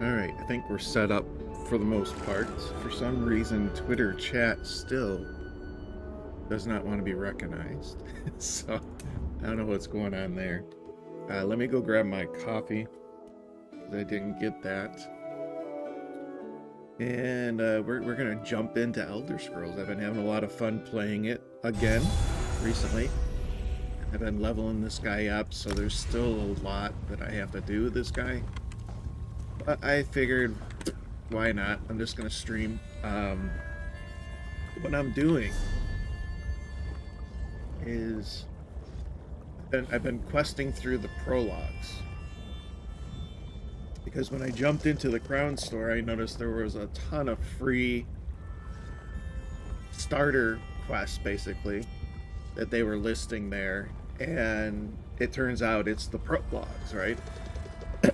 Alright, I think we're set up for the most part. For some reason, Twitter chat still does not want to be recognized. So, I don't know what's going on there. Let me go grab my coffee. I didn't get that. And we're going to jump into Elder Scrolls. I've been having a lot of fun playing it again recently. I've been leveling this guy up, so there's still a lot that I have to do with this guy. But I figured, why not? I'm just going to stream. What I'm doing is I've been questing through the prologues. Because when I jumped into the Crown Store, I noticed there was a ton of free starter quests, basically, that they were listing there. And it turns out it's the prologues, right?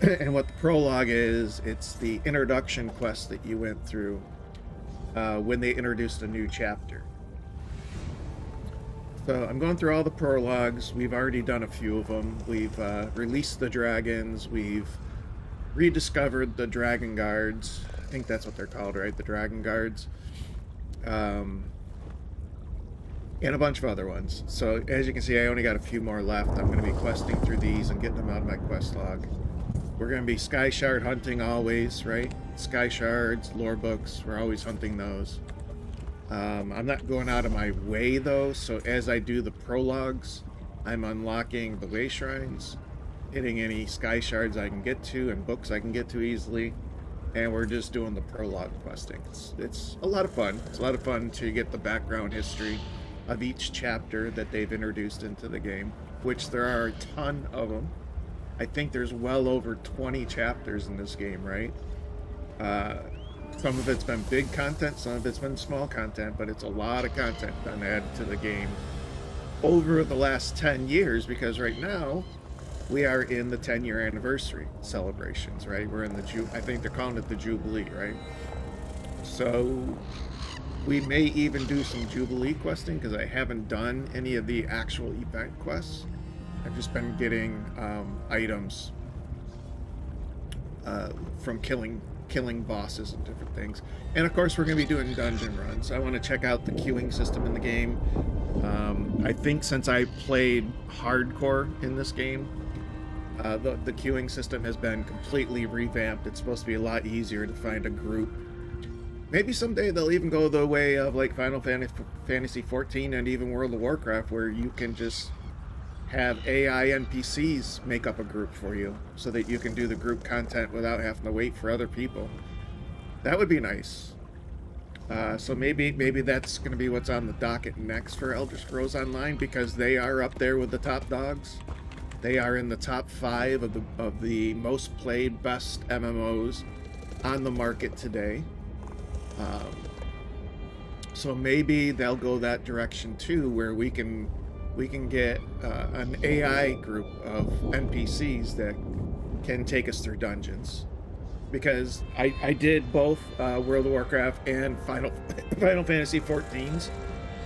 And what the prologue is, it's the introduction quest that you went through when they introduced a new chapter. So I'm going through all the prologues. We've already done a few of them. We've released the dragons. We've rediscovered the dragon guards. I think that's what they're called, right? The dragon guards. And a bunch of other ones. So as you can see, I only got a few more left. I'm going to be questing through these and getting them out of my quest log. We're going to be Skyshard hunting always, right? Skyshards, lore books, we're always hunting those. I'm not going out of my way though, so as I do the prologues, I'm unlocking the way shrines, hitting any Skyshards I can get to and books I can get to easily, and we're just doing the prologue questing. It's a lot of fun. It's a lot of fun to get the background history of each chapter that they've introduced into the game, which there are a ton of them. I think there's well over 20 chapters in this game, right? Some of it's been big content, some of it's been small content, but it's a lot of content been added to the game over the last 10 years, because right now we are in the 10-year anniversary celebrations, right? We're in the I think they're calling it the Jubilee, right? So we may even do some Jubilee questing, because I haven't done any of the actual event quests. I've just been getting items from killing bosses and different things. And of course we're going to be doing dungeon runs. I want to check out the queuing system in the game. I think since I played hardcore in this game, the queuing system has been completely revamped. It's supposed to be a lot easier to find a group. Maybe someday they'll even go the way of like Final Fantasy 14 and even World of Warcraft, where you can just have AI NPCs make up a group for you so that you can do the group content without having to wait for other people. That would be nice. So maybe that's going to be what's on the docket next for Elder Scrolls Online, because they are up there with the top dogs. They are in the top 5 of the most played, best MMOs on the market today. So maybe they'll go that direction too, where we can get an AI group of NPCs that can take us through dungeons. Because I did both World of Warcraft and Final Fantasy 14's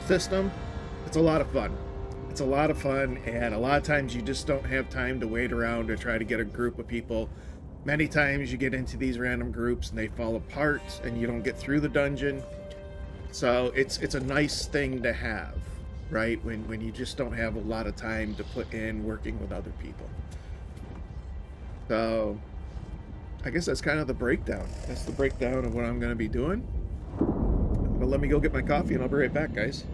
system. It's a lot of fun. It's a lot of fun, and a lot of times you just don't have time to wait around to try to get a group of people. Many times you get into these random groups and they fall apart and you don't get through the dungeon. So it's a nice thing to have, right? When you just don't have a lot of time to put in working with other people. So I guess that's kind of the breakdown. That's the breakdown of what I'm going to be doing. But let me go get my coffee and I'll be right back, guys.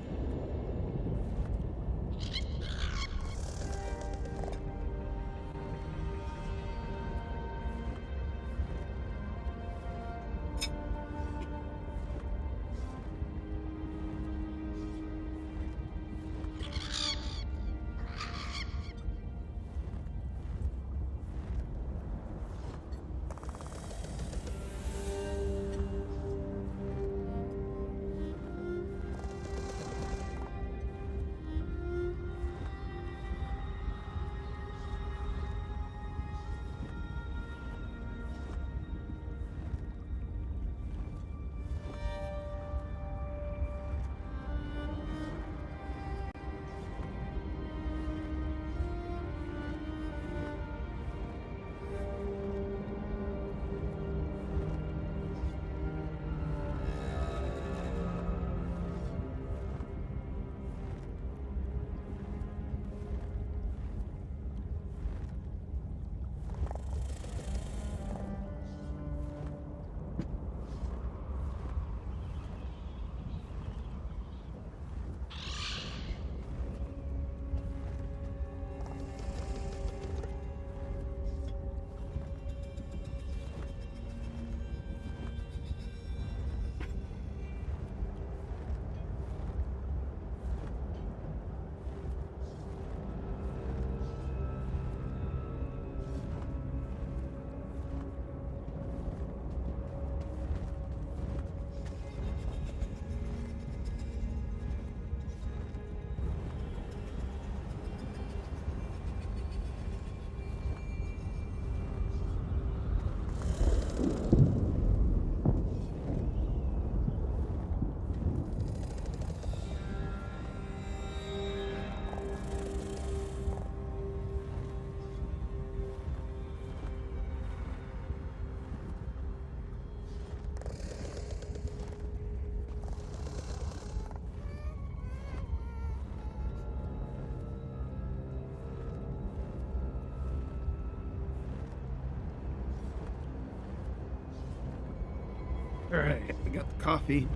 Alright, we got the coffee.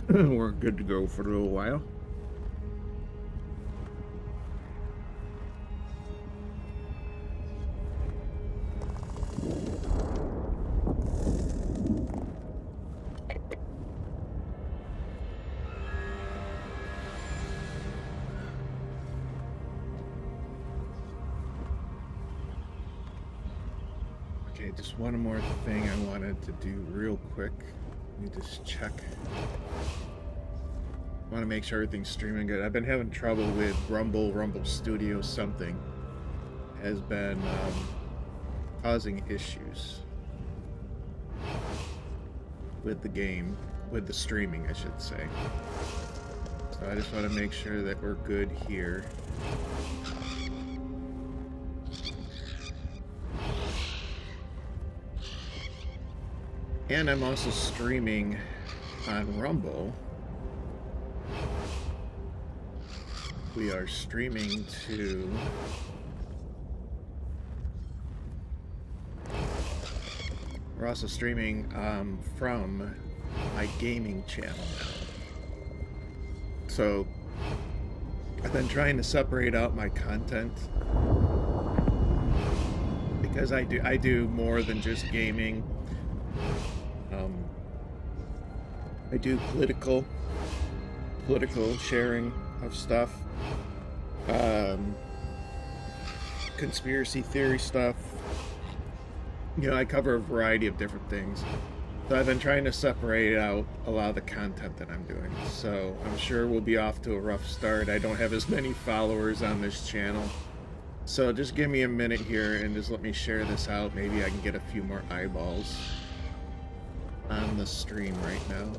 We're good to go for a little while. Okay, just one more thing I wanted to do real quick. Let me just check. I want to make sure everything's streaming good. I've been having trouble with Rumble Studio something has been causing issues with the game, with the streaming, I should say. So I just want to make sure that we're good here. And I'm also streaming on Rumble. We are streaming to we're also streaming from my gaming channel now. So I've been trying to separate out my content because I do more than just gaming. I do political sharing of stuff, conspiracy theory stuff. You know, I cover a variety of different things. So I've been trying to separate out a lot of the content that I'm doing. So I'm sure we'll be off to a rough start. I don't have as many followers on this channel. So just give me a minute here and just let me share this out. Maybe I can get a few more eyeballs on the stream right now.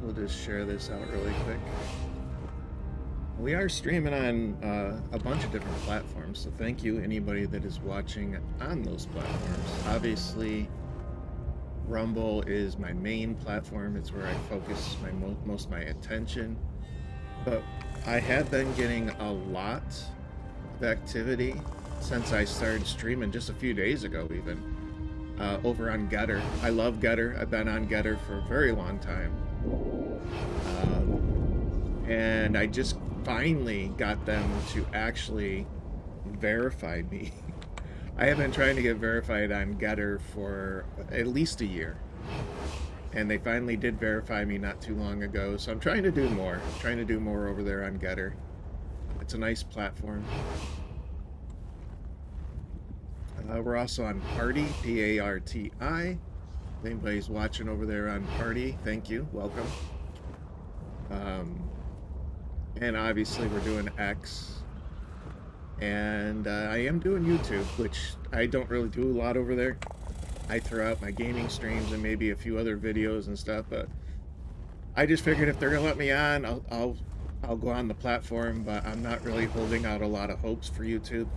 We'll just share this out really quick. We are streaming on a bunch of different platforms, so thank you anybody that is watching on those platforms. Obviously, Rumble is my main platform. It's where I focus most of my attention. But I have been getting a lot of activity since I started streaming just a few days ago even, over on Getter. I love Getter. I've been on Getter for a very long time. And I just finally got them to actually verify me. I have been trying to get verified on Getter for at least a year. And they finally did verify me not too long ago. So I'm trying to do more. Trying to do more over there on Getter. It's a nice platform. We're also on Party, P-A-R-T-I. If anybody's watching over there on Party, thank you. Welcome. And obviously we're doing X. And I am doing YouTube, which I don't really do a lot over there. I throw out my gaming streams and maybe a few other videos and stuff, but I just figured if they're gonna let me on, I'll go on the platform, but I'm not really holding out a lot of hopes for YouTube.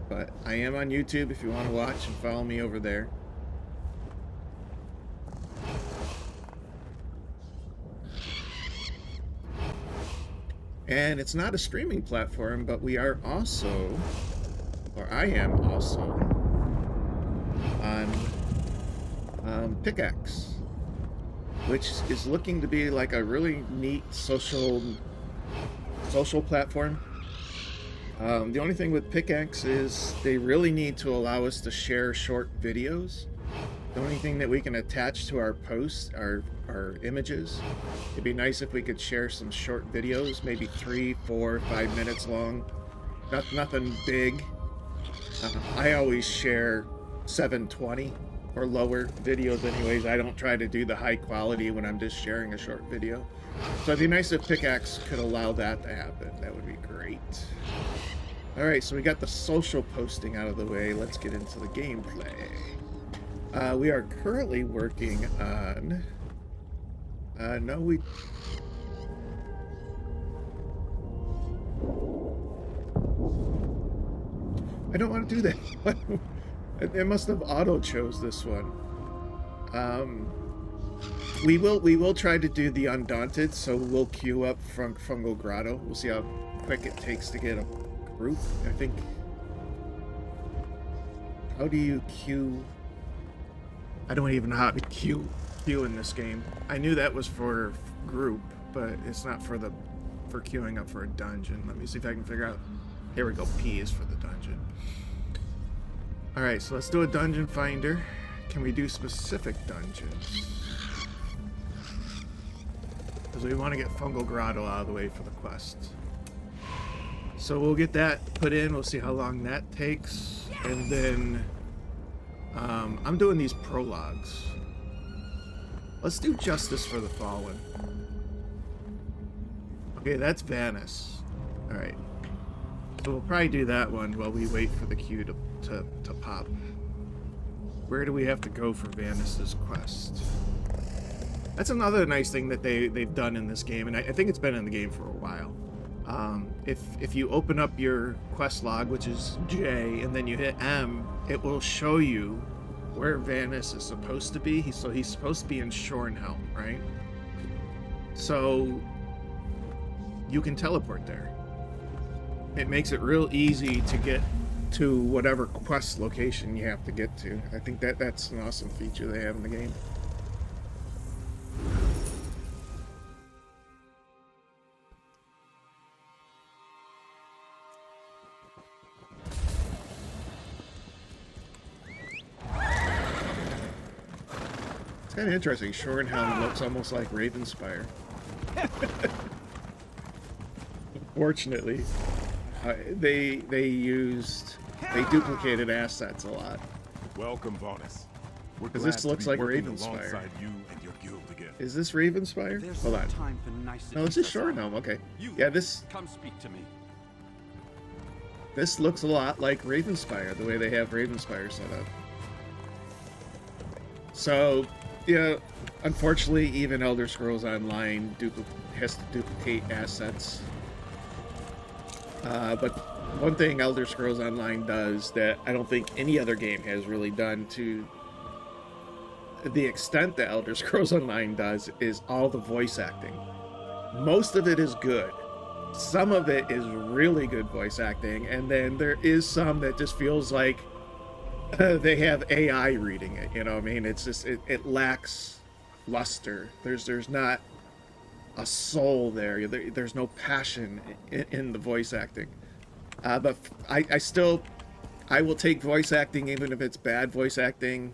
But I am on YouTube if you want to watch and follow me over there. And it's not a streaming platform, but we are also, or I am also, on Pickaxe, which is looking to be like a really neat social platform. The only thing with Pickaxe is they really need to allow us to share short videos. The only thing that we can attach to our posts are images. It'd be nice if we could share some short videos, maybe 3, 4, 5 minutes long. Nothing big. I always share 720 or lower videos anyways. I don't try to do the high quality when I'm just sharing a short video. So it'd be nice if Pickaxe could allow that to happen. That would be great. Alright, so we got the social posting out of the way. Let's get into the gameplay. We are currently working on... no, we... I don't want to do that. It must have auto-chose this one. We will try to do the Undaunted, so we'll queue up from Fungal Grotto. We'll see how quick it takes to get a group. I think... How do you queue... I don't even know how to queue in this game. I knew that was for group, but it's not for queuing up for a dungeon. Let me see if I can figure out... Here we go. P is for the dungeon. Alright, so let's do a dungeon finder. Can we do specific dungeons? Because we want to get Fungal Grotto out of the way for the quest. So we'll get that put in. We'll see how long that takes. And then... I'm doing these prologues. Let's do Justice for the Fallen. Okay, that's Vanis. Alright. So we'll probably do that one while we wait for the queue to pop. Where do we have to go for Vanis's quest? That's another nice thing that they've done in this game, and I think it's been in the game for a while. If you open up your quest log, which is J, and then you hit M, it will show you where Vanis is supposed to be. So he's supposed to be in Shornhelm, right? So you can teleport there. It makes it real easy to get to whatever quest location you have to get to. I think that's an awesome feature they have in the game. It's kind of interesting. Shornhelm looks almost like Ravenspire. Unfortunately, they duplicated assets a lot. Welcome, Vanis. Because this looks like Ravenspire. You and your guild again. Is this Ravenspire? Hold on. No, this is Shornhelm. Okay. Yeah, this. Come speak to me. This looks a lot like Ravenspire, the way they have Ravenspire set up. So, yeah, unfortunately, even Elder Scrolls Online has to duplicate assets. But one thing Elder Scrolls Online does that I don't think any other game has really done to the extent that Elder Scrolls Online does is all the voice acting. Most of it is good. Some of it is really good voice acting, and then there is some that just feels like they have AI reading it, you know what I mean? It's just, it lacks luster. There's not a soul there. There's no passion in the voice acting. But I will take voice acting, even if it's bad voice acting,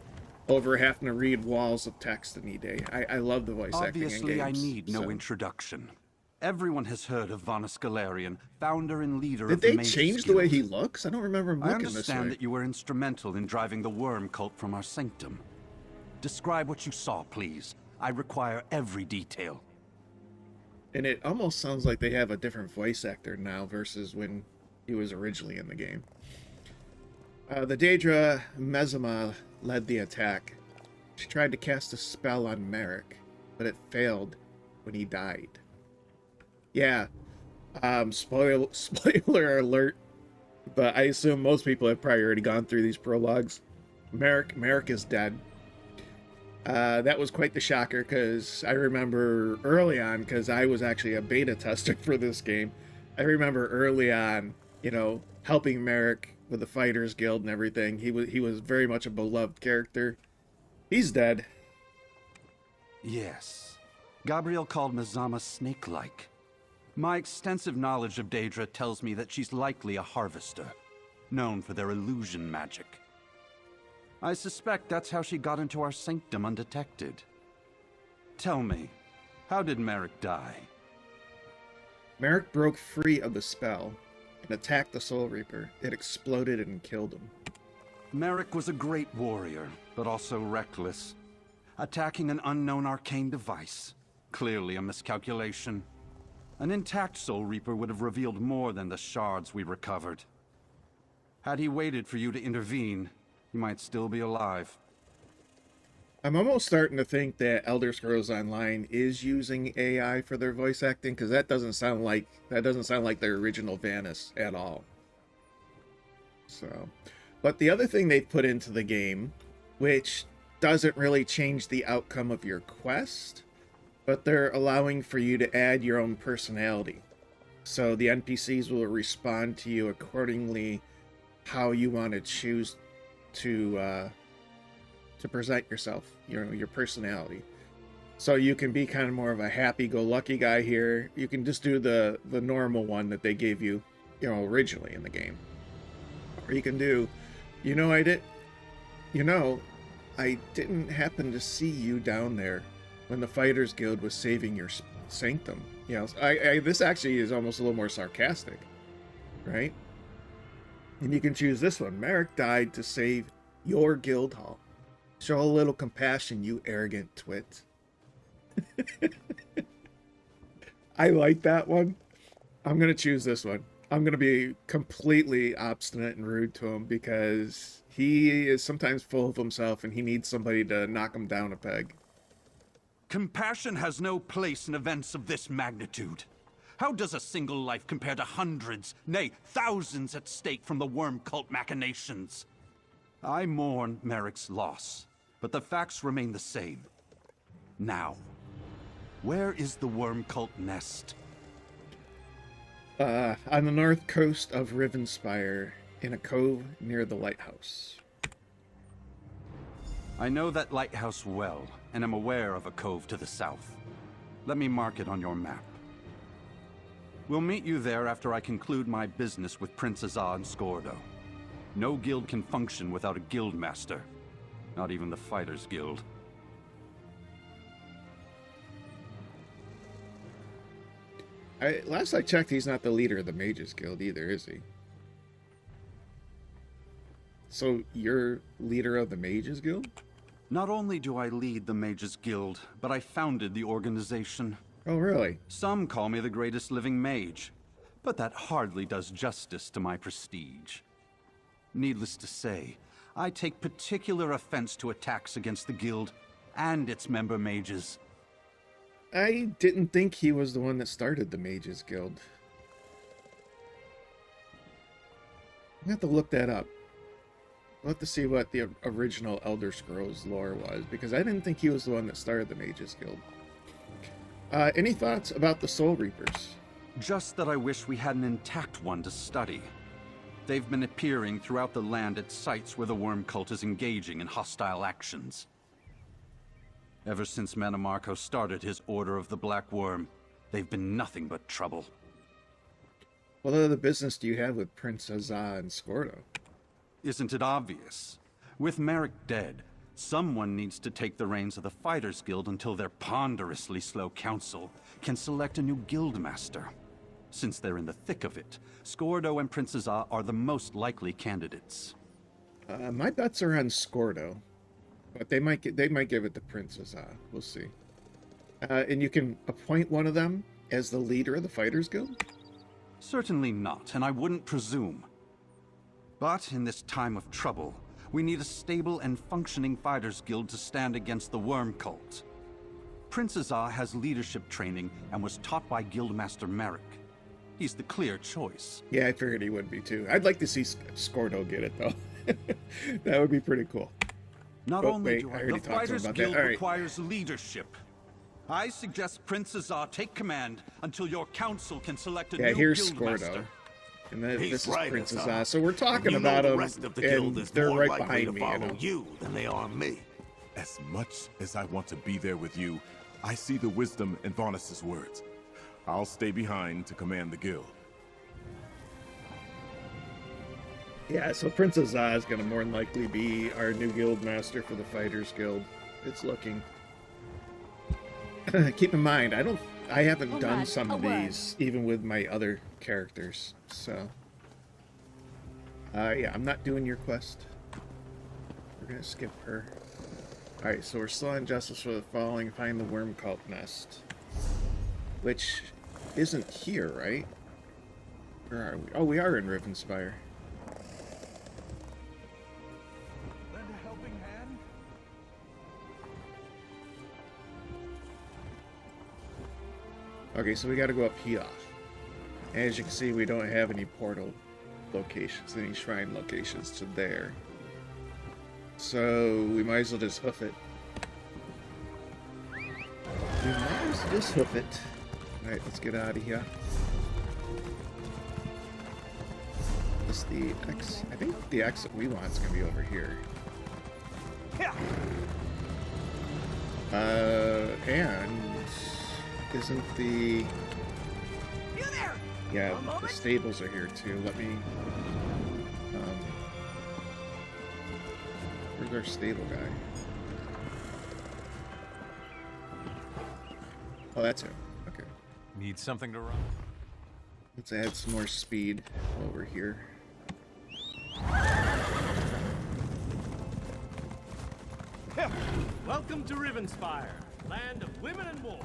over having to read walls of text any day. I love the voice acting in games. Obviously, I need no introduction. Everyone has heard of Vanis Galarian, founder and leader of the Did they change the way he looks? I don't remember him looking this way. I understand that you were instrumental in driving the worm cult from our sanctum. Describe what you saw, please. I require every detail. And it almost sounds like they have a different voice actor now versus when he was originally in the game. The Daedra Mezima led the attack. She tried to cast a spell on Merrick, but it failed when he died. Yeah, spoiler alert, but I assume most people have probably already gone through these prologues. Merrick is dead. That was quite the shocker, because I remember early on, because I was actually a beta tester for this game, I remember early on, you know, helping Merrick with the Fighters Guild and everything. He was very much a beloved character. He's dead. Yes. Gabriel called Mizama snake-like. My extensive knowledge of Daedra tells me that she's likely a harvester, known for their illusion magic. I suspect that's how she got into our sanctum undetected. Tell me, how did Merrick die? Merrick broke free of the spell and attacked the Soul Reaper. It exploded and killed him. Merrick was a great warrior, but also reckless. Attacking an unknown arcane device. Clearly a miscalculation. An intact Soul Reaper would have revealed more than the shards we recovered. Had he waited for you to intervene, he might still be alive. I'm almost starting to think that Elder Scrolls Online is using AI for their voice acting, because that doesn't sound like their original Vanis at all. So, but the other thing they put into the game, which doesn't really change the outcome of your quest, but they're allowing for you to add your own personality. So the NPCs will respond to you accordingly how you want to choose to present yourself, your personality. So you can be kind of more of a happy-go-lucky guy here. You can just do the normal one that they gave you, originally in the game. Or you can do, I didn't happen to see you down there when the Fighters Guild was saving your sanctum. This actually is almost a little more sarcastic, right? And you can choose this one. Merrick died to save your guild hall. Show a little compassion, you arrogant twit. I like that one. I'm going to choose this one. I'm going to be completely obstinate and rude to him because he is sometimes full of himself and he needs somebody to knock him down a peg. Compassion has no place in events of this magnitude. How does a single life compare to hundreds, nay, thousands at stake from the worm cult machinations? I mourn Merrick's loss, but the facts remain the same. Now, where is the worm cult nest? On the north coast of Rivenspire, in a cove near the lighthouse. I know that lighthouse well, and am aware of a cove to the south. Let me mark it on your map. We'll meet you there after I conclude my business with Prince Azah and Skordo. No guild can function without a guild master. Not even the Fighters Guild. Last I checked, he's not the leader of the Mages Guild either, is he? So, you're leader of the Mages Guild? Not only do I lead the Mages Guild, but I founded the organization. Oh, really? Some call me the greatest living mage, but that hardly does justice to my prestige. Needless to say, I take particular offense to attacks against the guild and its member mages. I didn't think he was the one that started the Mages Guild. I have to look that up. We'll have to see what the original Elder Scrolls lore was, because I didn't think he was the one that started the Mages Guild. Any thoughts about the Soul Reapers? Just that I wish we had an intact one to study. They've been appearing throughout the land at sites where the worm cult is engaging in hostile actions. Ever since Manamarco started his Order of the Black Worm, they've been nothing but trouble. What other business do you have with Prince Azah and Skordo? Isn't it obvious? With Merrick dead, someone needs to take the reins of the Fighters Guild until their ponderously slow council can select a new guild master. Since they're in the thick of it, Skordo and Prince Azah are the most likely candidates. My bets are on Skordo, but they might give it to Prince Azah. We'll see. And you can appoint one of them as the leader of the Fighters Guild? Certainly not, and I wouldn't presume. But in this time of trouble, we need a stable and functioning Fighters Guild to stand against the worm cult. Prince Azah has leadership training and was taught by Guildmaster Merrick. He's the clear choice. Yeah, I figured he would be too. I'd like to see Skordo get it, though. That would be pretty cool. Not only do I... The Fighters Guild right. requires leadership. I suggest Prince Azah take command until your council can select a new here's Guildmaster. Skordo. And this is right, Prince Azah. Azah. So we're talking about the him, rest of the and guild is they're more right likely behind to me. follow you than they are me. As much as I want to be there with you, I see the wisdom in Vanis's words. I'll stay behind to command the guild. Yeah, so Prince Azah is going to more than likely be our new guild master for the Fighters Guild. It's looking. Keep in mind, I haven't done some of these, even with my other characters. So, yeah, I'm not doing your quest. we're gonna skip her. Alright, so we're still on Justice for the Falling, find the worm cult nest. Which isn't here, right? Where are we? Oh, we are in Rivenspire. Lend a helping hand? Okay, so we gotta go up here. As you can see, we don't have any portal locations, any shrine locations to there. So we might as well just hoof it. We might as well just hoof it. Alright, let's get out of here. This the X. I think the exit we want is gonna be over here. And isn't the yeah, the stables are here too. Let me where's our stable guy? Oh, that's him. Okay. Need something to run? Let's add some more speed over here. Welcome to Rivenspire, land of women and war.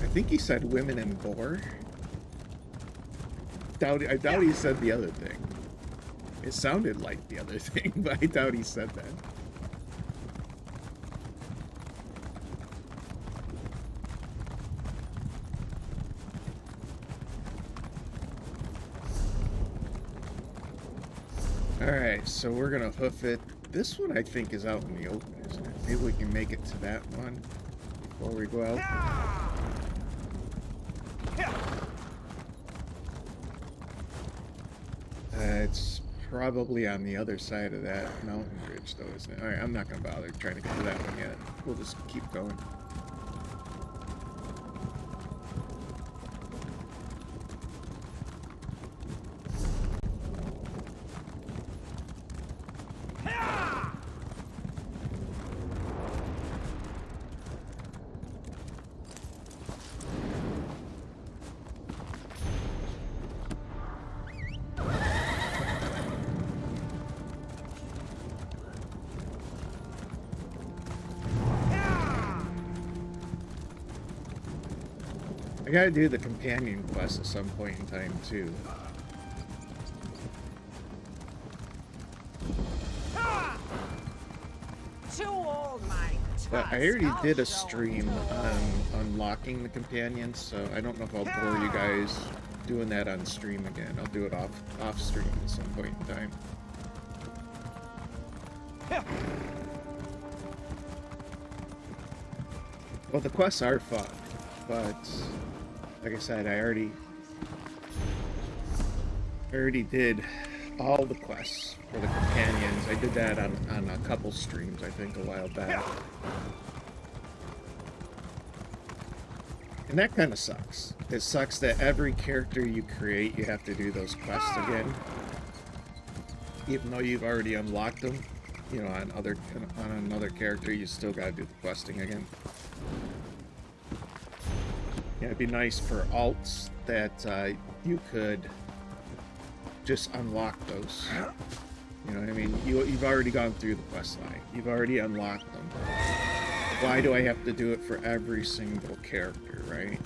I think he said women and boar. I doubt he said the other thing. It sounded like the other thing, but I doubt he said that. Alright, so we're gonna hoof it. This one I think is out in the open, isn't it? Maybe we can make it to that one before we go out. It's probably on the other side of that mountain ridge, though, isn't it? Alright, I'm not gonna bother trying to get to that one yet. We'll just keep going. I gotta do the companion quest at some point in time, too. But I already did a stream on unlocking the companions, so I don't know if I'll bore you guys doing that on stream again. I'll do it off stream at some point in time. Well, the quests are fun, but like I said, I already did all the quests for the companions. I did that on a couple streams, I think, a while back. And that kind of sucks. It sucks that every character you create, you have to do those quests again. Even though you've already unlocked them, you know, on another character, you still gotta do the questing again. Yeah, it'd be nice for alts that you could just unlock those. You know what I mean? You've already gone through the quest line. You've already unlocked them. Why do I have to do it for every single character, right?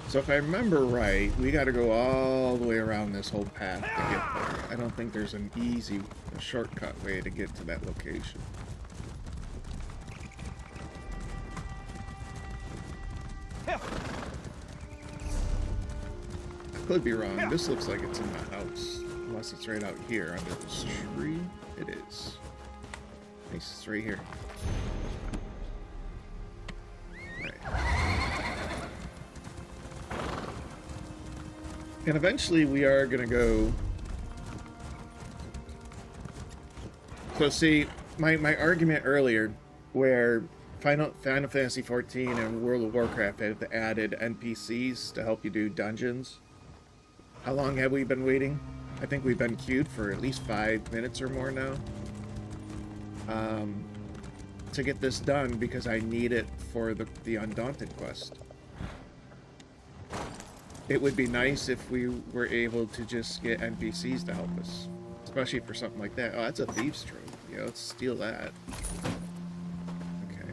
So if I remember right, we got to go all the way around this whole path to get there. I don't think there's an easy, shortcut way to get to that location. I could be wrong. This looks like it's in the house. Unless it's right out here under this tree. It is. Nice, it's right here. And eventually we are going to go... So see, my argument earlier, where Final Fantasy XIV and World of Warcraft have added NPCs to help you do dungeons. How long have we been waiting? I think we've been queued for at least 5 minutes or more now. to get this done because I need it for the Undaunted quest. It would be nice if we were able to just get NPCs to help us, especially for something like that. Oh, that's a thieves trove. Yeah, let's steal that. Okay.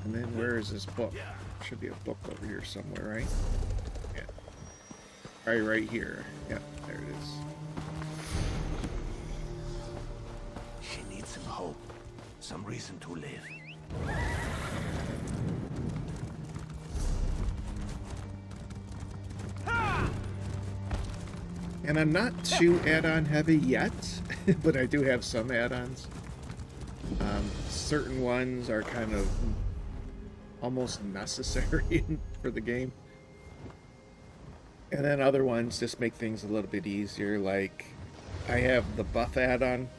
And then where is this book? Should be a book over here somewhere, right? Yeah. Right here. Yeah, there it is. She needs some hope, some reason to live. And I'm not too add-on heavy yet, but I do have some add-ons. Certain ones are kind of almost necessary for the game. And then other ones just make things a little bit easier, like I have the buff add-on,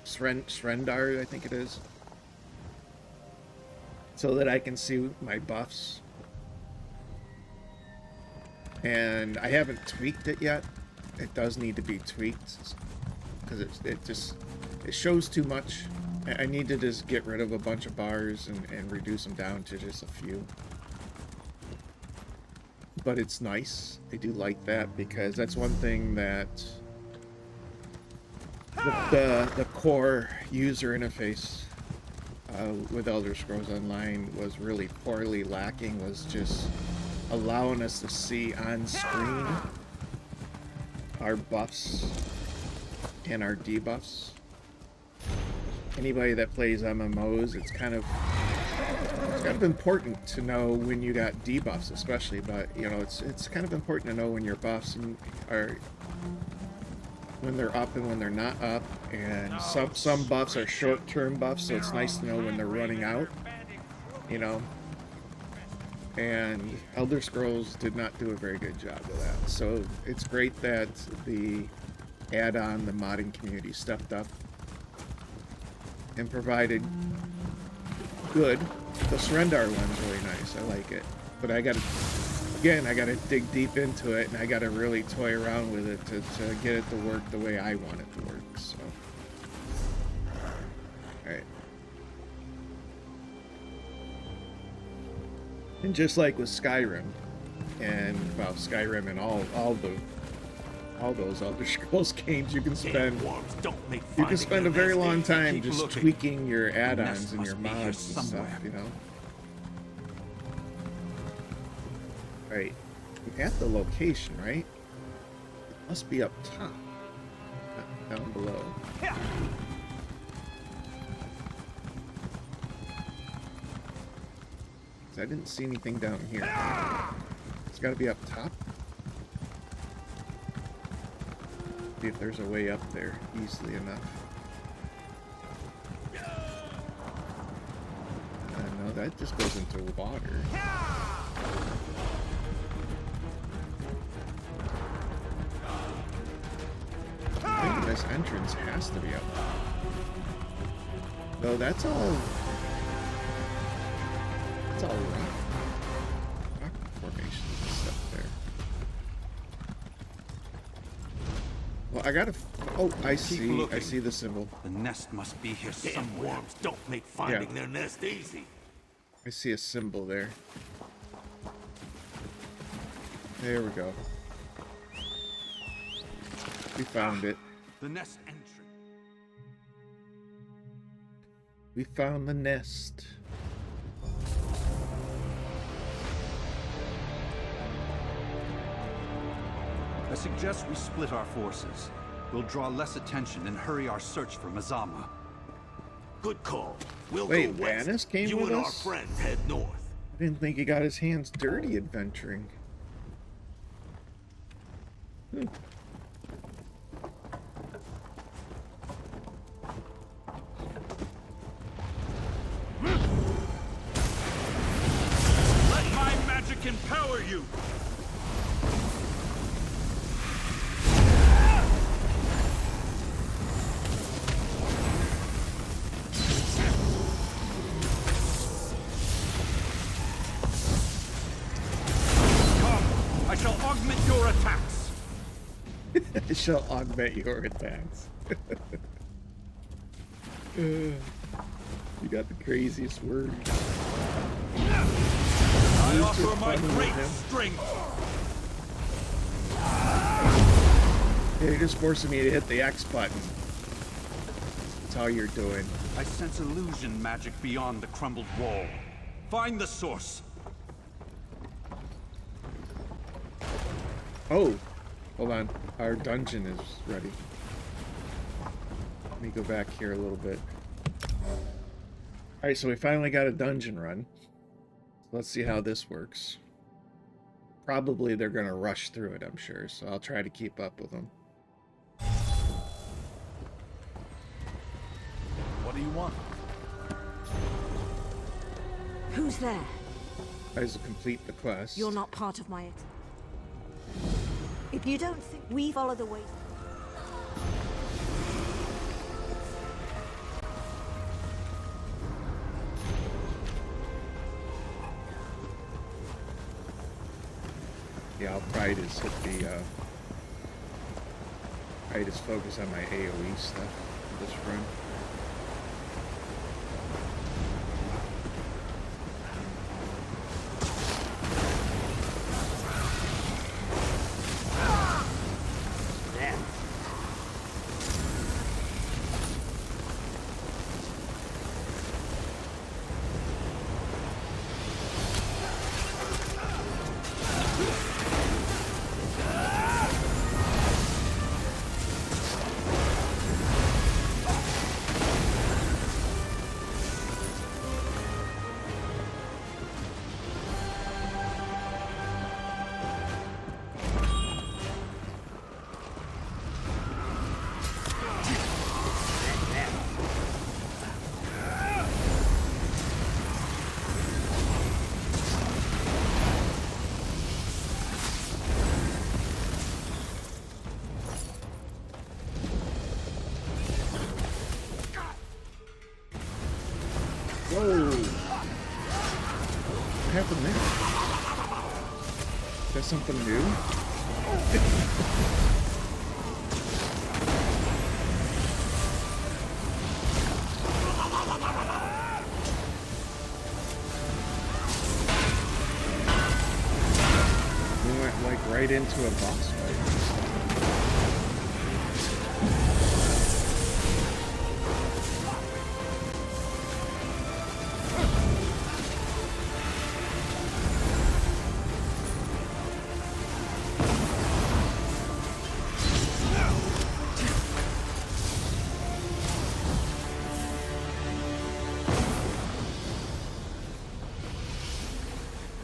Shrendar, I think it is, so that I can see my buffs. And I haven't tweaked it yet. It does need to be tweaked because it shows too much. I need to just get rid of a bunch of bars and reduce them down to just a few. But it's nice. I do like that because that's one thing that the core user interface with Elder Scrolls Online was really poorly lacking, was just allowing us to see on screen our buffs and our debuffs. Anybody that plays MMOs, it's kind of important to know when you got debuffs, especially, but you know, it's kind of important to know when your buffs are, when they're up and when they're not up, and some buffs are short-term buffs, so it's nice to know when they're running out, you know. And Elder Scrolls did not do a very good job of that. So it's great that the add-on, the modding community stepped up and provided good. The Shrendar one's really nice. I like it. But I gotta dig deep into it, and I gotta really toy around with it to get it to work the way I want it to work. So, alright. And just like with Skyrim, and well, Skyrim and all those Elder Scrolls games, you can spend a very long time just tweaking your add-ons and your mods and stuff, you know. Right, we're at the location, right? It must be up top, not down below. I didn't see anything down here. It's got to be up top. See if there's a way up there easily enough. No, that just goes into water. I think this entrance has to be up top. Though that's all rock formations and stuff there. Well, I gotta. Oh, I see the symbol. The nest must be here Damn somewhere. worms don't make finding their nest easy. I see a symbol there. There we go. We found it. The nest entrance. We found the nest. I suggest we split our forces. We'll draw less attention and hurry our search for Mazama. Good call. We'll Wait, go west. Vanis came you with and us? our friend head north. I didn't think he got his hands dirty adventuring. Let my magic empower you! I shall augment your attacks. I shall augment your attacks. You got the craziest word. I offer my fun with great him. strength. You're just forcing me to hit the X button. That's all you're doing. I sense illusion magic beyond the crumbled wall. Find the source. Oh, hold on. Our dungeon is ready. Let me go back here a little bit. Alright, so we finally got a dungeon run. Let's see how this works. Probably they're going to rush through it, I'm sure, so I'll try to keep up with them. What do you want? Who's there? Tries to complete the quest. You're not part of my... If you don't think we follow the way... Yeah, I'll probably just hit the, I just focus on my AoE stuff for this run. Whoa! What happened there? Is that something new? We went like right into a boss fight.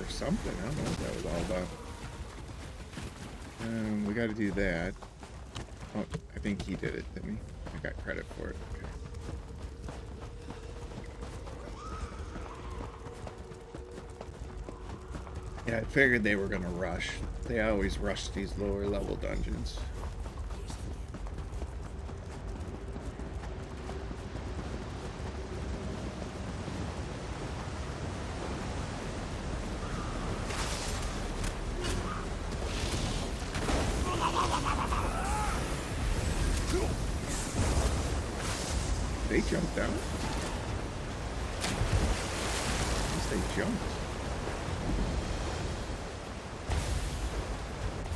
Something. I don't know what that was all about. We got to do that. Oh, I think he did it, didn't he? I got credit for it. Okay. Yeah, I figured they were gonna rush. They always rush these lower level dungeons. They jumped out. At least they jumped.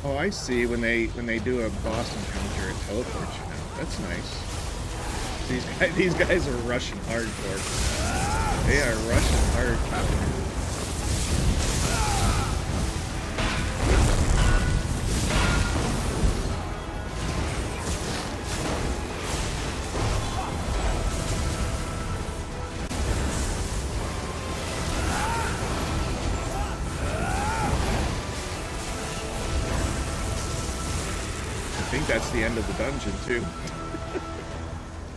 Oh, I see. When they do a boss encounter, it teleports you now. That's nice. These guys are rushing hardcore. They are rushing hardcore. I think that's the end of the dungeon, too.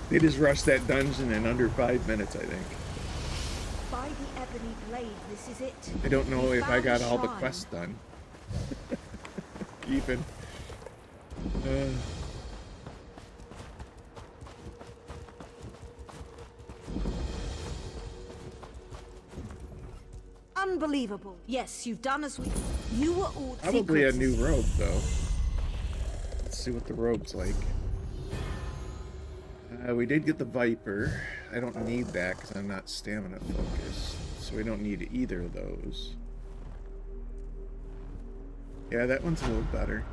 They just rushed that dungeon in under 5 minutes, I think. By the ebony blade, this is it. I don't know if I got all the Shrine. quests done. Even. Unbelievable. Yes, you've done as we... You were all Probably a secrets. new robe, though. Let's see what the robe's like. We did get the Viper. I don't need that because I'm not stamina focused. So we don't need either of those. Yeah, that one's a little better.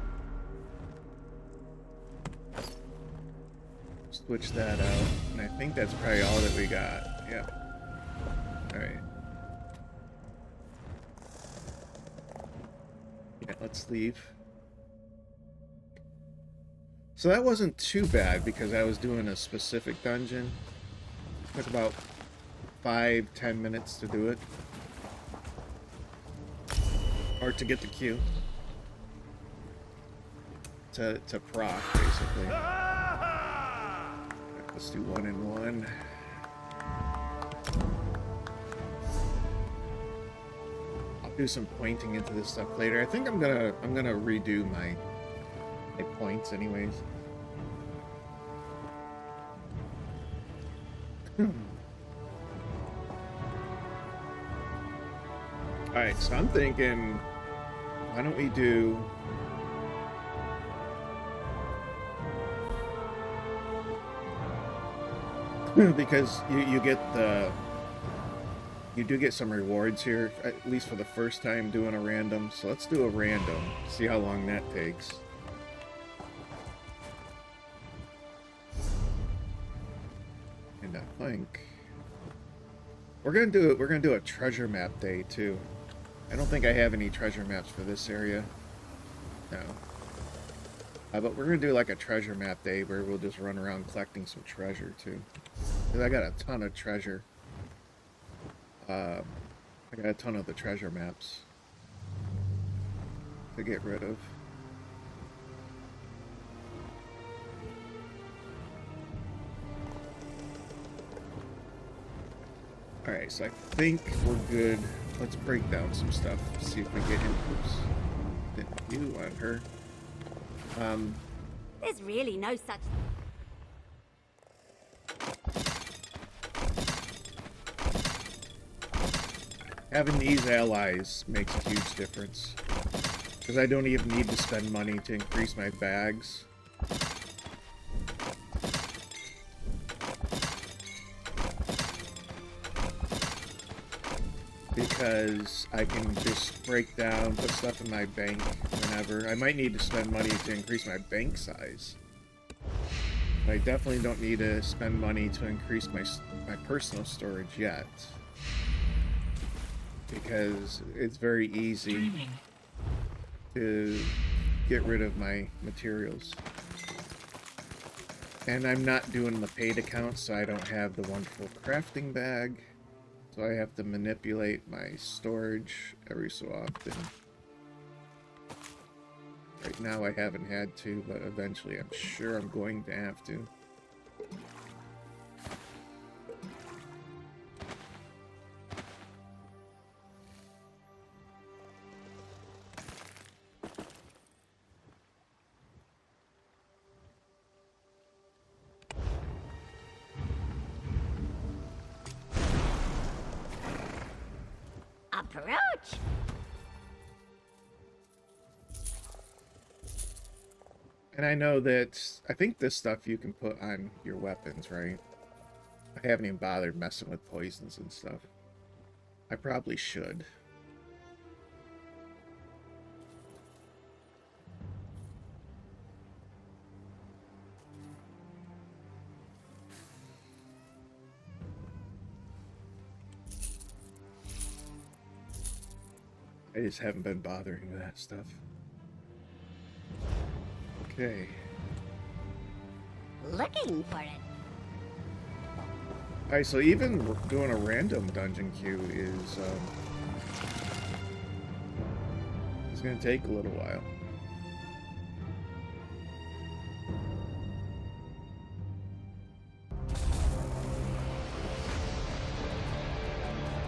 Switch that out. And I think that's probably all that we got. Yeah. Alright. Yeah, let's leave. So that wasn't too bad because I was doing a specific dungeon. Took about 5-10 minutes to do it. Or to get the Q. To proc, basically. Let's do 1 and 1. I'll do some pointing into this stuff later. I think I'm gonna redo my points anyways. Alright, so I'm thinking, why don't we do because you get the you do get some rewards here, at least for the first time doing a random. So let's do a random, see how long that takes. And I think we're gonna do a treasure map day too. I don't think I have any treasure maps for this area. No. But we're gonna do like a treasure map day where we'll just run around collecting some treasure too. Cause I got a ton of treasure. I got a ton of the treasure maps to get rid of. Alright, so I think we're good. Let's break down some stuff. See if we get inputs. Didn't you on her? There's really no such... Having these allies makes a huge difference. Because I don't even need to spend money to increase my bags. Because I can just break down, put stuff in my bank whenever. I might need to spend money to increase my bank size. But I definitely don't need to spend money to increase my personal storage yet. Because it's very easy to get rid of my materials. And I'm not doing the paid account, so I don't have the wonderful crafting bag. So I have to manipulate my storage every so often. Right now I haven't had to, but eventually I'm sure I'm going to have to. Approach! And I know that, I think this stuff you can put on your weapons, right? I haven't even bothered messing with poisons and stuff. I probably should. I just haven't been bothering with that stuff. Okay. Looking for it. Alright, so even doing a random dungeon queue is gonna take a little while.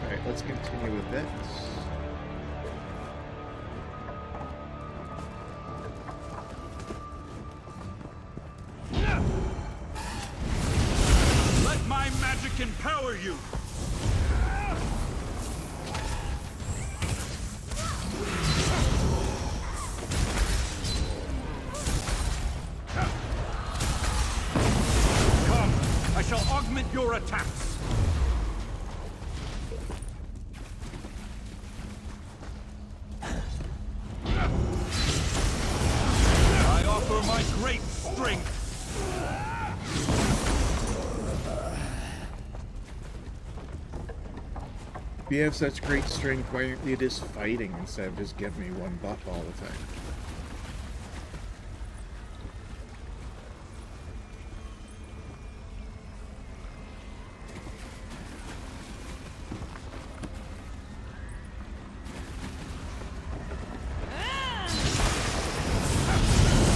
Alright, let's continue with this. Let my magic empower you! Come, I shall augment your your attacks! I offer my great strength! If you have such great strength, why aren't you just fighting instead of just giving me one buff all the time?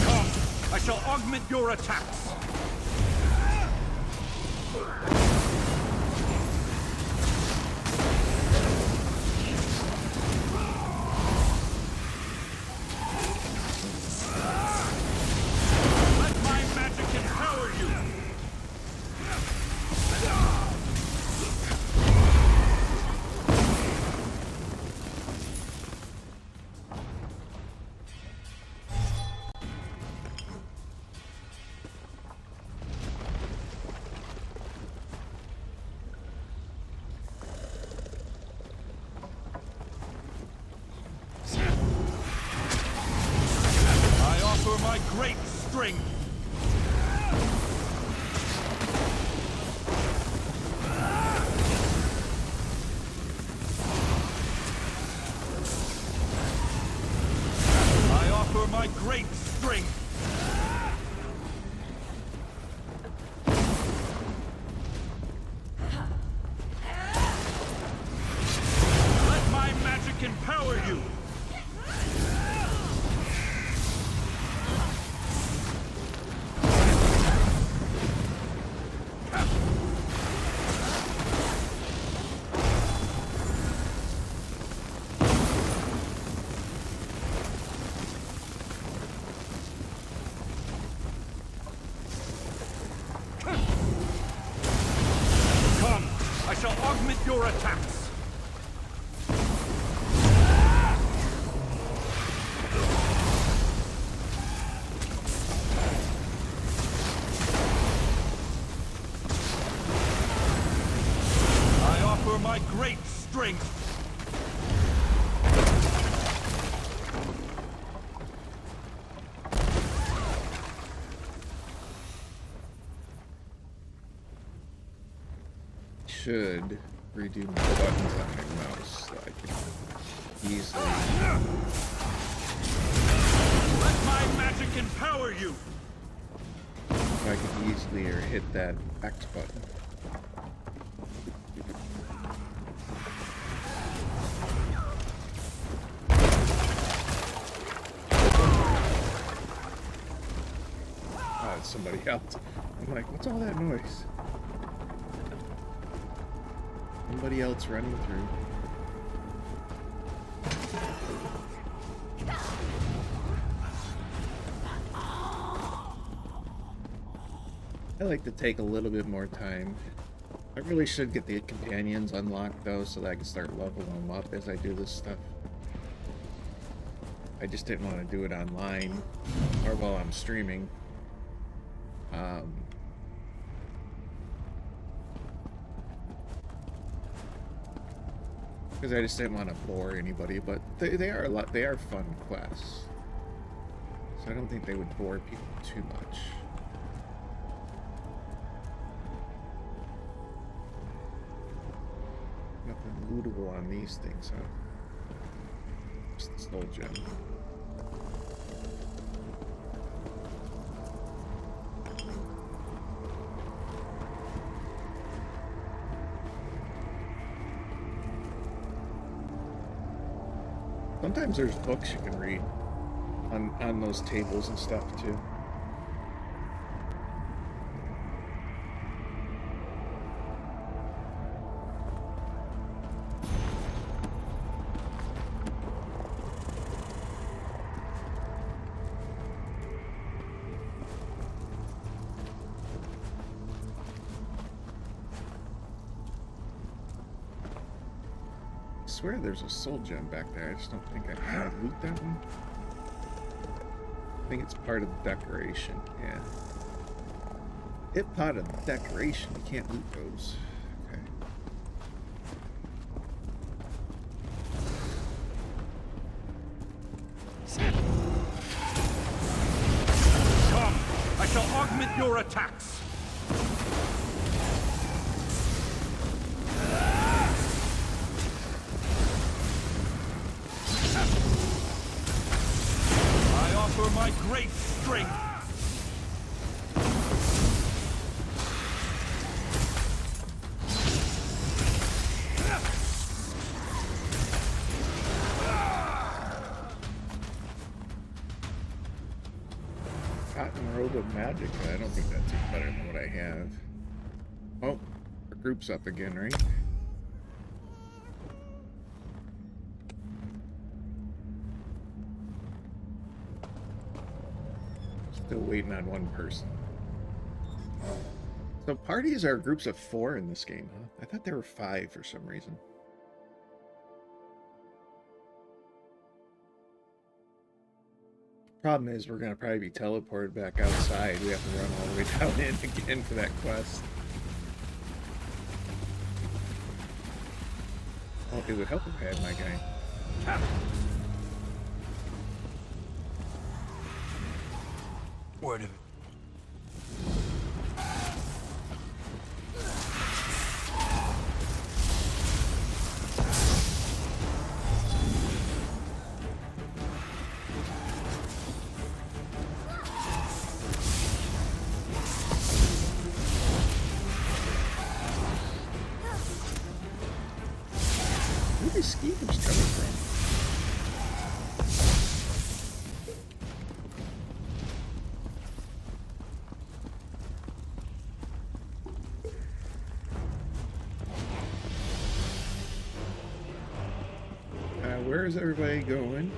Come, I shall augment your attacks! My great strength! I offer my great strength! Let my magic empower you! Your attacks! I offer my great strength! Should redo my buttons on my mouse so I can easily... Let my magic empower you! So I can easily hit that X button. Oh, it's somebody else. I'm like, what's all that noise? Somebody else running through. I like to take a little bit more time. I really should get the companions unlocked though, so that I can start leveling them up as I do this stuff. I just didn't want to do it online or while I'm streaming. Because I just didn't want to bore anybody, but they are fun quests. So I don't think they would bore people too much. Nothing lootable on these things, huh? Just the soul gem. Sometimes there's books you can read on those tables and stuff too. I swear there's a soul gem back there. I just don't think I can loot that one. I think it's part of the decoration, yeah. Hit pot of decoration. You can't loot those. Okay. Come! I shall augment your attacks! I offer my great strength! Cotton robe of magic. I don't think that's even better than what I have. Oh, our group's up again, right? Still waiting on one person. So parties are groups of 4 in this game, huh? I thought there were 5 for some reason. Problem is, we're gonna probably be teleported back outside. We have to run all the way down in again for that quest. Oh, it would help if I had my guy. Word of it. Where these skeevers coming from? Where is everybody going?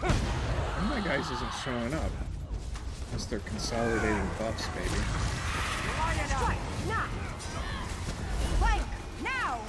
One of my guys isn't showing up. Unless they're consolidating buffs, maybe. Strike now! Flank now!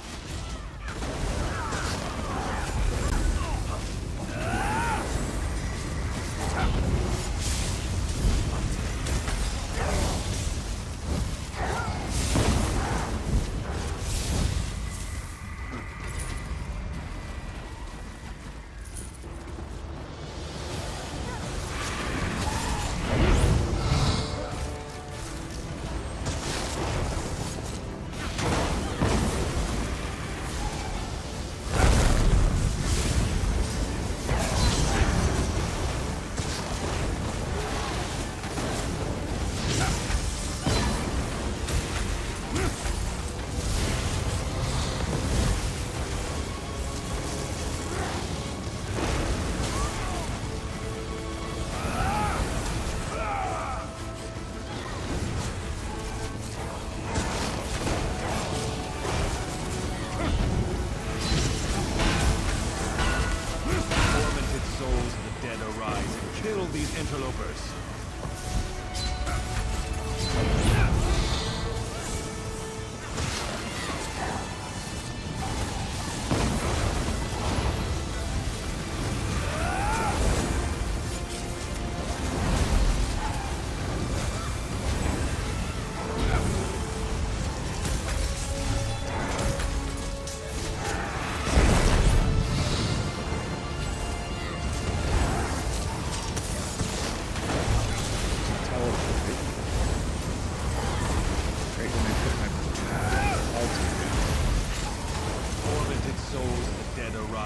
Interlopers.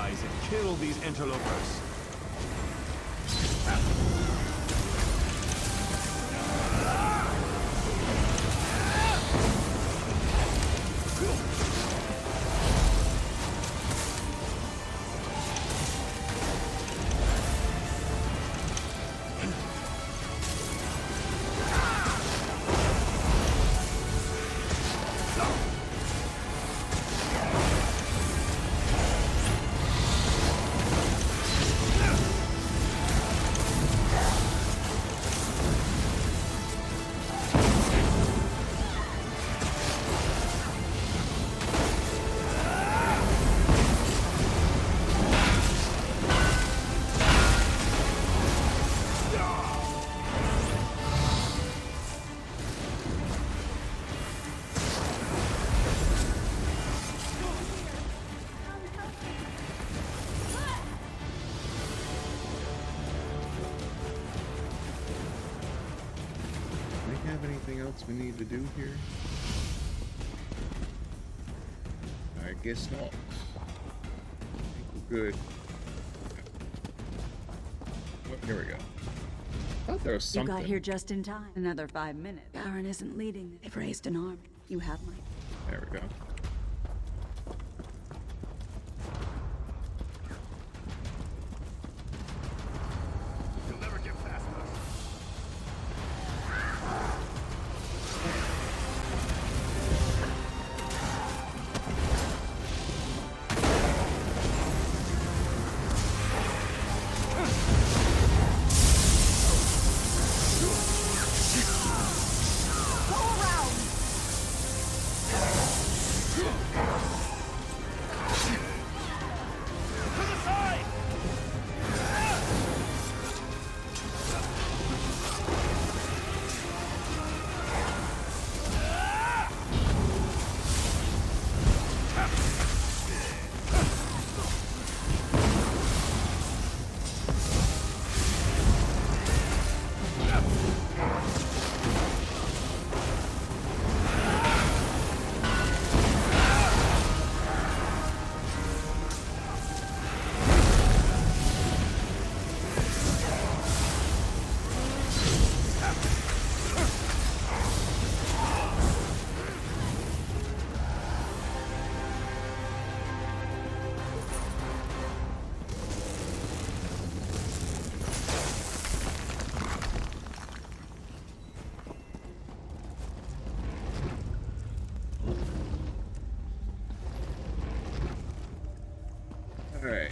rise and kill these interlopers. Anything else we need to do here? I guess not. I think we're good. Oh, here we go. I thought there was You something. got here just in time. Another 5 minutes. Baron isn't leading. They've raised an army. You have my... There we go. You'll never get past us. Go around! Alright.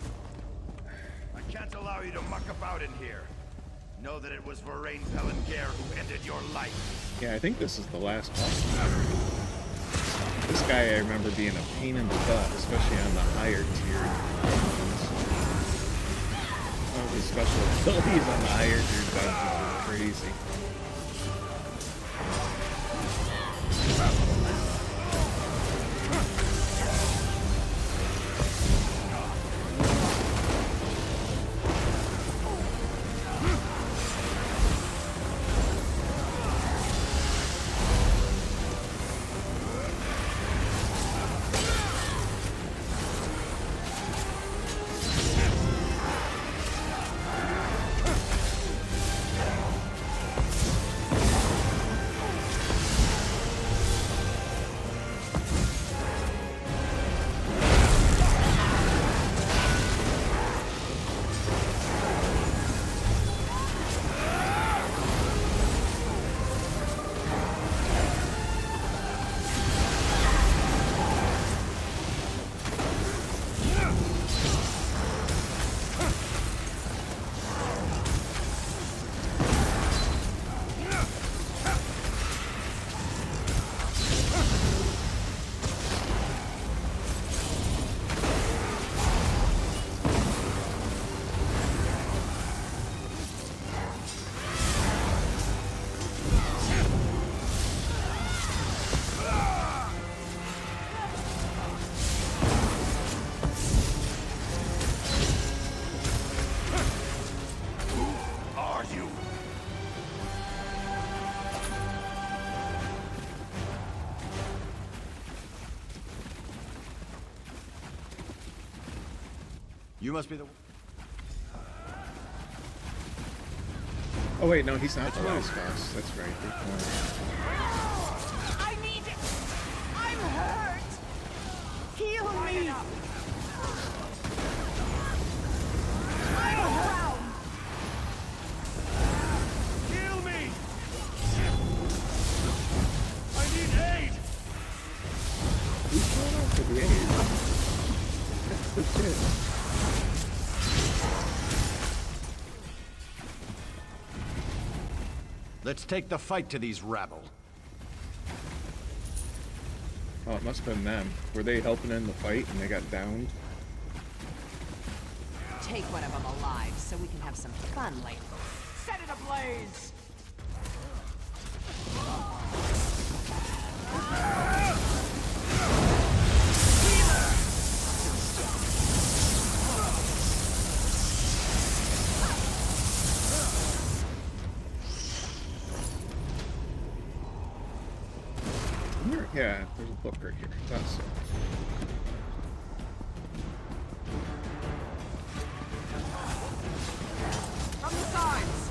I can't allow you to muck about in here. Know that it was Varain Pelangair who ended your life. Yeah, I think this is the last boss. This guy I remember being a pain in the butt, especially on the higher tier. Some of his special abilities on the higher tier dungeons are crazy. You must be the... Oh wait, no, he's not the last boss. That's right. Good point. I need it! I'm hurt! Heal me! I'm around! Heal me! I need aid! Who's going out for the aid? That's the shit. Let's take the fight to these rabble. Oh, it must have been them. Were they helping in the fight and they got downed? Take one of them alive so we can have some fun later. Set it ablaze! Yeah, there's a book right here. That's From the sides!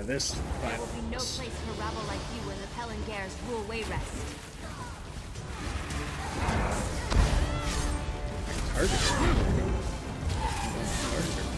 this There will final be no place for rabble like you when the Pelengairs rule Wayrest. hard to see. It's harder.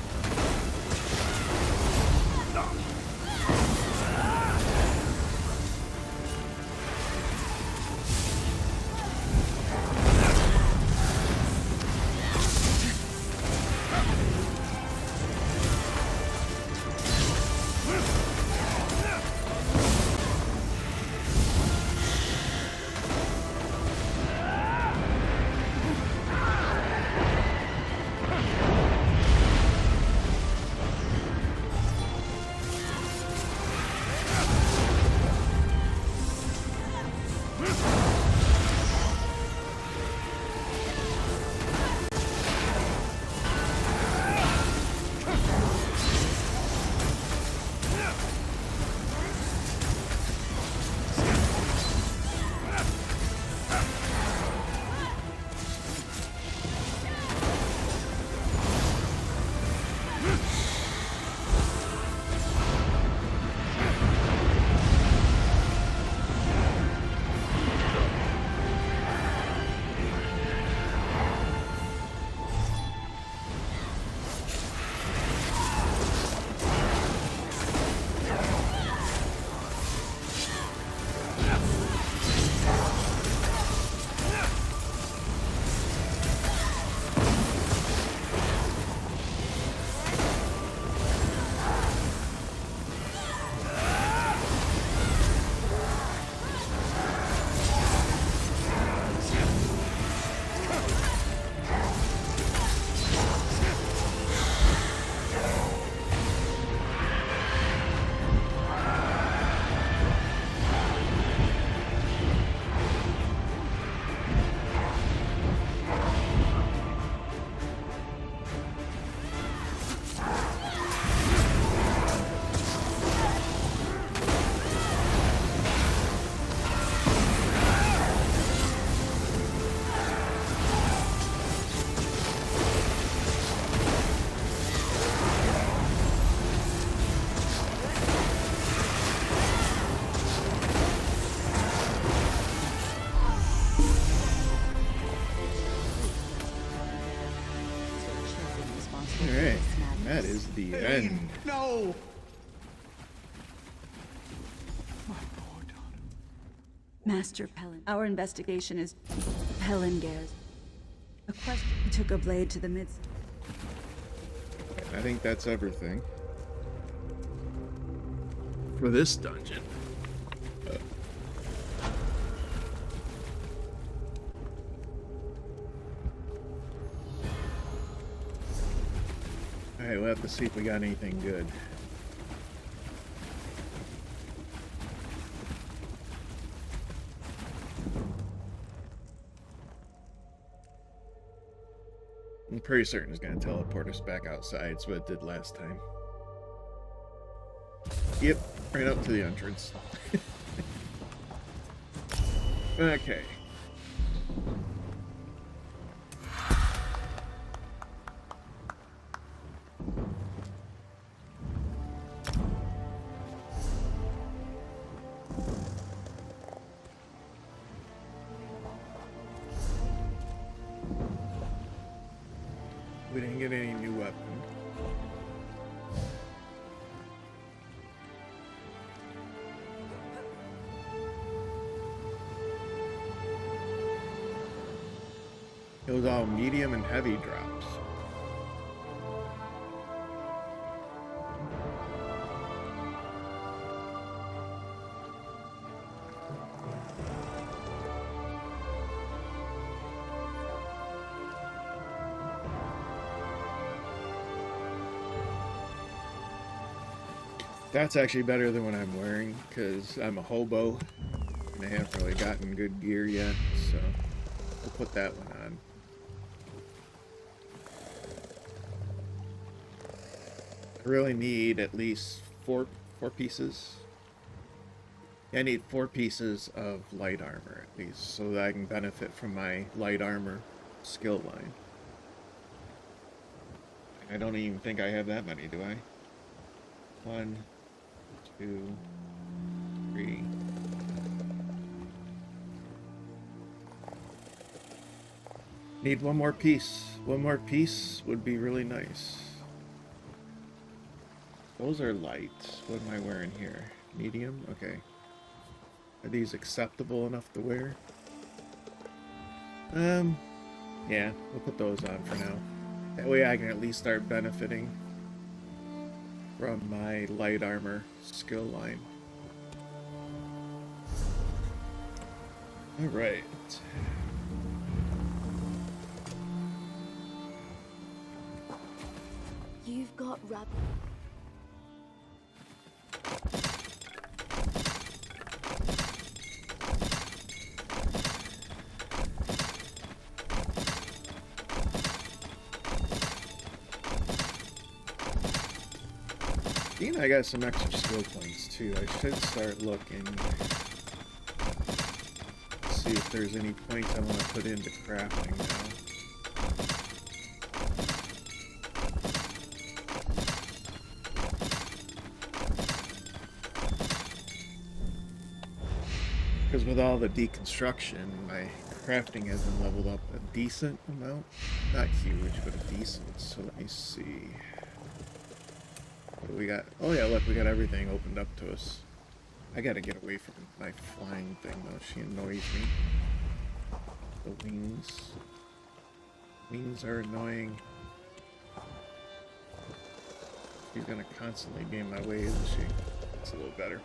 Alright, that is the end. No! Master Pellin. Our investigation is Pellingares. A question took a blade to the midst. I think that's everything for this dungeon. Alright, we'll have to see if we got anything good. I'm pretty certain it's going to teleport us back outside, so it did last time. Yep, right up to the entrance. Okay. We didn't get any new weapon. It was all medium and heavy drops. That's actually better than what I'm wearing, because I'm a hobo, and I haven't really gotten good gear yet, so we'll put that one on. I really need at least four pieces. I need 4 pieces of light armor, at least, so that I can benefit from my light armor skill line. I don't even think I have that many, do I? 1, 2, 3. Need one more piece. One more piece would be really nice. Those are light. What am I wearing here? Medium? Okay. Are these acceptable enough to wear? Yeah, we'll put those on for now. That way I can at least start benefiting from my light armor skill line. Alright. You've got rub. I got some extra skill points too. I should start looking. See if there's any points I want to put into crafting now. Because with all the deconstruction, my crafting hasn't leveled up a decent amount. Not huge, but a decent. So let me see. What do we got? Oh yeah, look, we got everything opened up to us. I gotta get away from my flying thing though. She annoys me. The wings. Wings are annoying. She's gonna constantly be in my way, isn't she? That's a little better.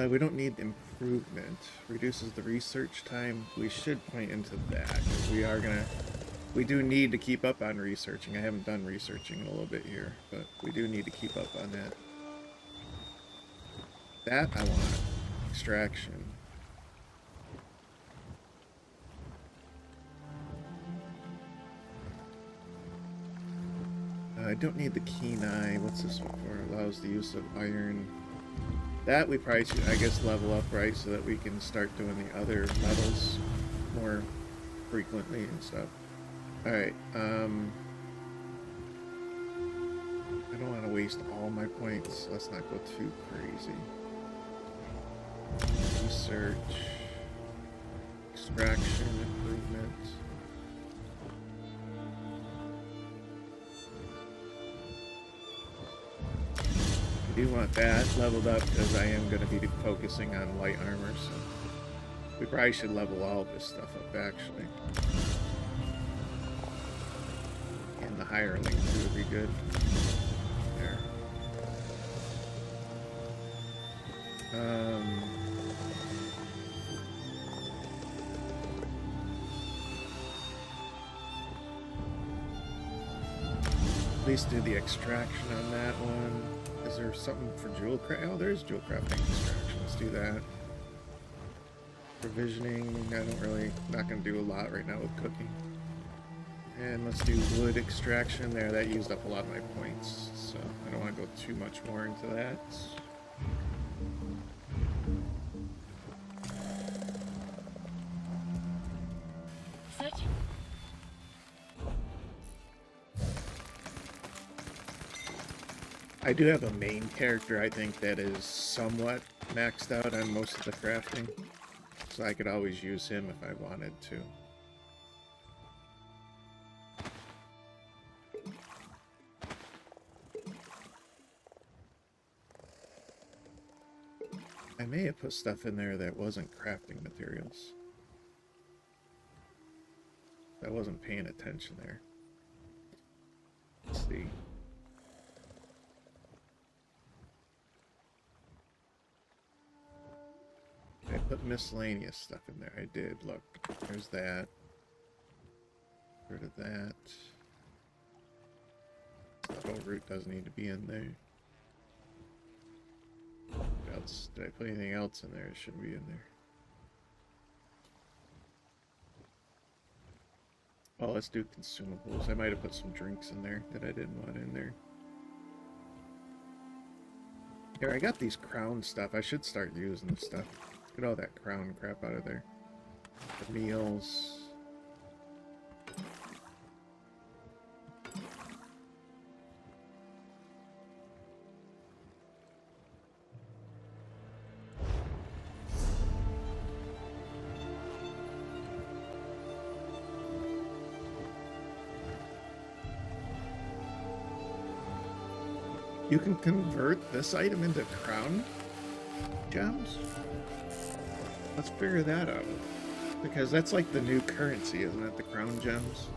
We don't need improvement. Reduces the research time. We should point into that, because we do need to keep up on researching. I haven't done researching in a little bit here, but we do need to keep up on that. That I want. Extraction. I don't need the keen eye. What's this one for? Allows the use of iron. That we probably should, I guess, level up, right, so that we can start doing the other metals more frequently and stuff. Alright, I don't want to waste all my points. Let's not go too crazy. Research. extraction improvements. I do want that leveled up because I am going to be focusing on light armor, so we probably should level all this stuff up actually. And the hireling too would be good. There. At least do the extraction on that one. Is there something for jewel craft? Oh, there's jewel crafting extraction. Let's do that. Provisioning, not gonna do a lot right now with cooking. And let's do wood extraction there. That used up a lot of my points, so I don't want to go too much more into that. I do have a main character, I think, that is somewhat maxed out on most of the crafting. So I could always use him if I wanted to. I may have put stuff in there that wasn't crafting materials. I wasn't paying attention there. Let's see. I put miscellaneous stuff in there. I did. Look, there's that. Get rid of that. Stubble root doesn't need to be in there. What else? Did I put anything else in there? It shouldn't be in there. Oh, let's do consumables. I might have put some drinks in there that I didn't want in there. Here, I got these crown stuff. I should start using this stuff. Get all that crown crap out of there. The meals. You can convert this item into crown gems? Let's figure that out. Because that's like the new currency, isn't it? The crown gems.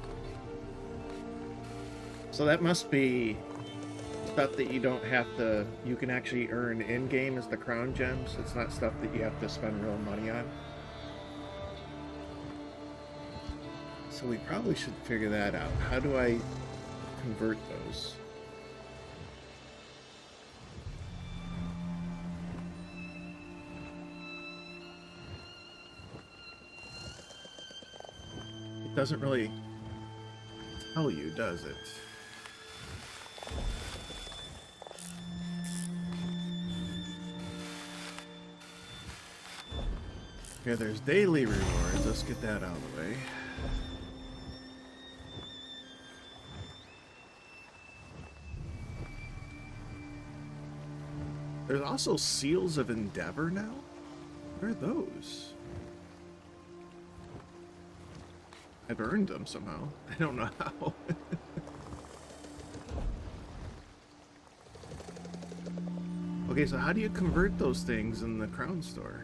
So that must be stuff that you don't have to... You can actually earn in-game as the crown gems. It's not stuff that you have to spend real money on. So we probably should figure that out. How do I convert those? Doesn't really tell you, does it? Okay, there's daily rewards. Let's get that out of the way. There's also Seals of Endeavor now? What are those? I've earned them somehow. I don't know how. Okay, so how do you convert those things in the Crown Store?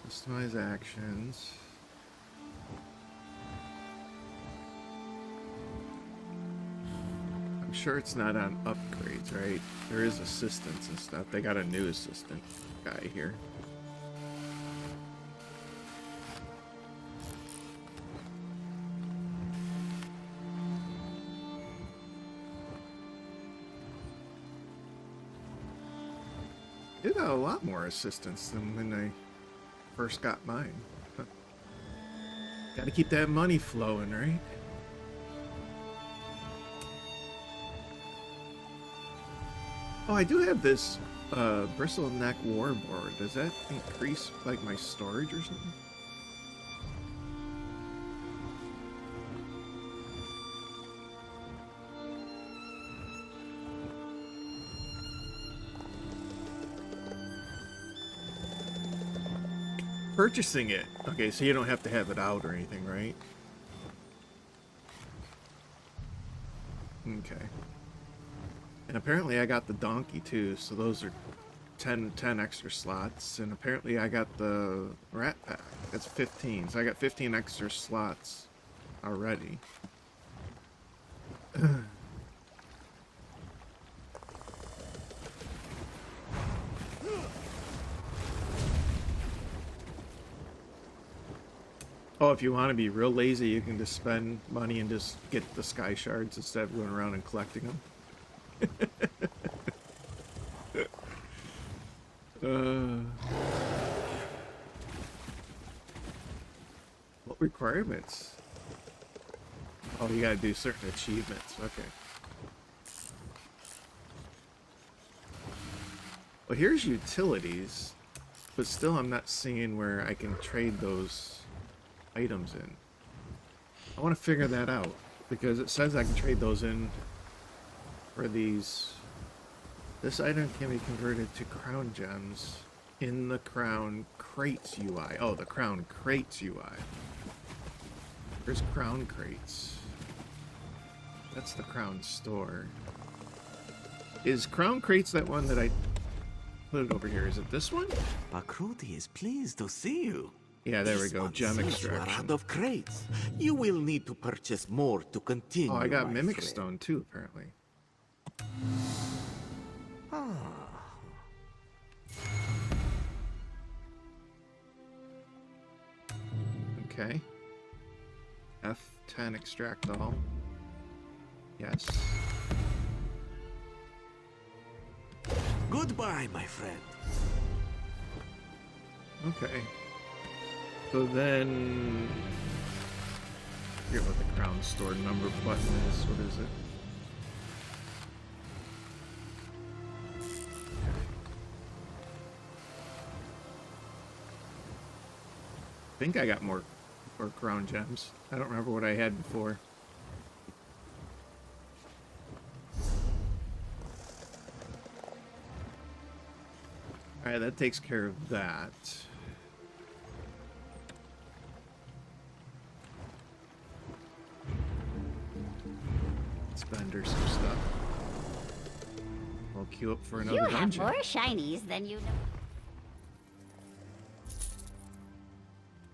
Customize actions. Sure it's not on upgrades, right? There is assistance and stuff. They got a new assistant guy here. They got a lot more assistance than when I first got mine. Gotta keep that money flowing, right? Oh, I do have this bristleneck warboard. Does that increase like my storage or something? purchasing it. Okay, so you don't have to have it out or anything, right? Okay. And apparently I got the donkey too, so those are 10 extra slots. And apparently I got the rat pack. That's 15. So I got 15 extra slots already. Oh, if you want to be real lazy, you can just spend money and just get the Skyshards instead of going around and collecting them. What requirements? Oh, you gotta do certain achievements. Okay. Well, here's utilities, but still I'm not seeing where I can trade those items in. I want to figure that out, because it says I can trade those in for these. This item can be converted to crown gems in the crown crates UI. Oh, the crown crates UI. There's crown crates. That's the crown store. Is crown crates that one that I put it over here? Is it this one? Pakruti is pleased to see you. Yeah, there we This go. one Gem seems you are extraction. out of crates. You will need to purchase more to continue. Oh, I got my mimic friend. stone too, apparently. Okay. F10 extract all. Yes. Goodbye, my friend. Okay. So then... I forget what the crown store number button is. What is it? I think I got more crown gems. I don't remember what I had before. Alright, that takes care of that. Let's vendor some stuff. We'll queue up for another dungeon. You have more shinies than you know.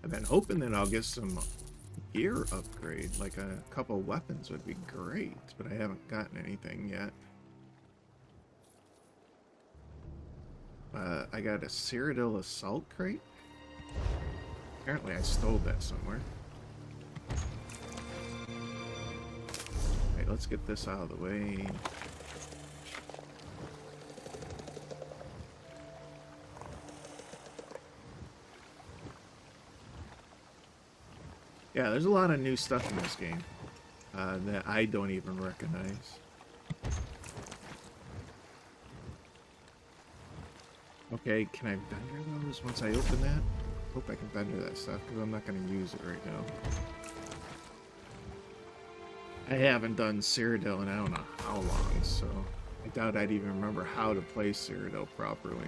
I've been hoping that I'll get some gear upgrade, like a couple weapons would be great, but I haven't gotten anything yet. I got a Cyrodiil assault crate. Apparently I stole that somewhere. Alright, let's get this out of the way. Yeah, there's a lot of new stuff in this game that I don't even recognize. Okay, can I vendor those once I open that? Hope I can vendor that stuff, because I'm not going to use it right now. I haven't done Cyrodiil in I don't know how long, so I doubt I'd even remember how to play Cyrodiil properly.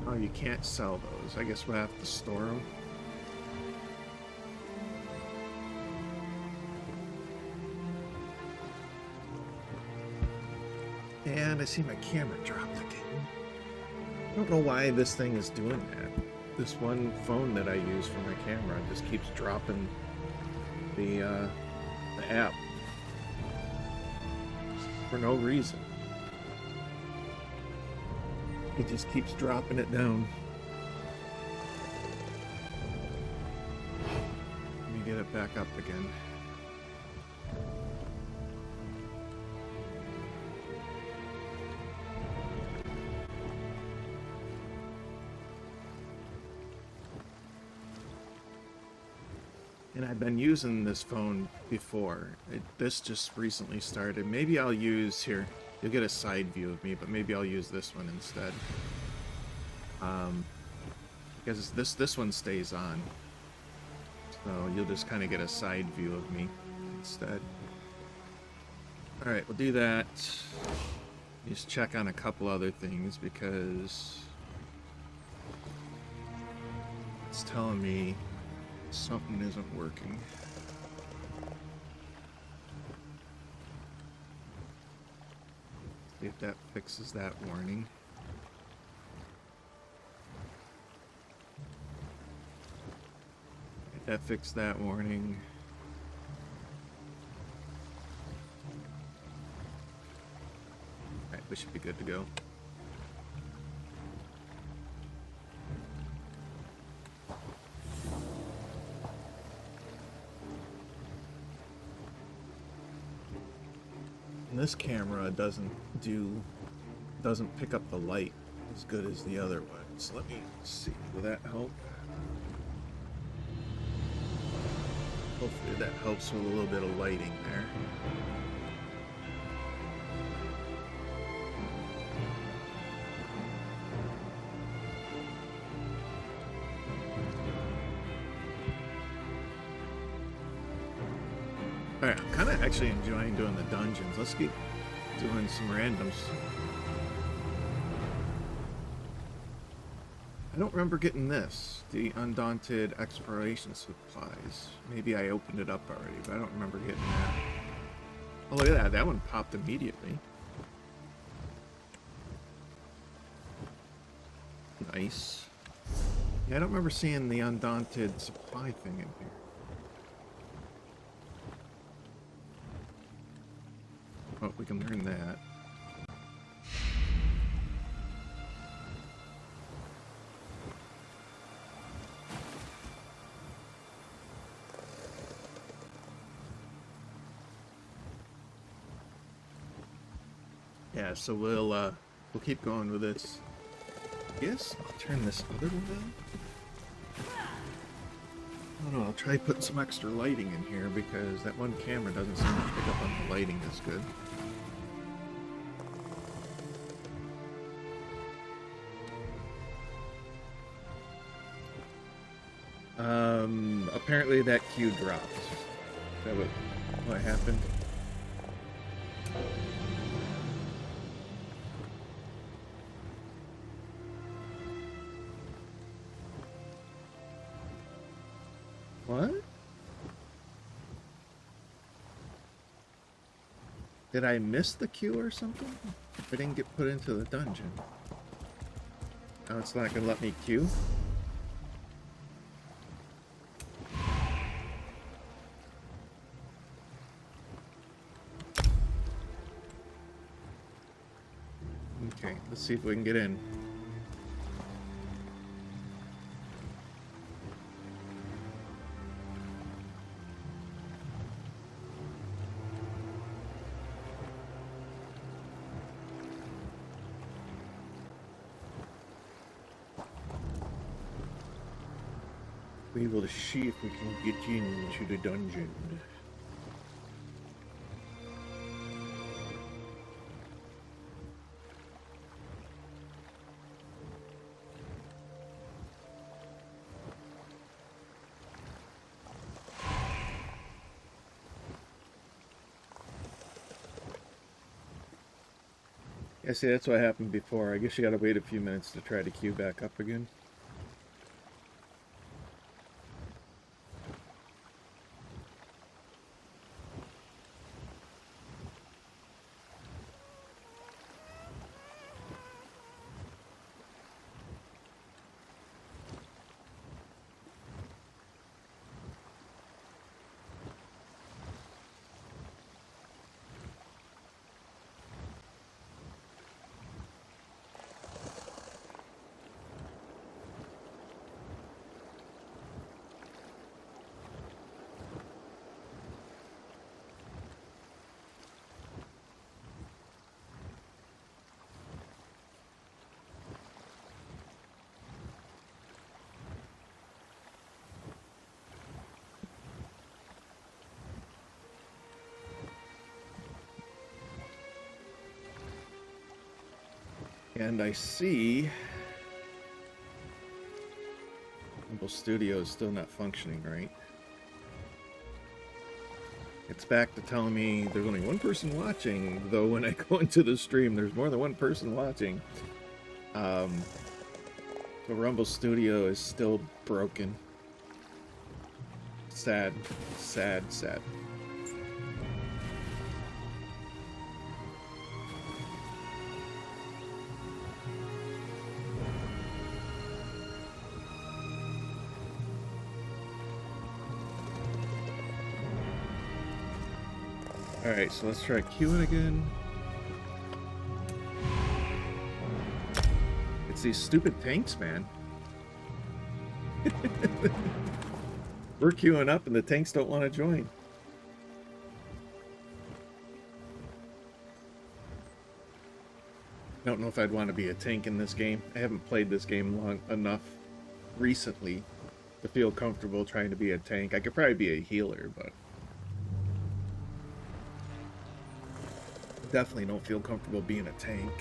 Oh, you can't sell those. I guess we'll have to store them. And I see my camera dropped again. I don't know why this thing is doing that. This one phone that I use for my camera just keeps dropping the app for no reason. It just keeps dropping it down. Let me get it back up again. And I've been using this phone before. This just recently started. Maybe I'll use here. You'll get a side view of me, but maybe I'll use this one instead. Because this one stays on. So you'll just kind of get a side view of me instead. Alright, we'll do that. Just check on a couple other things because It's telling me something isn't working. See if that fixes that warning. That fixed that warning. Alright, we should be good to go. And this camera doesn't pick up the light as good as the other one. So let me see, will that help? Hopefully that helps with a little bit of lighting there. Alright, I'm kind of actually enjoying doing the dungeons. Let's keep doing some randoms. I don't remember getting this, the Undaunted Exploration Supplies. Maybe I opened it up already, but I don't remember getting that. Oh, look at that. That one popped immediately. Nice. Yeah, I don't remember seeing the Undaunted Supply thing in here. Oh, we can learn that. Yeah, so we'll keep going with this. Yes, I'll turn this other one on. I don't know, I'll try putting some extra lighting in here because that one camera doesn't seem to pick up on the lighting as good. Apparently that queue dropped. Is that what happened? What? Did I miss the queue or something? I didn't get put into the dungeon. Now it's not gonna let me queue? Okay, let's see if we can get in. Be able to see if we can get into the dungeon. Yeah, see, that's what happened before. I guess you gotta wait a few minutes to try to queue back up again. And I see Humble Studio is still not functioning right. It's back to telling me there's only one person watching, though when I go into the stream there's more than one person watching. The Rumble Studio is still broken. Sad, sad, sad. Alright, so let's try queuing again. It's these stupid tanks, man. We're queuing up and the tanks don't want to join. I don't know if I'd want to be a tank in this game. I haven't played this game long enough recently to feel comfortable trying to be a tank. I could probably be a healer, but definitely don't feel comfortable being a tank.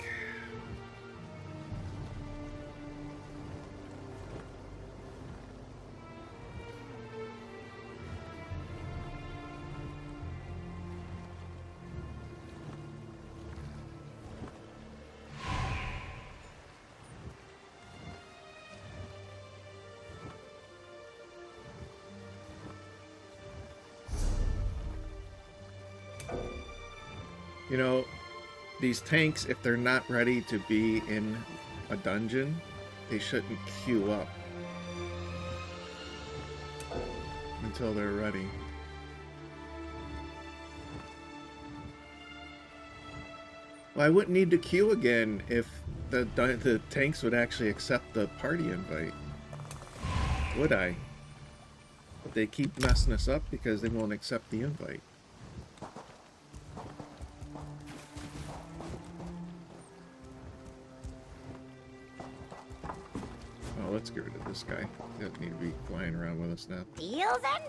You know, these tanks, if they're not ready to be in a dungeon, they shouldn't queue up until they're ready. Well, I wouldn't need to queue again if the tanks would actually accept the party invite. Would I? But they keep messing us up because they won't accept the invite. Let's get rid of this guy. He doesn't need to be flying around with us now. Deals and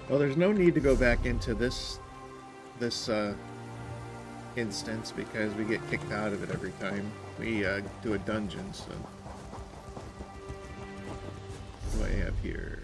Well, there's no need to go back into this instance because we get kicked out of it every time we do a dungeon. So, what do I have here?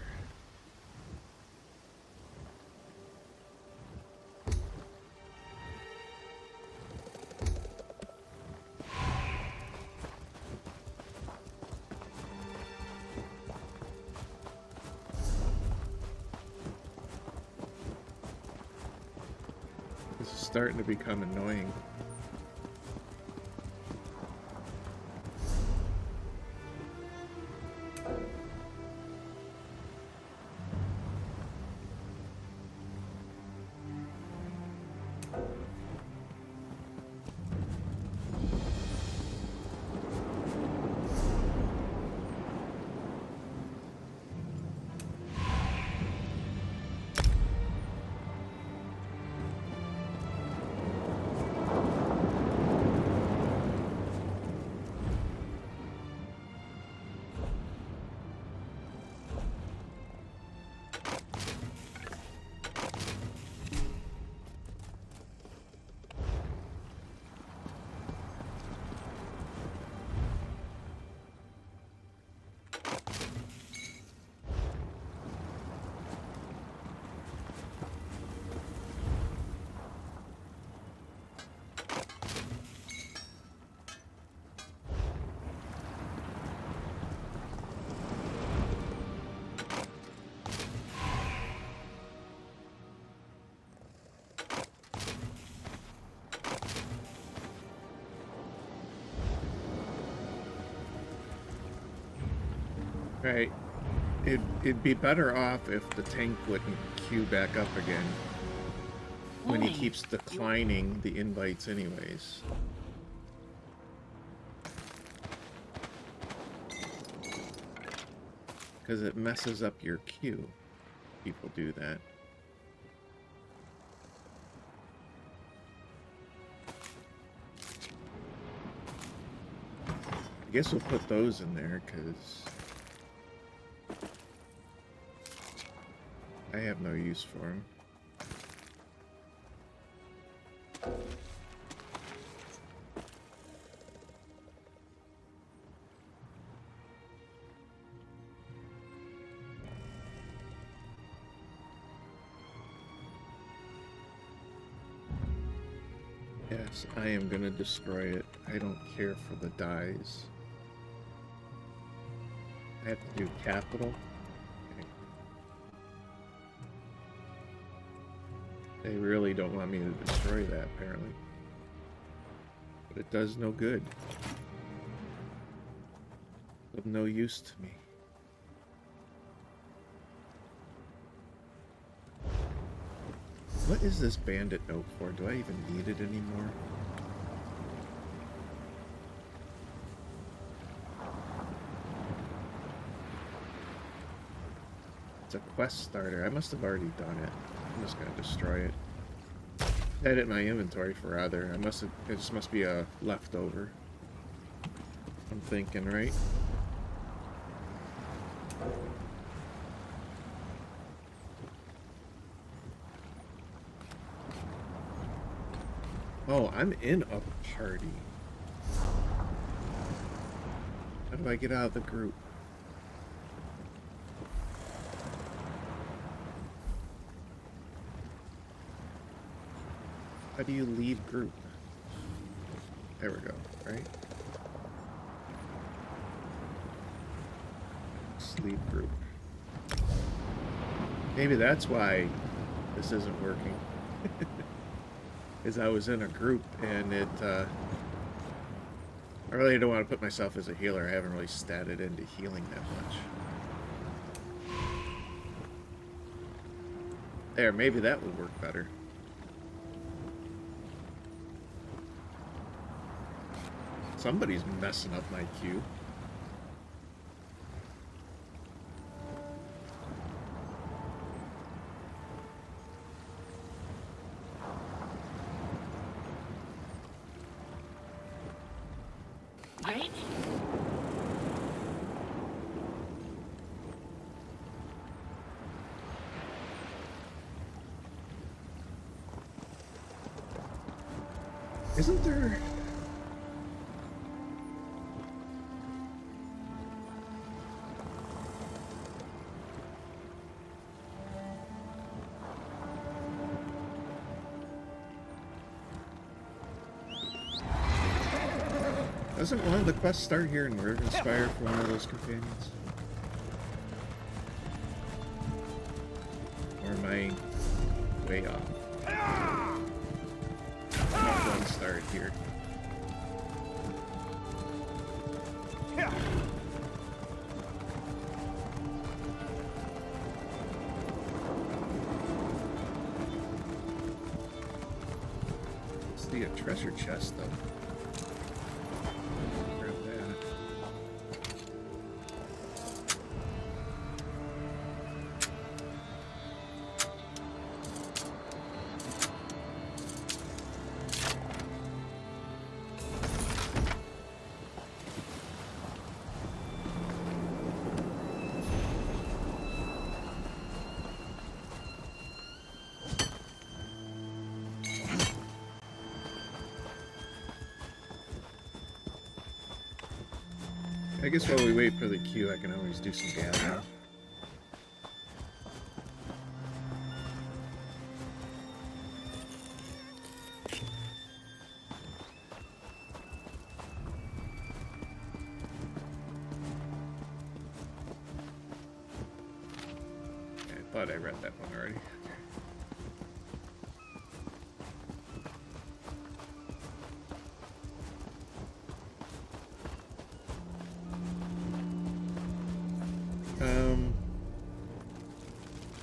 Starting to become annoying. Right. It'd be better off if the tank wouldn't queue back up again when he keeps declining the invites anyways. Because it messes up your queue. People do that. I guess we'll put those in there because I have no use for them. Yes, I am gonna destroy it. I don't care for the dies. I have to do capital. Okay. They really don't want me to destroy that, apparently. But it does no good. Of no use to me. What is this bandit note for? Do I even need it anymore? It's a quest starter. I must have already done it. I'm just gonna destroy it. I had it in my inventory forever. It just must be a leftover. I'm thinking, right? Oh, I'm in a party. How do I get out of the group? How do you leave group? There we go, right? Leave group. Maybe that's why this isn't working. Is I was in a group and it, I really don't want to put myself as a healer. I haven't really statted into healing that much. There, maybe that would work better. Somebody's messing up my queue. Isn't there... Doesn't one of the quests start here and we're inspired for one of those companions? Or am I way off? One start here. Let's see a treasure chest though. Grab that. I guess while we wait for the queue, I can always do some gathering. I thought I read that one already.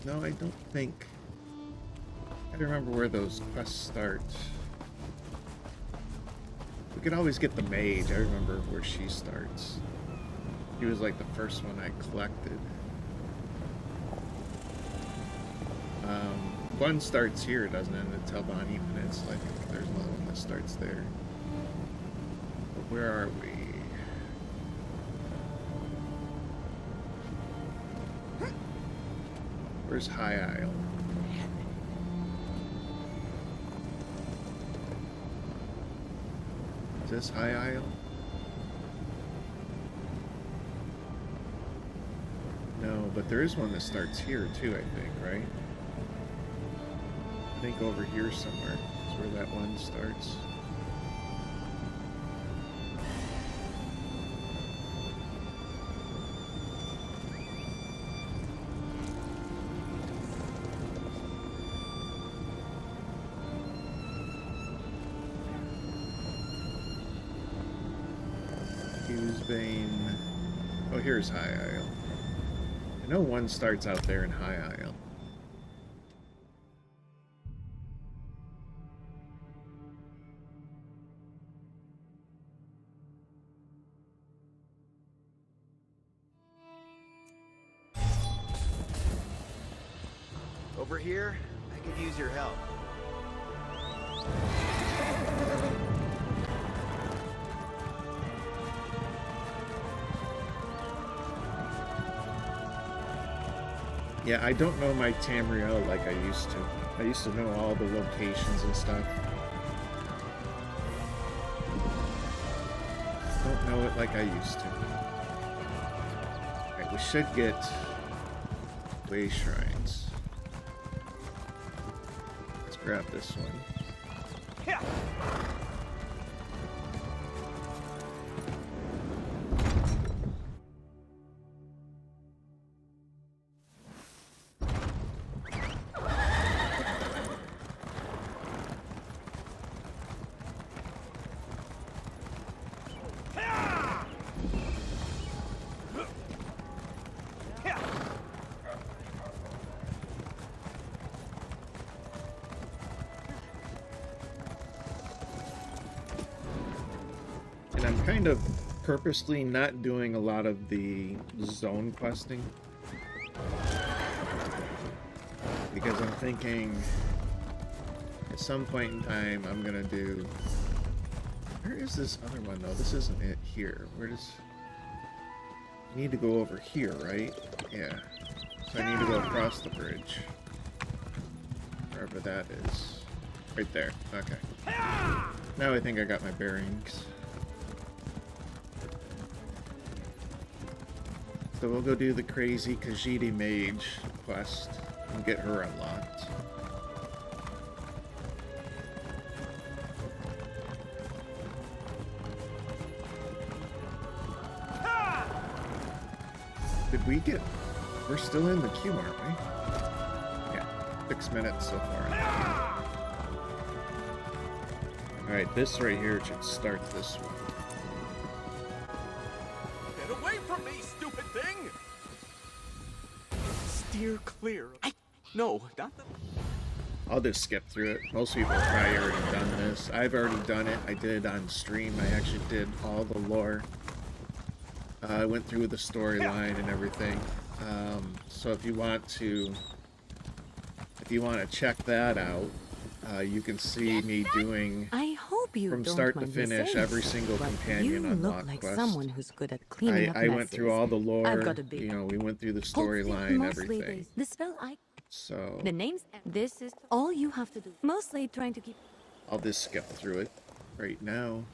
No, I don't think. I don't remember where those quests start. We could always get the mage. I remember where she starts. She was like the first one I collected. One starts here, doesn't it? In the Telbani Peninsula. I think there's another one that starts there. But where are we? Where's High Isle? Is this High Isle? No, but there is one that starts here too, I think, right? I think over here somewhere is where that one starts. Brisbane. Oh, here's High Isle. I know one starts out there in High Isle. Over here, I could use your help. Yeah, I don't know my Tamriel like I used to. I used to know all the locations and stuff. Don't know it like I used to. Alright, we should get way shrines. Let's grab this one. Yeah. And I'm kind of purposely not doing a lot of the zone questing. Because I'm thinking at some point in time I'm gonna do... Where is this other one though? This isn't it here. Where does... I need to go over here, right? Yeah. So I need to go across the bridge. Wherever that is. Right there. Okay. Now I think I got my bearings. So we'll go do the crazy Khajiit mage quest and get her unlocked. Did we get... We're still in the queue, aren't we? Yeah, 6 minutes so far. Alright, this right here should start this one. Get away from me, stupid thing! Steer clear. No, not the... I'll just skip through it. Most people have probably already done this. I've already done it. I did it on stream. I actually did all the lore. I went through the storyline and everything. So if you want to check that out, you can see me doing I hope you from don't start to mind me finish saying, every single but companion you unlock look like quest. someone who's good at cleaning up I went through all the lore. I've got a big You know, we went through the Hopefully, storyline, mostly everything. The spell So the names. This is all you have to do. Mostly trying to keep. I'll just skip through it right now.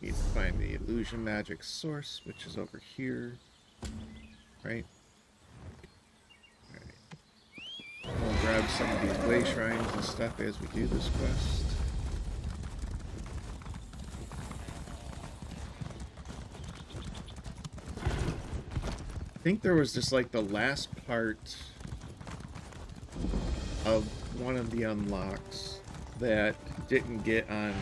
Need to find the illusion magic source, which is over here. Right? Alright. We'll grab some of these way shrines and stuff as we do this quest. I think there was just like the last part of one of the unlocks that didn't get on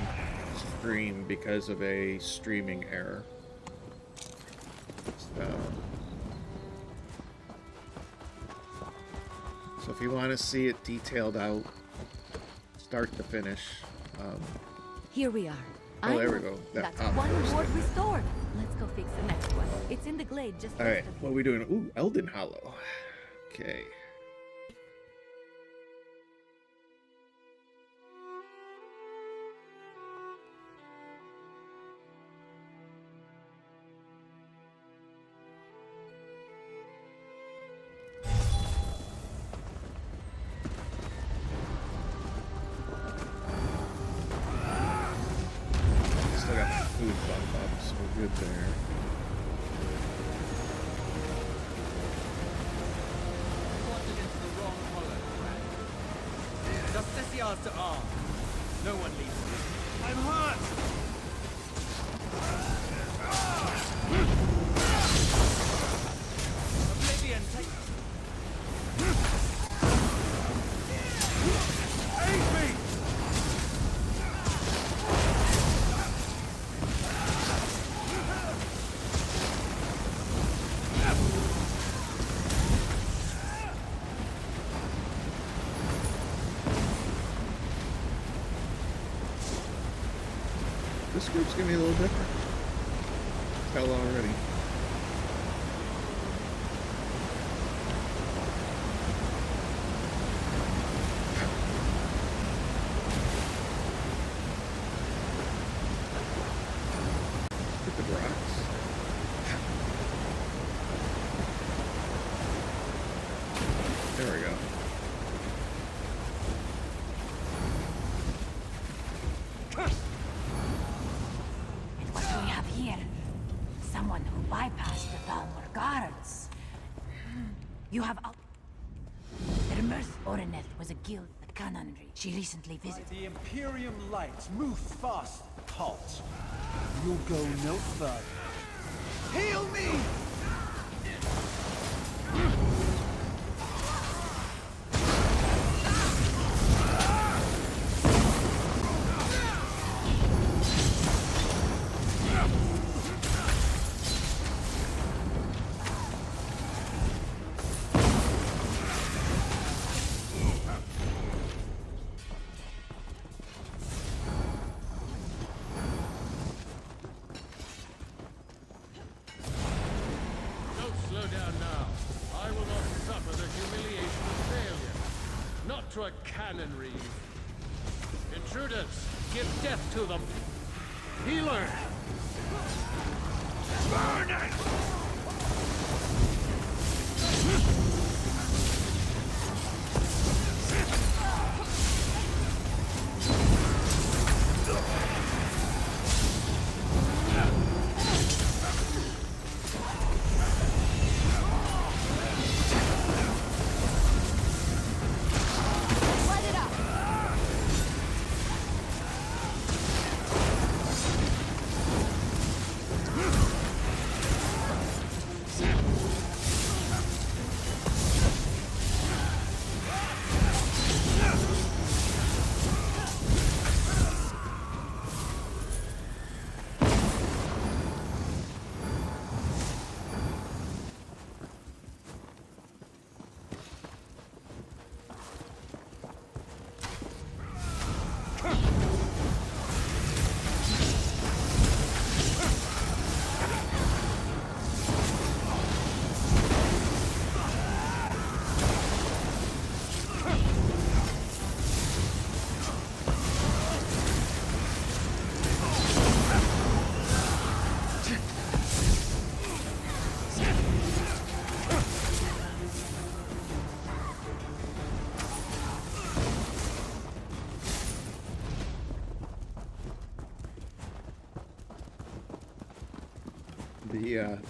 stream because of a streaming error. So if you want to see it detailed out, start to finish. Here we are. Oh, there we go. That's That one first, ward didn't it? restored. Let's go fix the next one. It's in the glade just. All right, west of what are here. we doing? Ooh, Elden Hollow. Okay. Still got my food buff up, so we're good there. Justiciars to arms. No one leaves me. I'm hurt! Oblivion, take... Aid me! This group's gonna be a little different. Tell already. Look at the rocks. There we go. What do we have here? Someone who bypassed the Thalmor guards. You have their mercy. Oreneth was a guild at Canonry. She recently visited. The Imperium lights move fast. Halt. You'll go no further. Heal me! To a cannon reeve. Intruders, give death to them. Healer! Burn it!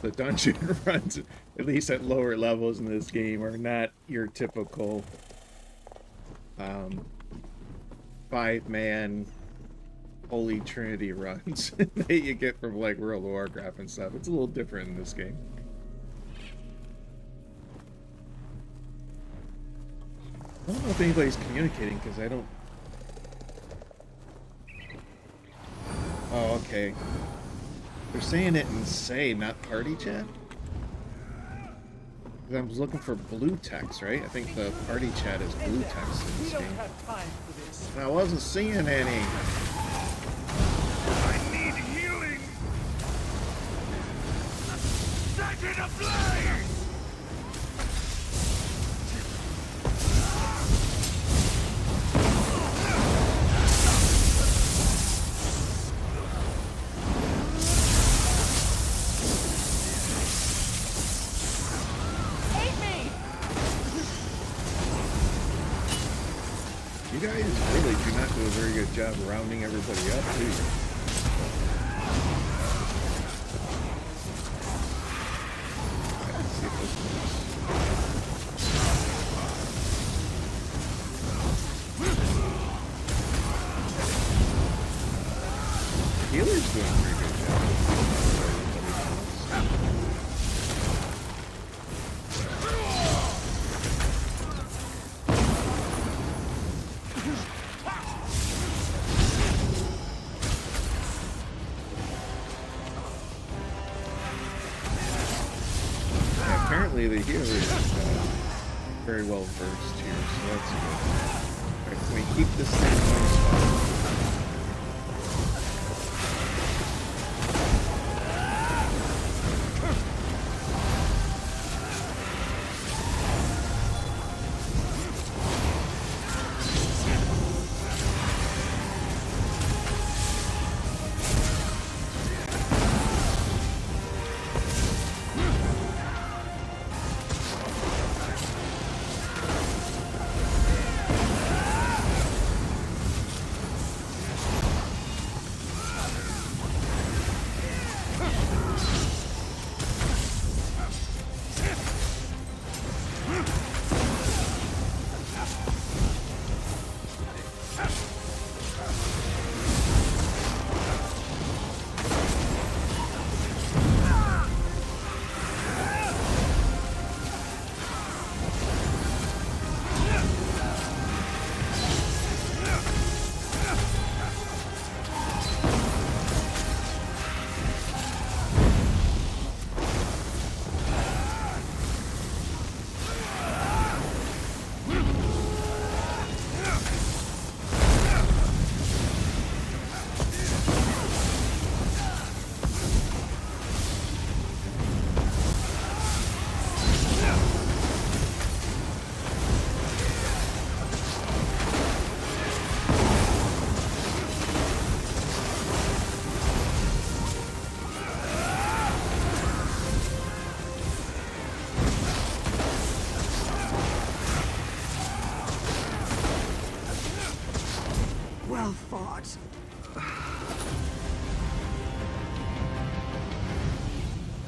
The dungeon runs, at least at lower levels in this game, are not your typical 5-man Holy Trinity runs that you get from like World of Warcraft and stuff. It's a little different in this game. I don't know if anybody's communicating because I don't... Oh, okay. They're saying it in say, not party chat? I was looking for blue text, right? I think the party chat is blue text in this game. And I wasn't seeing any. I need healing! Set it ablaze! You guys really do not do a very good job rounding everybody up, do you? Let's see if this works. Healer's doing a pretty good job. Apparently the healer is very well versed here, so that's good. Alright, can we keep this thing in one spot?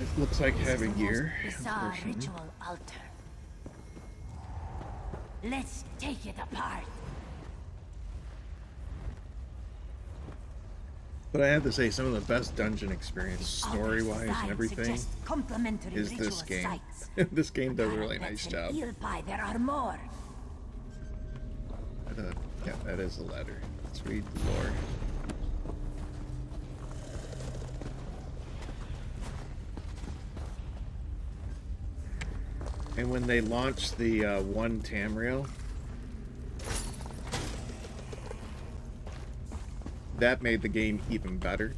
It looks like having gear. Bizarre ritual altar. Let's take it apart. But I have to say, some of the best dungeon experience, story-wise and everything, is this game. This game does a really nice job. There are more. Yeah, that is a letter. Let's read the lore. And when they launched the one Tamriel, that made the game even better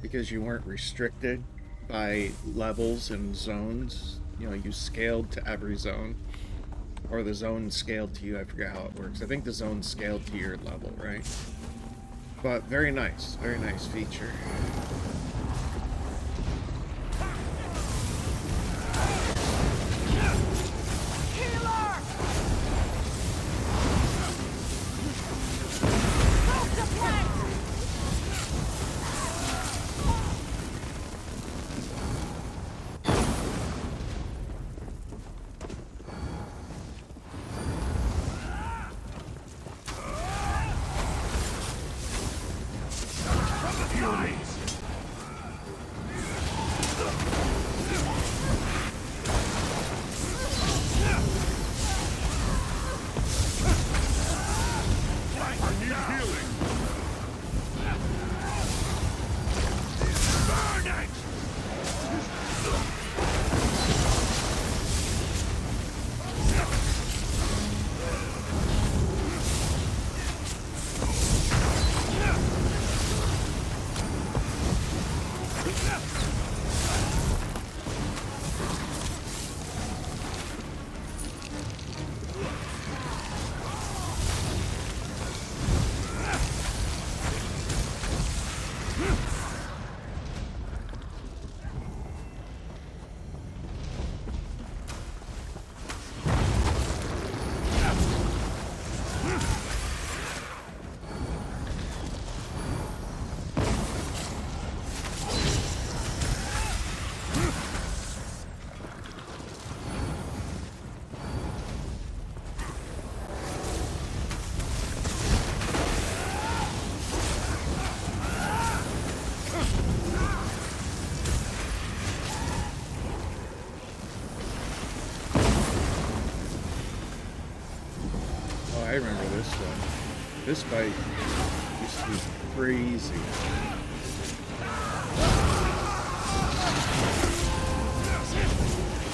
because you weren't restricted by levels and zones. You know, you scaled to every zone, or the zone scaled to you. I forget how it works. I think the zone scaled to your level, right? But very nice feature. I remember this one. This fight used to be crazy.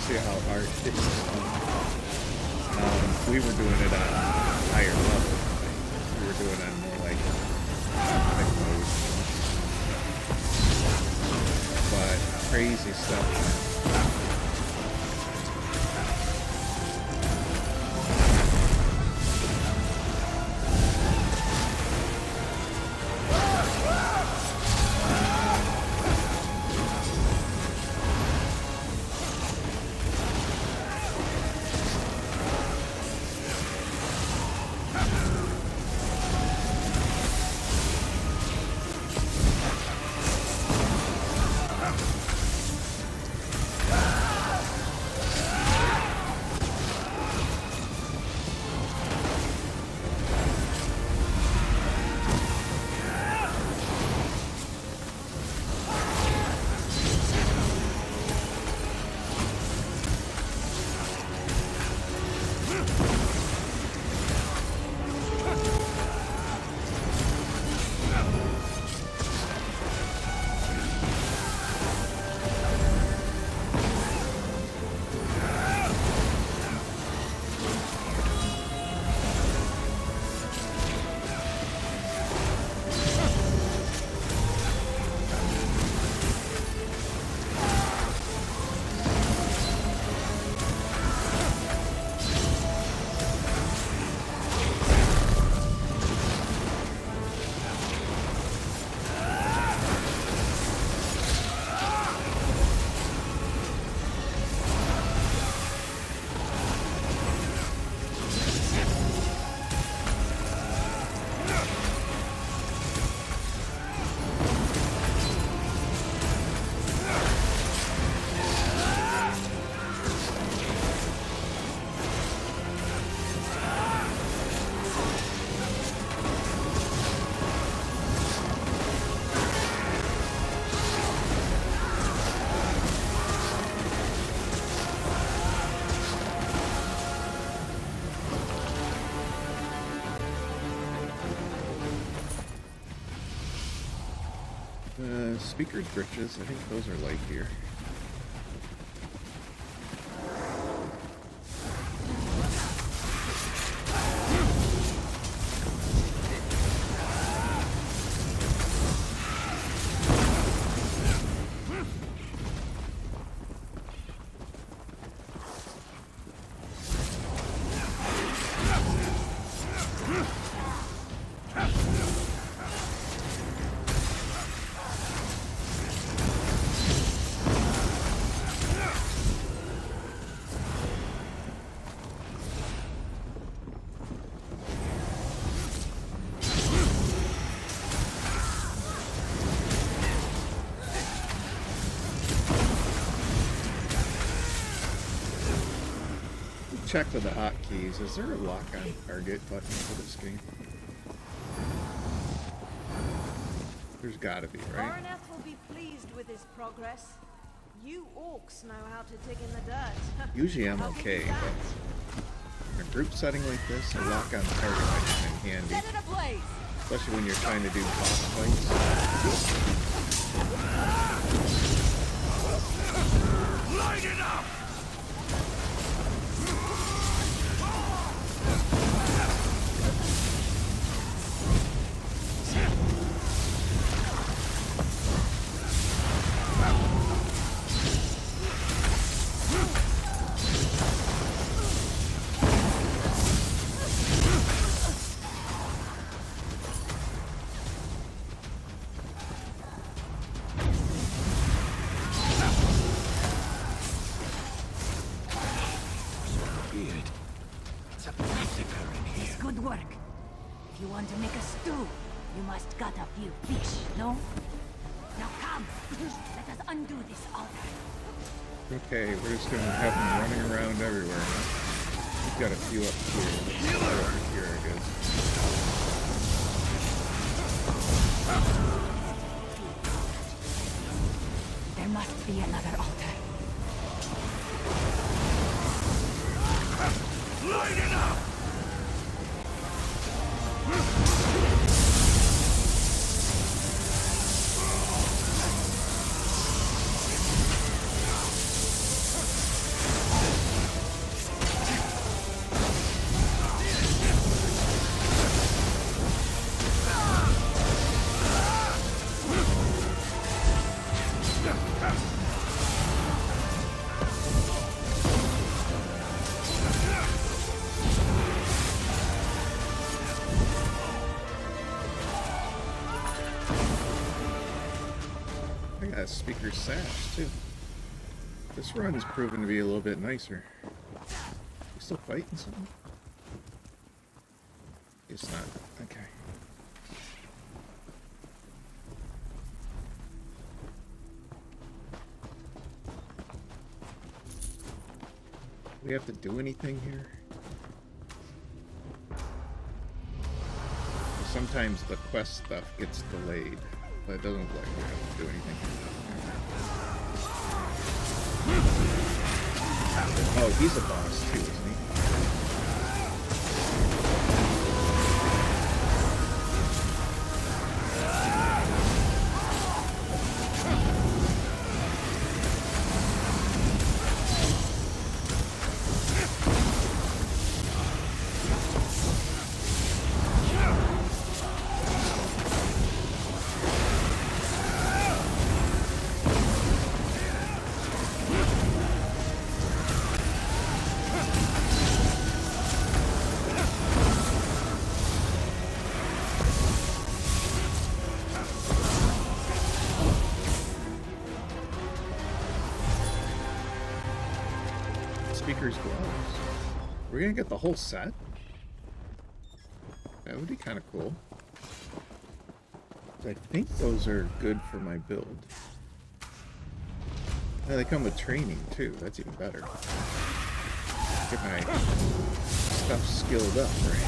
See how hard it is. We were doing it on higher level. We were doing it on more like epic mode. But crazy stuff. Speaker's britches, I think those are light gear. Check with the hotkeys. Is there a lock on target button for this game? There's gotta be, right? Baroneth will be pleased with his progress. You orcs know how to dig in the dirt. Usually I'm okay, but in a group setting like this, a lock on target might come in handy. Set it ablaze. Especially when you're trying to do boss fights. Light it up! Good work. If you want to make a stew, you must gut a few fish, no? Now come, let us undo this altar. Okay, we're just gonna have them running around everywhere. Huh? We've got a few up here. Over here, I guess. There must be another altar. Light it up! Speaker sash too. This run's proven to be a little bit nicer. You still fighting something? It's not. Okay. Do we have to do anything here? Sometimes the quest stuff gets delayed, but it doesn't look like we have to do anything. Oh, he's a boss too, isn't he? Speaker's gloves. We're gonna get the whole set? That would be kind of cool. I think those are good for my build. Yeah, they come with training too. That's even better. Get my stuff skilled up, right?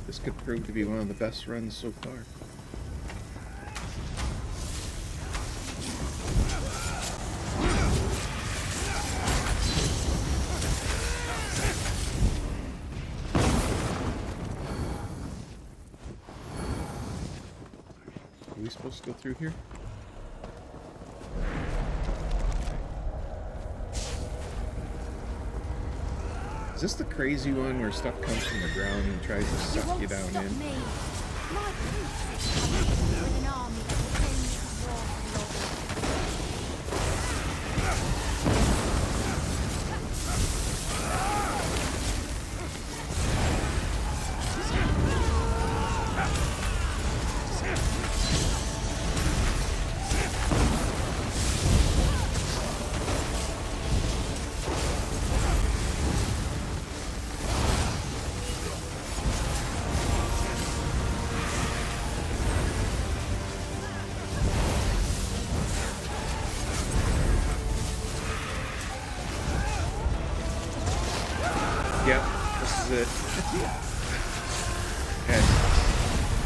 This could prove to be one of the best runs so far. supposed to go through here? Is this the crazy one where stuff comes from the ground and tries to suck you down in? Yep, this is it. And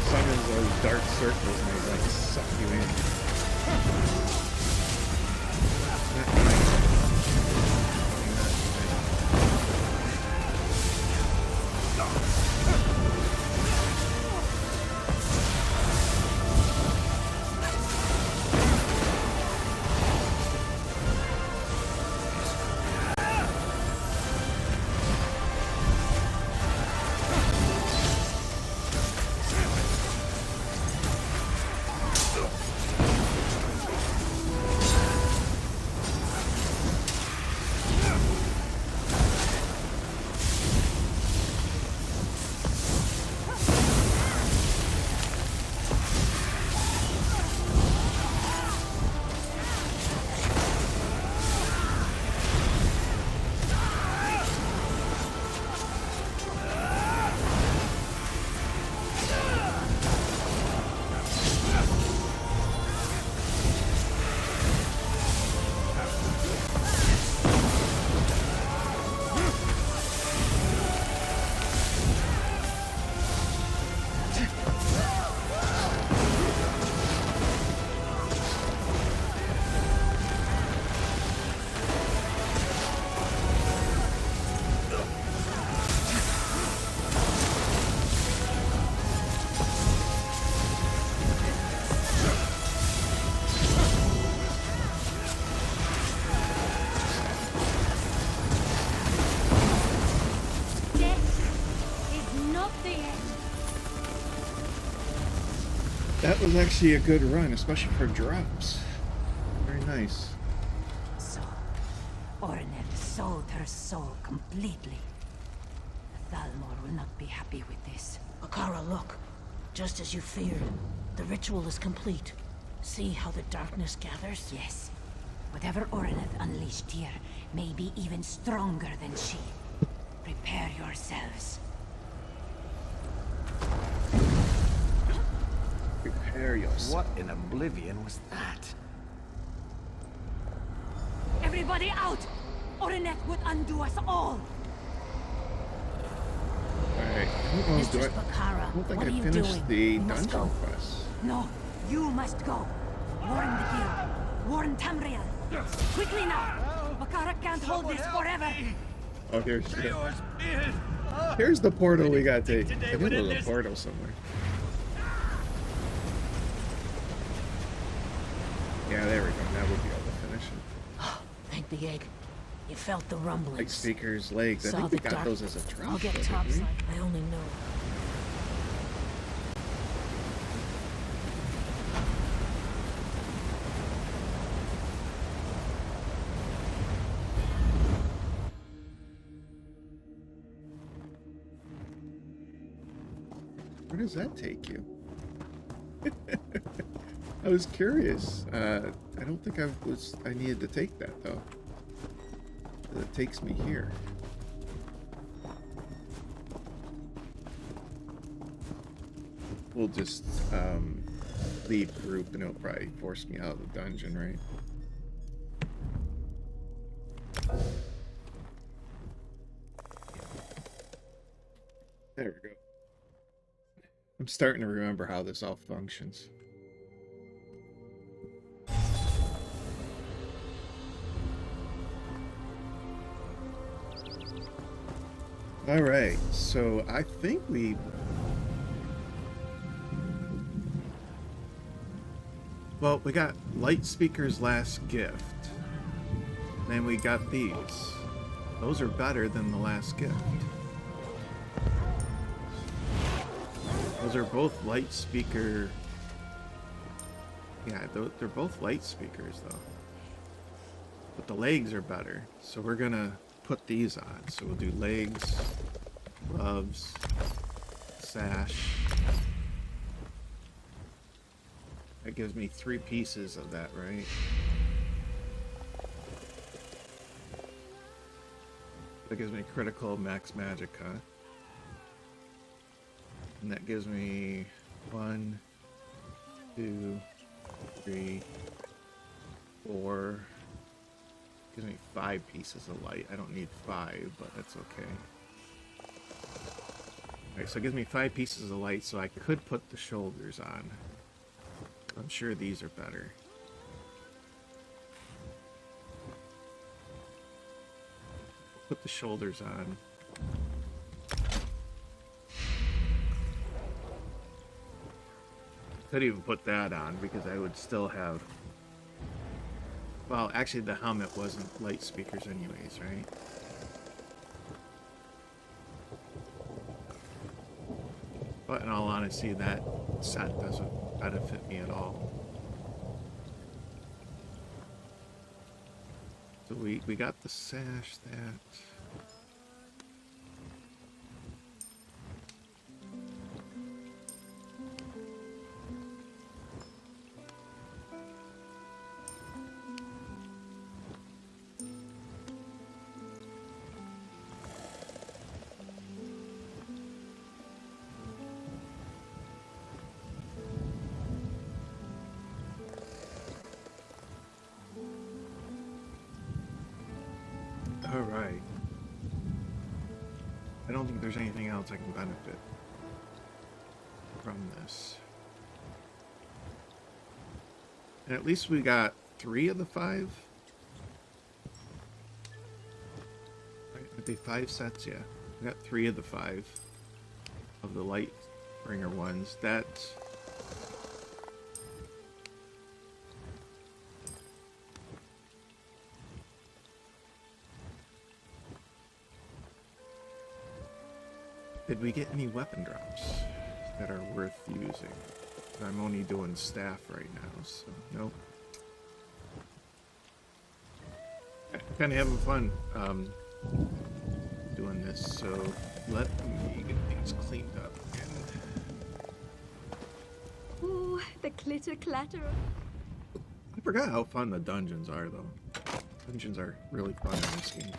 summons those dark circles and they like suck you in. Not nice. That was actually a good run, especially for drops. Very nice. So, Orineth sold her soul completely. Thalmor will not be happy with this. Bakara, look. Just as you feared, the ritual is complete. See how the darkness gathers? Yes. Whatever Orineth unleashed here may be even stronger than she. Prepare yourselves. Prepare yourself. What in oblivion was that? Everybody out! Orineth would undo us all! Alright, I don't know, Mistress Bakara, I don't think what I are you finished doing? the We must dungeon go. quest. No, you must go. Warn the guild. Warn Tamriel. Quickly now! Bakara can't hold this forever! Oh, here's the portal we gotta take. I think there's a portal somewhere. Yeah, there we go. Now we'll be able to finish it. Thank the egg. You felt the rumblings. Like Speaker's legs. I Saw think we the got those darkness. as a trophy. I'll get didn't we? topside. I only know. Where does that take you? I was curious. I don't think I needed to take that though. It takes me here. We'll just leave group and it'll probably force me out of the dungeon, right? There we go. I'm starting to remember how this all functions. Alright, so I think we... Well, we got Light Speaker's Last Gift. Then we got these. Those are better than the Last Gift. Those are both Light Speaker. Yeah, they're both Light Speakers though. But the legs are better. So we're gonna put these on. So we'll do legs, gloves, sash. That gives me 3 pieces of that, right? That gives me critical max magic, huh? And that gives me 1, 2, 3, 4. Gives me 5 pieces of light. I don't need 5, but that's okay. Alright, so it gives me 5 pieces of light, so I could put the shoulders on. I'm sure these are better. Put the shoulders on. Could even put that on because I would still have. Well, actually, the helmet wasn't light speakers, anyways, right? But in all honesty, that set doesn't benefit me at all. So we got the sash, that. Alright. I don't think there's anything else I can benefit from this. And at least we got 3 of the 5. Right, are they 5 sets? Yeah. We got 3 of the 5 of the light bringer ones. That. Did we get any weapon drops that are worth using? I'm only doing staff right now, so nope. I'm kind of having fun doing this, so let me get things cleaned up again. Ooh, the clitter clatter. I forgot how fun the dungeons are, though. Dungeons are really fun in this game.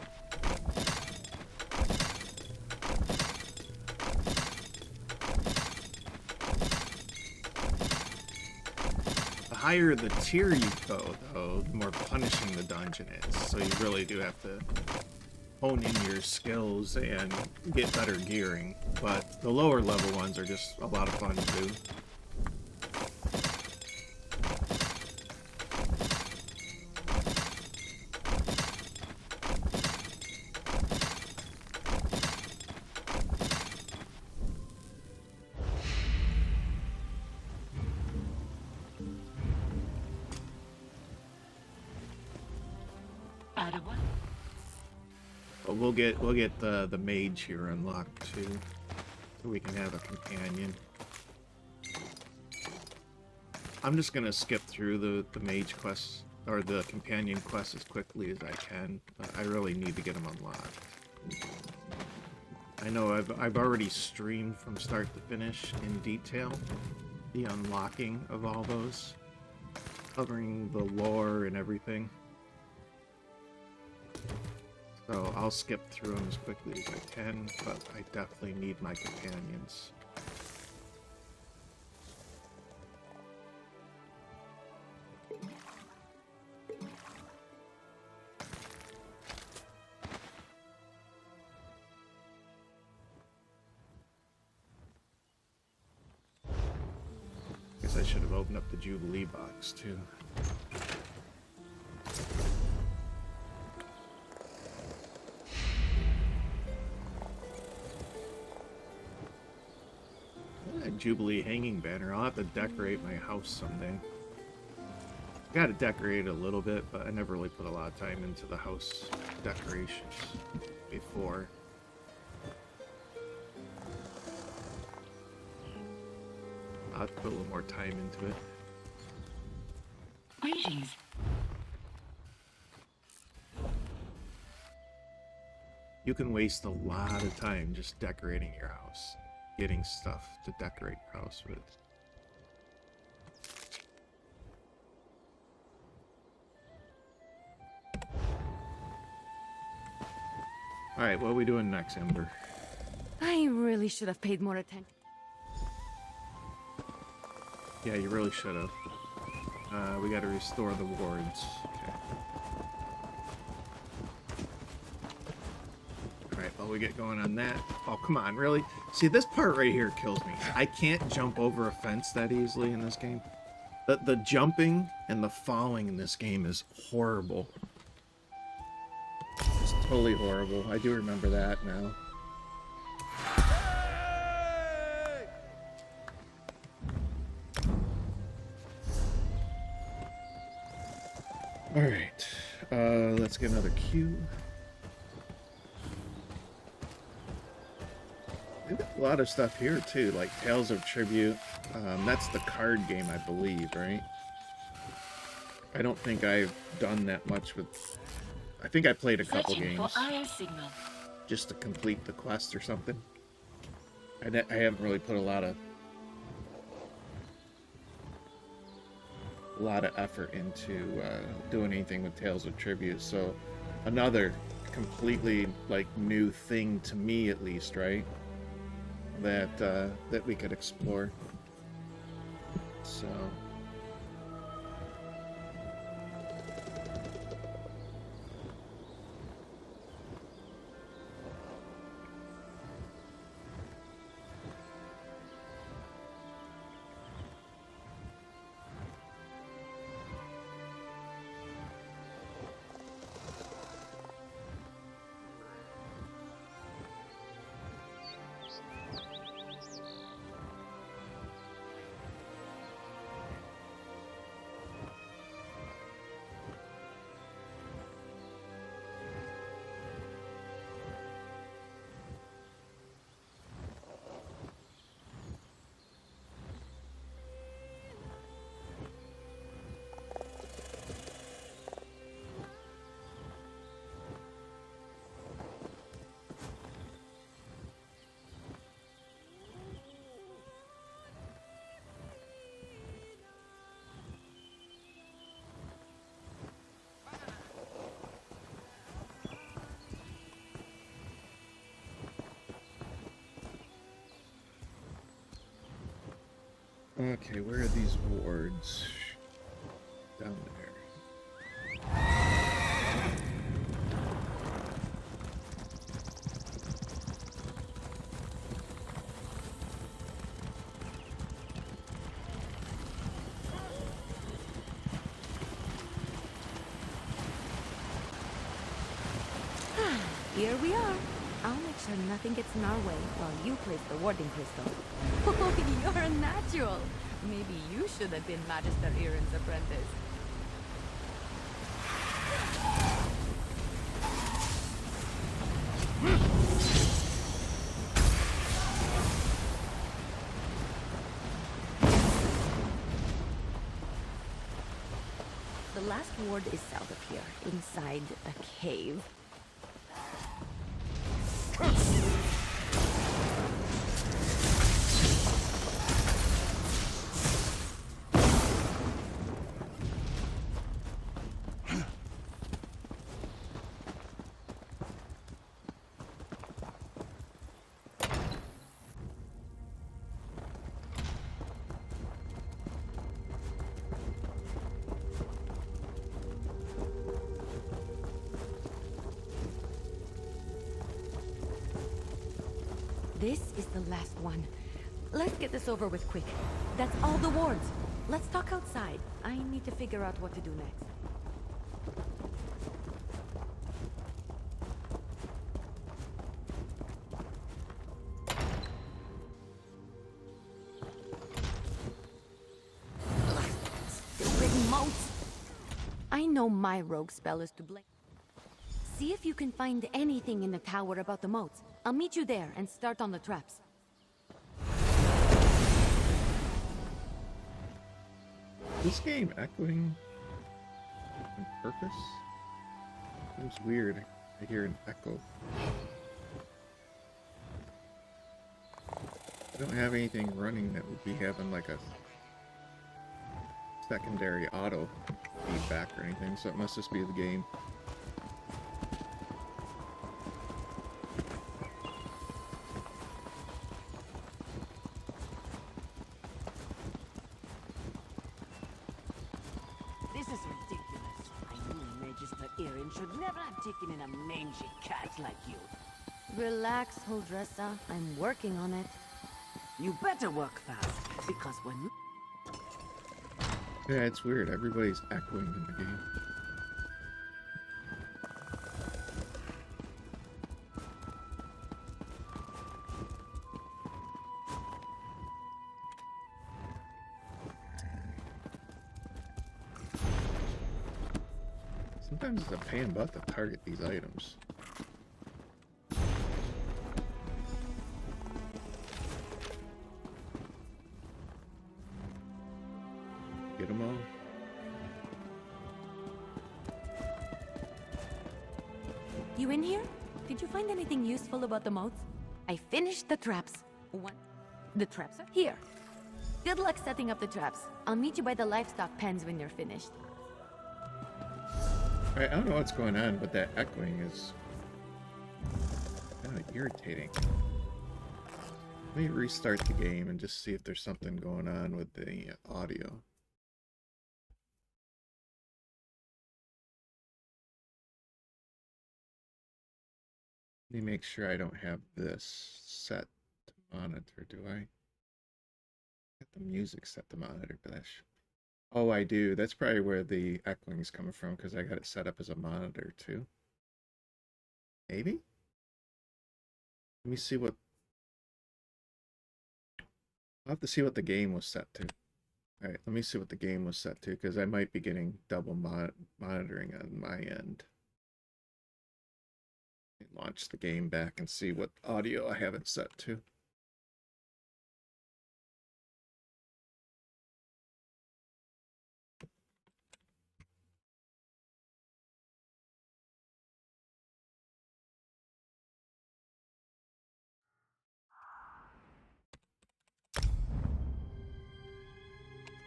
The higher the tier you go, though, the more punishing the dungeon is. So you really do have to hone in your skills and get better gearing. But the lower level ones are just a lot of fun to do. But we'll get the mage here unlocked too, so we can have a companion. I'm just gonna skip through the mage quests or the companion quests as quickly as I can. But I really need to get them unlocked. I know I've already streamed from start to finish in detail the unlocking of all those, covering the lore and everything. So I'll skip through them as quickly as I can, but I definitely need my companions. Guess I should have opened up the Jubilee box too. Jubilee hanging banner. I'll have to decorate my house someday. Got to decorate it a little bit, but I never really put a lot of time into the house decorations before. I'll have to put a little more time into it. Greetings. You can waste a lot of time just decorating your house, getting stuff to decorate your house with. Alright, what are we doing next, Ember? I really should have paid more attention. Yeah, you really should have. We gotta restore the wards. Okay. Alright, while we get going on that. Oh, come on, really? See, this part right here kills me. I can't jump over a fence that easily in this game. The jumping and the falling in this game is horrible. It's totally horrible. I do remember that now. Alright, let's get another cue. They got a lot of stuff here too, like Tales of Tribute. That's the card game, I believe, right? I don't think I've done that much with... I think I played a couple games just to complete the quest or something. I haven't really put a lot of effort into doing anything with Tales of Tribute, so another completely like new thing to me, at least, right? That we could explore. So okay, where are these wards? Down there. Here we are. I'll make sure nothing gets in our way while you place the warding crystal. Oh, you're a natural. Maybe you should have been Magister Erin's apprentice. The last ward is south of here, inside a cave. This is the last one. Let's get this over with quick. That's all the wards. Let's talk outside. I need to figure out what to do next. Stupid moats! know my rogue spell is to blame. See if you can find anything in the tower about the moats. I'll meet you there and start on the traps. This game echoing on purpose? Seems weird. I hear an echo. I don't have anything running that would be having like a secondary auto feedback or anything, so it must just be the game. This is ridiculous. I knew Magister Erin should never have taken in a mangy cat like you. Relax, Huldressa. I'm working on it. You better work fast, because when you... Yeah, it's weird. Everybody's echoing in the game. Sometimes it's a pain in the butt to target these items. Get them all. You in here? Did you find anything useful about the moats? I finished the traps. What? The traps are here. Good luck setting up the traps. I'll meet you by the livestock pens when you're finished. Alright, I don't know what's going on, but that echoing is kind of irritating. Let me restart the game and just see if there's something going on with the audio. Let me make sure I don't have this set to monitor, do I? Got the music set to monitor, but that should... Oh, I do. That's probably where the echoing is coming from, because I got it set up as a monitor, too. Maybe? Let me see what... I'll have to see what the game was set to. Alright, let me see what the game was set to, because I might be getting double monitoring on my end. Launch the game back and see what audio I have it set to.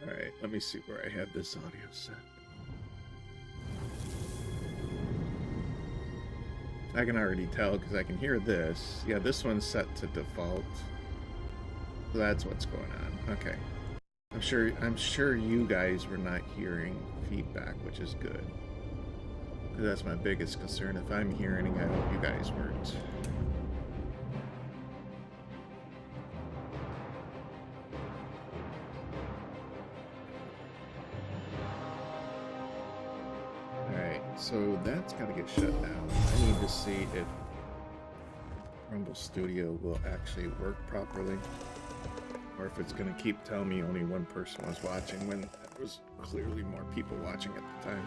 Alright, let me see where I had this audio set. I can already tell because I can hear this. Yeah, this one's set to default. So that's what's going on. Okay. I'm sure you guys were not hearing feedback, which is good. Because that's my biggest concern. If I'm hearing it, I hope you guys weren't. So that's got to get shut down. I need to see if Rumble Studio will actually work properly, or if it's going to keep telling me only one person was watching when there was clearly more people watching at the time.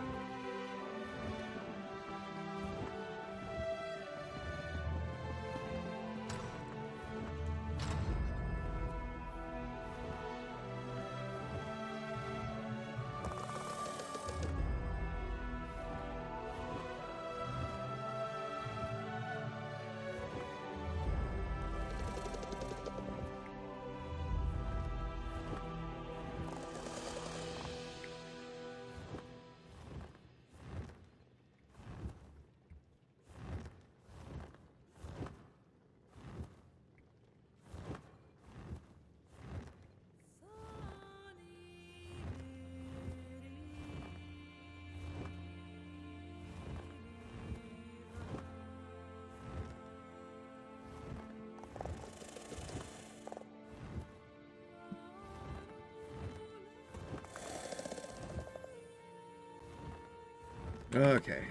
Okay,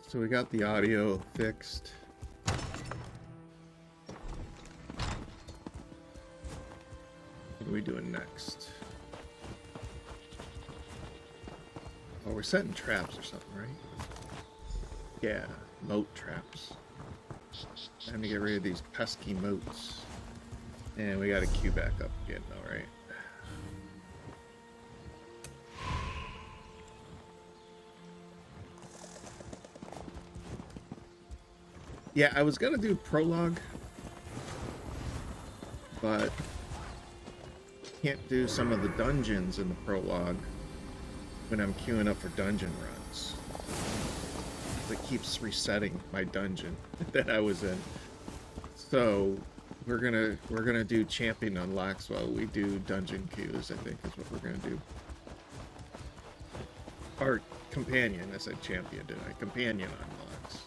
so we got the audio fixed. What are we doing next? Oh, we're setting traps or something, right? Yeah, moat traps. Time to get rid of these pesky moats. And we gotta queue back up again, though, right? Yeah, I was gonna do Prologue, but can't do some of the dungeons in the Prologue when I'm queuing up for dungeon runs. It keeps resetting my dungeon that I was in. So we're gonna do champion unlocks while we do dungeon queues, I think is what we're gonna do. Or companion, I said champion, didn't I? Companion unlocks.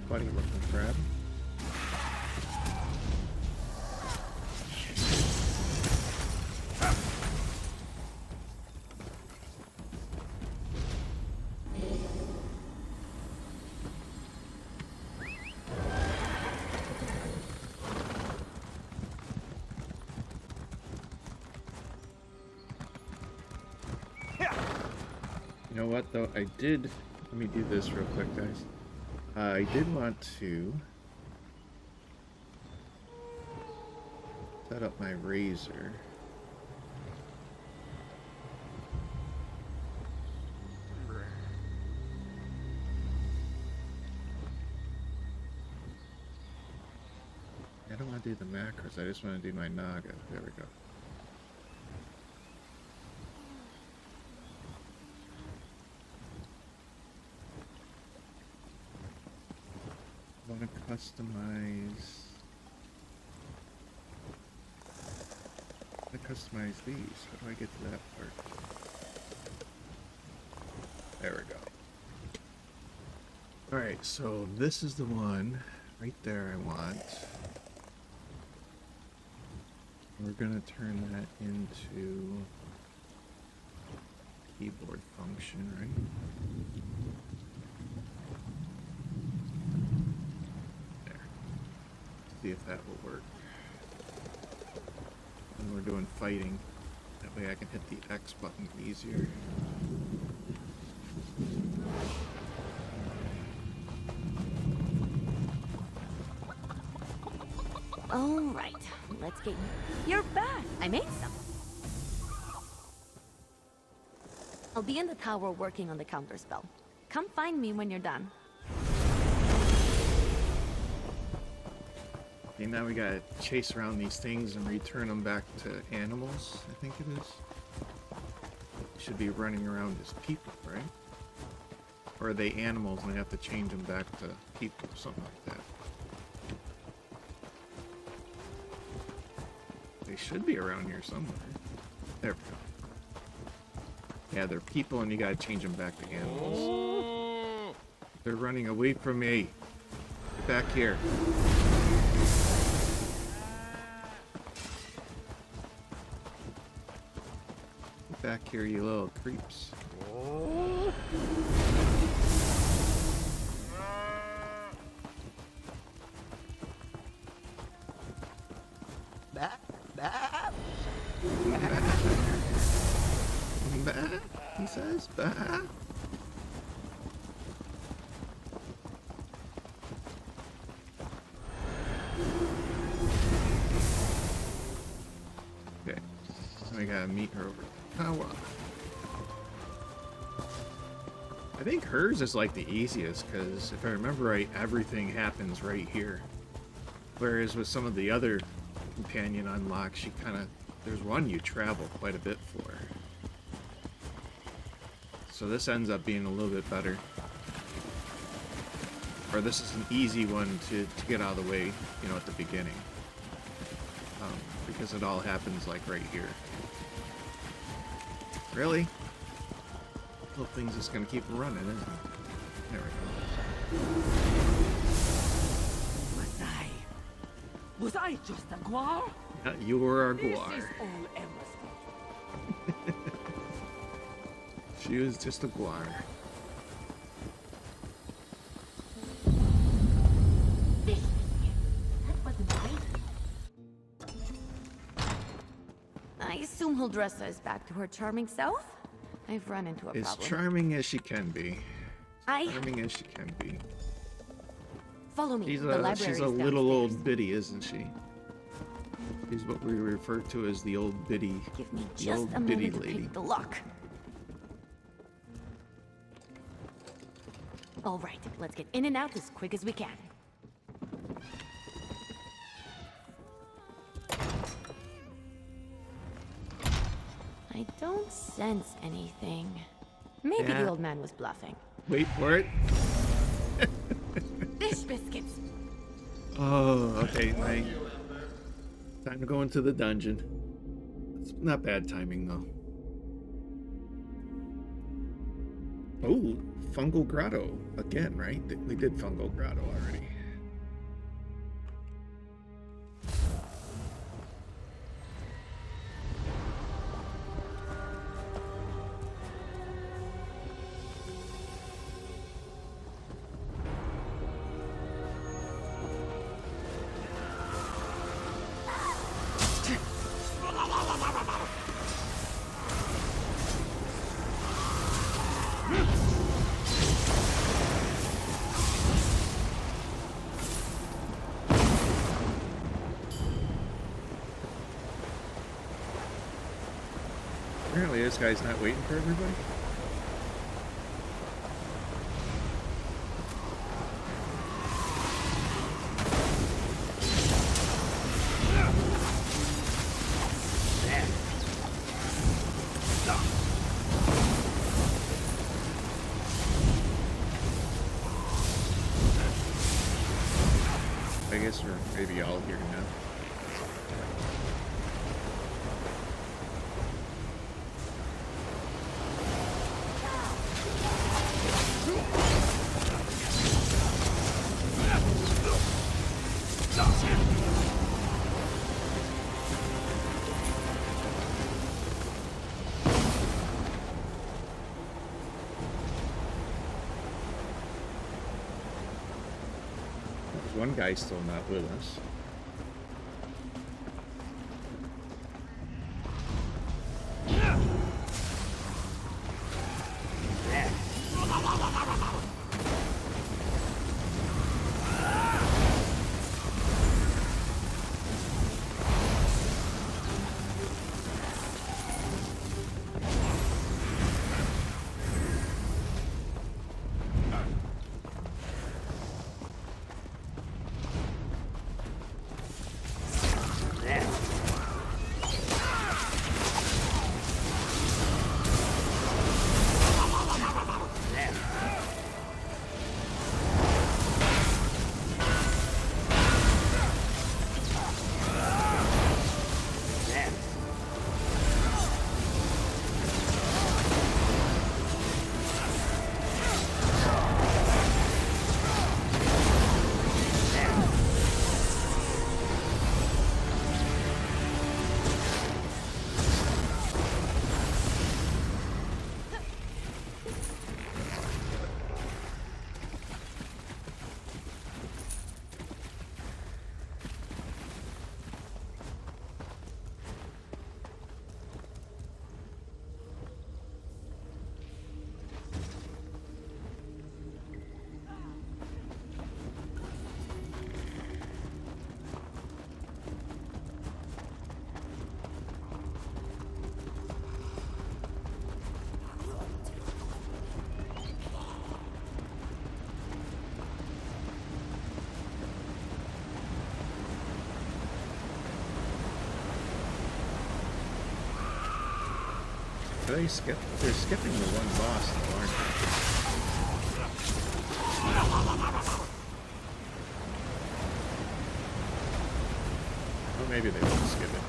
Funny looking crab. You know what, though? I did... Let me do this real quick, guys. I did want to set up my razor. I don't want to do the macros, I just want to do my Naga. There we go. I want to customize these. How do I get to that part? There we go. Alright, so this is the one right there I want. We're gonna turn that into keyboard function, right? See if that will work. When we're doing fighting, that way I can hit the X button easier. All right, let's get you. You're back. I made some. I'll be in the tower working on the counterspell. Come find me when you're done. Okay, now we gotta chase around these things and return them back to animals, I think it is. Should be running around as people, right? Or are they animals and I have to change them back to people, something like that. They should be around here somewhere. There we go. Yeah, they're people and you gotta change them back to animals. They're running away from me. Get back here. Get back here, you little creeps. He says, bah. Okay, so we gotta meet her over the tower. I think hers is like the easiest, because if I remember right, everything happens right here. Whereas with some of the other companion unlocks, you kind of... There's one you travel quite a bit for. So this ends up being a little bit better. Or this is an easy one to get out of the way, you know, at the beginning. Because it all happens like right here. Really? Little thing's just gonna keep running, isn't it? There we Was I just a guar? go. You were a This is guar. all Emma's fault. She was just a guar. That wasn't right. I assume Huldressa is back to her charming self? I've run into a As problem. charming as she can be. I- Charming as she can be. Follow me. She's The library she's is a little downstairs. old biddy, isn't she? She's what we refer to as the old biddy. Give me the just old a biddy moment to lady. pick the lock. All right, let's get in and out as quick as we can. I don't sense anything. Maybe Yeah. the old man was bluffing. Wait for it. Fish biscuits. Oh, okay. Time to go into the dungeon. It's not bad timing though. Oh, Fungal Grotto again, right? We did Fungal Grotto already. Apparently this guy's not waiting for everybody. I guess we're maybe all here now. There's one guy still not with us. they skip? They're skipping the one boss, though, aren't they? Or maybe they won't skip it.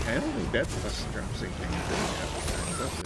I don't think that's less drum syncing than does it?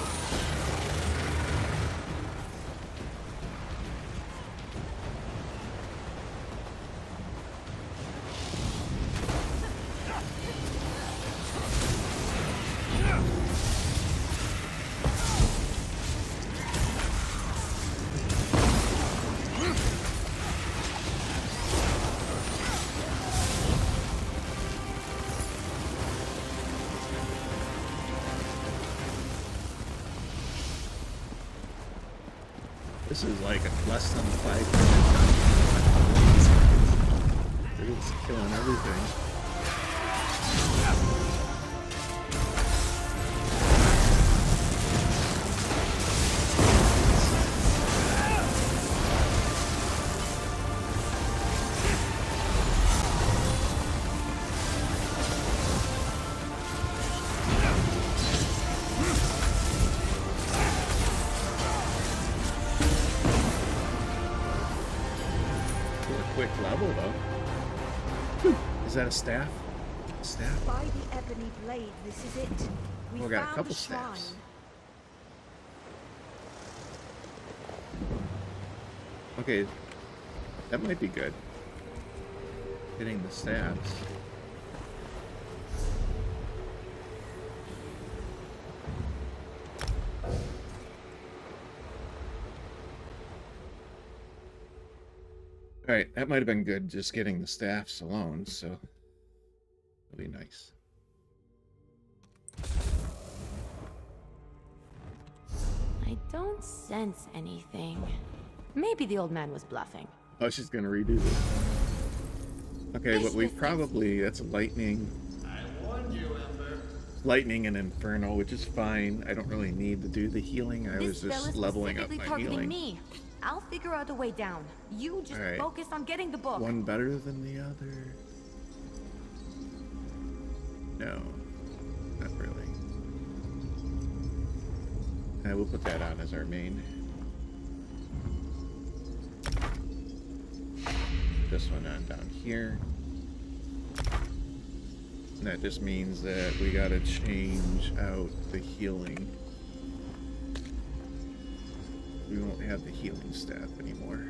This is like less than 5 minutes. Dude, it's killing everything. Quick level though. Is that a staff? Staff? By the ebony blade, this is it. We got a couple staffs. Okay, that might be good. Hitting the staffs. Alright, that might have been good just getting the staffs alone, so it'll be nice. I don't sense anything. Maybe the old man was bluffing. Oh, she's gonna redo this. Okay, but we probably, that's lightning. I warned you, Ember. Lightning and Inferno, which is fine. I don't really need to do the healing. I was just leveling up my healing. Me. I'll figure out a way down. You just focus on getting the book. One better than the other? No, not really. We'll put that on as our main. This one on down here. And that just means that we gotta change out the healing. We won't have the healing staff anymore.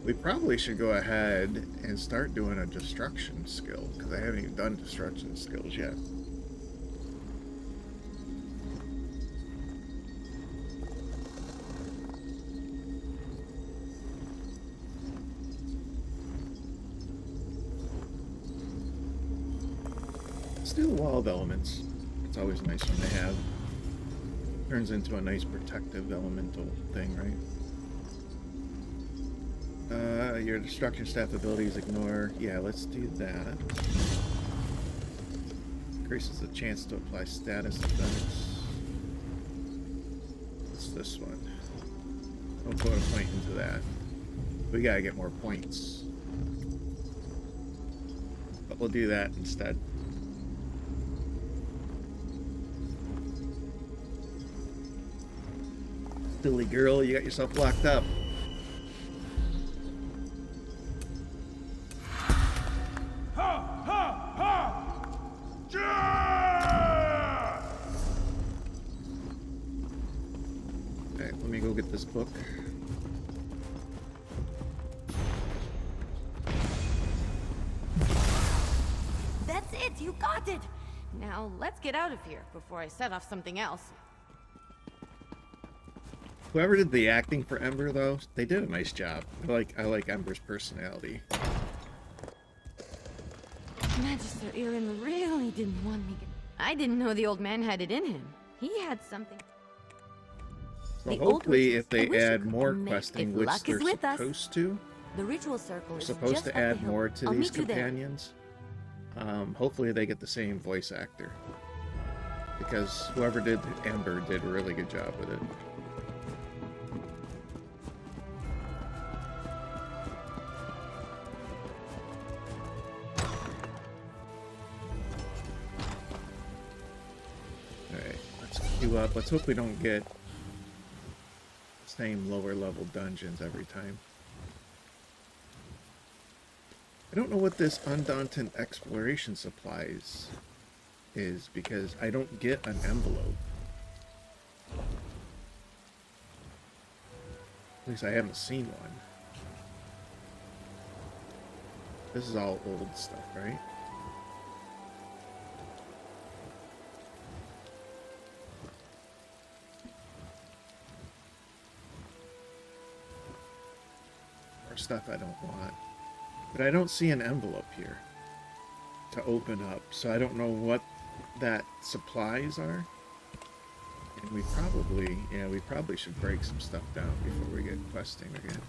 We probably should go ahead and start doing a destruction skill, because I haven't even done destruction skills yet. Steel wall of elements. It's always a nice one to have. Turns into a nice protective elemental thing, right? Your destruction staff abilities ignore. Yeah, let's do that. Increases the chance to apply status effects. What's this one? Don't put a point into that. We gotta get more points. But we'll do that instead. Silly girl, you got yourself locked up. Okay, let me go get this book. That's it! You got it! Now, let's get out of here before I set off something else. Whoever did the acting for Ember, though, they did a nice job. I like Ember's personality. Magister Irin really didn't want me. I didn't know the old man had it in him. He had something. So hopefully, if they add more questing, which they're supposed to, the ritual circle is supposed to add more to these companions. Hopefully, they get the same voice actor, because whoever did Ember did a really good job with it. Up. Let's hope we don't get the same lower level dungeons every time. I don't know what this Undaunted Exploration Supplies is, because I don't get an envelope. At least I haven't seen one. This is all old stuff, right? Stuff I don't want, but I don't see an envelope here to open up, so I don't know what that supplies are. And we probably should break some stuff down before we get questing again.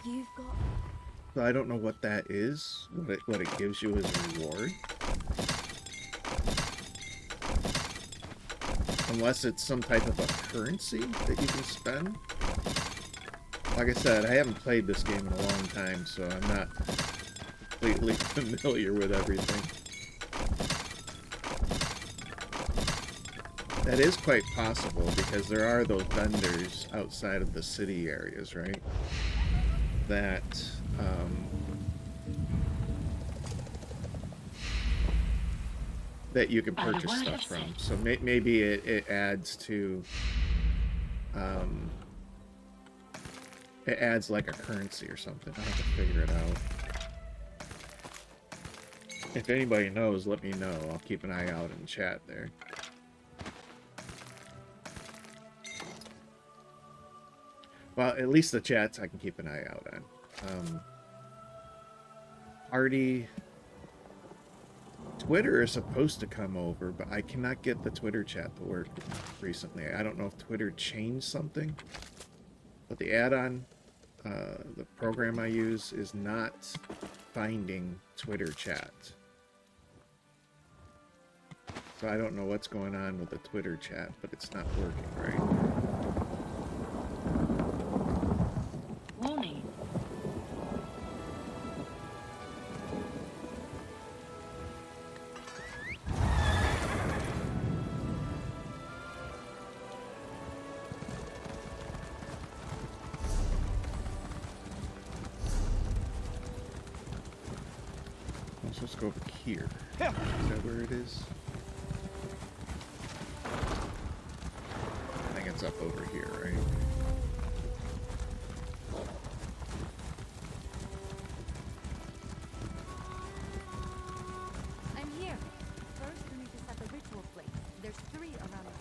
You've got. So I don't know what that is, what it gives you as a reward, unless it's some type of a currency that you can spend. Like I said, I haven't played this game in a long time, so I'm not completely familiar with everything. That is quite possible, because there are those vendors outside of the city areas, right? That, that you can purchase stuff from. So maybe it adds to, it adds like a currency or something. I'll have to figure it out. If anybody knows, let me know. I'll keep an eye out in chat there. Well, at least the chats I can keep an eye out on. Artie, Twitter is supposed to come over, but I cannot get the Twitter chat to work recently. I don't know if Twitter changed something. But the add-on, the program I use, is not finding Twitter chat. So I don't know what's going on with the Twitter chat, but it's not working right. Warning. Let's go over here. Is that where it is? I think it's up over here, right? I'm here. First, we need to set the ritual place. There's 3 around us.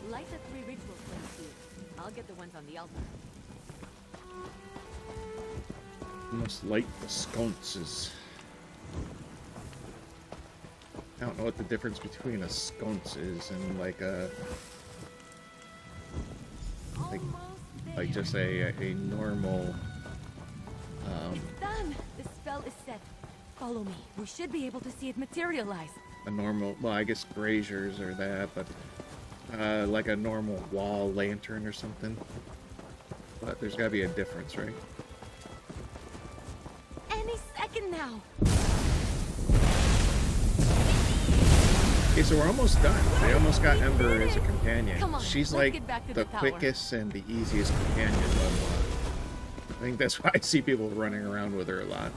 Light the 3 ritual plates. I'll get the ones on the altar. Must light the sconces. I don't know what the difference between a sconce is and like a like just a normal It's done. The spell is set. Follow me. We should be able to see it materialize. a normal, well, I guess braziers or that, but like a normal wall lantern or something. But there's got to be a difference, right? Any second now. Okay, so we're almost done. We almost got Ember as a companion. Come on, She's let's like get back to the the tower. quickest and the easiest companion level up. I think that's why I see people running around with her a lot.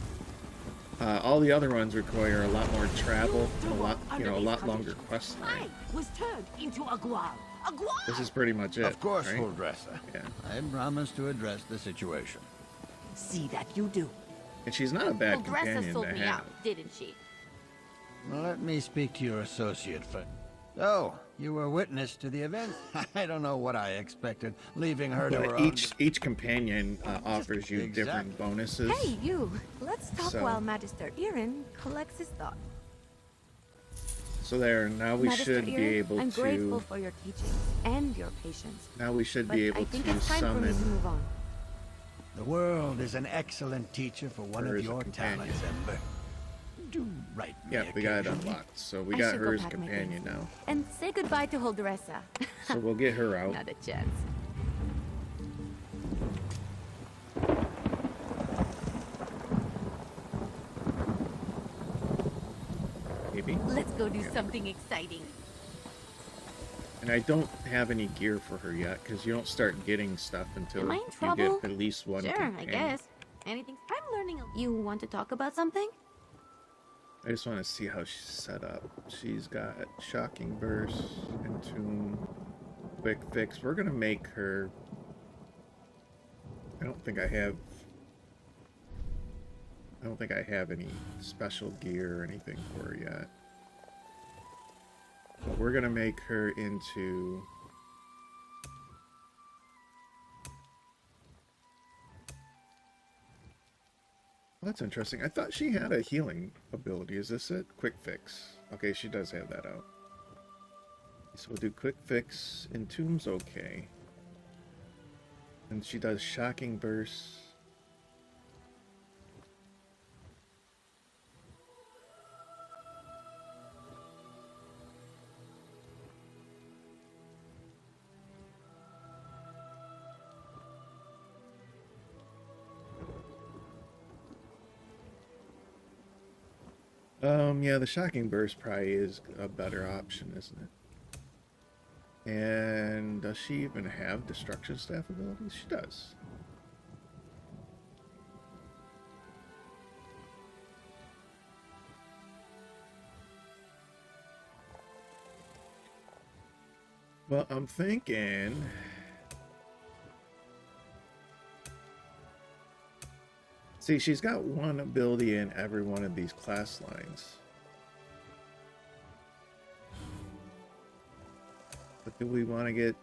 All the other ones require a lot more travel, a lot longer quest line. Was turned into a gual. A gual! This is pretty much it. Of course, right? full dresser. Yeah. I promise to address the situation. See that you do. And she's not a bad Well, Dressa companion sold to me have. out, didn't she? Let me speak to your associate first. Oh, you were witness to the event? I don't know what I expected, leaving her to her But own... each companion offers you different bonuses. Hey, you! Let's talk So- while Magister Irin collects his thoughts. So there, now we Magister should be Irin, able I'm grateful to. for your teachings and your patience. Now we should But be able I think to it's time for me to summon. move on. The world is an excellent teacher for one Her of as a your companion. talents, Ember. Do write me Yeah, we got it occasionally. unlocked. So we I got should go her as pack my companion things. now. And say goodbye to Holdressa. So we'll get her out. Not a chance. Maybe. Let's go do something exciting. And I don't have any gear for her yet, because you don't start getting stuff until Am I in you trouble? get at least one Sure, I companion. guess. Anything. I'm learning. You want to talk about something? I just want to see how she's set up. She's got Shocking Burst, Entomb, Quick Fix. We're going to make her... I don't think I have any special gear or anything for her yet. But we're going to make her into... Well, that's interesting. I thought she had a healing ability. Is this it? Quick Fix. Okay, she does have that out. So we'll do Quick Fix. Entomb's okay. And she does Shocking Burst. Yeah, the Shocking Burst probably is a better option, isn't it? And does she even have Destruction Staff abilities? She does. Well, I'm thinking... See, she's got one ability in every one of these class lines. But do we want to get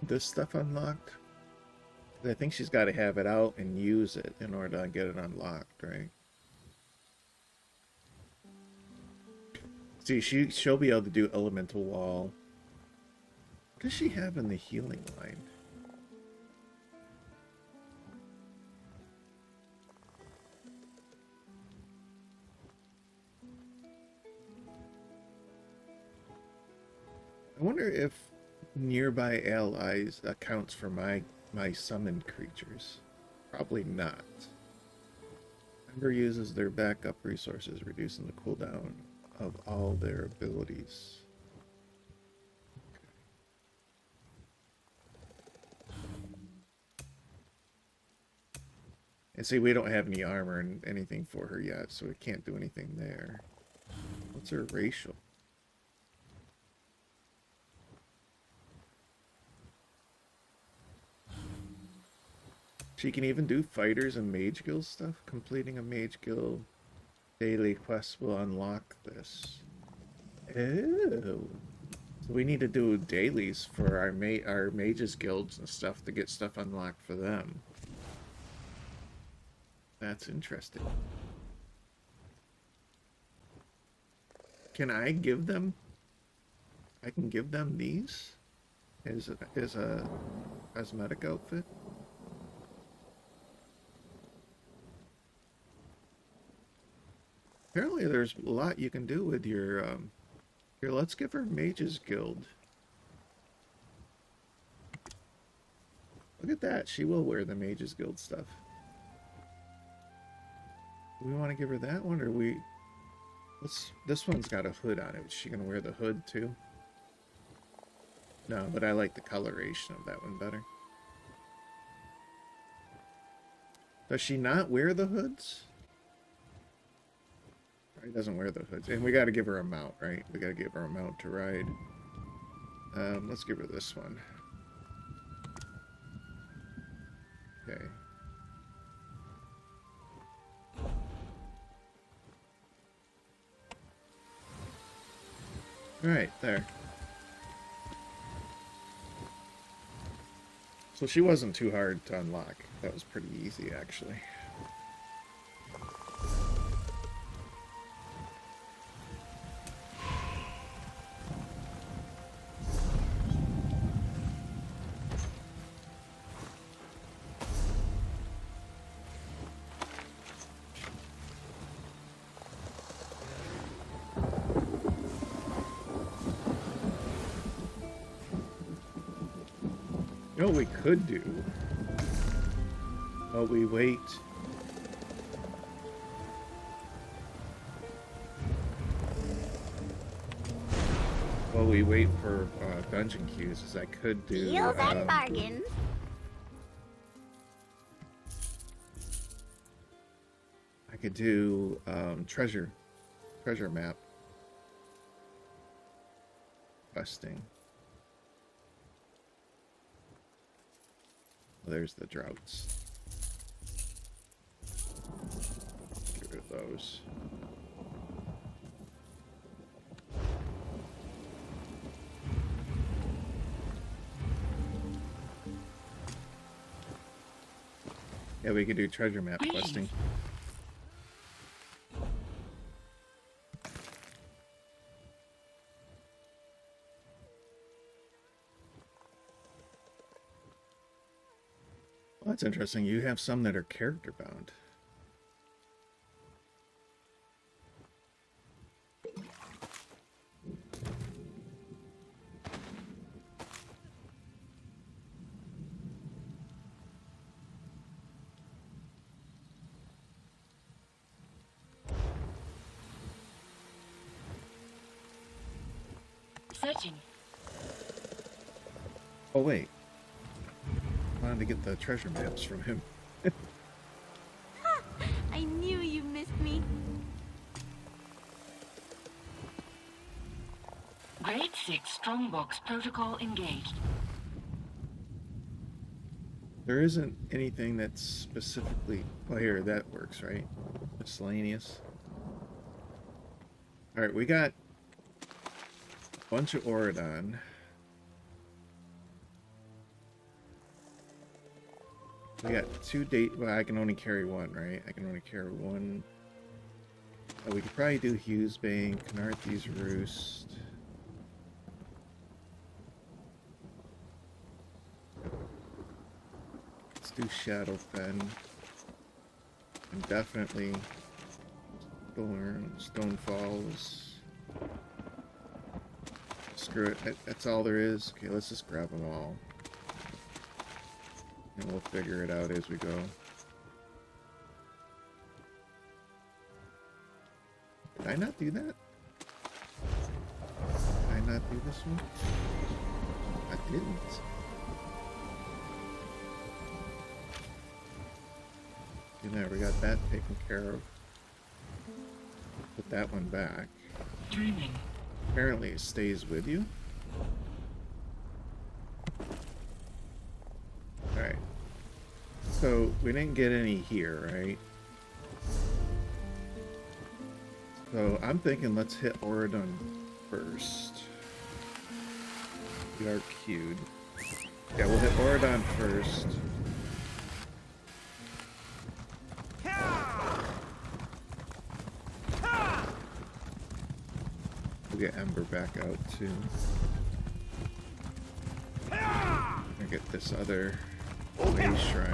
this stuff unlocked? 'Cause I think she's got to have it out and use it in order to get it unlocked, right? See, she'll be able to do Elemental Wall. What does she have in the healing line? I wonder if nearby allies accounts for my summoned creatures. Probably not. Ember uses their backup resources, reducing the cooldown of all their abilities. And see, we don't have any armor and anything for her yet, so we can't do anything there. What's her racial? She can even do fighters and mage guild stuff. Completing a mage guild daily quest will unlock this. Oh. So we need to do dailies for our mages guilds and stuff to get stuff unlocked for them. That's interesting. Can I give them? I can give them these as a cosmetic outfit. Apparently, there's a lot you can do with your. Here, let's give her Mages Guild. Look at that. She will wear the Mages Guild stuff. Do we want to give her that one, or we... This one's got a hood on it. Is she going to wear the hood, too? No, but I like the coloration of that one better. Does she not wear the hoods? She doesn't wear the hoods. And we got to give her a mount, right? We got to give her a mount to ride. Let's give her this one. Okay. Alright, there. So she wasn't too hard to unlock. That was pretty easy, actually. You know what we could do? While we wait. While we wait for dungeon queues, is I could do. Deals and bargains. I could do treasure map busting. There's the droughts. Get rid of those. Yeah, we could do treasure map questing. Well, that's interesting. You have some that are character bound. Searching. Oh, wait. I wanted to get the treasure maps from him. I knew you missed me. Grade 6 Strongbox protocol engaged. There isn't anything that's specifically... Oh, here, that works, right? Miscellaneous. Alright, we got a bunch of Auradon. We got 2 date... Well, I can only carry 1, right? I can only carry 1. Oh, we could probably do Hughes Bank, Canarthy's Roost. Let's do Shadowfen. And definitely Stone Falls. Screw it. That's all there is. Okay, let's just grab them all. And we'll figure it out as we go. Did I not do that? Did I not do this one? I didn't. And there, we got that taken care of. Put that one back. Dreaming. Apparently it stays with you. Alright. So, we didn't get any here, right? So, I'm thinking let's hit Auradon first. We are queued. Yeah, we'll hit Auradon first. We'll get Ember back out too. And get this other Blaze Shrine.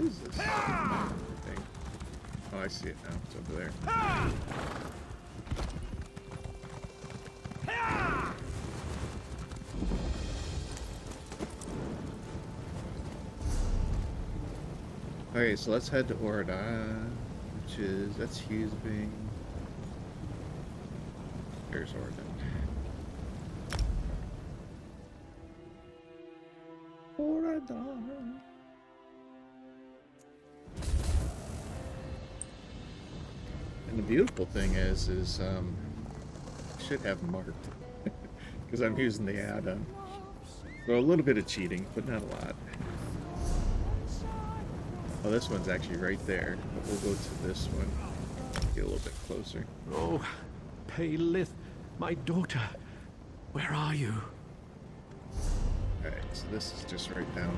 is this thing? Oh, I see it now. It's over there. Okay, so let's head to Orda, which is, that's Husebing. There's Orda. Orda. And the beautiful thing is I should have marked because I'm using the add-on. So a little bit of cheating, but not a lot. Oh, this one's actually right there, but we'll go to this one. Get a little bit closer. Oh, Paylith, my daughter, where are you? Alright, so this is just right down.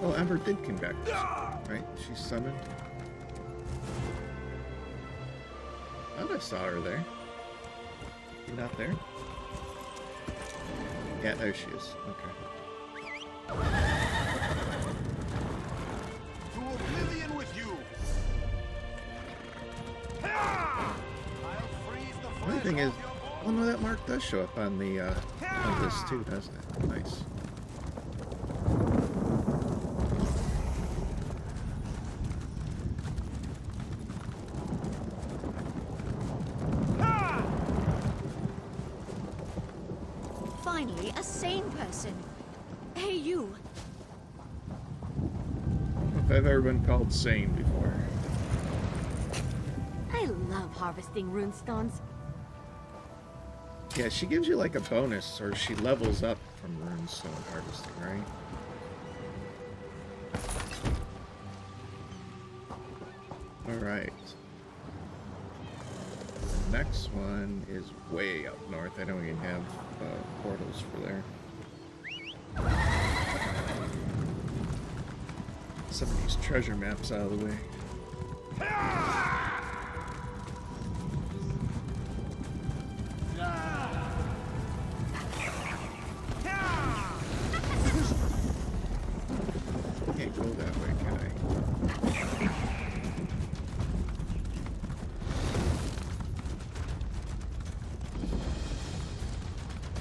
Oh, Ember did come back. Right? She's summoned. I thought I saw her there. You not there? Yeah, there she is. Okay. To oblivion with you. The only thing is, oh no, that mark does show up on the on this too, doesn't it? Nice. Finally, a sane person. Hey, you. If I've ever been called sane before. I love harvesting runestones. Yeah, she gives you like a bonus, or she levels up from runestone harvesting, right? Alright. The next one is way up north. I don't even have portals for there. Some of these treasure maps out of the way. Can't go that way, can I?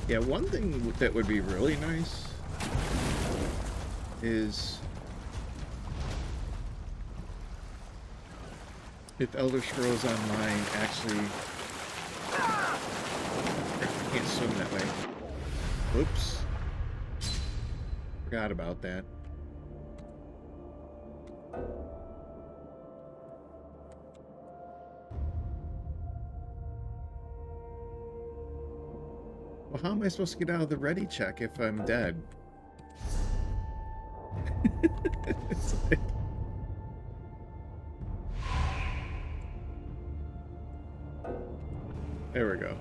Yeah, one thing that would be really nice is if Elder Scrolls Online actually... I can't swim that way. Oops. Forgot about that. Well, how am I supposed to get out of the ready check if I'm dead? It's like... There we go.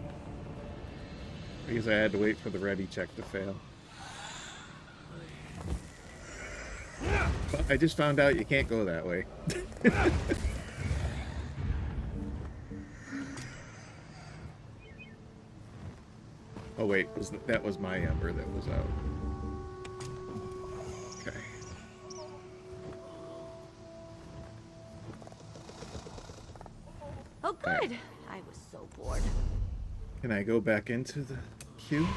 Because I had to wait for the ready check to fail. But I just found out you can't go that way. Oh wait, that was my ember that was out. Okay. Oh, good. I was so bored. Can I go back into the queue?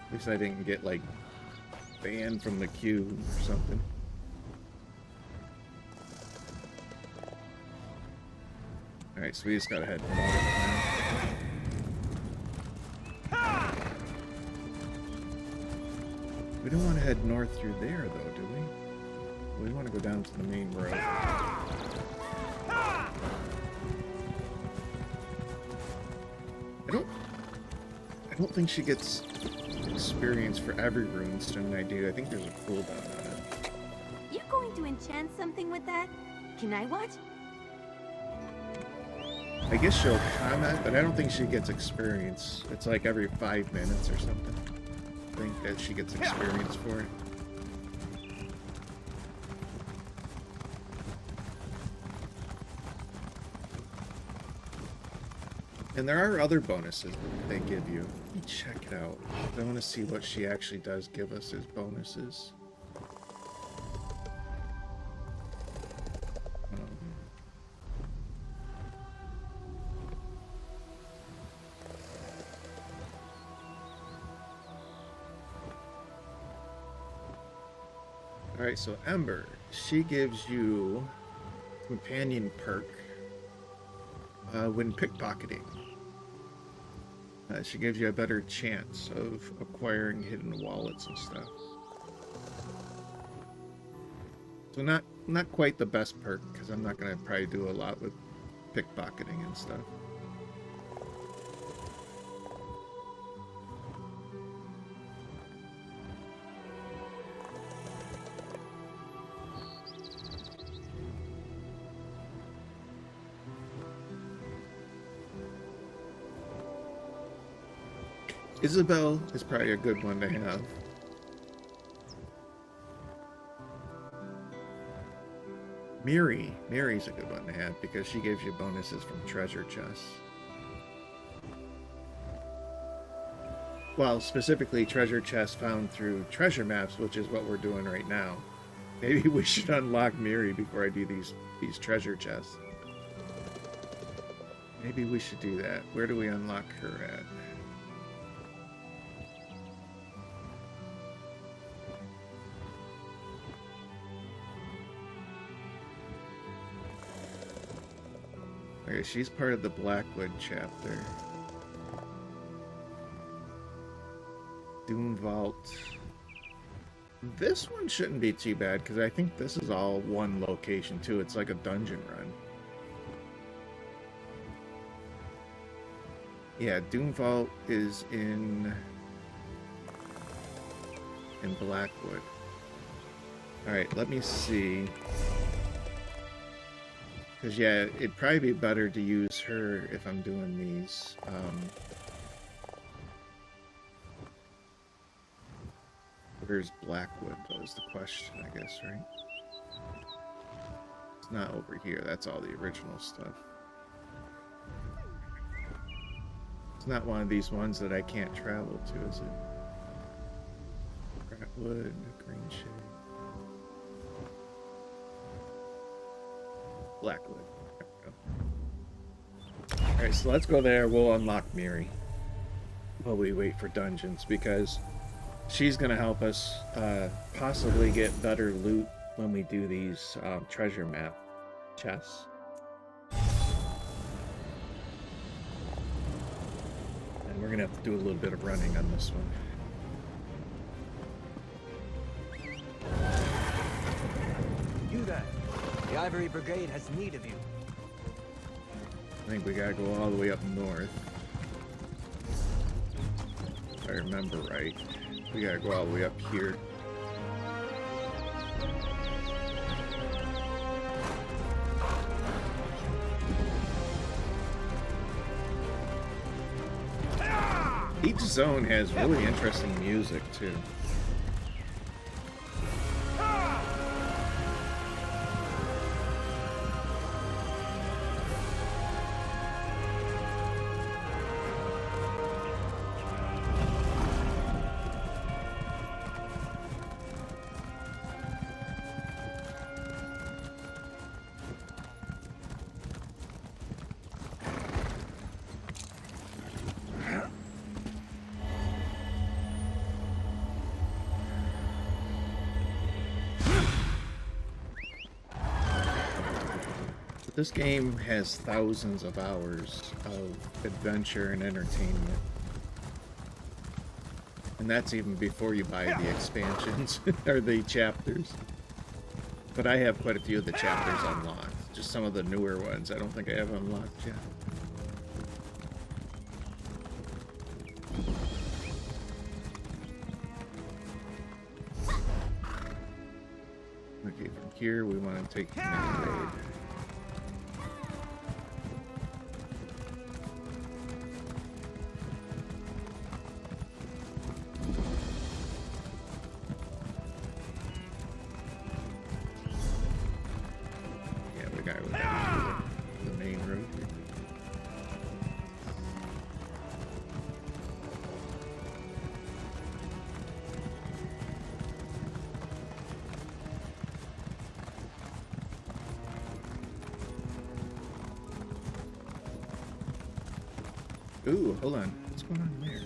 At least I didn't get, like, banned from the queue or something. Alright, so we just gotta head north now. We don't want to head north through there, though, do we? We want to go down to the main road. I don't think she gets experience for every runestone I do. I think there's a cooldown on it. You going to enchant something with that? Can I watch? I guess she'll comment, but I don't think she gets experience. It's like every 5 minutes or something. I think that she gets experience for it. And there are other bonuses they give you. Let me check it out. I want to see what she actually does give us as bonuses. Alright, so Ember, she gives you companion perk when pickpocketing. She gives you a better chance of acquiring hidden wallets and stuff. So not quite the best perk, because I'm not going to probably do a lot with pickpocketing and stuff. Isabel is probably a good one to have. Mary's a good one to have because she gives you bonuses from treasure chests. Well, specifically treasure chests found through treasure maps, which is what we're doing right now. Maybe we should unlock Miri before I do these treasure chests. Maybe we should do that. Where do we unlock her at? Okay, she's part of the Blackwood chapter. Doom Vault. This one shouldn't be too bad, because I think this is all one location, too. It's like a dungeon run. Yeah, Doom Vault is in Blackwood. Alright, let me see. Because, yeah, it'd probably be better to use her if I'm doing these. Where's Blackwood, though, is the question, I guess, right? It's not over here. That's all the original stuff. It's not one of these ones that I can't travel to, is it? Blackwood, Green Shade. Blackwood. There we go. Alright, so let's go there. We'll unlock Miri while we wait for dungeons, because she's going to help us possibly get better loot when we do these treasure map chests. And we're going to have to do a little bit of running on this one. You there. The Ivory Brigade has need of you. I think we gotta go all the way up north. If I remember right. We gotta go all the way up here. Each zone has really interesting music too. This game has thousands of hours of adventure and entertainment. And that's even before you buy the expansions, or the chapters. But I have quite a few of the chapters unlocked. Just some of the newer ones I don't think I have unlocked yet. Okay, from here we want to take the main road. Ooh, hold on. What's going on there?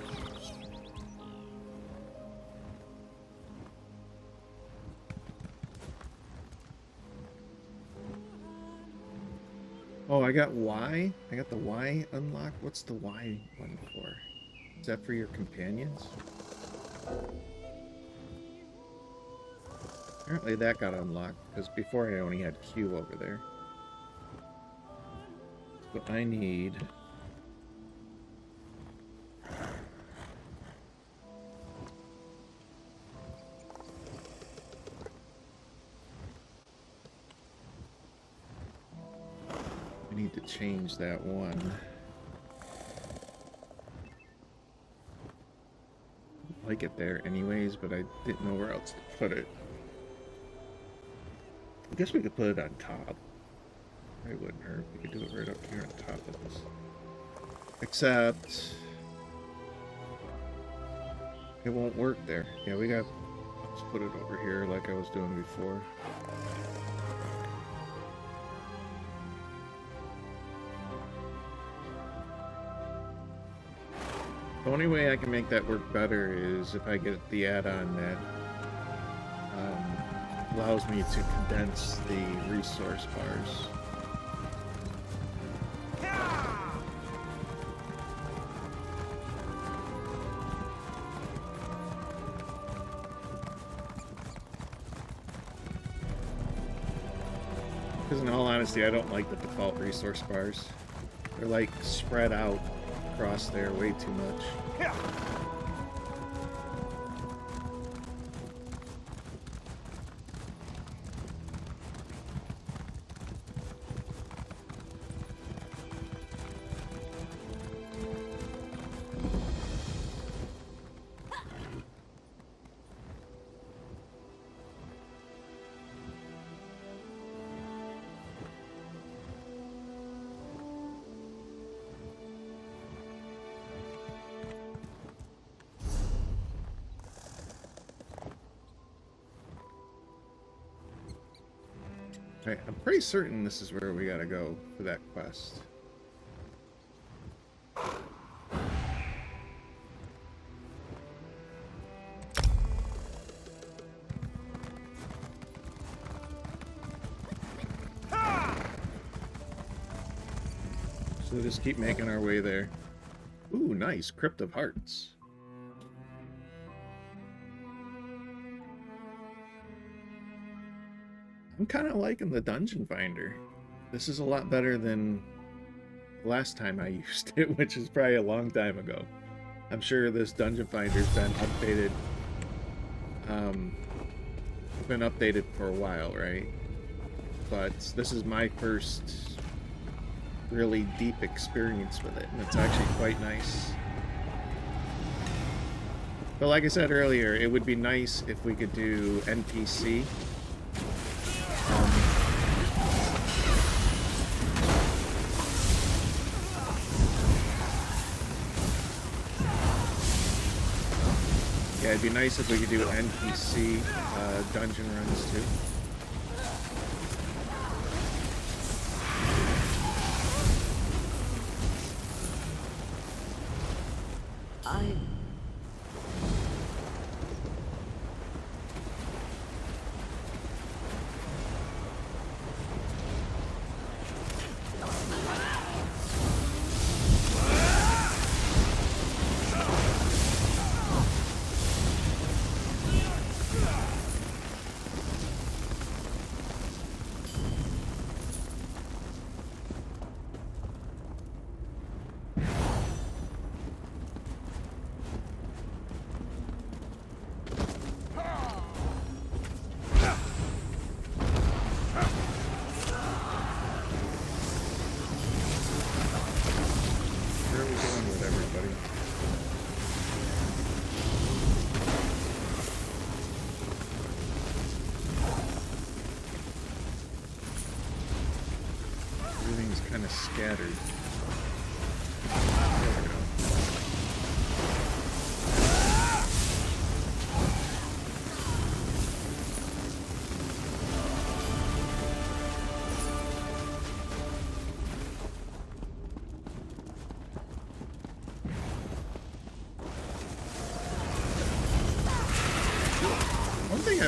Oh, I got Y? I got the Y unlocked? What's the Y one for? Is that for your companions? Apparently that got unlocked, because before I only had Q over there. So I need... I need to change that one. I'd like it there anyways, but I didn't know where else to put it. I guess we could put it on top. It wouldn't hurt. We could do it right up here on top of this. Except... it won't work there. Yeah, we got... let's put it over here like I was doing before. The only way I can make that work better is if I get the add-on that allows me to condense the resource bars. Because in all honesty, I don't like the default resource bars. They're like spread out across there way too much. Alright, I'm pretty certain this is where we gotta go for that quest. So we'll just keep making our way there. Ooh, nice. Crypt of Hearts. I'm kind of liking the Dungeon Finder. This is a lot better than last time I used it, which is probably a long time ago. I'm sure this Dungeon Finder's been updated. Been updated for a while, right? But this is my first really deep experience with it, and it's actually quite nice. But like I said earlier, it would be nice if we could do NPC. Yeah, it'd be nice if we could do NPC dungeon runs too. Kind of scattered. There we go.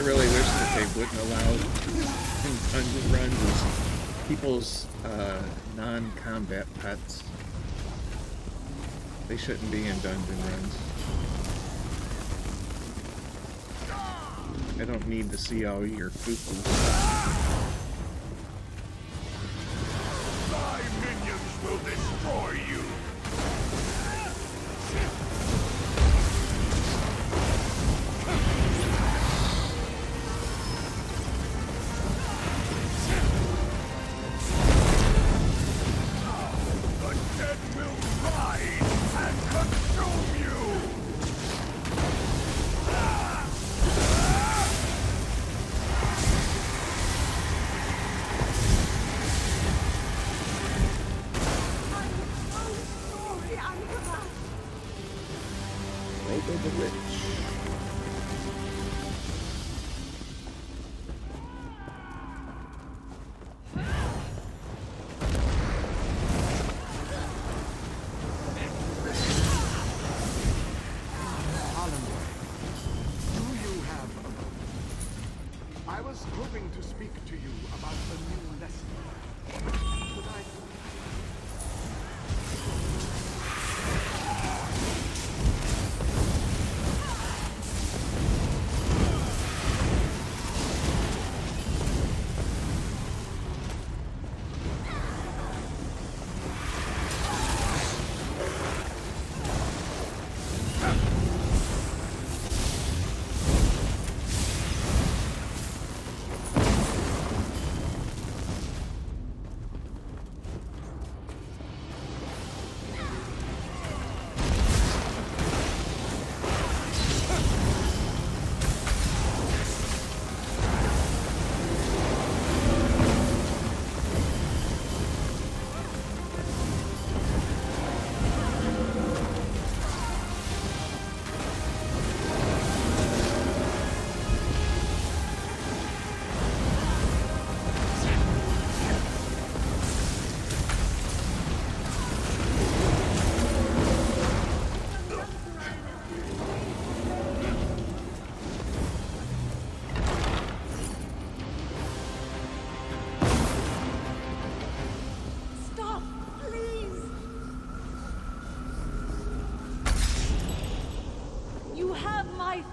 really wish that they wouldn't allow dungeon runs as people's non-combat pets. They shouldn't be in dungeon runs. I don't need to see all your poo-poo. My minions will destroy you! The dead will rise and consume you! Robo the Witch. I was hoping to speak to you about a new lesson. Could I...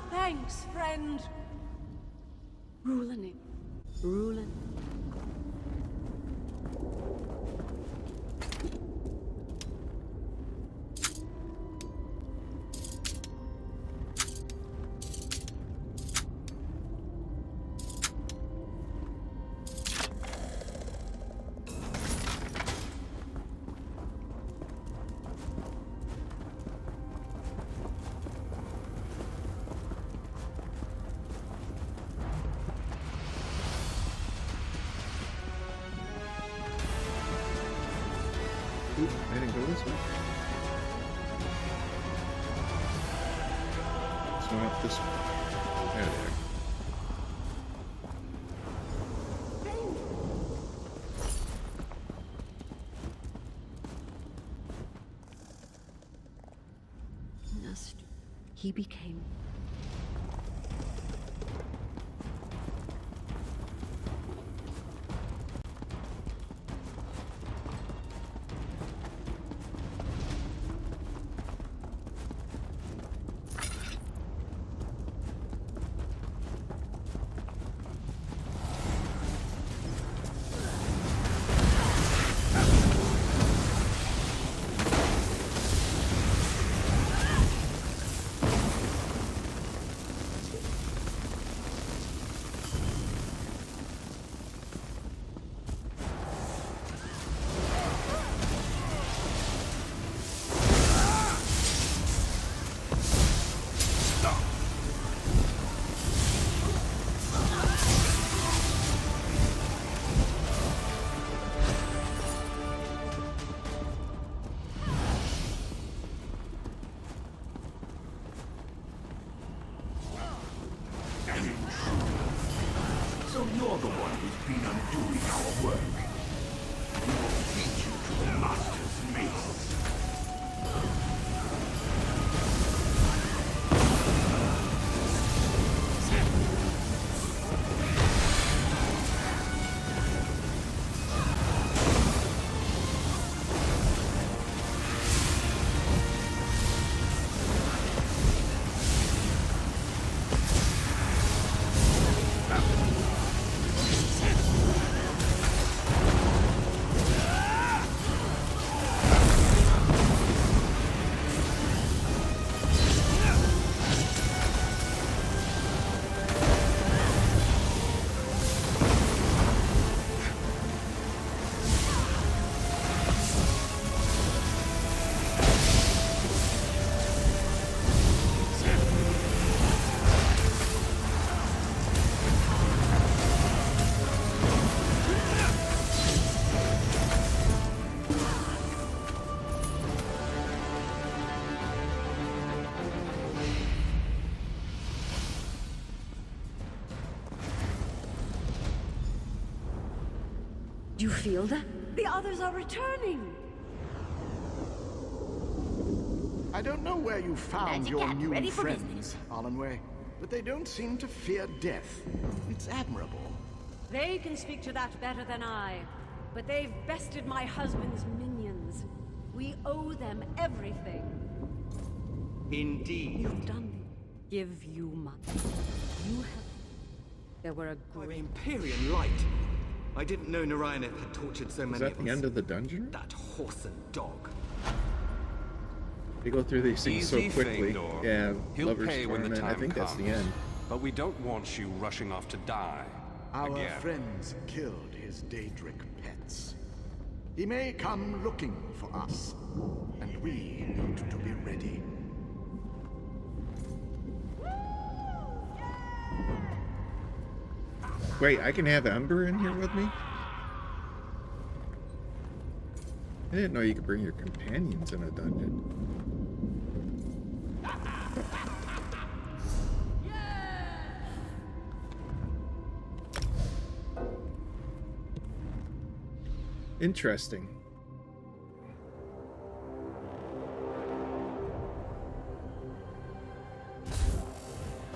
Thanks, friend. Rulaning. Rulan. Oop, I didn't go this way. This one up this way. There they are. He became... So you're the one who's been undoing our work. We will beat you to the Master's mace. you feel that? The others are returning! I don't know where you found your new friends, Alanway, but they don't seem to fear death. It's admirable. They can speak to that better than I, but they've bested my husband's minions. We owe them everything. Indeed. You've done them. Give you money. You have... There were a By the great... Empyrean light. I didn't know Narayaneth had tortured so many Is that the end of the dungeon? That horse and dog. They go through these things so Easy, quickly. Fëanor. Yeah, He'll Lover's pay when the Torment. I time think that's comes. the end. But we don't want you rushing off to die. Our again. friends killed his Daedric pets. He may come looking for us, and we need to be ready. Wait, I can have Ember in here with me? I didn't know you could bring your companions in a dungeon. Interesting.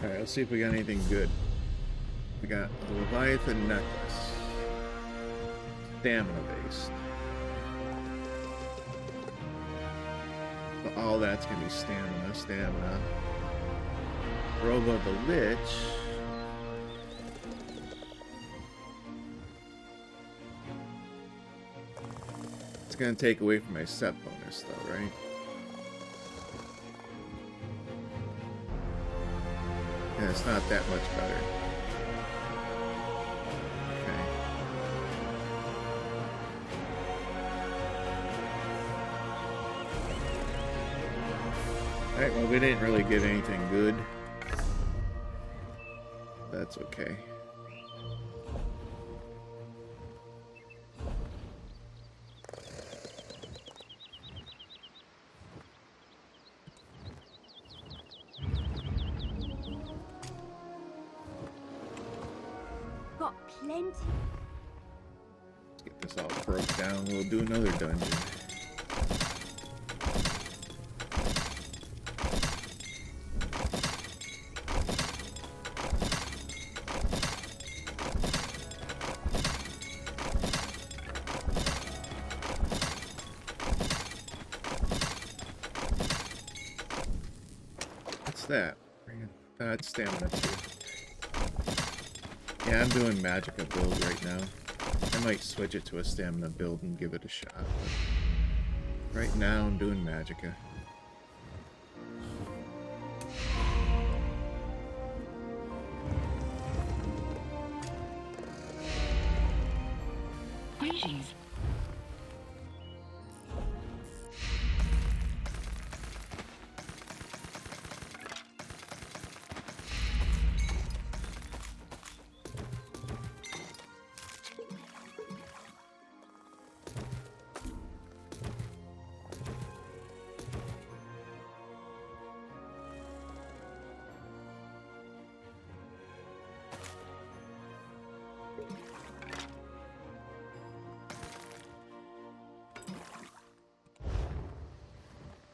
Alright, let's see if we got anything good. We got the Leviathan necklace. Stamina based. But all that's gonna be stamina. Robe of the Lich. It's gonna take away from my set bonus though, right? Yeah, it's not that much better. Okay. Alright, well we didn't really get anything good. That's okay. Got plenty. Let's get this all broke down. We'll do another dungeon. What's that? That's stamina too. Yeah, I'm doing Magicka build right now. I might switch it to a stamina build and give it a shot. But right now I'm doing Magicka. Greetings.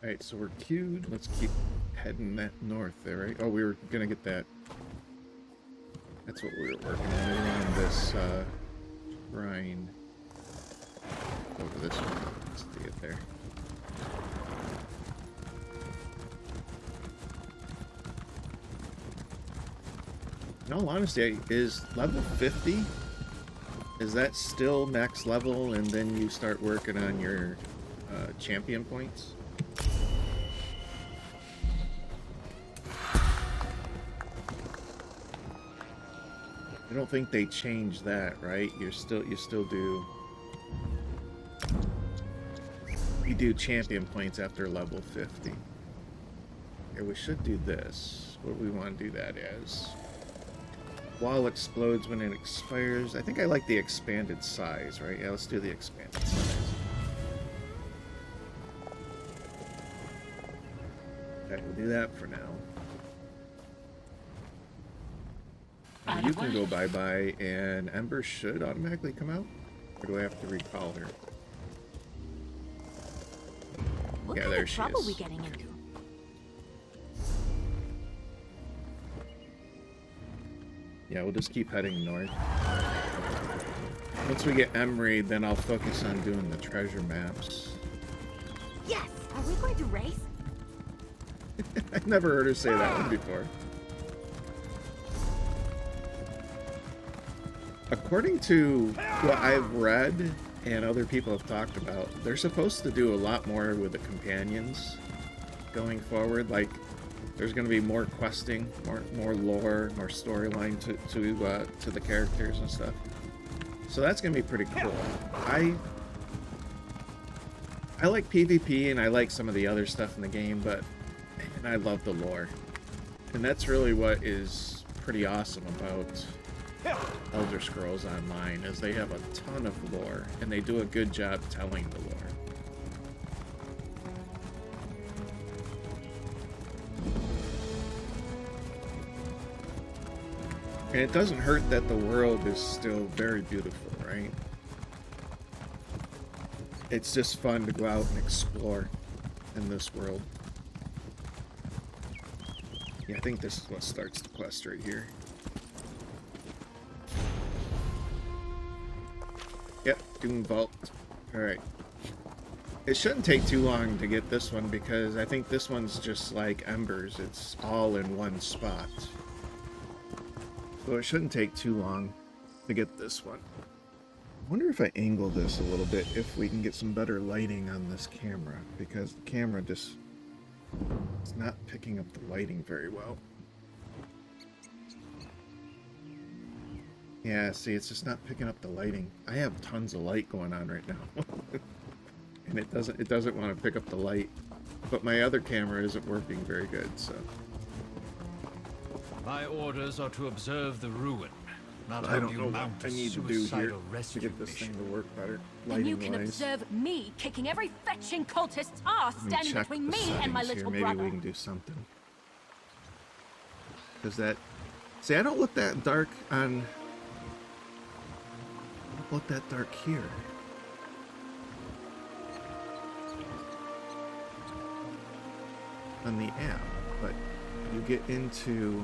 Alright, so we're queued. Let's keep heading that north there, right? Oh, we were gonna get that. That's what we were working on. We were on this shrine. Over this one. Let's get there. In all honesty, is level 50? Is that still max level and then you start working on your champion points? I don't think they changed that, right? You still do. You do champion points after level 50. Yeah, we should do this. What we want to do that as. Wall explodes when it expires. I think I like the expanded size, right? Yeah, let's do the expanded size. Okay, we'll do that for now. You can go bye-bye, and Ember should automatically come out. Or do I have to recall her? What Yeah, kind there of she trouble is. we getting into? Yeah, we'll just keep heading north. Once we get Emery, then I'll focus on doing the treasure maps. Yes! Are we going to race? I've never heard her say that one before. According to what I've read and other people have talked about, they're supposed to do a lot more with the companions going forward. Like, there's going to be more questing, more lore, more storyline to the characters and stuff. So that's going to be pretty cool. I like PvP and I like some of the other stuff in the game, but man, I love the lore. And that's really what is pretty awesome about Elder Scrolls Online, is they have a ton of lore, and they do a good job telling the lore. And it doesn't hurt that the world is still very beautiful, right? It's just fun to go out and explore in this world. Yeah, I think this is what starts the quest right here. Yep, Doom Vault. Alright. It shouldn't take too long to get this one because I think this one's just like Embers. It's all in one spot. So it shouldn't take too long to get this one. I wonder if I angle this a little bit, if we can get some better lighting on this camera, because the camera just is not picking up the lighting very well. Yeah, see, it's just not picking up the lighting. I have tons of light going on right now. And it doesn't want to pick up the light. But my other camera isn't working very good, so. My orders are to observe the ruin, not I help don't you know what mount I a need to do here suicidal to rescue get this mission. thing to work better. And you Lighting can wise. observe me kicking every fetching cultist's ass Let me standing check between the me and my settings little here. Maybe brother. we can do something. Because that... See, I don't look that dark on... I don't look that dark here. On the app, but you get into...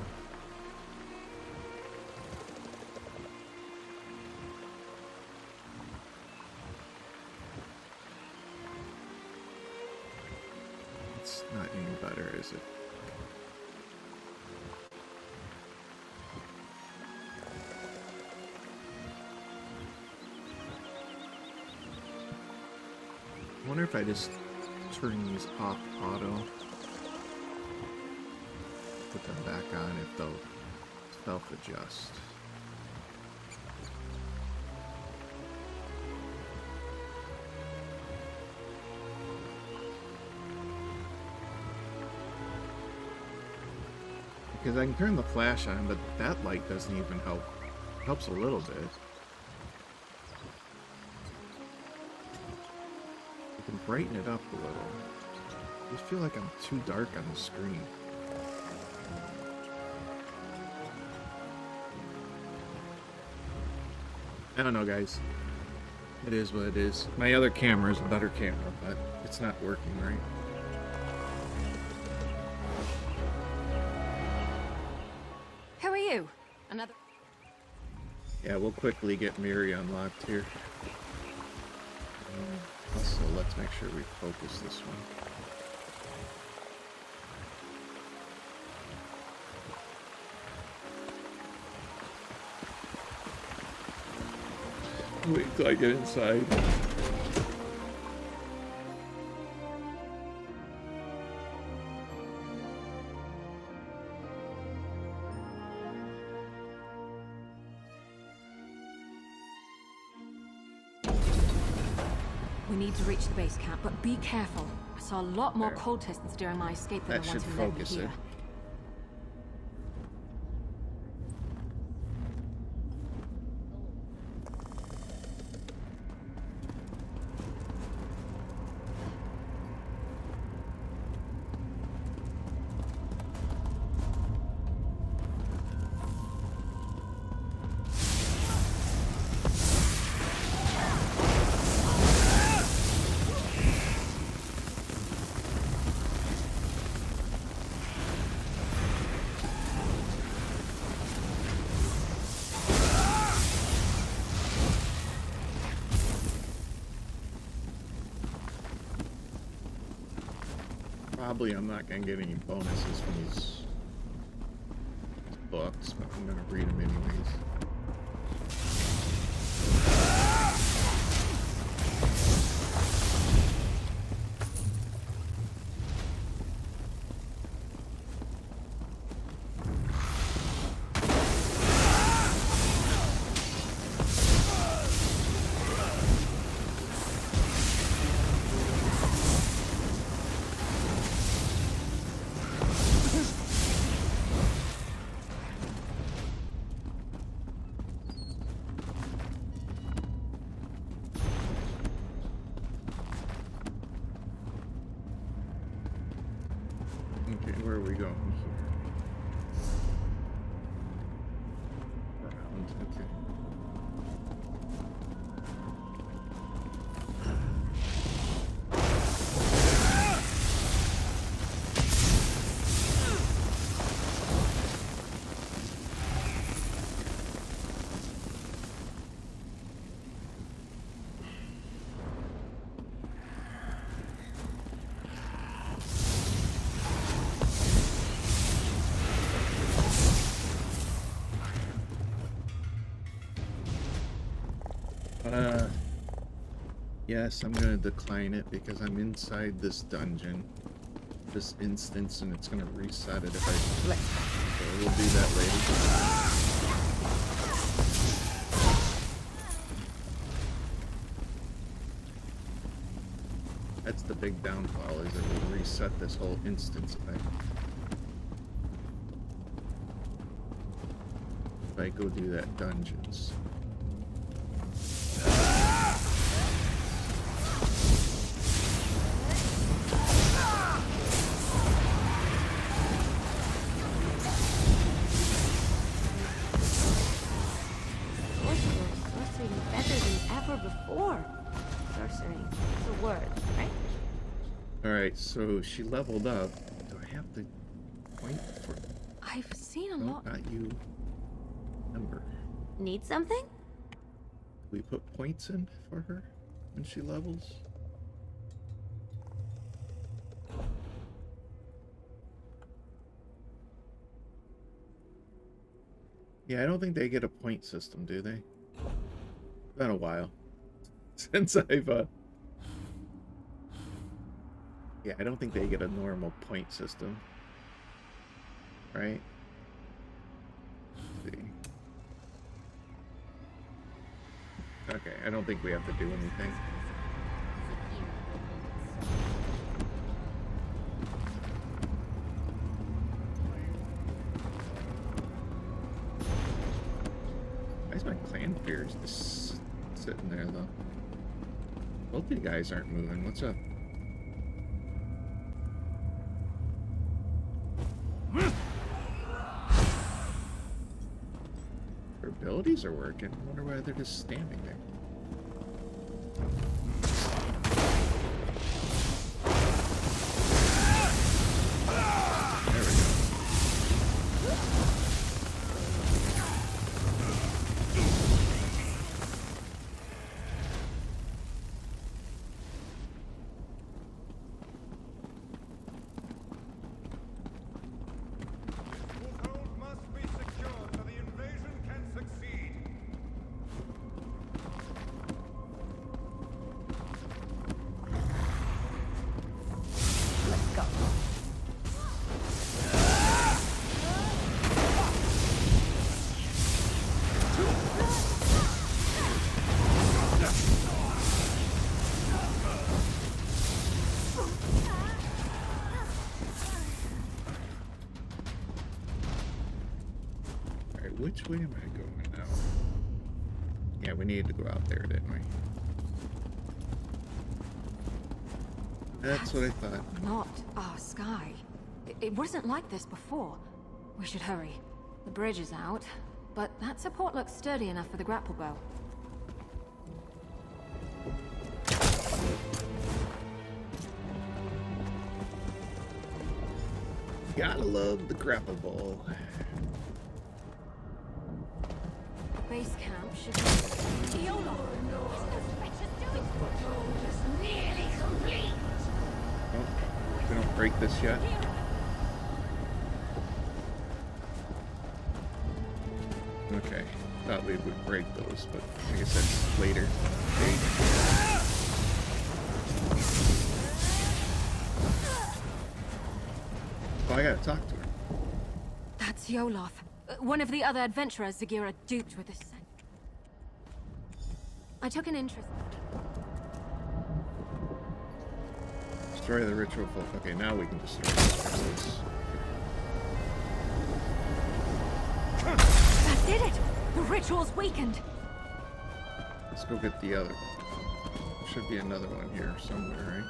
It's not any better, is it? I wonder if I just turn these off auto, put them back on, if they'll self-adjust. Because I can turn the flash on, but that light doesn't even help. It helps a little bit. I can brighten it up a little. I just feel like I'm too dark on the screen. I don't know, guys. It is what it is. My other camera is a better camera, but it's not working right. Who are you? Another... Yeah, we'll quickly get Miri unlocked here. Also, let's make sure we focus this one. Wait till I get inside. We need to reach the base camp, but be careful. I saw a lot more cultists during my escape than That the ones should who led me focus here. it. Probably I'm not gonna get any bonuses from these books, but I'm gonna read them anyways. Okay, where are we going here? Around, okay. Yes, I'm gonna decline it because I'm inside this dungeon, this instance, and it's gonna reset it if I... So we'll do that later. That's the big downfall, is it will reset this whole instance if I go do that dungeons. Alright, so she leveled up. Do I have to point for... I've seen a no, lot. not you. Number. Need something? We put points in for her when she levels? Yeah, I don't think they get a point system, do they? It's been a while since I've yeah, I don't think they get a normal point system. Right? Let's see. Okay, I don't think we have to do anything. Why is my clan fears just sitting there, though? Both of you guys aren't moving. What's up? Their abilities are working. I wonder why they're just standing there. There we go. Which way am I going now? Yeah, we needed to go out there, didn't we? That's what I thought. Not our sky. It wasn't like this before. We should hurry. The bridge is out, but that support looks sturdy enough for the grapple bow. Gotta love the grapple bow. Base camp should be... YOLO! Oh. We don't break this yet. Okay, thought we would break those, but I guess that's later. Oh, I gotta talk to her. That's Yoloth, one of the other adventurers Zagira duped with this. I took an interest. Destroy the ritual folk. Okay, now we can destroy this. That did it! The ritual's weakened! Let's go get the other. Should be another one here somewhere, right?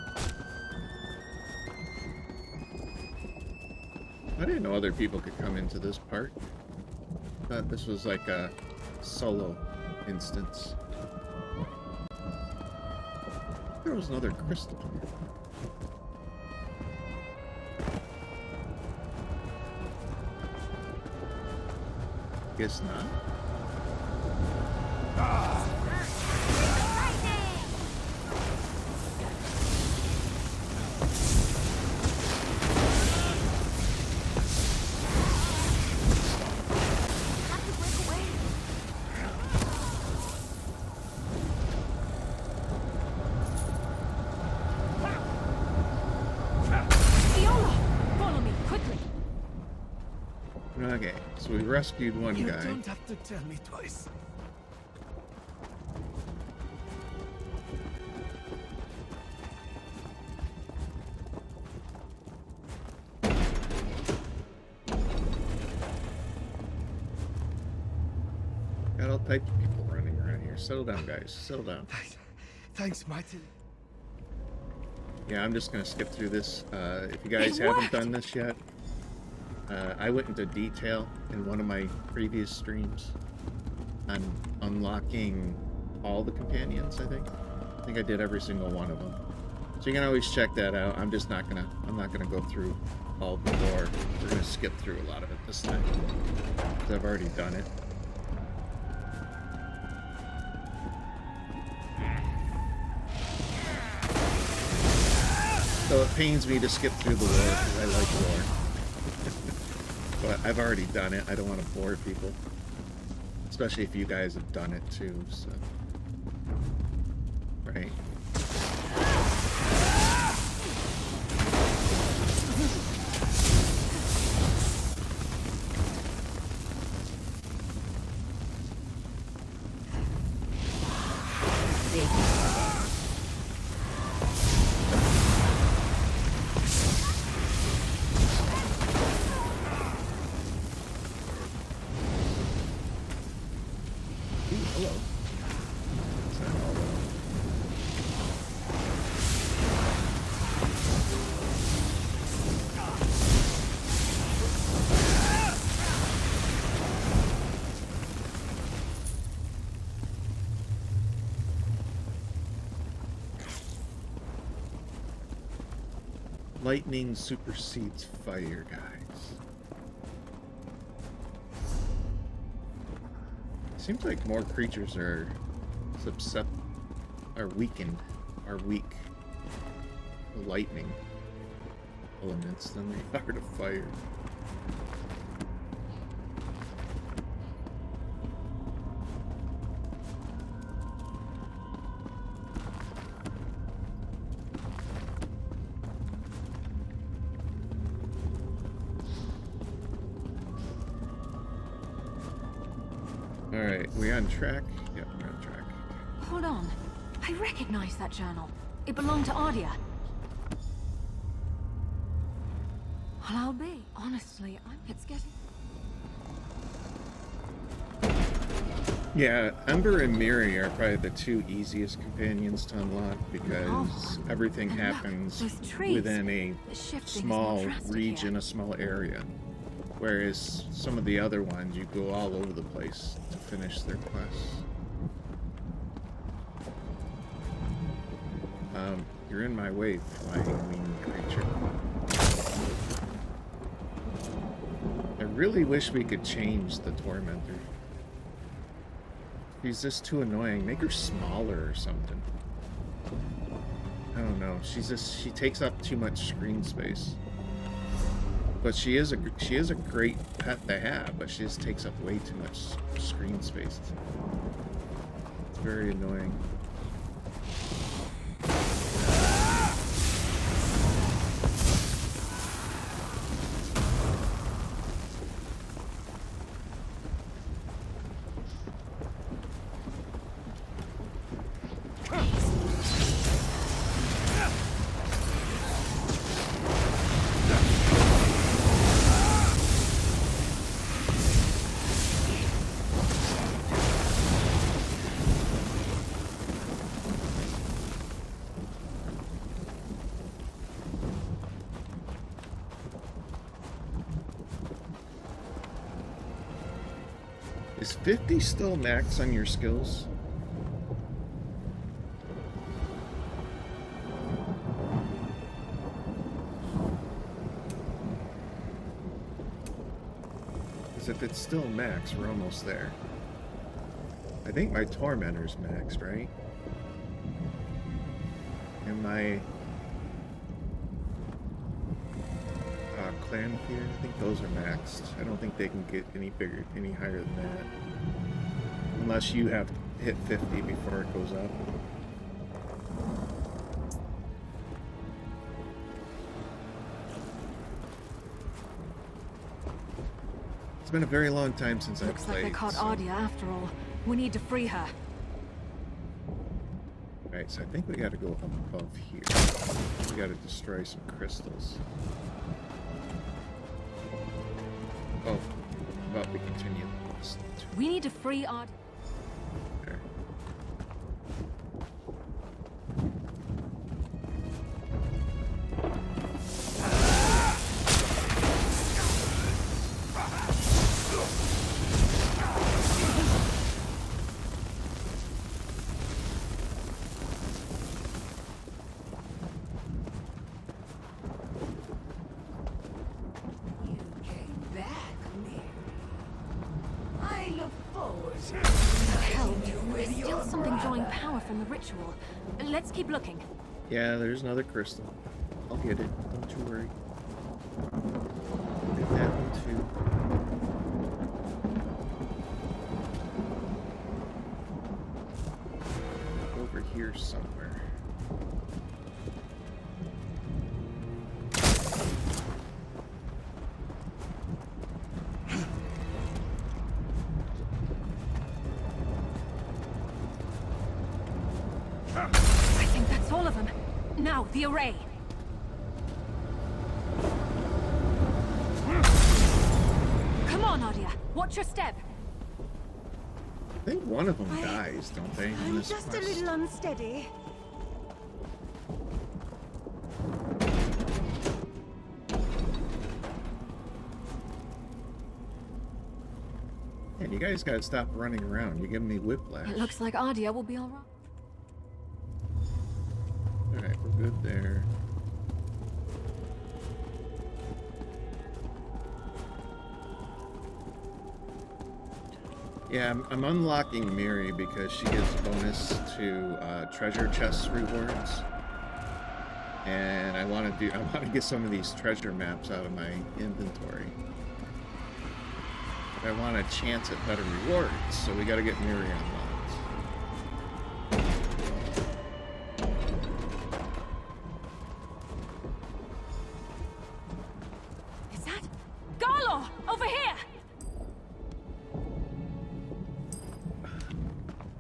I didn't know other people could come into this part. I thought this was like a solo instance. There was another crystal here. Guess not. Okay, so we rescued one guy. You don't have to tell me twice. Got all types of people running around here. Settle down, guys. Settle down. Thanks, Martin. Yeah, I'm just gonna skip through this. If you guys haven't done this yet, I went into detail in one of my previous streams on unlocking all the companions, I think I did every single one of them. So you can always check that out. I'm not gonna go through all the lore. We're gonna skip through a lot of it this time, because I've already done it. So it pains me to skip through the lore, because I like lore. But I've already done it. I don't want to bore people. Especially if you guys have done it too, so. Right. Lightning supersedes fire, guys. Seems like more creatures are weakened, are weak to lightning elements than they are to fire. Alright, we on track? Yep, we're on track. Hold on. I recognize that journal. It belonged to Ardia. Well, I'll be. Honestly, it's getting... Yeah, Ember and Miri are probably the two easiest companions to unlock because everything happens within a small region, a small area. Whereas some of the other ones, you go all over the place to finish their quests. You're in my way, flying winged creature. I really wish we could change the Tormentor. She's just too annoying. Make her smaller or something. don't know. She takes up too much screen space. But she is a great pet to have, but she just takes up way too much screen space. It's very annoying. Is 50 still max on your skills? Because if it's still max, we're almost there. I think my Tormentor's maxed, right? And my Clan Fear, I think those are maxed. I don't think they can get any bigger, any higher than that. Unless you have hit 50 before it goes up. It's been a very long time since I've played. Looks like they caught Ardia after all. We need to free her. Alright, so I think we gotta go up above here. We gotta destroy some crystals. Oh, well, we continue. We need to free Ardia. There. There's still something drawing power from the ritual. Let's keep looking. Yeah, there's another crystal. I'll get it. Don't you worry. Get that one too. Over here somewhere. I think that's all of them. Now, the array. Come on, Ardia. Watch your step. I think one of them dies, don't they? in I'm this just quest? a little unsteady. Man, you guys gotta stop running around. You're giving me whiplash. It looks like Ardia will be all right. Alright, we're good there. Yeah, I'm unlocking Miri because she gives bonus to treasure chest rewards, and I want to get some of these treasure maps out of my inventory. But I want a chance at better rewards, so we got to get Miri unlocked. Is that Garlo over here?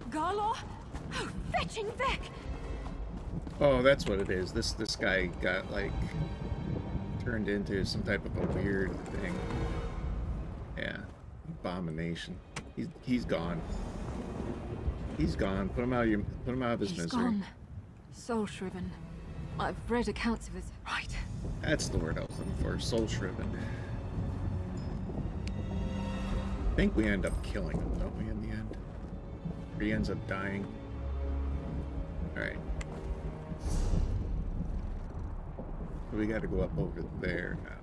Garlo? Oh, fetching Vic! Oh, that's what it is. This guy got like turned into some type of a weird thing. Yeah, abomination. He's gone. He's gone. Put him out of his He's misery. gone. Soul shriven. I've read accounts of his. Right. That's the word I was looking for. Soul shriven. I think we end up killing him, don't we, in the end? Or he ends up dying. Alright. We gotta go up over there now.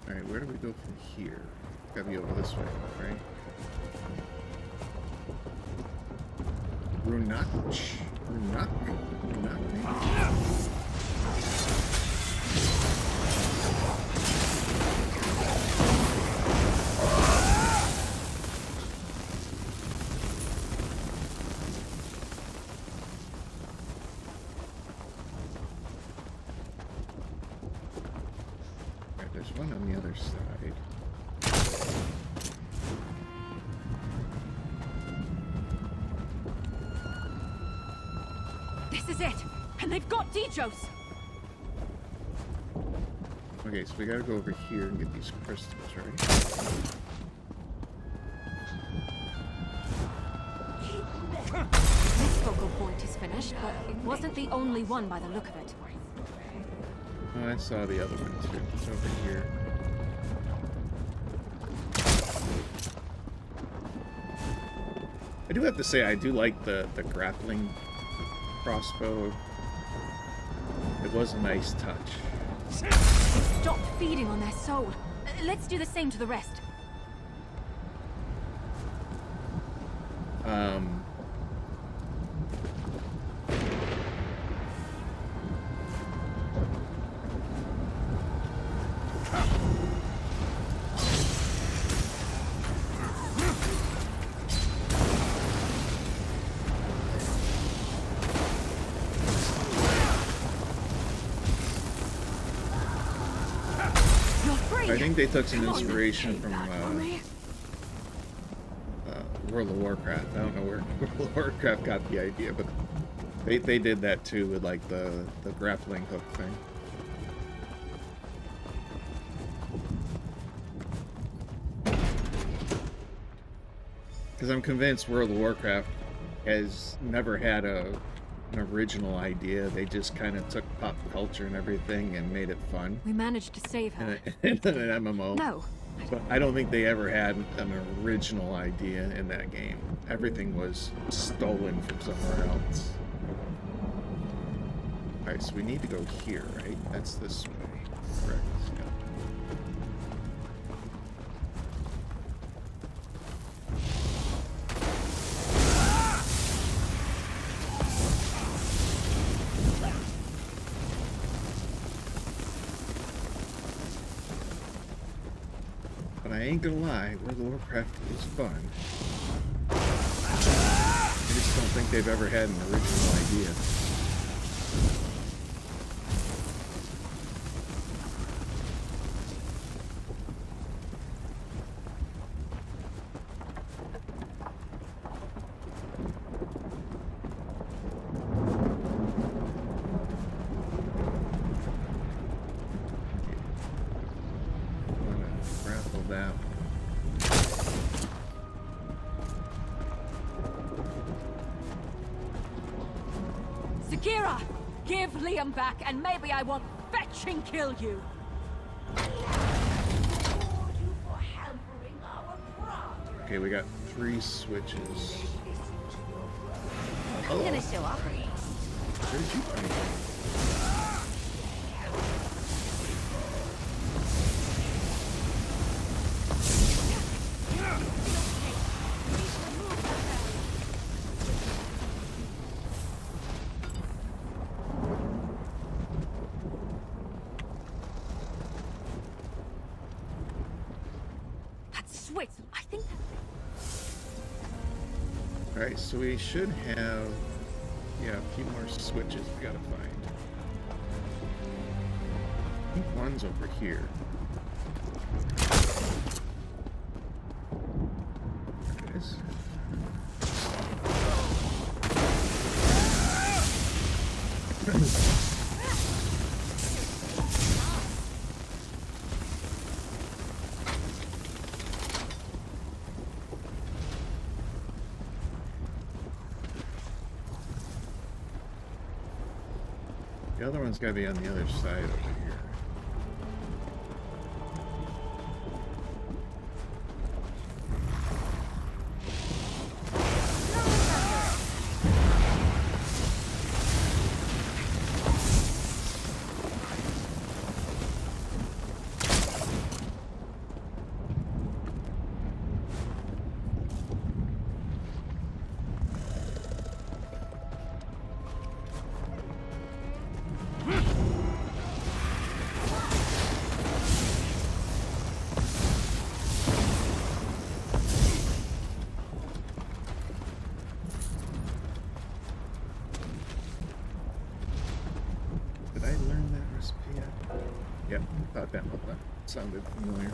Alright, where do we go from here? Gotta be over this way, right? Runak? Runak, maybe? There's one on the other side. This is it! And they've got Dijos! Okay, so we gotta go over here and get these crystals, right? This focal point is finished, but it wasn't the only one by the look of it. Oh, I saw the other one too. It's over here. I do have to say, I do like the grappling crossbow. It was a nice touch. They stopped feeding on their soul. Let's do the same to the rest. I think they took some inspiration from World of Warcraft. I don't know where World of Warcraft got the idea, but they did that too with like the grappling hook thing. Because I'm convinced World of Warcraft has never had an original idea. They just kind of took pop culture and everything and made it fun. We managed to save her. In an MMO. No. But I don't think they ever had an original idea in that game. Everything was stolen from somewhere else. Alright, so we need to go here, right? That's this way. Correct. Yeah. But I ain't gonna lie, World of Warcraft is fun. I just don't think they've ever had an original idea. Zakira! Give Liam back, and maybe I won't fetch and kill you! Okay, we got 3 switches. I'm gonna show off. Where did you find it? Switch. I think Alright, so we should have, yeah, a few more switches we gotta find. I think one's over here. There it is. The other one's gotta be on the other side over here. Yep, thought that sounded familiar.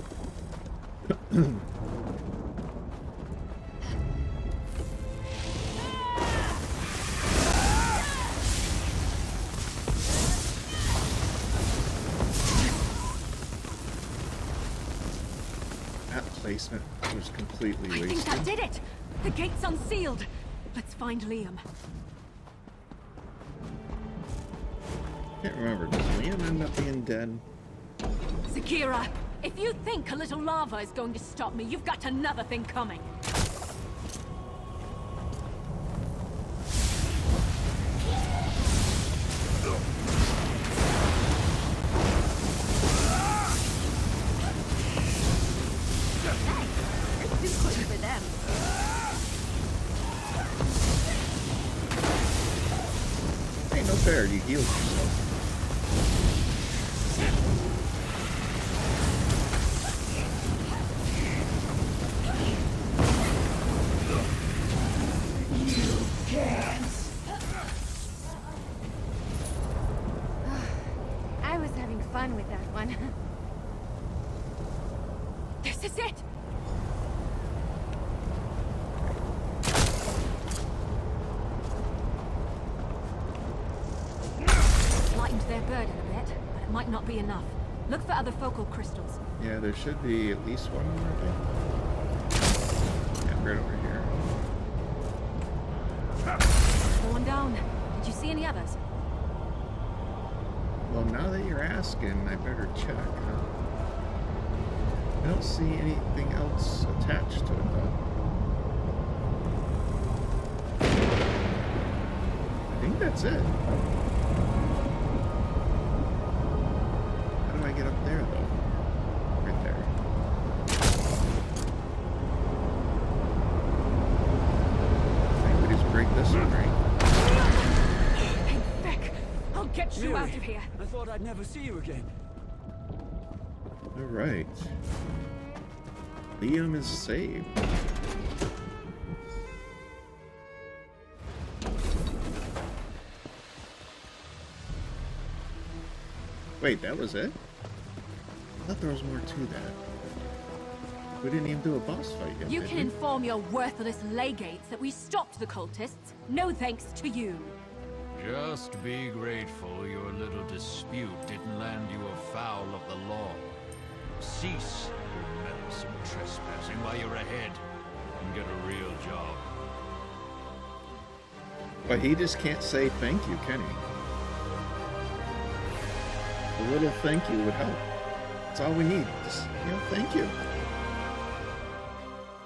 That placement was completely I wasted. think that did it! The gate's unsealed! Let's find Liam. Can't remember, does Liam end up being dead? Zakira, if you think a little lava is going to stop me, you've got another thing coming. Ain't no fair, you healed yourself. I was having fun with that one. This is it! Lightened their burden a bit, but it might not be enough. Look for other focal crystals. Yeah, there should be at least one more, I think. Yeah, right over here. Another one down. Did you see any others? Well, now that you're asking, I better check. I don't see anything else attached to it, though. I think that's it. How do I get up there, though? Right there. I think we just break this one, right? Hey, Beck! I'll get you Miri, out of here! I thought I'd never see you again. All right. Liam is saved. Wait, that was it? I thought there was more to that. We didn't even do a boss fight yet, You did can we? inform your worthless Legates that we stopped the cultists. No thanks to you. Just be grateful your little dispute didn't land you afoul of the law. Cease your meddlesome trespassing while you're ahead and get a real job. But he just can't say thank you, can he? A little thank you would help. That's all we need. Just, thank you.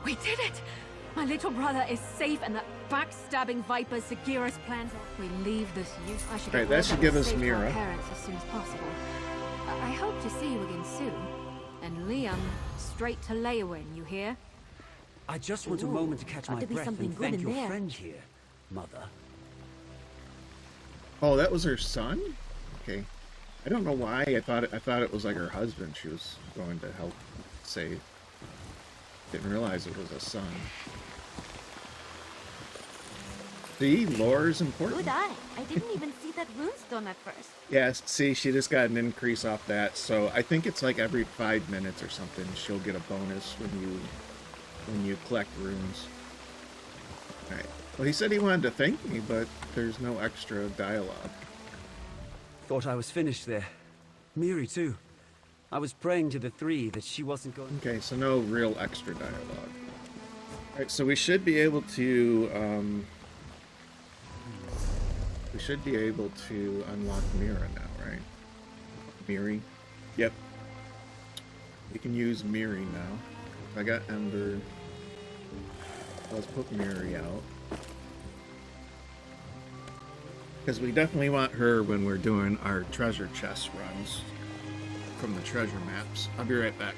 We did it! My little brother is safe and that backstabbing viper Sagira's plans are... We leave this youth. I should Okay, get that word should back give to us safe to our Mira. parents as soon as possible. I hope to see you again soon. And Liam, straight to Leyawen, you hear? I just want a moment to catch my breath and thank your friend here, Mother. Oh, that was her son? Okay. I don't know why. I thought it was like her husband she was going to help save. Didn't realize it was a son. See, lore is important. Good eye. I didn't even see that runestone at first. Yes, see, she just got an increase off that, so I think it's like every 5 minutes or something she'll get a bonus when you collect runes. Alright. Well, he said he wanted to thank me, but there's no extra dialogue. Thought I was finished there. Miri, too. I was praying to the three that she wasn't going... Okay, so no real extra dialogue. Alright, so we should be able to, we should be able to unlock Mira now, right? Miri? Yep. We can use Miri now. I got Ember. Let's put Miri out. Because we definitely want her when we're doing our treasure chest runs from the treasure maps. I'll be right back.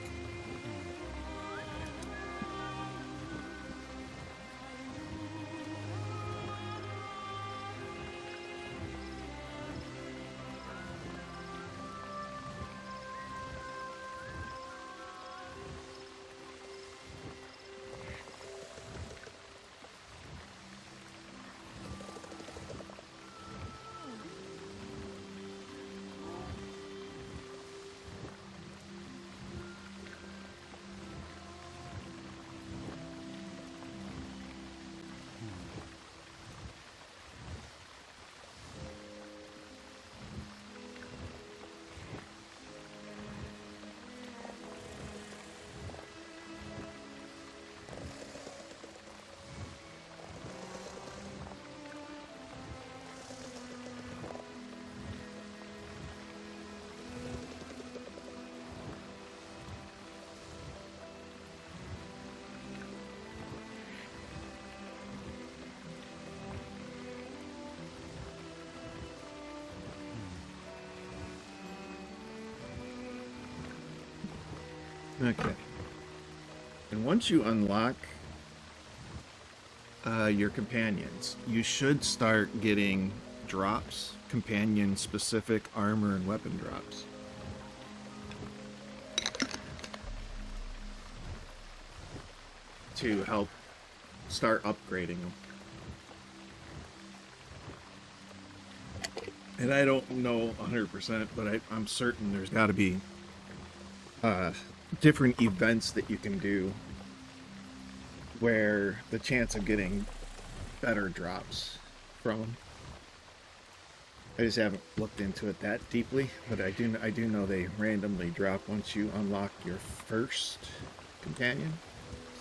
Okay. And once you unlock your companions, you should start getting drops, companion-specific armor and weapon drops. To help start upgrading them. And I don't know 100%, but I'm certain there's got to be different events that you can do where the chance of getting better drops from them. I just haven't looked into it that deeply, but I do know they randomly drop once you unlock your first companion.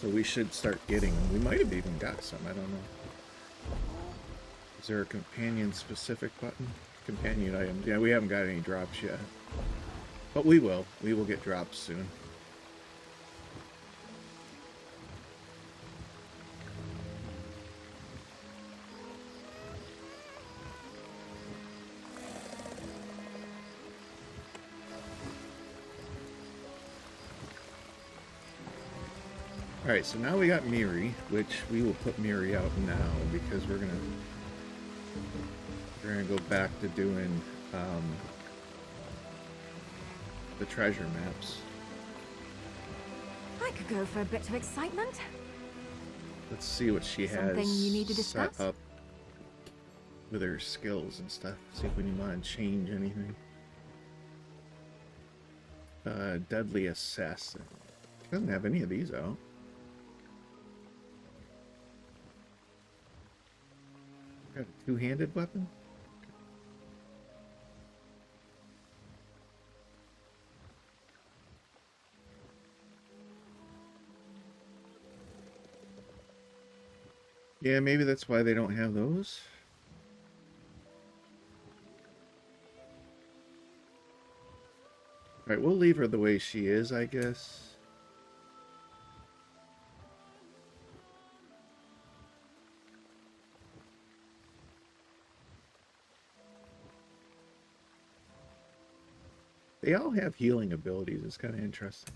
So we should start getting them. We might have even got some, I don't know. Is there a companion specific button? Companion items. Yeah, we haven't got any drops yet. But we will. We will get drops soon. Alright, so now we got Miri, which we will put Miri out now because we're gonna go back to doing the treasure maps. I could go for a bit of excitement. Let's see what she has Something you need to set discuss? up with her skills and stuff. See if we want to change anything. Deadly Assassin. She doesn't have any of these out. Got a two-handed weapon? Yeah, maybe that's why they don't have those. Alright, we'll leave her the way she is, I guess. They all have healing abilities. It's kind of interesting.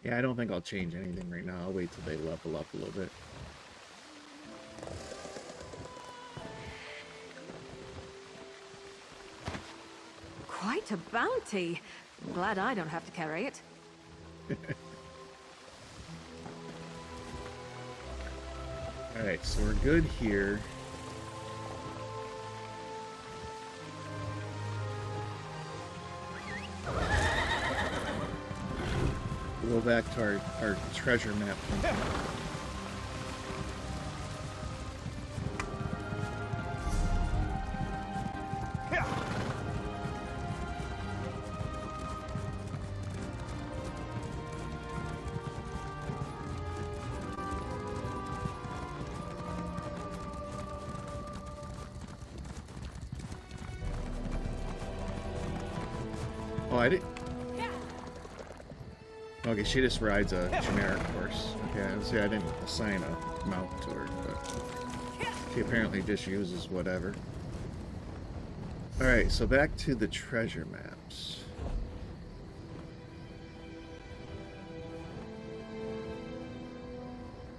Yeah, I don't think I'll change anything right now. I'll wait till they level up a little bit. Quite a bounty. I'm glad I don't have to carry it. Alright, so we're good here. We'll go back to our treasure map. Oh, I did. Okay, she just rides a generic horse. Okay, see, I didn't assign a mount to her, but she apparently just uses whatever. Alright, so back to the treasure maps.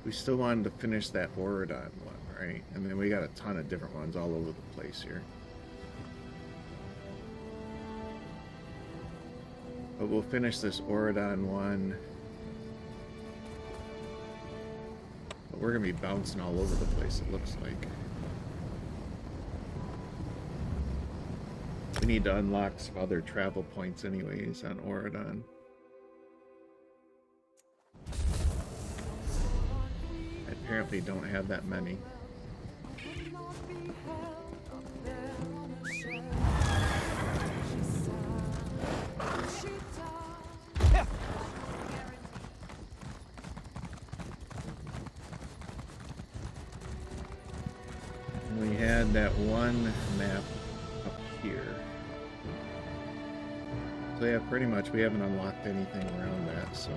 We still wanted to finish that Auradon one, right? And then we got a ton of different ones all over the place here. But we'll finish this Auradon one. But we're going to be bouncing all over the place, it looks like. We need to unlock some other travel points anyways on Auradon. I apparently don't have that many. We had that one map up here. So yeah, pretty much we haven't unlocked anything around that, so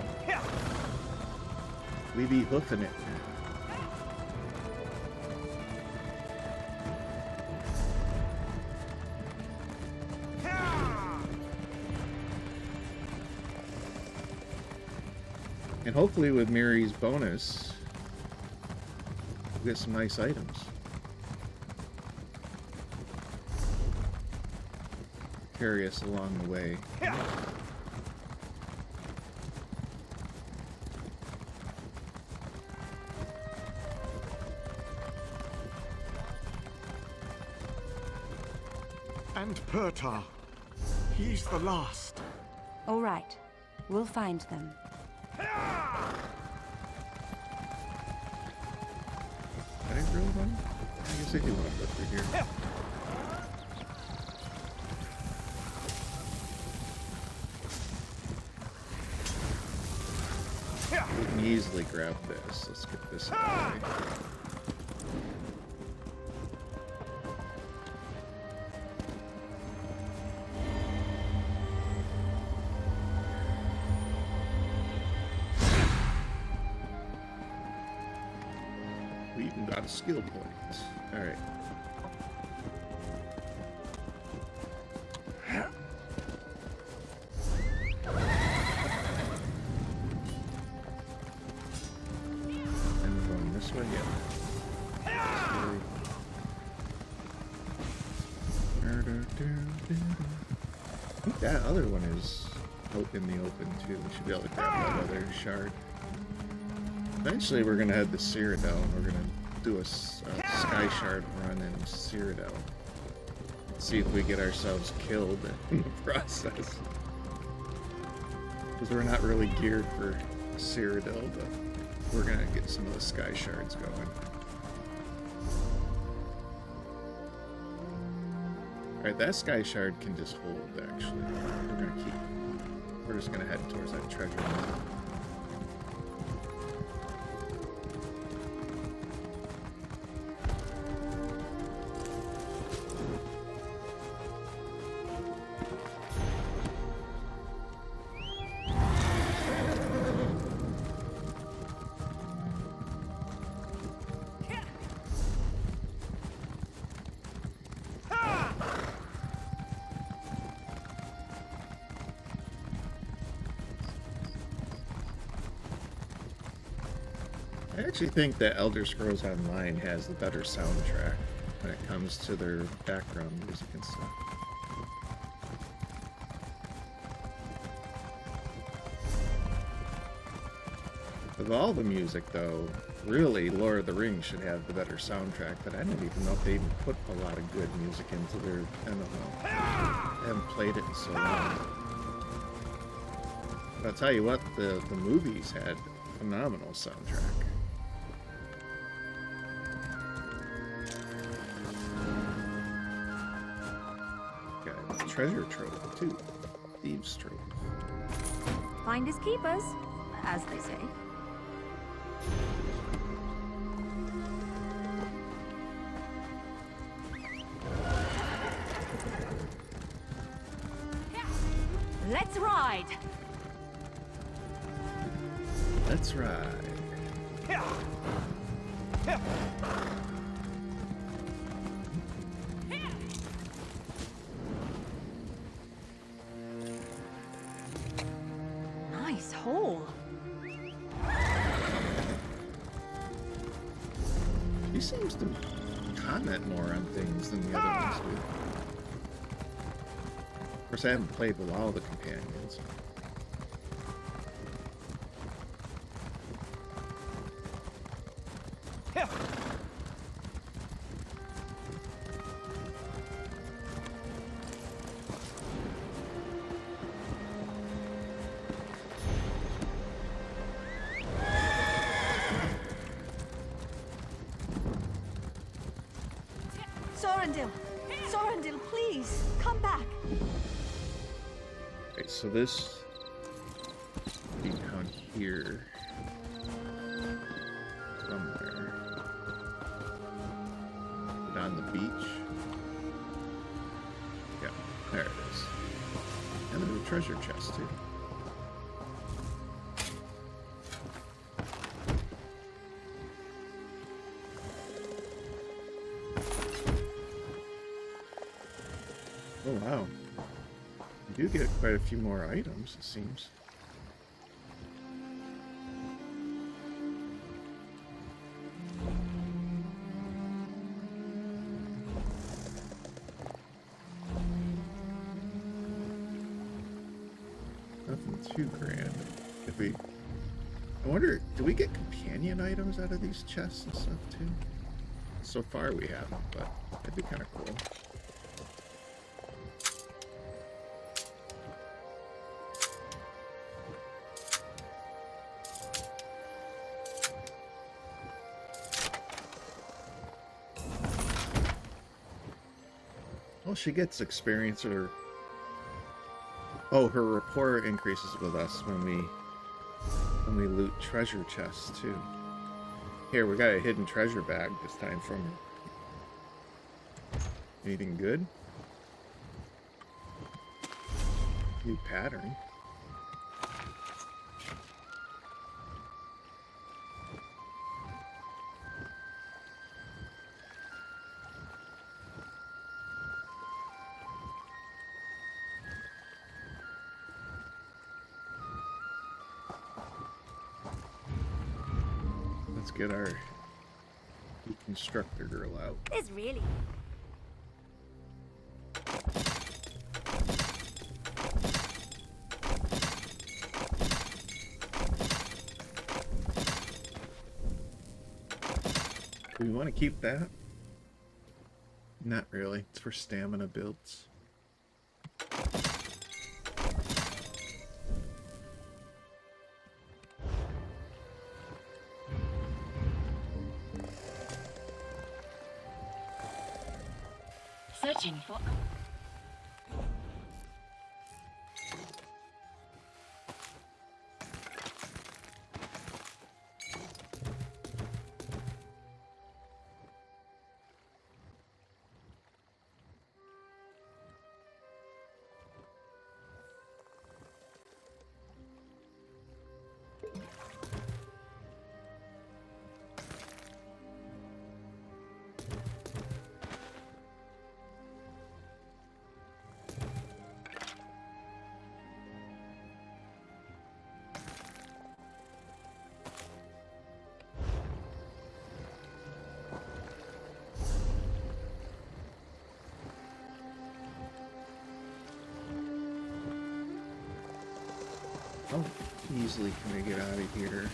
we be hoofing it. And hopefully with Miri's bonus, we'll get some nice items. Carry us along the way. And Pertar. He's the last. All right. We'll find them. Did I really want? I guess I do want to go through here. We can easily grab this. Let's get this out of the way. We even got a skill point. Alright. This way, yeah. I think that other one is out in the open too. We should be able to grab that other shard. Eventually, we're gonna head to Cyrodiil, and we're gonna do a Skyshard run in Cyrodiil. See if we get ourselves killed in the process. Because we're not really geared for Cyrodiil, but we're gonna get some of the Skyshards going. Alright, that Skyshard can just hold, actually. We're just gonna head towards that treasure. I actually think that Elder Scrolls Online has the better soundtrack when it comes to their background music and stuff. Of all the music, though, really, Lord of the Rings should have the better soundtrack, but I don't even know if they even put a lot of good music into their MMO. I haven't played it in so long. But I'll tell you what, the movies had a phenomenal soundtrack. Treasure trove, too. Thieves' trove. Finders keepers, as they say. Let's ride! Let's ride. Nice hole. He seems to comment more on things than the other ones do. Of course, I haven't played with all the companions. Sorendil, please, come back. Okay, so this would be down here somewhere. Is it on the beach? Yeah, there it is. And there's a treasure chest too. Oh wow. You do get quite a few more items, it seems. Nothing too grand. If we... I wonder, do we get companion items out of these chests and stuff too? So far we haven't, but that'd be kind of cool. Well, she gets experience or... Oh, her rapport increases with us when we loot treasure chests too. Here, we got a hidden treasure bag this time from her. Anything good? New pattern. Let's get our constructor girl out. This really... Do we want to keep that? Not really. It's for stamina builds. Searching for... How easily can we get out of here?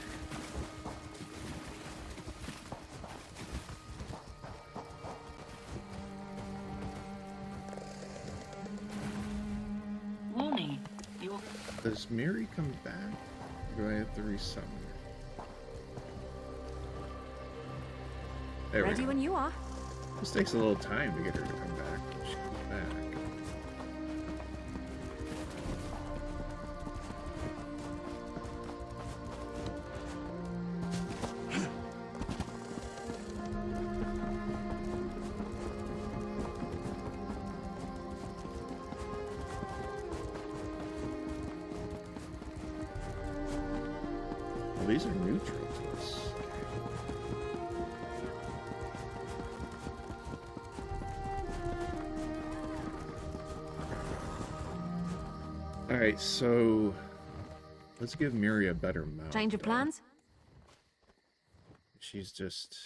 Warning. Does Miri come back? Or do I have to resummon her? There we Ready go. when you are. This takes a little time to get her to come back. She comes back. Well, these are neutral to us. Alright, so let's give Miri a better mount. Change of plans? She's just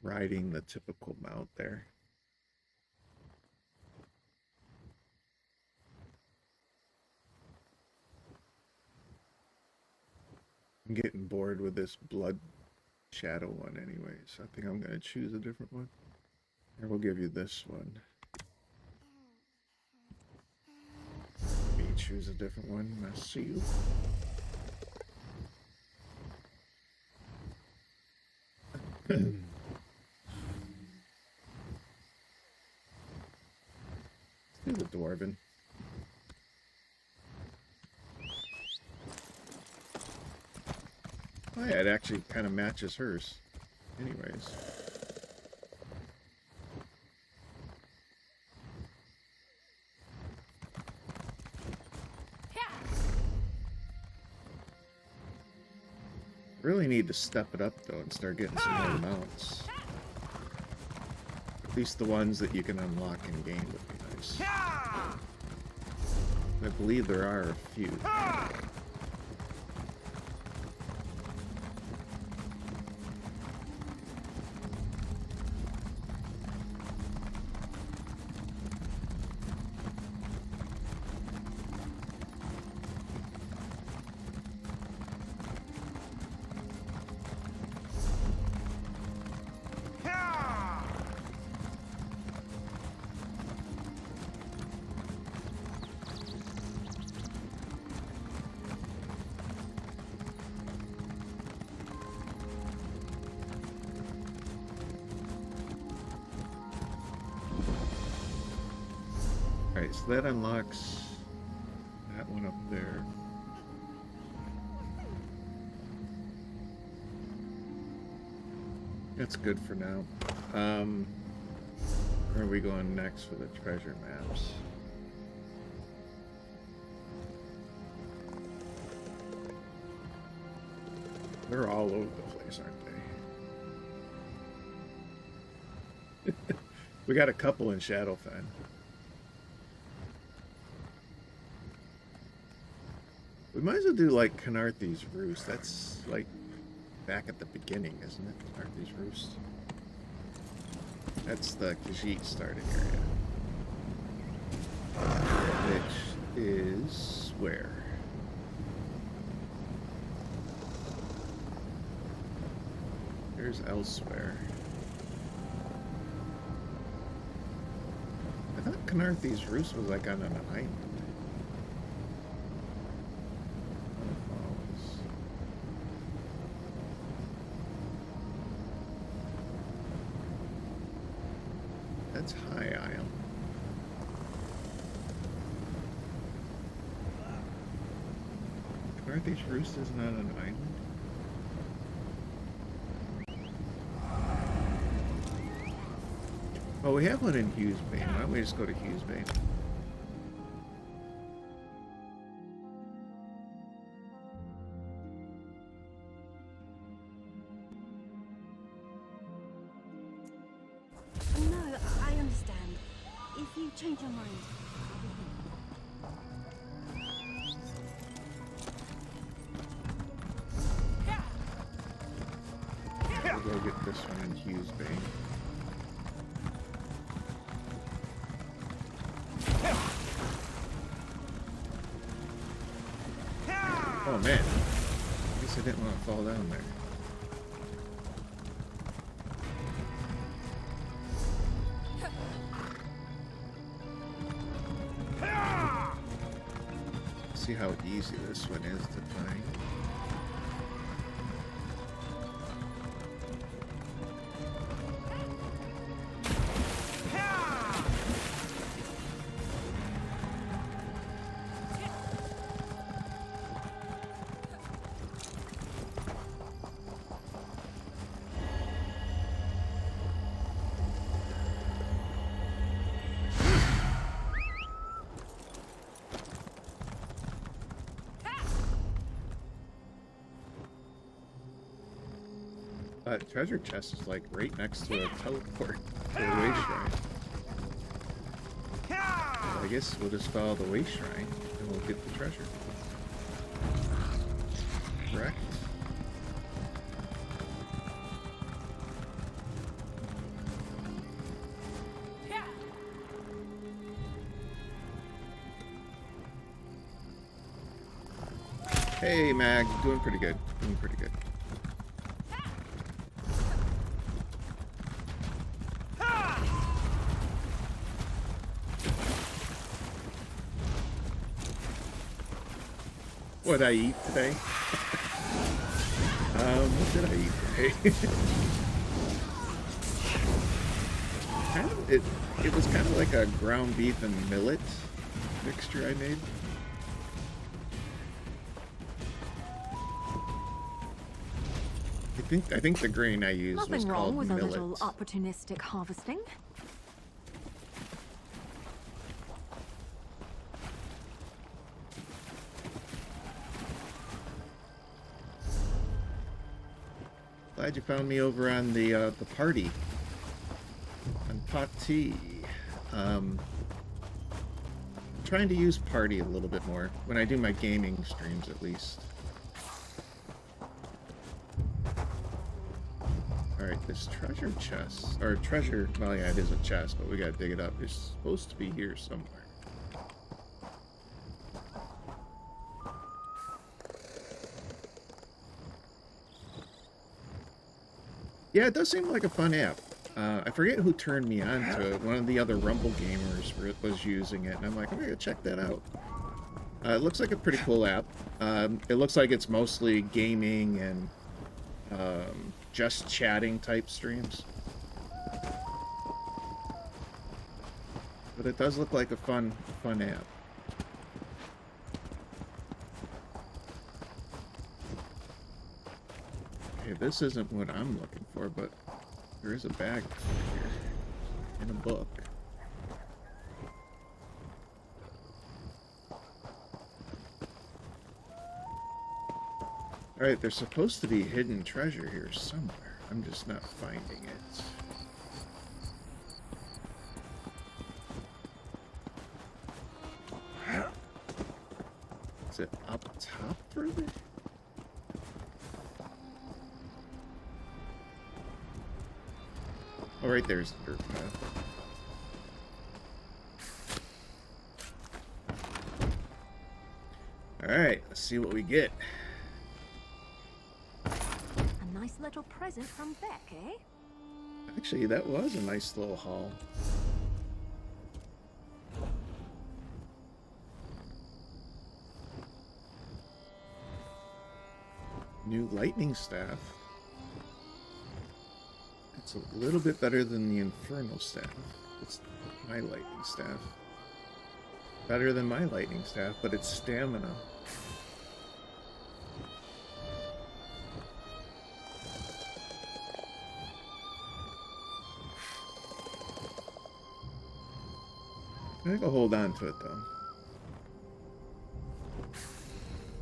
riding the typical mount there. I'm getting bored with this blood shadow one anyway, so I think I'm going to choose a different one. Here, we'll give you this one. Maybe choose a different one. I see you. Let's do the Dwarven. Oh yeah, it actually kind of matches hers. Anyways. Really need to step it up though and start getting some more mounts. At least the ones that you can unlock in game would be nice. I believe there are a few. Alright, so that unlocks that one up there. That's good for now. Where are we going next for the treasure maps? They're all over the place, aren't they? We got a couple in Shadowfen. We might as well do like Canarthy's Roost. That's like back at the beginning, isn't it? Canarthy's Roost. That's the Khajiit starting area. Which is where? There's elsewhere. I thought Canarthy's Roost was like on an island. That's High Isle. Canarthy's Roost is not an island? Well, we have one in Hughesbane. Why don't we just go to Hughesbane? No, I understand. If you change your mind. We'll go get this one in Hughesbane. Oh man, I guess I didn't want to fall down there. See how easy this one is to find. Treasure chest is like right next to a teleport to the way shrine. So I guess we'll just follow the way shrine and we'll get the treasure. Correct? Hey Mag, doing pretty good. Doing pretty good. What did I eat today? What did I eat today? It was kind of like a ground beef and millet mixture I made. I think the grain I used was called millet. Nothing wrong with a little opportunistic harvesting. Glad you found me over on the party on Pati. Trying to use party a little bit more when I do my gaming streams, at least. All right, this treasure chest or treasure. Well, yeah, it is a chest, but we gotta dig it up. It's supposed to be here somewhere. Yeah, it does seem like a fun app. I forget who turned me on to it. One of the other Rumble gamers was using it, and I'm like, I'm gonna check that out. It looks like a pretty cool app. It looks like it's mostly gaming and just chatting type streams. but it does look like a fun app. Okay, this isn't what I'm looking for, but there is a bag here and a book. Alright, there's supposed to be hidden treasure here somewhere. I'm just not finding it. Is it up top further? Oh, right there's the dirt path. Alright, let's see what we get. A nice little present from Beck, eh? Actually, that was a nice little haul. New lightning staff. It's a little bit better than the infernal staff. It's my lightning staff. Better than my lightning staff, but it's stamina. I think I'll hold on to it though.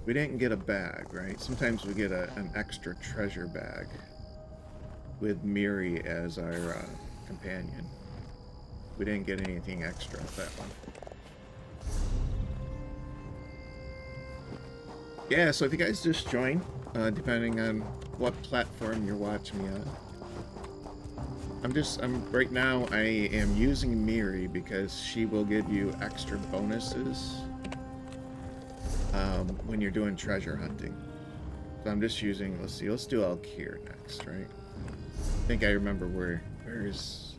We didn't get a bag, right? Sometimes we get an extra treasure bag with Miri as our companion. We didn't get anything extra with that one. Yeah, so if you guys just join, depending on what platform you're watching me on, right now I am using Miri because she will give you extra bonuses when you're doing treasure hunting. So I'm just using, let's do Alkir next, right? I think I remember where's,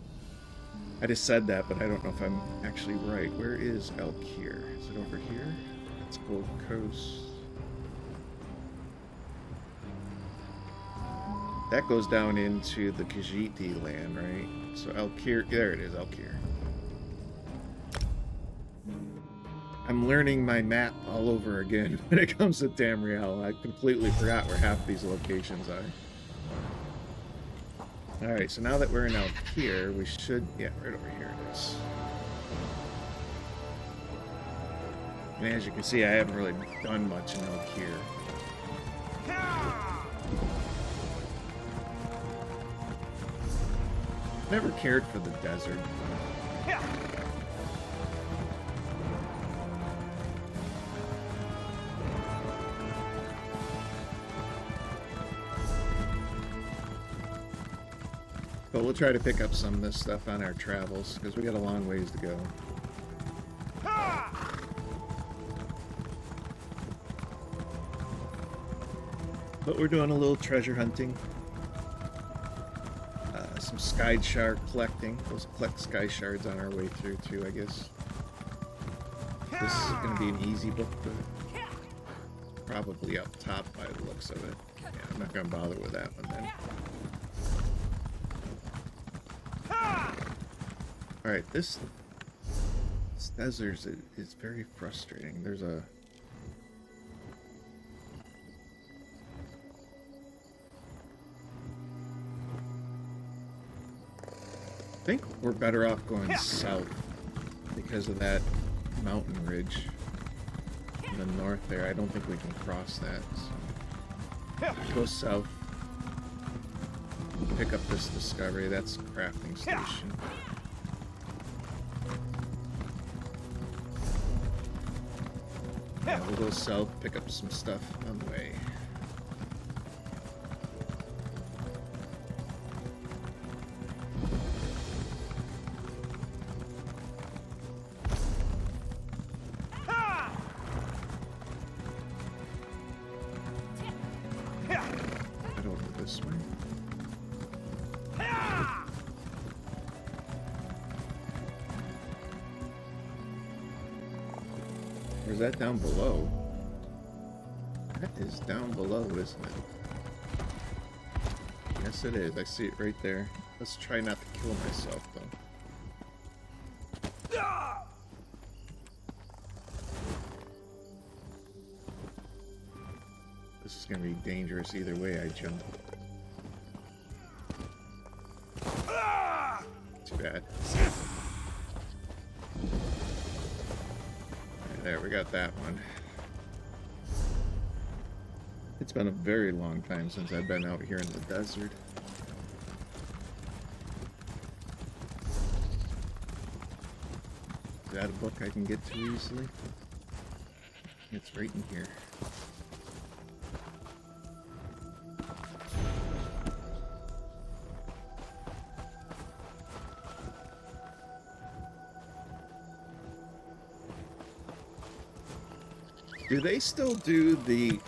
I just said that, but I don't know if I'm actually right. Where is Alkir? Is it over here? It's Gold Coast. That goes down into the Khajiit land, right? So Alkir, there it is, Alkir. I'm learning my map all over again when it comes to Tamriel. I completely forgot where half these locations are. Alright, so now that we're in Alkir, we should... yeah, right over here it is. And as you can see, I haven't really done much in Alkir. Never cared for the desert. But we'll try to pick up some of this stuff on our travels, because we got a long ways to go. But we're doing a little treasure hunting. Some Skyshard collecting. We'll collect Skyshards on our way through too, I guess. This is going to be an easy book, but probably up top by the looks of it. Yeah, I'm not going to bother with that one then. Alright, this desert is very frustrating. There's a... I think we're better off going south because of that mountain ridge in the north there. I don't think we can cross that. So go south. Pick up this discovery. That's a crafting station. Yeah, we'll go south, pick up some stuff on the way. Head over this way. Or is that down below? That is down below, isn't it? Yes, it is. I see it right there. Let's try not to kill myself, though. This is gonna be dangerous either way I jump. Too bad. There, we got that one. It's been a very long time since I've been out here in the desert. Is that a book I can get to easily? It's right in here. Do they still do the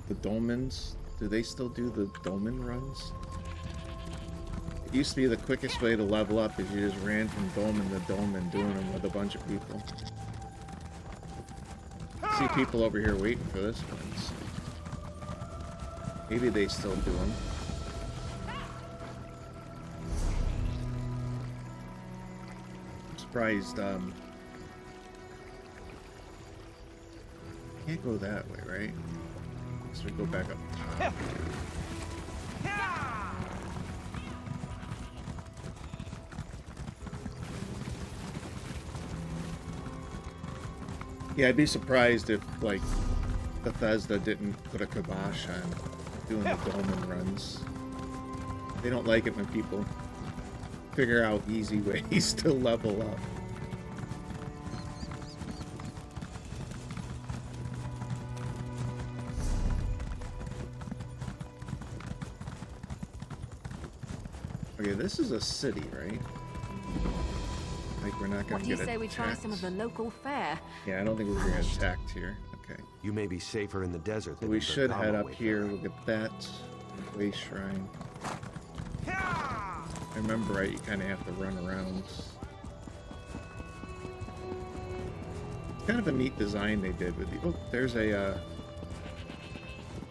the dolmens? Do they still do the dolmen runs? It used to be the quickest way to level up is you just ran from dolmen to dolmen doing them with a bunch of people. I see people over here waiting for this one. So maybe they still do them. I'm surprised, can't go that way, right? So we go back up top. Yeah, I'd be surprised if, like, Bethesda didn't put a kibosh on doing the dolmen runs. They don't like it when people figure out easy ways to level up. Okay, this is a city, right? Like, we're not gonna What do you get say we try attacked. some of the local fare? Yeah, I don't think we're gonna get attacked here. Okay. You may be safer in the desert So than we in should head Bergamo up with here. her. We'll get that way shrine. If I remember right, you kind of have to run around. Kind of a neat design they did with the. Oh, there's a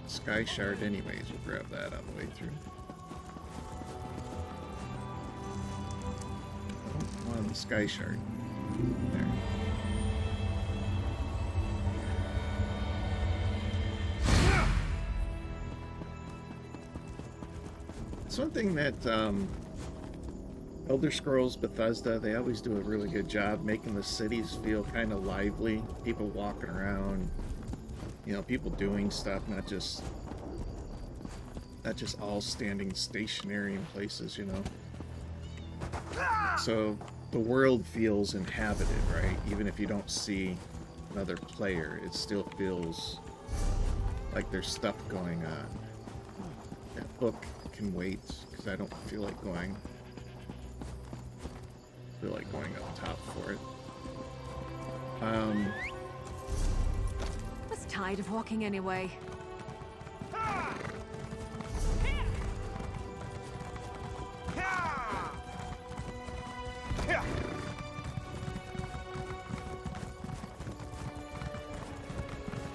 Skyshard. Anyways, we'll grab that on the way through. Oh, on the Skyshard. There. It's one thing that Elder Scrolls Bethesda, they always do a really good job making the cities feel kind of lively. People walking around, you know, people doing stuff, not just all standing stationary in places, you know. So the world feels inhabited, right? Even if you don't see another player, it still feels like there's stuff going on. That book can wait because I don't feel like going. Up top for it. I was tired of walking anyway.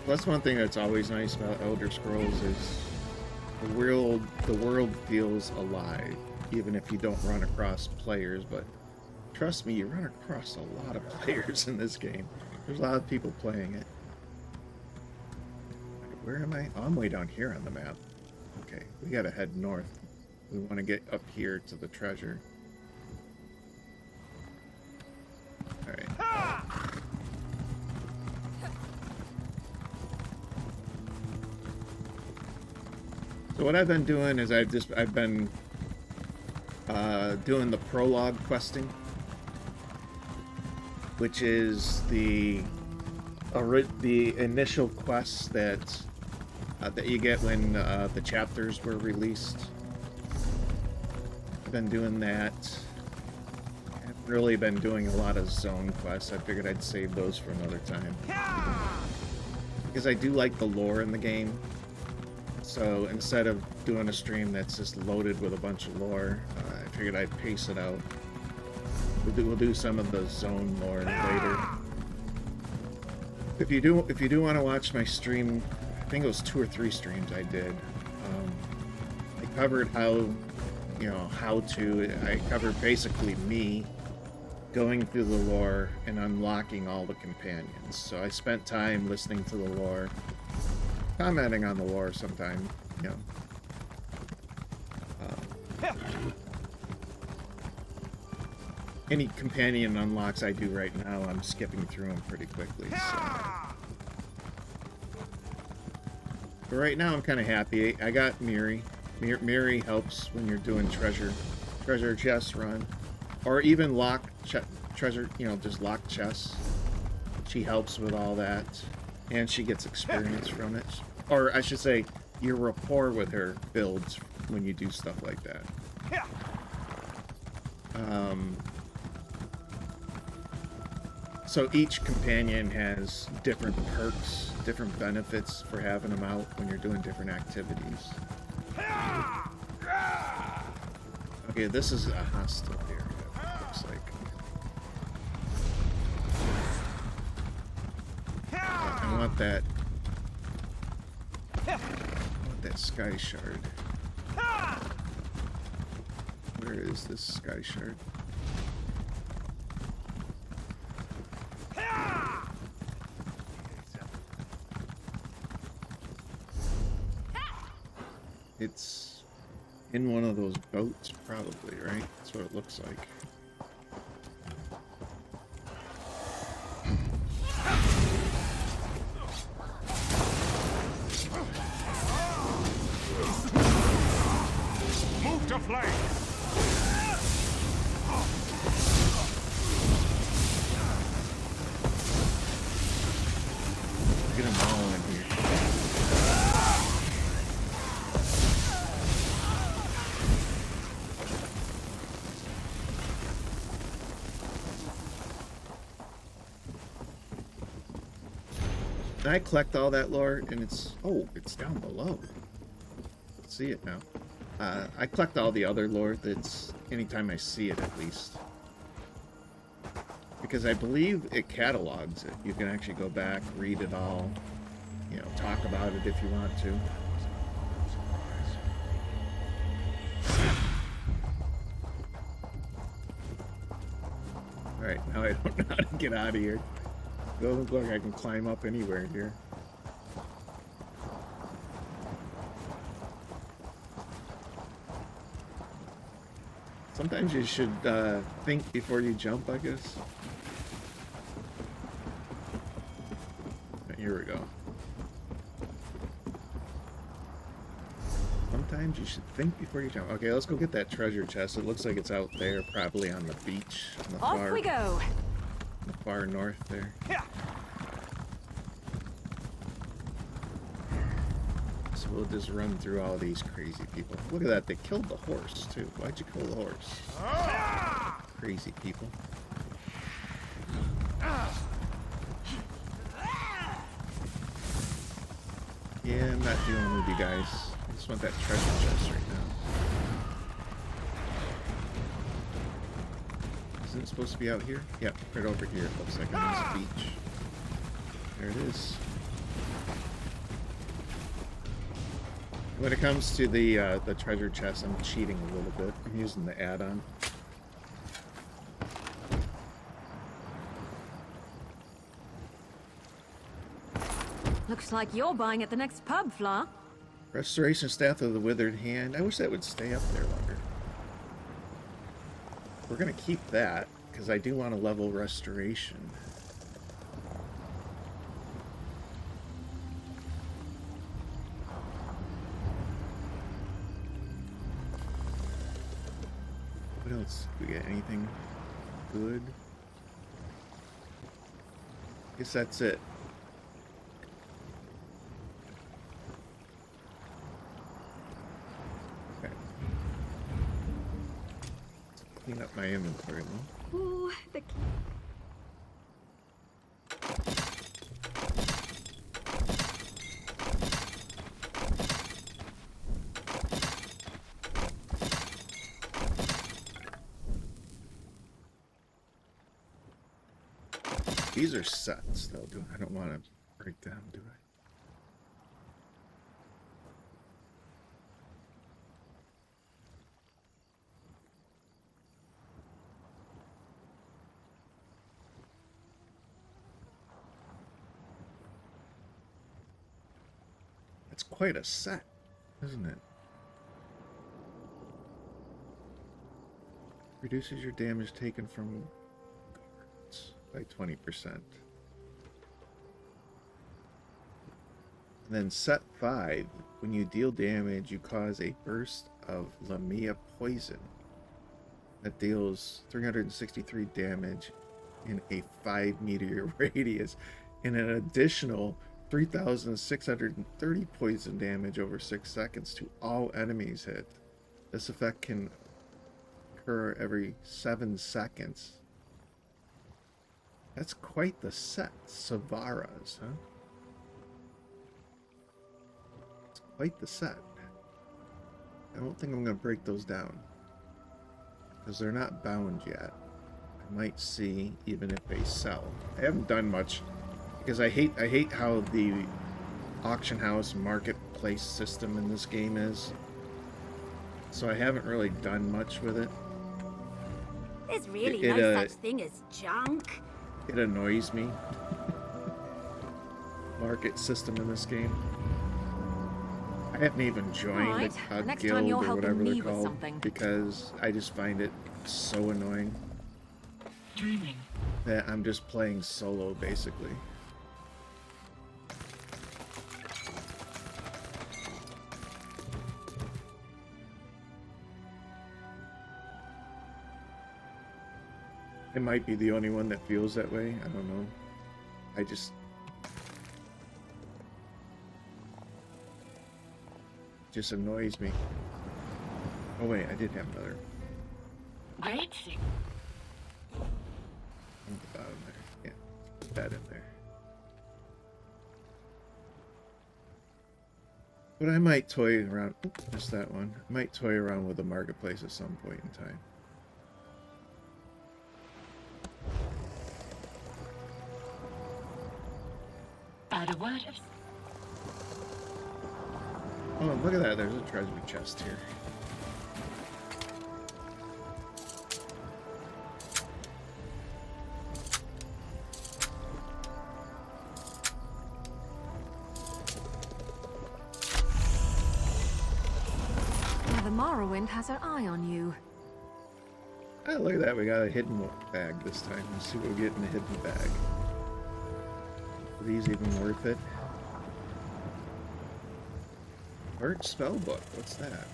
That's one thing that's always nice about Elder Scrolls is the world feels alive, even if you don't run across players, but trust me, you run across a lot of players in this game. There's a lot of people playing it. Where am I? Oh, I'm way down here on the map. Okay, we gotta head north. We want to get up here to the treasure. Alright. So what I've been doing is I've been doing the Prologue questing, which is the initial quests that you get when the chapters were released. I've been doing that. I've really been doing a lot of zone quests. I figured I'd save those for another time. Because I do like the lore in the game. So instead of doing a stream that's just loaded with a bunch of lore, I figured I'd pace it out. We'll do some of the zone lore later. If you do want to watch my stream, I think it was 2 or 3 streams I did. I covered how you know, how to. I covered basically me going through the lore and unlocking all the companions. So I spent time listening to the lore, commenting on the lore sometime, you know. Any companion unlocks I do right now, I'm skipping through them pretty quickly. So. But right now, I'm kind of happy. I got Miri. Miri helps when you're doing treasure chest run, or even treasure. You know, just lock chests. She helps with all that, and she gets experience from it. Or I should say, your rapport with her builds when you do stuff like that. So each companion has different perks, different benefits for having them out when you're doing different activities. Okay, this is a hostile area, it looks like. I want that. I want that Skyshard. Where is this Skyshard? It's in one of those boats, probably, right? That's what it looks like. Move to flank! Get them all in here. I collect all that lore, and it's down below. Let's see it now. I collect all the other lore that's anytime I see it, at least, because I believe it catalogs it. You can actually go back, read it all, you know, talk about it if you want to. All right, now I don't know how to get out of here. Doesn't look like I can climb up anywhere here. Sometimes you should think before you jump, I guess. Here we go. Sometimes you should think before you jump. Okay, let's go get that treasure chest. It looks like it's out there, probably on the beach. On the Off we go. The far north there. So we'll just run through all these crazy people. Look at that, they killed the horse too. Why'd you kill the horse? Crazy people. Yeah, I'm not dealing with you guys. I just want that treasure chest right now. Isn't it supposed to be out here? Yep, right over here. It looks like on this beach. There it is. When it comes to the treasure chest, I'm cheating a little bit. I'm using the add-on. Looks like you're buying at the next pub, Fla. Restoration Staff of the Withered Hand. I wish that would stay up there longer. We're gonna keep that, because I do want to level Restoration. What else? Do we get anything good? Guess that's it. Okay. Clean up my inventory a little. Ooh, the... These are sets, though. I don't want to break them, do I? quite a set, isn't it? Reduces your damage taken from guards by 20%. And then set 5, when you deal damage, you cause a burst of Lamia poison that deals 363 damage in a 5-meter radius and an additional 3,630 poison damage over 6 seconds to all enemies hit. This effect can occur every 7 seconds. That's quite the set. Savaras, huh? It's quite the set. I don't think I'm going to break those down, because they're not bound yet. I might see even if they sell. I haven't done much, because I hate how the auction house marketplace system in this game is. So I haven't really done much with it. There's really no such thing as junk. It annoys me. Market system in this game. I haven't even joined a guild or whatever they're called because I just find it so annoying that I'm just playing solo basically. I might be the only one that feels that way. I don't know. Just annoys me. Oh wait, I did have another. Great. On the bottom there. Yeah, put that in there. But I might toy around. Oops, missed that one. I might toy around with the marketplace at some point in time. Add a word of... Oh, look at that. There's a treasure chest here. Now the Morrowind has her eye on you. Oh, look at that. We got a hidden bag this time. Let's see what we get in the hidden bag. Are these even worth it? Art spellbook. What's that?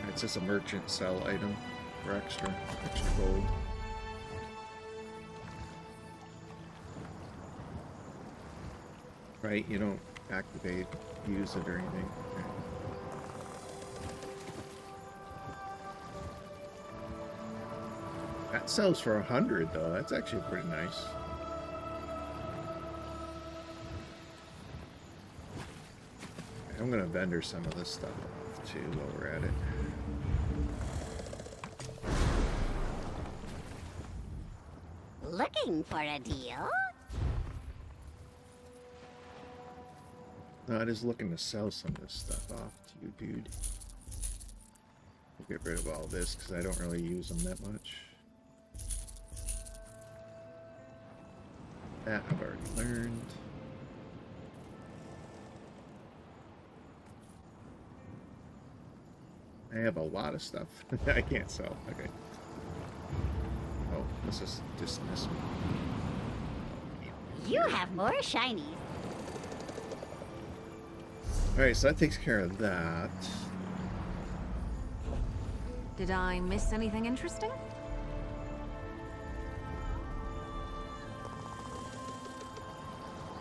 It's just a merchant sell item for extra gold. Right, you don't activate, use it or anything. Okay. That sells for 100 though. That's actually pretty nice. I'm gonna vendor some of this stuff off too while we're at it. Looking for a deal? No, I'm just looking to sell some of this stuff off to you, dude. We'll get rid of all this because I don't really use them that much. That I've already learned. I have a lot of stuff I can't sell. Okay. Oh, let's just dismiss them. You have more shinies. Alright, so that takes care of that. Did I miss anything interesting?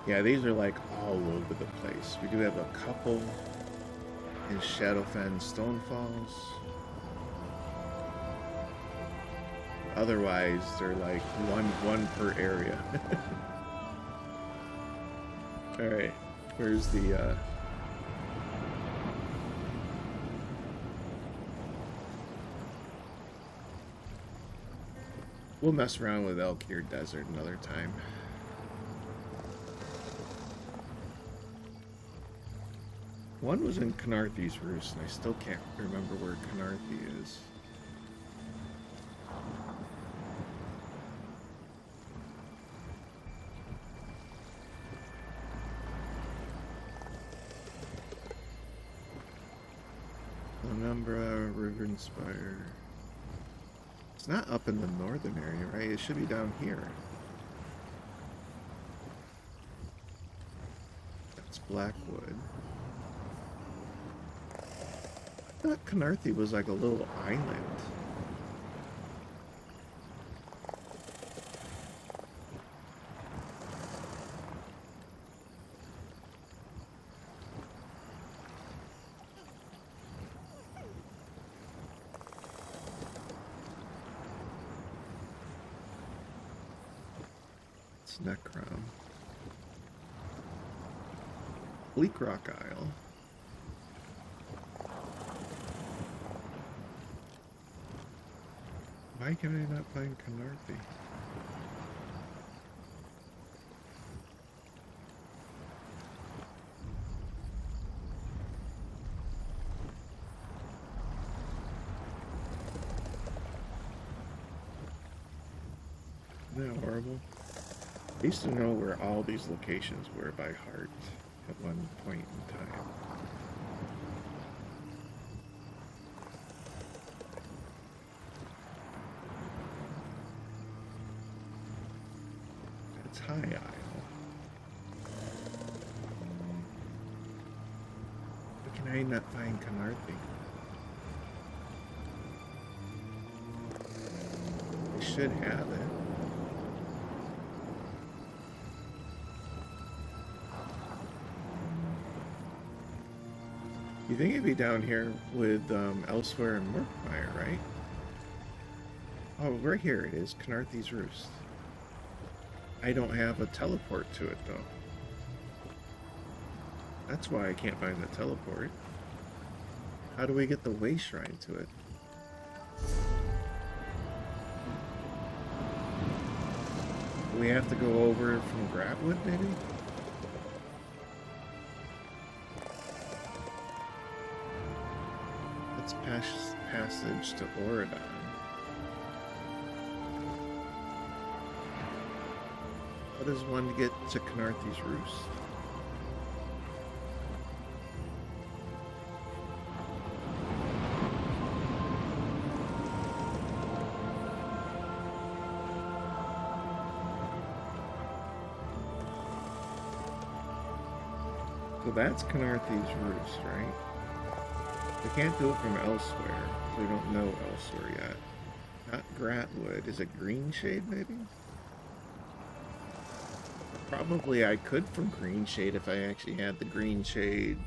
Yeah, these are like all over the place. We do have a couple in Shadowfen Stonefalls. Otherwise, they're like one per area. Alright, where's the we'll mess around with Elkir Desert another time. One was in Canarthy's Roost, and I still can't remember where Canarthy is. Penumbra, Rivenspire. It's not up in the northern area, right? It should be down here. That's Blackwood. I thought Canarthi was like a little island. It's Necrom. Bleak Rock Isle. Why can I not find Canarthi? Isn't that horrible? I used to know where all these locations were by heart at one point in time. That's High Isle. Why can I not find Canarthi? I should have it. You think it'd be down here with Elsewhere and Murkmire, right? Oh, right here it is, Canarthi's Roost. I don't have a teleport to it, though. That's why I can't find the teleport. How do we get the way shrine to it? Do we have to go over from Grabwood, maybe? Passage to Oridon. How does one get to Canarthi's Roost? So that's Canarthi's Roost, right? We can't do it from elsewhere. We don't know elsewhere yet. Not Gratwood. Is it Greenshade, maybe? Probably I could from Greenshade if I actually had the Greenshade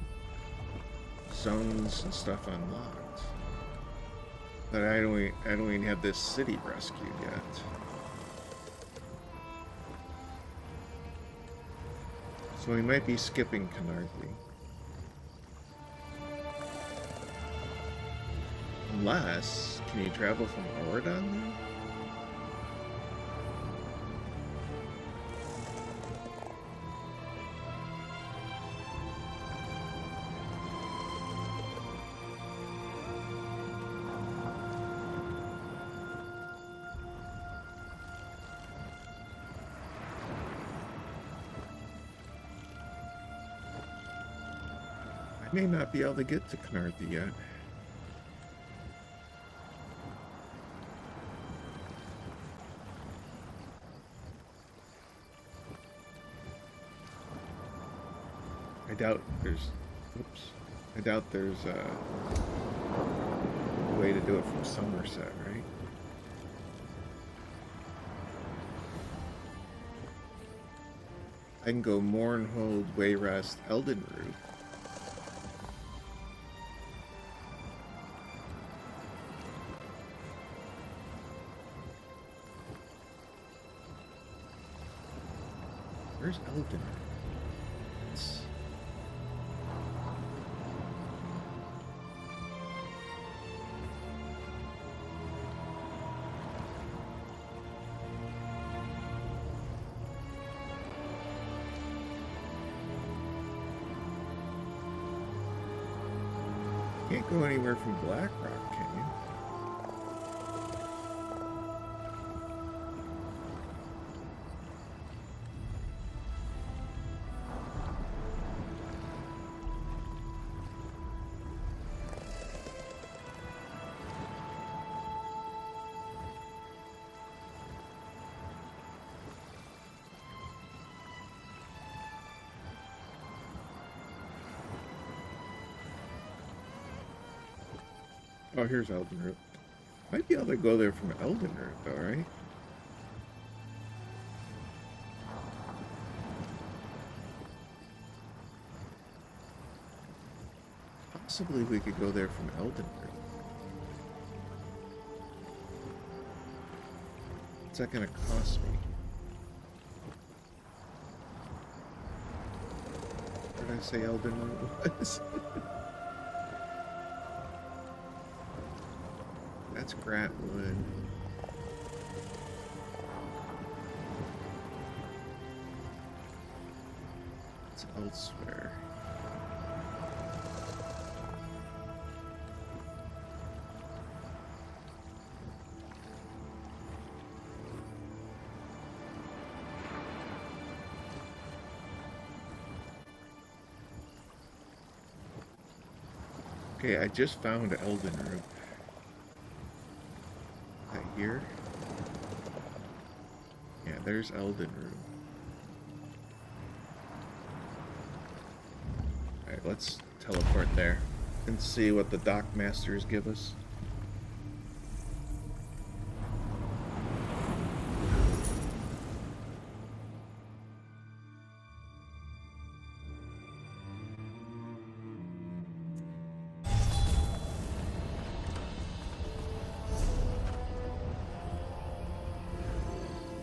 zones and stuff unlocked. But I don't even have this city rescued yet. So we might be skipping Canarthi. Unless, can you travel from Oridon then? I may not be able to get to Canarthi yet. I doubt there's a way to do it from Somerset, right? I can go Mournhold, Wayrest, Eldenroot. Where's Eldenroot? Can't go anywhere from Blackrock, can you? Oh, here's Elden Root. Might be able to go there from Elden Root, though, right? Possibly we could go there from Elden Root. What's that gonna cost me? What did I say Elden Root was? That's Gratwood. It's elsewhere. Okay, I just found Elden Root. Right here? Yeah, there's Elden Root. Alright, let's teleport there and see what the Dock Masters give us.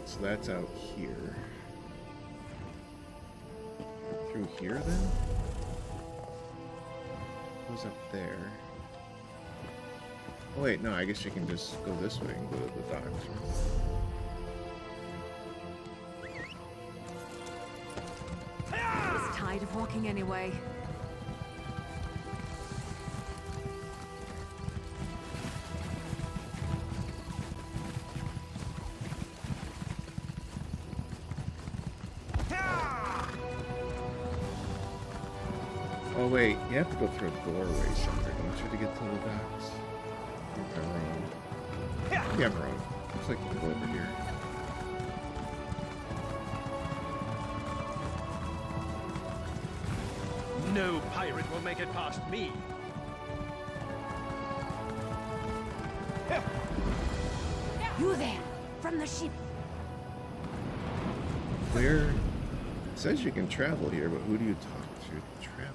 So that's out here. Through here then? Goes up there. Oh wait, no, I guess you can just go this way and go to the docks. I was tired of walking anyway. Oh wait, you have to go through a doorway somewhere, don't you, to get to the docks? I think I'm wrong. Yeah, I'm wrong. Looks like you can go over here. No pirate will make it past me. You there, from the ship. Where? It says you can travel here, but who do you talk to travel?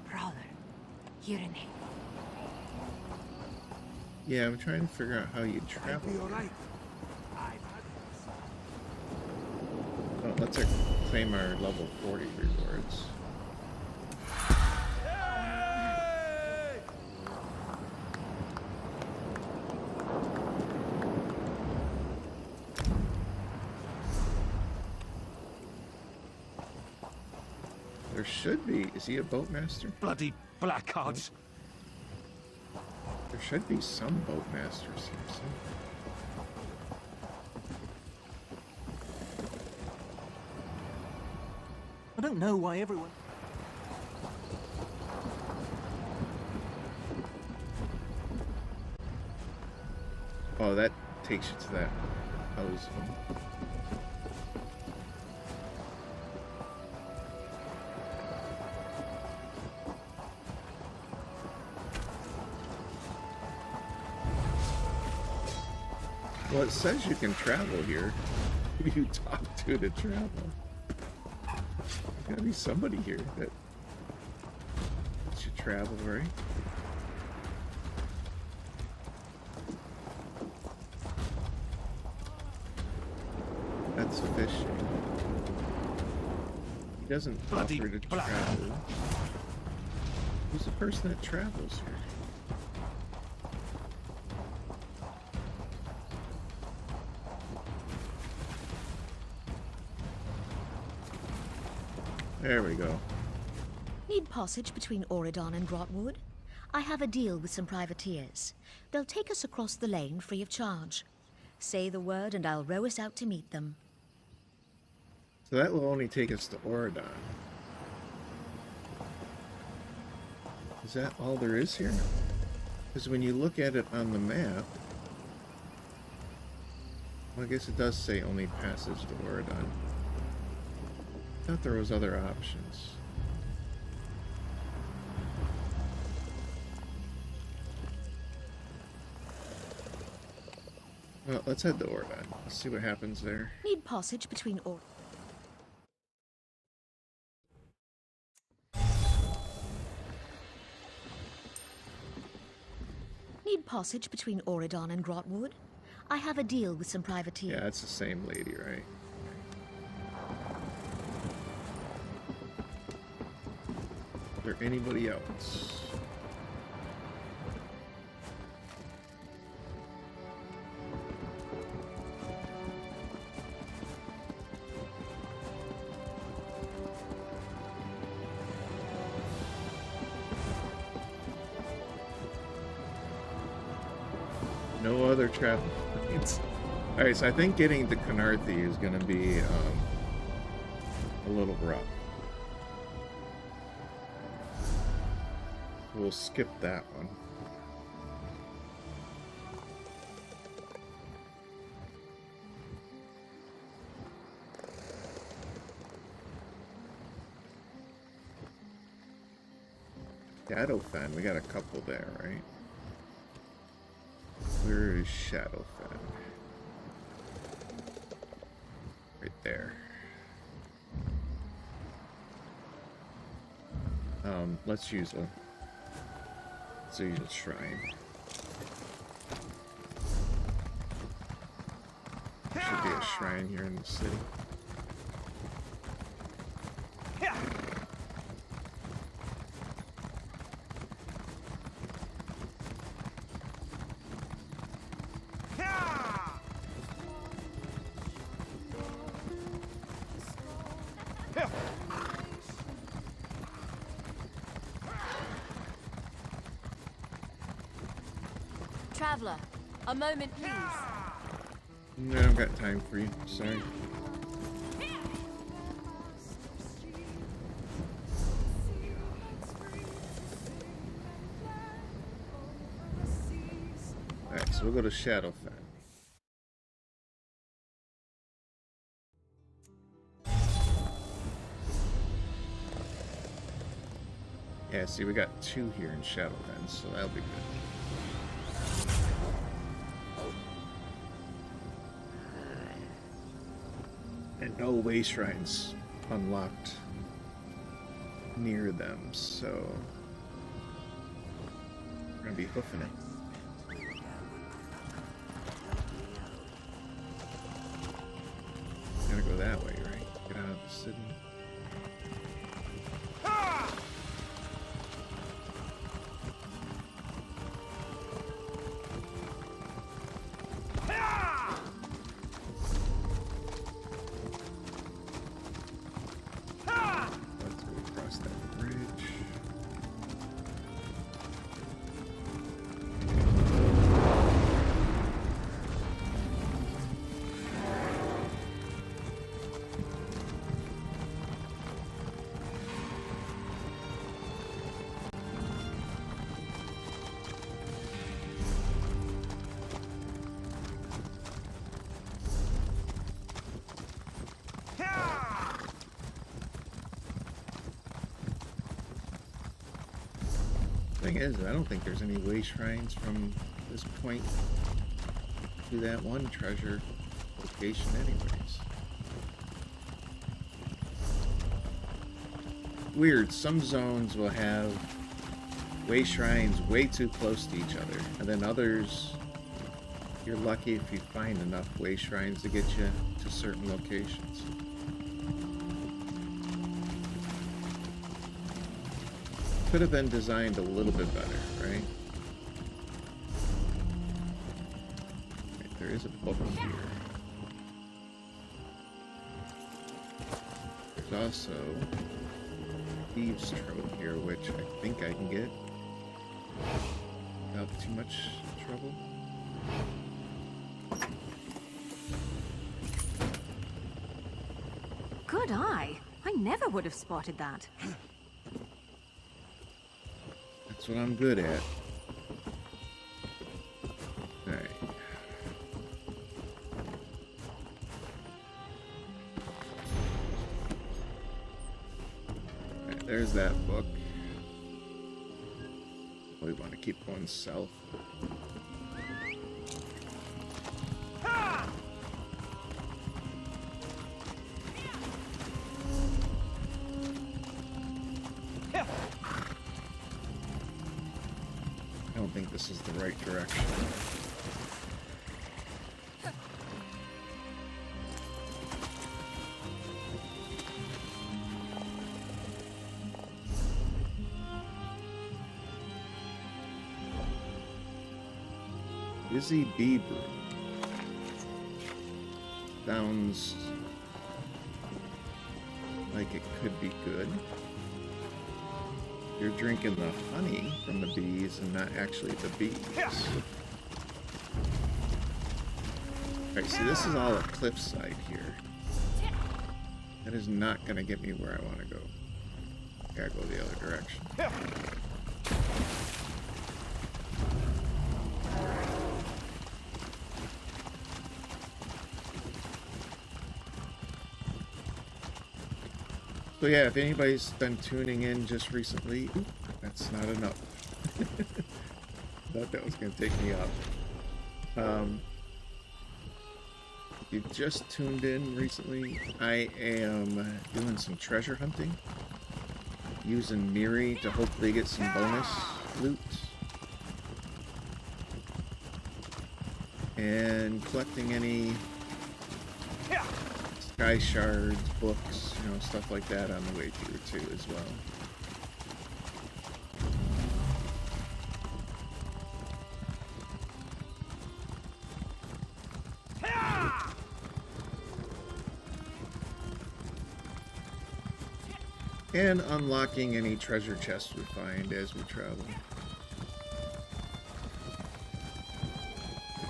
Prowler, here in here. Yeah, I'm trying to figure out how you travel. Oh, let's claim our level 40 rewards. There should be. Is he a boatmaster? Bloody blackguards! There should be some boatmasters here somewhere. I don't know why everyone... Oh, that takes you to that house. Well, it says you can travel here. Who do you talk to travel? There's gotta be somebody here that should travel, right? That's fishing. He doesn't offer to travel. Who's the person that travels here? There we go. Need passage between Auridon and Grotwood? I have a deal with some privateers. They'll take us across the lane free of charge. Say the word and I'll row us out to meet them. So that will only take us to Auridon. Is that all there is here? Because when you look at it on the map, Well, I guess it does say only passage to Oridon. I thought there was other options. Well, let's head to Oridon. Let's see what happens there. Need passage between Need passage between Oridon and Grotwood? I have a deal with some privateers. Yeah, it's the same lady, right? Is there anybody else? No other travel points. Alright, so I think getting to Canarthi is going to be a little rough. We'll skip that one. Shadowfen, we got a couple there, right? Where is Shadowfen? Right there. Let's use a shrine. Should be a shrine here in the city. Traveler, a moment, please. No, I don't got time for you. Sorry. Alright, so we'll go to Shadowfen. Yeah, see, we got 2 here in Shadowfen, so that'll be good. And no way shrines unlocked near them, so we're gonna be hoofing it. Gotta go that way, right? Get out of the city. Thing is, I don't think there's any way shrines from this point to that one treasure location anyways. Weird, some zones will have way shrines way too close to each other, and then others, you're lucky if you find enough way shrines to get you to certain locations. Could have been designed a little bit better, right? There is a book here. There's also Thieves' Trove here, which I think I can get without too much trouble. Good eye. I never would have spotted that. That's what I'm good at. Alright. We want to keep going south. I don't think this is the right direction. Busy Bee Brew. Sounds like it could be good. You're drinking the honey from the bees and not actually the bees. Alright, see, this is all a cliffside here. That is not going to get me where I want to go. Gotta go the other direction. So yeah, if anybody's been tuning in just recently, oop, that's not enough. Thought that was going to take me up. If you've just tuned in recently, I am doing some treasure hunting, using Miri to hopefully get some bonus loot, and collecting any Skyshard books, you know, stuff like that on the way through too as well. And unlocking any treasure chests we find as we travel.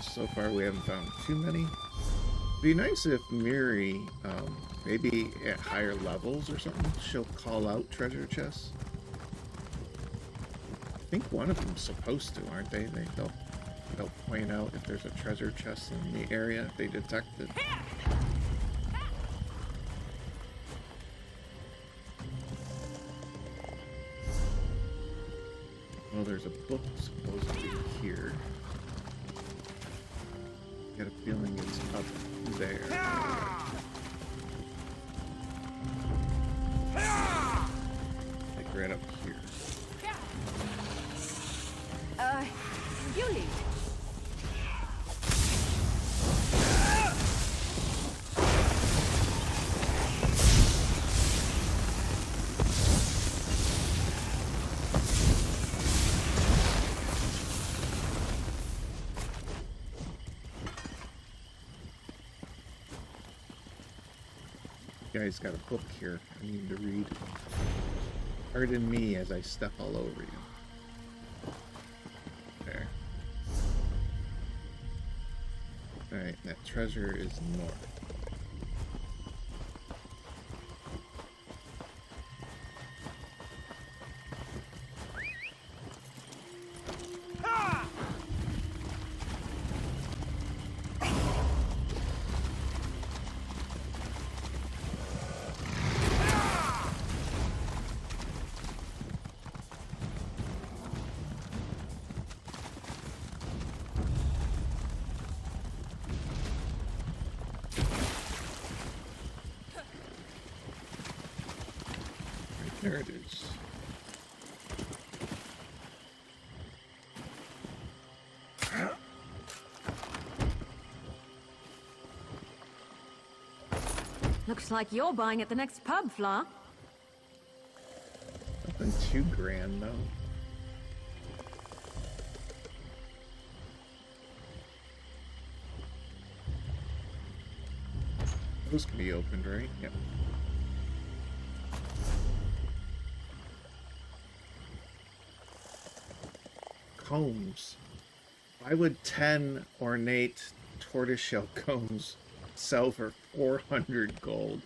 So far we haven't found too many. It'd be nice if Miri, maybe at higher levels or something, she'll call out treasure chests. I think one of them's supposed to, aren't they? They'll point out if there's a treasure chest in the area if they detect it. Well, there's a book supposed to be here. I get a feeling it's up there. Like right up here. You lead. Guys got a book here I need to read. Pardon me as I step all over you. There. Alright, that treasure is north. There it is. Looks like you're buying at the next pub, Fla. Nothing too grand, though. Those can be opened, right? Yep. Combs. Why would 10 ornate tortoiseshell combs sell for 400 gold?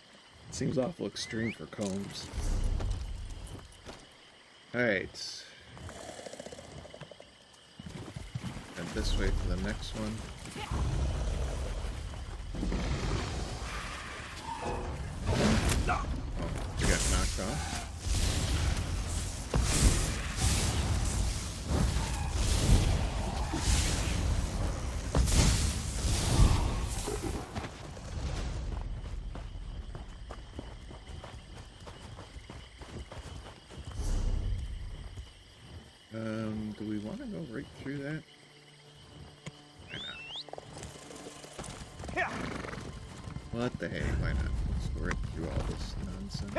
Seems awful extreme for combs. Alright. And this way for the next one. Oh, we got knocked off. Do we want to go right through that? Why not? What the heck? Why not? Let's go right through all this nonsense.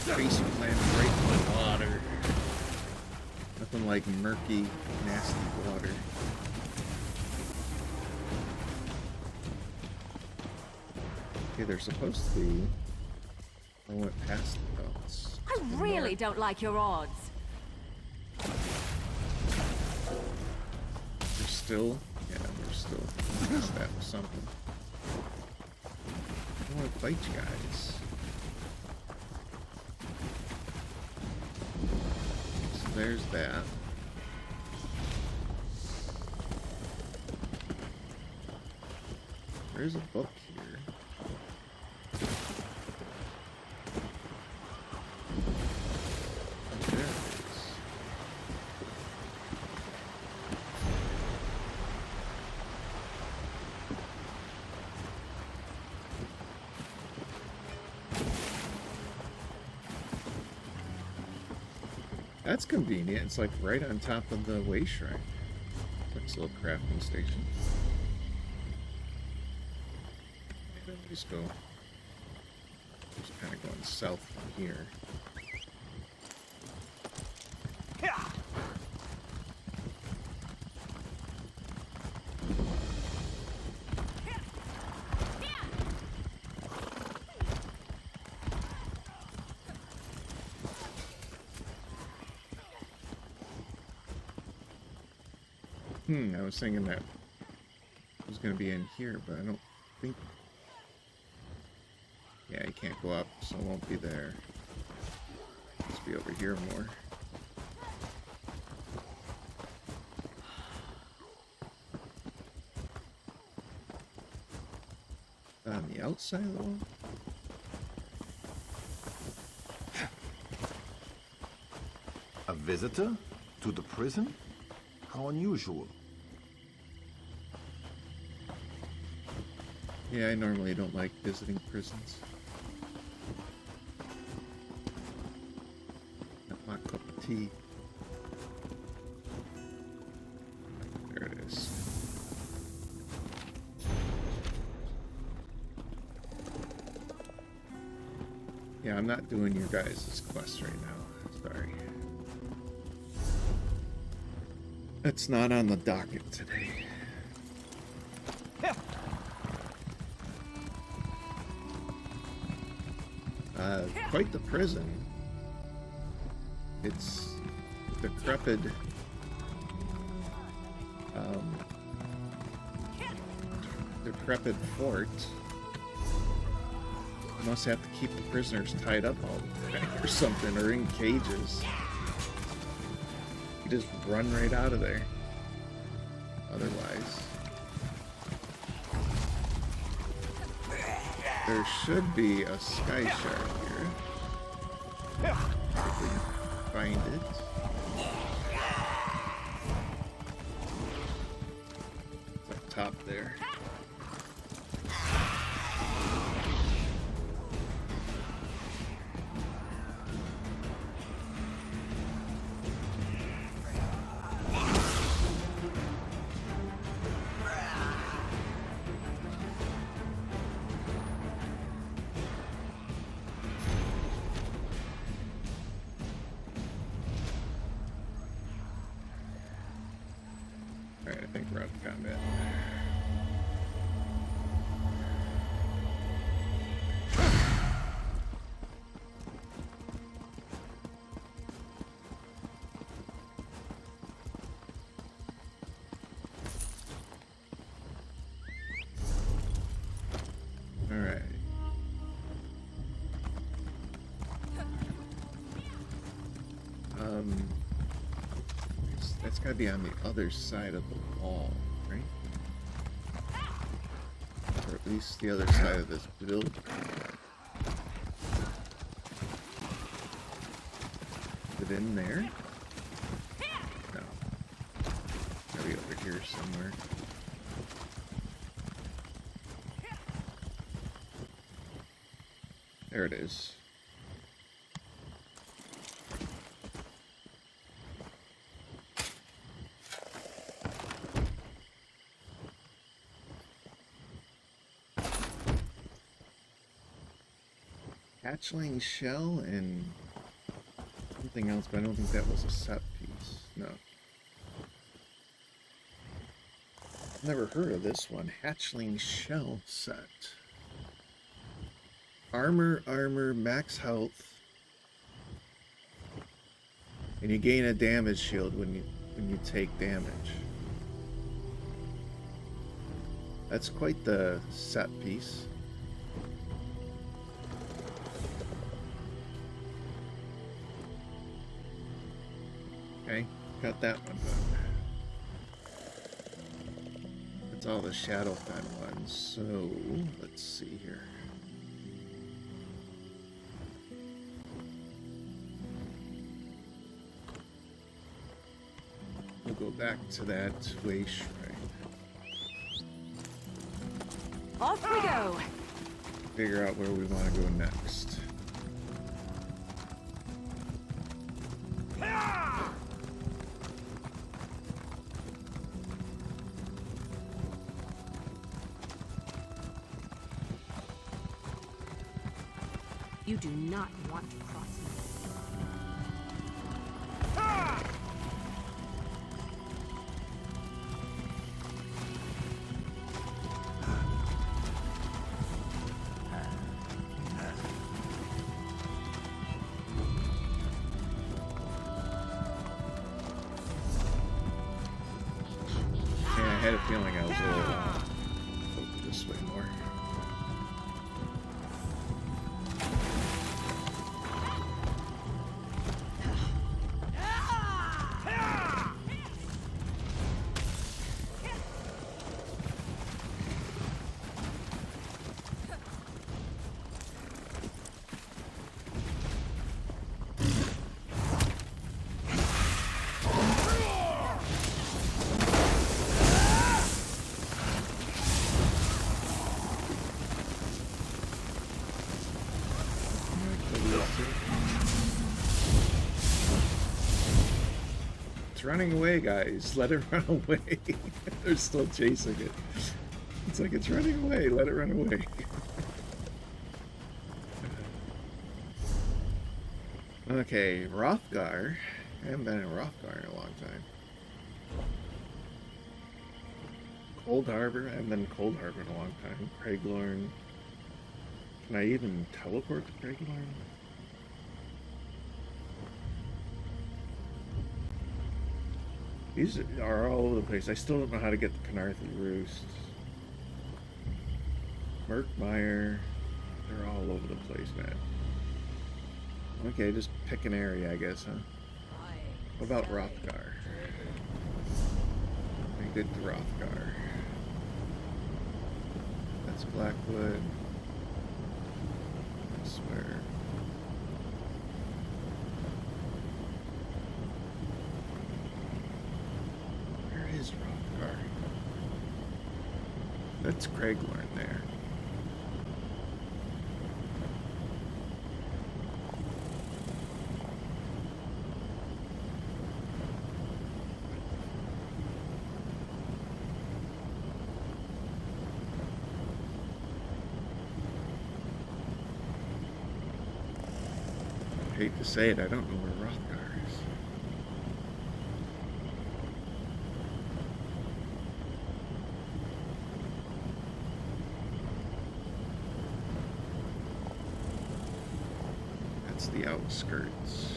Face plant right in the water. Nothing like murky, nasty water. Okay, they're supposed to be. I went past the belts. I really don't like your odds. We're still. Yeah, we're still. That was something. I don't want to fight you guys. There's that. There's a book here. Oh, there it is. That's convenient. It's like right on top of the way shrine. It's like a little crafting station. Maybe I'll just go. Just kind of going south from here. I was thinking that it was going to be in here, but I don't think... Yeah, you can't go up, so it won't be there. Must be over here more. On the outside of the wall? A visitor to the prison? How unusual. Yeah, I normally don't like visiting prisons. Not my cup of tea. There it is. Yeah, I'm not doing your guys' quest right now. Sorry. It's not on the docket today. Quite the prison. It's decrepit. Decrepit fort. You must have to keep the prisoners tied up all the time or something, or in cages. You just run right out of there. Otherwise. There should be a Skyshard here. If we can find it. It's up top there. Alright, I think we're out of combat. Alright. That's gotta be on the other side of the wall, right? at least the other side of this building. Is it in there? No. Maybe over here somewhere. There it is. Hatchling shell and something else, but I don't think that was a set piece. No. Never heard of this one. Hatchling shell set. Armor, max health. And you gain a damage shield when you take damage. That's quite the set piece. Okay, got that one done. That's all the Shadowfen ones. So, let's see here. We'll go back to that way shrine. Off we go! Figure out where we want to go next. You do not want to cross me. Yeah, I had a feeling I was a little over this way more. It's running away, guys. Let it run away. They're still chasing it. It's like it's running away. Let it run away. Okay, Rothgar. I haven't been in Rothgar in a long time. Cold Harbor. I haven't been in Cold Harbor in a long time. Craiglorn. Can I even teleport to Craiglorn? These are all over the place. I still don't know how to get the Canarthy Roost. Murkmire. They're all over the place, man. Okay, just pick an area, I guess, huh? What about Rothgar? Pretty good to Rothgar. That's Blackwood. I swear. Is Rothgar. That's Craiglorn there. I hate to say it, I don't know where Rothgar is. The outskirts.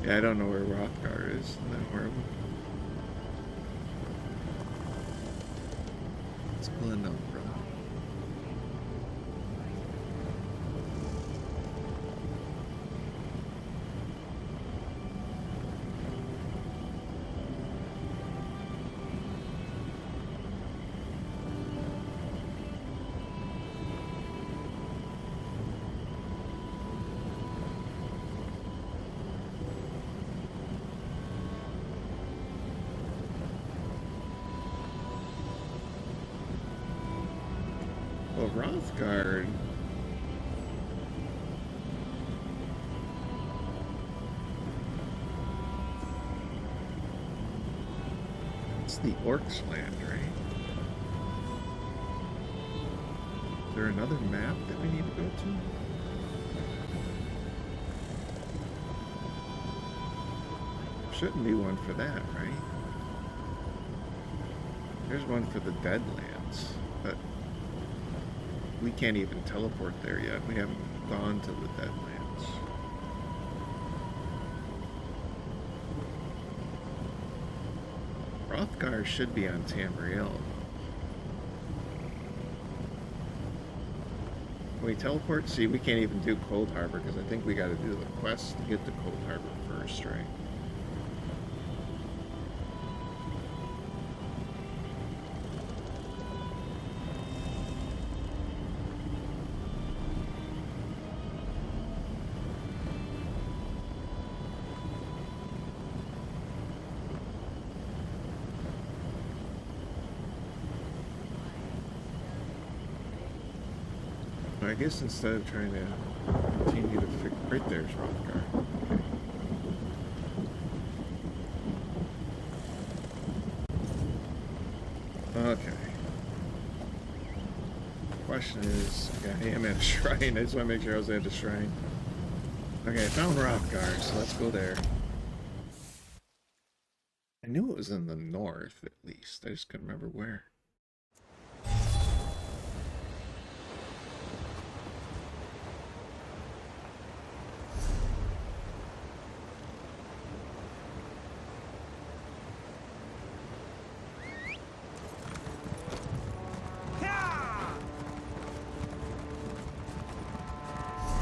Yeah, I don't know where Rothgar is. Isn't that horrible? It's Glenumbra. Hrothgar. It's the Orcs' land, right? Is there another map that we need to go to? Shouldn't be one for that, right? There's one for the Deadlands, but we can't even teleport there yet. We haven't gone to the Deadlands. Hrothgar should be on Tamriel. Can we teleport? See, we can't even do Cold Harbor because I think we got to do the quest to get to Cold Harbor first, right? I guess instead of trying to continue to fix... Right there's Hrothgar. Okay. Okay. Question is... Yeah, I am at a shrine. I just want to make sure I was at the shrine. Okay, I found Hrothgar, so let's go there. I knew it was in the north, at least. I just couldn't remember where.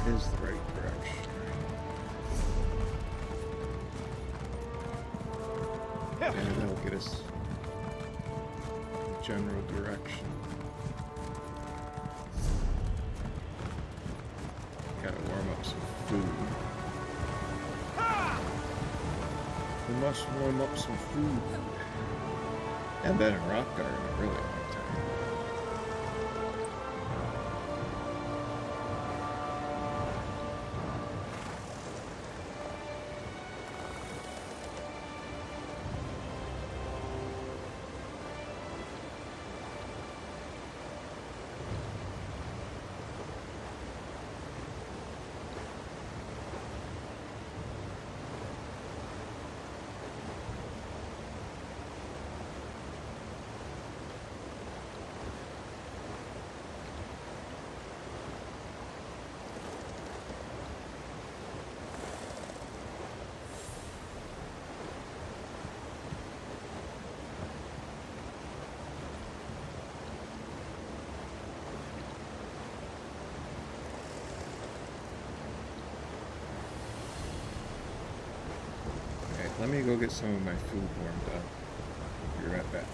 Is the right direction. And that'll get us the general direction. Gotta warm up some food. We must warm up some food. And been in Hrothgar in a really long time. Let me go get some of my food warmed up. Be right back.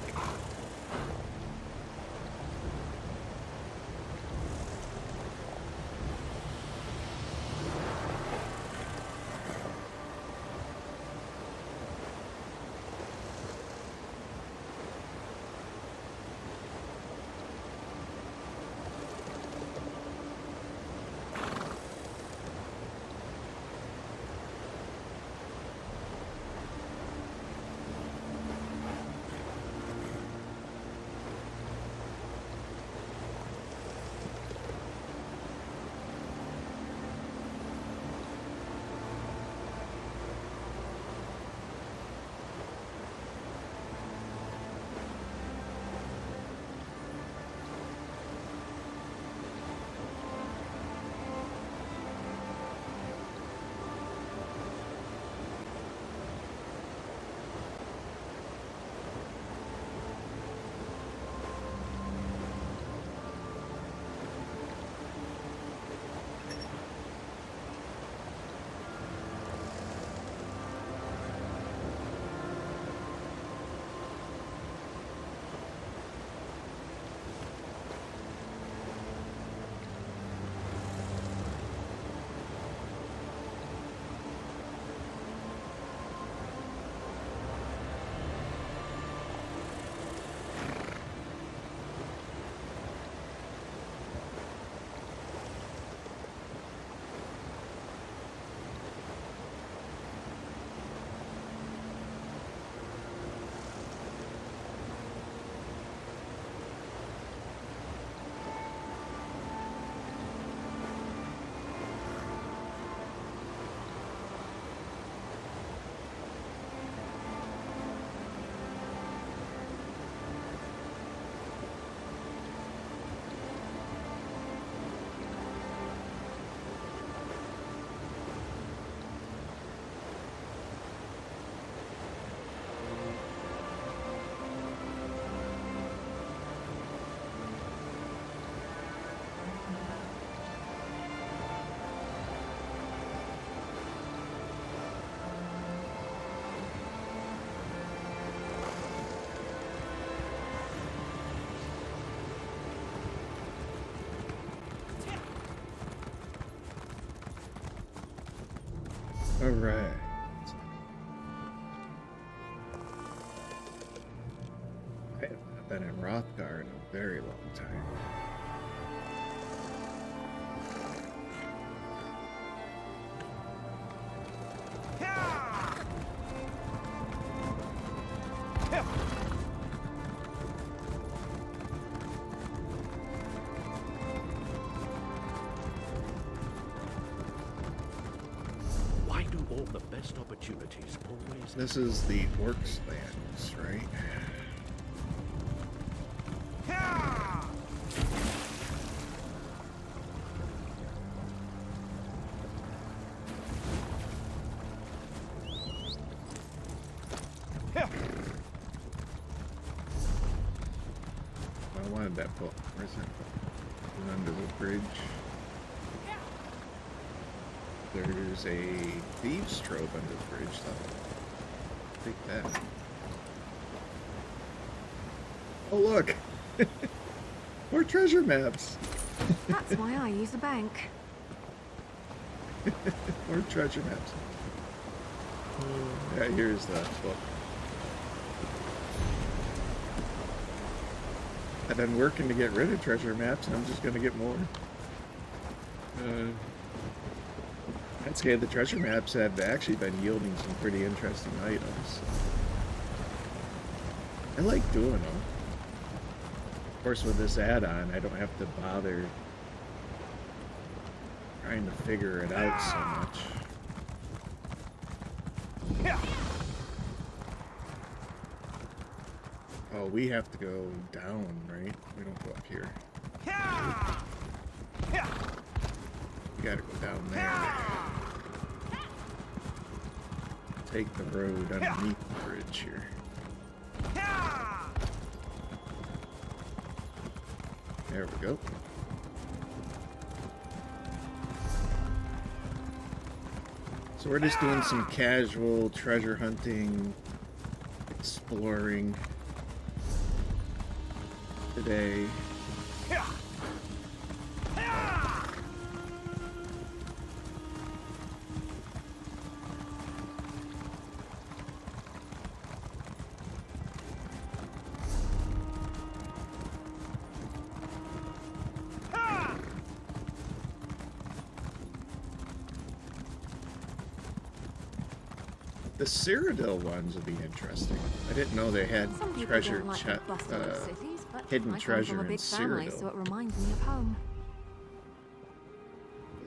Alright. I have not been in Rothgar in a very long time. Why do all the best opportunities always... This is the Orcs lands, right? I wanted that book. Where's that book? Under the bridge. There's a thieves' trove under the bridge, though. Take that. Oh, look! More treasure maps! That's why I use a bank. More treasure maps. Yeah, here's the book. I've been working to get rid of treasure maps, and I'm just gonna get more. I'd say the treasure maps have actually been yielding some pretty interesting items. I like doing them. Of course, with this add-on, I don't have to bother trying to figure it out so much. Oh, we have to go down, right? We don't go up here. We gotta go down there. Take the road underneath the bridge here. There we go. So we're just doing some casual treasure hunting, exploring today. The Cyrodiil ones would be interesting. I didn't know they had Some people treasure don't like the bustle of cities, but hidden I come treasure from a in big family, so Cyrodiil. it reminds me of home.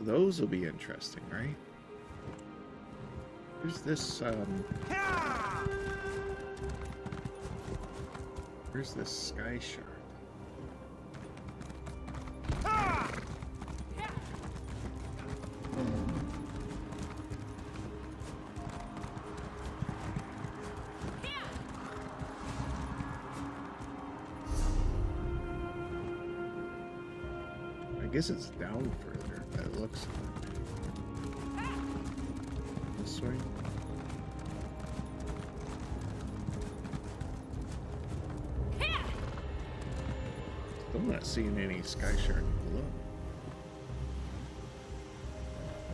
Those will be interesting, right? Where's this, where's this Skyshard? I guess it's down further, that looks like. This way? Still not seeing any Skyshard below.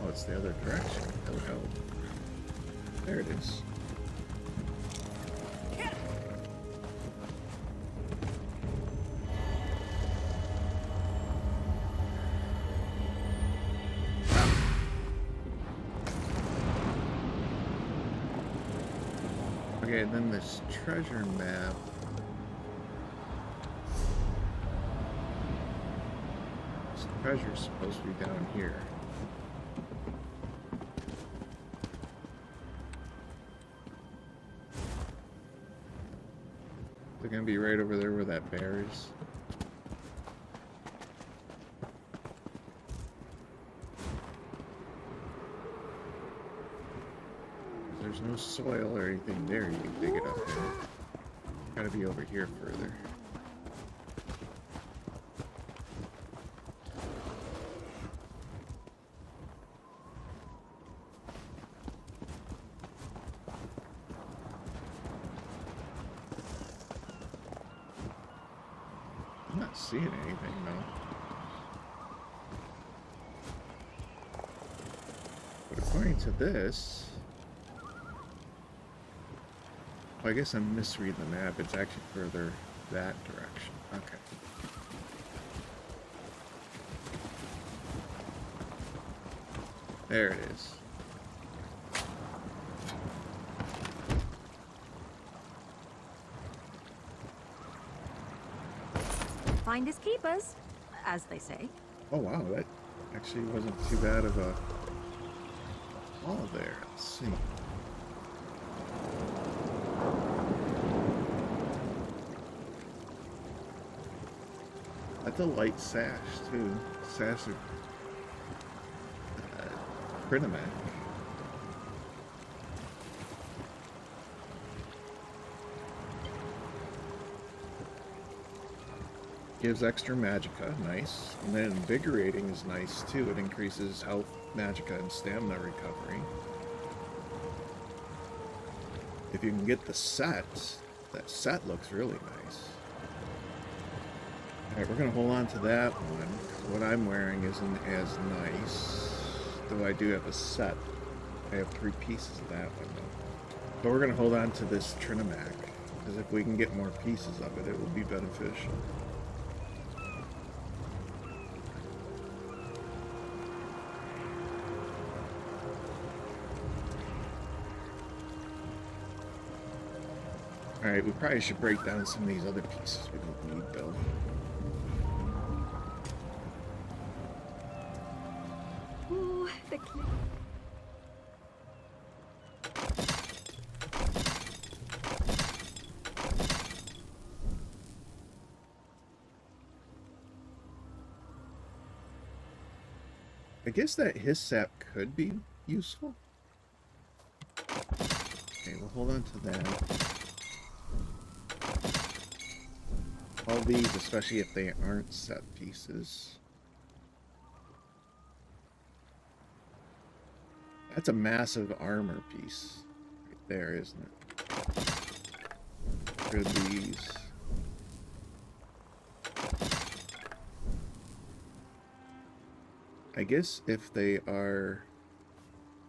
Oh, it's the other direction. Oh, hell. There it is. Okay, and then this treasure map. This treasure's supposed to be down here. They're gonna be right over there where that bear is. There's no soil or anything there, you can dig it up there. Gotta be over here further. I'm not seeing anything though. But according to this, I guess I'm misreading the map. It's actually further that direction. Okay. There it is. Finders keepers, as they say. Oh wow, that actually wasn't too bad of a wall there. Let's see. That's a light sash too. Sash of Prinomac. Gives extra magicka, nice. And then invigorating is nice too. It increases health, magicka, and stamina recovery. If you can get the set, that set looks really nice. Alright, we're gonna hold on to that one. What I'm wearing isn't as nice. Though I do have a set. I have 3 pieces of that one though. But we're gonna hold on to this Trinimac. Because if we can get more pieces of it, it will be beneficial. Alright, we probably should break down some of these other pieces we don't need, though. Ooh, the I guess that his sap could be useful. Okay, we'll hold on to that. All these, especially if they aren't set pieces. That's a massive armor piece right there, isn't it? Get rid of these. I guess if they are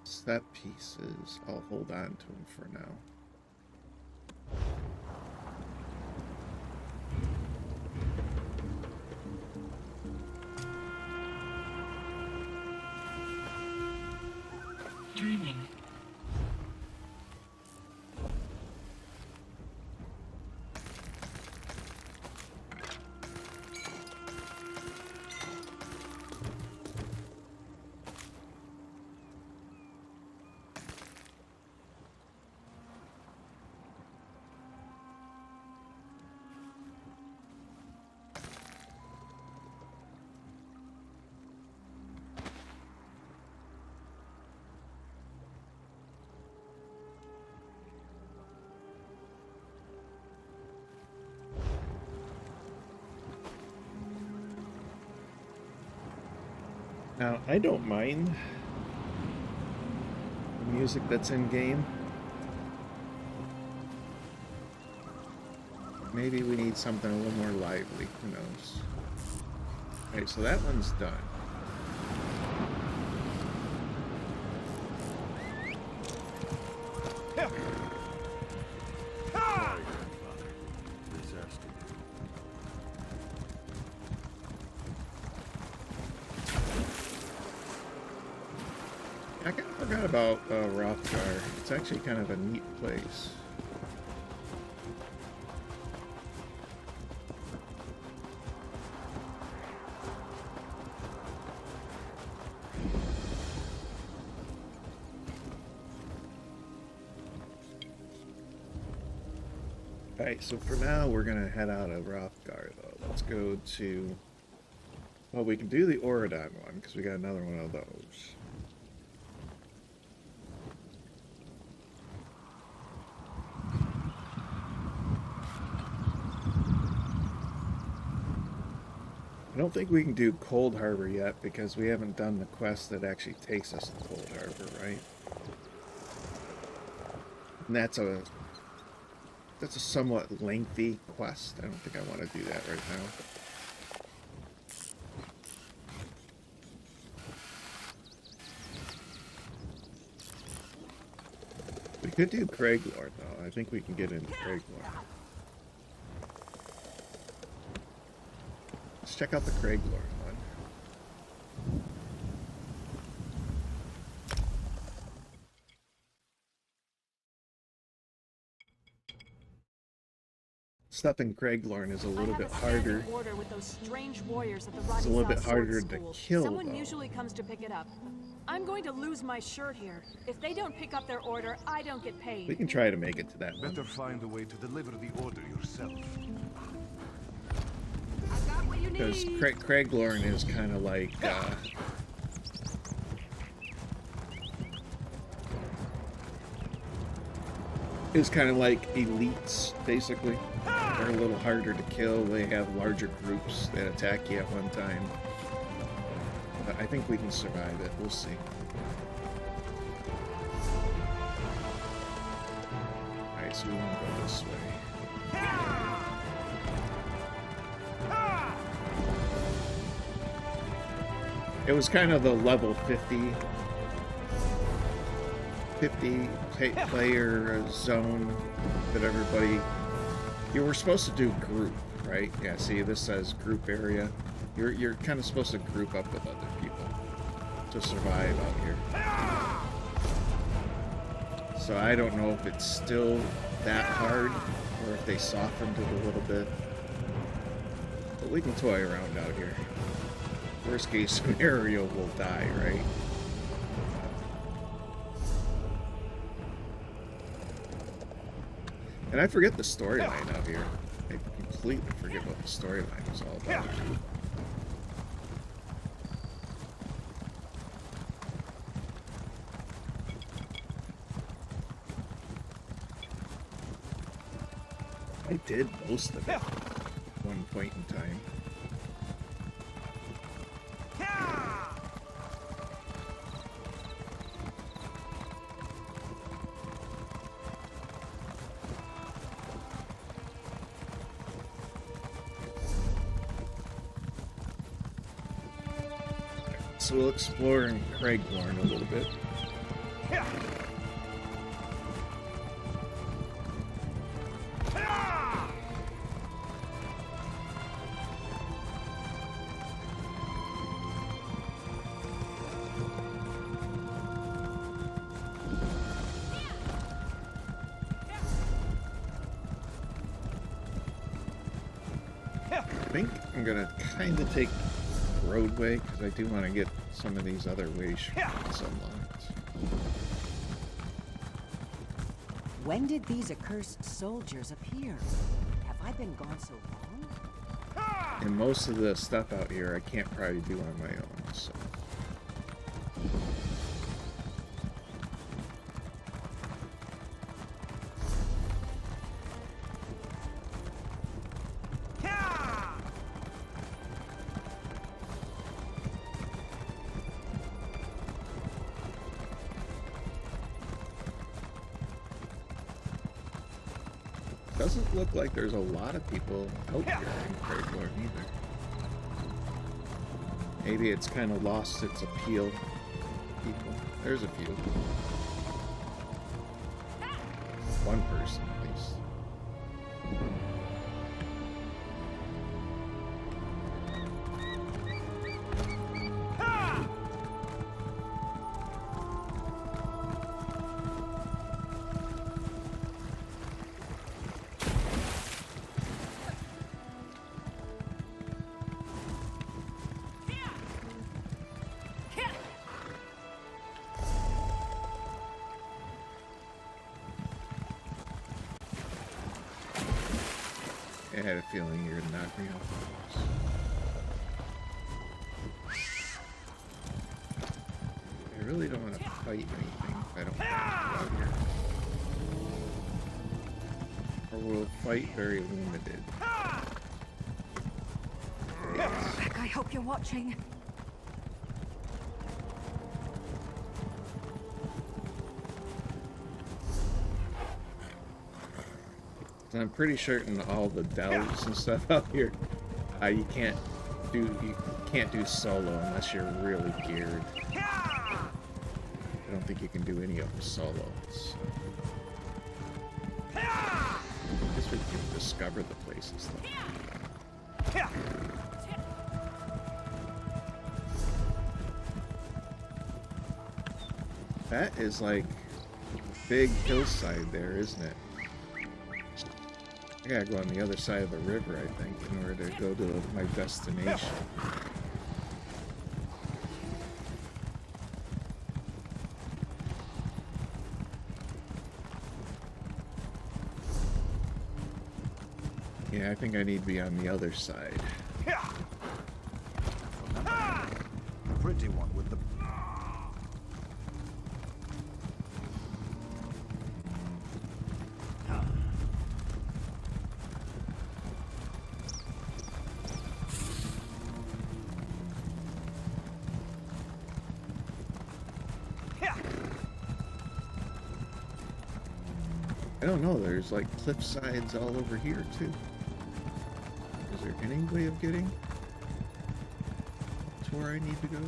set pieces, I'll hold on to them for now. Dreaming. Now, I don't mind the music that's in game. Maybe we need something a little more lively, who knows. Alright, so that one's done. I kind of forgot about Rothgar. It's actually kind of a neat place. Alright, so for now we're gonna head out of Rothgar though. Let's go to... Well, we can do the Auridon one, because we got another one of those. I don't think we can do Cold Harbor yet because we haven't done the quest that actually takes us to Cold Harbor, right? And that's a somewhat lengthy quest. I don't think I want to do that right now. We We could do Craiglorn, though. I think we can get into Craiglorn. Let's check out the Craiglorn one. Stuff in Craiglorn is a little bit harder. Order with those strange warriors at the It's a little bit harder to kill, Someone though. usually comes to pick it up. I'm going to lose my shirt here. If they don't pick up their order, I don't get paid. We can try to make it to that one. Better find a way to deliver the order yourself. Because Craiglorn is kind of like, elites, basically. They're a little harder to kill. They have larger groups that attack you at one time. But I think we can survive it. We'll see. Alright, so we want to go this way. It was kind of the level 50 player zone that everybody... You were supposed to do group, right? Yeah, see, this says group area. You're kind of supposed to group up with other people to survive out here. So I don't know if it's still that hard or if they softened it a little bit. But we can toy around out here. Worst case scenario, we'll die, right? And I forget the storyline out here. I completely forget what the storyline was all about. I did most of it at one point in time. So we'll explore in Craiglorn a little bit. I think I'm gonna kind of take roadway because I do want to get some of these other ways unlocked. When did these accursed soldiers appear? Have I been gone so long? And most of the stuff out here I can't probably do on my own, so. Doesn't look like there's a lot of people out here in Craiglorn either. Maybe it's kind of lost its appeal. People. There's a few. One person at least. I had a feeling you were gonna knock me off the horse. I really don't want to fight anything if I don't want to go out here. Or we'll fight very limited. Beck, I hope you're watching. And I'm pretty certain all the delves and stuff out here, you can't do solo unless you're really geared. I don't think you can do any of them solo. So. I guess we can discover the places though. That is like a big hillside there, isn't it? I gotta go on the other side of the river, I think, in order to go to my destination. Yeah, I think I need to be on the other side. Pretty one with the... I don't know, there's like cliff sides all over here too. Is there any way of getting to where I need to go?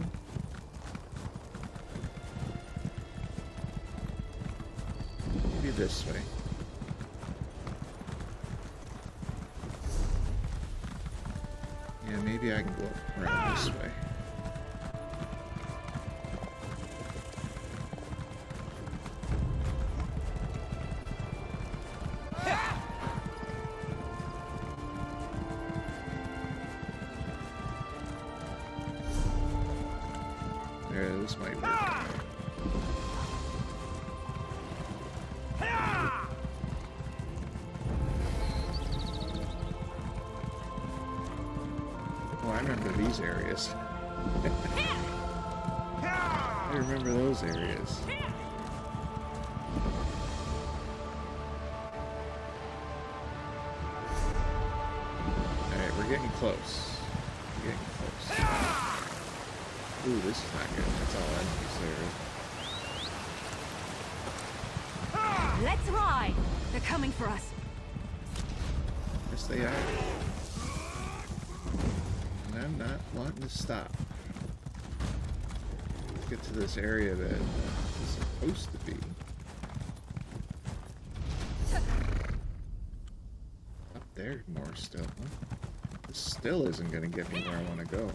Maybe this way. Yeah, maybe I can go around this way. This might work. Oh, I remember these areas. I remember those areas. Alright, we're getting close. We're getting close. Ooh, this is not good. That's all enemies there. Let's ride! They're coming for us. Yes, they are. And I'm not wanting to stop. Let's get to this area that is supposed to be. Up there more still, huh? This still isn't going to get me where I want to go.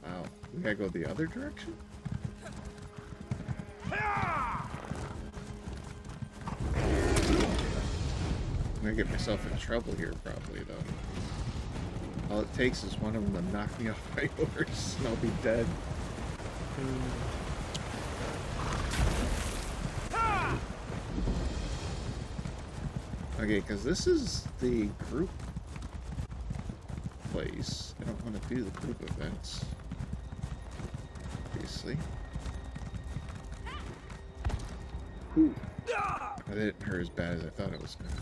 Wow, we gotta go the other direction? I'm gonna get myself in trouble here probably though. All it takes is one of them to knock me off my horse and I'll be dead. Okay, because this is the group place. I don't want to do the group events. Obviously. Ooh. That didn't hurt as bad as I thought it was going to.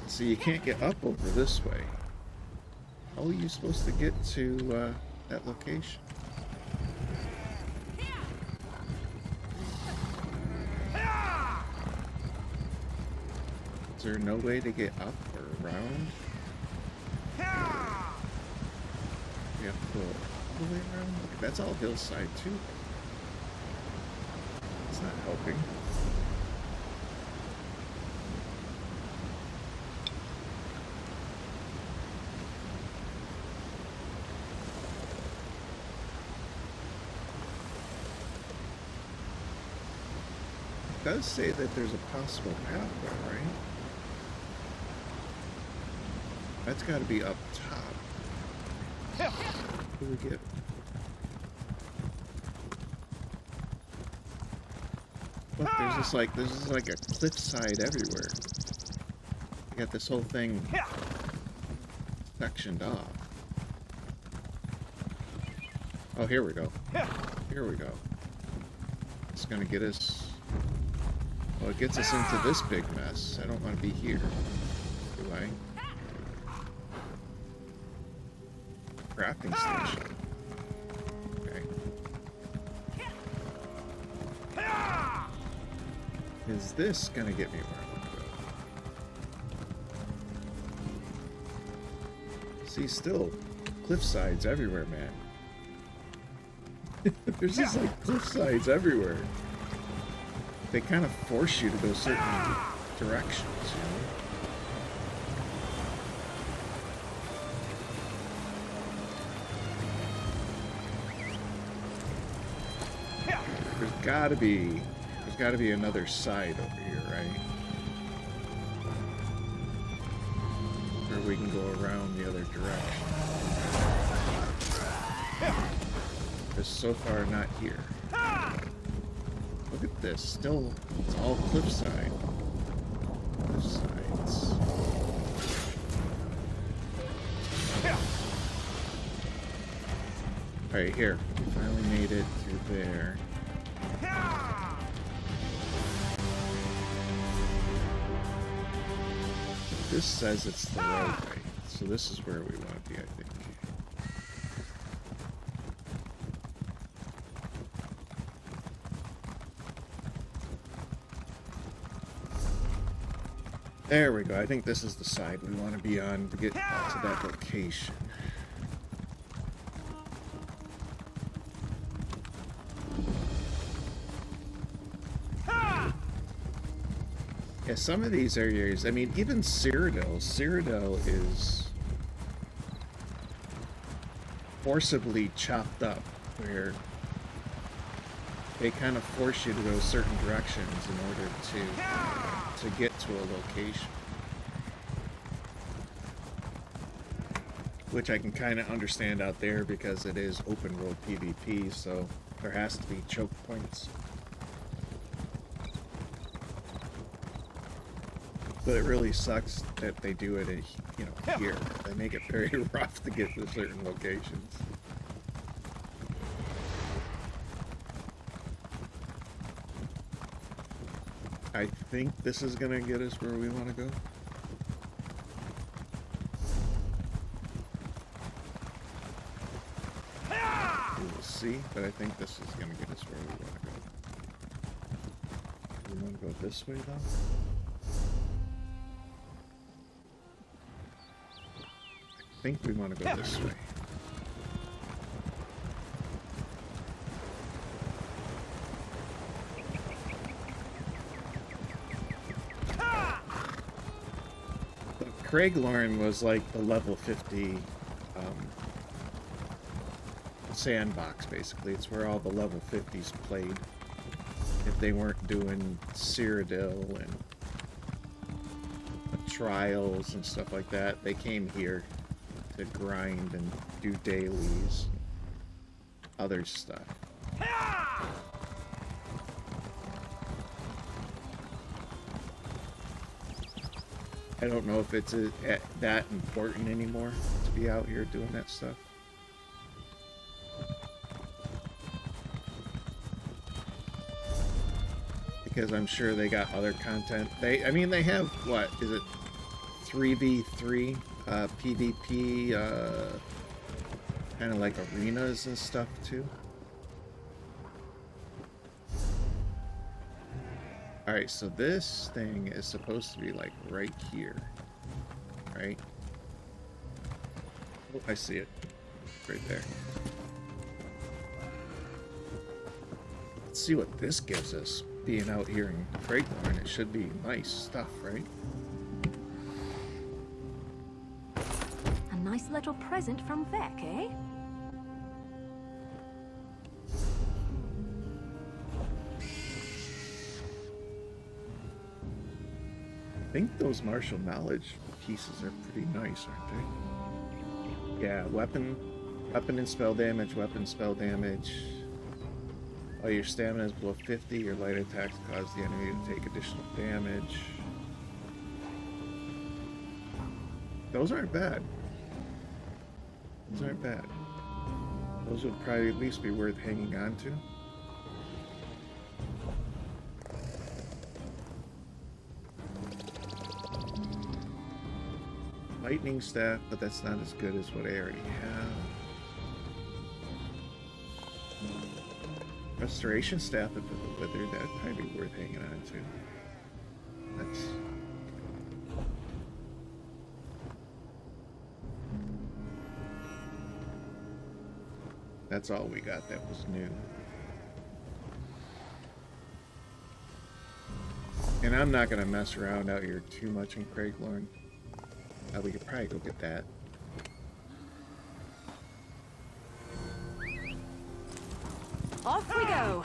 See, you can't get up over this way. How are you supposed to get to that location? Is there no way to get up or around? We have to go all the way around? Look, that's all hillside too. It's not helping. It does say that there's a possible pathway, right? That's got to be up top. What do we get? Look, there's just like a cliffside everywhere. You got this whole thing sectioned off. Oh, here we go. Here we go. It's gonna get us. Well, it gets us into this big mess. I don't want to be here. Do I? Crafting station. Okay. Is this gonna get me where I want to go? See, still, cliff sides everywhere, man. There's just like cliff sides everywhere. they kind of force you to go certain directions, you know? There's gotta be another side over here, right? Where we can go around the other direction. Because so far not here. Look at this, still, it's all cliffside. Cliff sides. Alright, here. We finally made it through there. This says it's the roadway, so this is where we want to be, I think. There we go. I think this is the side we want to be on to get to that location. Yeah, some of these areas, I mean, even Cyrodiil is forcibly chopped up, where they kind of force you to go certain directions in order to get to a location. Which I can kind of understand out there because it is open world PvP, so there has to be choke points. But it really sucks that they do it, you know, here. They make it very rough to get to certain locations. I think this is gonna get us where we want to go. We will see, but I think this is gonna get us where we want to go. We want to go this way, though? I think we want to go this way. Craiglorn was like the level 50 sandbox, basically. It's where all the level 50s played. If they weren't doing Cyrodiil and trials and stuff like that, they came here to grind and do dailies, other stuff. I don't know if it's that important anymore to be out here doing that stuff. Because I'm sure they got other content. I mean, they have, what, is it 3v3 PvP, kind of like arenas and stuff too? Alright, so this thing is supposed to be like right here, right? Oh, I see it. Right there. Let's see what this gives us. Being out here in Craiglorn, it should be nice stuff, right? A nice little present from Vec, eh? I think those martial knowledge pieces are pretty nice, aren't they? Yeah, weapon and spell damage, While your stamina is below 50, your light attacks cause the enemy to take additional damage. Those aren't bad. Those aren't bad. Those would probably at least be worth hanging on to. Lightning staff, but that's not as good as what I already have. Restoration staff if it was withered, that'd probably be worth hanging on to. That's all we got that was new. And I'm not gonna mess around out here too much in Craiglorn. We could probably go get that. Off we go.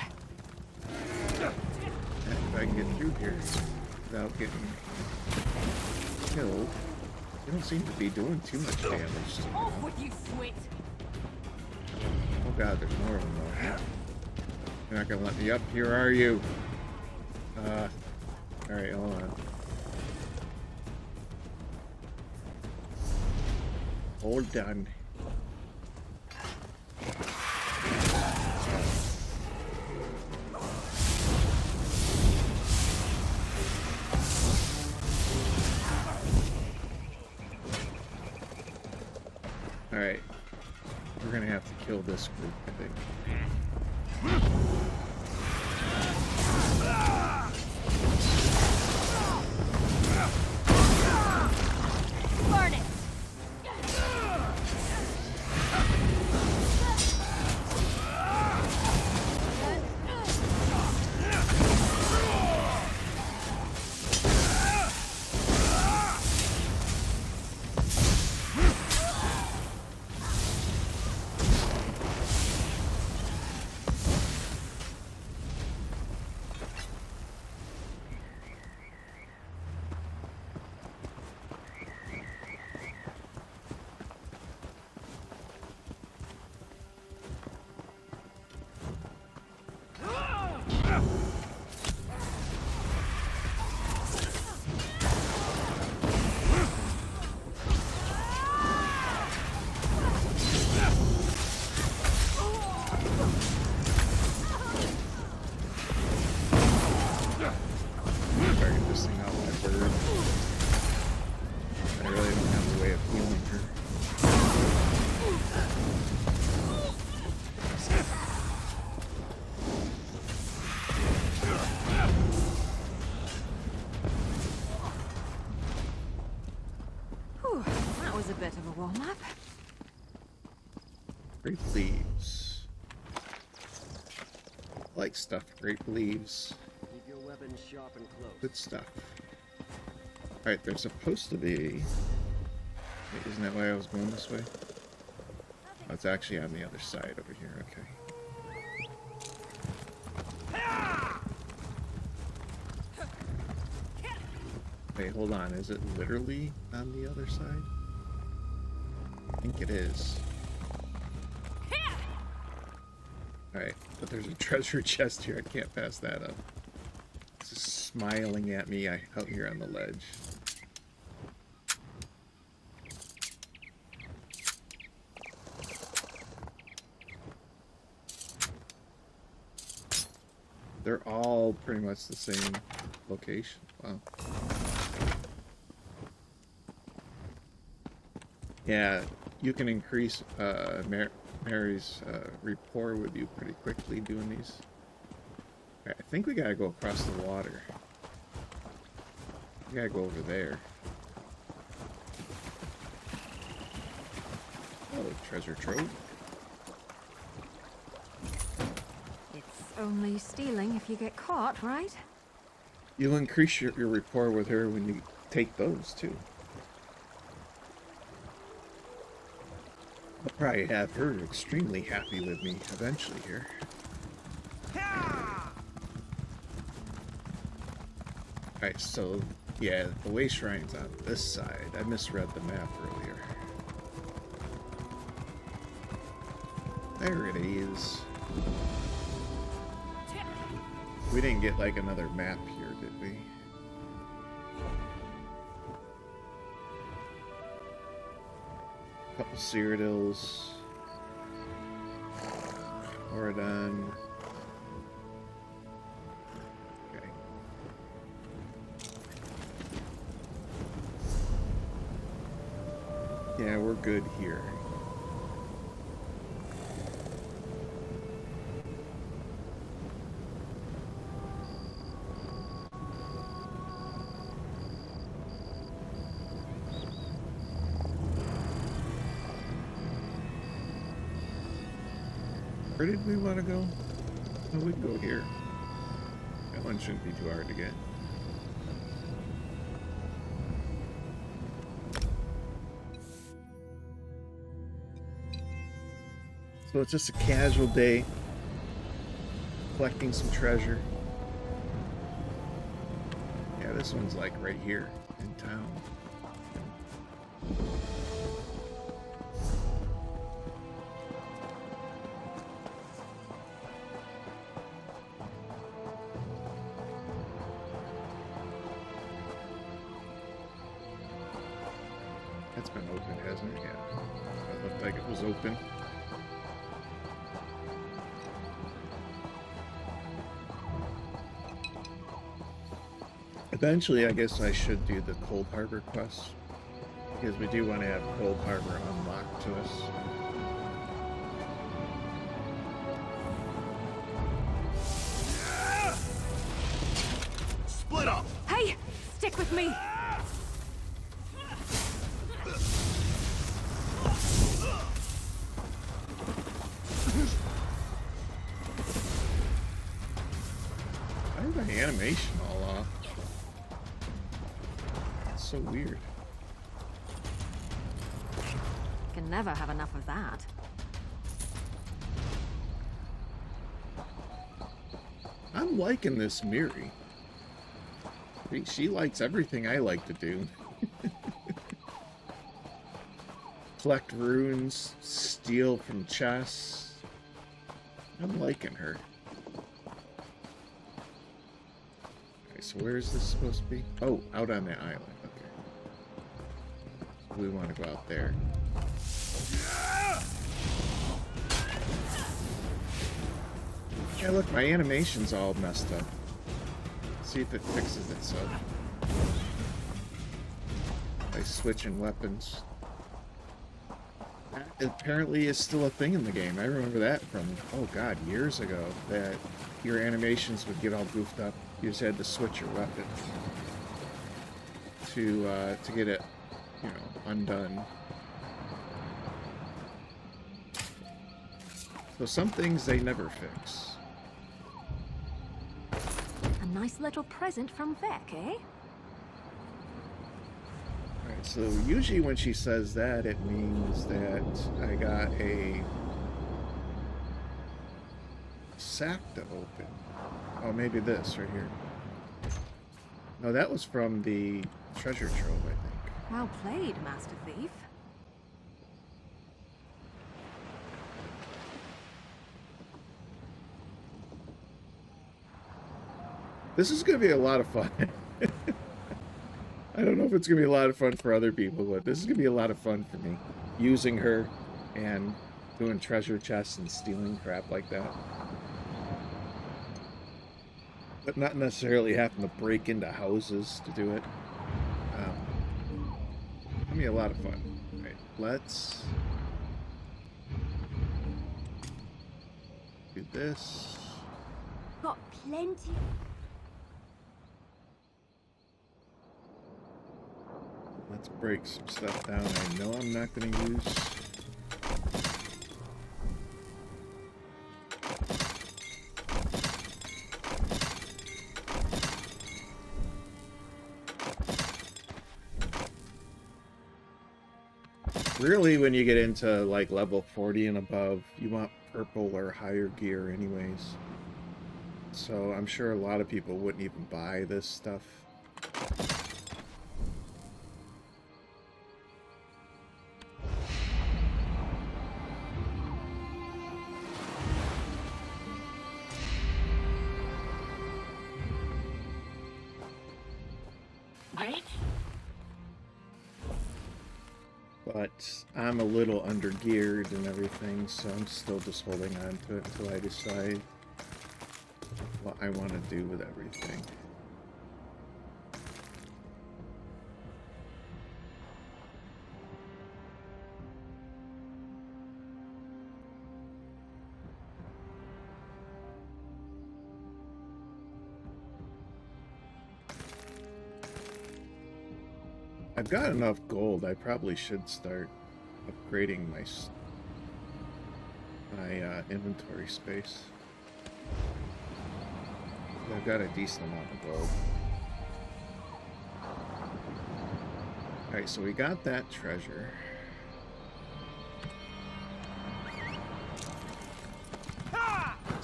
If I can get through here without getting killed. They don't seem to be doing too much damage to me. Off with you, Swit. Oh god, there's more of them though. You're not gonna let me up here, are you? Alright, hold on. Hold on. Alright. We're gonna have to kill this group, I think. Burn it! A bit of a warm-up. Grape leaves. Like stuff, grape leaves. Keep your weapons sharp and close. Good stuff. Alright, there's supposed to be... Wait, isn't that why I was going this way? Oh, it's actually on the other side over here, okay. Wait, hold on, is it literally on the other side? I think it is. Alright, but there's a treasure chest here. I can't pass that up. It's just smiling at me out here on the ledge. They're all pretty much the same location. Wow. Yeah, you can increase Mary's rapport with you pretty quickly doing these. Right, I think we gotta go across the water. We gotta go over there. Oh, treasure trove. It's only stealing if you get caught, right? You'll increase your rapport with her when you take those, too. I'll probably have her extremely happy with me eventually here. Alright, so, yeah, the way shrine's on this side. I misread the map earlier. There it is. We didn't get, like, another map here, did we? Couple Cyrodiils. Oridon. Okay. Yeah, we're good here. Where did we want to go? Oh, we can go here. That one shouldn't be too hard to get. So it's just a casual day, collecting some treasure. Yeah, this one's like right here in town. That's been open, hasn't it? Yeah. It looked like it was open. Eventually, I guess I should do the Cold Harbor quest, because we do want to have Cold Harbor unlocked to us. Split up! Hey! Stick with me! Why is my animation all off? It's so weird. Can never have enough of that. I'm liking this Miri. She likes everything I like to do. Collect runes, steal from chests. I'm liking her. Okay, so where is this supposed to be? Oh, out on the island. Okay. So we want to go out there. Yeah, look, my animation's all messed up. Let's see if it fixes itself. By switching weapons. It apparently is still a thing in the game. I remember that from, oh god, years ago, that your animations would get all goofed up. You just had to switch your weapon to get it, you know, undone. So some things they never fix. A nice little present from Vec, eh? Alright, so usually when she says that, it means that I got a sack to open. Oh, maybe this right here. No, that was from the treasure trove, I think. Well played, Master Thief. This is going to be a lot of fun. I don't know if it's going to be a lot of fun for other people, but this is going to be a lot of fun for me. Using her and doing treasure chests and stealing crap like that. But not necessarily having to break into houses to do it. It's going to be a lot of fun. Alright, let's do this. Got plenty. Let's break some stuff down I know I'm not going to use. Really, when you get into like level 40 and above, you want purple or higher gear anyways. So I'm sure a lot of people wouldn't even buy this stuff. But I'm a little under-geared and everything, so I'm still just holding on to it until I decide what I want to do with everything. I've got enough gold. I probably should start upgrading my inventory space. I've got a decent amount of gold. Alright, so we got that treasure.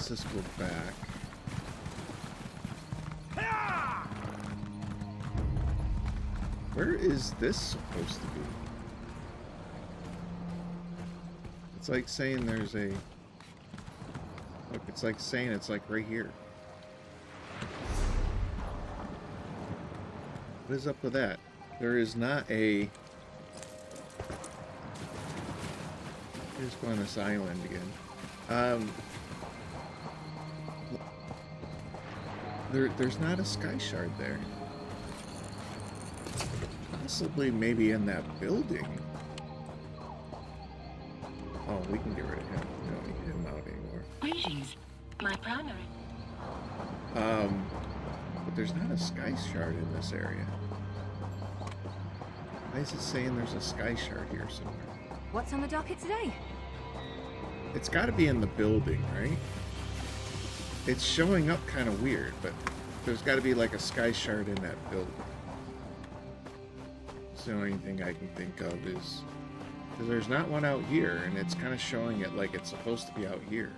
Let's just go back. Where is this supposed to be? It's like saying there's a... Look, it's like saying it's like right here. What is up with that? There is not a... Let's go on this island again. There's not a Skyshard there. Possibly maybe in that building. Oh, we can get rid of him. We don't need him out anymore. Greetings, my primary. But there's not a Skyshard in this area. Why is it saying there's a Skyshard here somewhere? What's on the docket today? It's got to be in the building, right? It's showing up kind of weird, but there's got to be like a Skyshard in that building. It's the only thing I can think of is... Because there's not one out here, and it's kind of showing it like it's supposed to be out here.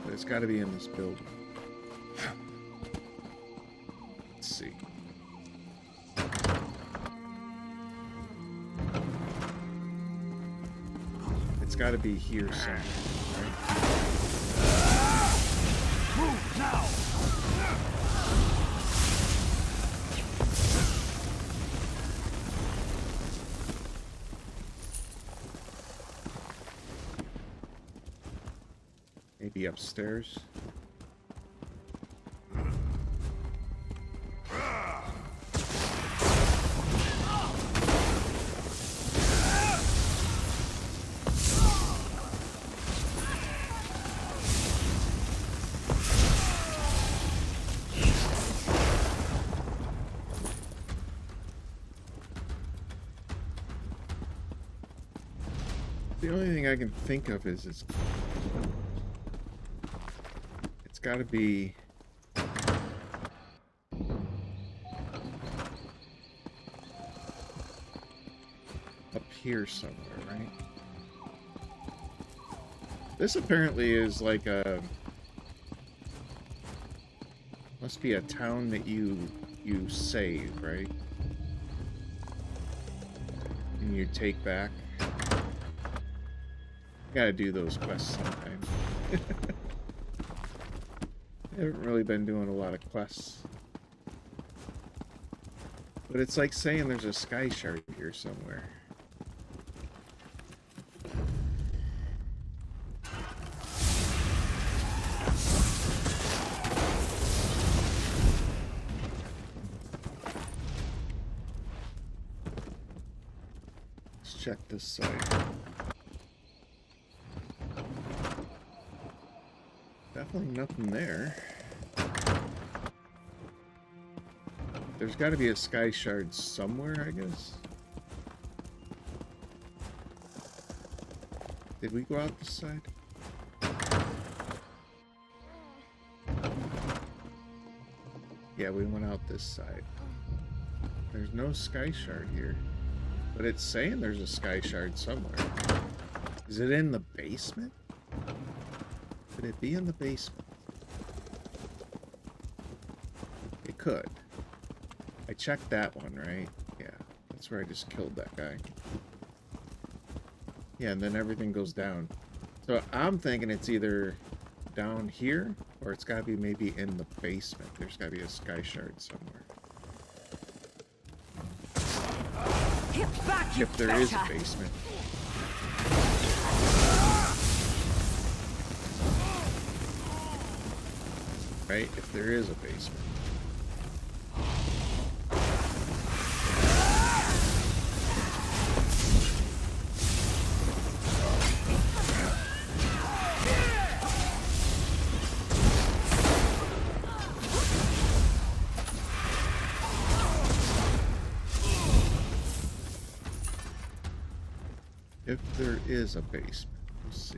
But it's got to be in this building. Let's see. It's got to be here somewhere, right? Move now! Maybe upstairs. The only thing I can think of is it's got to be up here somewhere, right? This apparently is like a... Must be a town that you save, right? And you take back. Gotta do those quests sometimes. I haven't really been doing a lot of quests. But it's like saying there's a Skyshard here somewhere. Let's check this side. Definitely nothing there. There's got to be a Skyshard somewhere, I guess. Did we go out this side? Yeah, we went out this side. There's no Skyshard here. But it's saying there's a Skyshard somewhere. Is it in the basement? Could it be in the basement? It could. I checked that one, right? Yeah, that's where I just killed that guy. Yeah, and then everything goes down. So I'm thinking it's either down here, or it's gotta be maybe in the basement. There's gotta be a Skyshard somewhere. Get back, you if there is a basement. Right? If there is a basement. If there is a basement, let's see.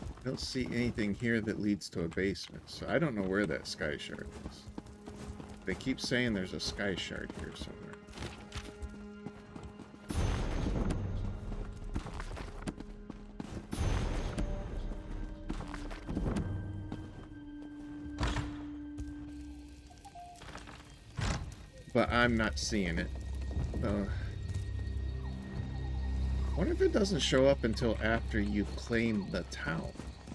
I don't see anything here that leads to a basement, so I don't know where that Skyshard is. They keep saying there's a Skyshard here somewhere. but I'm not seeing it. I wonder if it doesn't show up until after you claim the town.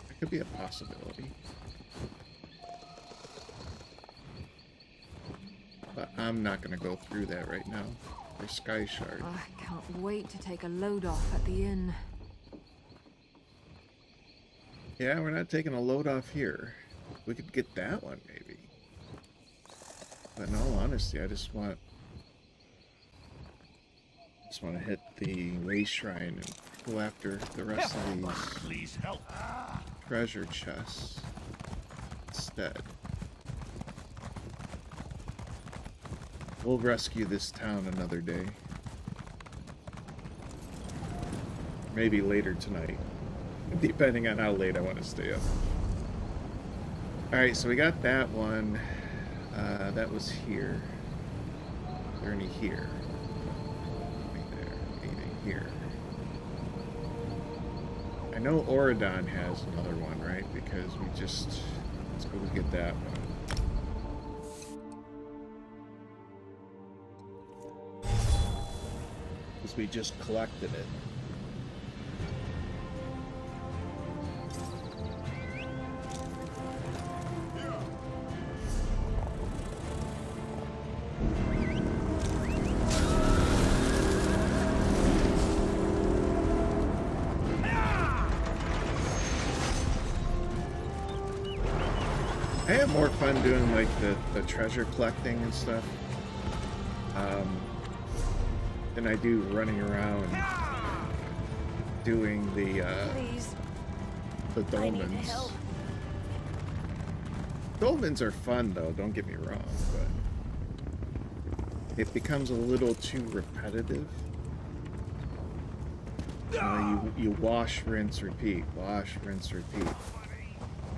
That could be a possibility. But I'm not going to go through that right now for Skyshard. Oh, I can't wait to take a load off at the inn. Yeah, we're not taking a load off here. We could get that one, maybe. But in all honesty, I just want to hit the Way Shrine and go after the rest of these Please help. treasure chests instead. We'll rescue this town another day. Maybe later tonight, depending on how late I want to stay up. Alright, so we got that one. That was here. Is there any here? Here. I know Oridon has another one, right? Because let's go get that one. Because we just collected it. I have more fun doing like the treasure collecting and stuff than I do running around doing the dolmens. Dolmens are fun though, don't get me wrong, but it becomes a little too repetitive. You wash, rinse, repeat, wash, rinse, repeat.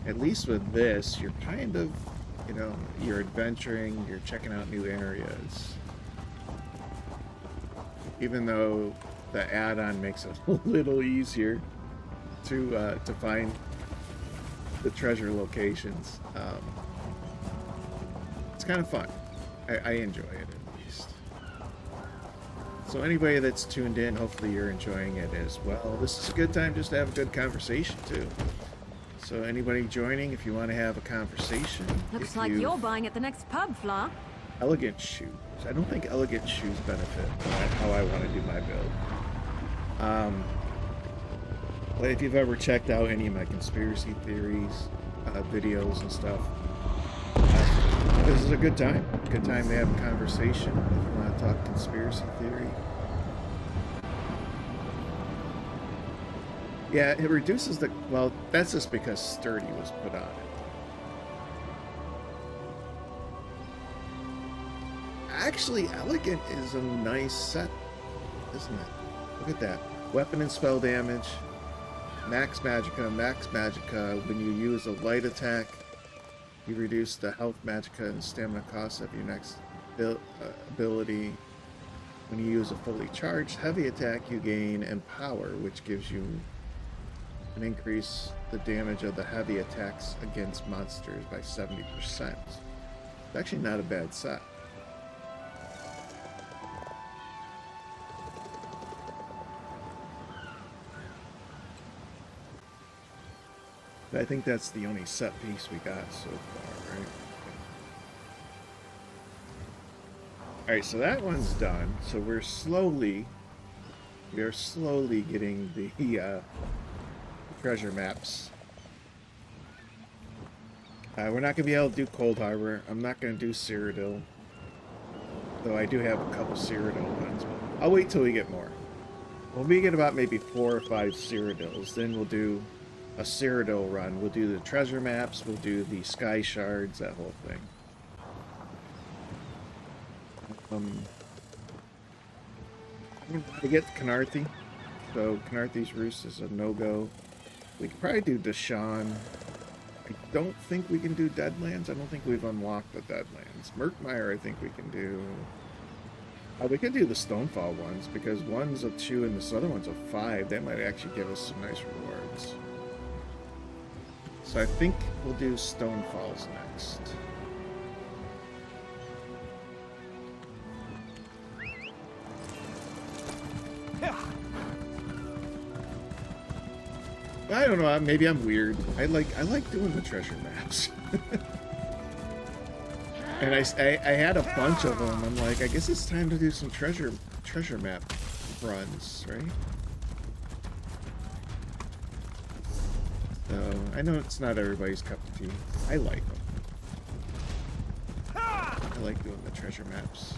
At least with this, you're kind of, you're adventuring, you're checking out new areas. Even though the add-on makes it a little easier to find the treasure locations. It's kind of fun. I enjoy it at least. So anybody that's tuned in, hopefully you're enjoying it as well. This is a good time just to have a good conversation too. So anybody joining, if you want to have a conversation. Looks like you're buying at the next pub, Fla. Elegant shoes. I don't think elegant shoes benefit how I want to do my build. But if you've ever checked out any of my conspiracy theories, videos and stuff, this is a good time. Good time to have a conversation if you want to talk conspiracy theory. Yeah, it reduces the... Well, that's just because sturdy was put on it. Actually, elegant is a nice set, isn't it? Look at that. Weapon and spell damage. Max magicka, max magicka. When you use a light attack, you reduce the health magicka and stamina cost of your next ability. When you use a fully charged heavy attack, you gain Empower, which gives you an increase the damage of the heavy attacks against monsters by 70%. It's actually not a bad set. I think that's the only set piece we got so far, right? Alright, so that one's done. So we are slowly getting the treasure maps. We're not going to be able to do Cold Harbor. I'm not going to do Cyrodiil. Though I do have a couple Cyrodiil ones. I'll wait till we get more. When we get about maybe 4 or 5 Cyrodiils, then we'll do a Cyrodiil run. We'll do the treasure maps, we'll do the Skyshards, that whole thing. To get Canarthi. So Canarthi's Roost is a no-go. We could probably do Deshaun. I don't think we can do Deadlands. I don't think we've unlocked the Deadlands. Murkmire I think we can do. We could do the Stonefall ones, because one's a 2 and this other one's a 5. That might actually give us some nice rewards. So I think we'll do Stonefalls next. I don't know, maybe I'm weird. I like doing the treasure maps. And I had a bunch of them. I'm like, I guess it's time to do some treasure map runs, right? So, I know it's not everybody's cup of tea. I like them. I like doing the treasure maps.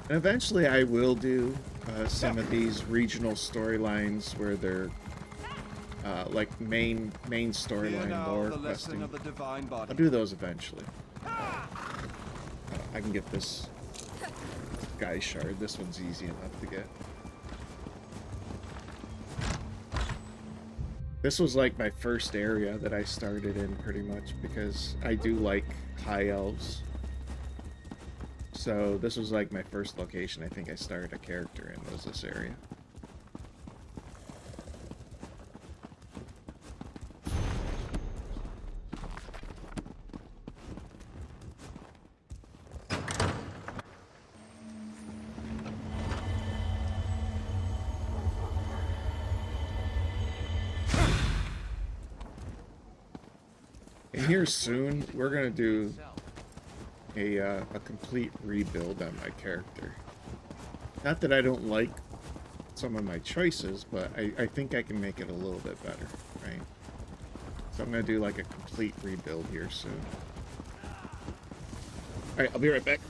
And eventually I will do some of these regional storylines where they're like main storyline lore questing. I'll do those eventually. I can get this Skyshard. This one's easy enough to get. This was like my first area that I started in pretty much because I do like high elves. So this was like my first location I think I started a character in, was this area. And here soon, we're gonna do a complete rebuild on my character. Not that I don't like some of my choices, but I think I can make it a little bit better, right? So I'm gonna do like a complete rebuild here soon. Alright, I'll be right back.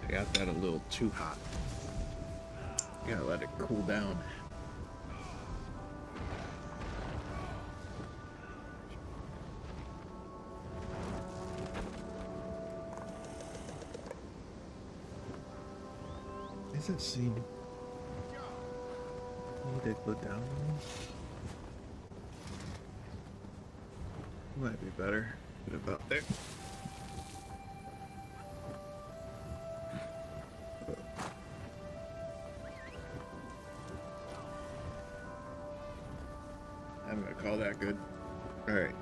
Got that a little too hot. Gotta let it cool down. Does it seem need to go down? Might be better. Get about there. I'm gonna call that good. Alright.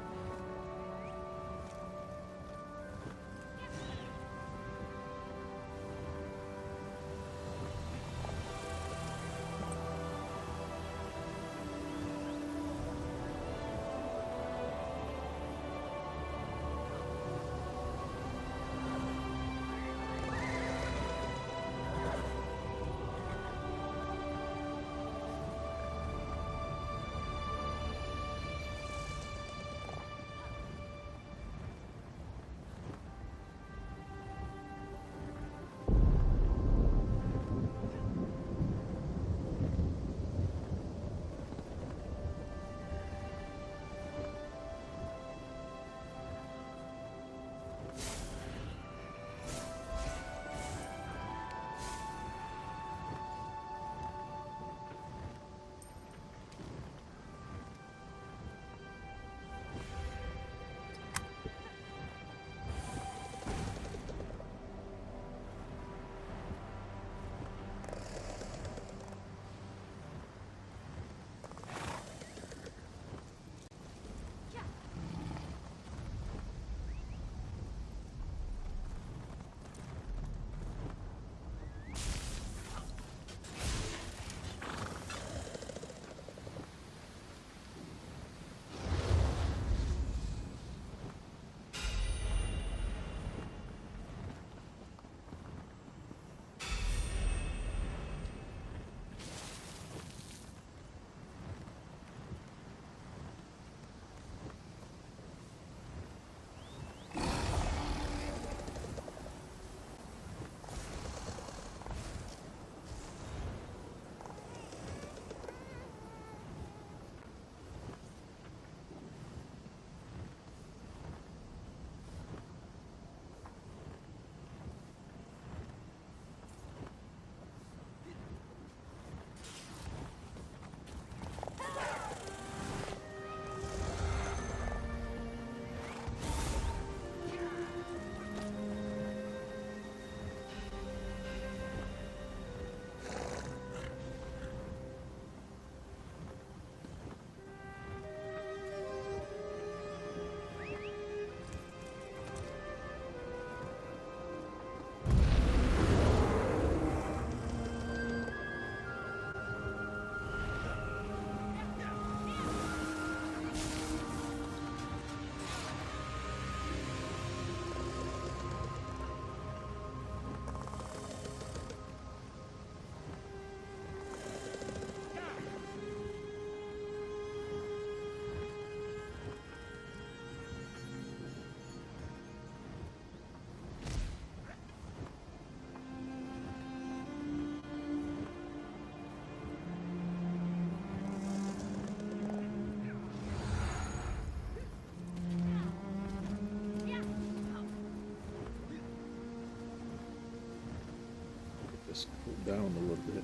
Let's cool down a little bit.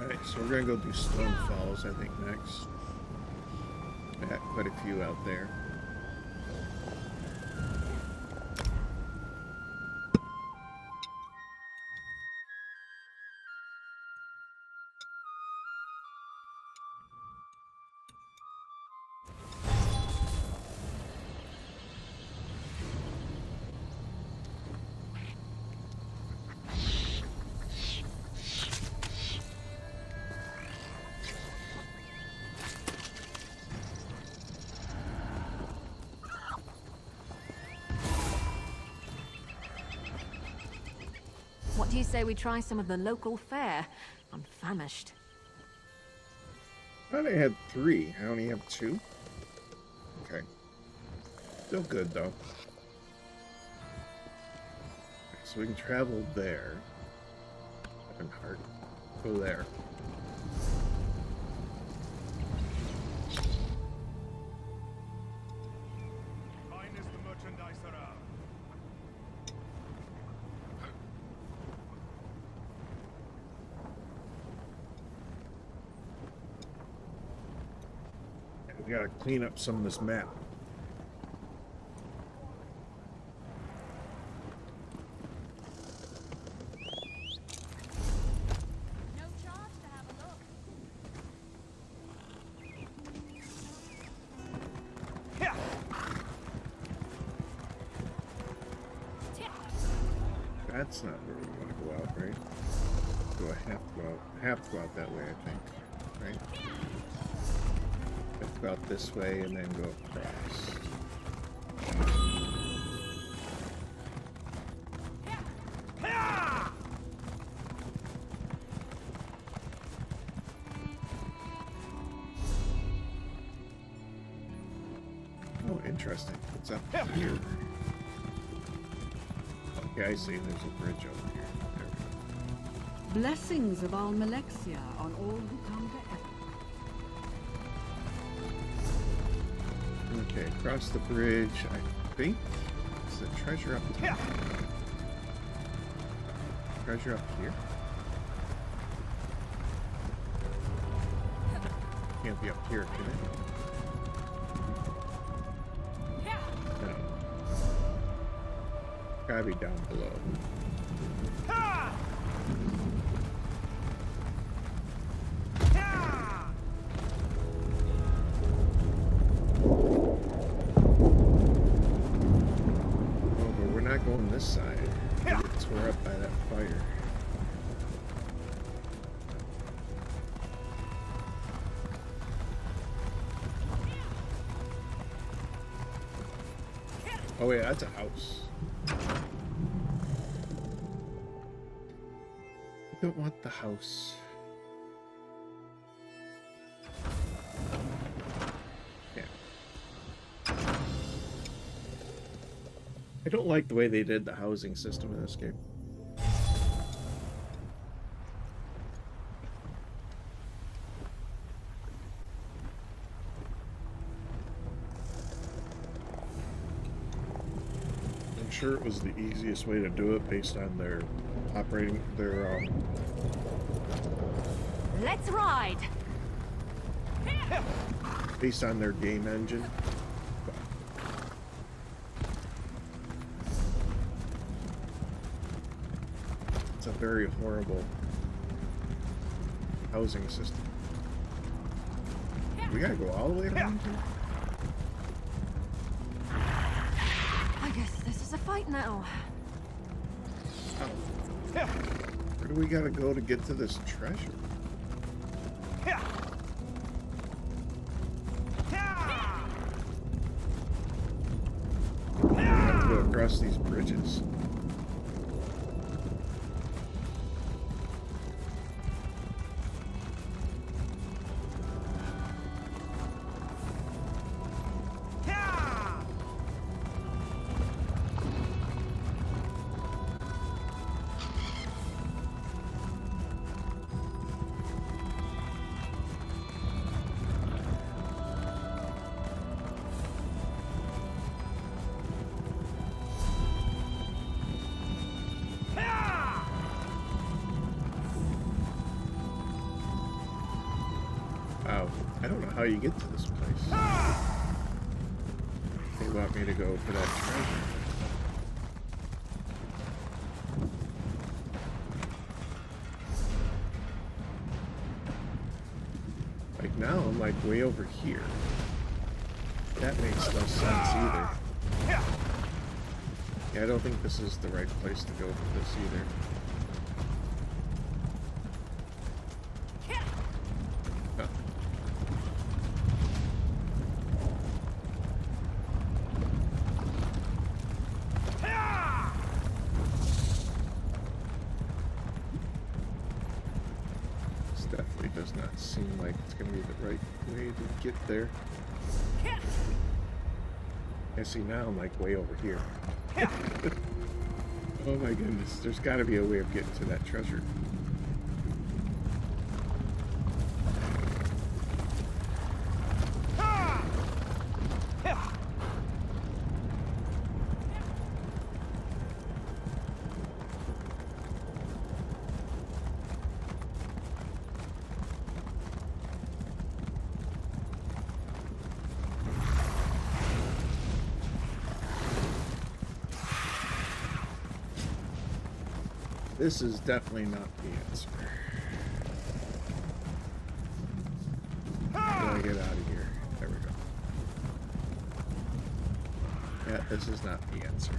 Alright, so we're gonna go do Stone Falls, I think, next. I got quite a few out there. What do you say we try some of the local fare? I'm famished. I thought I had 3. I only have 2. Okay. Still good, though. Okay, so we can travel there. Heart. Go there. Finest merchandise around. We gotta clean up some of this map. That's not where we want to go out, right? Do I have to go out? I have to go out that way, I think. Right? I have to go out this way and then go across. Oh, interesting. It's up here. Okay, I see. There's a bridge over here. There we go. Blessings of Almalexia on all who come to Okay, across the bridge, I think. Is the treasure up here? Treasure up here? Can't be up here, can it? No. Gotta be down below. Going this side. We get tore up by that fire. Oh yeah, that's a house. I don't want the house. I don't like the way they did the housing system in this game. I'm sure it was the easiest way to do it based on their operating, their Let's ride. based on their game engine. It's a very horrible housing system. We gotta go all the way around here? I guess this is a fight now. Oh. Where do we gotta go to get to this treasure? across these bridges. Wow, I don't know how you get to this place. They want me to go for that treasure. Like now I'm like way over here. That makes no sense either. Yeah, I don't think this is the right place to go for this either. Does not seem like it's going to be the right way to get there. I see now I'm like way over here. Oh my goodness, there's got to be a way of getting to that treasure. This is definitely not the answer. How do I get out of here? There we go. Yeah, this is not the answer.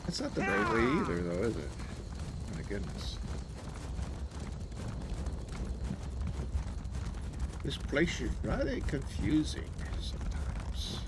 That's not the right way either, though, is it? My goodness. This place is rather confusing sometimes.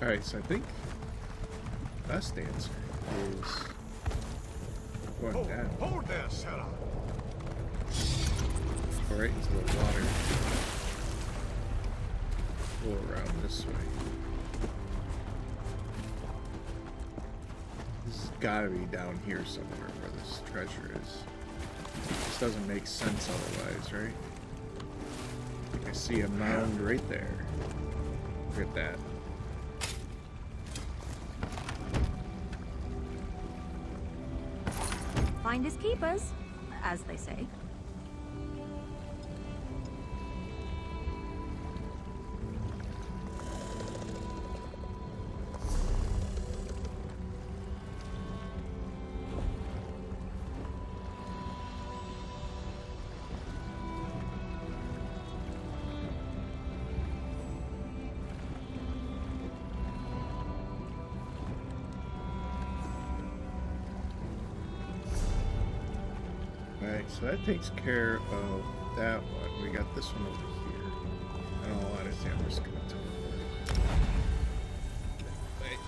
Alright, so I think the best answer is going down. Hold there, Sarah. Go right into the water. Go around this way. This has got to be down here somewhere where this treasure is. This doesn't make sense otherwise, right? I see a mound right there. Look at that. Finders keepers, as they say. Alright, so that takes care of that one. We got this one over here. I don't know, honestly, I'm just gonna teleport. Wait.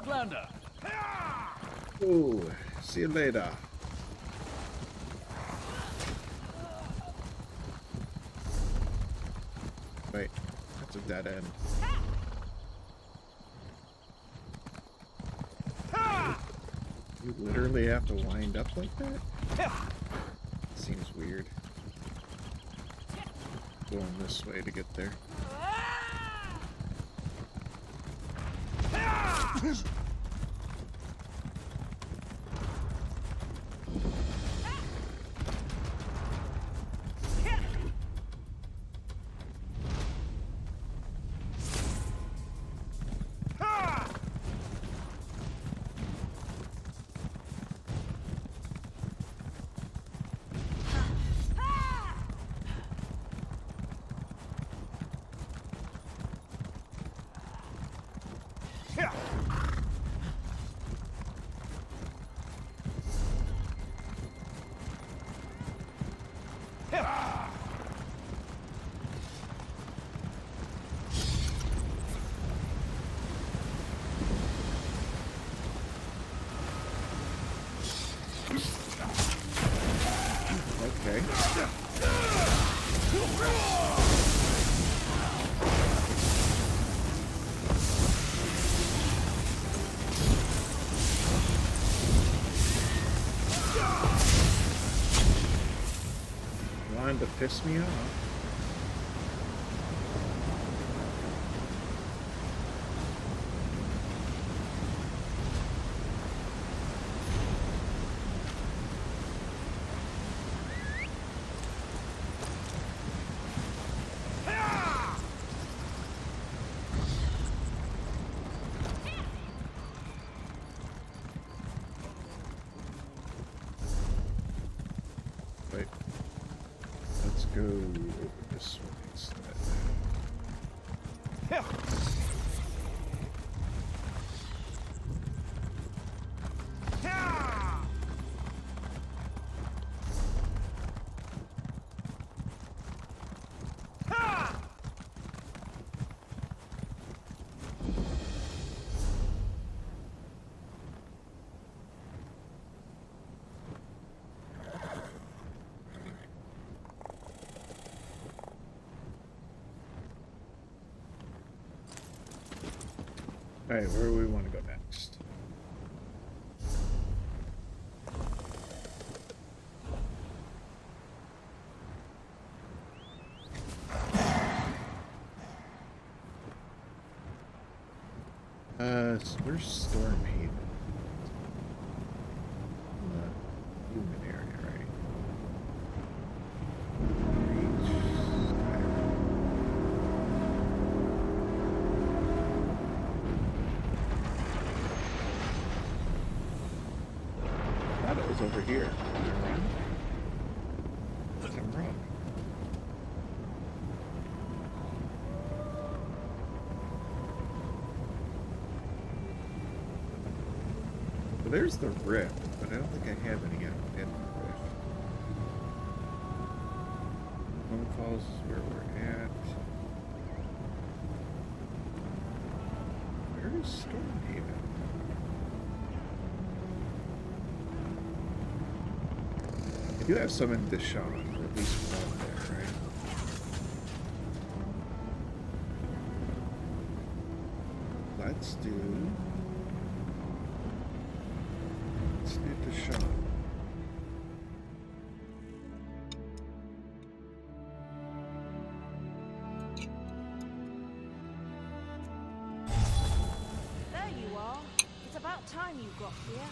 Outlander! Oh, see you later. Wait, that's a dead end. You literally have to wind up like that? Seems weird. Going this way to get there. Okay. Wanted to piss me off. Wait. Let's go over this way instead. Alright, where do we want to go next? Where's Stormhaven? Human area, right? I thought it was over here. I'm wrong. Well, there's the rift, but I don't think I have any out in the rift. Home Falls is where we're at. Where is Stormhaven? I do have some in Deshaun, or at least one there, right? Let's do Deshaun. There you are. It's about time you got here.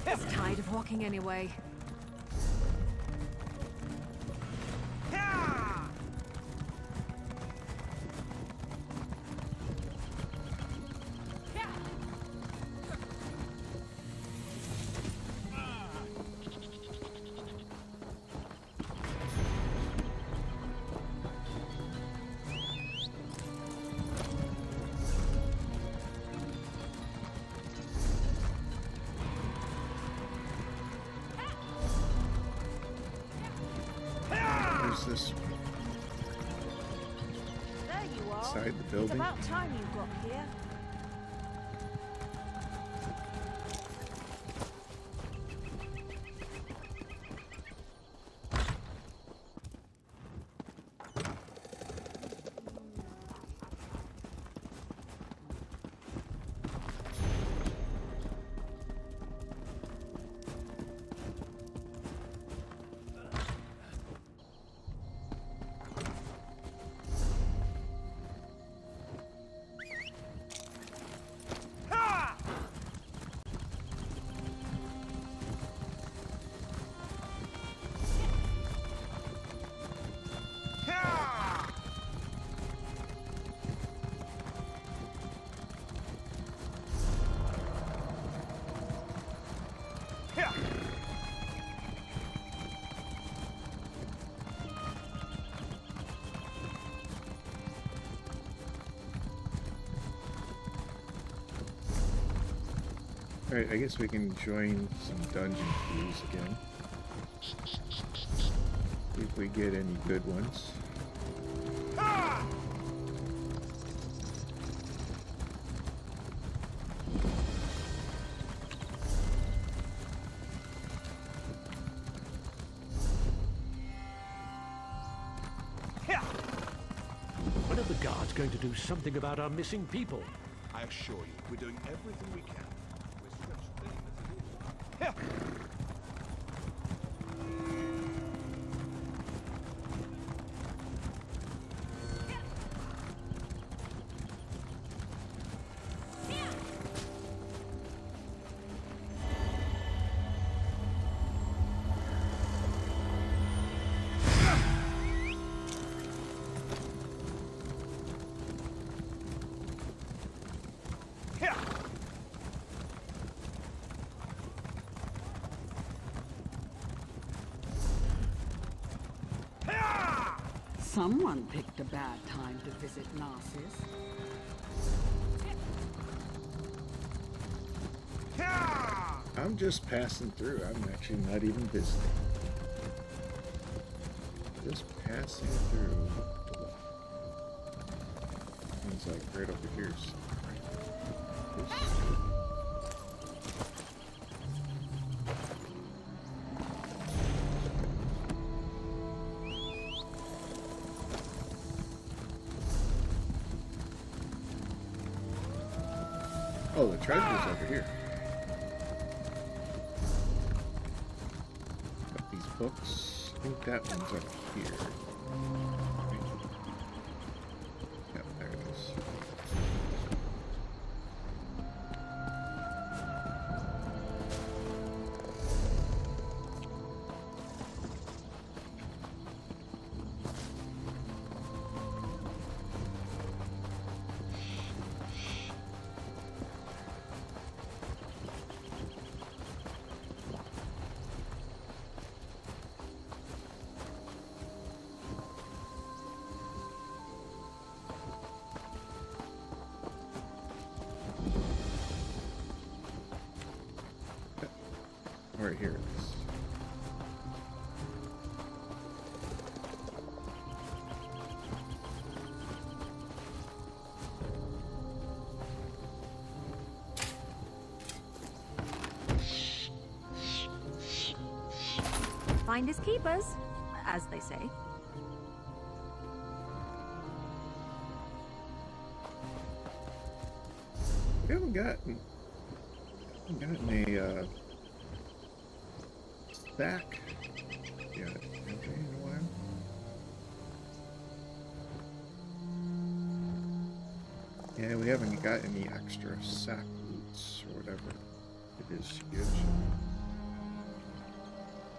It's tired of walking anyway. This one. inside the It's building? about time you got here. Alright, I guess we can join some dungeon queues again. See if we get any good ones. When are the guards going to do something about our missing people? I assure you, we're doing everything we can. We're stretched thin as it is. Someone picked a bad time to visit Narcissus. I'm just passing through. I'm actually not even visiting. Just passing through. It's like right over here. Oh, the treasure's over here. Got these books. I think that one's up here. Yep, there it is. Right here it is. Finders keepers, as they say. We haven't gotten a back yet, have we, in a while? Yeah, we haven't got any extra sack boots or whatever it is she gives you.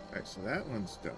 Alright, so that one's done.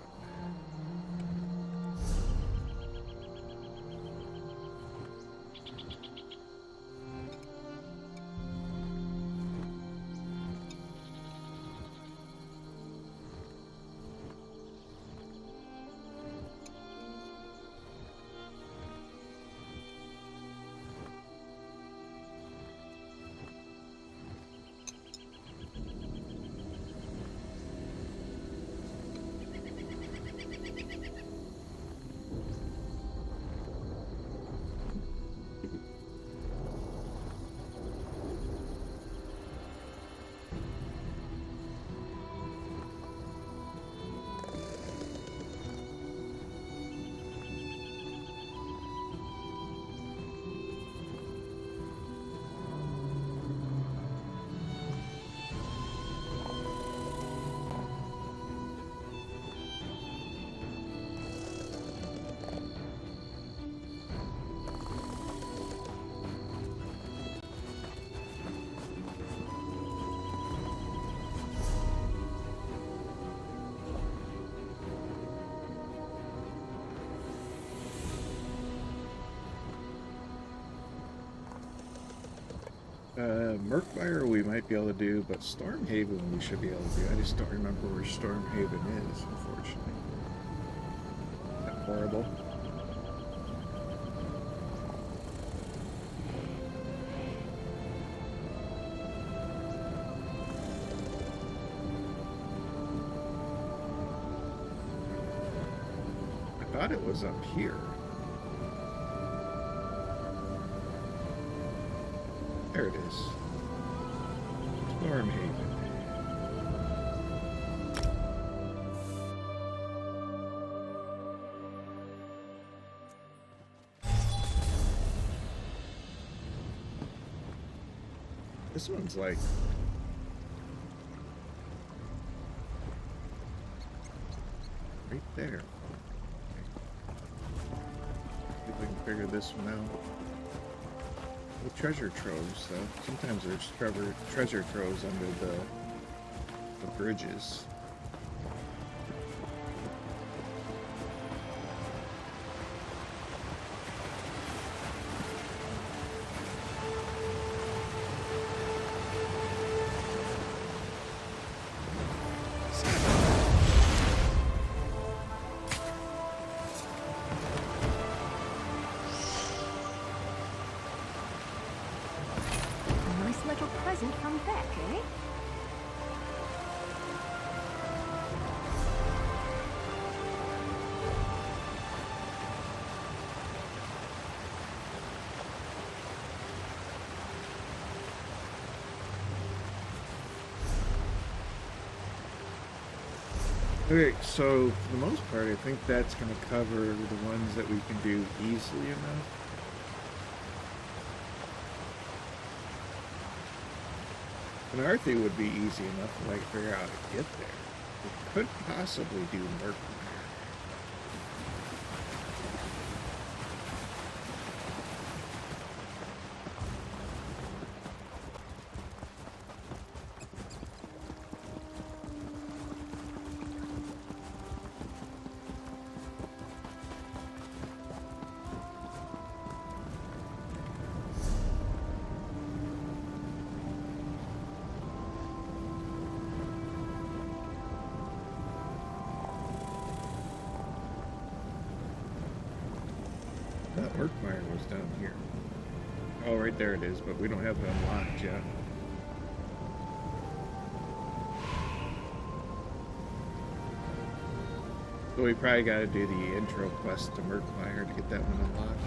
Murkmire we might be able to do, but Stormhaven we should be able to do. I just don't remember where Stormhaven is, unfortunately. That's horrible. I thought it was up here. There it is. Stormhaven. This one's like right there. See if we can figure this one out. The treasure troves, though. Sometimes there's treasure troves under the bridges. From Beck, eh? Okay, so for the most part, I think that's going to cover the ones that we can do easily enough. And Arthi would be easy enough to like figure out how to get there. We could possibly do Murkmire. That Murkmire was down here. Oh, right there it is, but we don't have it unlocked yet. So we probably got to do the intro quest to Murkmire to get that one unlocked.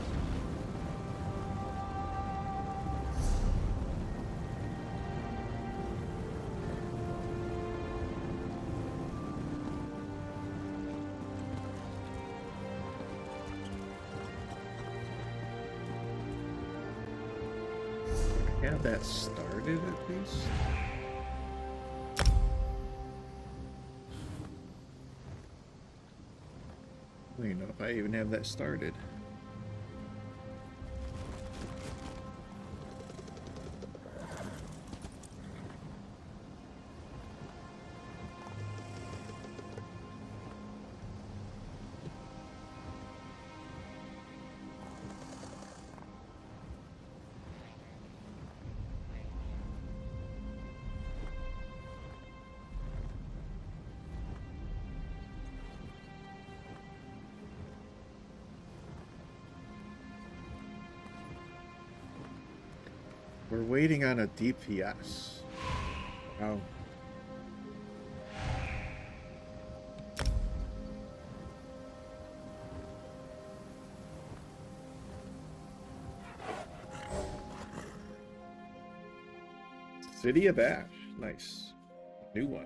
Have that started at least? I don't even know if I even have that started. We're waiting on a DPS. Oh. City of Ash. Nice. New one.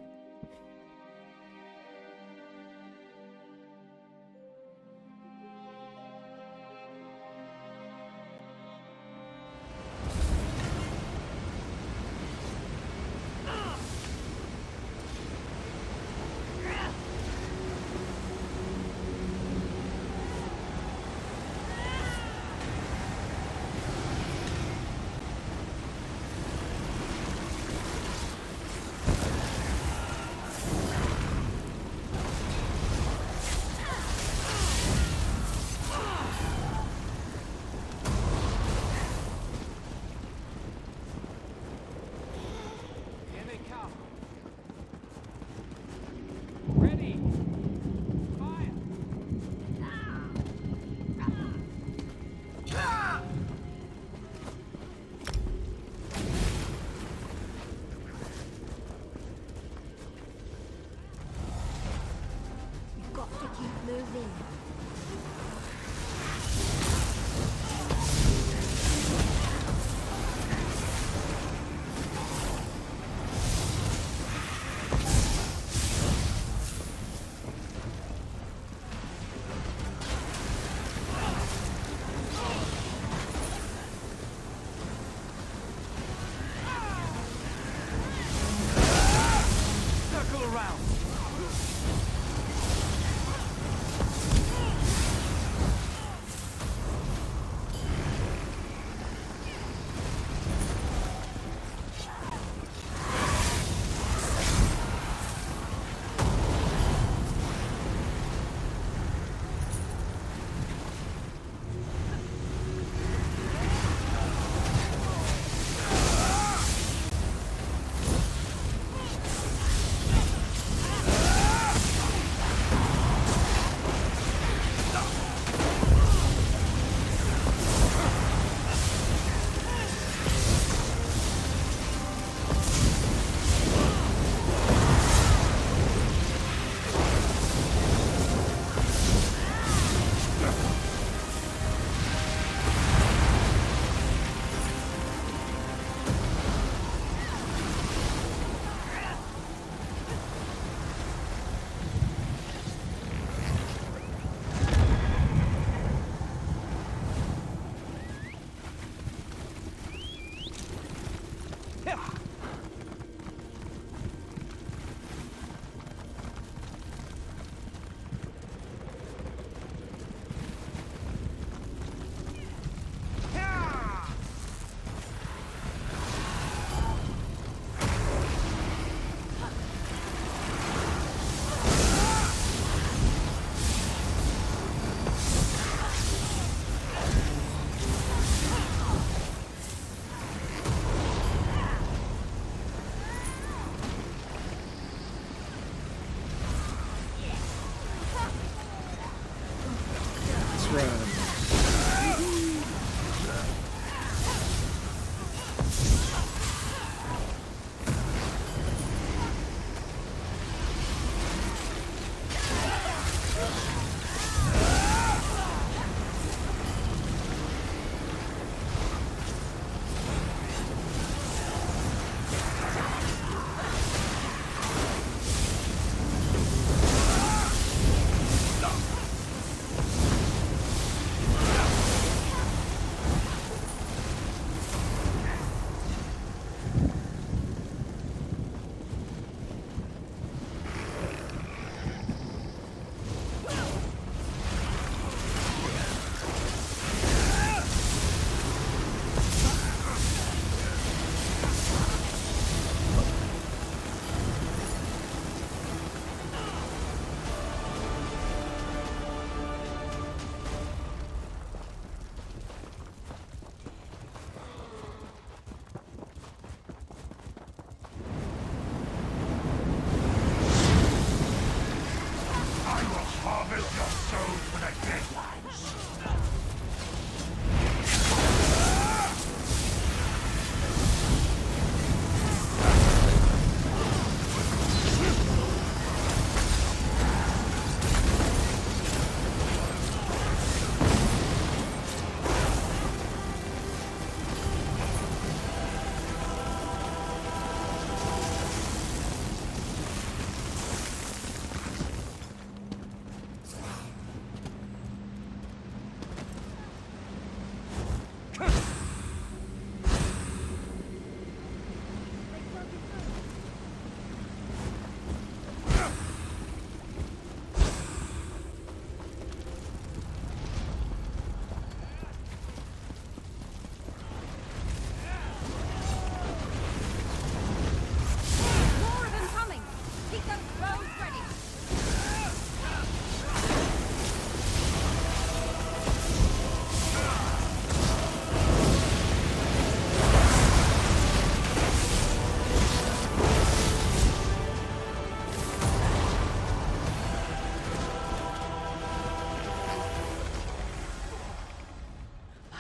run.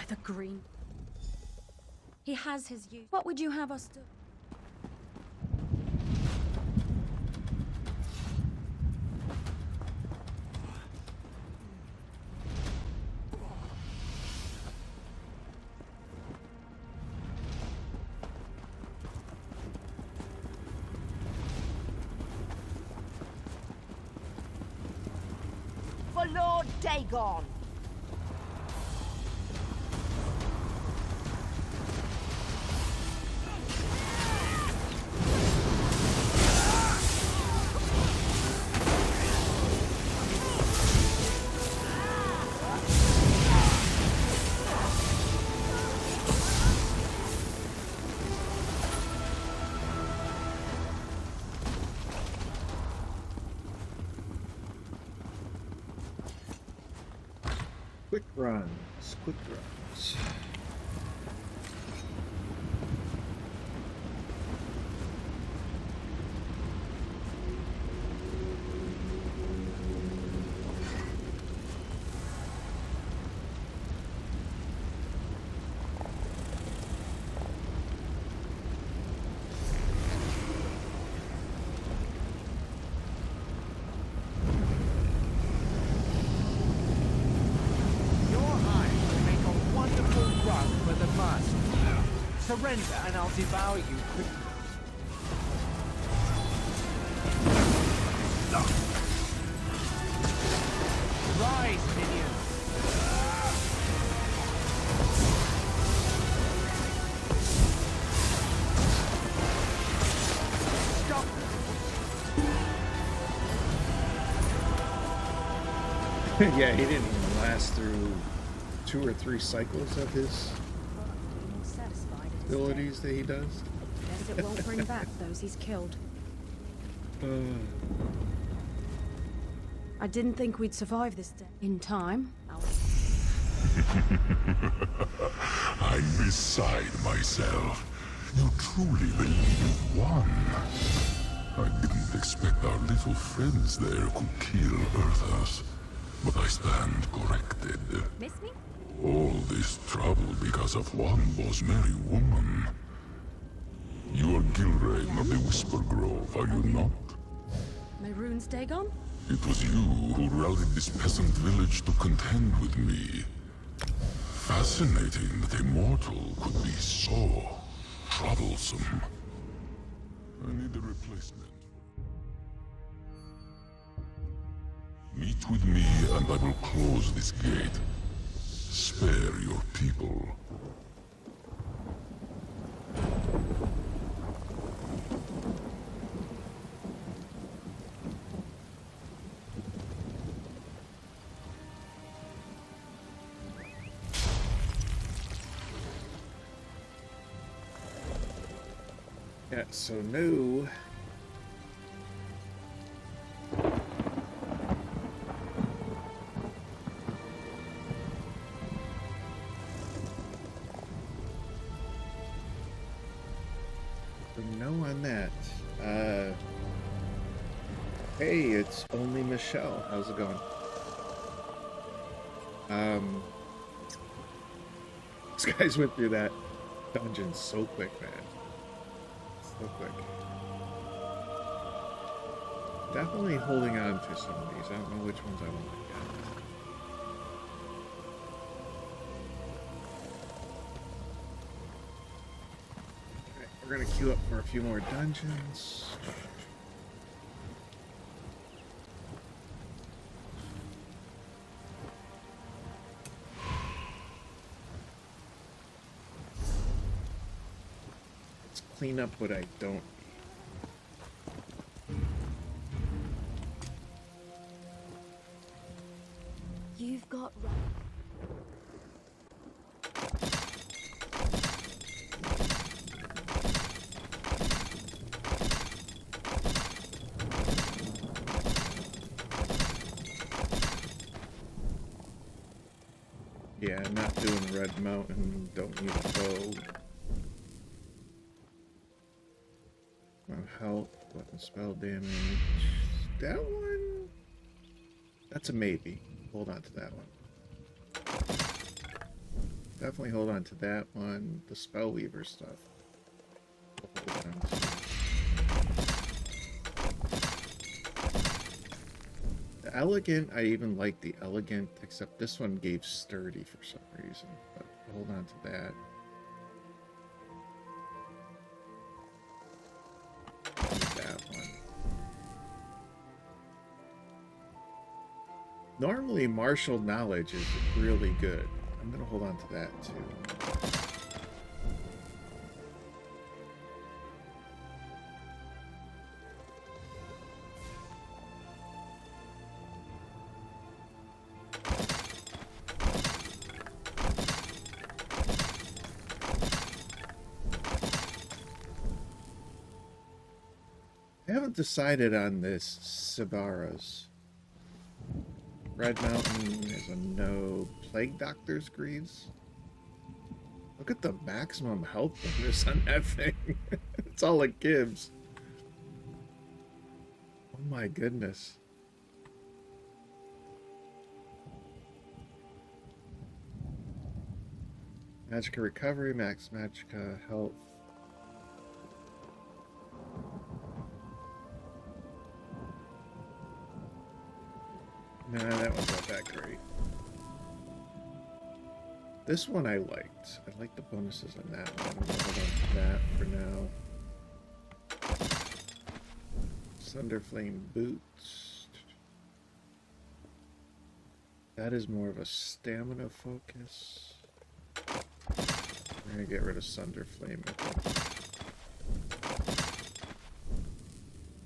The green. He has his use. What would you have us do? For Lord Dagon! Quick runs, quick runs. Surrender and I'll devour you quickly. Rise, minions! Stop! Yeah, he didn't even last through 2 or 3 cycles of his abilities that he does. Guess it won't bring back those he's killed. I didn't think we'd survive this day. In time, I'm beside myself. You truly believe you've won. I didn't expect our little friends there could kill Earthers. but I stand corrected. Miss me? All this trouble because of one Bosmeri woman. You are Gilrain of the Whisper Grove, are you not? My runes Dagon? It was you who rallied this peasant village to contend with me. Fascinating that a mortal could be so troublesome. I need a replacement. Meet with me and I will close this gate. Spare your people. Yeah, so no. No on that. Hey, it's only Michelle. How's it going? These guys went through that dungeon so quick, man. So quick. Definitely holding on to some of these. I don't know which ones I want to get. Alright, we're gonna queue up for a few more dungeons. Let's clean up what I don't need. You've got... Yeah, I'm not doing Red Mountain, don't need a bow. Health, weapon spell damage. That one? That's a maybe. Hold on to that one. Definitely hold on to that one. The Spellweaver stuff. Hold on to. The Elegant, I even like the Elegant, except this one gave Sturdy for some reason. But hold on to that. That one. Normally, martial knowledge is really good. I'm gonna hold on to that too. I haven't decided on this Sivara's. Red Mountain is a no. Plague Doctor's Greaves. Look at the maximum health bonus on that thing. That's all it gives. Oh my goodness. Magicka Recovery, Max Magicka Health. Nah, that one's not that great. This one I liked. I like the bonuses on that one. I'm gonna hold on to that for now. Thunderflame Boots. That is more of a stamina focus. We're gonna get rid of Thunderflame, I think.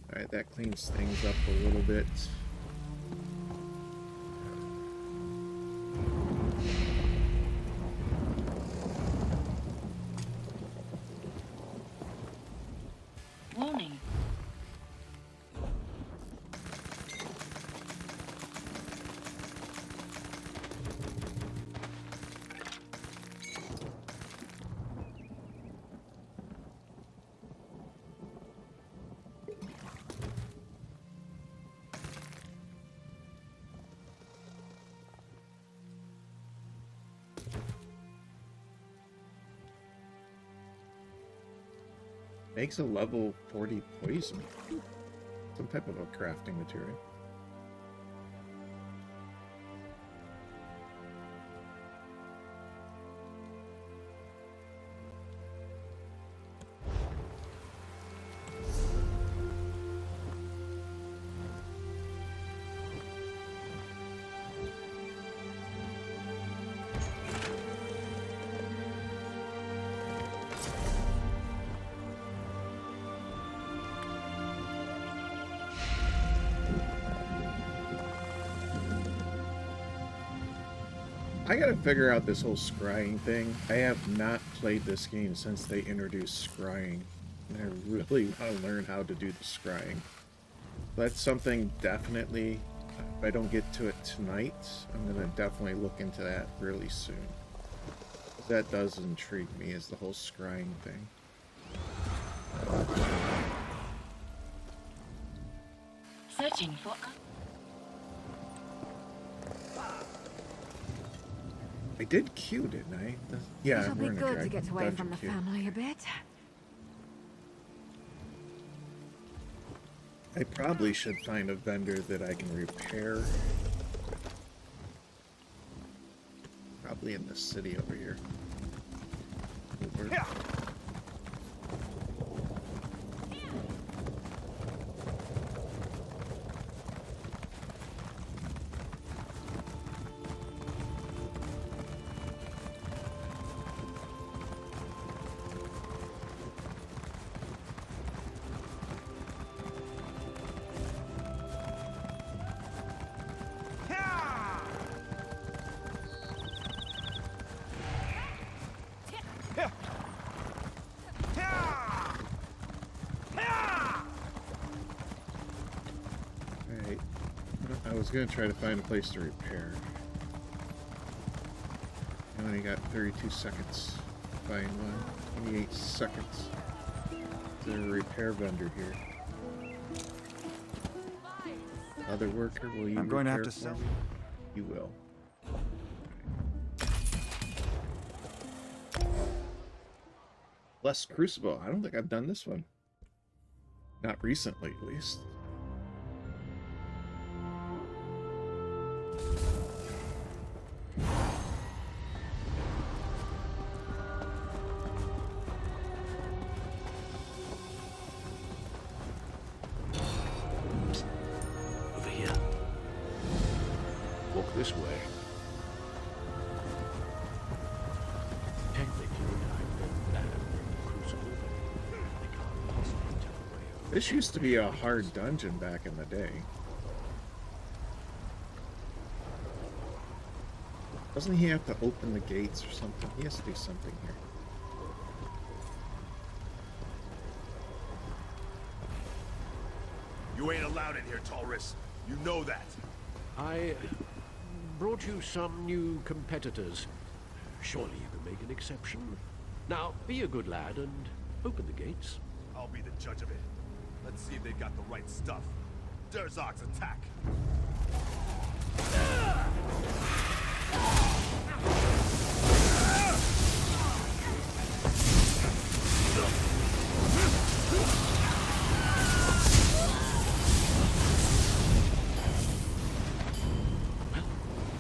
Alright, that cleans things up a little bit. Warning. Makes a level 40 poison. Some type of a crafting material. I gotta figure out this whole scrying thing. I have not played this game since they introduced scrying. And I really want to learn how to do the scrying. That's something definitely, if I don't get to it tonight, I'm gonna definitely look into that really soon. That does intrigue me, is the whole scrying thing. Searching for... I did Q, didn't I? Yeah, It'll we're be in a good to dragon. get away Dodge from the Q. family a bit. I probably should find a vendor that I can repair. Probably in the city over here. Over. I was gonna try to find a place to repair. I only got 32 seconds to find one. 28 seconds. There's a repair vendor here. Other worker, will you I'm going to have repair to for sell. me? You will. Less Crucible. I don't think I've done this one. Not recently, at least. Over here. Walk this way. Technically, I've been banned from the Crucible, but they can't possibly tell away. This used to be a hard dungeon back in the day. Doesn't he have to open the gates or something? He has to do something here. You ain't allowed in here, Taurus. You know that. I brought you some new competitors. Surely you can make an exception. Now, be a good lad and open the gates. I'll be the judge of it. Let's see if they got the right stuff. Derzog's attack.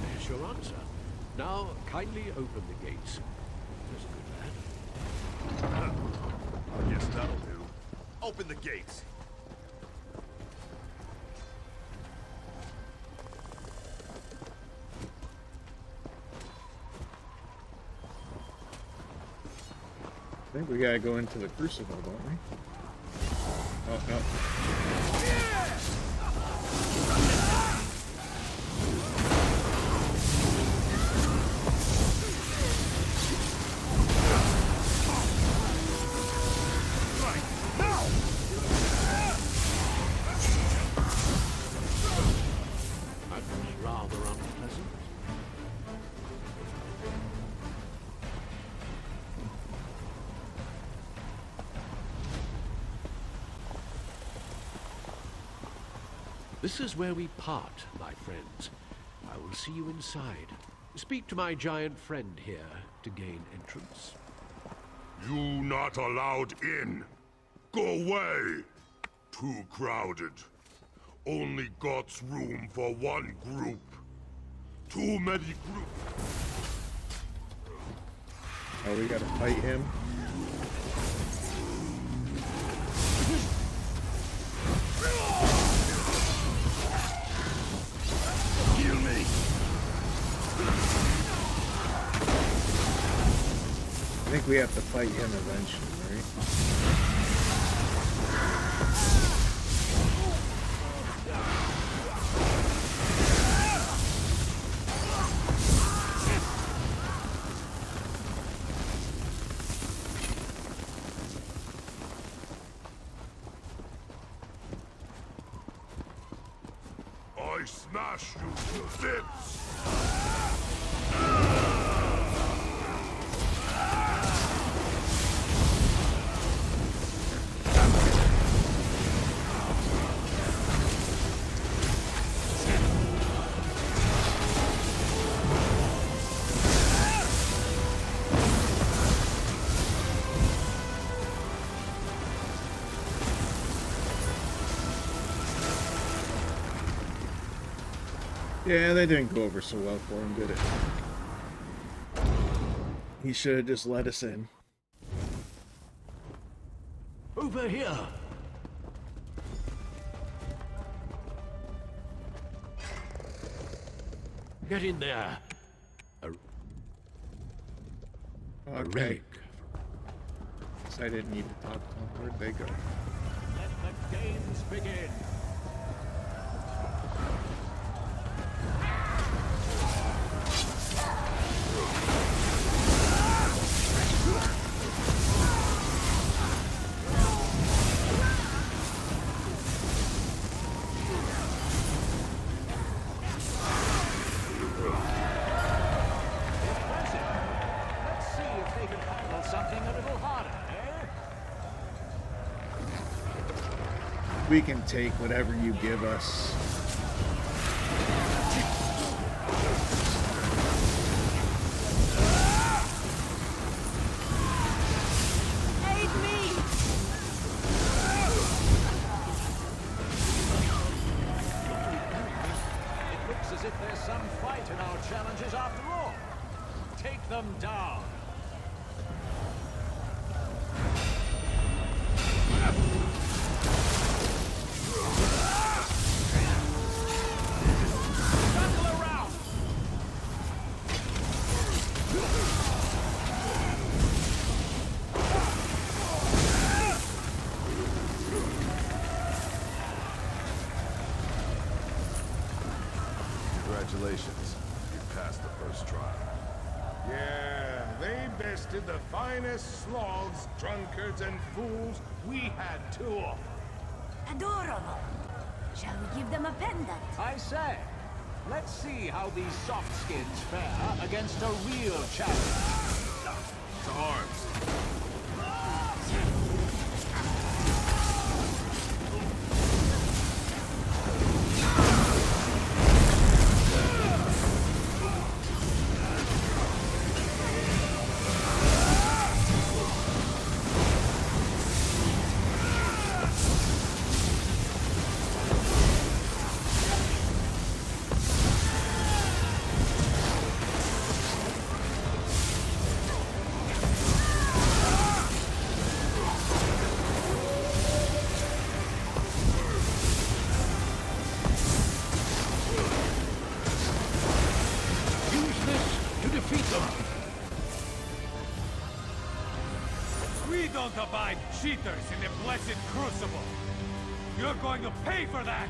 There's your answer. Now, kindly open the gates. There's a good lad. I guess that'll do. Open the gates. I think we gotta go into the Crucible, don't we? Oh, no. That was rather unpleasant. This is where we part, my friends. I will see you inside. Speak to my giant friend here to gain entrance. You not allowed in. Go away. Too crowded. Only got room for one group. Too many groups. Oh, we gotta fight him. Heal me. I think we have to fight him eventually, right? I smash you to bits. Yeah, that didn't go over so well for him, did it? He should have just let us in. Over here! Get in there! A relic. Guess I didn't need to talk to him. Where'd they go? Let the games begin! We can take whatever you give us. Aid me! It looks as if there's some fight in our challenges after all. Take them down. Congratulations. You passed the first trial. Yeah, they bested the finest sloths, drunkards, and fools we had to offer. Adorable. Shall we give them a pendant? I say, let's see how these soft skins fare against a real challenge. To arms. We don't abide cheaters in the blessed crucible. You're going to pay for that!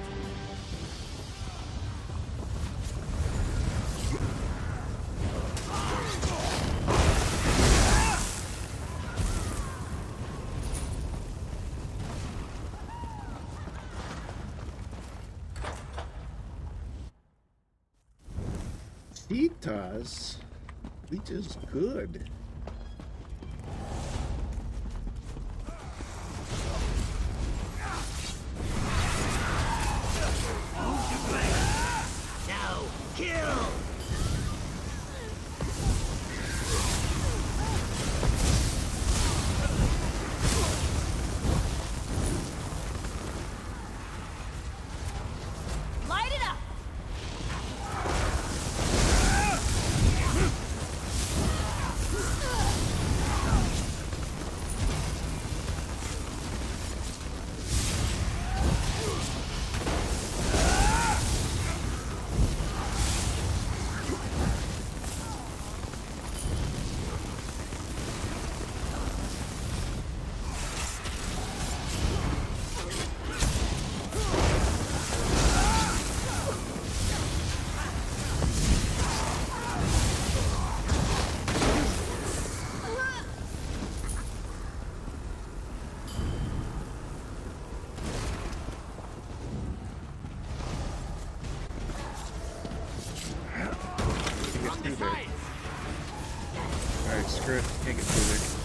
Cheetahs? Which is good. Now, kill! through there. Alright, screw it. Can't get through there.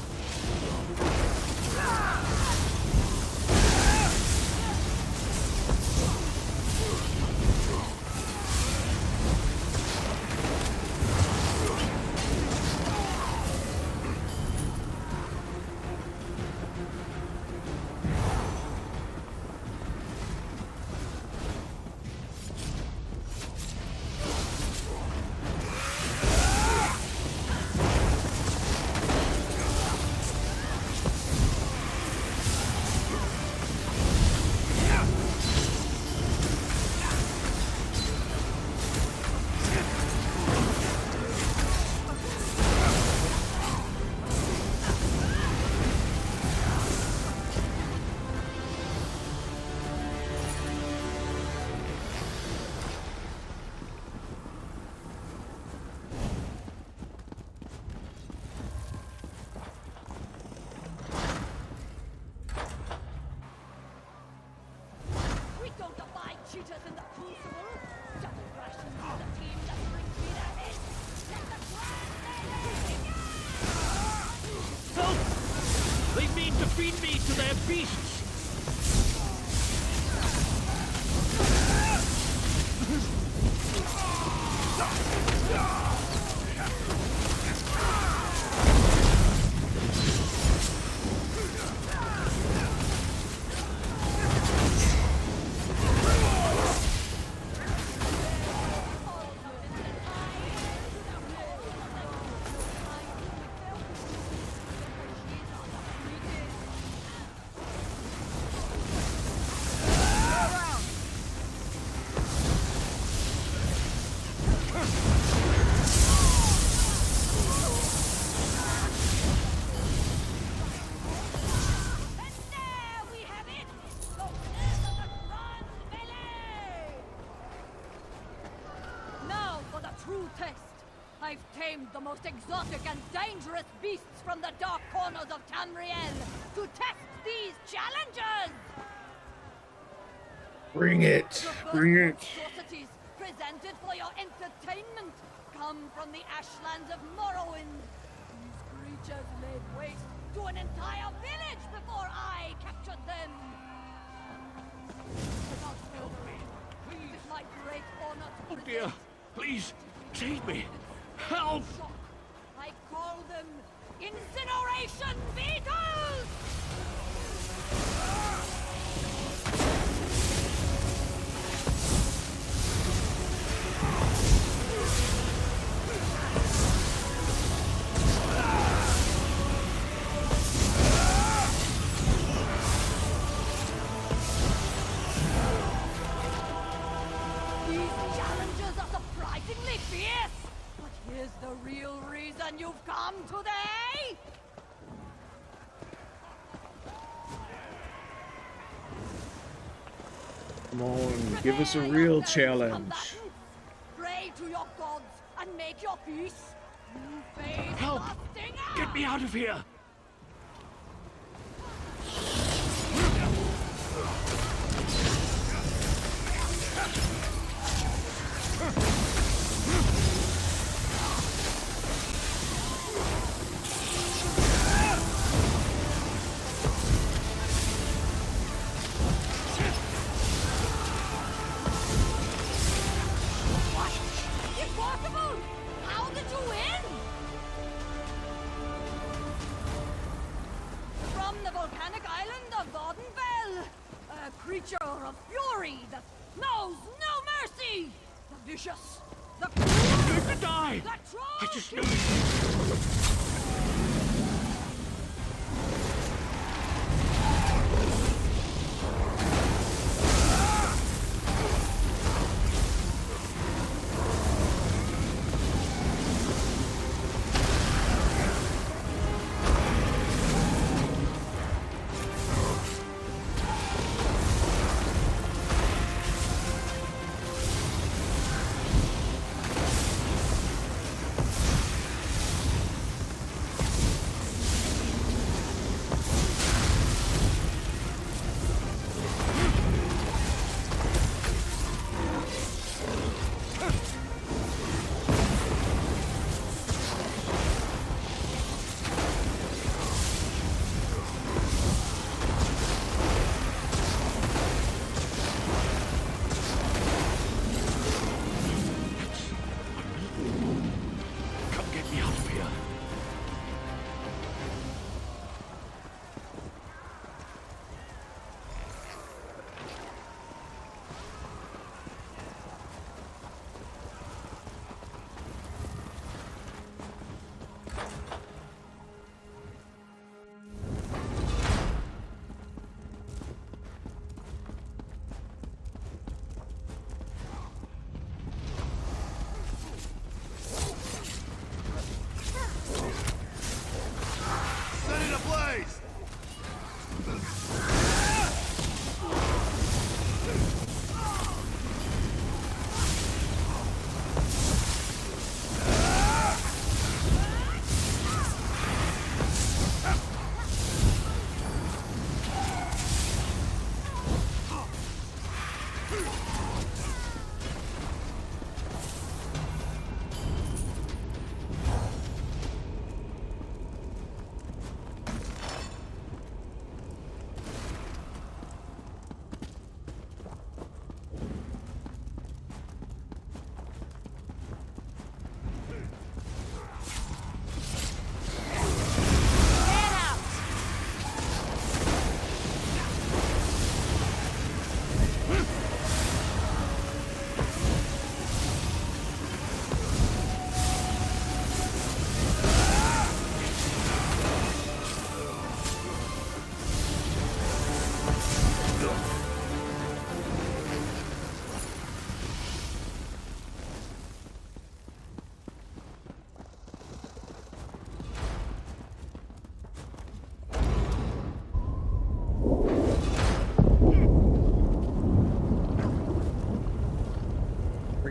They mean to feed me to their beasts! I've tamed the most exotic and dangerous beasts from the dark corners of Tamriel to test these challenges! Bring it! Bring it! Atrocities presented for your entertainment come from the ashlands of Morrowind. These creatures laid waste to an entire village before I captured them. Without further ado, it is my great honor to Oh dear! Please, save me! Help! I call them incineration beetles! These challenges are surprisingly fierce! But here's the real reason you've come today! Come on, give us a real challenge. Pray to your gods and make your peace. You face Help! the stinger! Get me out of here! What? Impossible! How did you win? From the volcanic island of Vardenfell, a creature of fury that knows no mercy! The vicious, the cruel, You're gonna die! the troll! I just knew it!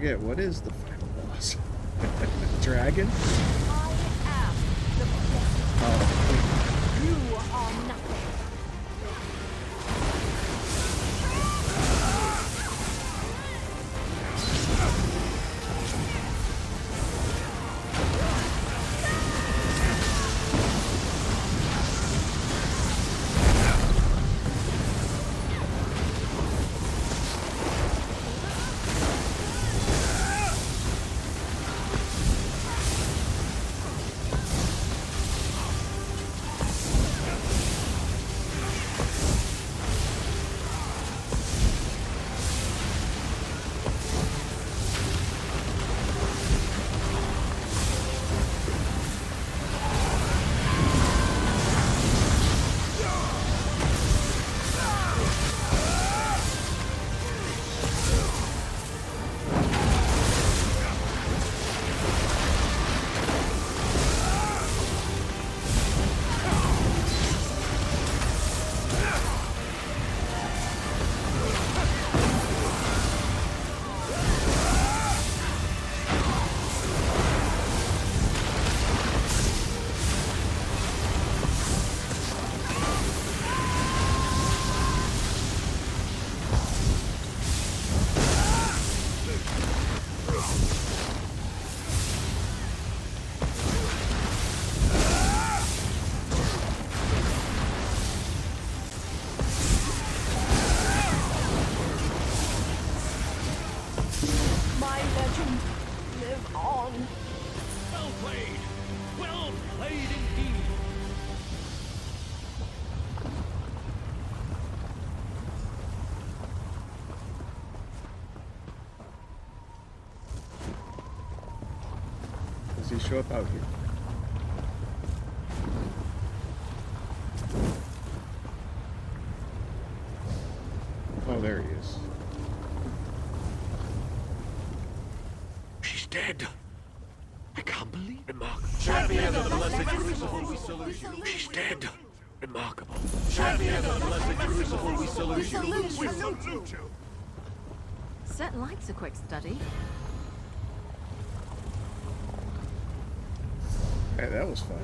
forget, what is the final boss? Dragon? I am the boss. Oh. You are nothing. Does he show up out here? Oh, there he is. She's dead. I can't believe it. Remarkable. Champion of the Blessed Crucible, we salute you. She's dead. Remarkable. Champion of the Blessed Crucible, we salute you. We salute you. Set likes a quick study. Hey, that was fun.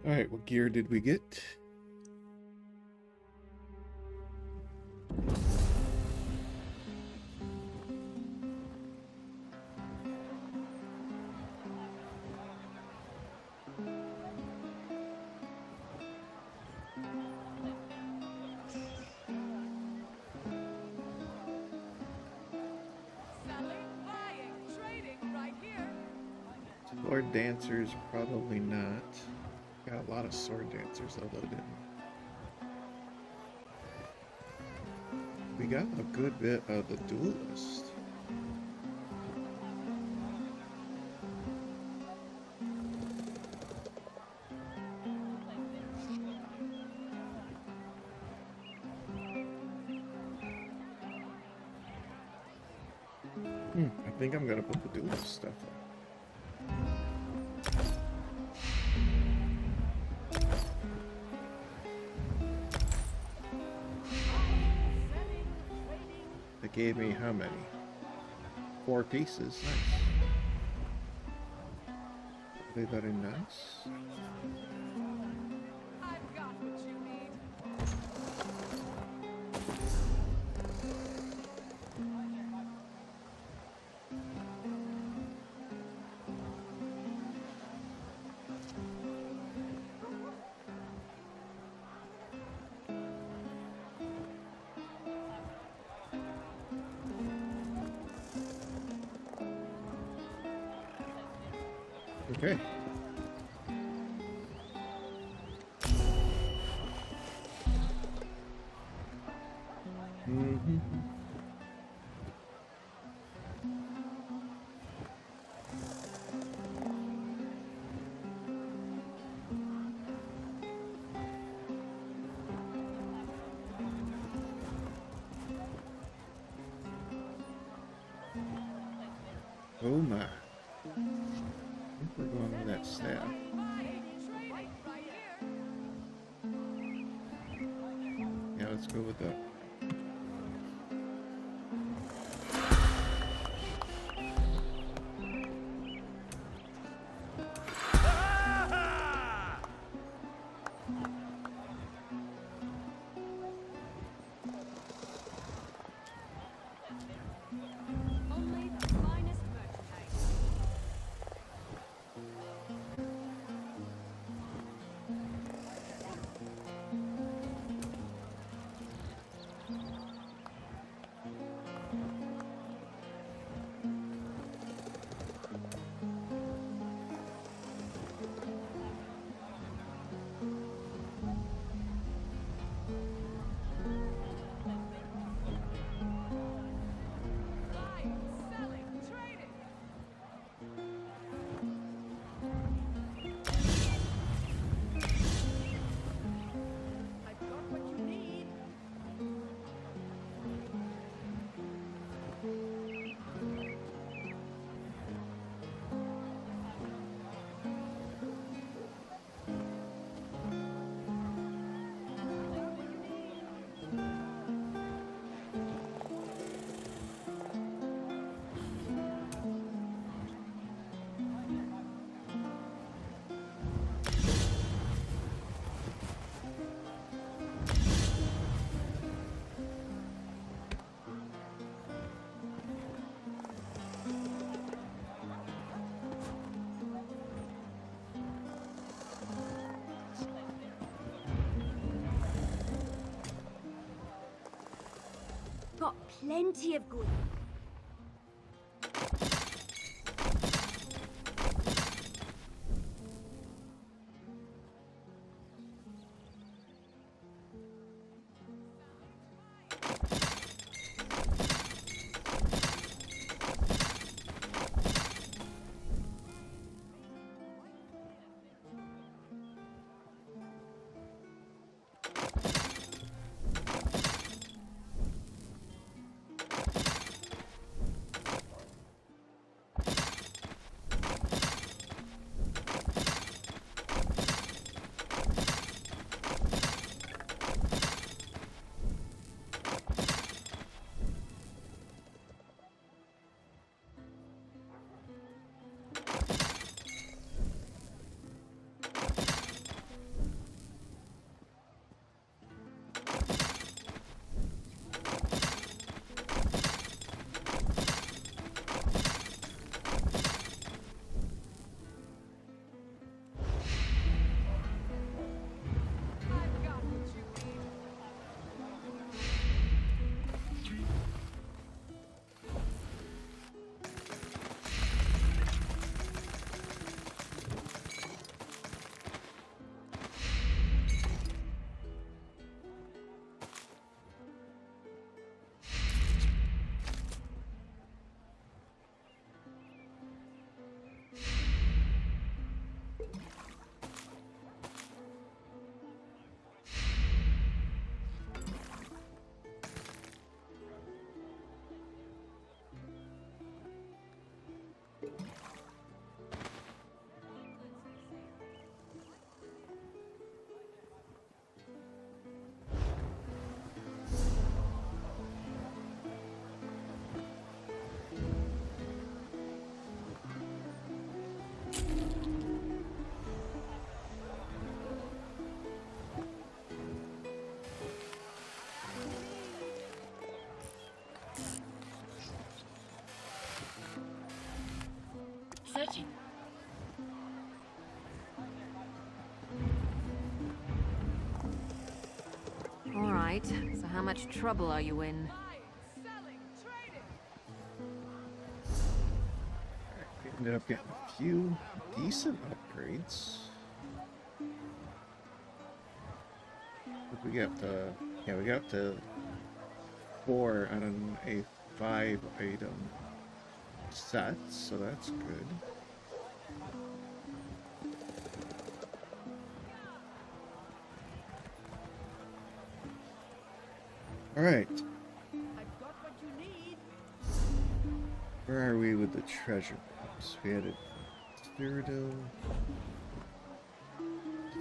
Alright, what gear did we get? Sword dancers, probably not. Got a lot of sword dancers loaded in. We got a good bit of the duelist. I think I'm gonna put the duelist stuff on. It gave me how many? 4 pieces. Nice. Are they very nice? I've got what you need. Okay. Oh my. I think we're going with that staff. let's go with that. Only the finest merchandise. Buying, selling, trading. I've got what you need. Got plenty of good. I've got what you need. Searching. All right, so how much trouble are you in? We ended up getting a few decent upgrades. We got up to, yeah, we got up to 4 on a 5 item set, so that's good. All right. I've got what you need. Where are we with the treasure box? We had a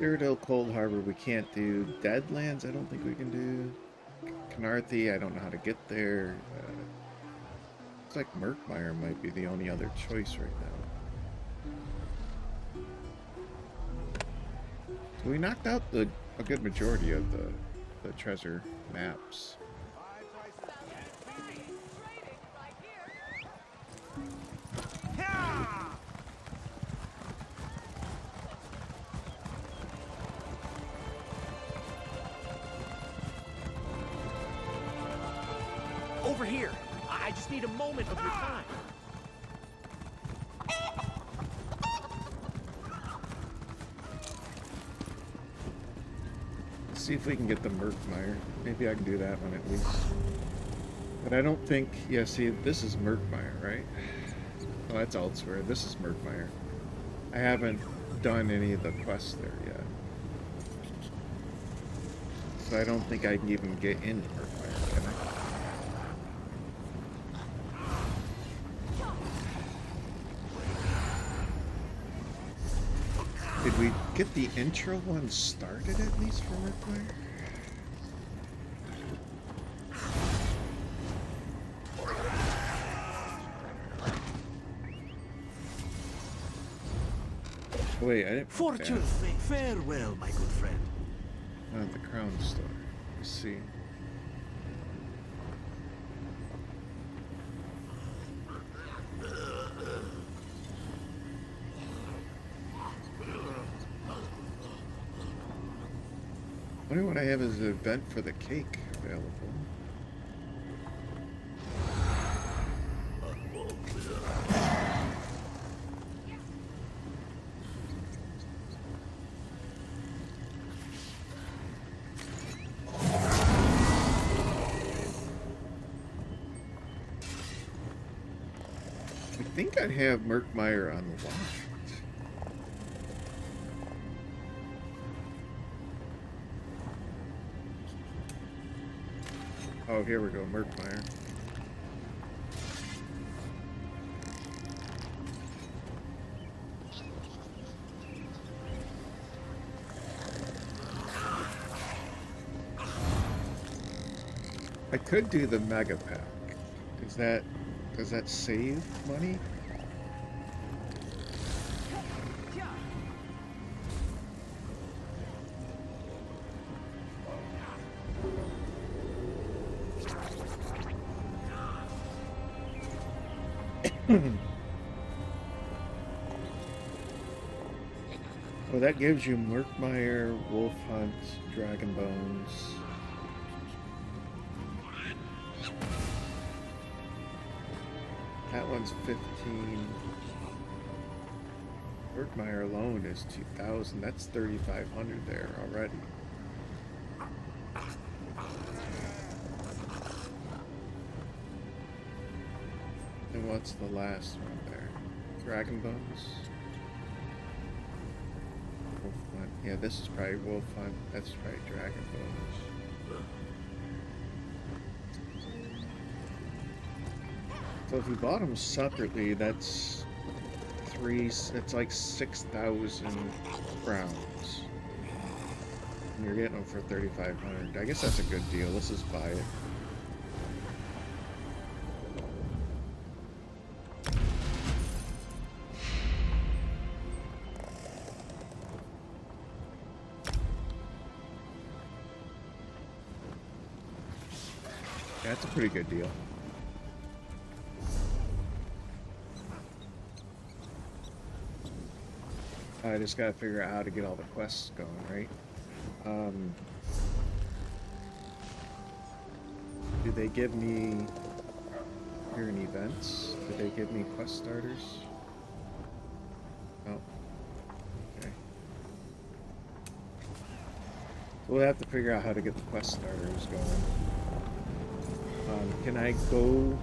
Cyrodiil, Cold Harbor. We can't do. Deadlands, I don't think we can do. Knarthi, I don't know how to get there. Looks like Murkmire might be the only other choice right now. So we knocked out a good majority of the treasure maps. Over here. I just need a moment of your time. Let's see if we can get the Murkmire. Maybe I can do that one at least. But I don't think... Yeah, see, this is Murkmire, right? Oh, that's elsewhere. This is Murkmire. I haven't done any of the quests there yet. So I don't think I can even get into Murkmire, can I? Did we get the intro one started at least for Murkmire? Wait, I didn't... Fortune, farewell, my good friend. Not the crown store. Let's see. I wonder what I have as an event for the cake available. I think I have Murkmire unlocked. Oh, here we go, Murkmire. I could do the Mega Pack. Does that save money? Well, that gives you Murkmire, Wolf Hunt, Dragon Bones. That one's 15. Murkmire alone is 2,000. That's 3,500 there already. And what's the last one there? Dragon Bones? Wolf Hunt. Yeah, this is probably Wolf Hunt. That's probably Dragon Bones. So if you bought them separately, that's it's like 6,000 crowns. And you're getting them for 3,500. I guess that's a good deal. Let's just buy it. Yeah, that's a pretty good deal. I just gotta figure out how to get all the quests going, right? Do they give me here in events? Do they give me quest starters? Oh. Okay. We'll have to figure out how to get the quest starters going. Can I go?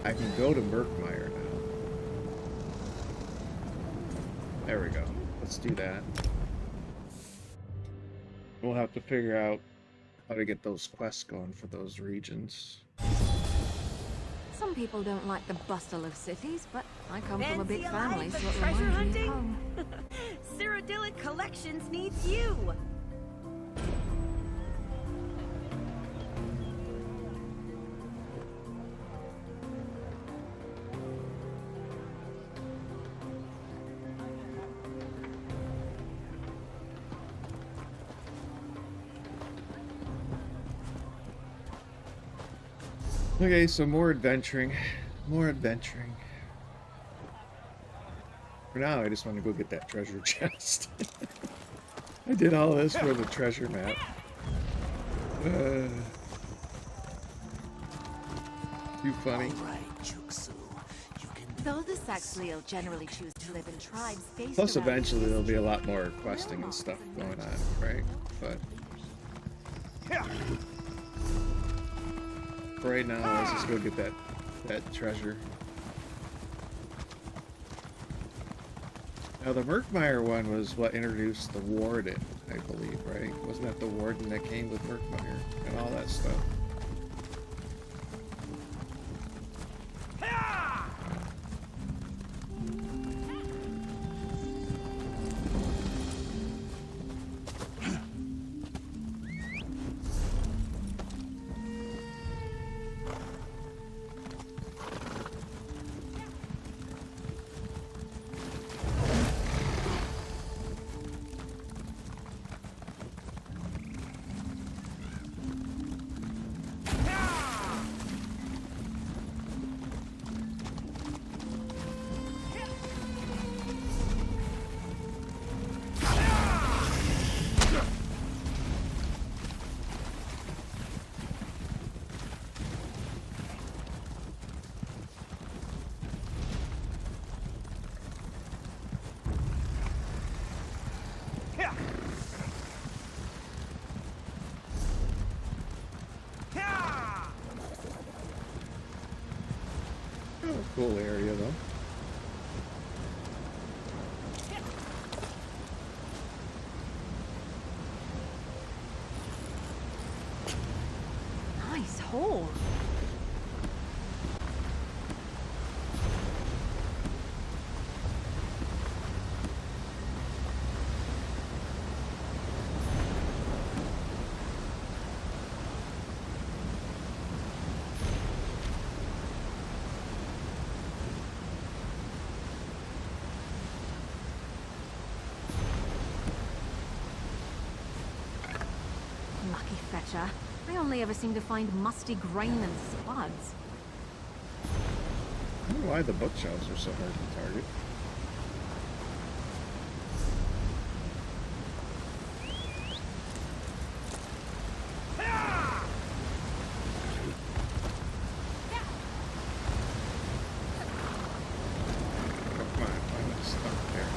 I can go to Murkmire now. There we go. Let's do that. We'll have to figure out how to get those quests going for those regions. Some people don't like the bustle of cities, but I come from a big Fancy family, life so of it treasure reminds me of hunting? home. Cyrodiilic Collections needs you! Okay, so more adventuring. More adventuring. For now, I just want to go get that treasure chest. I did all this for the treasure map. Too funny. Though the Saxhleel generally choose to live in tribes based Plus, around eventually, there'll be a lot more questing and stuff going on, right? But for right now, let's just go get that treasure. Now, the Murkmire one was what introduced the Warden, I believe, right? Wasn't that the Warden that came with Murkmire and all that stuff? Cool area though. Nice hole. Lucky fetcher. I only ever seem to find musty grain and spuds. I don't know why the bookshelves are so hard to target. Come on, find that stuff there.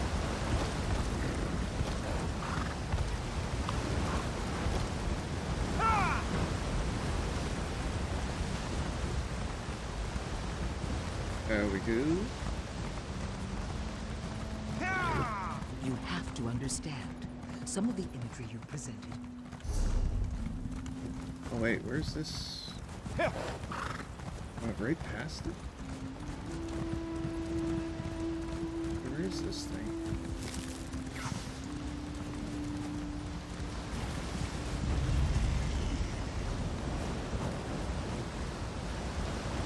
There we go. You have to understand. Some of the imagery you presented. Oh wait, where's this? Oh, I've right past it? Where is this thing?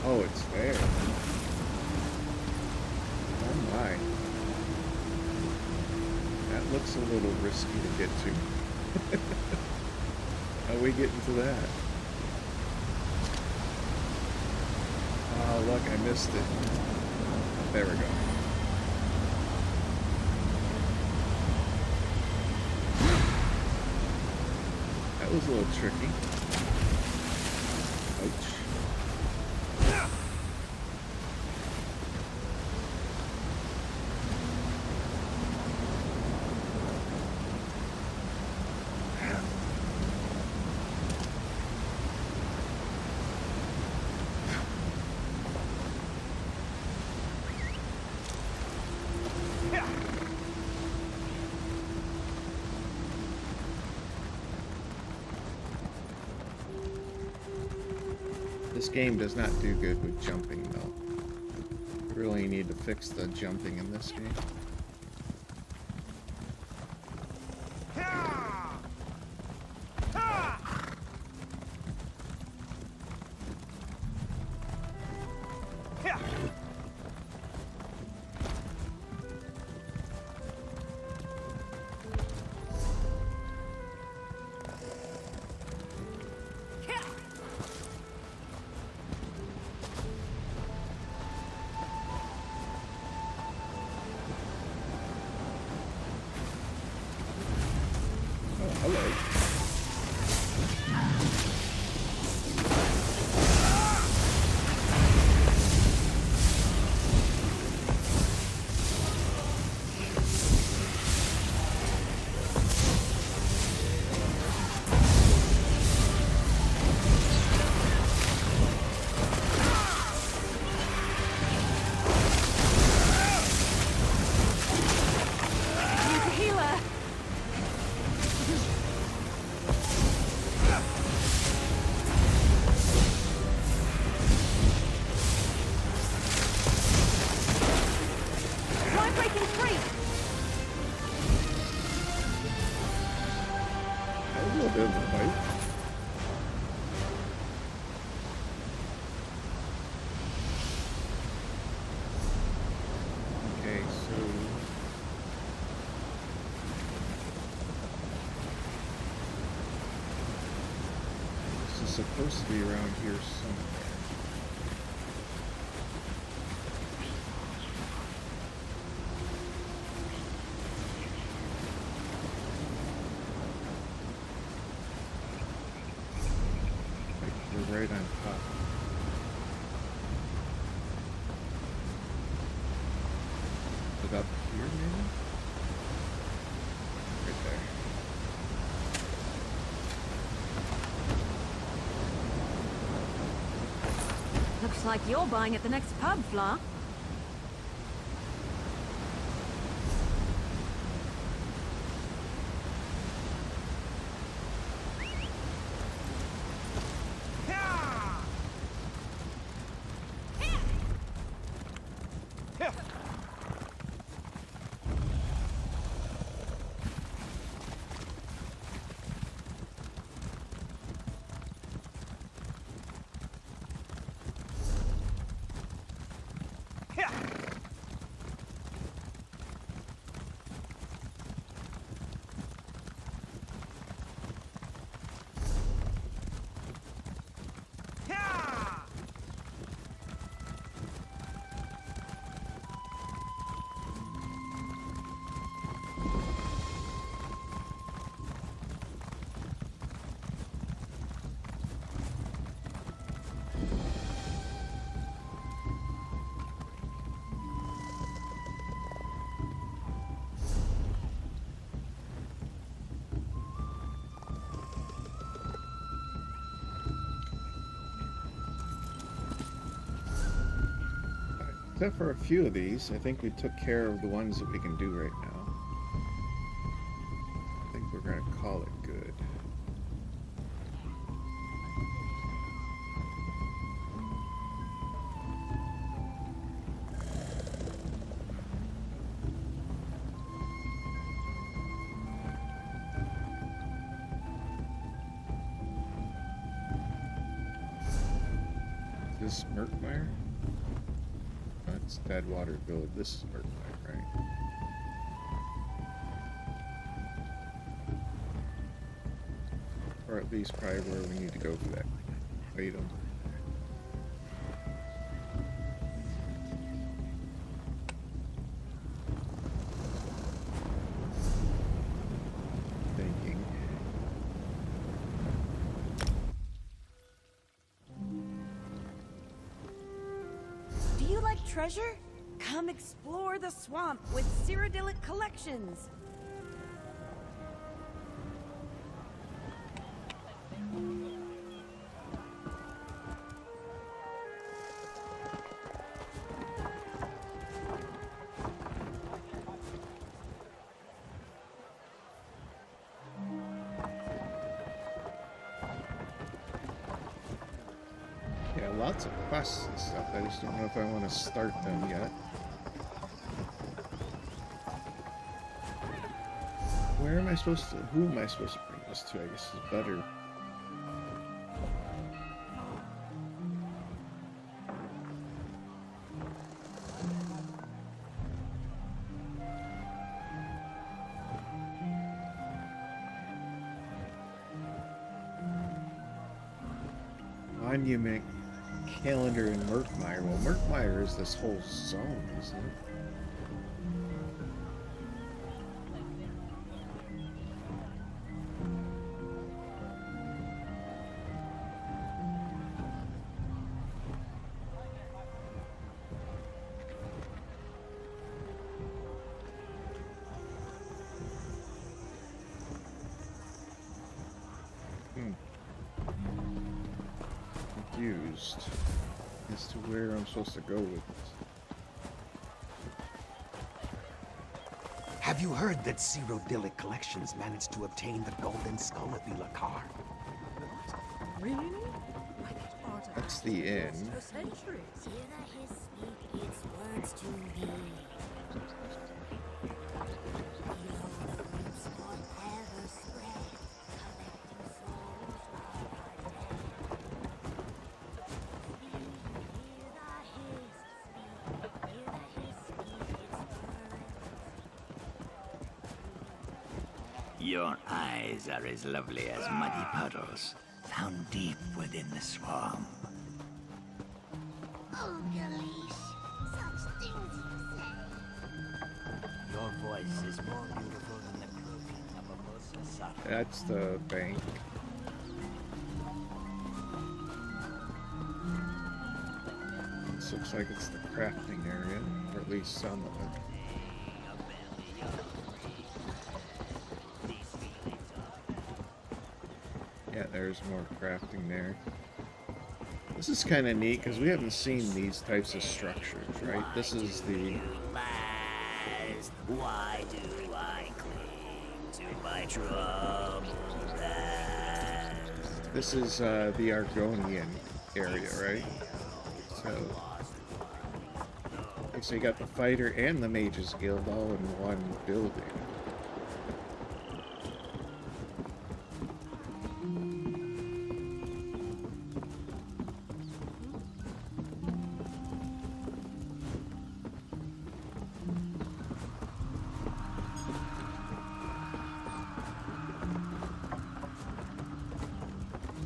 Oh, it's there. Oh my. That looks a little risky to get to. How we get into that? Oh, look, I missed it. There we go. That was a little tricky. Ouch. This game does not do good with jumping, though. You really need to fix the jumping in this game. Hello. Supposed to be around here somewhere. Like we're right on top. Look up here, maybe? Right there. Looks like you're buying at the next pub, Fla. Except for a few of these, I think we took care of the ones that we can do right now. I think we're going to call it good. Is this Murkmire? It's Deadwater Village. This is Murkmire, right? Or at least probably where we need to go for that item. Thinking. Do you like treasure? Come explore the swamp with Cyrodiilic collections. Yeah, lots of quests and stuff. I just don't know if I want to start them yet. Where am I supposed to... Who am I supposed to bring this to? I guess is better. Monument calendar in Murkmire. Well, Murkmire is this whole zone, isn't it? Confused as to where I'm supposed to go with this. Have you heard that Cyrodiilic Collections managed to obtain the Golden Skull of Ilakar? Really? That's the inn. For centuries. Hear his speak its words to thee. Your eyes are as lovely as muddy puddles, found deep within the swamp. Oh, Galish, such things you say. Your voice is more beautiful than the croaking of a Musa. That's the bank. This looks like it's the crafting area, or at least some of it. Yeah, there's more crafting there. This is kind of neat because we haven't seen these types of structures, right? This is the... Why do I cling to my troubled past? This is the Argonian area, right? So you got the fighter and the mages guild all in one building.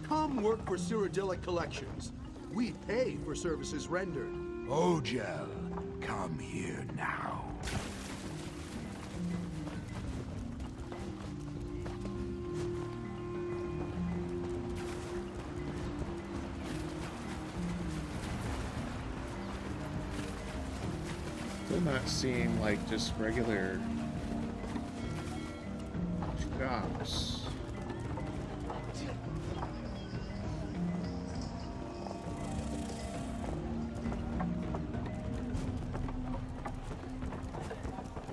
Come work for Cyrodiilic Collections. We pay for services rendered. Ojel, come here now. Still not seeing like just regular shops.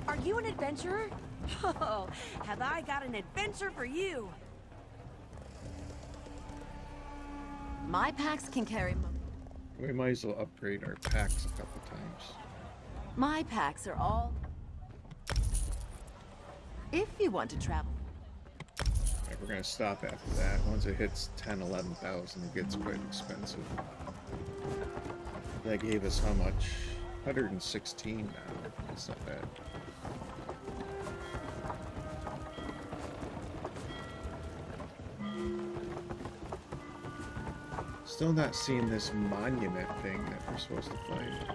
Are you an adventurer? Oh, have I got an adventure for you? My packs can carry... We might as well upgrade our packs a couple times. My packs are all... If you want to travel. Right, we're gonna stop after that. Once it hits 10, 11,000, it gets quite expensive. That gave us how much? 116 now. That's not bad. Still not seeing this monument thing that we're supposed to fight.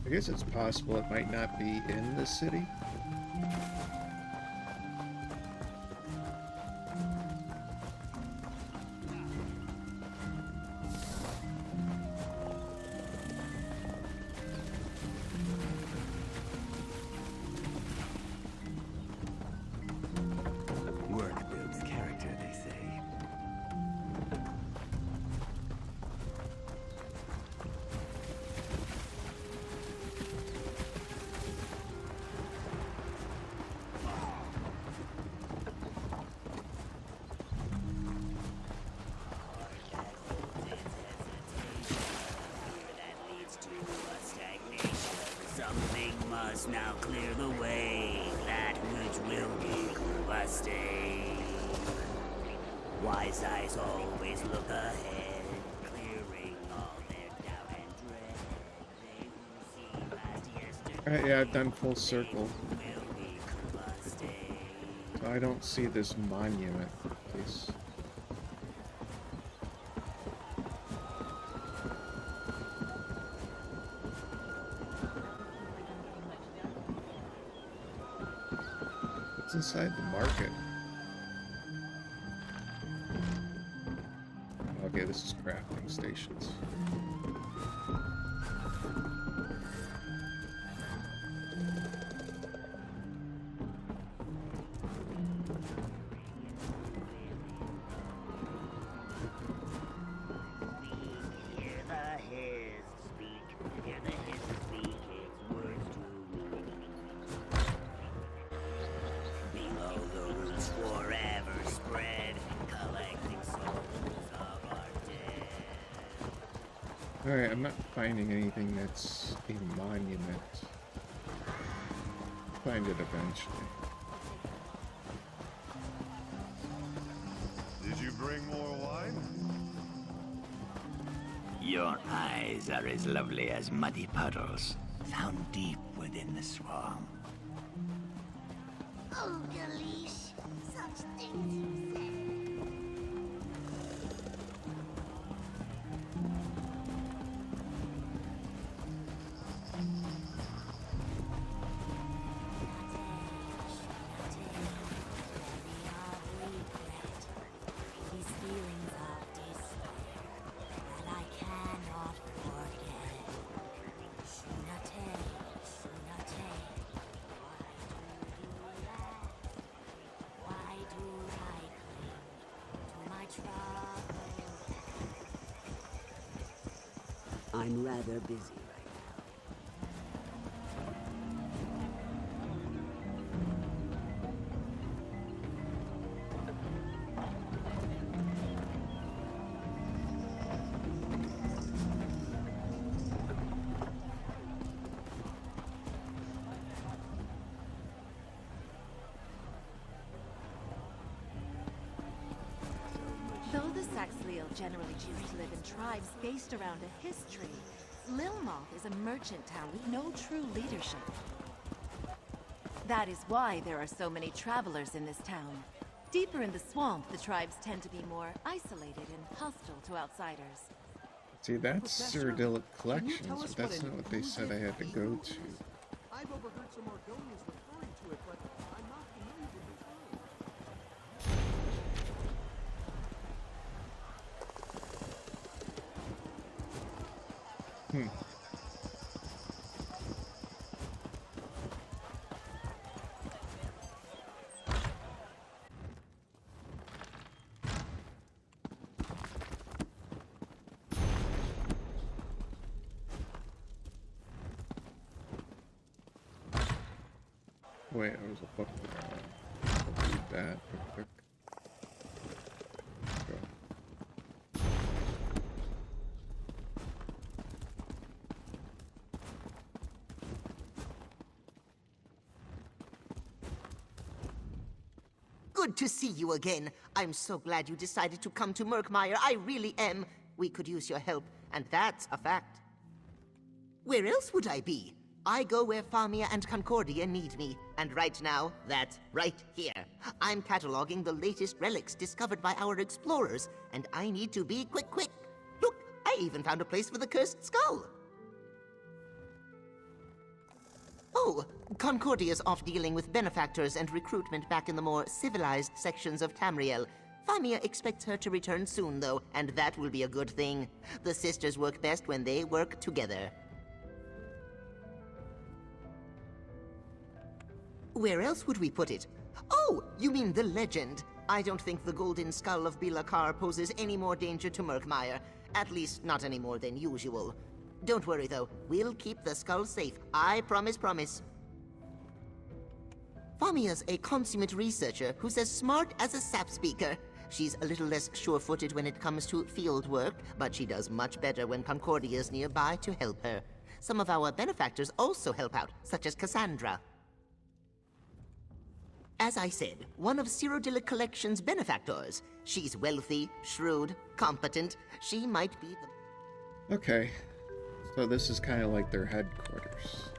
I guess it's possible it might not be in the city. Work builds character, they say. Something must now clear the way, that which will be busting. Wise eyes always look ahead, clearing all their doubt and dread. They who see past yesterday Alright, yeah, I've done full circle. will be busting. I don't see this monument place. What's inside the market? Okay, this is crafting stations. Alright, I'm not finding anything that's a monument. Find it eventually. Did you bring more wine? Your eyes are as lovely as muddy puddles, found deep within the swamp. Oh, Galish, such things you say. I'm rather busy right Though the Saxhleel generally choose to live in tribes based around a history, Lilmoth is a merchant town with no true leadership. That is why there are so many travelers in this town. Deeper in the swamp, the tribes tend to be more isolated and hostile to outsiders. See, that's Cyrodiilic Collections, but that's not what they said I had to go to. I've overheard some Argonians referring to it, but I'm not familiar with the term. Wait, there was a book there. I'll read that real quick. Go. Good to see you again. I'm so glad you decided to come to Murkmire. I really am. We could use your help, and that's a fact. Where else would I be? I go where Famia and Concordia need me, and right now, that's right here. I'm cataloging the latest relics discovered by our explorers, and I need to be quick. Look, I even found a place for the cursed skull. Oh, Concordia's off dealing with benefactors and recruitment back in the more civilized sections of Tamriel. Famia expects her to return soon, though, and that will be a good thing. The sisters work best when they work together. Where else would we put it? Oh, you mean the legend. I don't think the golden skull of Bilakar poses any more danger to Murkmire. At least, not any more than usual. Don't worry, though. We'll keep the skull safe. I promise. Famia's a consummate researcher who's as smart as a sap speaker. She's a little less sure-footed when it comes to field work, but she does much better when Concordia's nearby to help her. Some of our benefactors also help out, such as Cassandra. As I said, one of Cyrodiilic Collection's benefactors. She's wealthy, shrewd, competent. She might be the... Okay, so this is kind of like their headquarters.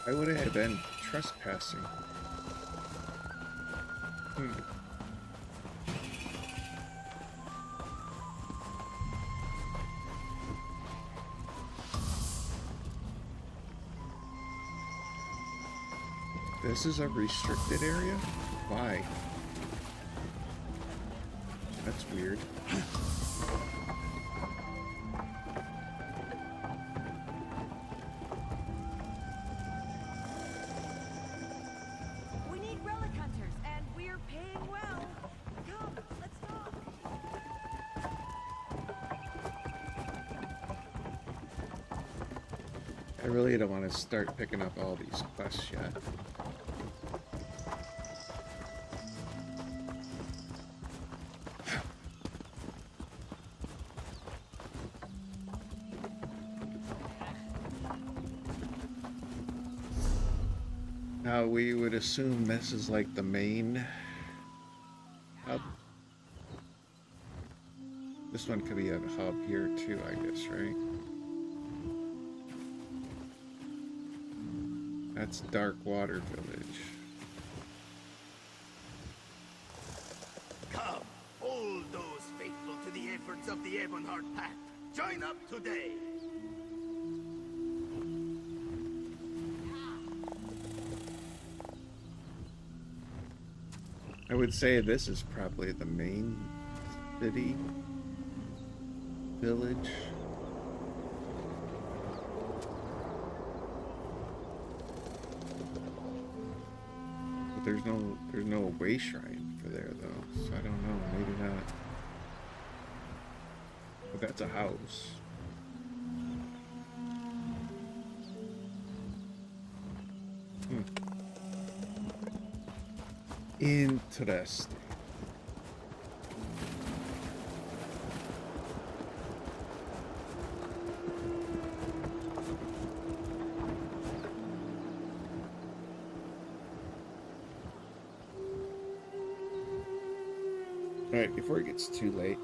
Why would I have been trespassing? This is a restricted area? Why? That's weird. We need relic hunters, and we're paying well. Come, let's talk. I really don't want to start picking up all these quests yet. Now we would assume this is like the main hub. This one could be a hub here too, I guess, right? That's Dark Water Village. Come, all those faithful to the efforts of the Ebonheart Pact. Join up today. I would say this is probably the main city village. But there's no way shrine for there though, so I don't know, maybe not. But that's a house. Interesting. Alright, before it gets too late,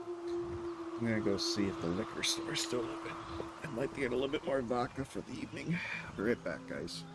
I'm gonna go see if the liquor store is still open. I might get a little bit more vodka for the evening. I'll be right back, guys.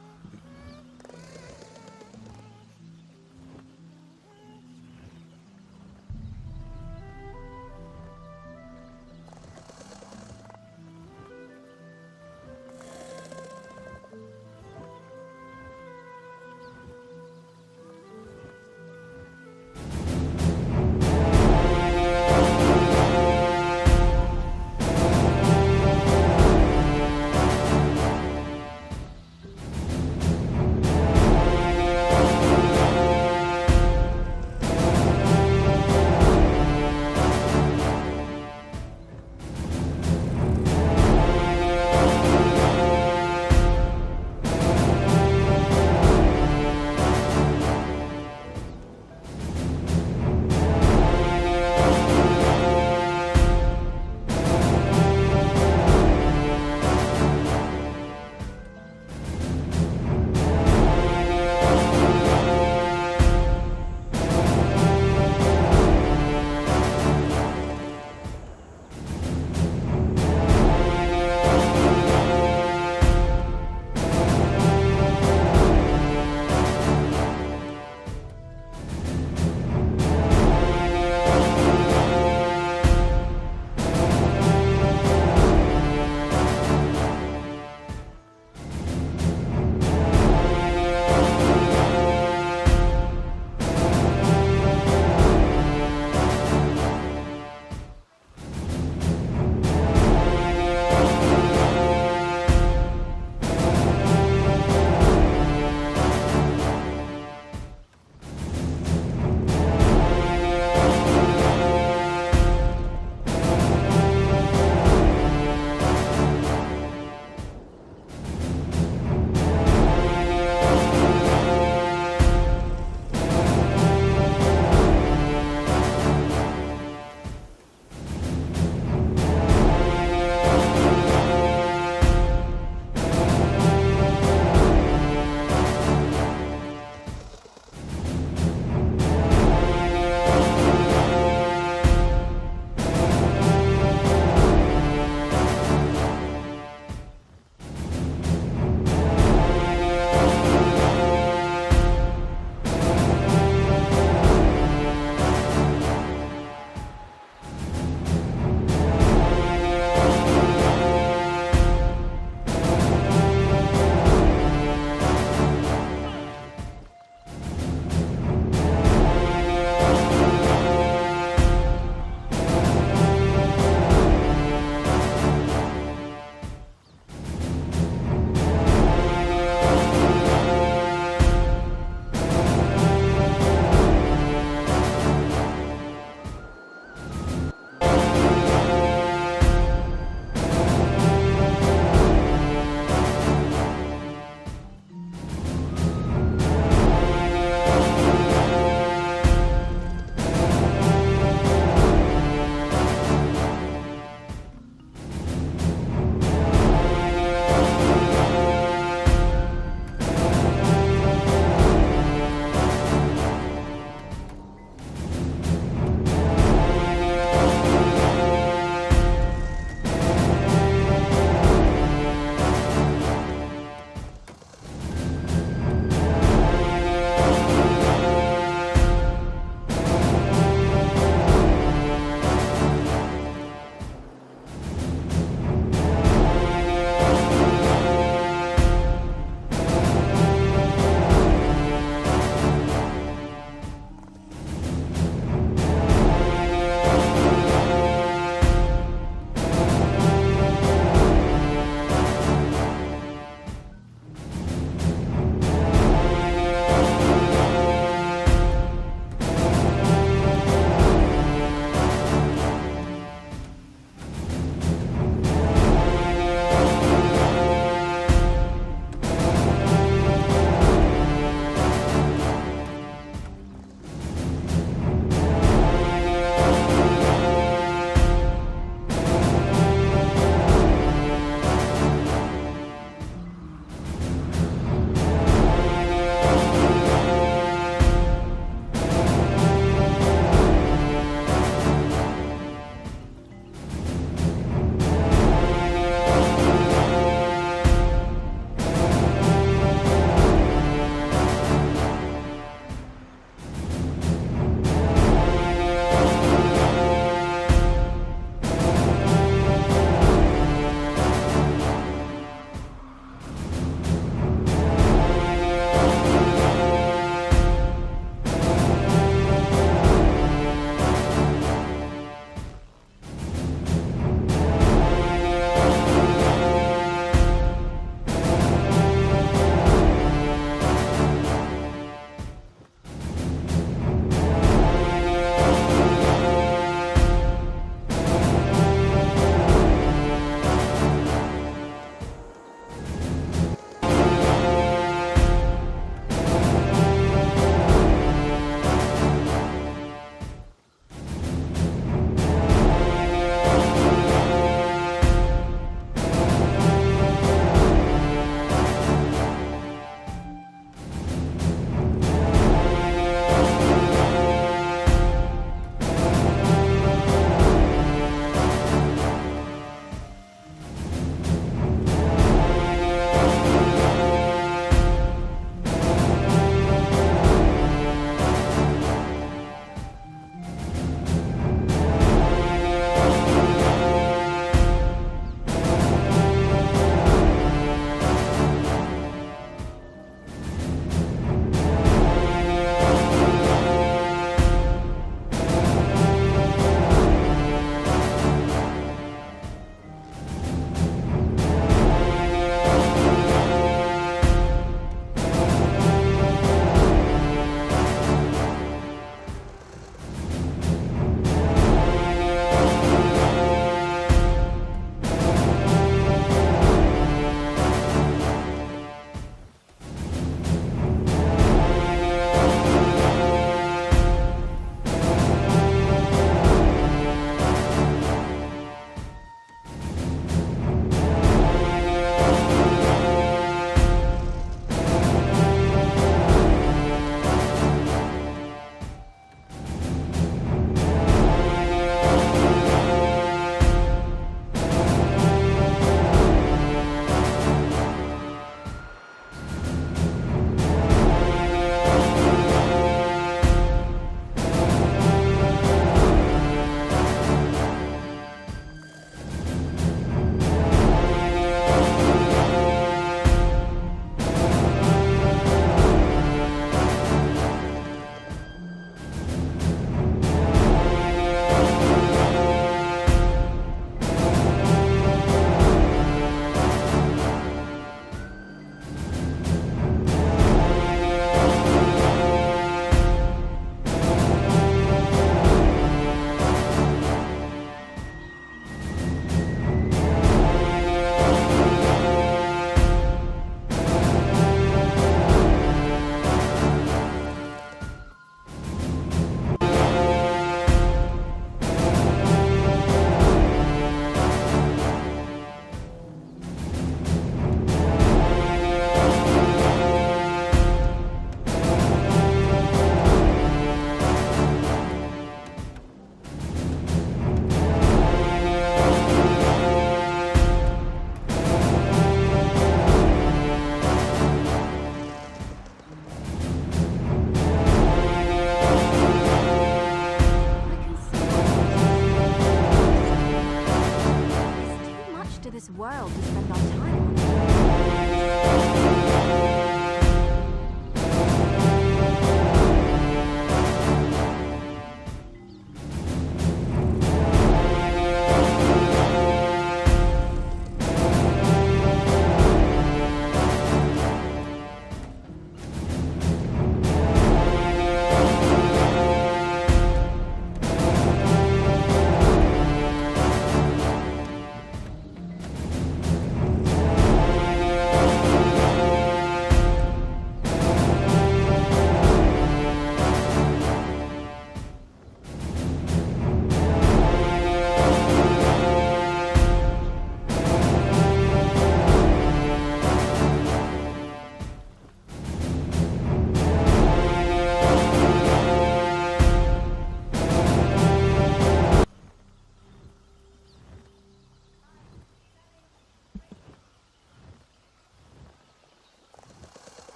this world to spend our time on.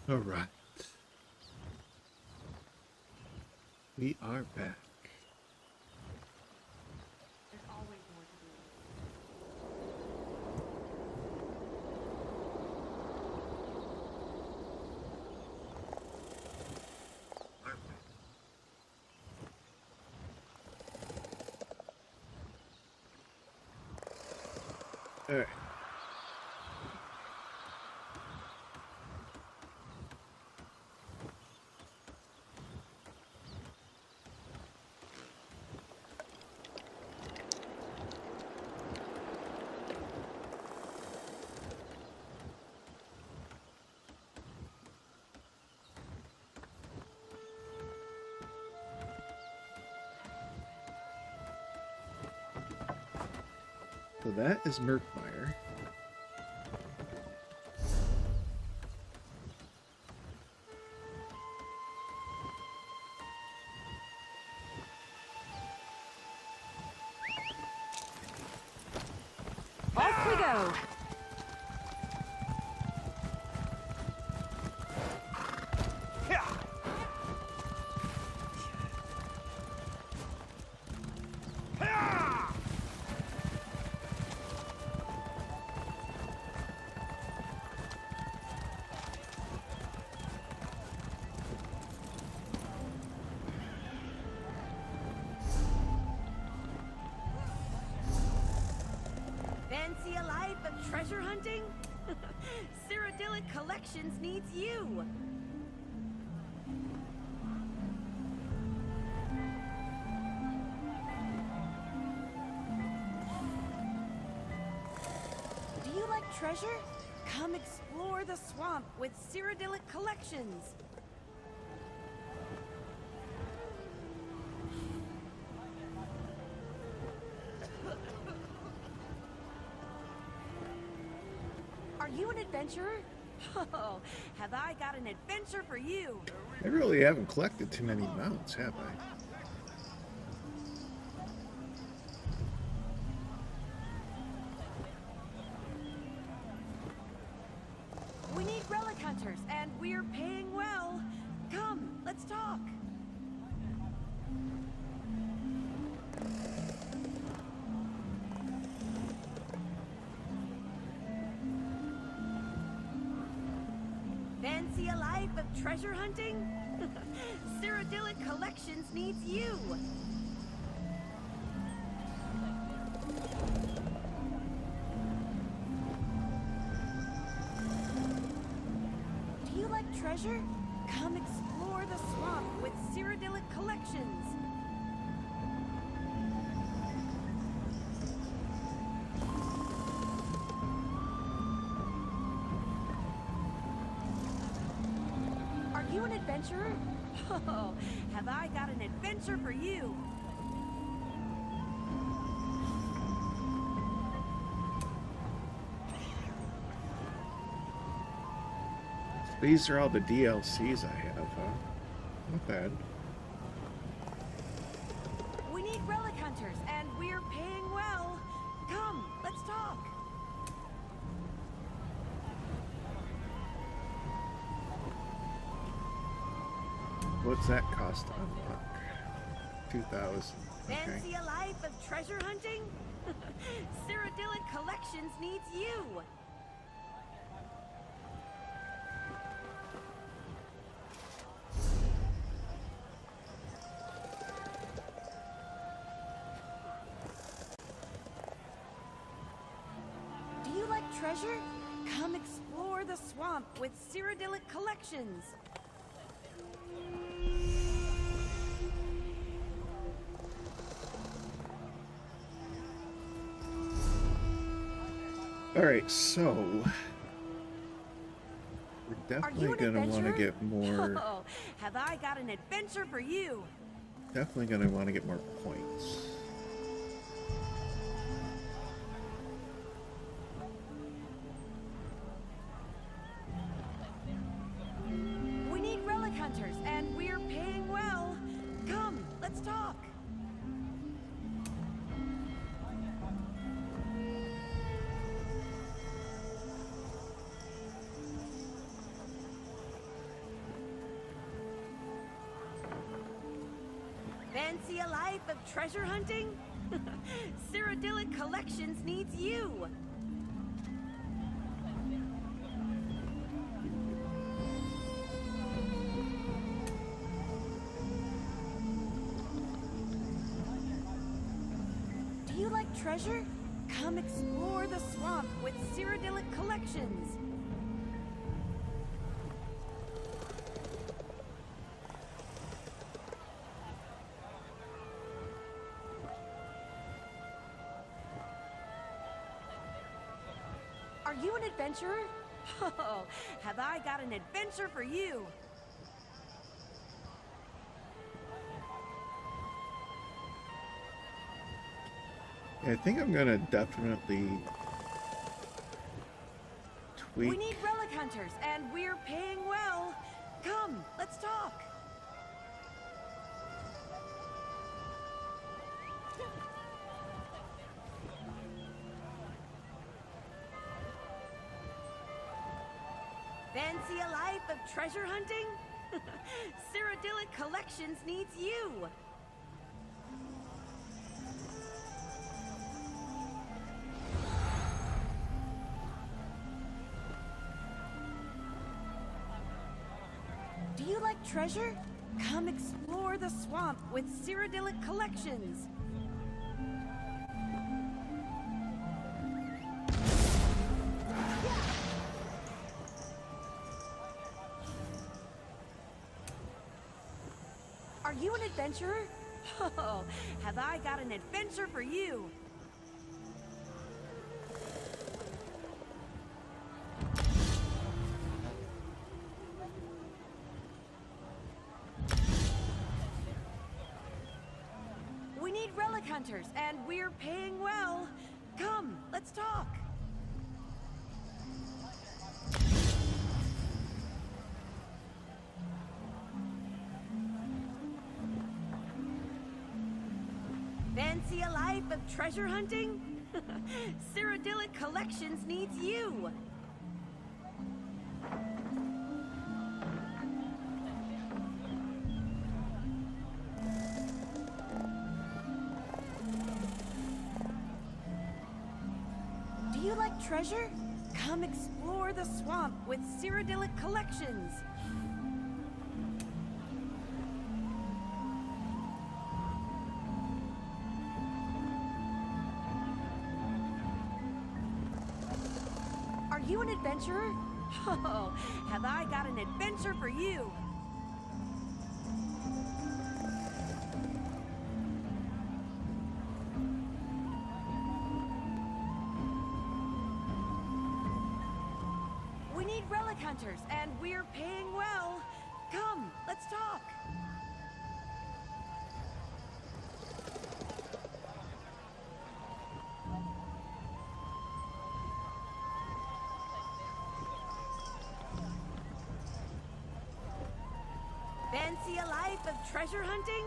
All right. We are back. All right. So that is Merkmeyer. Off we go! Fancy a life of treasure hunting? Cyrodiilic Collections needs you! Do you like treasure? Come explore the swamp with Cyrodiilic Collections! Are you an adventurer? Oh, have I got an adventure for you? I really haven't collected too many mounts, have I? We need relic hunters, and we're paying well. Come, let's talk. Fancy a life of treasure hunting? Cyrodiilic Collections needs you! Do you like treasure? Come explore the swamp with Cyrodiilic Collections! Are you an adventurer? Oh, have I got an adventure for you? These are all the DLCs I have, huh? Not bad. We need relic hunters, and we're paying well. Come, let's talk. What's that cost to unlock? 2,000. Okay. Fancy a life of treasure hunting? Cyrodiilic Collections needs you! Do you like treasure? Come explore the swamp with Cyrodiilic Collections! Alright, so we're definitely gonna want to get more. Oh, have I got an adventure for you? Definitely gonna want to get more points. We need relic hunters, and we're paying well. Come, let's talk. Fancy a life of treasure hunting? Cyrodiilic Collections needs you! Do you like treasure? Come explore the swamp with Cyrodiilic Collections! Are you an adventurer? Oh, have I got an adventure for you? I think I'm gonna definitely tweak. We need relic hunters, and we're paying well. Come, let's talk. Fancy a life of treasure hunting? Cyrodiilic Collections needs you! Do you like treasure? Come explore the swamp with Cyrodiilic Collections! Are you an adventurer? Oh, have I got an adventure for you? We need relic hunters, and we're paying well. Come, let's talk. Fancy a life of treasure hunting? Cyrodiilic Collections needs you! Do you like treasure? Come explore the swamp with Cyrodiilic Collections! Are you an adventurer? Oh, have I got an adventure for you? We need relic hunters, and we're paying well. Come, let's talk. Fancy a life of treasure hunting?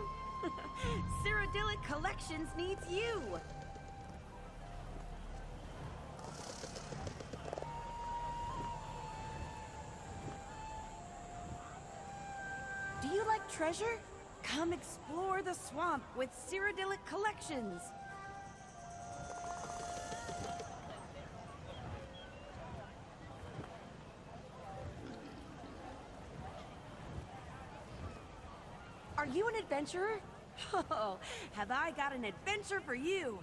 Cyrodiilic Collections needs you! Do you like treasure? Come explore the swamp with Cyrodiilic Collections. Are you an adventurer? Oh, have I got an adventure for you?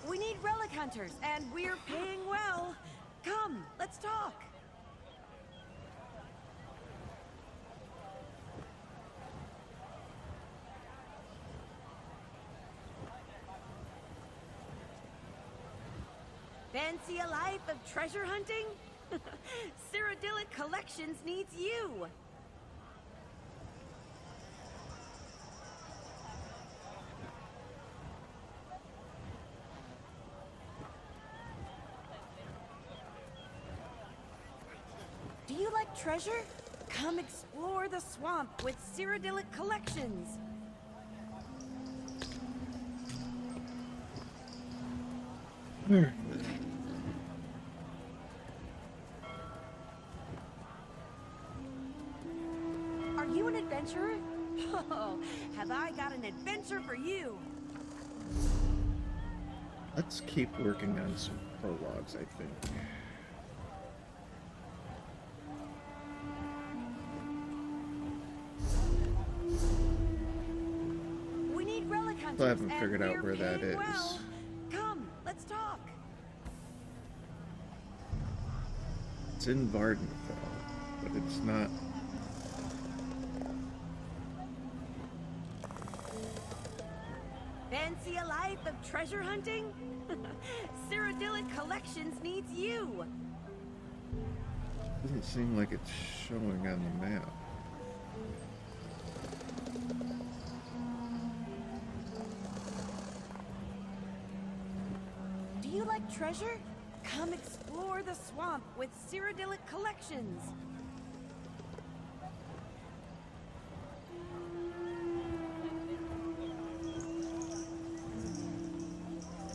We need relic hunters, and we're paying well. Come, let's talk. Fancy a life of treasure hunting? Cyrodiilic Collections needs you. Do you like treasure? Come explore the swamp with Cyrodiilic Collections. Are you an adventurer? Oh, have I got an adventure for you? Let's keep working on some prologues, I think. We need relic hunters. Still haven't figured out where that is. Well. Come, let's talk. It's in Vardenfell, but it's not. Fancy a life of treasure hunting? Cyrodiilic Collections needs you. Doesn't seem like it's showing on the map. Do you like treasure? Come explore the swamp with Cyrodiilic Collections.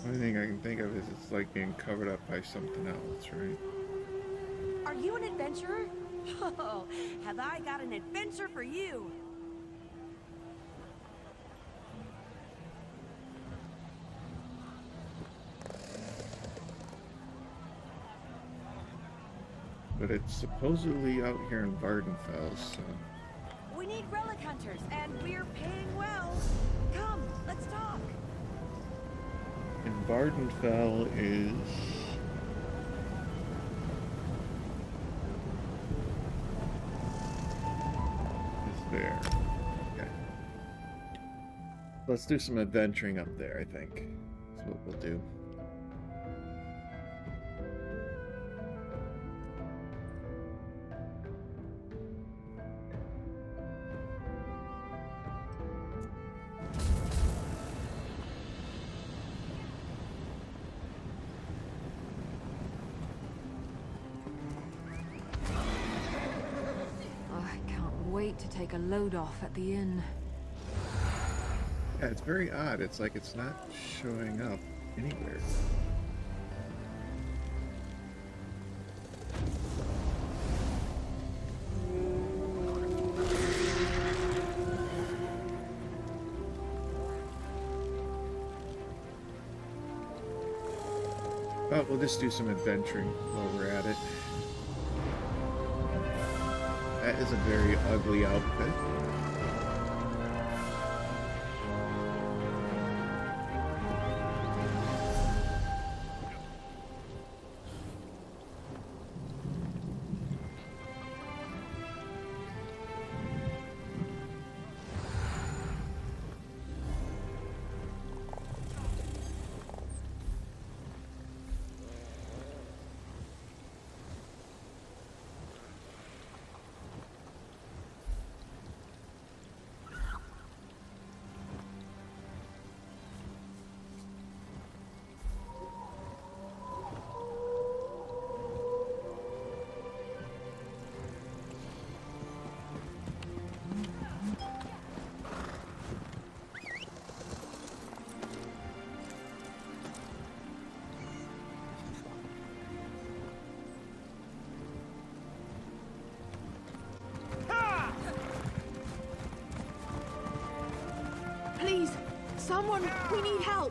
The only thing I can think of is it's like being covered up by something else, right? Are you an adventurer? Oh, have I got an adventure for you? But it's supposedly out here in Vardenfell, so... We need relic hunters, and we're paying well. Come, let's talk. And Vardenfell is... there. Okay. Let's do some adventuring up there, I think. That's what we'll do. To take a load off at the inn. Yeah, it's very odd. It's like it's not showing up anywhere. But we'll just do some adventuring while we're at it. That is a very ugly outfit. Someone, we need help.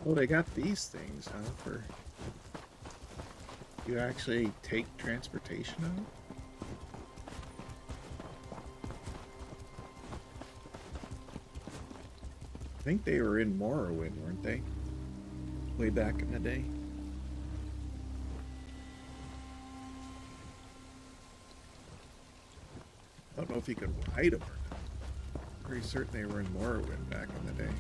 Oh, they got these things, huh? For you actually take transportation out? I think they were in Morrowind, weren't they? Way back in the day. I don't know if you could ride them or not. Pretty certain they were in Morrowind back in the day.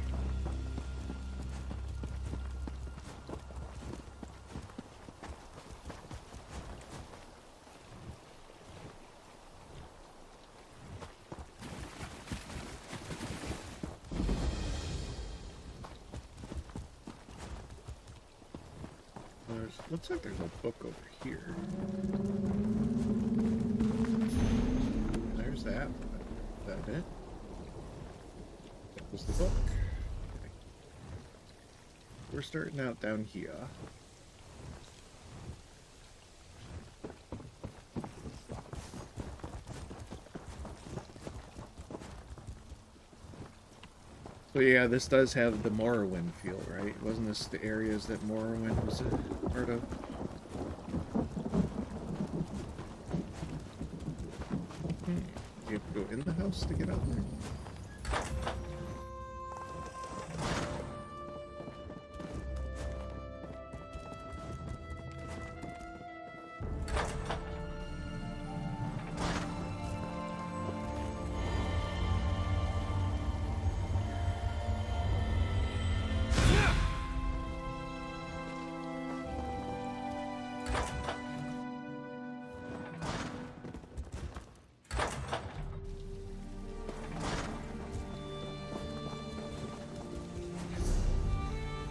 Looks like there's a book over here. There's that. Is that it? That was the book. Okay. We're starting out down here. So yeah, this does have the Morrowind feel, right? Wasn't this the areas that Morrowind was a part of? You have to go in the house to get out there?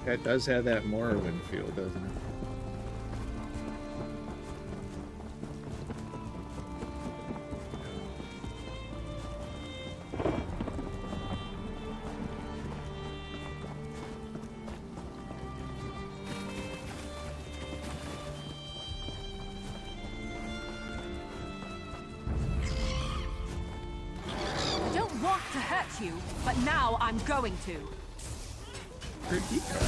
It does have that Morrowind feel, doesn't it? I don't want to hurt you, but now I'm going to. Where'd he come?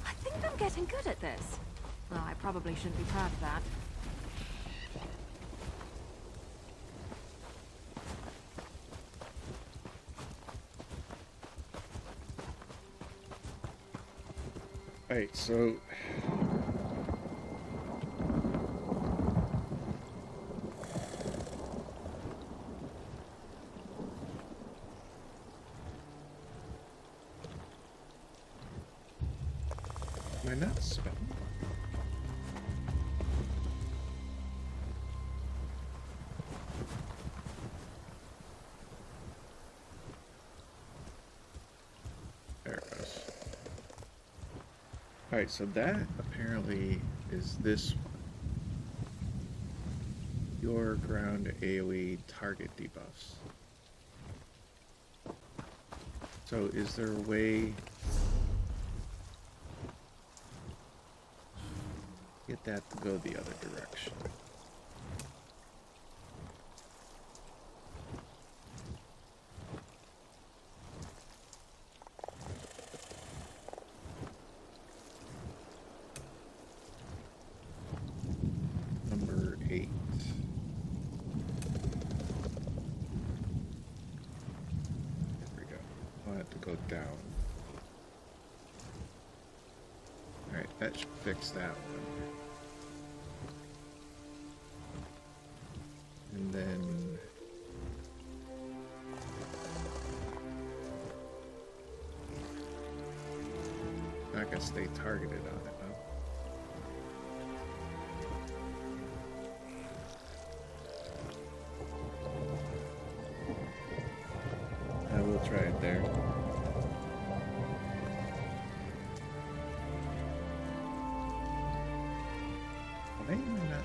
I think I'm getting good at this. Well, I probably shouldn't be proud of that. Alright, so... Am I not spelling? There it goes. Alright, so that apparently is this one. Your ground AoE target debuffs. So is there a way... get that to go the other direction? gown. Alright, that should fix that one. And then... not gonna stay targeted on it, huh? I will try it there. Why am I not...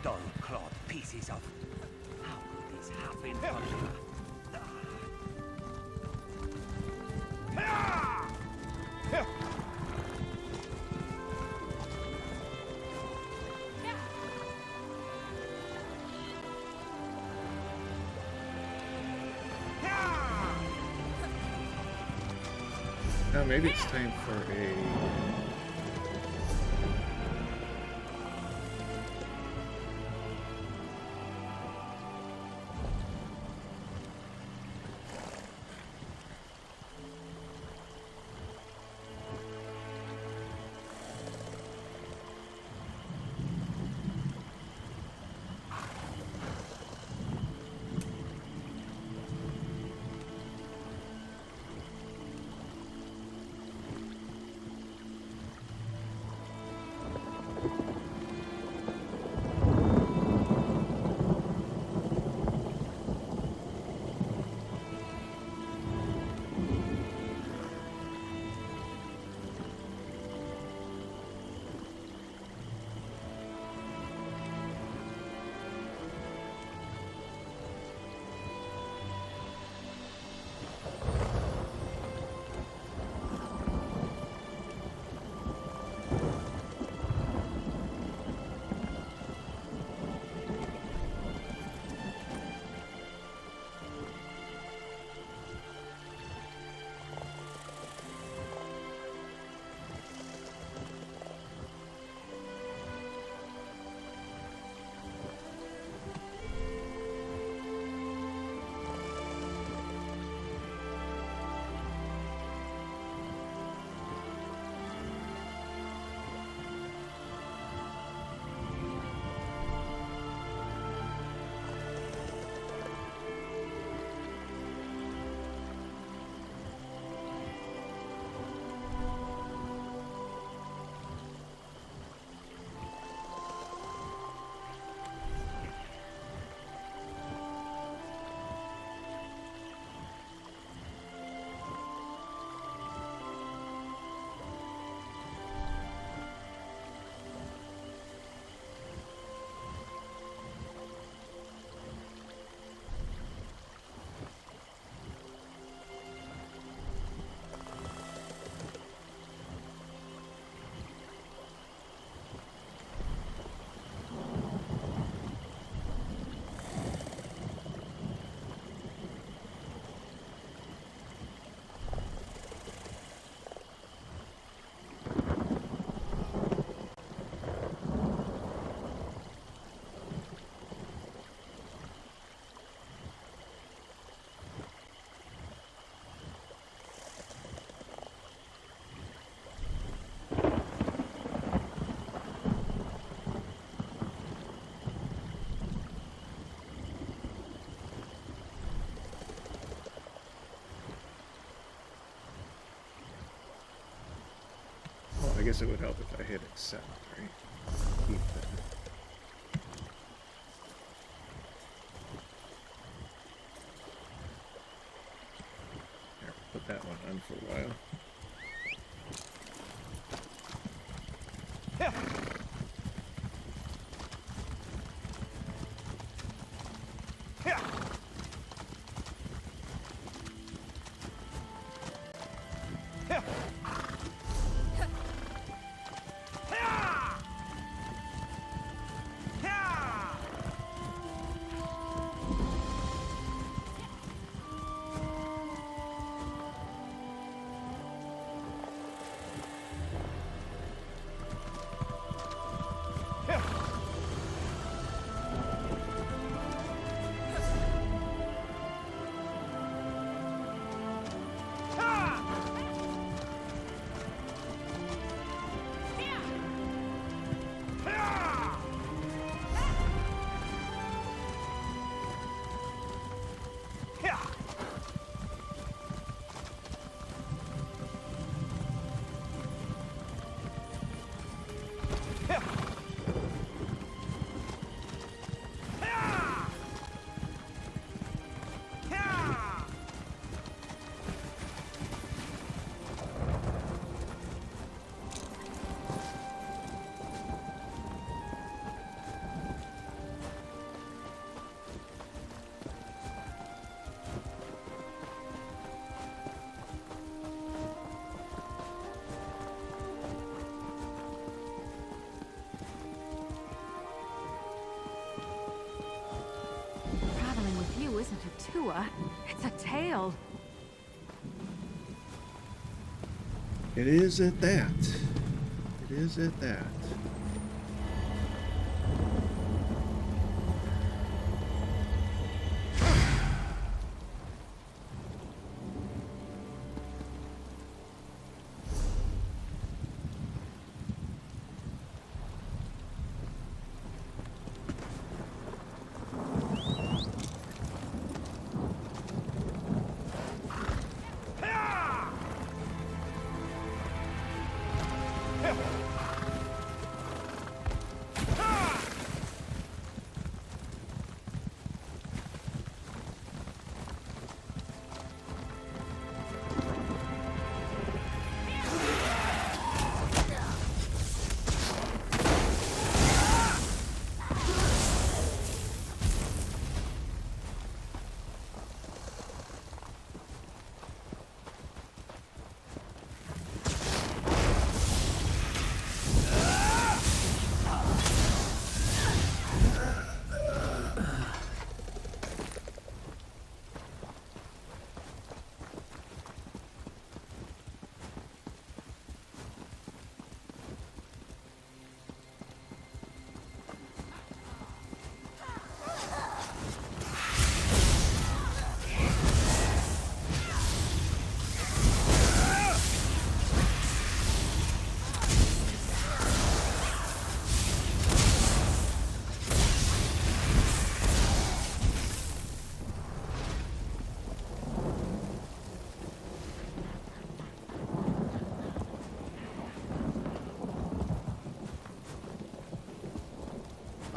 Dull-clawed pieces of... How could this happen, Prologue? Now maybe it's time for a... I guess it would help if I hit accept, right? Keep that. Here, put that one on for a while. Traveling with you isn't a tour, it's a tale. It is at that. It is at that.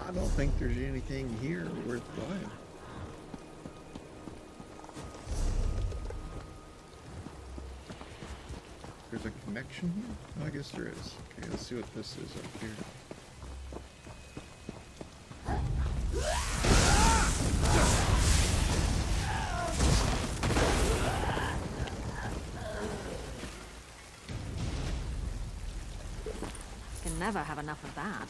I don't think there's anything here worthwhile. There's a connection here? Oh, I guess there is. Okay, let's see what this is up here. Can never have enough of that.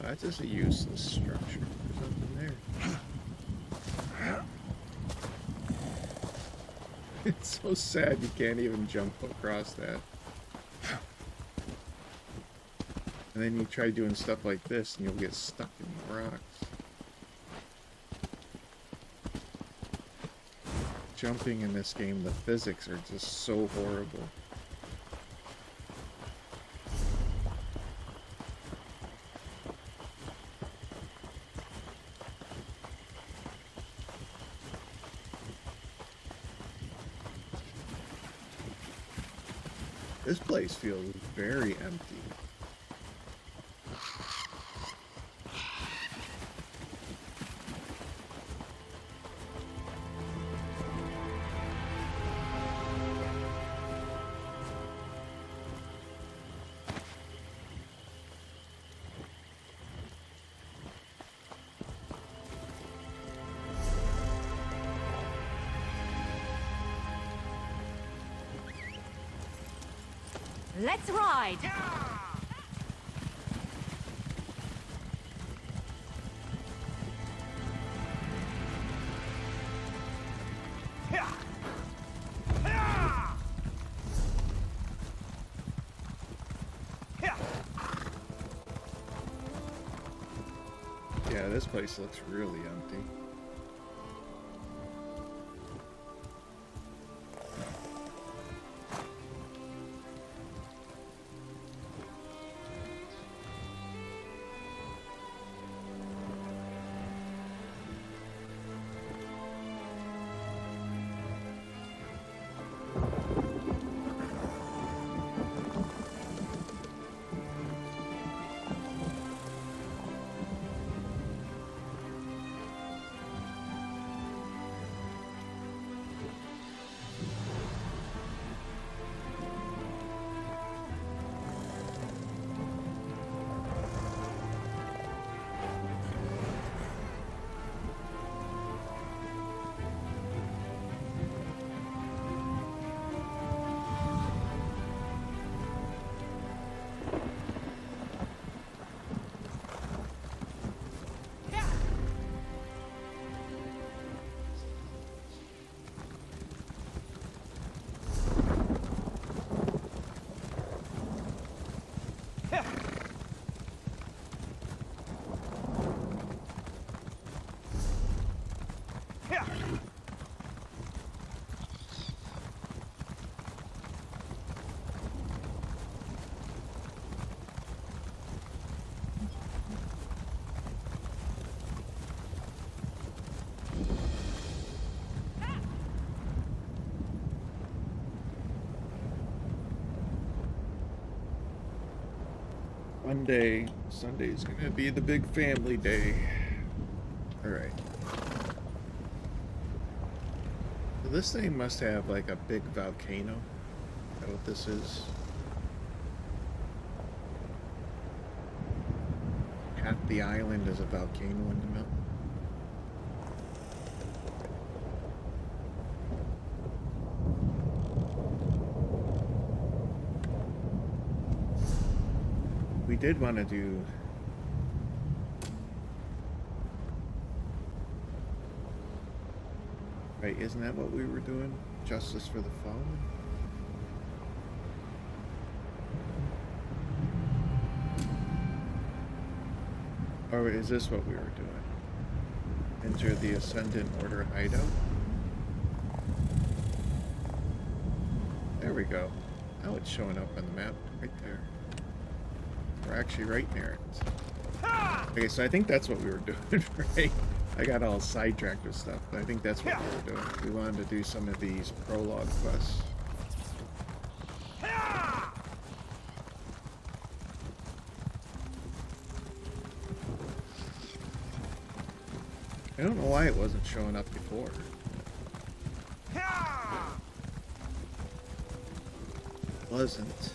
That's just a useless structure. There's nothing there. It's so sad you can't even jump across that. And then you try doing stuff like this and you'll get stuck in the rocks. Jumping in this game, the physics are just so horrible. This place feels very empty. Let's ride! this place looks really empty. One day, Sunday's gonna be the big family day. Alright. So this thing must have like a big volcano. Is that what this is? Half the island is a volcano in the middle. We did want to do right, isn't that what we were doing? Justice for the Fallen? Or is this what we were doing? Enter the Ascendant Order hideout? There we go. Now it's showing up on the map right there. We're actually right near it. Okay, so I think that's what we were doing, right? I got all sidetracked with stuff, but I think that's what we were doing. We wanted to do some of these prologue quests. I don't know why it wasn't showing up before. It wasn't.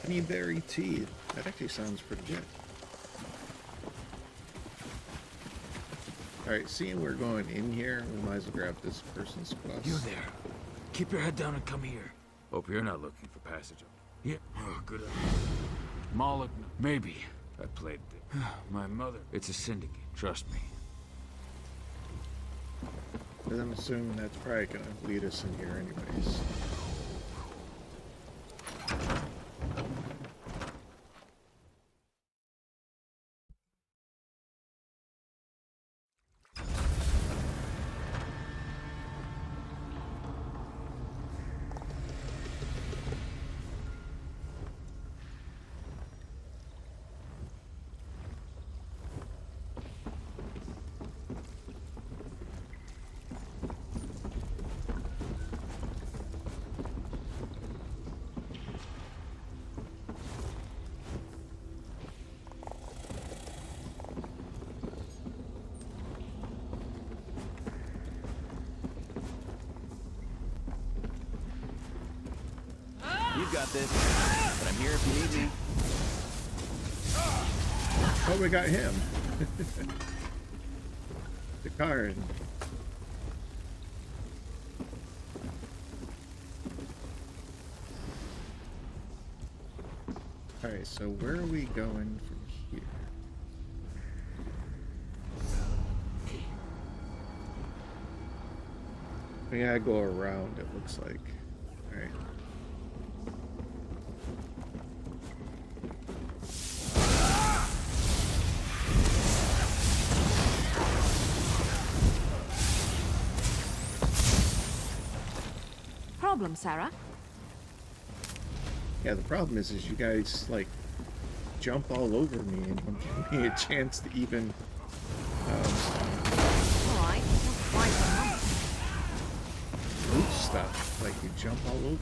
Honeyberry tea. That actually sounds pretty good. Alright, seeing we're going in here, we might as well grab this person's quest. You there. Keep your head down and come here. Hope you're not looking for passage. Yeah. Oh, good. Moloch, maybe. I played my mother. It's a syndicate, trust me. But I'm assuming that's probably gonna lead us in here anyways. You got this, but I'm here if you need me. Oh, we got him. The card. Alright, so where are we going from here? We gotta go around, it looks like. Alright. Problem, Sarah? Yeah, the problem is you guys, like, jump all over me and don't give me a chance to even, Alright, move stuff. Like, you jump all over me.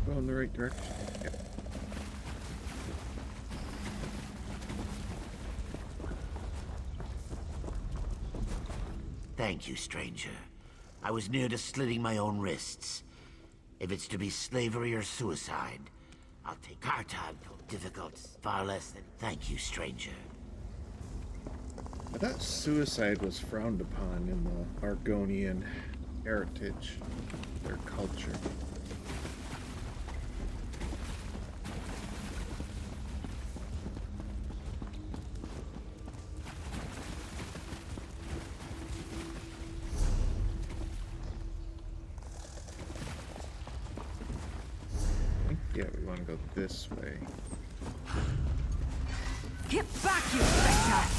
Go in the right direction. Yep. Thank you, stranger. I was near to slitting my own wrists. If it's to be slavery or suicide, I'll take Cartag. Difficult, far less than thank you, stranger. I thought suicide was frowned upon in the Argonian heritage, their culture. Yeah, we want to go this way. Get back, you Spectre!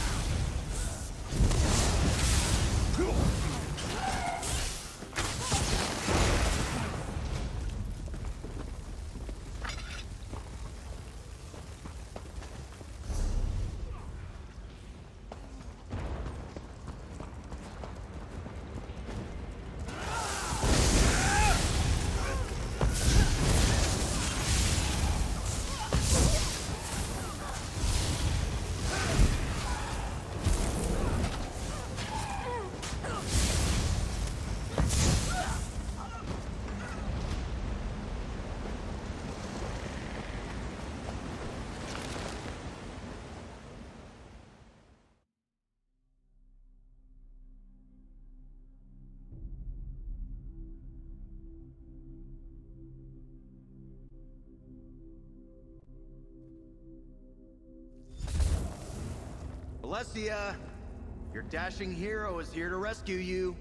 Valencia, your dashing hero is here to rescue you.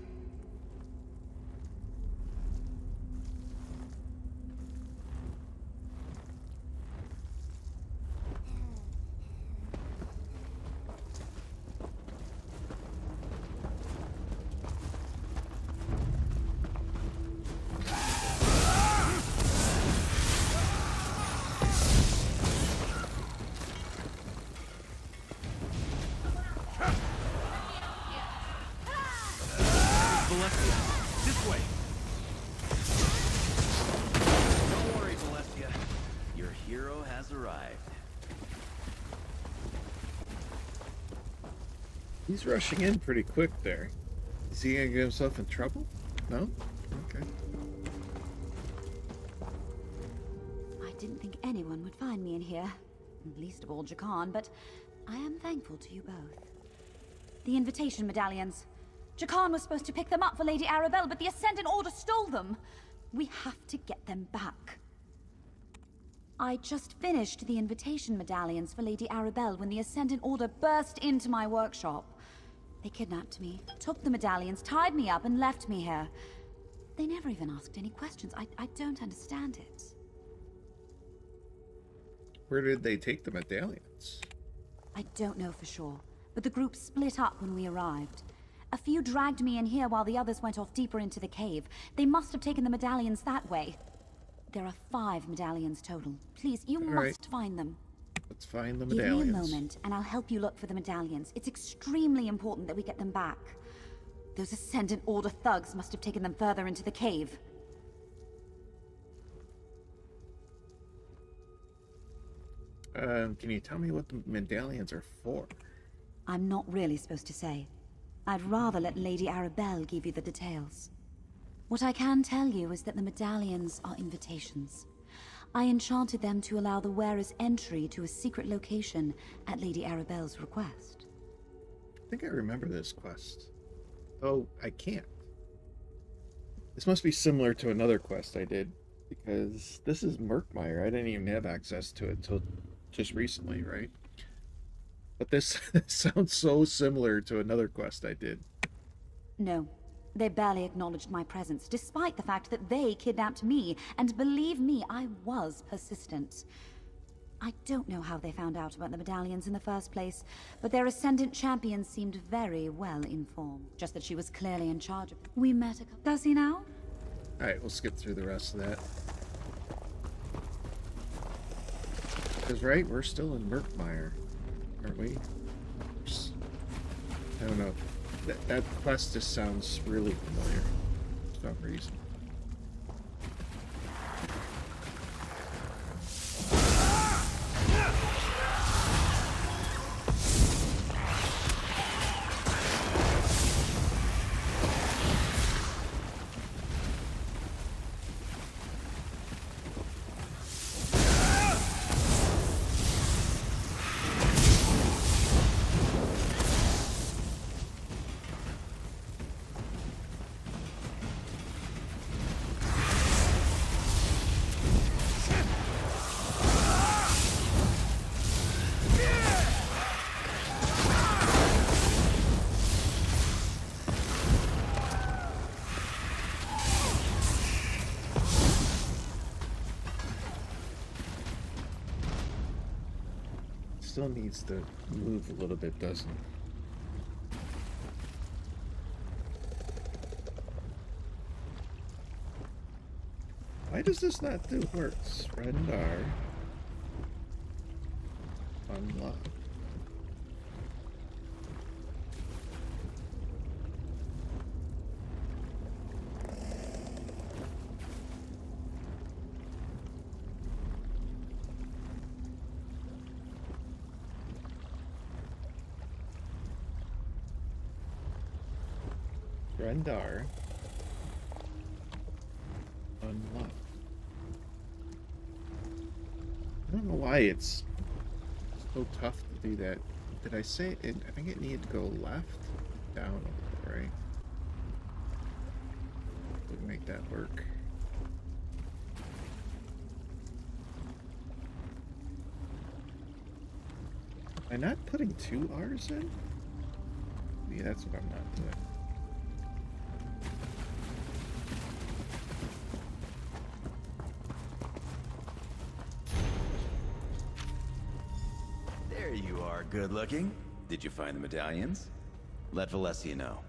Valencia, this way. Don't worry, Valencia. Your hero has arrived. He's rushing in pretty quick there. Is he gonna get himself in trouble? No? Okay. I didn't think anyone would find me in here. Least of all Jakan, but I am thankful to you both. The invitation medallions. Jakan was supposed to pick them up for Lady Arabelle, but the Ascendant Order stole them. We have to get them back. I just finished the invitation medallions for Lady Arabelle when the Ascendant Order burst into my workshop. They kidnapped me, took the medallions, tied me up, and left me here. They never even asked any questions. I don't understand it. Where did they take the medallions? I don't know for sure, but the group split up when we arrived. A few dragged me in here while the others went off deeper into the cave. They must have taken the medallions that way. There are 5 medallions total. Please, you must find them. Let's find the Give medallions. me a moment, and I'll help you look for the medallions. It's extremely important that we get them back. Those Ascendant Order thugs must have taken them further into the cave. Can you tell me what the medallions are for? I'm not really supposed to say. I'd rather let Lady Arabelle give you the details. What I can tell you is that the medallions are invitations. I enchanted them to allow the wearer's entry to a secret location at Lady Arabelle's request. I think I remember this quest. Oh, I can't. This must be similar to another quest I did, because this is Murkmire. I didn't even have access to it until just recently, right? But this sounds so similar to another quest I did. No, they barely acknowledged my presence, despite the fact that they kidnapped me, and believe me, I was persistent. I don't know how they found out about the medallions in the first place, but their Ascendant champion seemed very well informed, just that she was clearly in charge of it. We met a couple... Does he now? Alright, we'll skip through the rest of that. Because, right, we're still in Murkmire, aren't we? I don't know. That quest just sounds really familiar for some reason. Still needs to move a little bit, doesn't it? Why does this not do works? Rendar. Unlock. Rendar. Unlock. I don't know why it's so tough to do that. Did I say it? I think it needed to go left, down a little, right? Would make that work. Am I not putting 2 R's in? Maybe that's what I'm not doing. There you are, good looking. Did you find the medallions? Let Valencia know.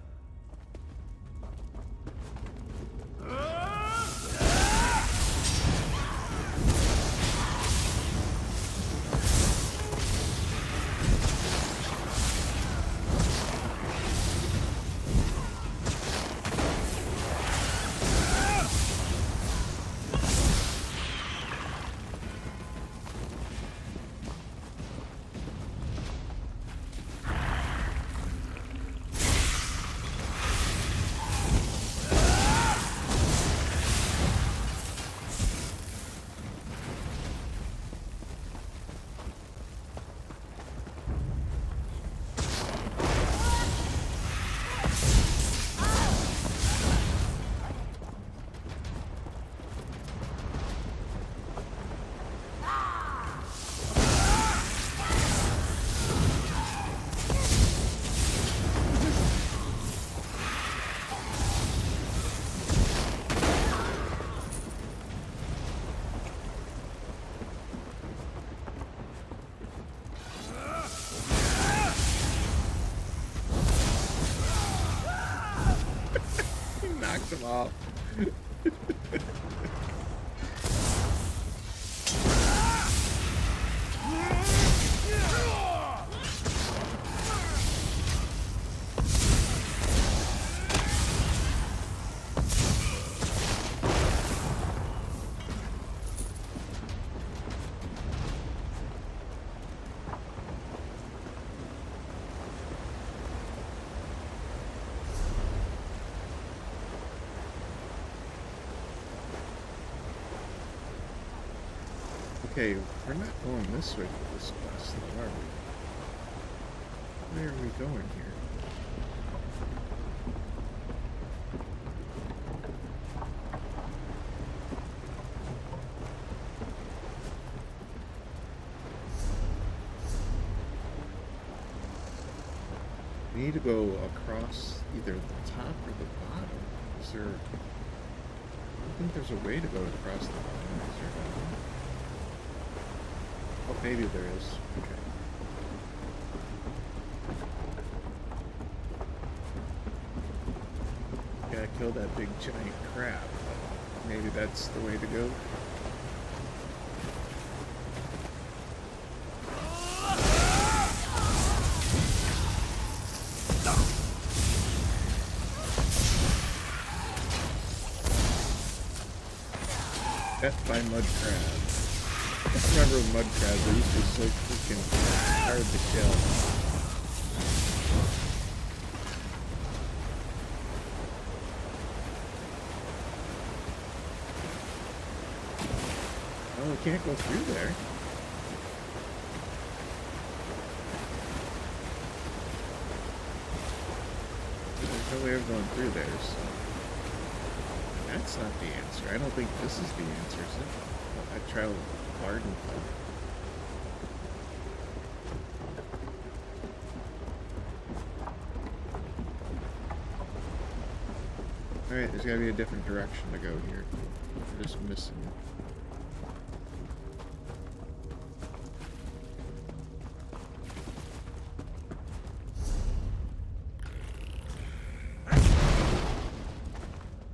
Knocked him off. Okay, we're not going this way for this quest, though, are we? Where are we going here? We need to go across either the top or the bottom. Is there... I don't think there's a way to go across the bottom. Is there not? Oh, maybe there is. Okay. Gotta kill that big giant crab. Maybe that's the way to go. Death by mud crab. I remember with mud crabs, they used to be so freaking hard to kill. Oh, we can't go through there. There's no way of going through there, so... That's not the answer. I don't think this is the answer, is it? I traveled Barden. Alright, there's gotta be a different direction to go here. We're just missing it.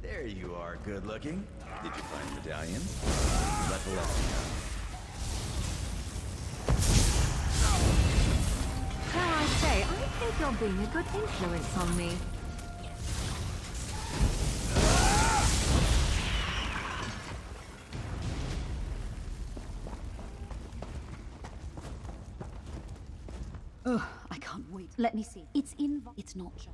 There you are, good looking. Did you find the medallion? Let Valencia know. Dare I say, I think you're being a good influence on me. Ugh, I can't wait. Let me see. It's not just...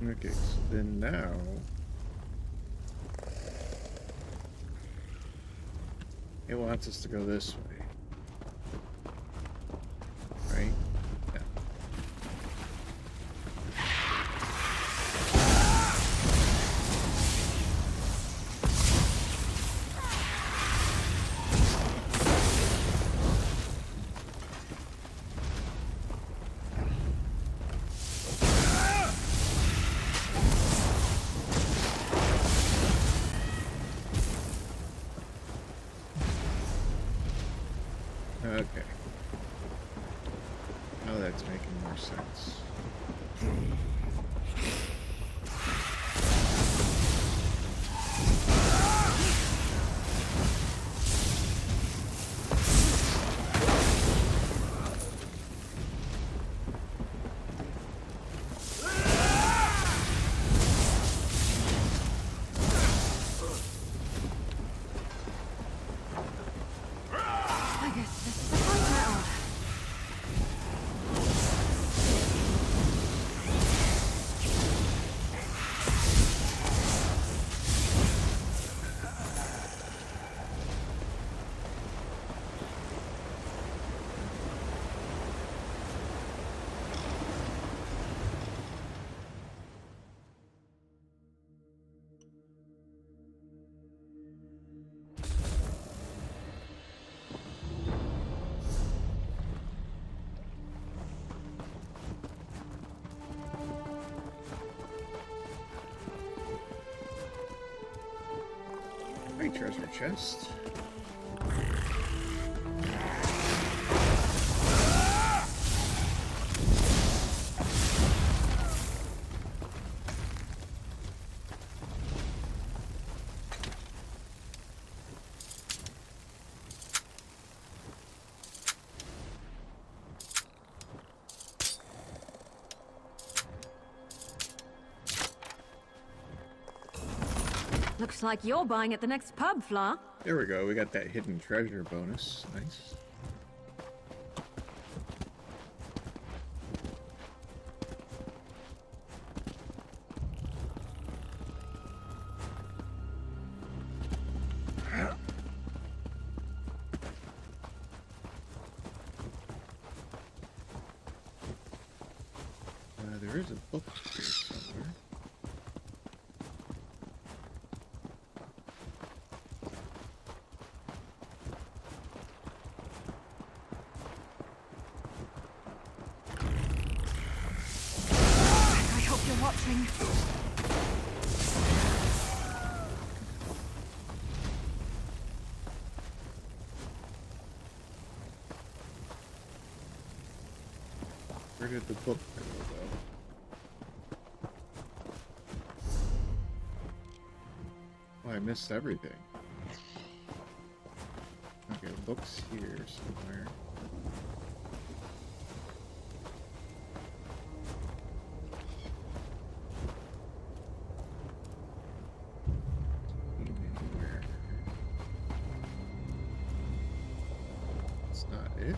Okay, so then now... It wants us to go this way. Right? Yeah. Alright, treasure chest. Looks like you're buying at the next pub, Fla. There we go, we got that hidden treasure bonus. Nice. There is a book here somewhere. I hope you're watching. Where did the book go, though? Oh, I missed everything. Okay, book's here somewhere. Anywhere. That's not it.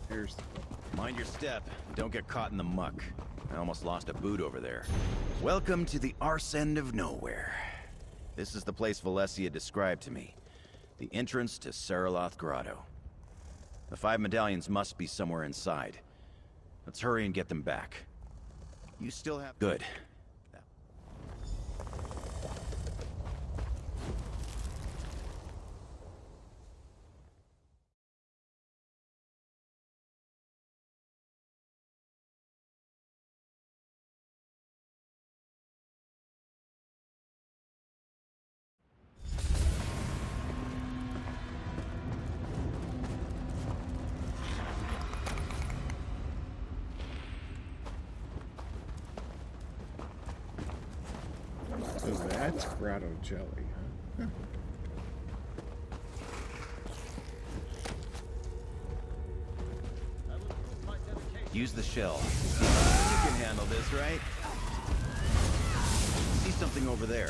There's the book. Mind your step. Don't get caught in the muck. I almost lost a boot over there. Welcome to the arse end of nowhere. This is the place Valencia described to me. The entrance to Saraloth Grotto. The 5 medallions must be somewhere inside. Let's hurry and get them back. You still have... Good. So that's grotto jelly, huh? Use the shell. You can handle this, right? See something over there.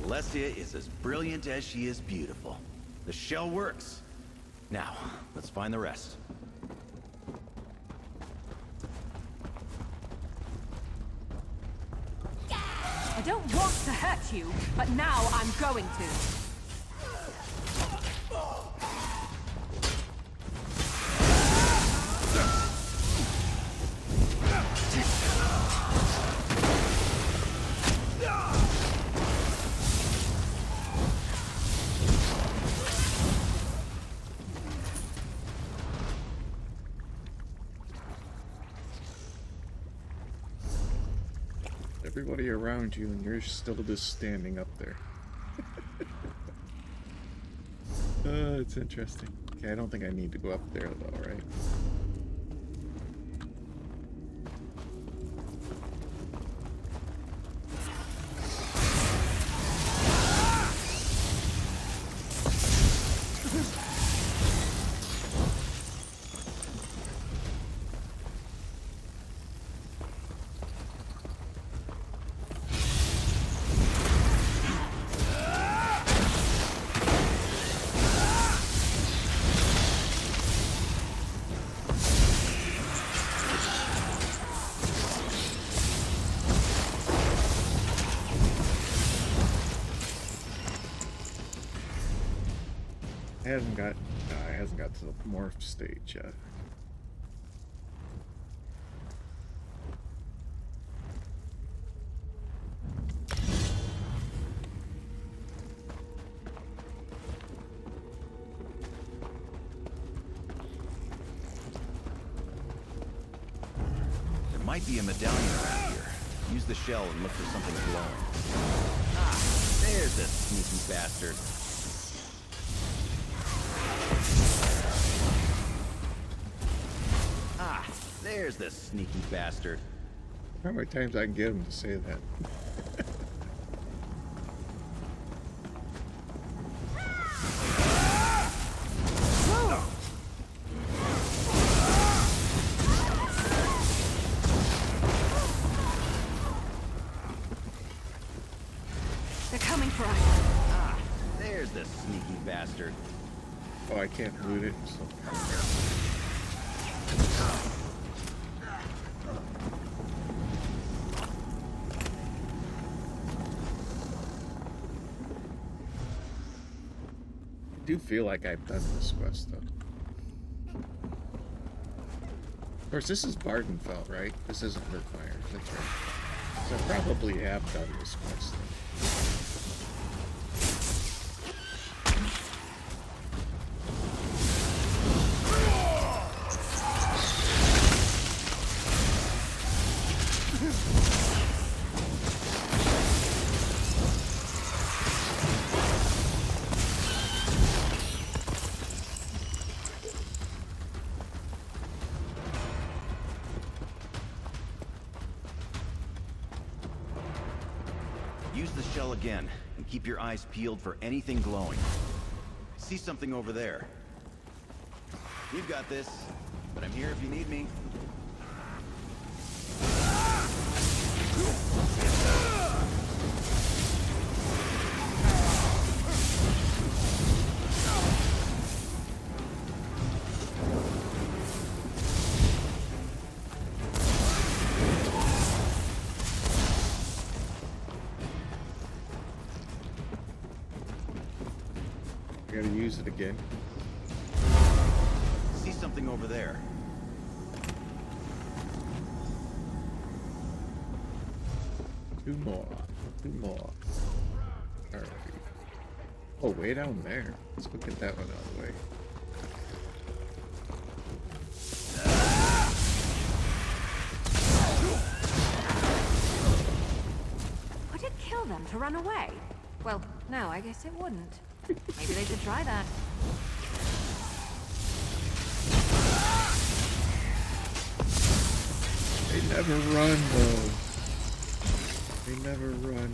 Valencia is as brilliant as she is beautiful. The shell works. Now, let's find the rest. I don't want to hurt you, but now I'm going to. Everybody around you, and you're still just standing up there. It's interesting. Okay, I don't think I need to go up there, though, right? Hasn't got to the morph stage yet. There might be a medallion around here. Use the shell and look for something glowing. Ah, there's a sneaky bastard. Ah, there's the sneaky bastard. How many times I can get him to say that? They're coming for us. Ah, there's the sneaky bastard. Oh, I can't loot it. So. I do feel like I've done this quest though. Of course, this is Bardenfeld, right? This isn't Murkmire. That's right. So I probably have done this quest though. Use the shell again, and keep your eyes peeled for anything glowing. See something over there. You've got this, but I'm here if you need me. I gotta use it again. See something over there. Two more. Two more. Alright. Oh, way down there. Let's go get that one out of the way. Would it kill them to run away? Well, no, I guess it wouldn't. Maybe they should try that. They never run, though. They never run.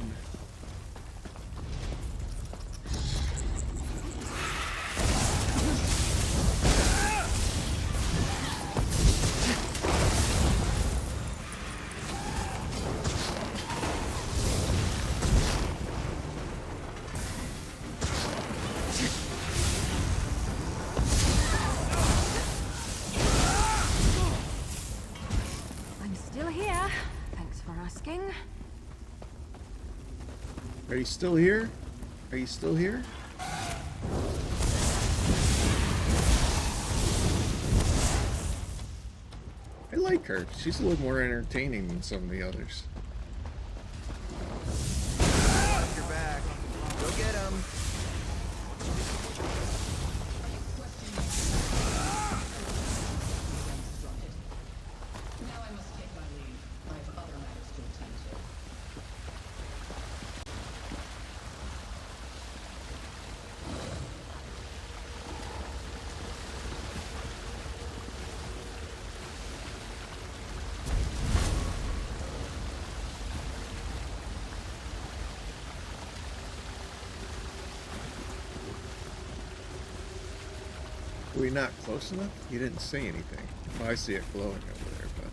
I'm still here. Thanks for asking. Are you still here? Are you still here? I like her. She's a little more entertaining than some of the others. You're back. Go get him. Now I must take my leave. I have other matters to attend to. Are we not close enough? You didn't say anything. Oh, I see it glowing over there, but...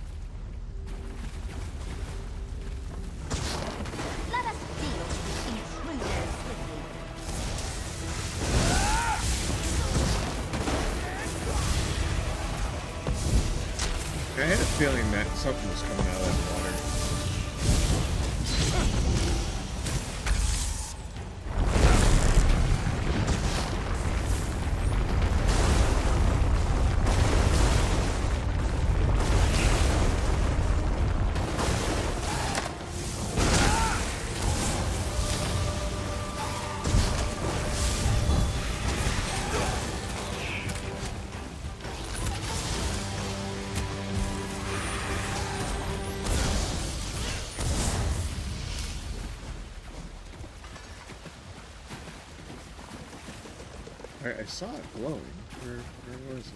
Let us feel the intruders with you. I had a feeling that something was coming out of that water. Alright, I saw it glowing. Where was it?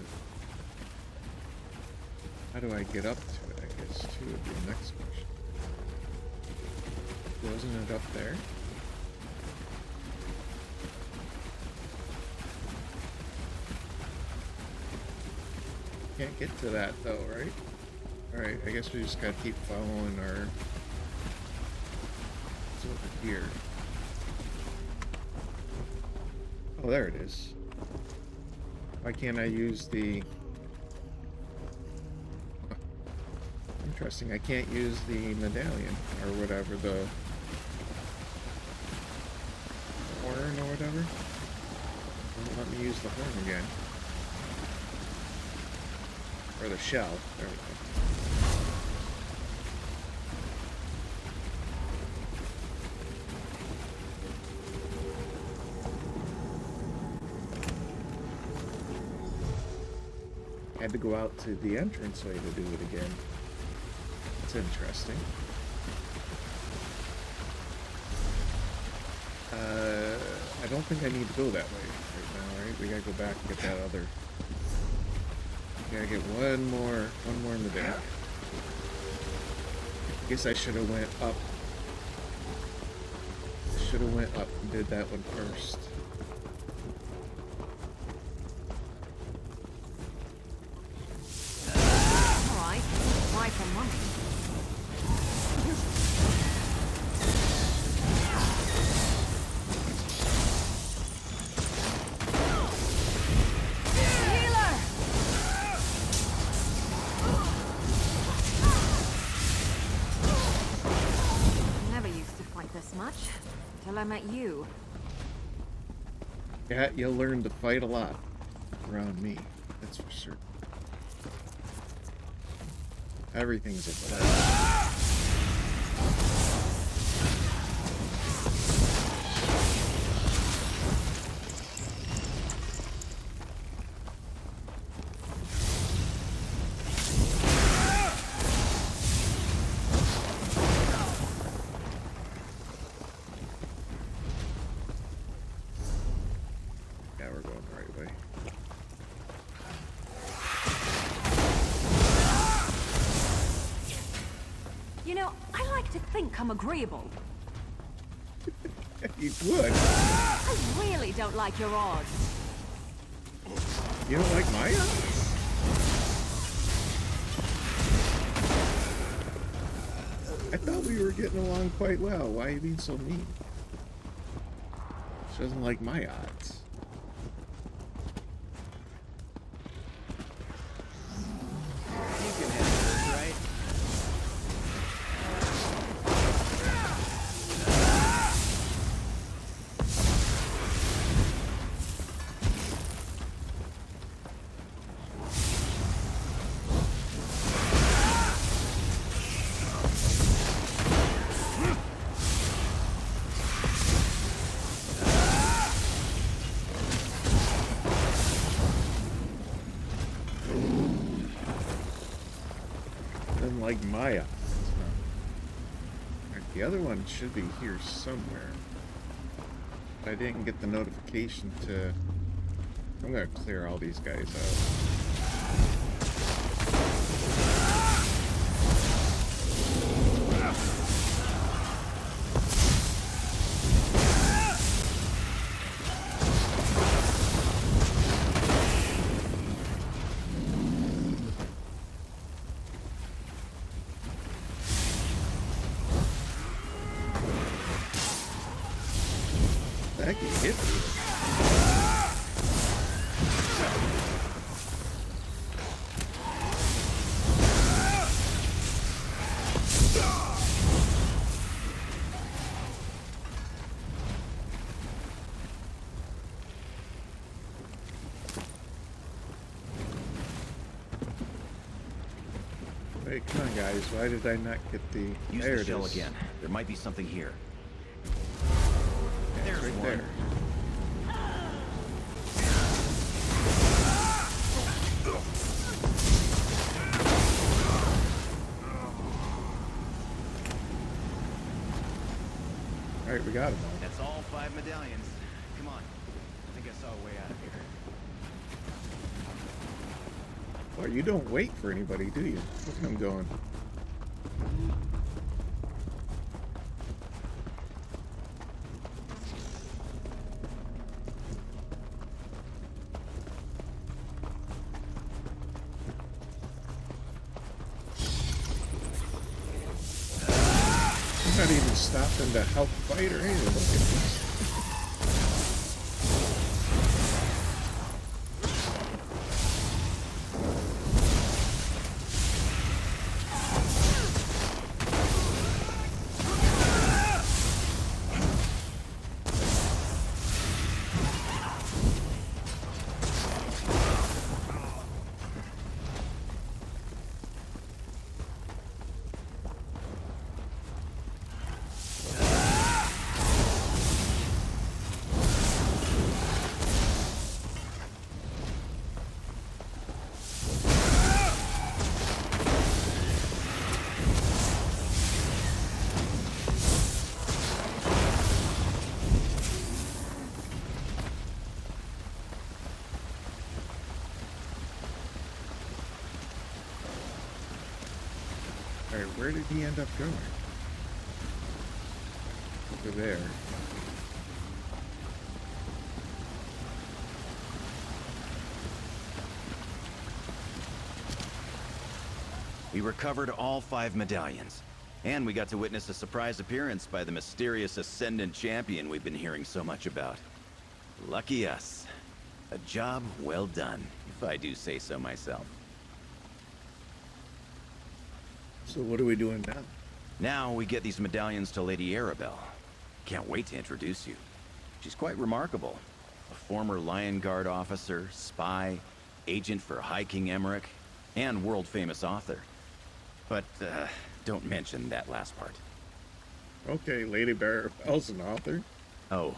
How do I get up to it, I guess, too, would be the next question. Wasn't it up there? Can't get to that, though, right? Alright, I guess we just gotta keep following our... It's over here. Oh, there it is. Why can't I use the... Interesting, I can't use the medallion, or whatever, the horn or whatever. Won't let me use the horn again. Or the shell, there we go. Had to go out to the entranceway to do it again. That's interesting. I don't think I need to go that way right now, right? We gotta go back and get that other... We gotta get one more medallion. I guess I should have went up. Should have went up and did that one first. Alright, try for monkey. Until I met you. Yeah, you'll learn to fight a lot around me, that's for certain. Everything's a play. I'm agreeable. You would. I really don't like your odds. You don't like my odds? I thought we were getting along quite well. Why are you being so mean? She doesn't like my odds. You can handle this, right? Like my odds. Right, the other one should be here somewhere. I didn't get the notification to... I'm gonna clear all these guys out. Hey, come on, guys. Why did I not get the... Use there the it shell is. again. There might be something here. Yeah, There's it's right one. there. Alright, we got him all. That's all 5 medallions. Come on. I think I saw a way out of here. Oh, you don't wait for anybody, do you? Look at him going. He's not even stopping to help fight or anything. Look at this. Alright, where did he end up going? Over there. We recovered all 5 medallions. And we got to witness a surprise appearance by the mysterious Ascendant Champion we've been hearing so much about. Lucky us. A job well done, if I do say so myself. So what are we doing now? Now we get these medallions to Lady Arabelle. Can't wait to introduce you. She's quite remarkable. A former Lion Guard officer, spy, agent for High King Emmerich, and world-famous author. But, don't mention that last part. Okay, Lady Arabelle's an author. Oh,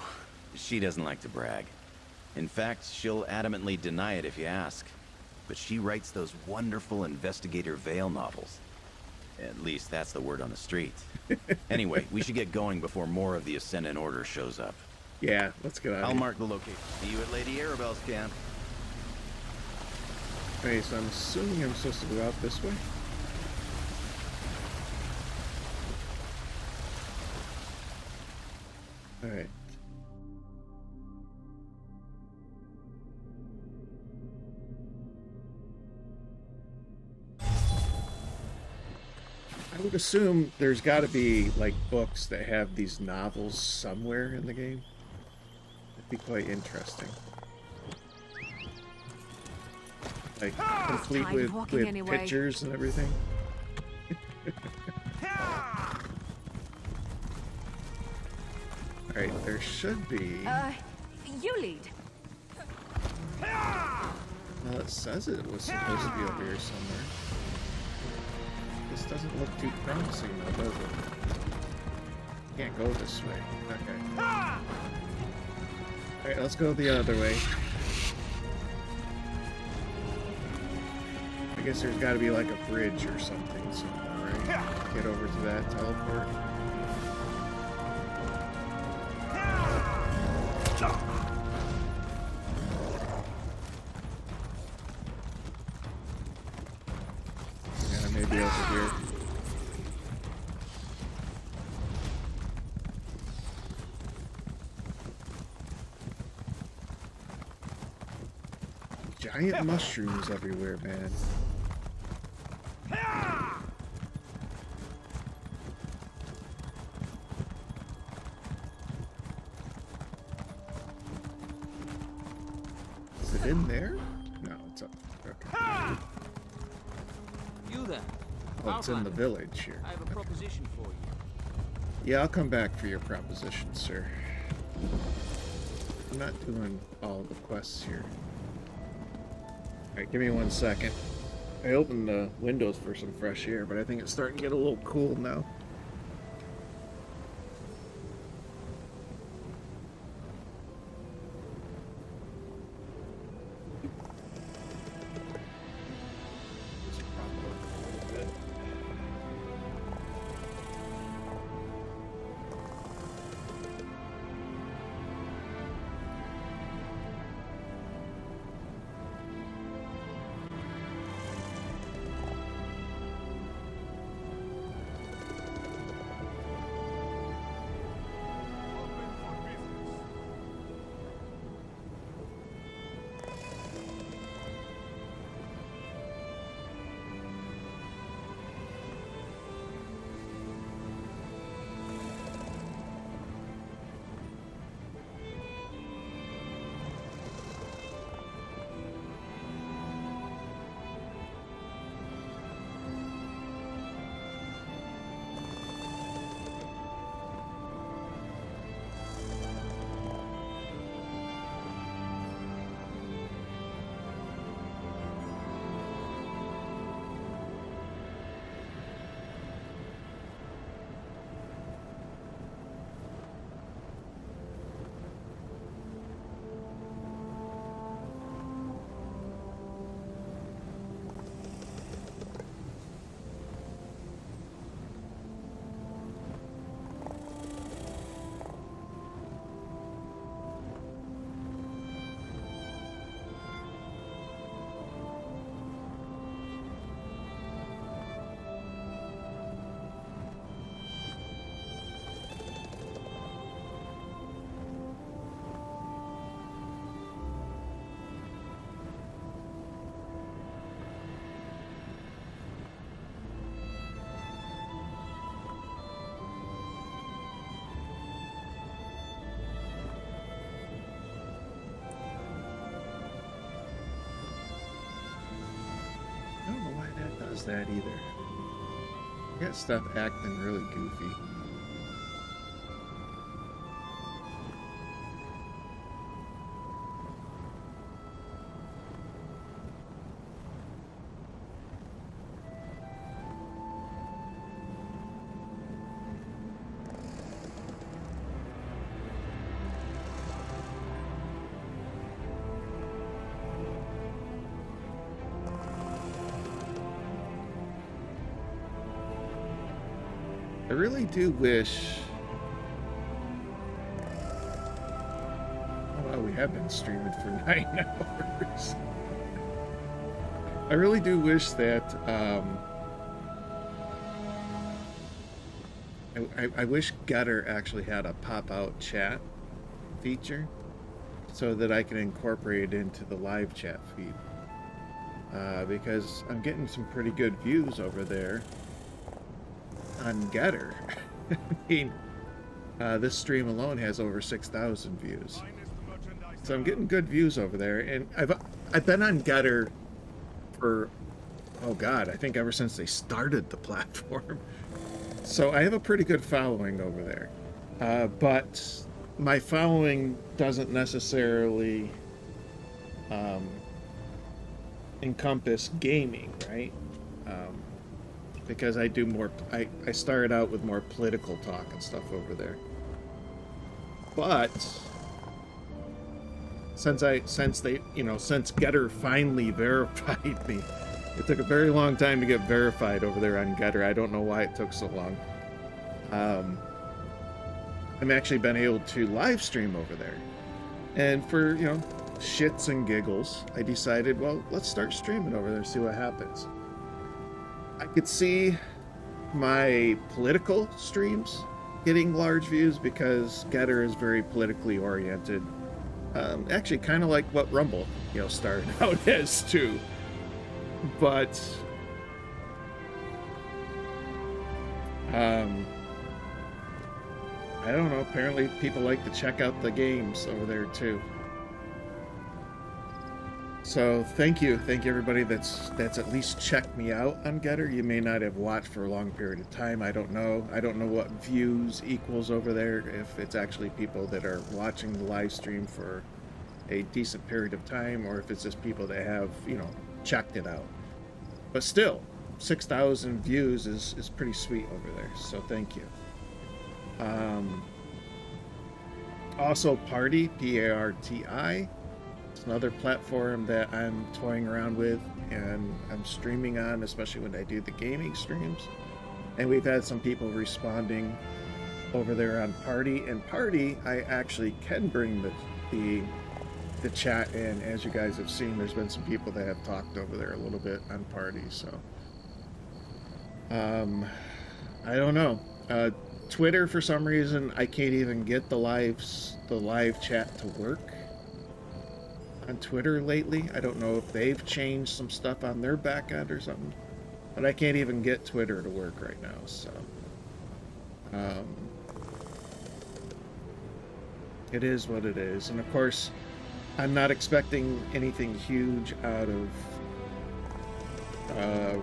she doesn't like to brag. In fact, she'll adamantly deny it if you ask. But she writes those wonderful Investigator Vale novels. At least that's the word on the street. Anyway, we should get going before more of the Ascendant Order shows up. Yeah, let's get out. I'll mark the location. See you at Lady Arabelle's camp. Okay, so I'm assuming I'm supposed to go out this way. Alright. I would assume there's got to be, like, books that have these novels somewhere in the game. That'd be quite interesting. Like, complete with pictures and everything. Alright, there should be... You lead. Well, it says it was supposed to be over here somewhere. This doesn't look too promising though, does it? Can't go this way. Okay. Alright, let's go the other way. I guess there's gotta be like a bridge or something somewhere, right? Get over to that teleport. Yeah, maybe over here. Giant mushrooms everywhere, man. Is it in there? No, it's up. Okay. You then. Oh, it's in the village here. I have a proposition for you. Yeah, I'll come back for your proposition, sir. I'm not doing all the quests here. Alright, give me 1 second. I opened the windows for some fresh air, but I think it's starting to get a little cool now. notice that either. I got stuff acting really goofy. I really do wish... Oh, well, we have been streaming for 9 hours. I really do wish that, I wish Getter actually had a pop-out chat feature so that I can incorporate it into the live chat feed. Because I'm getting some pretty good views over there on Getter. I mean, this stream alone has over 6,000 views, so I'm getting good views over there. And I've been on Getter for, oh god, I think ever since they started the platform. So I have a pretty good following over there, but my following doesn't necessarily encompass gaming, right? Because I do more, I started out with more political talk and stuff over there. But since Getter finally verified me, it took a very long time to get verified over there on Getter. I don't know why it took so long. I'm actually been able to live stream over there. And for, shits and giggles, I decided, well, let's start streaming over there, see what happens. I could see my political streams getting large views because Getter is very politically oriented. Actually, kind of like what Rumble, started out as too. But I don't know. Apparently, people like to check out the games over there too. So thank you everybody that's at least checked me out on Getter. You may not have watched for a long period of time. I don't know what views equals over there, if it's actually people that are watching the live stream for a decent period of time, or if it's just people that have checked it out. But still, 6,000 views is pretty sweet over there, so thank you. Also Party, P-A-R-T-I. It's another platform that I'm toying around with and I'm streaming on, especially when I do the gaming streams. And we've had some people responding over there on Party. And Party, I actually can bring the chat in. As you guys have seen, there's been some people that have talked over there a little bit on Party, so I don't know. Twitter, for some reason, I can't even get the live chat to work on Twitter lately. I don't know if they've changed some stuff on their back end or something, but I can't even get Twitter to work right now, so it is what it is. And of course, I'm not expecting anything huge out of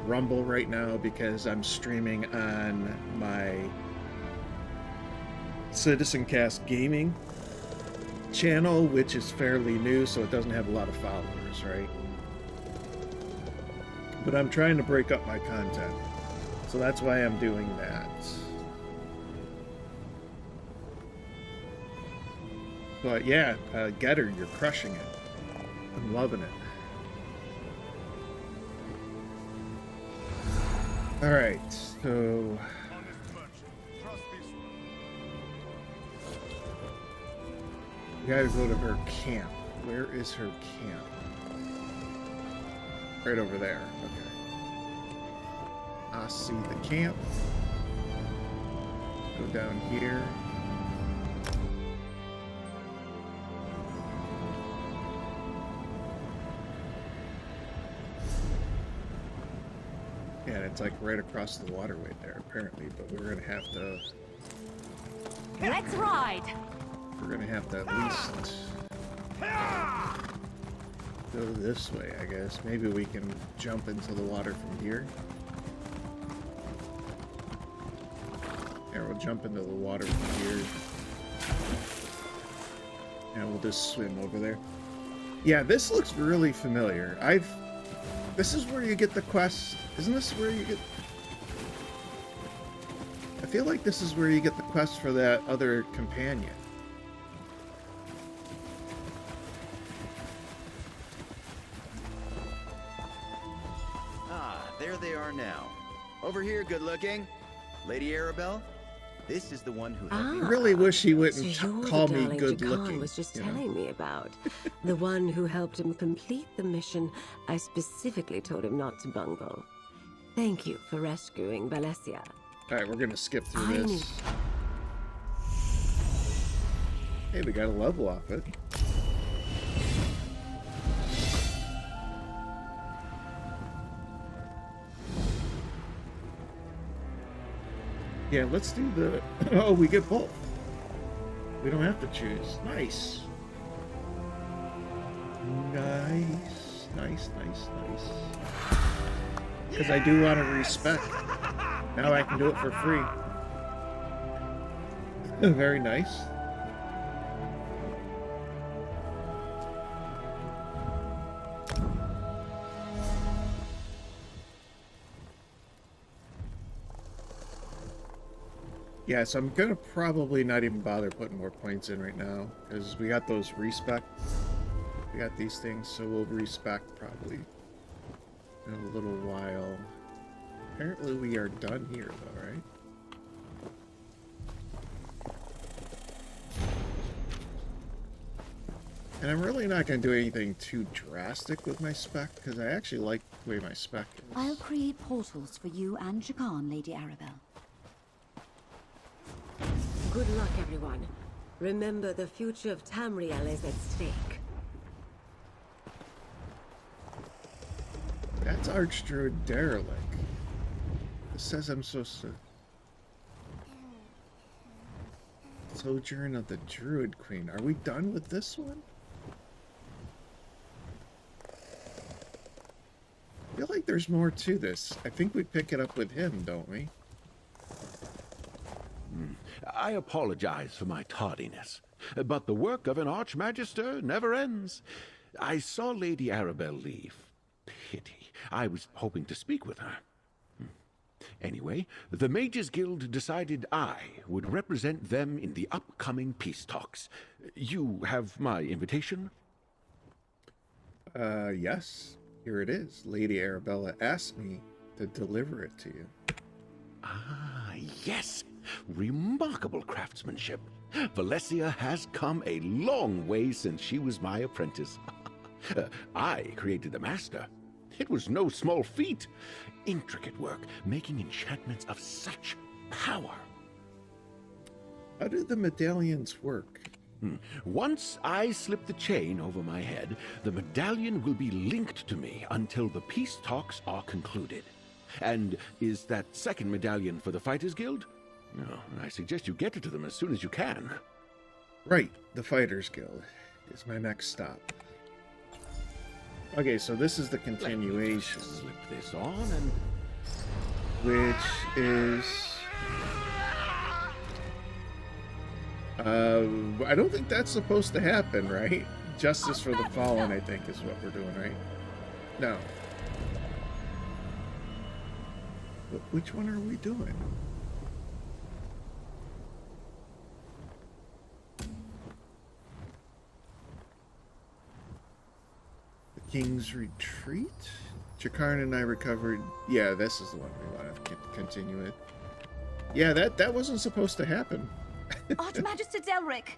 Rumble right now because I'm streaming on my Citizen Cast Gaming channel, which is fairly new, so it doesn't have a lot of followers, right? But I'm trying to break up my content, so that's why I'm doing that. But yeah, Getter, you're crushing it. I'm loving it. Alright, so we gotta go to her camp. Where is her camp? Right over there. Okay. I see the camp. Go down here. Yeah, it's like right across the waterway there, apparently, but we're gonna have to... Let's ride! We're gonna have to at least go this way, I guess. Maybe we can jump into the water from here. jump into the water from here. And we'll just swim over there. Yeah, this looks really familiar. This is where you get the quest. Isn't this where you get... I feel like this is where you get the quest for that other companion. Ah, there they are now. Over here, good looking. Lady Arabelle? This is the one who helped me. I really wish he wouldn't So you're call the me darling good Jakan looking. was just you know? telling me about. The one who helped him complete the mission I specifically told him not to bungle. Thank you for rescuing Valencia. Alright, we're gonna skip through I this. Hey, we got a level off it. Yeah, let's do the... Oh, we get both. We don't have to choose. Nice. Nice. Nice, nice, nice. Because I do want to respec. Now I can do it for free. Very nice. Yeah, so I'm gonna probably not even bother putting more points in right now, because we got those respec. We got these things, so we'll respec probably in a little while. Apparently we are done here though, right? And I'm really not going to do anything too drastic with my spec, because I actually like the way my spec is. I'll create portals for you and Jakan, Lady Arabelle. Good luck, everyone. Remember, the future of Tamriel is at stake. That's Archdruid Derelict. It says I'm supposed to... Sojourn of the Druid Queen. Are we done with this one? I feel like there's more to this. I think we pick it up with him, don't we? I apologize for my tardiness, but the work of an Archmagister never ends. I saw Lady Arabelle leave. Pity. I was hoping to speak with her. Anyway, the Mages Guild decided I would represent them in the upcoming peace talks. You have my invitation? Yes. Here it is. Lady Arabella asked me to deliver it to you. Ah, yes. Remarkable craftsmanship. Valencia has come a long way since she was my apprentice. I created the master. It was no small feat. Intricate work, making enchantments of such power. How do the medallions work? Once I slip the chain over my head, the medallion will be linked to me until the peace talks are concluded. And is that second medallion for the Fighters Guild? No, I suggest you get it to them as soon as you can. Right, the Fighters Guild is my next stop. Okay, so this is the continuation. Slip this on and... Which is... I don't think that's supposed to happen, right? Justice for the Fallen, I think, is what we're doing, right? No. Which one are we doing? The King's Retreat? Jakarn and I recovered... Yeah, this is the one we want to continue it. Yeah, that wasn't supposed to happen. Archmagister Delric!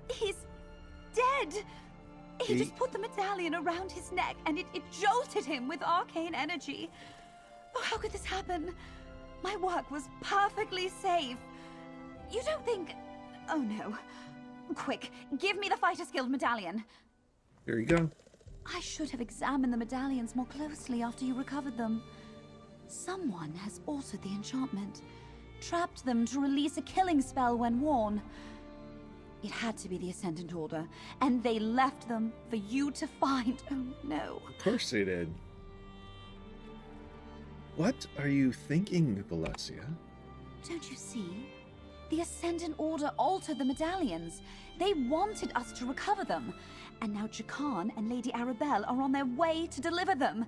He's dead! He just put the medallion around his neck and it jolted him with arcane energy. Oh, how could this happen? My work was perfectly safe. You don't think... Oh no. Quick, give me the Fighters Guild medallion. Here you go. I should have examined the medallions more closely after you recovered them. Someone has altered the enchantment, trapped them to release a killing spell when worn. It had to be the Ascendant Order, and they left them for you to find. Oh no. Of course they did. What are you thinking, Valencia? Don't you see? The Ascendant Order altered the medallions. They wanted us to recover them. And now Jakan and Lady Arabelle are on their way to deliver them.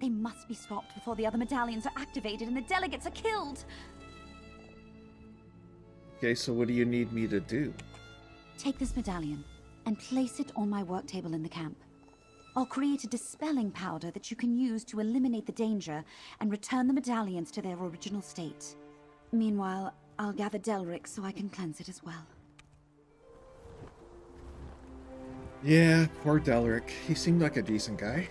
They must be stopped before the other medallions are activated and the delegates are killed. Okay, so what do you need me to do? Take this medallion and place it on my work table in the camp. I'll create a dispelling powder that you can use to eliminate the danger and return the medallions to their original state. Meanwhile, I'll gather Delric so I can cleanse it as well. Yeah, poor Delric. He seemed like a decent guy.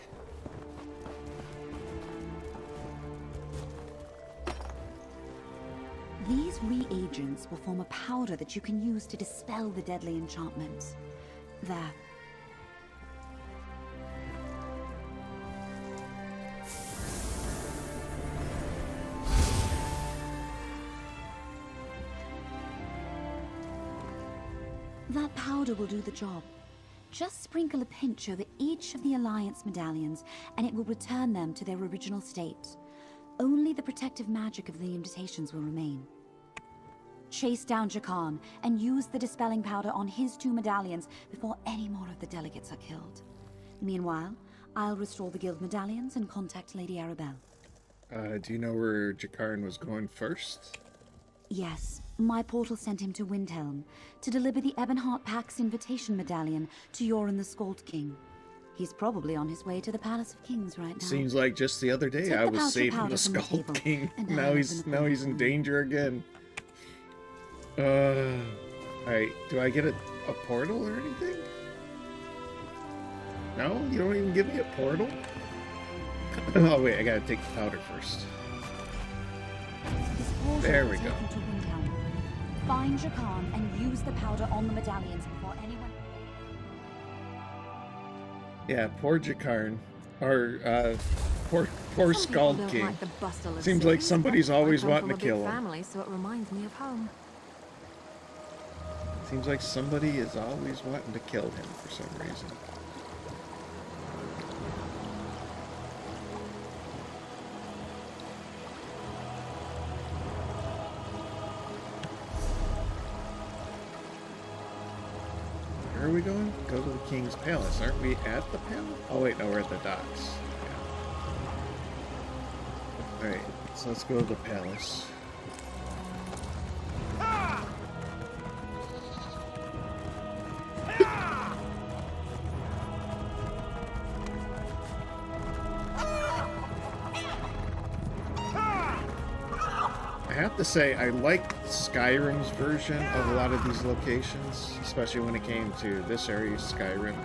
These reagents will form a powder that you can use to dispel the deadly enchantments. There. That powder will do the job. Just sprinkle a pinch over each of the Alliance medallions, and it will return them to their original state. Only the protective magic of the invitations will remain. Chase down Jakan and use the dispelling powder on his 2 medallions before any more of the delegates are killed. Meanwhile, I'll restore the guild medallions and contact Lady Arabelle. Do you know where Jakarn was going first? Yes, my portal sent him to Windhelm to deliver the Ebonheart Pack's invitation medallion to Yoren the Skald King. He's probably on his way to the Palace of Kings right now. Seems like just the other day Take I the was pouch of saving powder the from the Skull table, King. and Now I'll he's open the in danger again. Alright, do I get a portal or anything? No? You don't even give me a portal? Oh wait, I gotta take the powder first. There we go. Find Jakan and use the powder on the medallions before anyone... Yeah, poor Jakarn. Or, poor Skull Don't King. like the bustle of Seems like cities, somebody's but always I come wanting from to a big kill him. family, so it reminds me of home. Seems like somebody is always wanting to kill him for some reason. Where are we going? Go to the King's Palace. Aren't we at the palace? Oh wait, no, we're at the docks. Yeah. Alright, so let's go to the palace. I have to say, I like Skyrim's version of a lot of these locations, especially when it came to this area, Skyrim,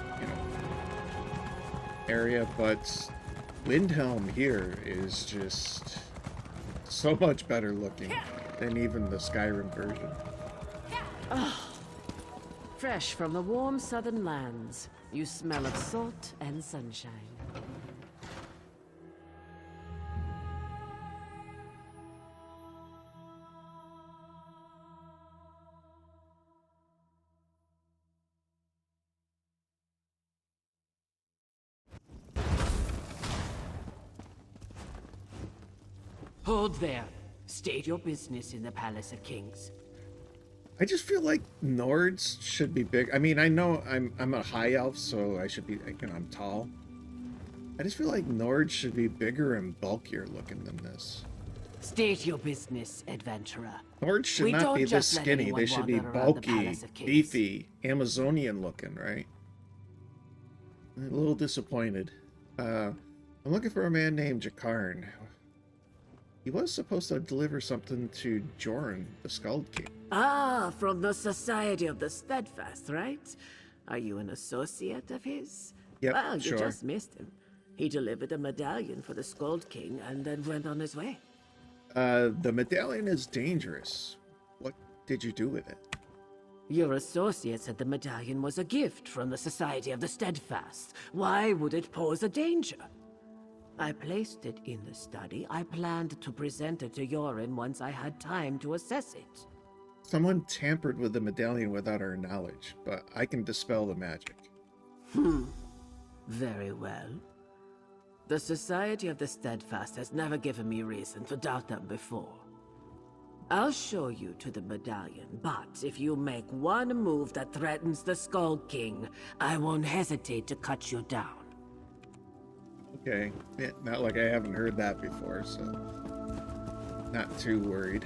area, but Windhelm here is just so much better looking than even the Skyrim version. Oh, fresh from the warm southern lands, you smell of salt and sunshine. Hold there. State your business in the Palace of Kings. I just feel like Nords should be big. I mean, I know I'm a high elf, so I should be, I'm tall. I just feel like Nords should be bigger and bulkier looking than this. State your business, adventurer. Nords should We not don't be this just let skinny. anyone They should be wander around the bulky, Palace of Kings. beefy, Amazonian looking, right? I'm a little disappointed. I'm looking for a man named Jakarn. He was supposed to deliver something to Joran, the Skald King. Ah, from the Society of the Steadfast, right? Are you an associate of his? Yep, well, you sure. just missed him. He delivered a medallion for the Skald King and then went on his way. The medallion is dangerous. What did you do with it? Your associate said the medallion was a gift from the Society of the Steadfast. Why would it pose a danger? I placed it in the study. I planned to present it to Yoren once I had time to assess it. Someone tampered with the medallion without our knowledge, but I can dispel the magic. Very well. The Society of the Steadfast has never given me reason to doubt them before. I'll show you to the medallion, but if you make one move that threatens the Skull King, I won't hesitate to cut you down. Okay. Yeah, not like I haven't heard that before, so not too worried.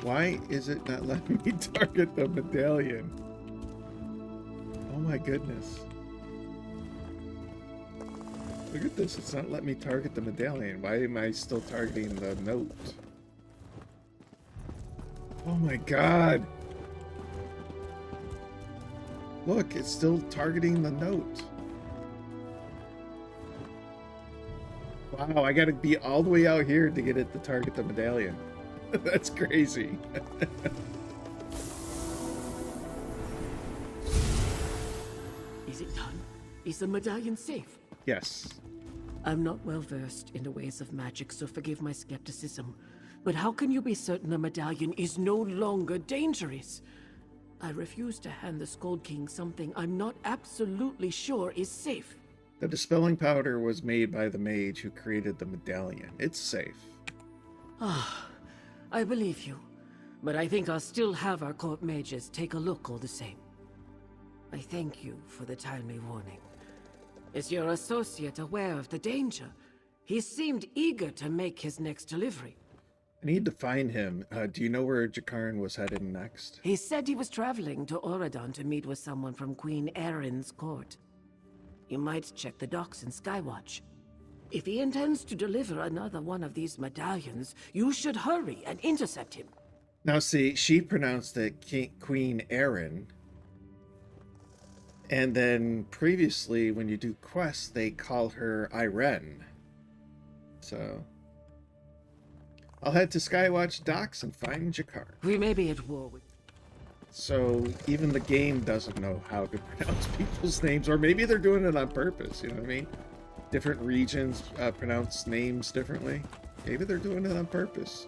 Why is it not letting me target the medallion? Oh my goodness. Look at this, it's not letting me target the medallion. Why am I still targeting the note? Oh my god! Look, it's still targeting the note. Wow, I gotta be all the way out here to get it to target the medallion. That's crazy. Is it done? Is the medallion safe? Yes. I'm not well versed in the ways of magic, so forgive my skepticism. But how can you be certain the medallion is no longer dangerous? I refuse to hand the Skull King something I'm not absolutely sure is safe. The dispelling powder was made by the mage who created the medallion. It's safe. Ah, I believe you. But I think I'll still have our court mages take a look all the same. I thank you for the timely warning. Is your associate aware of the danger? He seemed eager to make his next delivery. I need to find him. Do you know where Jakarn was headed next? He said he was traveling to Auradon to meet with someone from Queen Erin's court. You might check the docks in Skywatch. If he intends to deliver another one of these medallions, you should hurry and intercept him. Now see, she pronounced it Queen Erin. And then previously, when you do quests, they call her Irene. So I'll head to Skywatch docks and find Jakar. We may be at war with... So even the game doesn't know how to pronounce people's names, or maybe they're doing it on purpose, you know what I mean? Different regions pronounce names differently. Maybe they're doing it on purpose.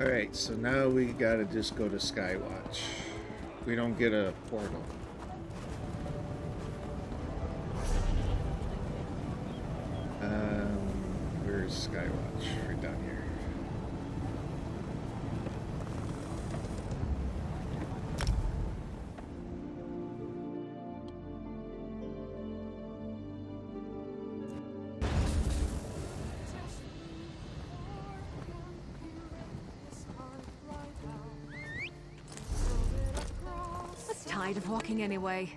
Alright, so now we gotta just go to Skywatch. We don't get a portal. Where's Skywatch? Right down here. I'm tired of walking anyway.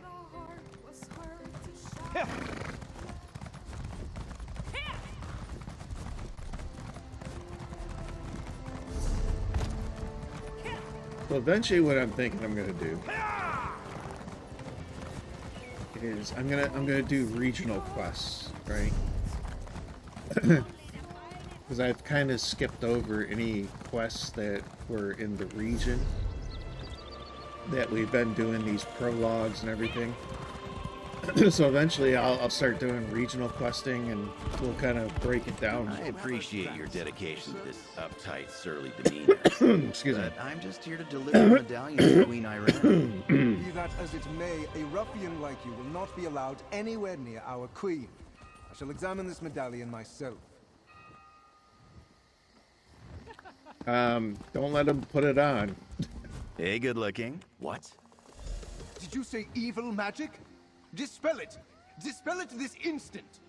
Well, eventually what I'm thinking I'm gonna do is I'm gonna do regional quests, right? Because I've kind of skipped over any quests that were in the region that we've been doing, these prologues and everything. So eventually I'll start doing regional questing and we'll kind of break it down. I appreciate your dedication to this uptight, surly demeanor. Excuse me. I'm just here to deliver the medallion to Queen Irene. Be that as it may, a ruffian like you will not be allowed anywhere near our queen. I shall examine this medallion myself. Don't let him put it on. Hey, good looking. What? Did you say evil magic? Dispel it! Dispel it this instant!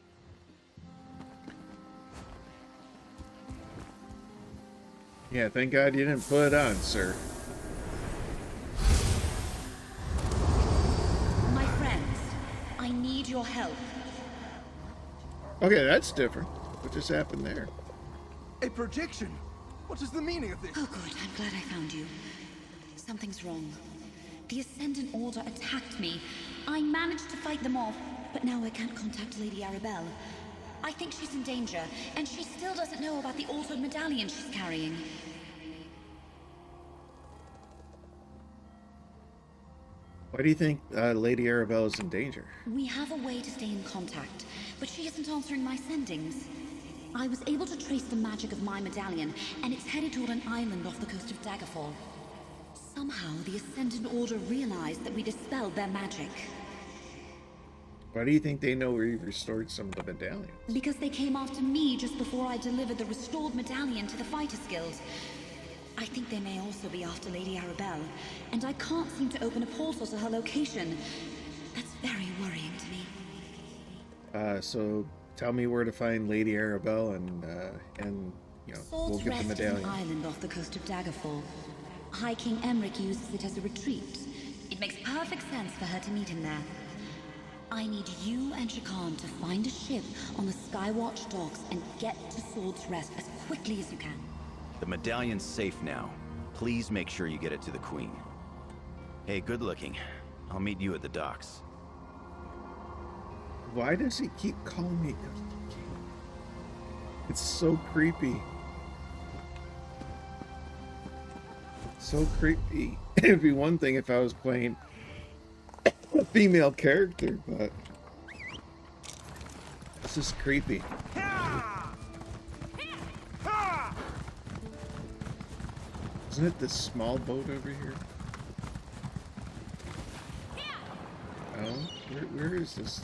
Yeah, thank God you didn't put it on, sir. My friends, I need your help. Okay, that's different. What just happened there? A projection? What is the meaning of this? Oh good, I'm glad I found you. Something's wrong. The Ascendant Order attacked me. I managed to fight them off, but now I can't contact Lady Arabelle. I think she's in danger, and she still doesn't know about the altered medallion she's carrying. Why do you think Lady Arabelle is in danger? We have a way to stay in contact, but she isn't answering my sendings. I was able to trace the magic of my medallion, and it's headed toward an island off the coast of Daggerfall. Somehow, the Ascendant Order realized that we dispelled their magic. Why do you think they know we've restored some of the medallions? Because they came after me just before I delivered the restored medallion to the Fighters Guild. I think they may also be after Lady Arabelle, and I can't seem to open a portal to her location. That's very worrying to me. So tell me where to find Lady Arabelle, and you know, we'll Swords get the Rest is medallion. an island off the coast of Daggerfall. High King Emmerich uses it as a retreat. It makes perfect sense for her to meet him there. I need you and Shakan to find a ship on the Skywatch docks and get to Swords Rest as quickly as you can. The medallion's safe now. Please make sure you get it to the Queen. Hey, good looking. I'll meet you at the docks. Why does he keep calling me good looking? It's so creepy. So creepy. It'd be one thing if I was playing a female character, but this is creepy. Isn't it this small boat over here? Oh, where is this?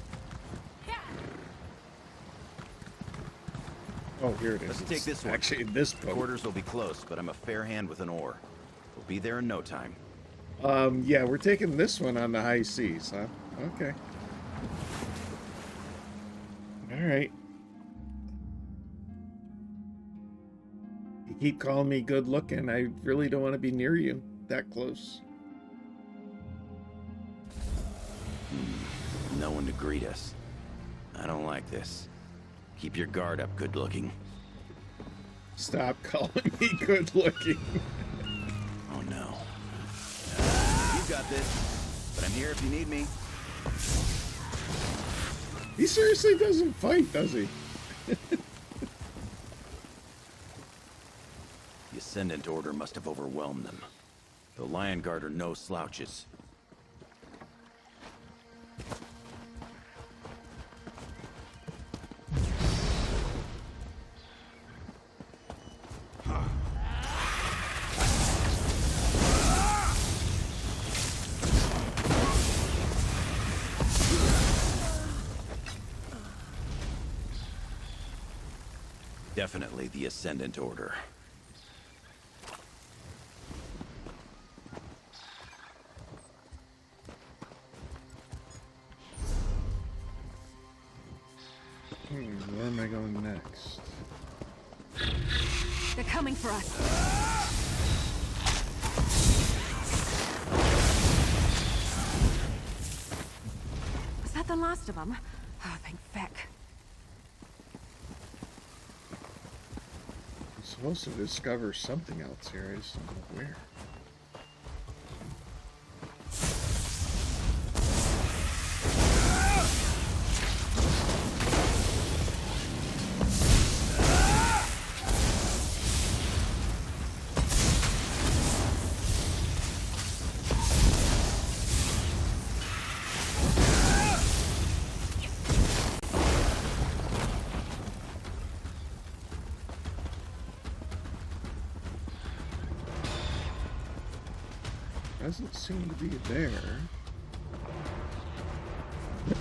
Oh, here it is. Let's It's take this one. actually this boat. Quarters will be close, but I'm a fair hand with an oar. We'll be there in no time. Yeah, we're taking this one on the high seas, huh? Okay. Alright. You keep calling me good looking. I really don't want to be near you that close. No one to greet us. I don't like this. Keep your guard up, good looking. Stop calling me good looking. Oh no. You got this, but I'm here if you need me. He seriously doesn't fight, does he? The Ascendant Order must have overwhelmed them. The Lion Guard are no slouches. Definitely the Ascendant Order. Where am I going next? They're coming for us. Was that the last of them? Oh, thank feck. I'm supposed to discover something else here. I just don't know where. Doesn't seem to be there.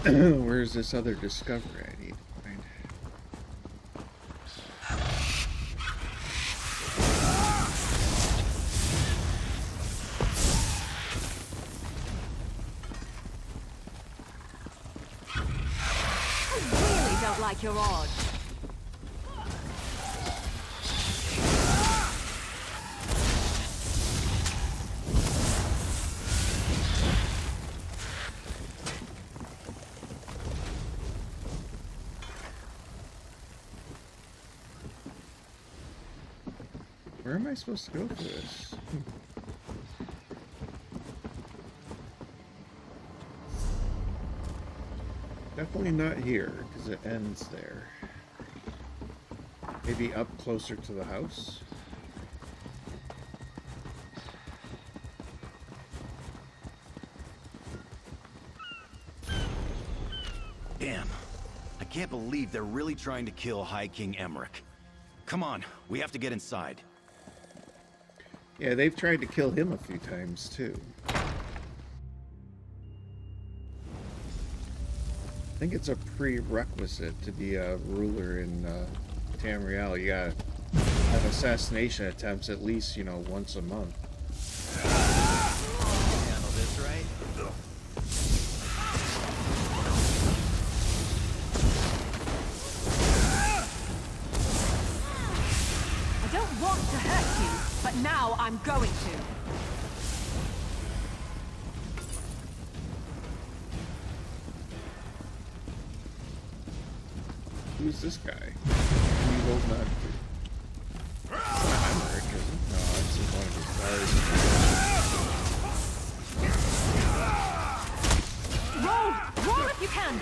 Where's this other discovery I need to find? I really don't like your odds. Where am I supposed to go for this? Definitely not here, because it ends there. Maybe up closer to the house? can't believe they're really trying to kill High King Emmerich. Come on, we have to get inside. Yeah, they've tried to kill him a few times, too. I think it's a prerequisite to be a ruler in Tamriel. You gotta have assassination attempts at least, you know, once a month. Handle this right? I don't want to hurt you, but now I'm going to. Who's this guy? Who you holding on to? Emmerich, isn't it? No, it's just one of his guards. Roll! Roll if you can!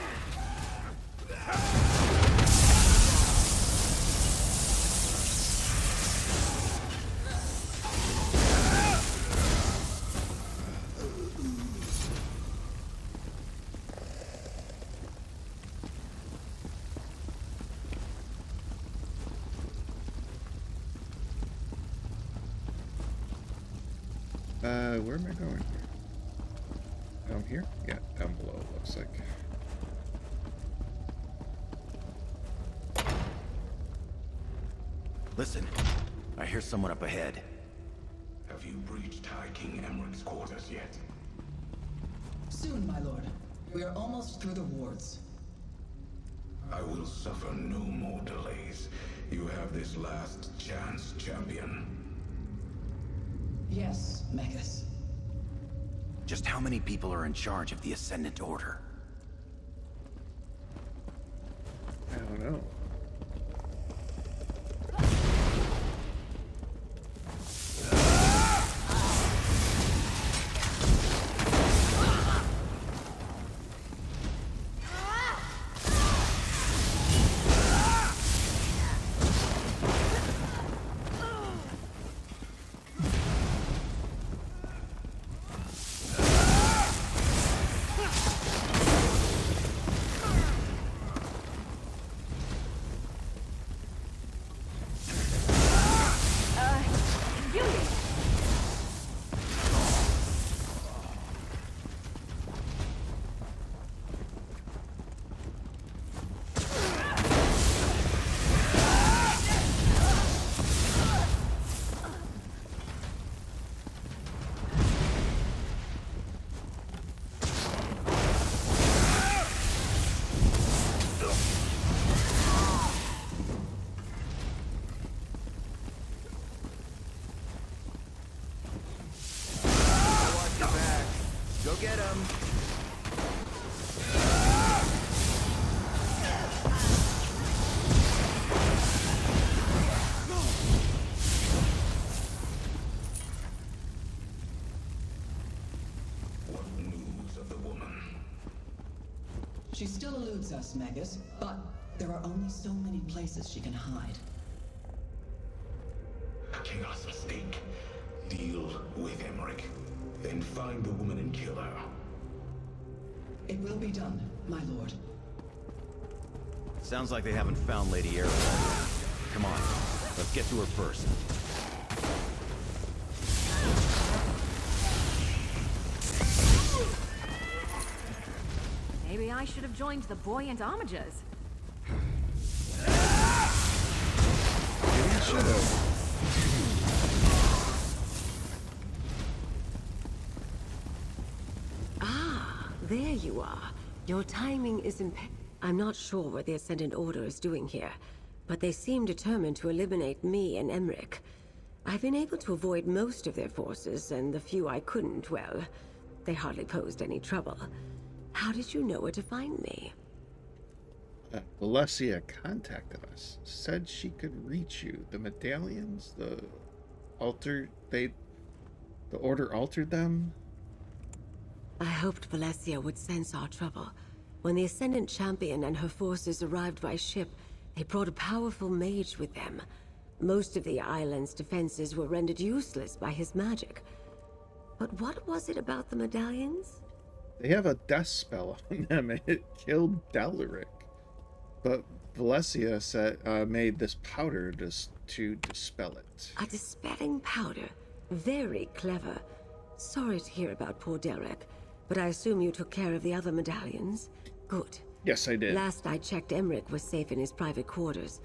Where am I going? Down here? Yeah, down below, it looks like. Listen, I hear someone up ahead. Have you breached High King Emmerich's quarters yet? Soon, my lord. We are almost through the wards. I will suffer no more delays. You have this last chance, champion. Yes, Magus. Just how many people are in charge of the Ascendant Order? I don't know. Go get him! What news of the woman? She still eludes us, Magus, but there are only so many places she can hide. A chaos mistake. Deal with Emmerich. Then find the woman and kill her. It will be done, my lord. Sounds like they haven't found Lady Arabelle yet. Come on, let's get to her first. Maybe I should have joined the buoyant armigers. Maybe you should have. There you are. Your timing is I'm not sure what the Ascendant Order is doing here, but they seem determined to eliminate me and Emmerich. I've been able to avoid most of their forces, and the few I couldn't, well, they hardly posed any trouble. How did you know where to find me? Valencia contacted us, said she could reach you. The medallions, the Order altered them? I hoped Valencia would sense our trouble. When the Ascendant Champion and her forces arrived by ship, they brought a powerful mage with them. Most of the island's defenses were rendered useless by his magic. But what was it about the medallions? They have a death spell on them, and it killed Delaric. But Valencia made this powder to dispel it. A dispelling powder. Very clever. Sorry to hear about poor Derek, but I assume you took care of the other medallions? Good. Yes, I did. Last I checked, Emmerich was safe in his private quarters.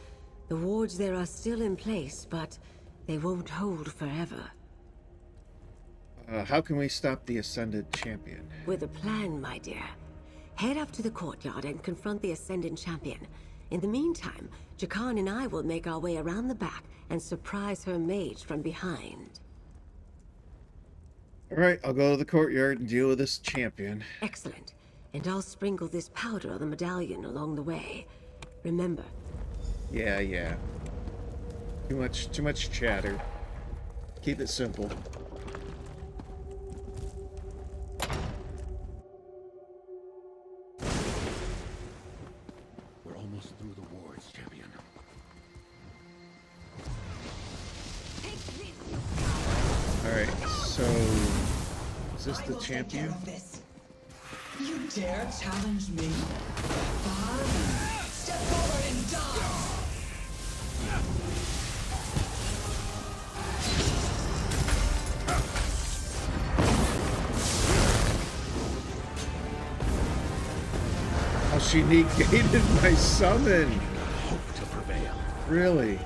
The wards there are still in place, but they won't hold forever. How can we stop the Ascended Champion? With a plan, my dear. Head up to the courtyard and confront the Ascendant Champion. In the meantime, Jakan and I will make our way around the back and surprise her mage from behind. Alright, I'll go to the courtyard and deal with this champion. Excellent. And I'll sprinkle this powder on the medallion along the way. Remember. Yeah. Too much chatter. Keep it simple. We're almost through the wards, champion. Alright, so is this the champion? You dare challenge me? Fine. Step forward and die! Oh, she negated my summon! Hope to prevail. Really?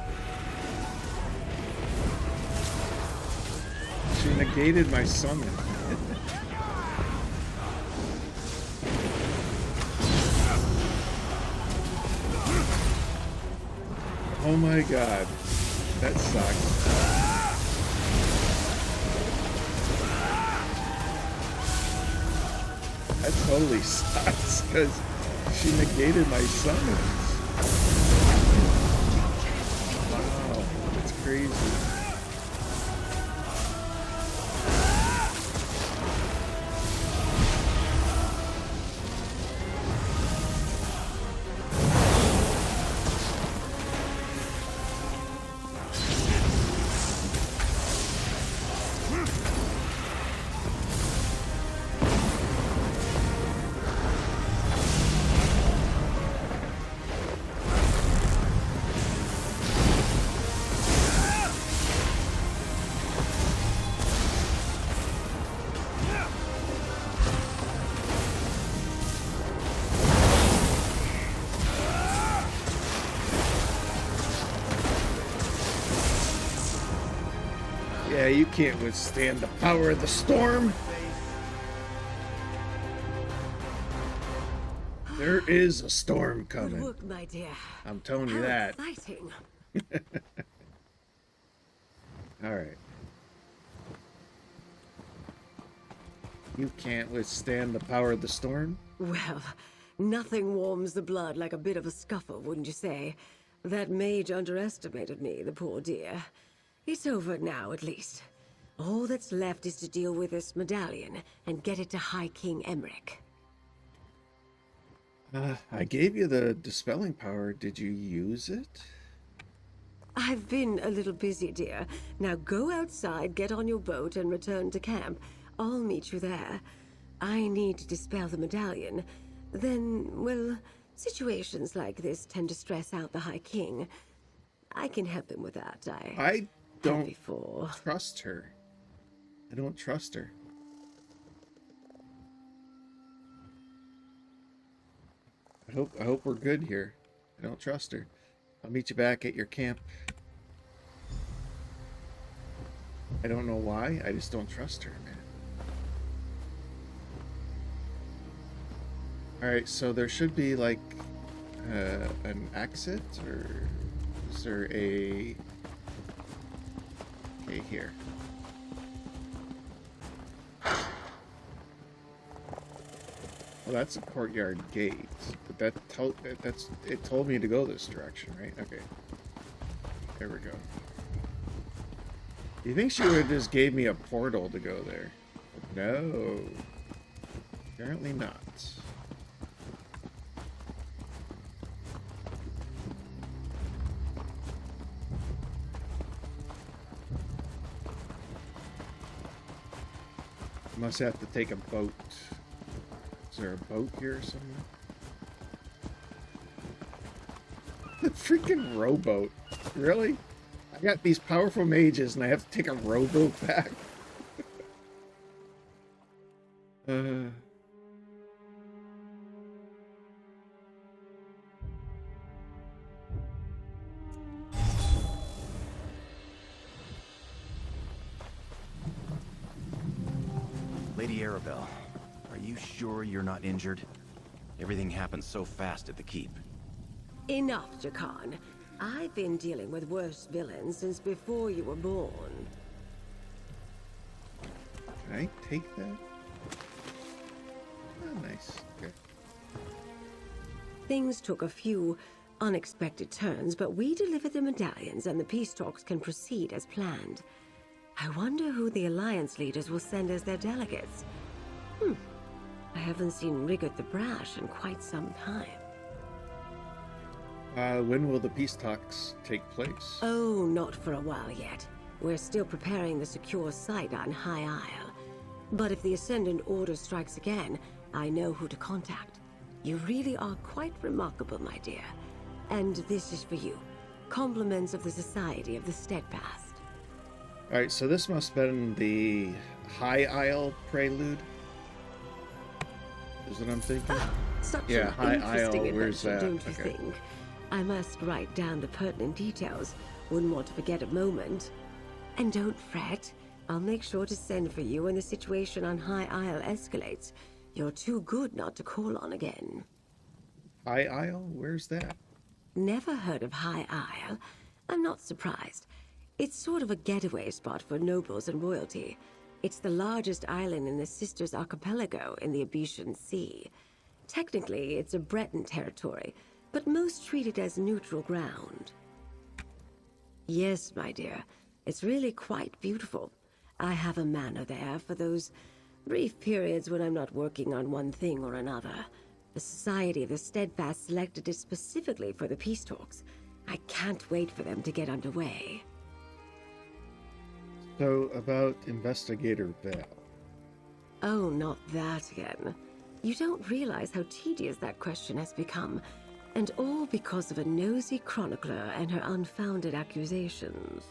She negated my summon. Oh my god. That sucks. That totally sucks, because she negated my summons. Wow, that's crazy. Yeah, you can't withstand the power of the storm. There is a storm coming. Good work, my dear. I'm telling you How that. exciting. All right. You can't withstand the power of the storm? Well, nothing warms the blood like a bit of a scuffle, wouldn't you say? That mage underestimated me, the poor dear. It's over now, at least. All that's left is to deal with this medallion and get it to High King Emmerich. I gave you the dispelling power. Did you use it? I've been a little busy, dear. Now go outside, get on your boat, and return to camp. I'll meet you there. I need to dispel the medallion. Then, well, situations like this tend to stress out the High King. I can help him with that. I don't trust her. I don't trust her. I hope we're good here. I don't trust her. I'll meet you back at your camp. I don't know why. I just don't trust her, man. Alright, so there should be like an exit, or is there a... Okay, here. Well, that's a courtyard gate, but it told me to go this direction, right? Okay. There we go. You think she would have just gave me a portal to go there? No. Apparently not. Must have to take a boat. Is there a boat here somewhere? Freaking rowboat. Really? I got these powerful mages and I have to take a rowboat back? Lady Arabelle, are you sure you're not injured? Everything happened so fast at the keep. Enough, Jakan. I've been dealing with worse villains since before you were born. Can I take that? Oh, nice. Okay. Things took a few unexpected turns, but we delivered the medallions and the peace talks can proceed as planned. I wonder who the Alliance leaders will send as their delegates. I haven't seen Rigard the Brash in quite some time. When will the peace talks take place? Oh, not for a while yet. We're still preparing the secure site on High Isle. But if the Ascendant Order strikes again, I know who to contact. You really are quite remarkable, my dear. And this is for you. Compliments of the Society of the Steadfast. Alright, so this must have been the High Isle prelude. Is what I'm thinking? Such yeah, an High interesting Isle, where's adventure, that? don't you think? I must write down the pertinent details. Wouldn't want to forget a moment. And don't fret. I'll make sure to send for you when the situation on High Isle escalates. You're too good not to call on again. High Isle? Where's that? Never heard of High Isle? I'm not surprised. It's sort of a getaway spot for nobles and royalty. It's the largest island in the Sisters Archipelago in the Abetian Sea. Technically, it's a Breton territory, but most treat it as neutral ground. Yes, my dear. It's really quite beautiful. I have a manor there for those brief periods when I'm not working on one thing or another. The Society of the Steadfast selected it specifically for the peace talks. I can't wait for them to get underway. So, about Investigator Vale. Oh, not that again. You don't realize how tedious that question has become, and all because of a nosy chronicler and her unfounded accusations.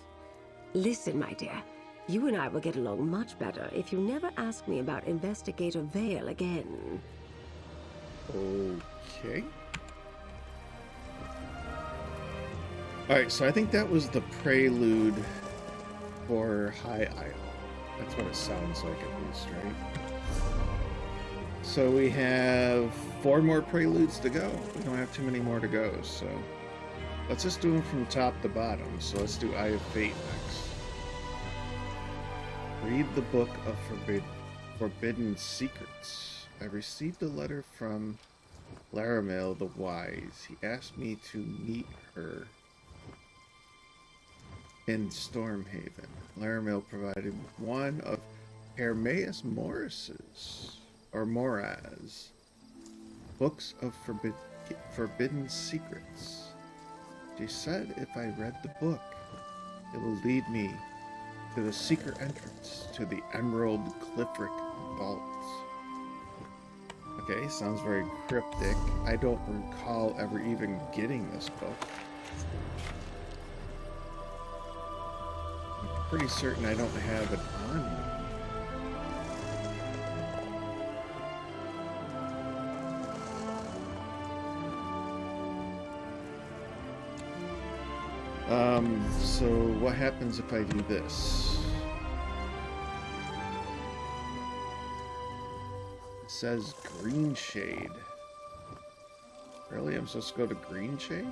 Listen, my dear, you and I will get along much better if you never ask me about Investigator Vale again. Okay. Alright, so I think that was the prelude for High Isle. That's what it sounds like, at least, right? So we have 4 more preludes to go. We don't have too many more to go, so let's just do them from top to bottom. So let's do Eye of Fate next. Read the Book of Forbidden Secrets. I received a letter from Laramel the Wise. He asked me to meet her in Stormhaven. Laramel provided one of Hermaeus Morris's, or Moraz, books of forbidden secrets. She said if I read the book, it will lead me to the secret entrance to the Emerald Cliffric Vaults. Okay, sounds very cryptic. I don't recall ever even getting this book. I'm pretty certain I don't have it on me. So what happens if I do this? It says Green Shade. Really? I'm supposed to go to Green Shade?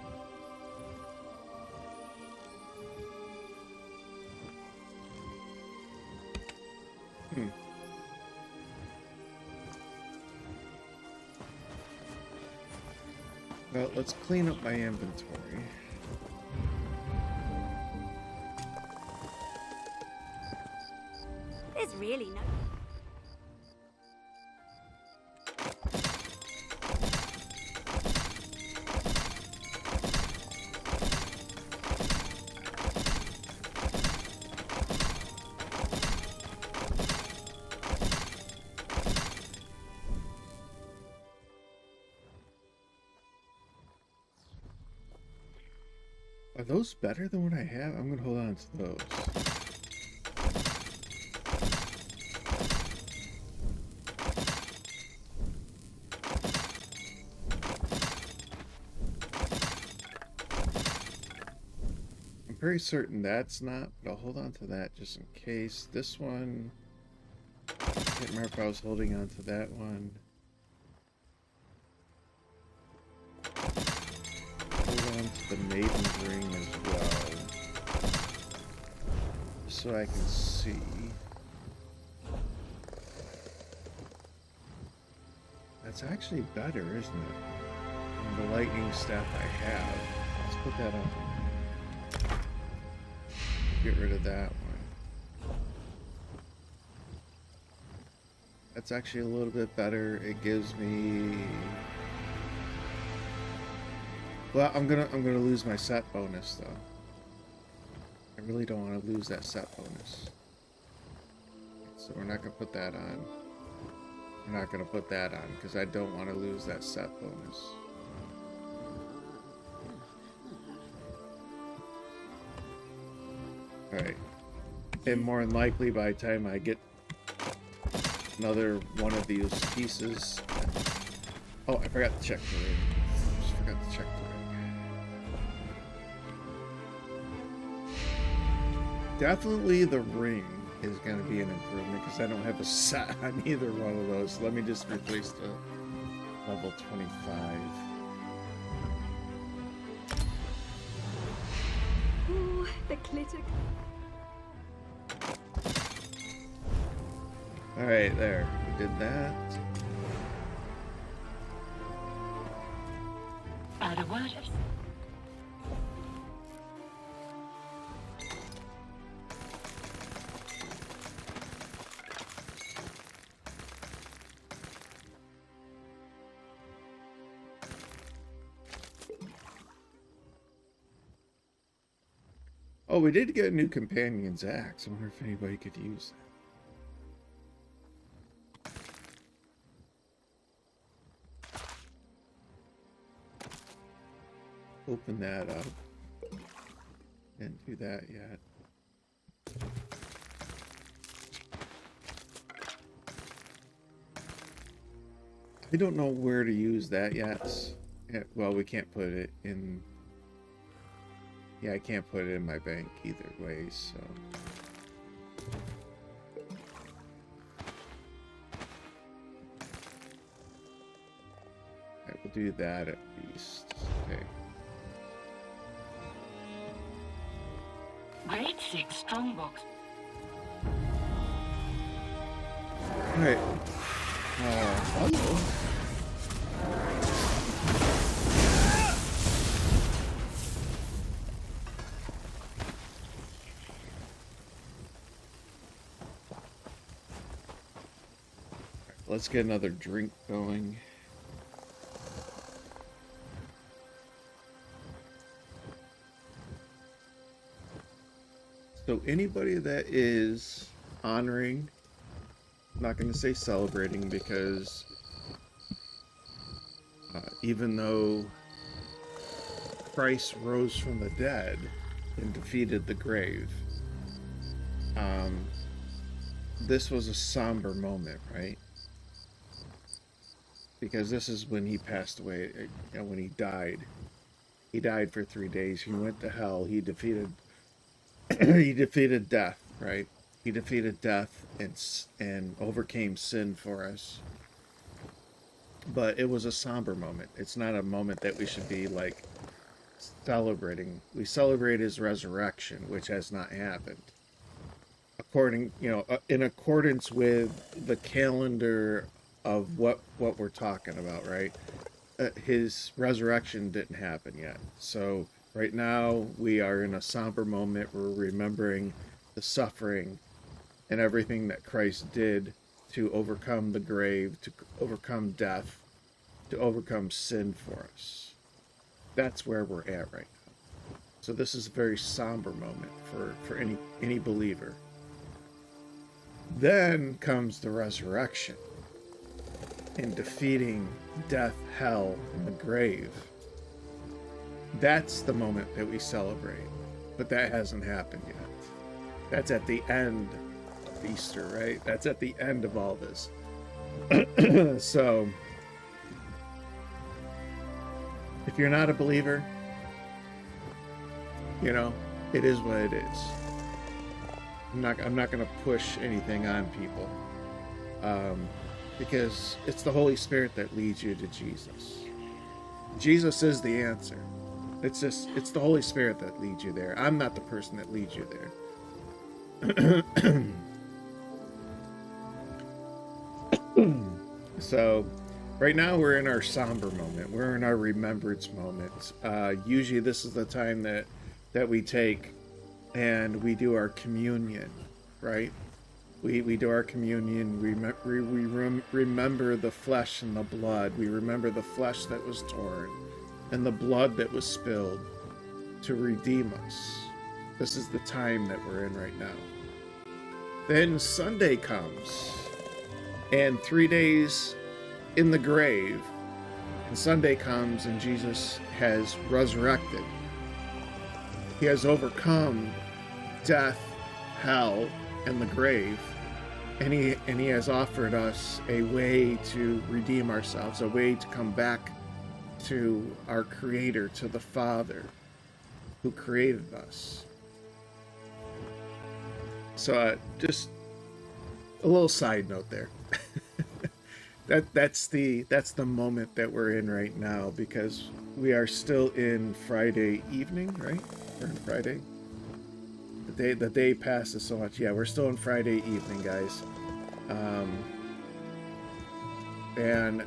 Well, let's clean up my inventory. There's really no... those better than what I have? I'm gonna hold on to those. I'm pretty certain that's not, but I'll hold on to that just in case. This one, I can't remember if I was holding on to that one. Hold on to the Maiden's Ring as well, so I can see. That's actually better, isn't it? Than the lightning staff I have. Let's put that on. Get rid of that one. That's actually a little bit better. It gives me. Well, I'm gonna lose my set bonus though. I really don't want to lose that set bonus. So we're not gonna put that on. We're not gonna put that on because I don't want to lose that set bonus. Alright. And more than likely by the time I get another one of these pieces. Oh, I forgot to check the ring. Just forgot to check the ring. Definitely the ring is going to be an improvement because I don't have a set on either one of those. Let me just replace the level 25. Ooh, the clitter. Alright, there. We did that. Add a word. Oh, we did get a new companion's axe. I wonder if anybody could use that. Open that up. Didn't do that yet. I don't know where to use that yet. Yeah, well, we can't put it in. Yeah, I can't put it in my bank either way, so. I will do that at least. Okay. Grade 6 strongbox. Alright. Hello. Let's get another drink going. So anybody that is honoring, I'm not going to say celebrating because even though Christ rose from the dead and defeated the grave, this was a somber moment, right? Because this is when he passed away, you know, when he died. He died for 3 days. He went to hell. He defeated he defeated death, right? He defeated death and overcame sin for us. But it was a somber moment. It's not a moment that we should be like celebrating. We celebrate his resurrection, which has not happened. According, you know, in accordance with the calendar of what we're talking about, right? His resurrection didn't happen yet. So right now we are in a somber moment. We're remembering the suffering and everything that Christ did to overcome the grave, to overcome death, to overcome sin for us. That's where we're at right now. So this is a very somber moment for any believer. Then comes the resurrection and defeating death, hell, and the grave. That's the moment that we celebrate. But that hasn't happened yet. That's at the end of Easter, right? That's at the end of all this. So, if you're not a believer, you know, it is what it is. I'm not going to push anything on people, because it's the Holy Spirit that leads you to Jesus. Jesus is the answer. It's the Holy Spirit that leads you there. I'm not the person that leads you there. So, right now we're in our somber moment. We're in our remembrance moment. Usually this is the time that we take and we do our communion, right? We do our communion. We remember the flesh and the blood. We remember the flesh that was torn and the blood that was spilled to redeem us. This is the time that we're in right now. Then Sunday comes, and 3 days in the grave, and Sunday comes and Jesus has resurrected. He has overcome death, hell, and the grave, and he has offered us a way to redeem ourselves, a way to come back to our Creator, to the Father who created us. So just a little side note there. That's the moment that we're in right now, because we are still in Friday evening, right? We're in Friday. The day passes so much. Yeah, we're still in Friday evening, guys. And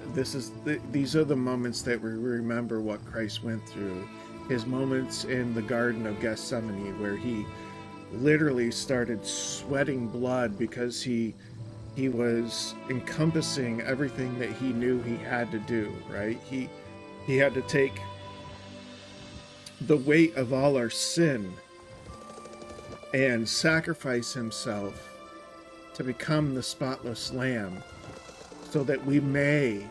these are the moments that we remember what Christ went through. His moments in the Garden of Gethsemane, where he literally started sweating blood because he was encompassing everything that he knew he had to do, right? He had to take the weight of all our sin and sacrifice himself to become the spotless lamb, so that we may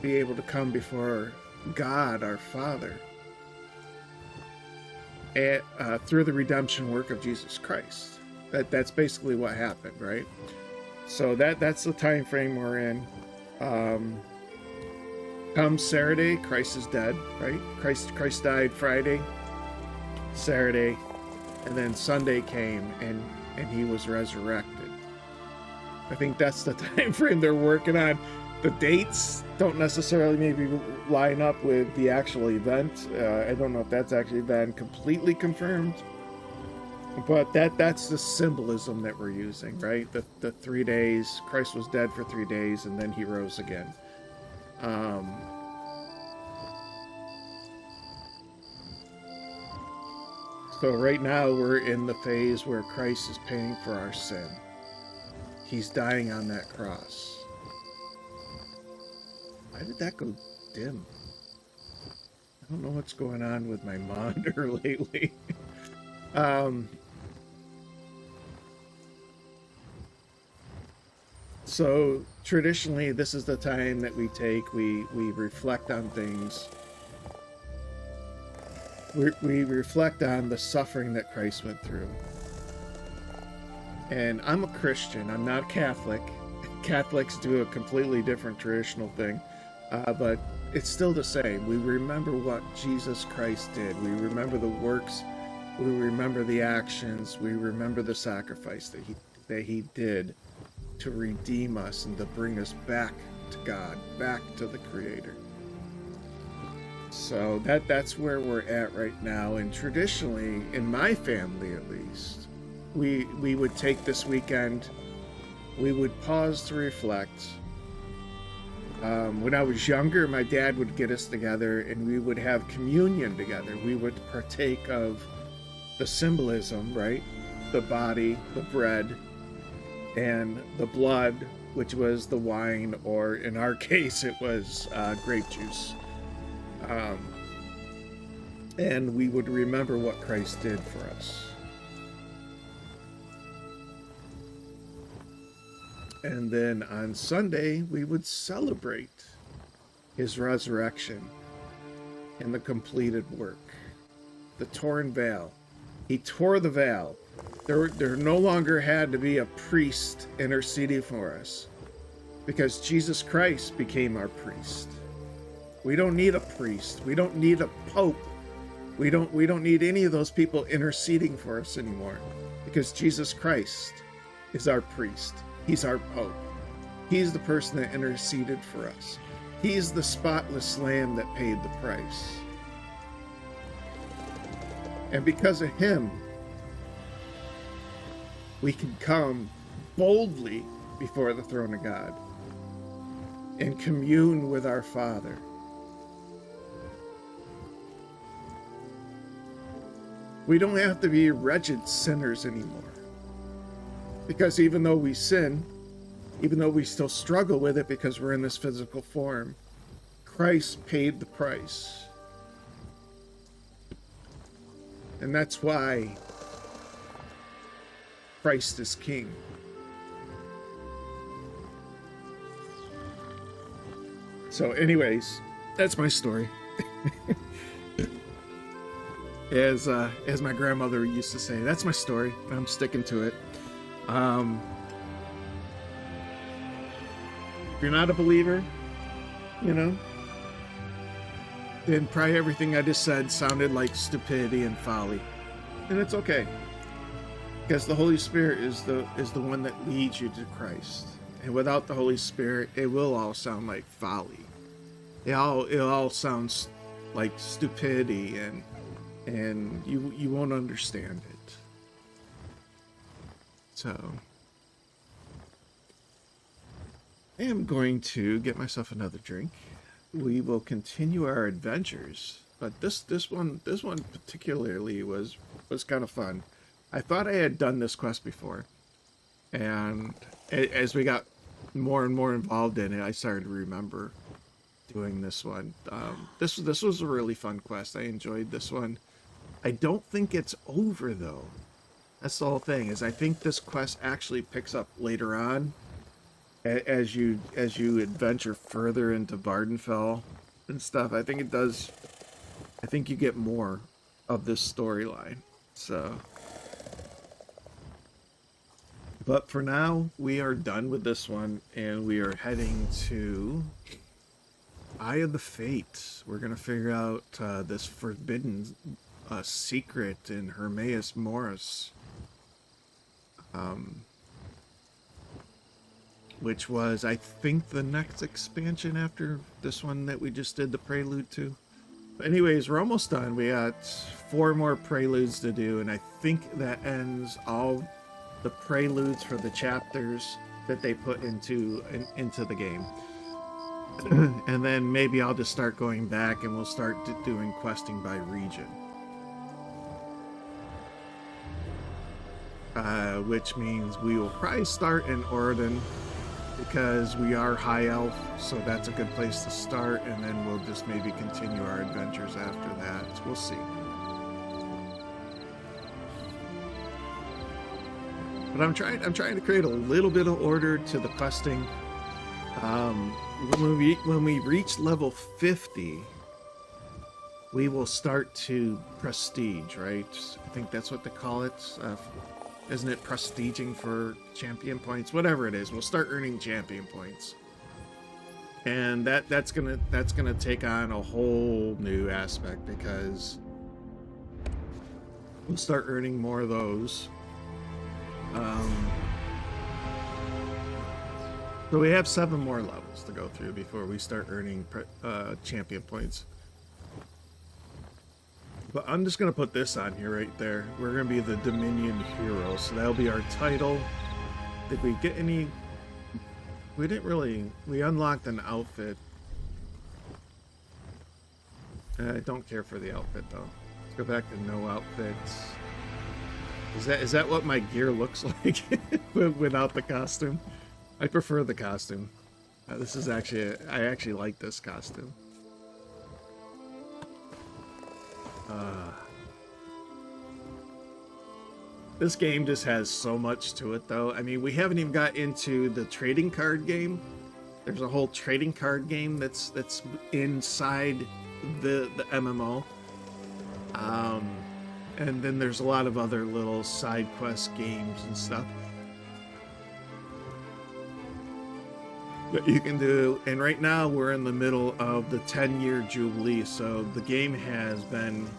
be able to come before God our Father through the redemption work of Jesus Christ. That's basically what happened, right? So that's the time frame we're in. Come Saturday, Christ is dead, right? Christ died Friday, Saturday, and then Sunday came and he was resurrected. I think that's the time frame they're working on. The dates don't necessarily maybe line up with the actual event. I don't know if that's actually been completely confirmed. But that's the symbolism that we're using, right? The 3 days, Christ was dead for 3 days, and then he rose again. So right now we're in the phase where Christ is paying for our sin. He's dying on that cross. Why did that go dim? I don't know what's going on with my monitor lately. So traditionally, this is the time that we take, we reflect on things. We reflect on the suffering that Christ went through. And I'm a Christian, I'm not Catholic. Catholics do a completely different traditional thing, but it's still the same. We remember what Jesus Christ did. We remember the works, we remember the actions, we remember the sacrifice that he did to redeem us and to bring us back to God, back to the Creator. So that's where we're at right now. And traditionally, in my family at least, we would take this weekend, we would pause to reflect. When I was younger, my dad would get us together and we would have communion together. We would partake of the symbolism, right? The body, the bread, and the blood, which was the wine, or in our case, it was grape juice. And we would remember what Christ did for us. And then on Sunday, we would celebrate his resurrection. and the completed work. The torn veil. He tore the veil. There no longer had to be a priest interceding for us, because Jesus Christ became our priest. We don't need a priest. We don't need a pope. We don't need any of those people interceding for us anymore, because Jesus Christ is our priest. He's our pope. He's the person that interceded for us. He's the spotless lamb that paid the price. And because of him, we can come boldly before the throne of God and commune with our Father. We don't have to be wretched sinners anymore. Because even though we sin, even though we still struggle with it because we're in this physical form, Christ paid the price. And that's why Christ is King. So anyways, that's my story. As my grandmother used to say, that's my story. I'm sticking to it. If you're not a believer, then probably everything I just said sounded like stupidity and folly. And it's okay. Because the Holy Spirit is the one that leads you to Christ. And without the Holy Spirit, it will all sound like folly. It all sounds like stupidity, and you won't understand it. So I am going to get myself another drink. We will continue our adventures, but this one particularly was kind of fun. I thought I had done this quest before, and as we got more and more involved in it, I started to remember doing this one. This was a really fun quest. I enjoyed this one. I don't think it's over though. That's the whole thing. Is I think this quest actually picks up later on, as you adventure further into Vardenfell and stuff. I think it does. I think you get more of this storyline. So. But for now, we are done with this one, and we are heading to Eye of the Fates. We're going to figure out this forbidden secret in Hermaeus Morris. Which was, I think, the next expansion after this one that we just did the prelude to. But anyways, we're almost done. We got 4 more preludes to do, and I think that ends all the preludes for the chapters that they put into the game. And then maybe I'll just start going back and we'll start doing questing by region. Which means we will probably start in Orden, because we are high elf, so that's a good place to start, and then we'll just maybe continue our adventures after that. We'll see. But I'm trying to create a little bit of order to the questing. When we reach level 50, we will start to prestige, right? I think that's what they call it. Isn't it prestiging for champion points? Whatever it is, we'll start earning champion points, and that's gonna take on a whole new aspect, because we'll start earning more of those. So we have 7 more levels to go through before we start earning champion points. But I'm just going to put this on here right there. We're going to be the Dominion Hero, so that'll be our title. Did we get any... We didn't really... We unlocked an outfit. I don't care for the outfit, though. Let's go back to no outfits. Is that what my gear looks like without the costume? I prefer the costume. This is actually... I actually like this costume. This game just has so much to it, though. I mean, we haven't even got into the trading card game. There's a whole trading card game that's inside the MMO. And then there's a lot of other little side quest games and stuff that you can do. And right now we're in the middle of the 10-year jubilee, so the game has been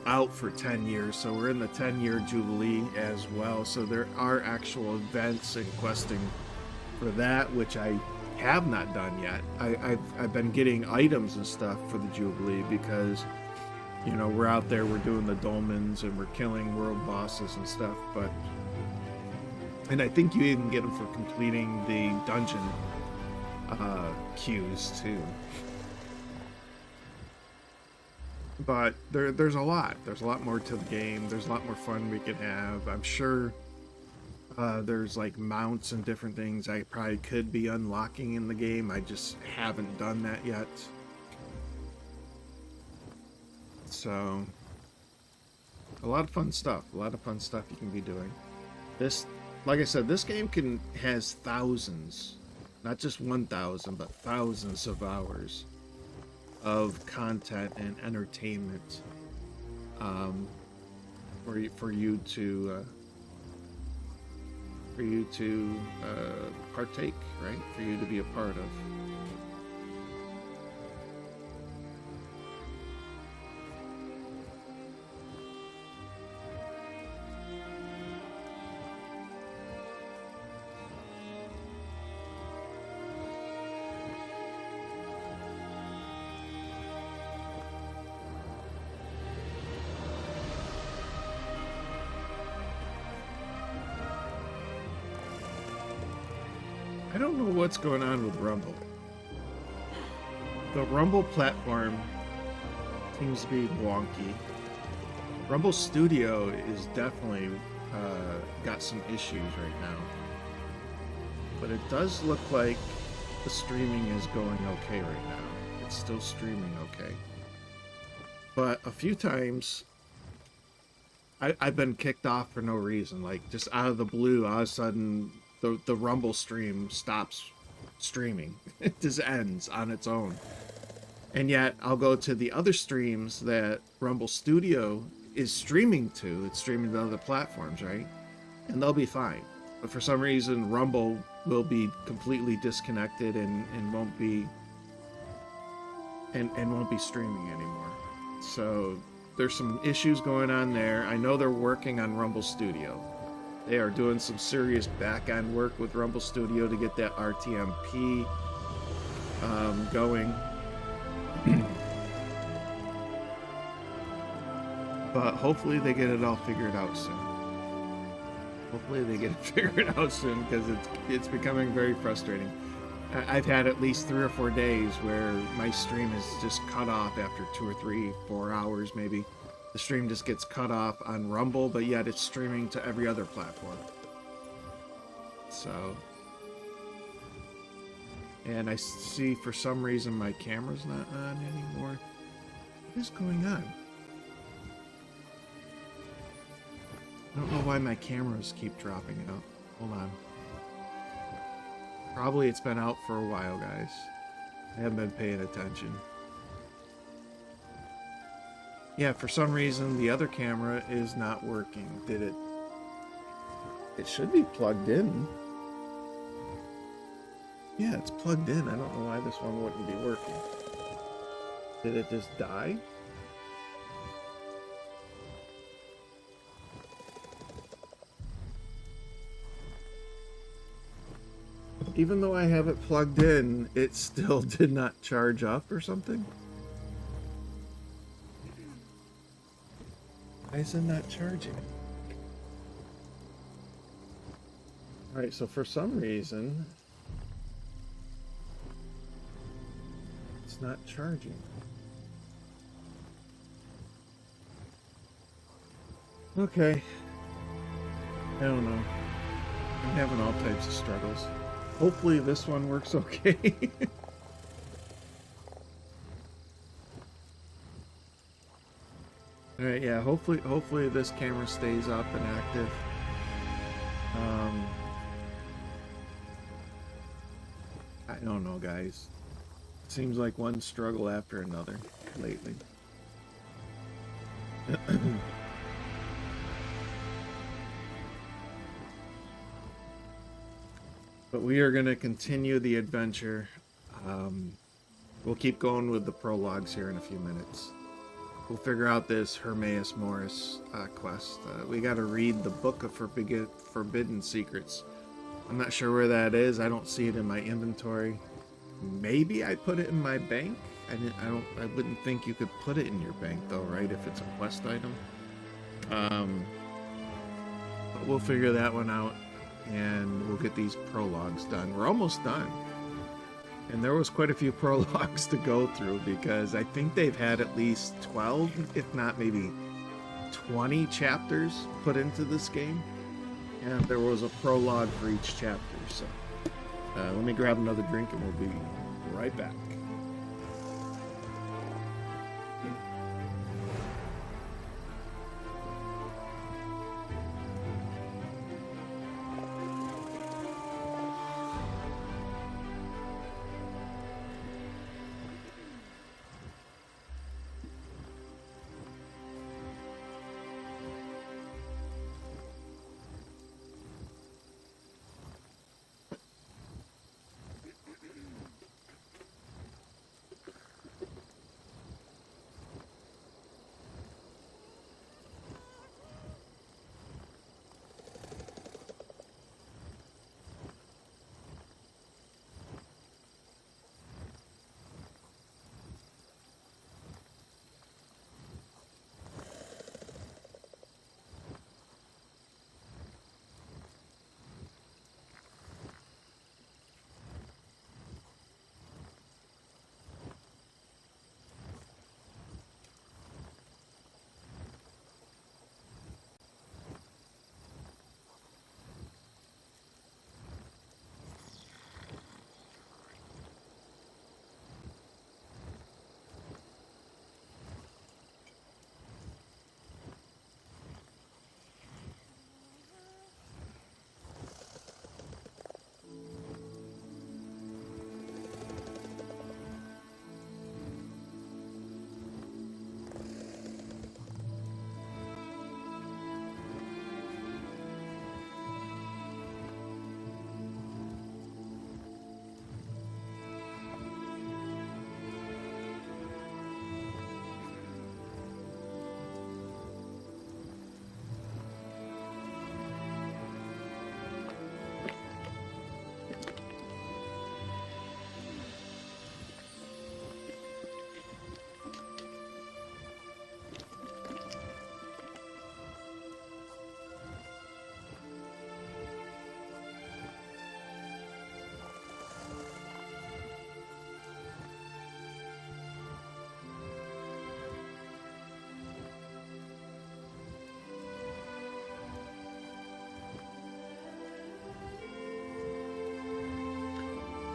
out for 10 years, so we're in the 10-year jubilee as well. So there are actual events and questing for that, which I have not done yet. I've been getting items and stuff for the jubilee because, you know, we're out there, we're doing the dolmens and we're killing world bosses and stuff. But, and I think you even get them for completing the dungeon queues too. But there's a lot more to the game. There's a lot more fun we can have. I'm sure there's like mounts and different things I probably could be unlocking in the game. I just haven't done that yet. So a lot of fun stuff. A lot of fun stuff you can be doing. This, like I said, this game has thousands, not just 1,000, but thousands of hours of content and entertainment for you to partake, right? For you to be a part of. I don't know what's going on with Rumble. The Rumble platform seems to be wonky. Rumble Studio is definitely got some issues right now. But it does look like the streaming is going okay right now. It's still streaming okay. But a few times I've been kicked off for no reason. Like just out of the blue, all of a sudden the Rumble stream stops streaming. It just ends on its own. And yet I'll go to the other streams that Rumble Studio is streaming to. It's streaming to other platforms, right? And they'll be fine. But for some reason, Rumble will be completely disconnected and won't be streaming anymore. So there's some issues going on there. I know they're working on Rumble Studio. They are doing some serious back-end work with Rumble Studio to get that RTMP going. But hopefully they get it all figured out soon. Hopefully they get it figured out soon, because it's becoming very frustrating. I've had at least 3 or 4 days where my stream is just cut off after 2 or 3, 4 hours maybe. The stream just gets cut off on Rumble, but yet it's streaming to every other platform. So, and I see for some reason my camera's not on anymore. What is going on? I don't know why my cameras keep dropping out. Hold on. Probably it's been out for a while, guys. I haven't been paying attention. Yeah, for some reason the other camera is not working. Did it? It should be plugged in. Yeah, it's plugged in. I don't know why this one wouldn't be working. Did it just die? Even though I have it plugged in, it still did not charge up or something? Why is it not charging? Alright, so for some reason, it's not charging. Okay. I don't know. I'm having all types of struggles. Hopefully this one works okay. Alright, yeah, hopefully this camera stays up and active. I don't know, guys. Seems like one struggle after another. lately. But we are going to continue the adventure. We'll keep going with the prologues here in a few minutes. We'll figure out this Hermaeus Morris quest. We got to read the Book of Forbidden Secrets. I'm not sure where that is. I don't see it in my inventory. Maybe I put it in my bank. I wouldn't think you could put it in your bank though, right? If it's a quest item. But we'll figure that one out, and we'll get these prologues done. We're almost done. And there was quite a few prologues to go through, because I think they've had at least 12, if not maybe 20 chapters put into this game. And there was a prologue for each chapter. So let me grab another drink and we'll be right back.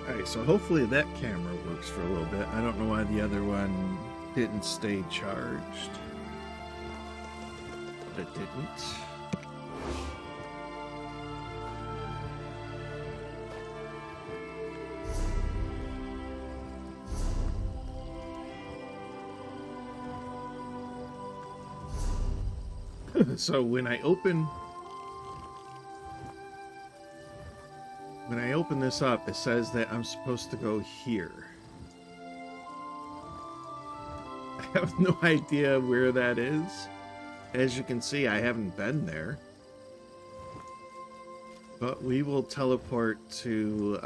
Alright, so hopefully that camera works for a little bit. I don't know why the other one didn't stay charged. But it didn't. So when I open this up, it says that I'm supposed to go here. I have no idea where that is. As you can see, I haven't been there. But we will teleport to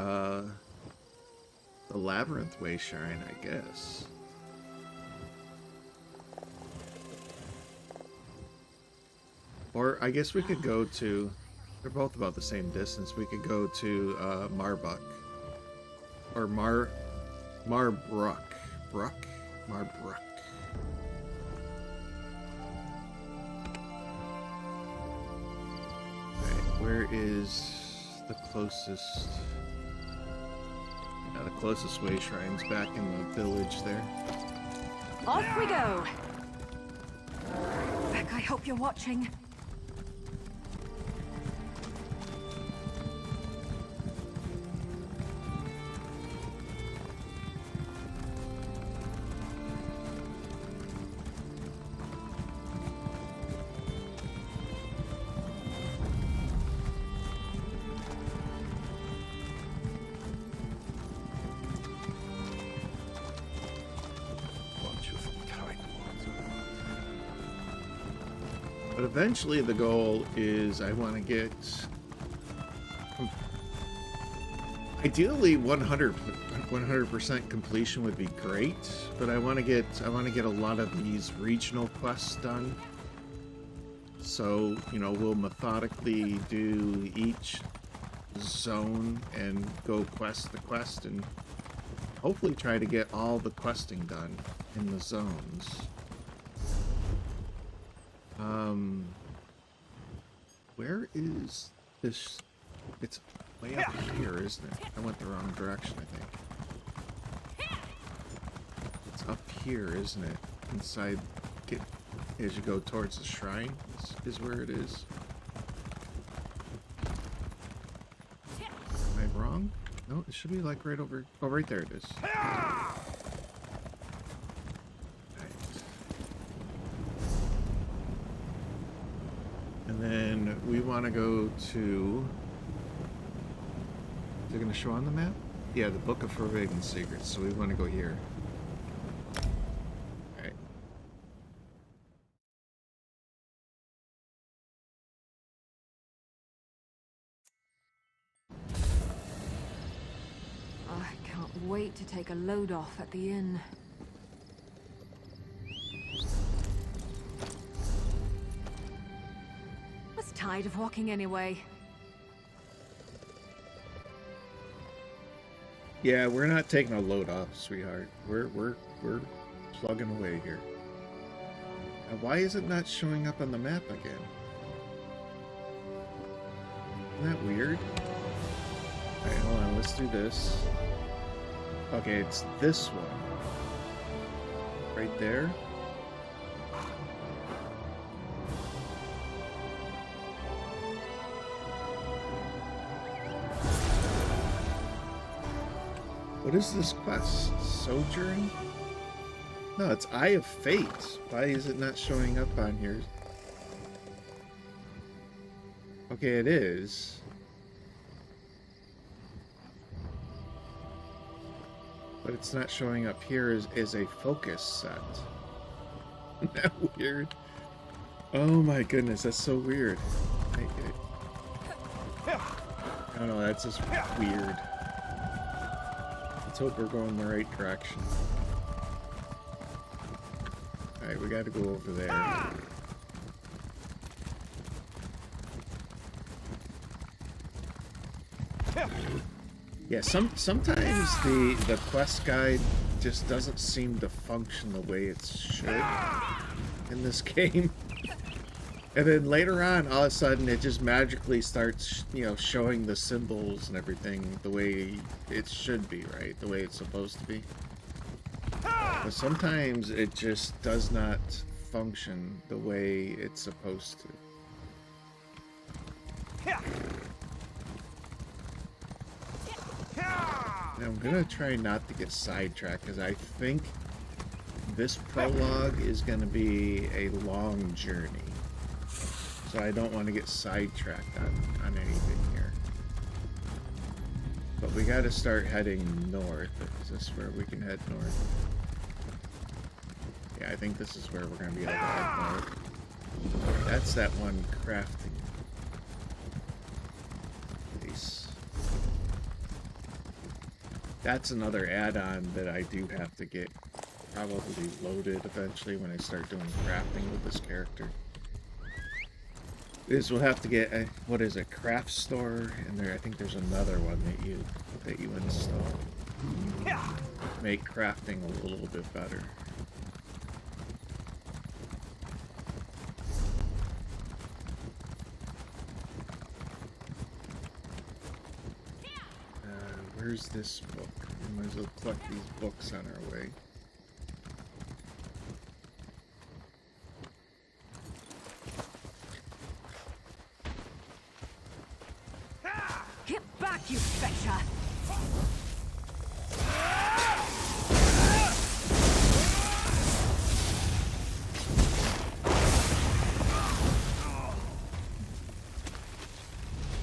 the Labyrinth Way Shrine, I guess. Or I guess we could go to... They're both about the same distance. We could go to Marbuk. Or Marbruck. Marbruck. Alright, where is the closest... Yeah, the closest way shrine's back in the village there. Off we go! Beck, I hope you're watching. eventually the goal is I want to get ideally 100% completion would be great, but I want to get a lot of these regional quests done. So, you know, we'll methodically do each zone and go quest to quest and hopefully try to get all the questing done in the zones. Where is this? It's way up here, isn't it? I went the wrong direction, I think. It's up here, isn't it? Inside, as you go towards the shrine, is where it is. Am I wrong? No, it should be like right over. Oh, right there it is. And then we want to go to... Is it going to show on the map? Yeah, the Book of Forbidden Secrets. So we want to go here. Alright. I can't wait to take a load off at the inn. Tired of walking anyway. Yeah, we're not taking a load off, sweetheart. We're plugging away here. Now, why is it not showing up on the map again? Isn't that weird? Alright, hold on, let's do this. Okay, it's this one. Right there. What is this quest? Sojourn? No, it's Eye of Fate. Why is it not showing up on here? Okay, it is. But it's not showing up here as a focus set. Isn't that weird? Oh my goodness, that's so weird. I don't know, that's just weird. Let's hope we're going the right direction. Alright, we gotta go over there. Yeah, sometimes the quest guide just doesn't seem to function the way it should in this game. And then later on, all of a sudden, it just magically starts, you know, showing the symbols and everything the way it should be, right? The way it's supposed to be. But sometimes it just does not function the way it's supposed to. Now, I'm gonna try not to get sidetracked because I think this prologue is gonna be a long journey. So I don't want to get sidetracked on anything here. But we got to start heading north. Is this where we can head north? Yeah, I think this is where we're going to be able to head north. That's that one crafting place. That's another add-on that I do have to get probably loaded eventually when I start doing crafting with this character. Is we'll have to get a, what is it, craft store, and there I think there's another one that you install. Make crafting a little bit better. Where's this book? We might as well collect these books on our way. Get back, you fetcher!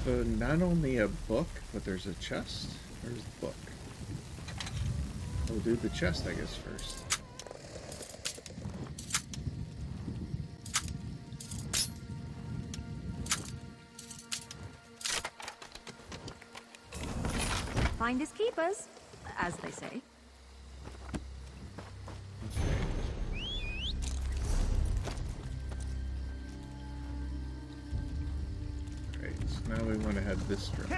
So not only a book, but there's a chest. Where's the book? We'll do the chest, I guess, first. findest keepers, as they say. Right, so now we want to head this direction.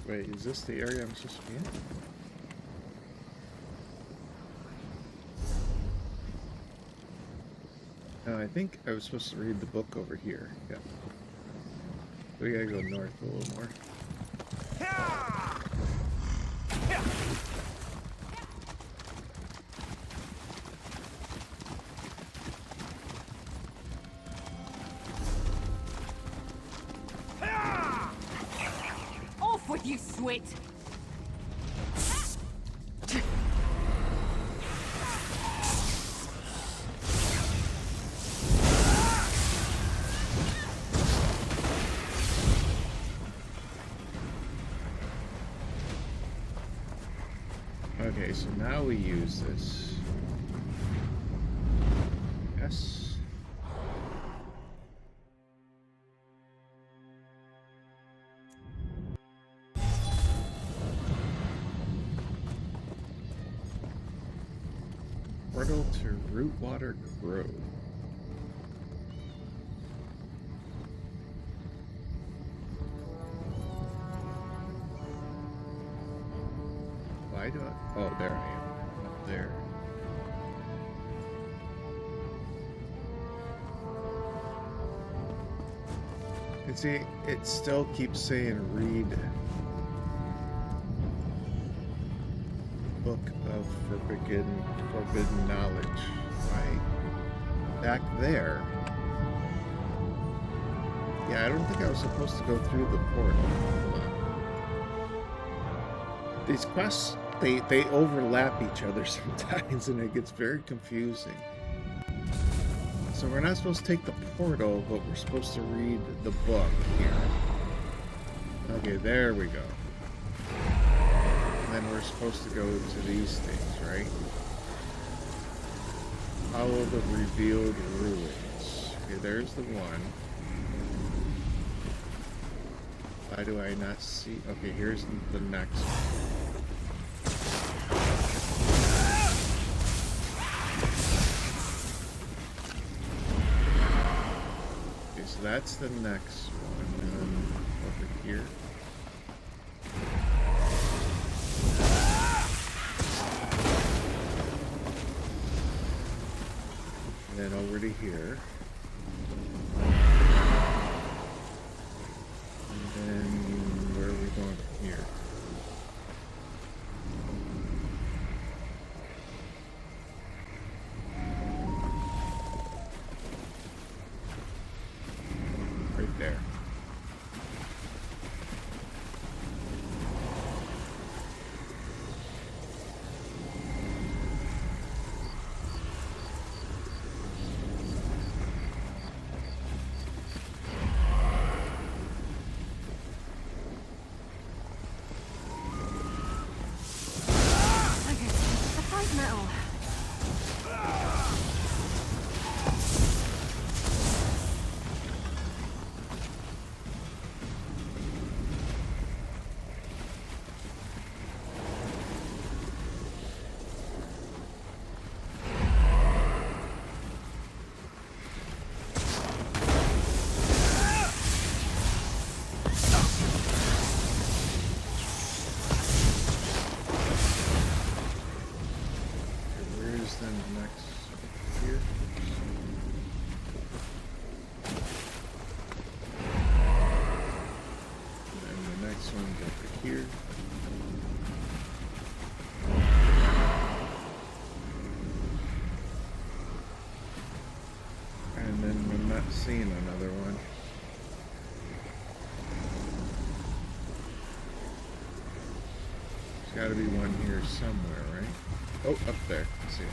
Wait, is this the area I'm supposed to be in? No, I think I was supposed to read the book over here. Yeah. We gotta go north a little more. Off with you, Swit! Okay, so now we use this. Yes. Portal to Rootwater Grove. Why do I? Oh, there I am. Up there. And see, it still keeps saying read Book of Forbidden Knowledge. Right? Back there. Yeah, I don't think I was supposed to go through the portal. Hold on. These quests, they overlap each other sometimes, and it gets very confusing. So we're not supposed to take the portal, but we're supposed to read the book here. Okay, there we go. And then we're supposed to go to these things, right? Follow the revealed ruins. Okay, there's the one. Why do I not see? Okay, here's the next one. So that's the next one, and then over here. And then over to here. And then where are we going from here? Right there. Metal. one here somewhere, right? Oh, up there. Let's see it.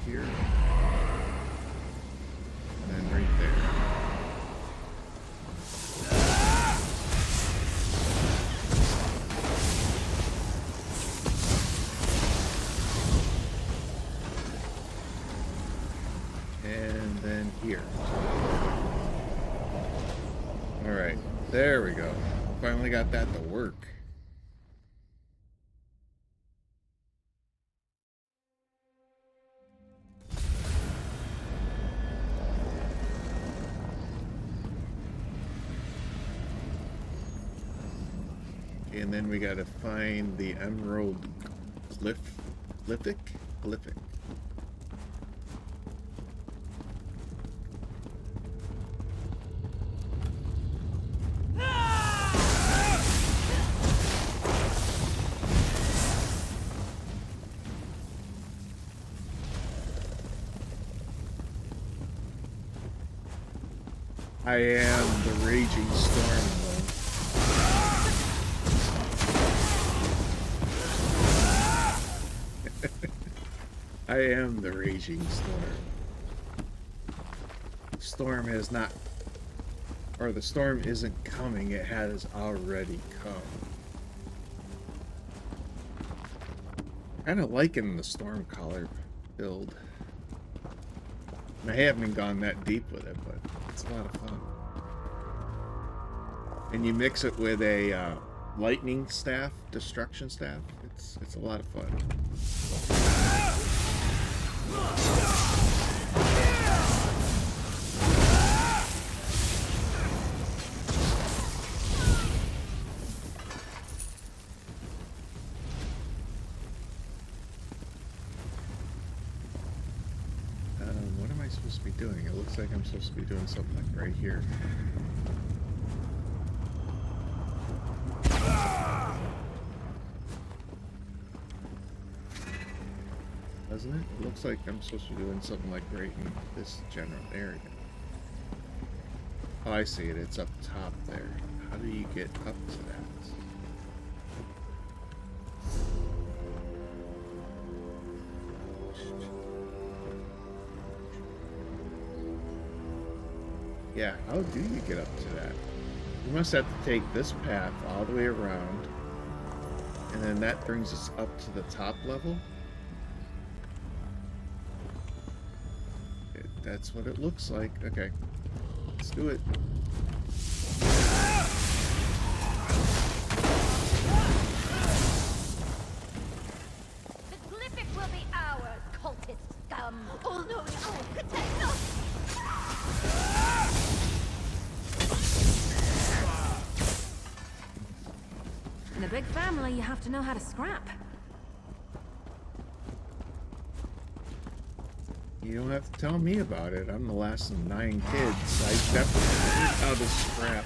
Here. And then right there. And then here. Alright, there we go. Finally got that to work. And then we gotta find the emerald glyphic? I am the raging storm, though. I am the raging storm. Storm has not, or the storm isn't coming, it has already come. Kinda liking the storm collar build. And I haven't gone that deep with it, but it's a lot of fun. And you mix it with a lightning staff, destruction staff. It's a lot of fun. What am I supposed to be doing? It looks like I'm supposed to be doing something like right here. Doesn't it? It looks like I'm supposed to be doing something like right in this general area. Oh, I see it. It's up top there. How do you get up to that? Yeah, how do you get up to that? You must have to take this path all the way around, and then that brings us up to the top level. That's what it looks like. Okay, let's do it. The glyphic will be ours, cultist scum. Oh no, no, protect us! In a big family, you have to know how to scrap. You don't have to tell me about it. I'm the last of 9 kids. I definitely know how to scrap.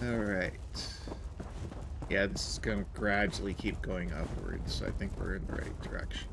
Alright. Yeah, this is going to gradually keep going upwards, so I think we're in the right direction.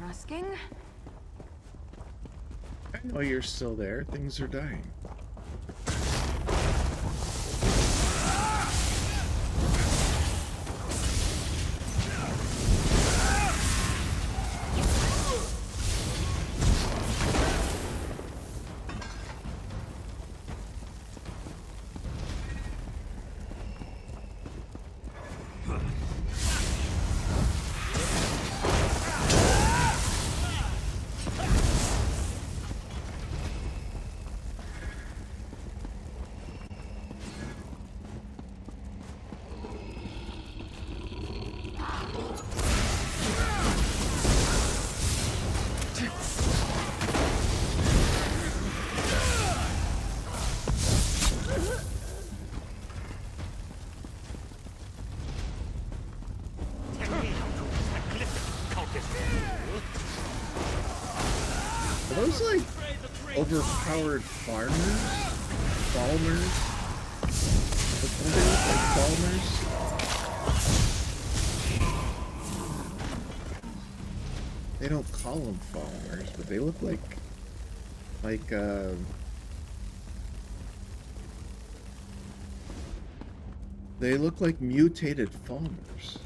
asking. I know you're still there. Things are dying. Are those like overpowered farmers? Farmers? What do they look like? Farmers? They don't call them farmers, but they look like they look like mutated farmers.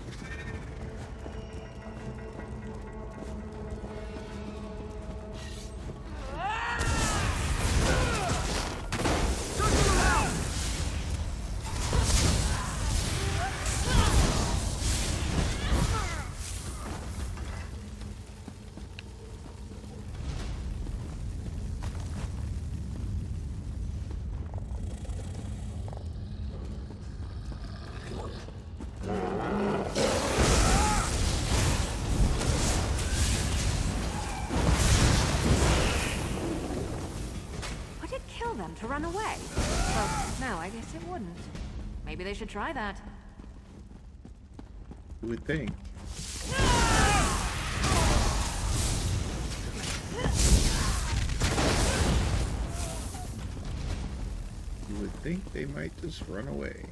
To run away? Well, no, I guess it wouldn't. Maybe they should try that. You would think. You would think they might just run away.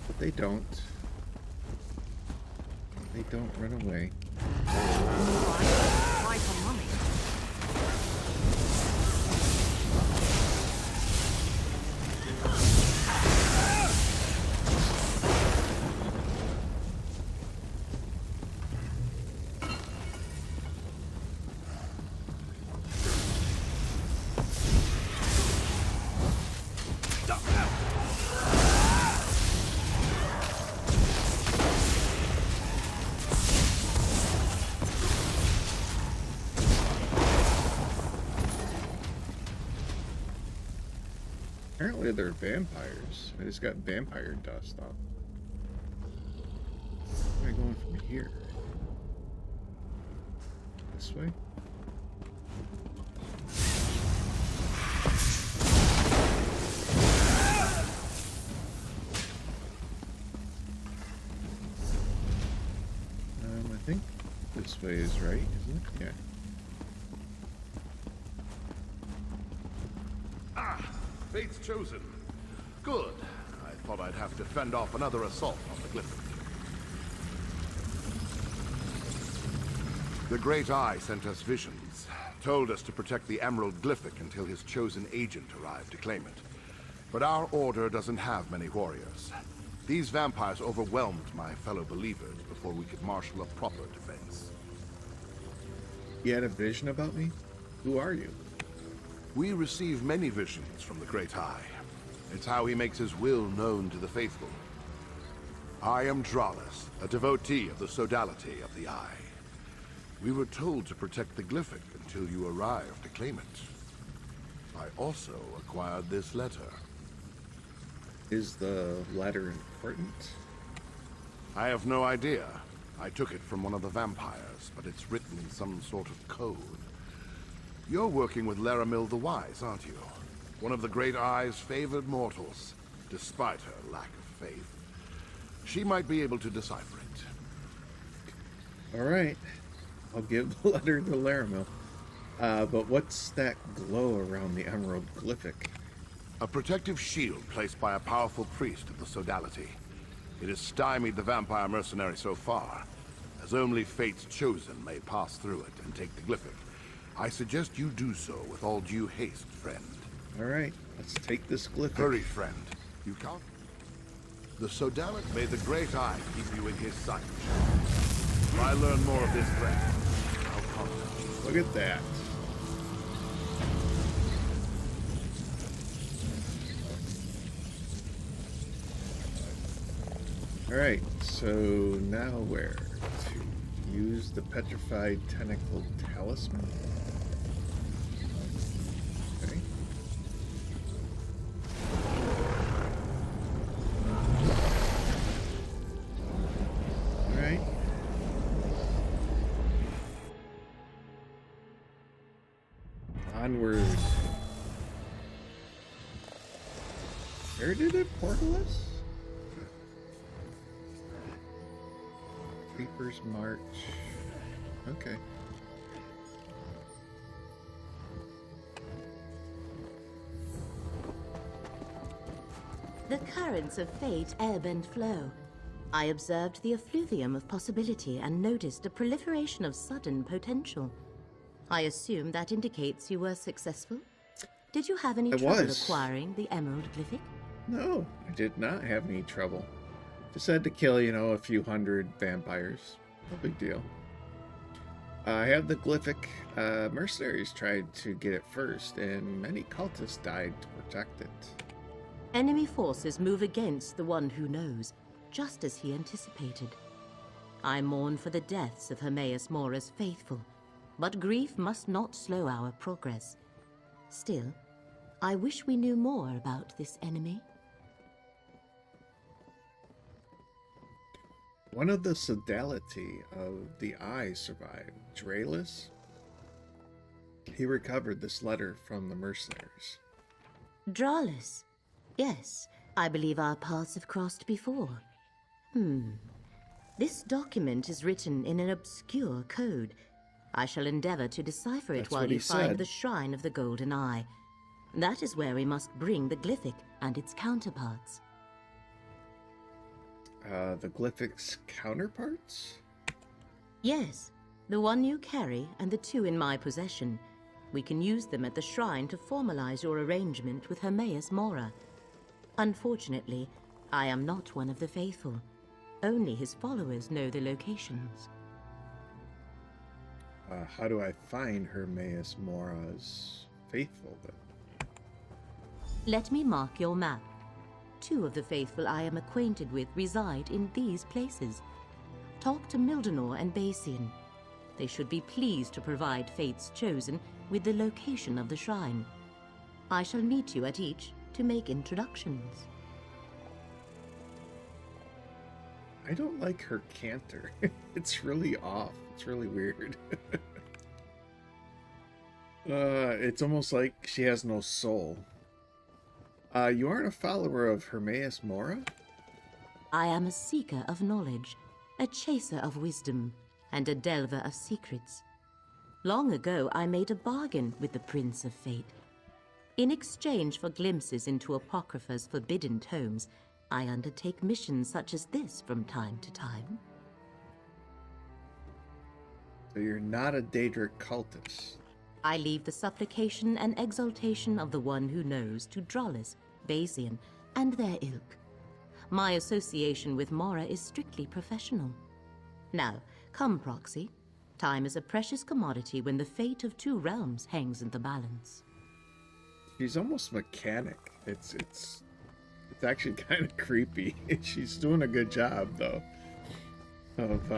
But they don't. They don't run away. Why for mommy? Apparently they're vampires. I just got vampire dust on. Where am I going from here? This way? I think this way is right, isn't it? Yeah. Fate's chosen. Good. I thought I'd have to fend off another assault on the Glyphic. The Great Eye sent us visions. Told us to protect the Emerald Glyphic until his chosen agent arrived to claim it. But our order doesn't have many warriors. These vampires overwhelmed my fellow believers before we could marshal a proper defense. You had a vision about me? Who are you? We receive many visions from the Great Eye. It's how he makes his will known to the faithful. I am Dralis, a devotee of the sodality of the Eye. We were told to protect the Glyphic until you arrived to claim it. I also acquired this letter. Is the letter important? I have no idea. I took it from one of the vampires, but it's written in some sort of code. You're working with Laramil the Wise, aren't you? One of the Great Eye's favored mortals, despite her lack of faith. She might be able to decipher it. Alright. I'll give the letter to Laramil. But what's that glow around the Emerald Glyphic? A protective shield placed by a powerful priest of the Sodality. It has stymied the vampire mercenary so far, as only Fate's chosen may pass through it and take the glyphic. I suggest you do so with all due haste, friend. Alright, let's take this glyphic. Hurry, friend. You can't... The Sodality, may the Great Eye keep you in his sight. If I learn more of this threat, I'll contact you. Look at that. Alright, so now where? To use the petrified tentacle talisman? Okay. Alright. Onward. Where did it portal us? Reaper's March. Okay. The currents of fate ebb and flow. I observed the effluvium of possibility and noticed a proliferation of sudden potential. I assume that indicates you were successful? Did you have any trouble acquiring the Emerald Glyphic? No, I did not have any trouble. Just had to kill, you know, a few hundred vampires. No big deal. I have the glyphic. Mercenaries tried to get it first, and many cultists died to protect it. Enemy forces move against the one who knows, just as he anticipated. I mourn for the deaths of Hermaeus Mora's faithful, but grief must not slow our progress. Still, I wish we knew more about this enemy. One of the Sodality of the Eye survived, Draelus. He recovered this letter from the mercenaries. Draelus? Yes, I believe our paths have crossed before. This document is written in an obscure code. I shall endeavor to decipher it while you find the Shrine of the Golden Eye. That is where we must bring the glyphic and its counterparts. The glyphic's counterparts? Yes, the one you carry and the two in my possession. We can use them at the shrine to formalize your arrangement with Hermaeus Mora. Unfortunately, I am not one of the faithful. Only his followers know the locations. How do I find Hermaeus Mora's faithful, then? Let me mark your map. Two of the faithful I am acquainted with reside in these places. Talk to Mildenor and Basian. They should be pleased to provide Fate's Chosen with the location of the shrine. I shall meet you at each to make introductions. I don't like her canter. It's really off. It's really weird. It's almost like she has no soul. You aren't a follower of Hermaeus Mora? I am a seeker of knowledge, a chaser of wisdom, and a delver of secrets. Long ago, I made a bargain with the Prince of Fate. In exchange for glimpses into Apocrypha's forbidden tomes, I undertake missions such as this from time to time. So you're not a Daedric cultist? I leave the supplication and exaltation of the one who knows to Draelus, Basian, and their ilk. My association with Mora is strictly professional. Now, come, Proxy. Time is a precious commodity when the fate of two realms hangs in the balance. She's almost mechanic. It's actually kind of creepy. She's doing a good job, though, of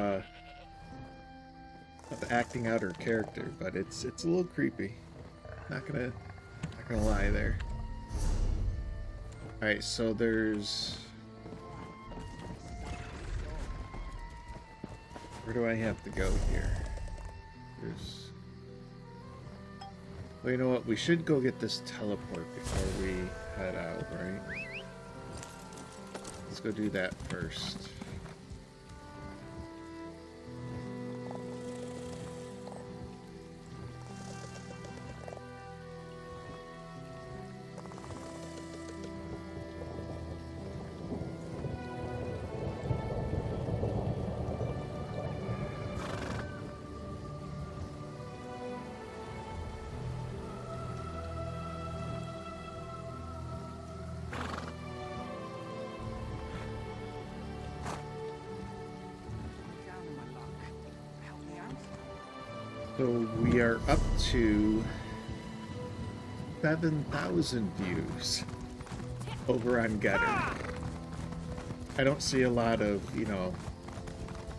acting out her character, but it's a little creepy. Not gonna lie there. All right, so there's. Where do I have to go here? There's. Well, you know what? We should go get this teleport before we head out, right? Let's go do that first. So we are up to 7,000 views over on Getter. I don't see a lot of, you know,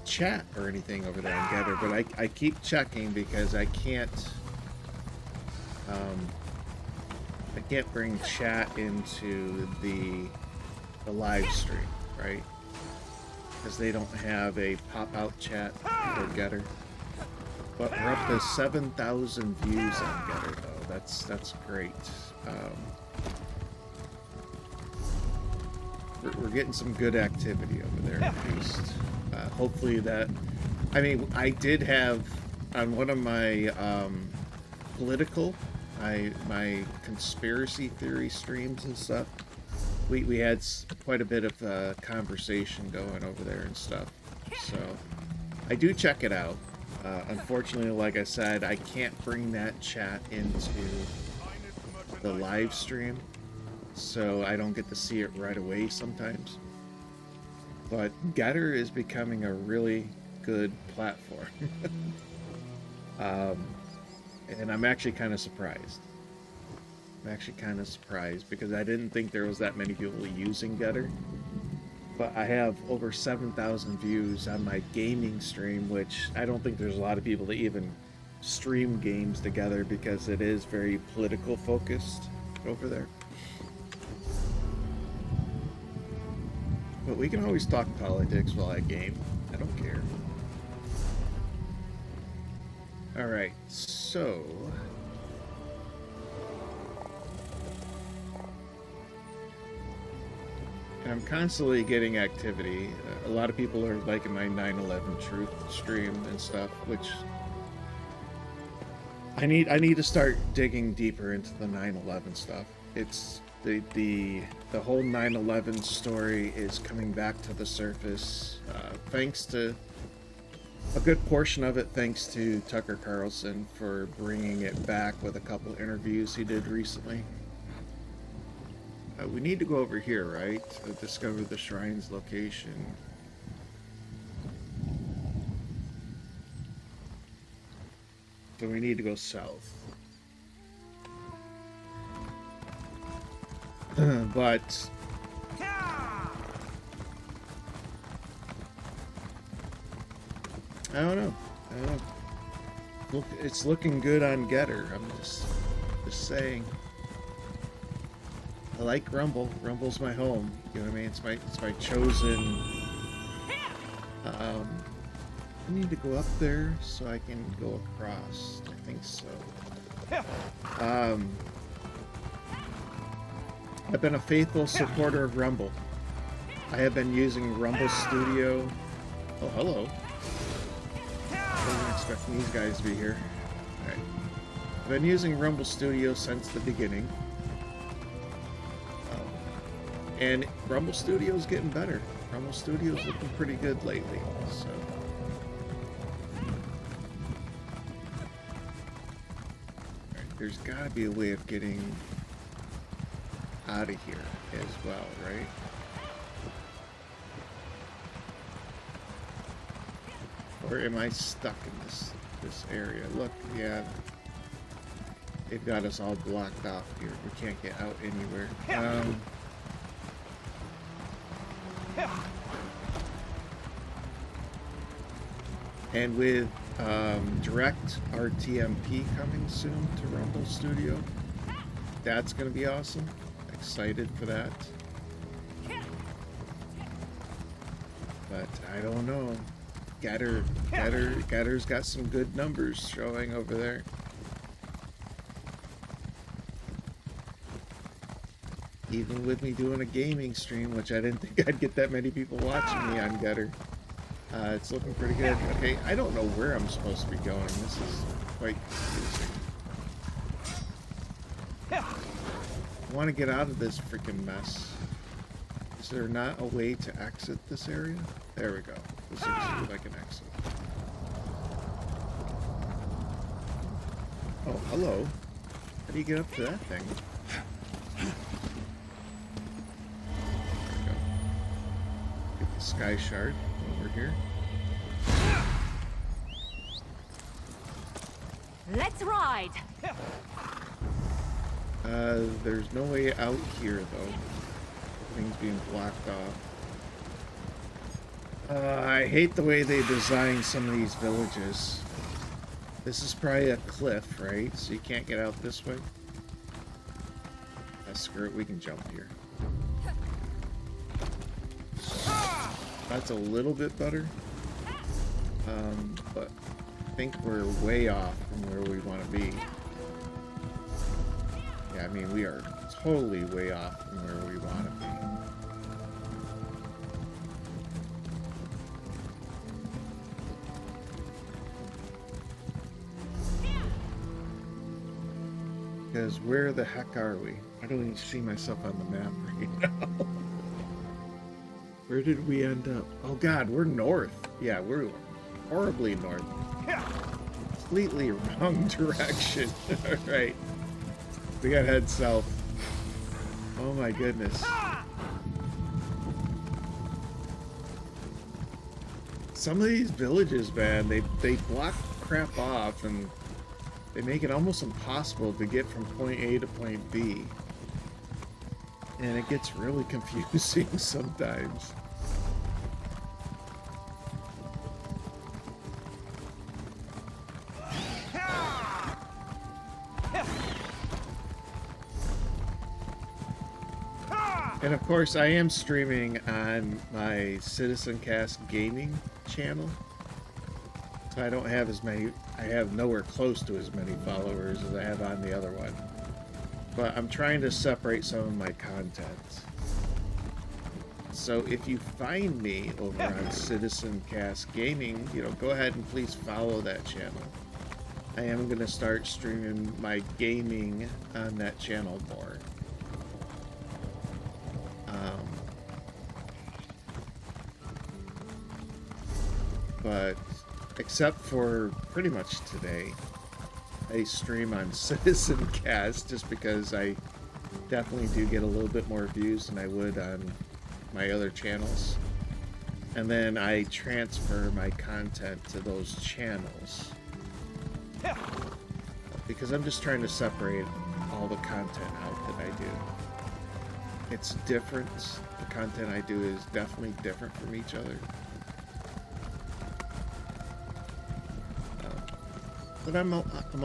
chat or anything over there on Getter, but I keep checking because I can't bring chat into the live stream, right? Because they don't have a pop-out chat for Getter. But we're up to 7,000 views on Getter, though. That's great. We're getting some good activity over there, at least. Hopefully that... I mean, I did have, on one of my political, my conspiracy theory streams and stuff, we had quite a bit of conversation going over there and stuff. So, I do check it out. Unfortunately, like I said, I can't bring that chat into the live stream, so I don't get to see it right away sometimes. But Getter is becoming a really good platform. And I'm actually kind of surprised. Because I didn't think there was that many people using Getter. But I have over 7,000 views on my gaming stream, which I don't think there's a lot of people that even stream games together because it is very political focused over there. But we can always talk politics while I game. I don't care. Alright, so... I'm constantly getting activity. A lot of people are liking my 9/11 Truth stream and stuff, which I need to start digging deeper into the 9/11 stuff. It's the whole 9/11 story is coming back to the surface, thanks to a good portion of it, thanks to Tucker Carlson for bringing it back with a couple interviews he did recently. We need to go over here, right? To discover the shrine's location. So we need to go south. But... I don't know. Look, it's looking good on Getter. I'm just saying. I like Rumble. Rumble's my home. You know what I mean? It's my chosen. I need to go up there so I can go across. I think so. I've been a faithful supporter of Rumble. I have been using Rumble Studio. Oh, hello. I wasn't expecting these guys to be here. Alright. I've been using Rumble Studio since the beginning. And Rumble Studio's getting better. Rumble Studio's looking pretty good lately, so... Alright, there's gotta be a way of getting out of here as well, right? Or am I stuck in this area? Look, yeah. They've got us all blocked off here. We can't get out anywhere. And with direct RTMP coming soon to Rumble Studio, that's going to be awesome. Excited for that. But I don't know. Gatter's got some good numbers showing over there. Even with me doing a gaming stream, which I didn't think I'd get that many people watching me on Getter. It's looking pretty good. Okay, I don't know where I'm supposed to be going. This is quite confusing. I want to get out of this freaking mess. Is there not a way to exit this area? There we go. Let's see if I can exit. Oh, hello. How do you get up to that thing? Skyshard over here. Let's ride! There's no way out here, though. Everything's being blocked off. I hate the way they design some of these villages. This is probably a cliff, right? So you can't get out this way. Screw it, we can jump here. That's a little bit better. But I think we're way off from where we want to be. Yeah, I mean, we are totally way off from where we want to be. Because where the heck are we? I don't even see myself on the map right now. Where did we end up? Oh god, we're north. Yeah, we're horribly north. Completely wrong direction. Alright. We gotta head south. Oh my goodness. Some of these villages, man, they block crap off and they make it almost impossible to get from point A to point B. And it gets really confusing sometimes. And of course, I am streaming on my Citizen Cast Gaming channel. So I don't have as many, I have nowhere close to as many followers as I have on the other one. But I'm trying to separate some of my content. So if you find me over on Citizen Cast Gaming, you know, go ahead and please follow that channel. I am going to start streaming my gaming on that channel more. But except for pretty much today, I stream on Citizen Cast just because I definitely do get a little bit more views than I would on my other channels. And then I transfer my content to those channels. Because I'm just trying to separate all the content out that I do. It's different. The content I do is definitely different from each other. But I'm a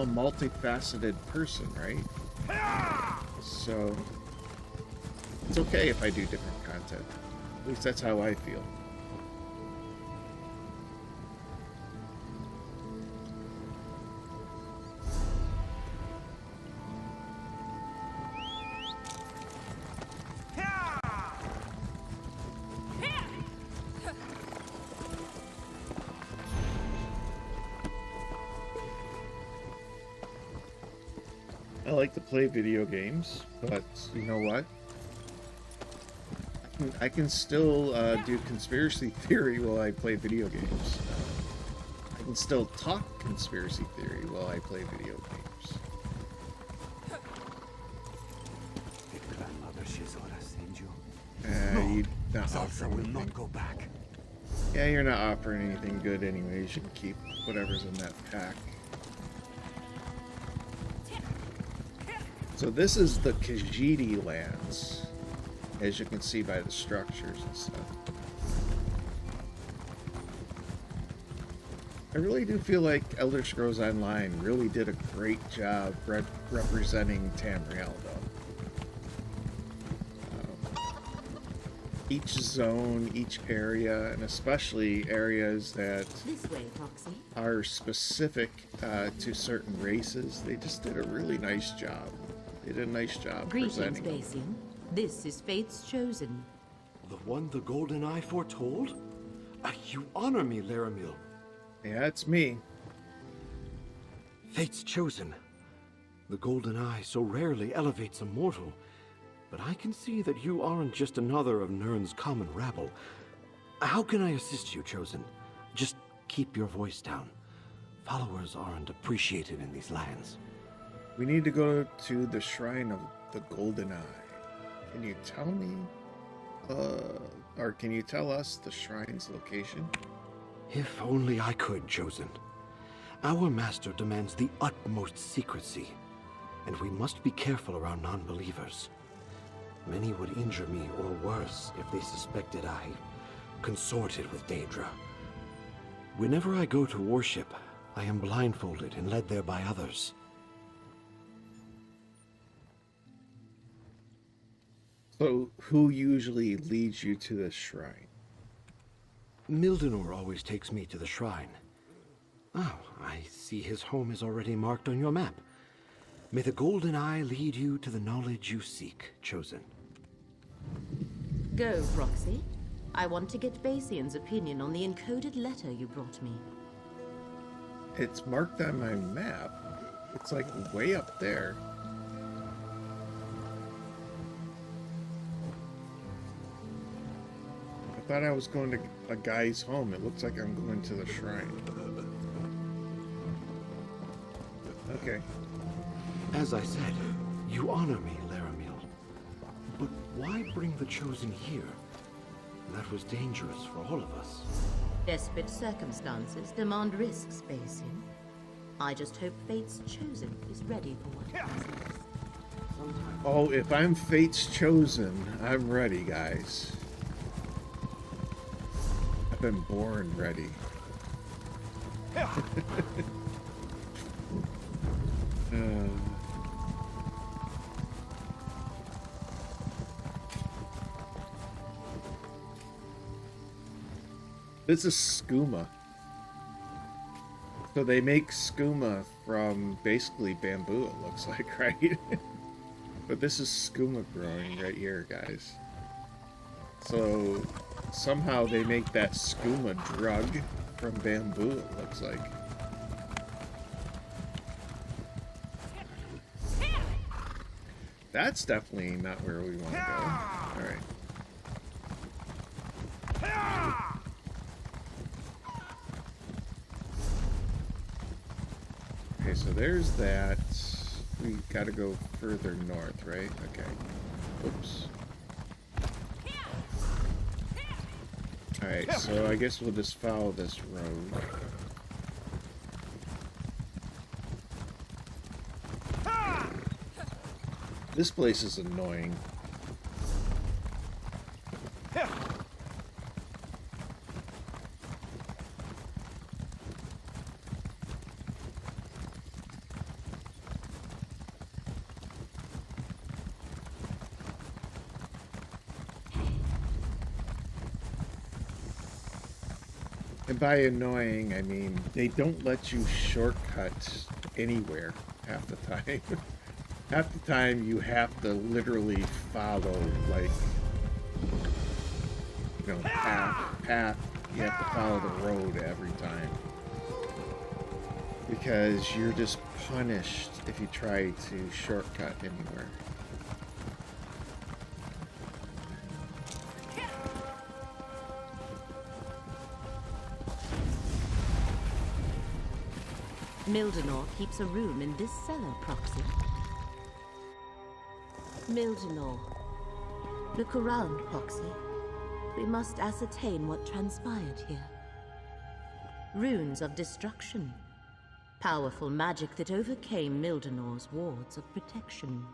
multifaceted person, right? So it's okay if I do different content. At least that's how I feel. I like to play video games, but you know what? I can still do conspiracy theory while I play video games. I can still talk conspiracy theory while I play video games. Did Grandmother Shizora send you? You're not Salsa offering will not anything. go back. Yeah, you're not offering anything good anyways. You can keep whatever's in that pack. So this is the Khajiit lands, as you can see by the structures and stuff. I really do feel like Elder Scrolls Online really did a great job representing Tamriel, though. Each zone, each area, and especially areas that This way, Foxy. are specific to certain races, they just did a really nice job. They did a nice job Greetings, presenting them. Basium. This is Fate's Chosen. The one the Golden Eye foretold? You honor me, Laramil. Yeah, it's me. Fate's Chosen. The Golden Eye so rarely elevates a mortal. But I can see that you aren't just another of Nirn's common rabble. How can I assist you, Chosen? Just keep your voice down. Followers aren't appreciated in these lands. We need to go to the Shrine of the Golden Eye. Can you tell me, or can you tell us the shrine's location? If only I could, Chosen. Our master demands the utmost secrecy, and we must be careful around non-believers. Many would injure me or worse if they suspected I consorted with Daedra. Whenever I go to worship, I am blindfolded and led there by others. So, who usually leads you to this shrine? Mildenor always takes me to the shrine. Oh, I see his home is already marked on your map. May the Golden Eye lead you to the knowledge you seek, Chosen. Go, Proxy. I want to get Basian's opinion on the encoded letter you brought me. It's marked on my map. It's like way up there. I thought I was going to a guy's home. It looks like I'm going to the shrine. Okay. As I said, you honor me, Laramil. But why bring the Chosen here? That was dangerous for all of us. Desperate circumstances demand risks, Basian. I just hope Fate's Chosen is ready for what comes next. Oh, if I'm Fate's Chosen, I'm ready, guys. I've been born ready. This is skooma. So they make skooma from basically bamboo, it looks like, right? But this is skooma growing right here, guys. So somehow they make that skooma drug from bamboo, it looks like. That's definitely not where we want to go. Alright. Okay, so there's that. We gotta go further north, right? Okay. Oops. Alright, so I guess we'll just follow this road. This place is annoying. And by annoying, I mean they don't let you shortcut anywhere half the time. Half the time you have to literally follow, like, you know, path. You have to follow the road every time. Because you're just punished if you try to shortcut anywhere. Mildenor keeps a room in this cellar, Proxy. Mildenor, look around, Proxy. We must ascertain what transpired here. Runes of destruction. Powerful magic that overcame Mildenor's wards of protection.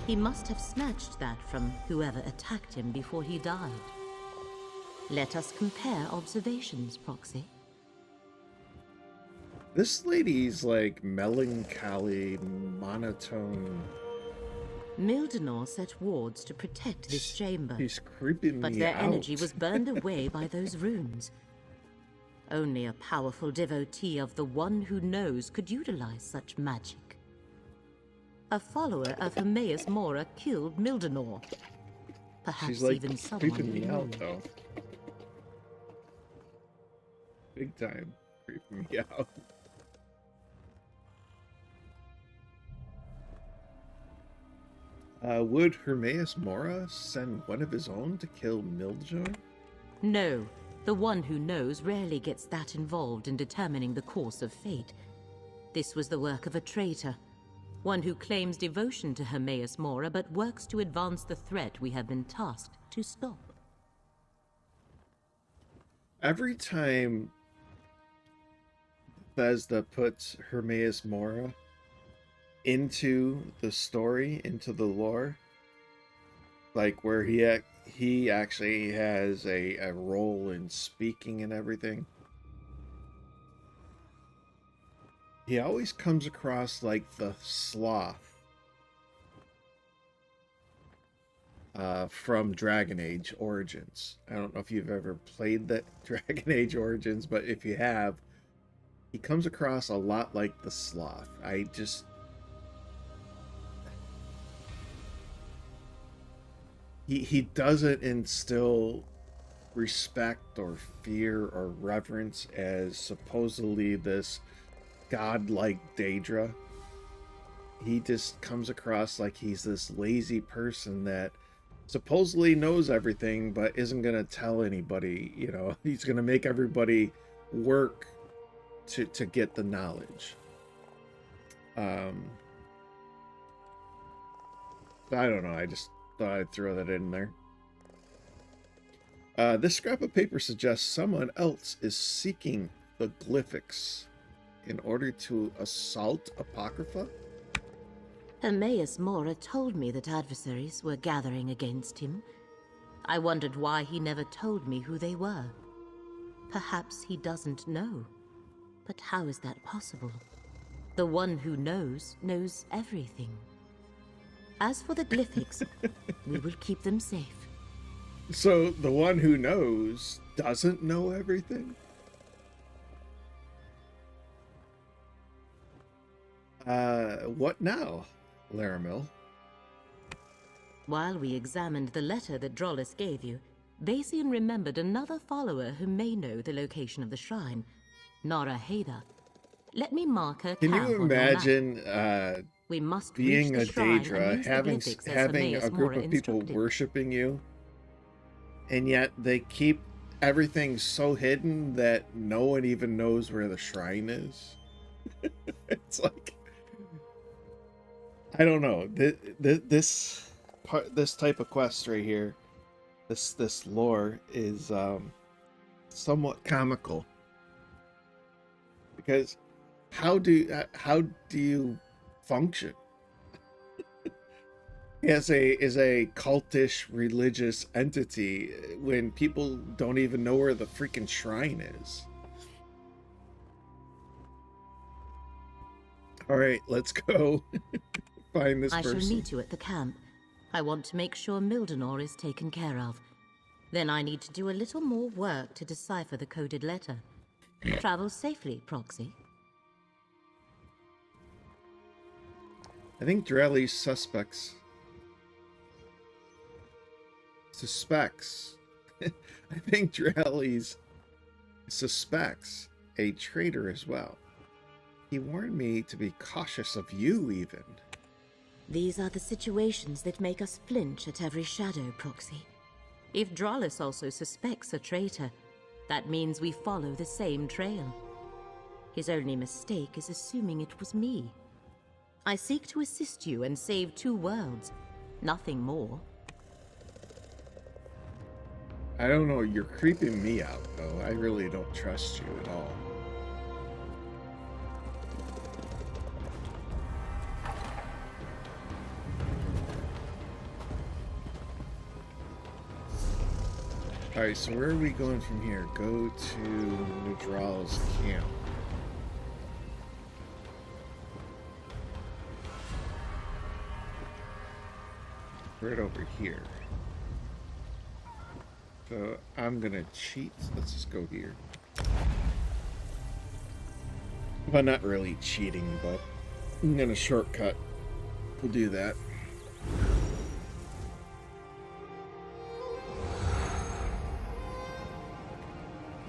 He must have snatched that from whoever attacked him before he died. Let us compare observations, Proxy. This lady's like melancholy, monotone. Mildenor set wards to protect this chamber. He's creeping me out. But their energy was burned away by those runes. Only a powerful devotee of the One Who Knows could utilize such magic. A follower of Hermaeus Mora killed Mildenor. Perhaps She's like even someone creeping me we out, know. though. Big time creeping me out. Would Hermaeus Mora send one of his own to kill Mildenor? No, the One Who Knows rarely gets that involved in determining the course of fate. This was the work of a traitor, one who claims devotion to Hermaeus Mora but works to advance the threat we have been tasked to stop. Every time Bethesda puts Hermaeus Mora into the story, into the lore, like where he actually has a role in speaking and everything. He always comes across like the sloth from Dragon Age Origins. I don't know if you've ever played that Dragon Age Origins, but if you have, he comes across a lot like the sloth. He doesn't instill respect or fear or reverence as supposedly this godlike Daedra. He just comes across like he's this lazy person that supposedly knows everything but isn't going to tell anybody. You know, he's going to make everybody work to get the knowledge. I don't know, I just thought I'd throw that in there. This scrap of paper suggests someone else is seeking the glyphics in order to assault Apocrypha? Hermaeus Mora told me that adversaries were gathering against him. I wondered why he never told me who they were. Perhaps he doesn't know. But how is that possible? The one who knows everything. As for the glyphics, we will keep them safe. So the one who knows doesn't know everything? What now, Laramil? While we examined the letter that Drollus gave you, Vasian remembered another follower who may know the location of the shrine, Nara Haida. Let me mark her. Can you imagine we must being a Daedra, having a group of people worshiping you, and yet they keep everything so hidden that no one even knows where the shrine is? It's like, I don't know. This type of quest right here, this lore is somewhat comical, because how do you function as a cultish religious entity when people don't even know where the freaking shrine is? All right, let's go find this person. I shall meet you at the camp. I want to make sure Mildenor is taken care of. Then I need to do a little more work to decipher the coded letter. Travel safely, Proxy. I think Drelly's suspects. I think Drelly's suspects a traitor as well. He warned me to be cautious of you, even. These are the situations that make us flinch at every shadow, Proxy. If Drollus also suspects a traitor, that means we follow the same trail. His only mistake is assuming it was me. I seek to assist you and save 2 worlds, nothing more. I don't know, you're creeping me out, though. I really don't trust you at all. Alright, so where are we going from here? Go to Nudral's camp. Right over here. So I'm gonna cheat. Let's just go here. Well, not really cheating, but I'm gonna shortcut. We'll do that.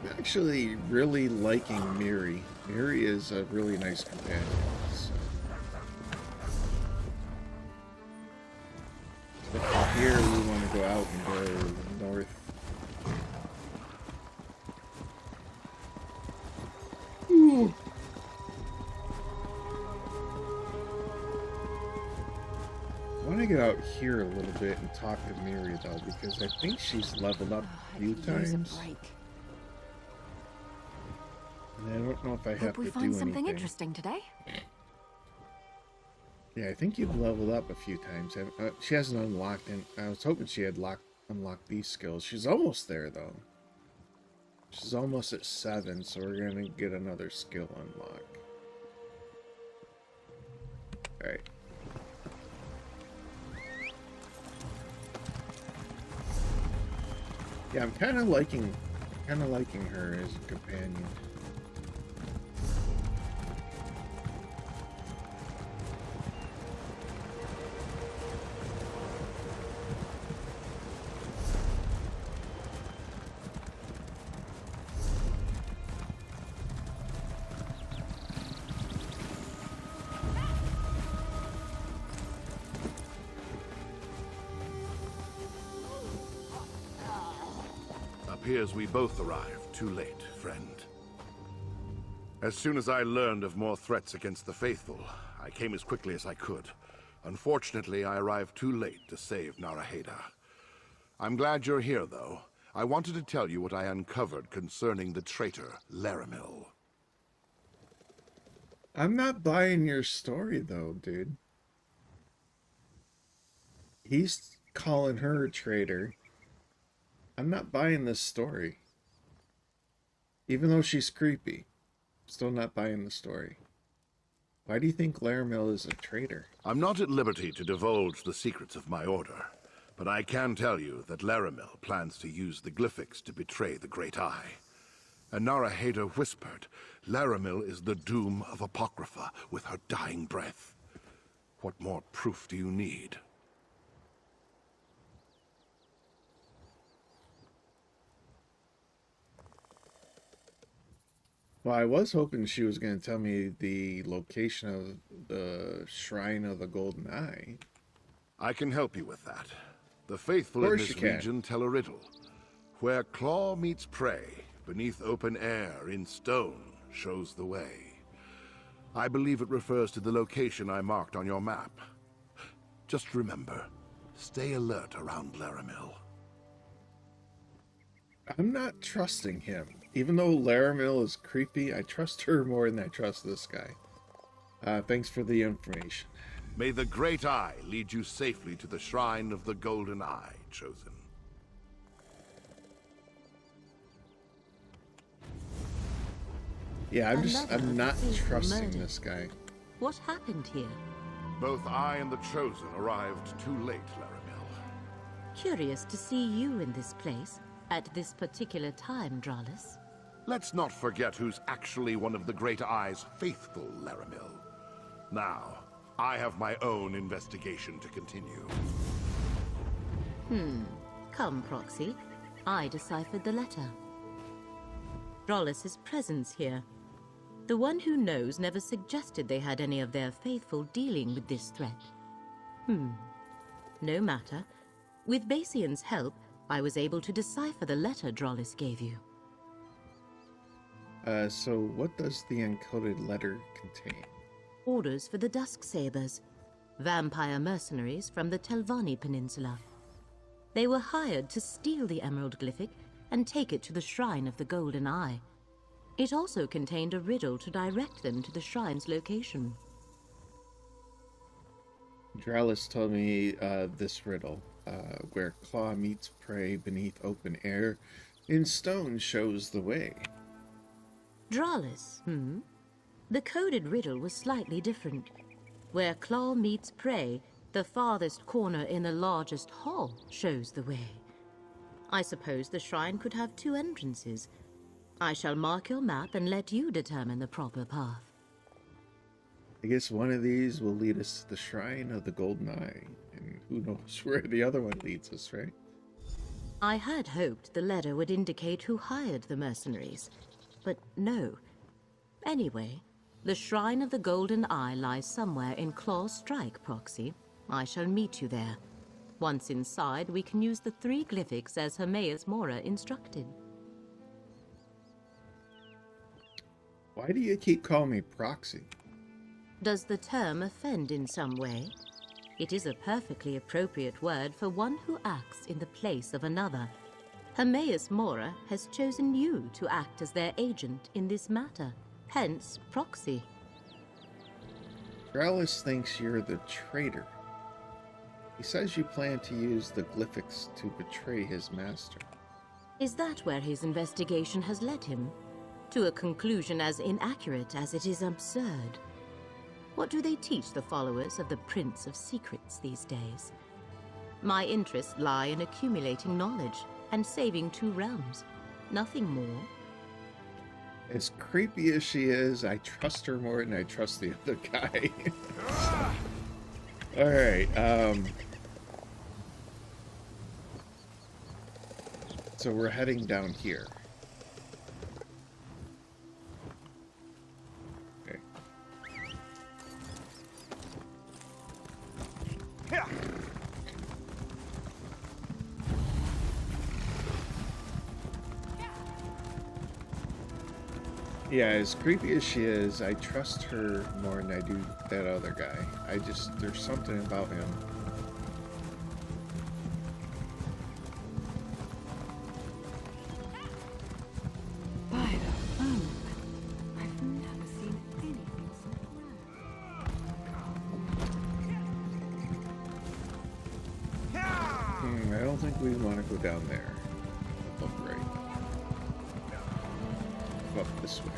I'm actually really liking Miri. Miri is a really nice companion. So from here we want to go out and go north. Ooh. I want to get out here a little bit and talk to Miri though, because I think she's leveled up a few times. I don't know if I have Hope to we do find something anything. interesting today. Yeah, I think you've leveled up a few times. She hasn't unlocked, and I was hoping she had unlocked these skills. She's almost there, though. She's almost at 7, so we're gonna get another skill unlock. Alright. Yeah, I'm kind of liking her as a companion. Appears we both arrived too late, friend. As soon as I learned of more threats against the faithful, I came as quickly as I could. Unfortunately, I arrived too late to save Naraheda. I'm glad you're here, though. I wanted to tell you what I uncovered concerning the traitor, Laramil. I'm not buying your story, though, dude. He's calling her a traitor. I'm not buying this story. Even though she's creepy. Still not buying the story. Why do you think Laramil is a traitor? I'm not at liberty to divulge the secrets of my order, but I can tell you that Laramil plans to use the Glyphics to betray the Great Eye. And Naraheda whispered, Laramil is the doom of Apocrypha with her dying breath. What more proof do you need? Well, I was hoping she was going to tell me the location of the Shrine of the Golden Eye. I can help you with that. The faithful in this region tell a riddle. Where claw meets prey, beneath open air, in stone, shows the way. I believe it refers to the location I marked on your map. Just remember, stay alert around Laramil. I'm not trusting him. Even though Laramil is creepy, I trust her more than I trust this guy. Thanks for the information. May the Great Eye lead you safely to the Shrine of the Golden Eye, Chosen. Yeah, I'm not trusting this guy. What happened here? Both I and the Chosen arrived too late, Laramil. Curious to see you in this place, at this particular time, Dralis. Let's not forget who's actually one of the Great Eye's faithful, Laramil. Now, I have my own investigation to continue. Come, Proxy. I deciphered the letter. Dralis's presence here. The one who knows never suggested they had any of their faithful dealing with this threat. No matter. With Basian's help, I was able to decipher the letter Dralis gave you. So what does the encoded letter contain? Orders for the Dusksabers, vampire mercenaries from the Telvanni Peninsula. They were hired to steal the Emerald Glyphic and take it to the Shrine of the Golden Eye. It also contained a riddle to direct them to the shrine's location. Dralis told me this riddle, where claw meets prey beneath open air, in stone shows the way. Dralis, The coded riddle was slightly different. Where claw meets prey, the farthest corner in the largest hall shows the way. I suppose the shrine could have 2 entrances. I shall mark your map and let you determine the proper path. I guess one of these will lead us to the Shrine of the Golden Eye, and who knows where the other one leads us, right? I had hoped the letter would indicate who hired the mercenaries, but no. Anyway, the Shrine of the Golden Eye lies somewhere in Claw's Strike, Proxy. I shall meet you there. Once inside, we can use the 3 glyphics as Hermaeus Mora instructed. Why do you keep calling me Proxy? Does the term offend in some way? It is a perfectly appropriate word for one who acts in the place of another. Hermaeus Mora has chosen you to act as their agent in this matter, hence proxy. Dralis thinks you're the traitor. He says you plan to use the glyphics to betray his master. Is that where his investigation has led him? To a conclusion as inaccurate as it is absurd. What do they teach the followers of the Prince of Secrets these days? My interests lie in accumulating knowledge and saving 2 realms. Nothing more. As creepy as she is, I trust her more than I trust the other guy. Alright, so we're heading down here. Okay. Yeah, as creepy as she is, I trust her more than I do that other guy. There's something about him. By the firmament, I've never seen anything so grand. I don't think we want to go down there. Up right. Up this way.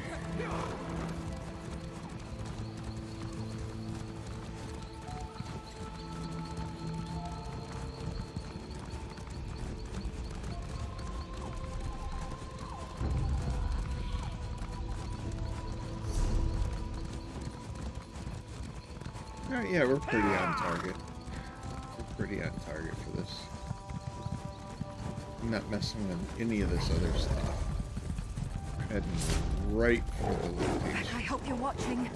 Alright, yeah, we're pretty on target. We're pretty on target for this. I'm not messing with any of this other stuff. We're heading right for the location. I hope you're watching.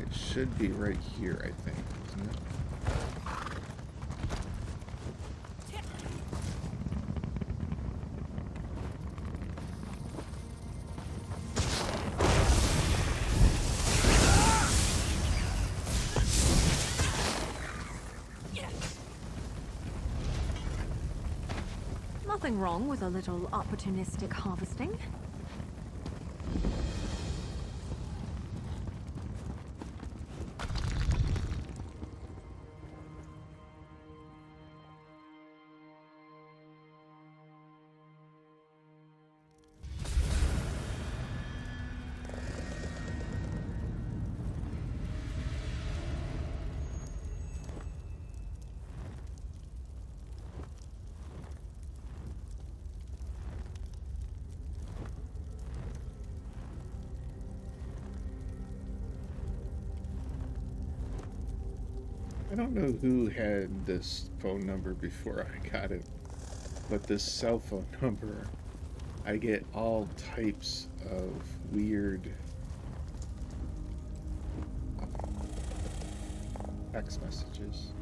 It should be right here, I think, isn't it? Nothing wrong with a little opportunistic harvesting. I don't know who had this phone number before I got it, but this cell phone number, I get all types of weird text messages.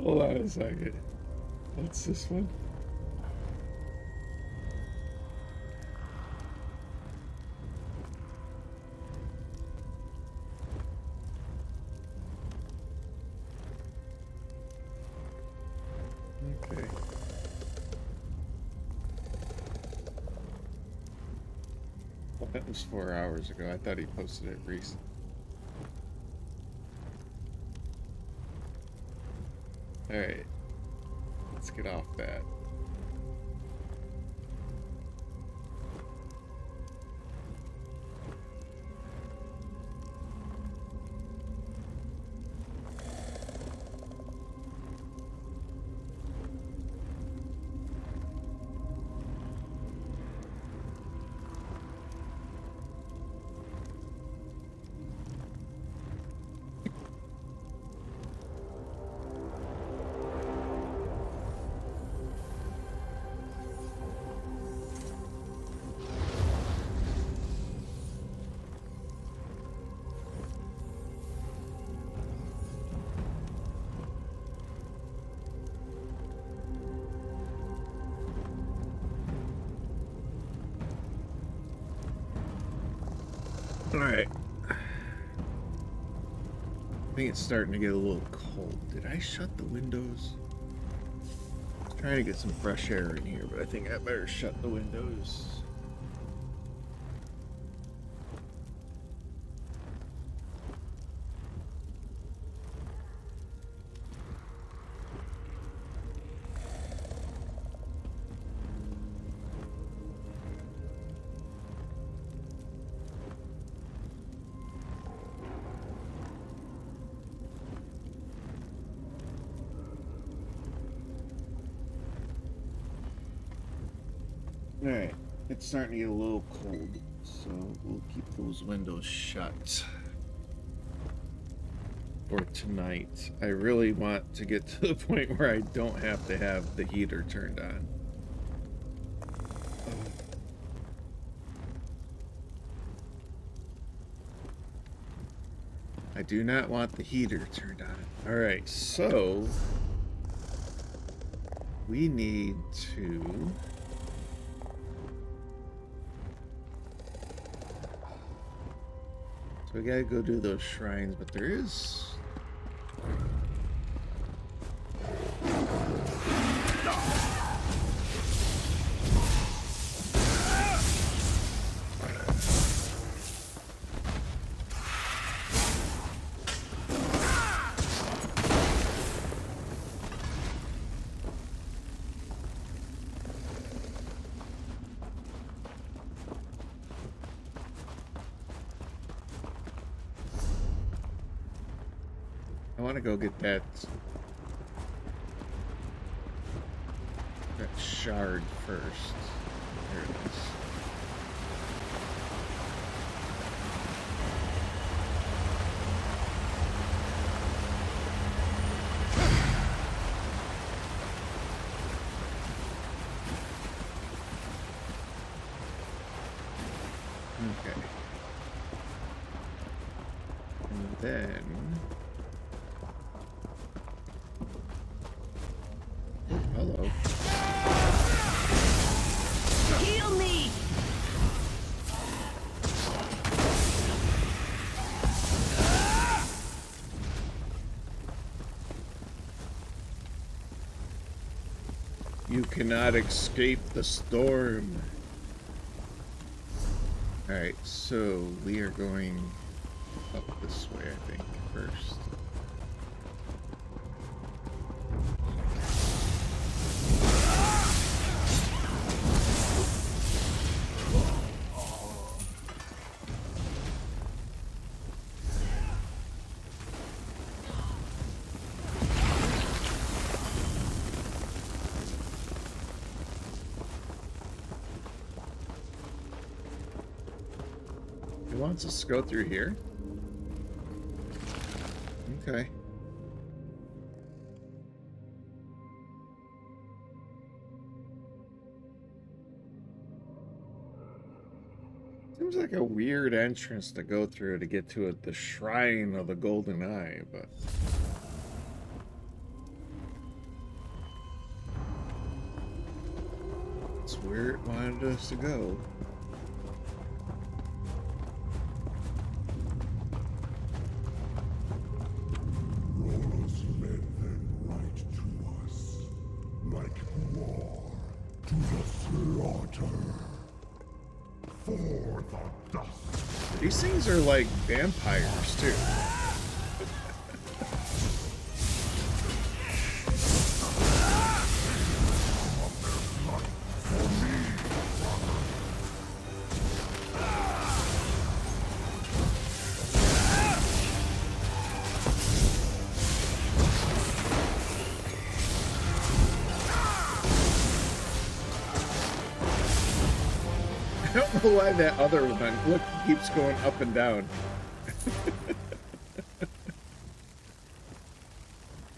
Hold on a second. What's this one? Okay. Well, that was 4 hours ago. I thought he posted it recently. Alright, let's get off that. Alright. I think it's starting to get a little cold. Did I shut the windows? I was trying to get some fresh air in here, but I think I better shut the windows. Alright, it's starting to get a little cold, so we'll keep those windows shut for tonight. I really want to get to the point where I don't have to have the heater turned on. I do not want the heater turned on. Alright, so we need to... So we gotta go do those shrines, but there is... I want to go get that shard first. There it is. Okay. And then... Hello. Heal me! You cannot escape the storm. Alright, so we are going up this way, I think, first. Wants us to go through here. Okay. Seems like a weird entrance to go through to get to it, the Shrine of the Golden Eye, but... It's where it wanted us to go. These things are like vampires, too. I don't know why that other one, look, keeps going up and down.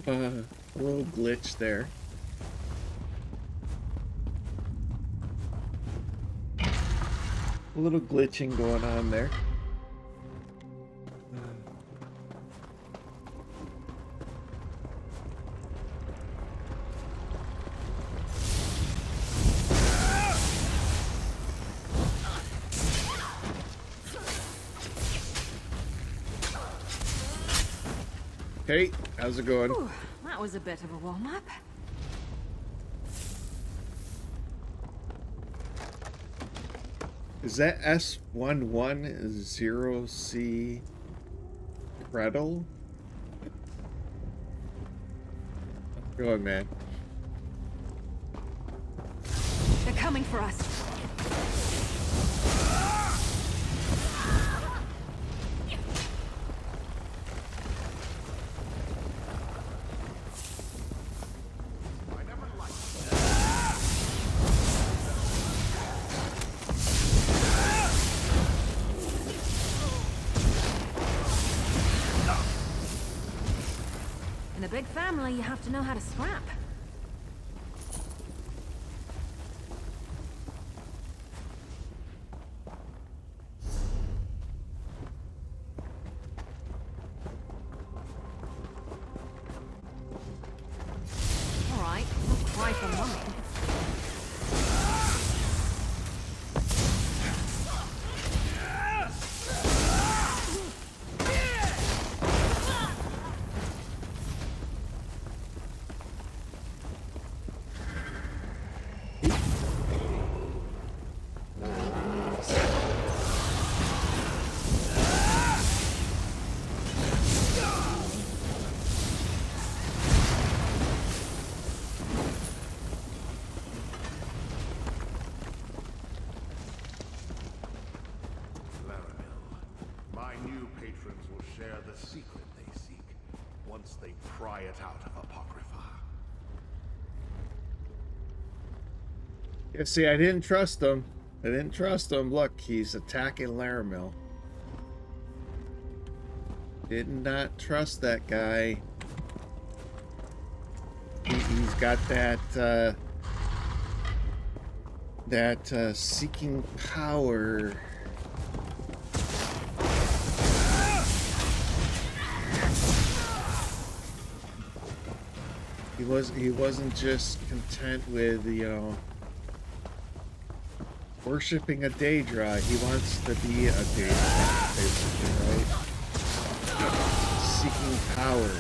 A little glitch there. A little glitching going on there. Hey, how's it going? Ooh, that was a bit of a warm-up. Is that S110C Gretel? Go on, man. They're coming for us. In a big family, you have to know how to scrap. All right, don't cry for mommy. My new patrons will share the secret they seek once they pry it out of Apocrypha. Yeah, see, I didn't trust him. I didn't trust him. Look, he's attacking Laramil. Did not trust that guy. He's got that, seeking power. He wasn't just content with, you know, worshipping a Daedra. He wants to be a Daedra, basically, right? Seeking power.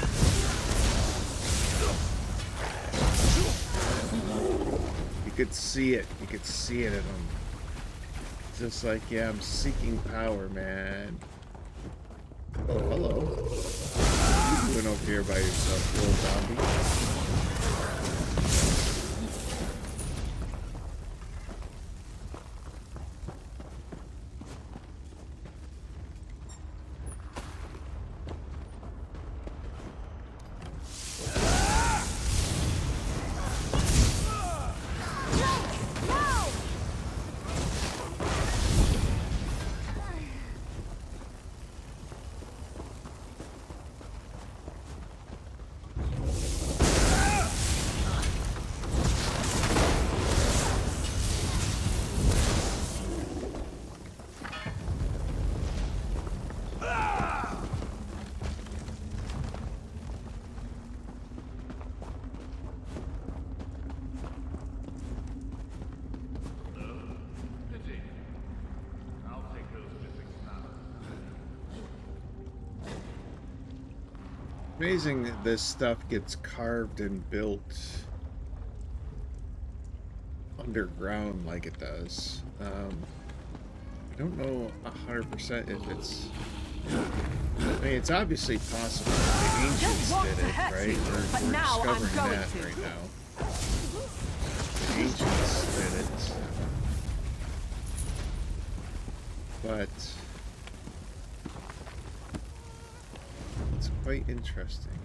You could see it. You could see it in him. Just like, yeah, I'm seeking power, man. Oh, hello. What are you doing over here by yourself, little zombie? Amazing that this stuff gets carved and built underground like it does. I don't know 100% if it's... I mean, it's obviously possible. The ancients did it, right? We're discovering that right now. The ancients did it. But... it's quite interesting.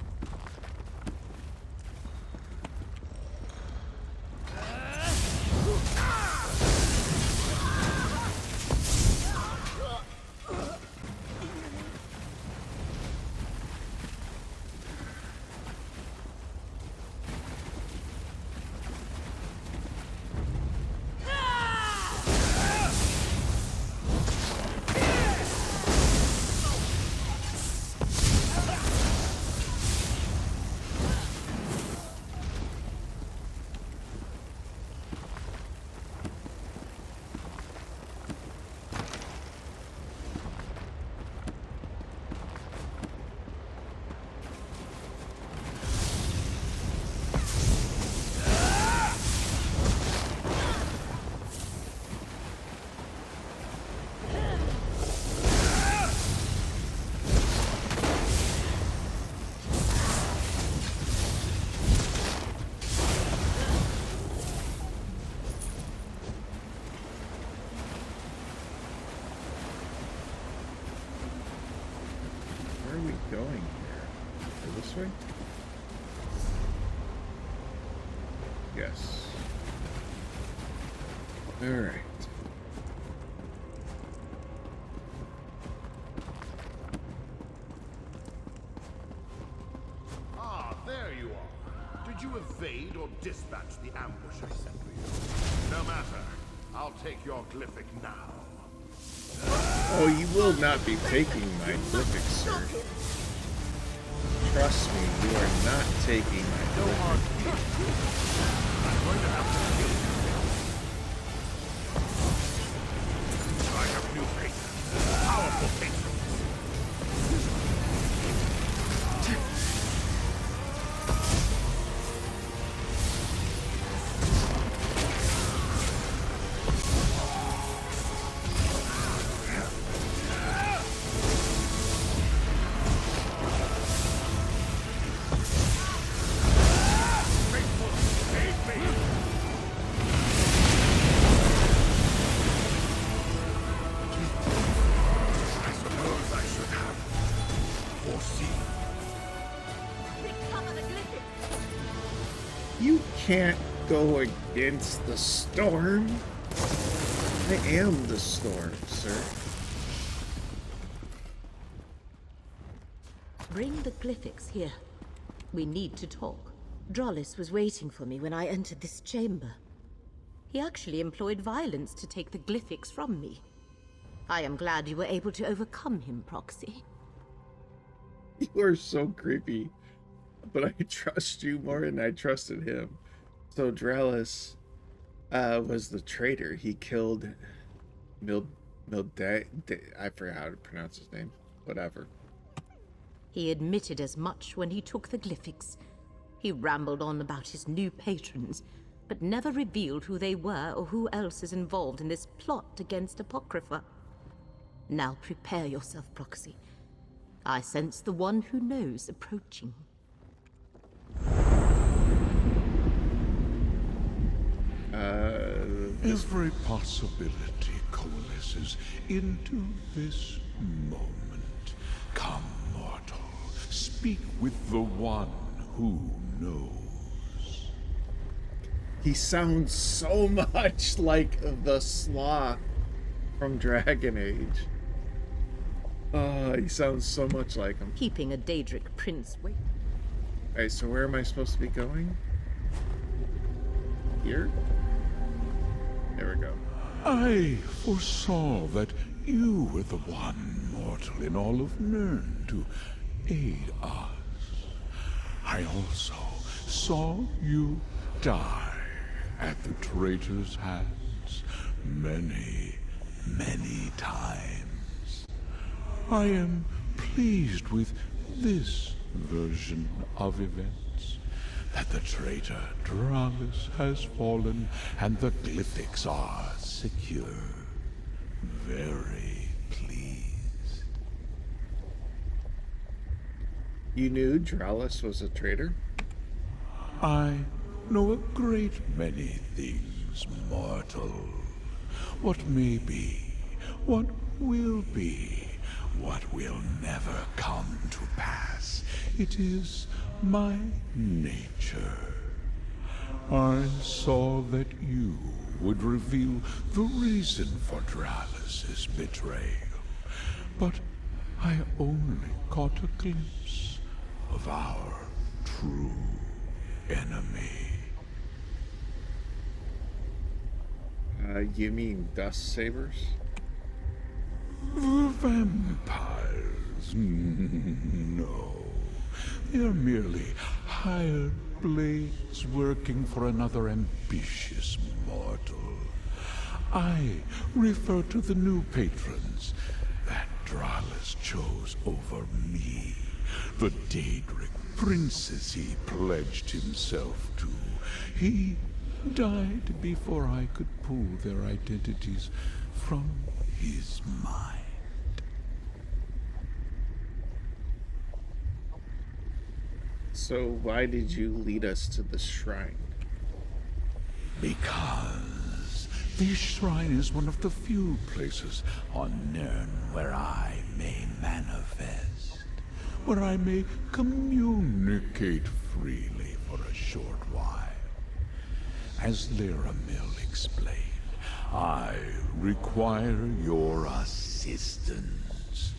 going here? Go this way? Yes. Alright. Ah, there you are. Did you evade or dispatch the ambush I sent for you? No matter. I'll take your glyphic now. Oh, you will not be taking my glyphic, sir. Trust me, you are not taking my glyphic. I'm going to have to kill you. I have new patrons. Powerful patrons. You can't go against the storm. I am the storm, sir. Bring the glyphics here. We need to talk. Drollis was waiting for me when I entered this chamber. He actually employed violence to take the glyphics from me. I am glad you were able to overcome him, Proxy. You are so creepy. But I trust you more than I trusted him. So Drellis was the traitor. He killed I forgot how to pronounce his name. Whatever. He admitted as much when he took the glyphics. He rambled on about his new patrons, but never revealed who they were or who else is involved in this plot against Apocrypha. Now prepare yourself, Proxy. I sense the one who knows approaching. Every possibility coalesces into this moment. Come, mortal, speak with the one who knows. He sounds so much like the Sloth from Dragon Age. He sounds so much like him. Keeping a Daedric prince wait. Alright, so where am I supposed to be going? Here? There we go. I foresaw that you were the one mortal in all of Nirn to aid us. I also saw you die at the traitor's hands many, many times. I am pleased with this version of events, that the traitor Drollis has fallen and the glyphics are secure. Very pleased. You knew Drollis was a traitor? I know a great many things, mortal. What may be, what will be, what will never come to pass. It is my nature. I saw that you would reveal the reason for Drollis's betrayal, but I only caught a glimpse of our true enemy. You mean Dust Sabers? The vampires? No. They're merely hired blades working for another ambitious mortal. I refer to the new patrons that Drollis chose over me. The Daedric princes he pledged himself to. He died before I could pull their identities from his mind. So why did you lead us to the shrine? Because this shrine is one of the few places on Nirn where I may manifest. where I may communicate freely for a short while. As Laramil explained, I require your assistance.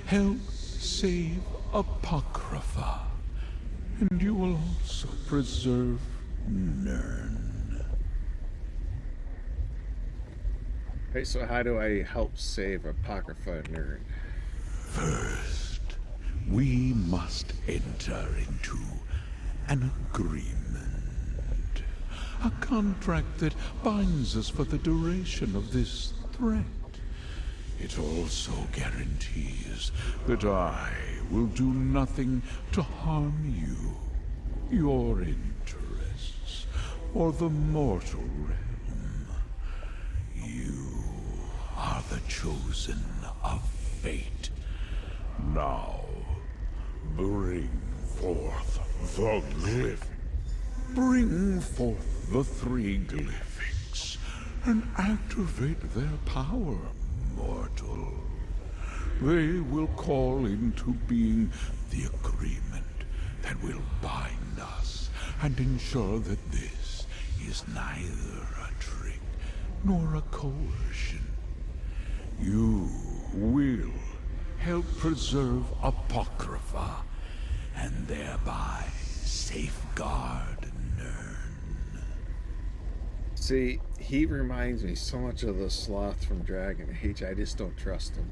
Help save Apocrypha, and you will also preserve Nern. Okay, so how do I help save Apocrypha and Nern? First, we must enter into an agreement. A contract that binds us for the duration of this threat. It also guarantees that I will do nothing to harm you, your interests, or the mortal realm. You are the chosen of fate. Now, bring forth the glyph. Bring forth the 3 glyphics and activate their power, mortal. They will call into being the agreement that will bind us and ensure that this is neither a trick nor a coercion. You will help preserve Apocrypha and thereby safeguard Nern. See, he reminds me so much of the sloth from Dragon Age. I just don't trust him.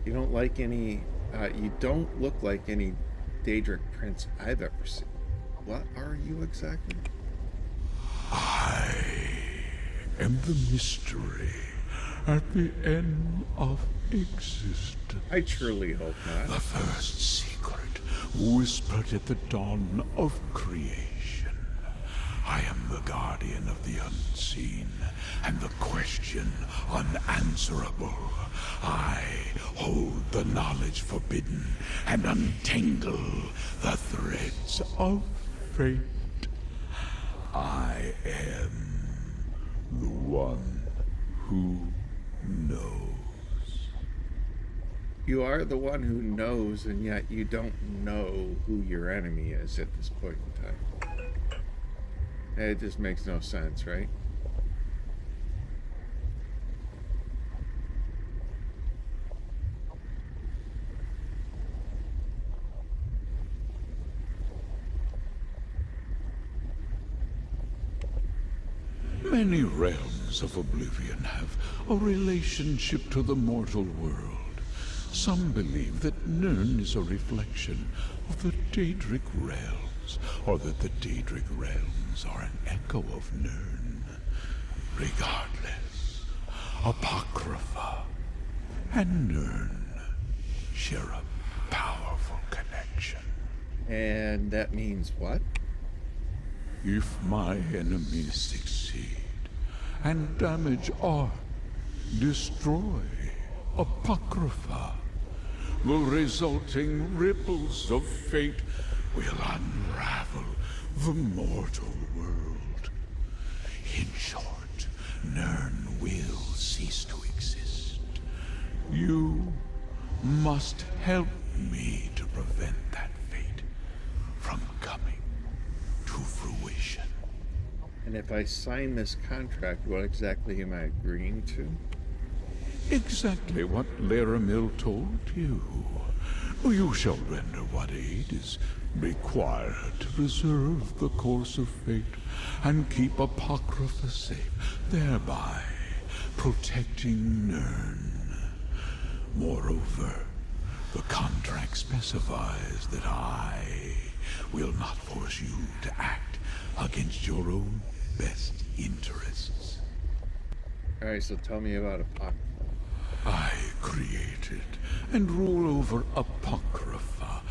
You don't like any, you don't look like any Daedric prince I've ever seen. What are you exactly? I am the mystery at the end of existence. I truly hope not. The first secret whispered at the dawn of creation. I am the guardian of the unseen, and the question unanswerable. I hold the knowledge forbidden, and untangle the threads of fate. I am the one who knows. You are the one who knows, and yet you don't know who your enemy is at this point in time. It just makes no sense, right? Many realms of oblivion have a relationship to the mortal world. Some believe that Nern is a reflection of the Daedric realms, or that the Daedric realms are an echo of Nern. Regardless, Apocrypha and Nern share a powerful connection. And that means what? If my enemies succeed and damage or destroy Apocrypha, the resulting ripples of fate will unravel the mortal world. In short, Nern will cease to exist. You must help me to prevent that fate from coming to fruition. And if I sign this contract, what exactly am I agreeing to? Exactly what Laramil told you. You shall render what aid is required to preserve the course of fate and keep Apocrypha safe, thereby protecting Nern. Moreover, the contract specifies that I will not force you to act against your own best interests. Alright, so tell me about Apocrypha. I created and rule over Apocrypha,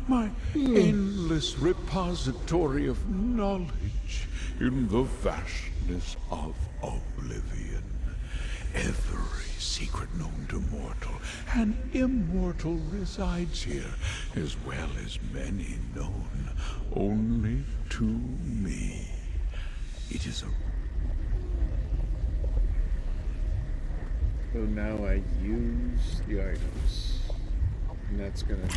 my endless repository of knowledge in the vastness of oblivion. Every secret known to mortal and immortal resides here, as well as many known only to me. It is a... So now I use the items. And that's gonna be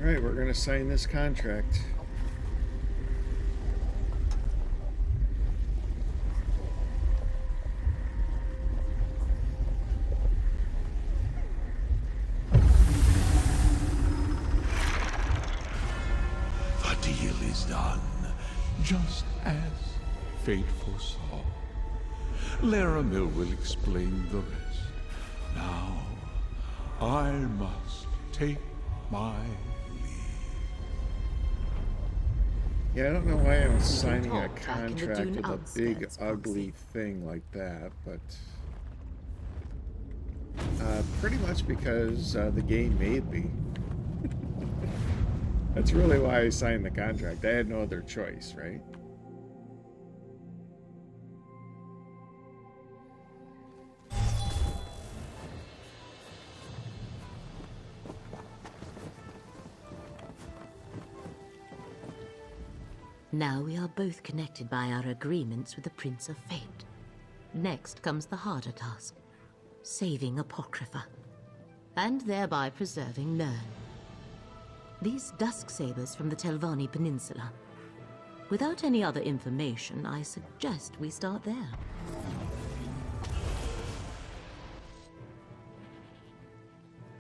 Alright, we're gonna sign this contract. The deal is done, just as fate foresaw. Laramil will explain the rest. Now, I must take my Yeah, I don't know why I'm signing a talk back in the contract Dune with a big, outskirts, ugly thing like that, but... pretty much because the game made me. That's really why I signed the contract. I had no other choice, right? Now we are both connected by our agreements with the Prince of Fate. Next comes the harder task, saving Apocrypha, and thereby preserving Nern. These dusk sabers from the Telvanni Peninsula. Without any other information, I suggest we start there.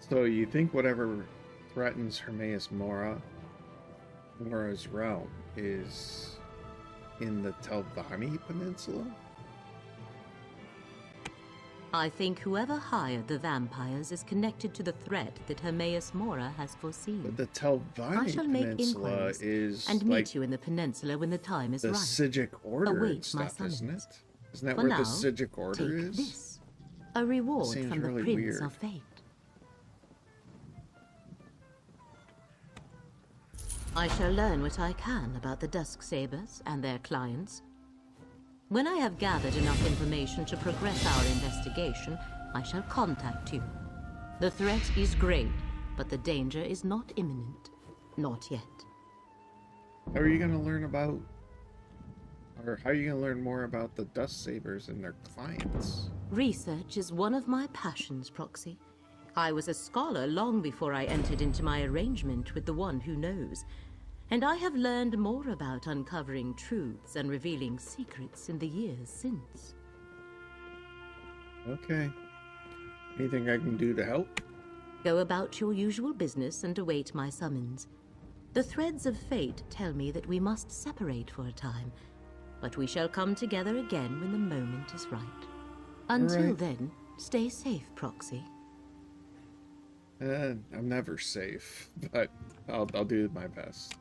So you think whatever threatens Hermaeus Mora's realm is in the Telvanni Peninsula? I think whoever hired the vampires is connected to the threat that Hermaeus Mora has foreseen. But the Telvanni I shall make Peninsula inquiries is and like meet you in the peninsula when the time is the right. Sijic Order and Await my stuff, isn't summons. it? Isn't that For where now, the Sijic Order take is? this, a reward Seems from really the Prince weird. of Fate. I shall learn what I can about the Dusk Sabers and their clients. When I have gathered enough information to progress our investigation, I shall contact you. The threat is great, but the danger is not imminent. Not yet. How are you going to learn about, or how are you going to learn more about the Dust Sabers and their clients? Research is one of my passions, Proxy. I was a scholar long before I entered into my arrangement with the one who knows, and I have learned more about uncovering truths and revealing secrets in the years since. Okay. Anything I can do to help? Go about your usual business and await my summons. The threads of fate tell me that we must separate for a time, but we shall come together again when the moment is right. Until right. then, stay safe, Proxy. I'm never safe, but I'll do my best.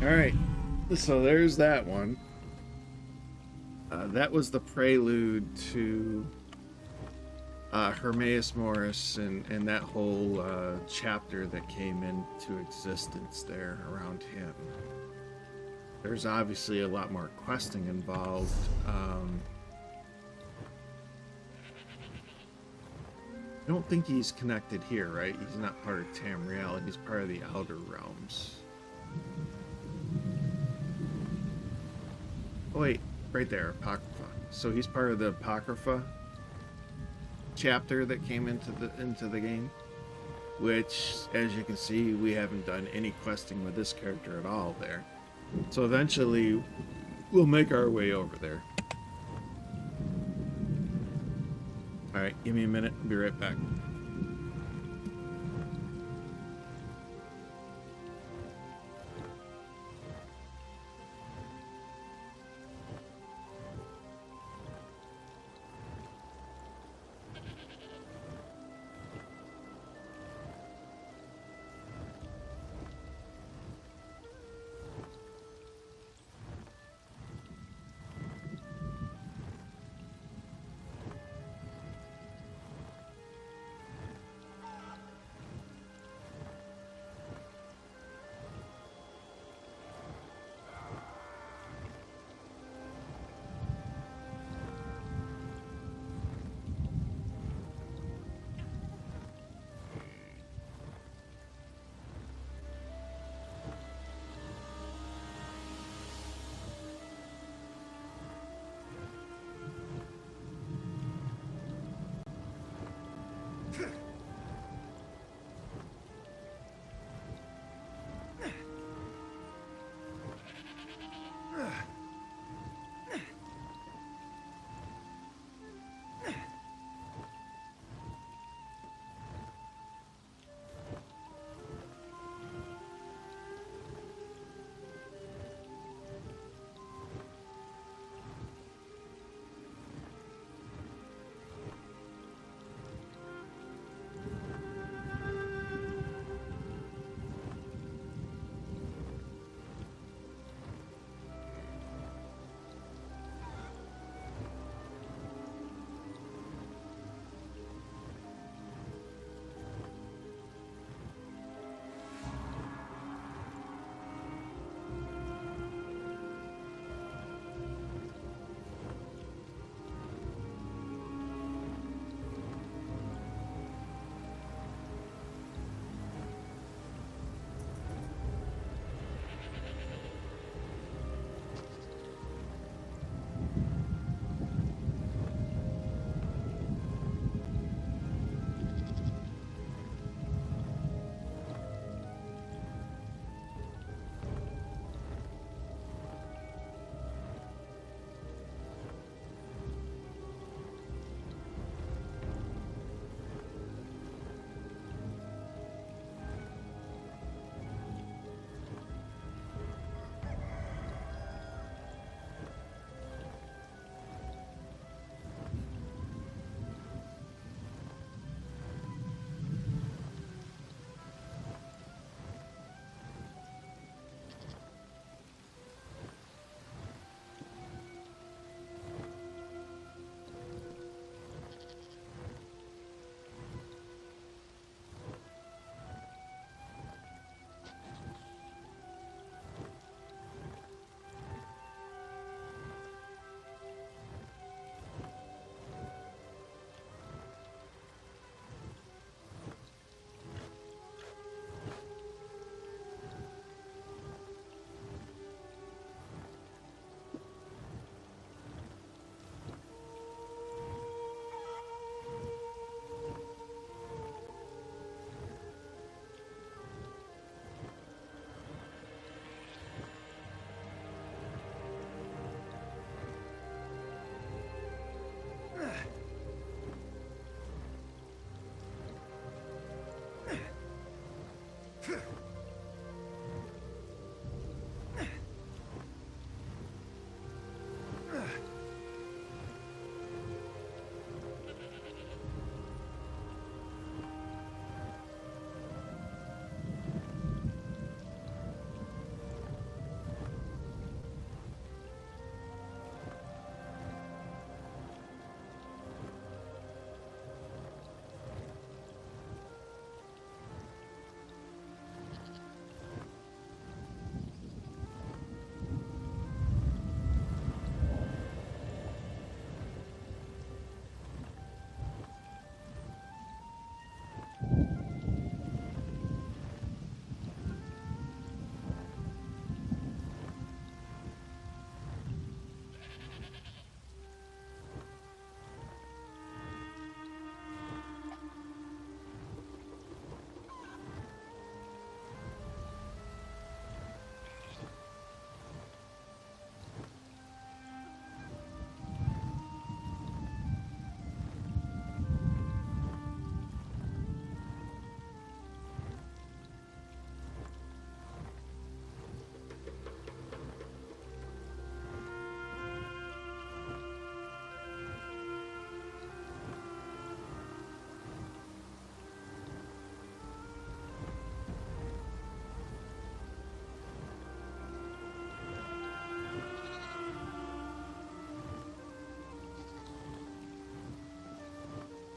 Alright, so there's that one. That was the prelude to Hermaeus Morris and that whole chapter that came into existence there around him. There's obviously a lot more questing involved. I don't think he's connected here, right? He's not part of Tamriel, he's part of the Outer Realms. Oh wait, right there, Apocrypha. So he's part of the Apocrypha chapter that came into the game, which, as you can see, we haven't done any questing with this character at all there. So eventually, we'll make our way over there. Alright, give me a minute, I'll be right back.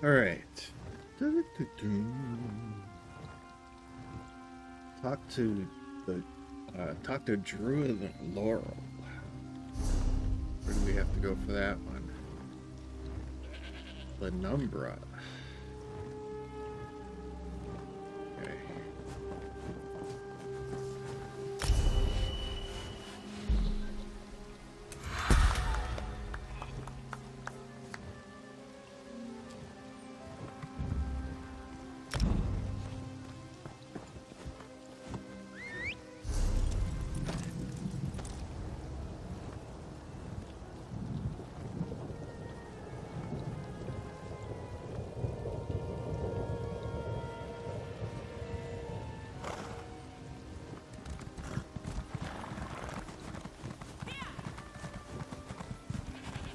Alright. Talk to Druid Laurel. Where do we have to go for that one? Penumbra. Okay.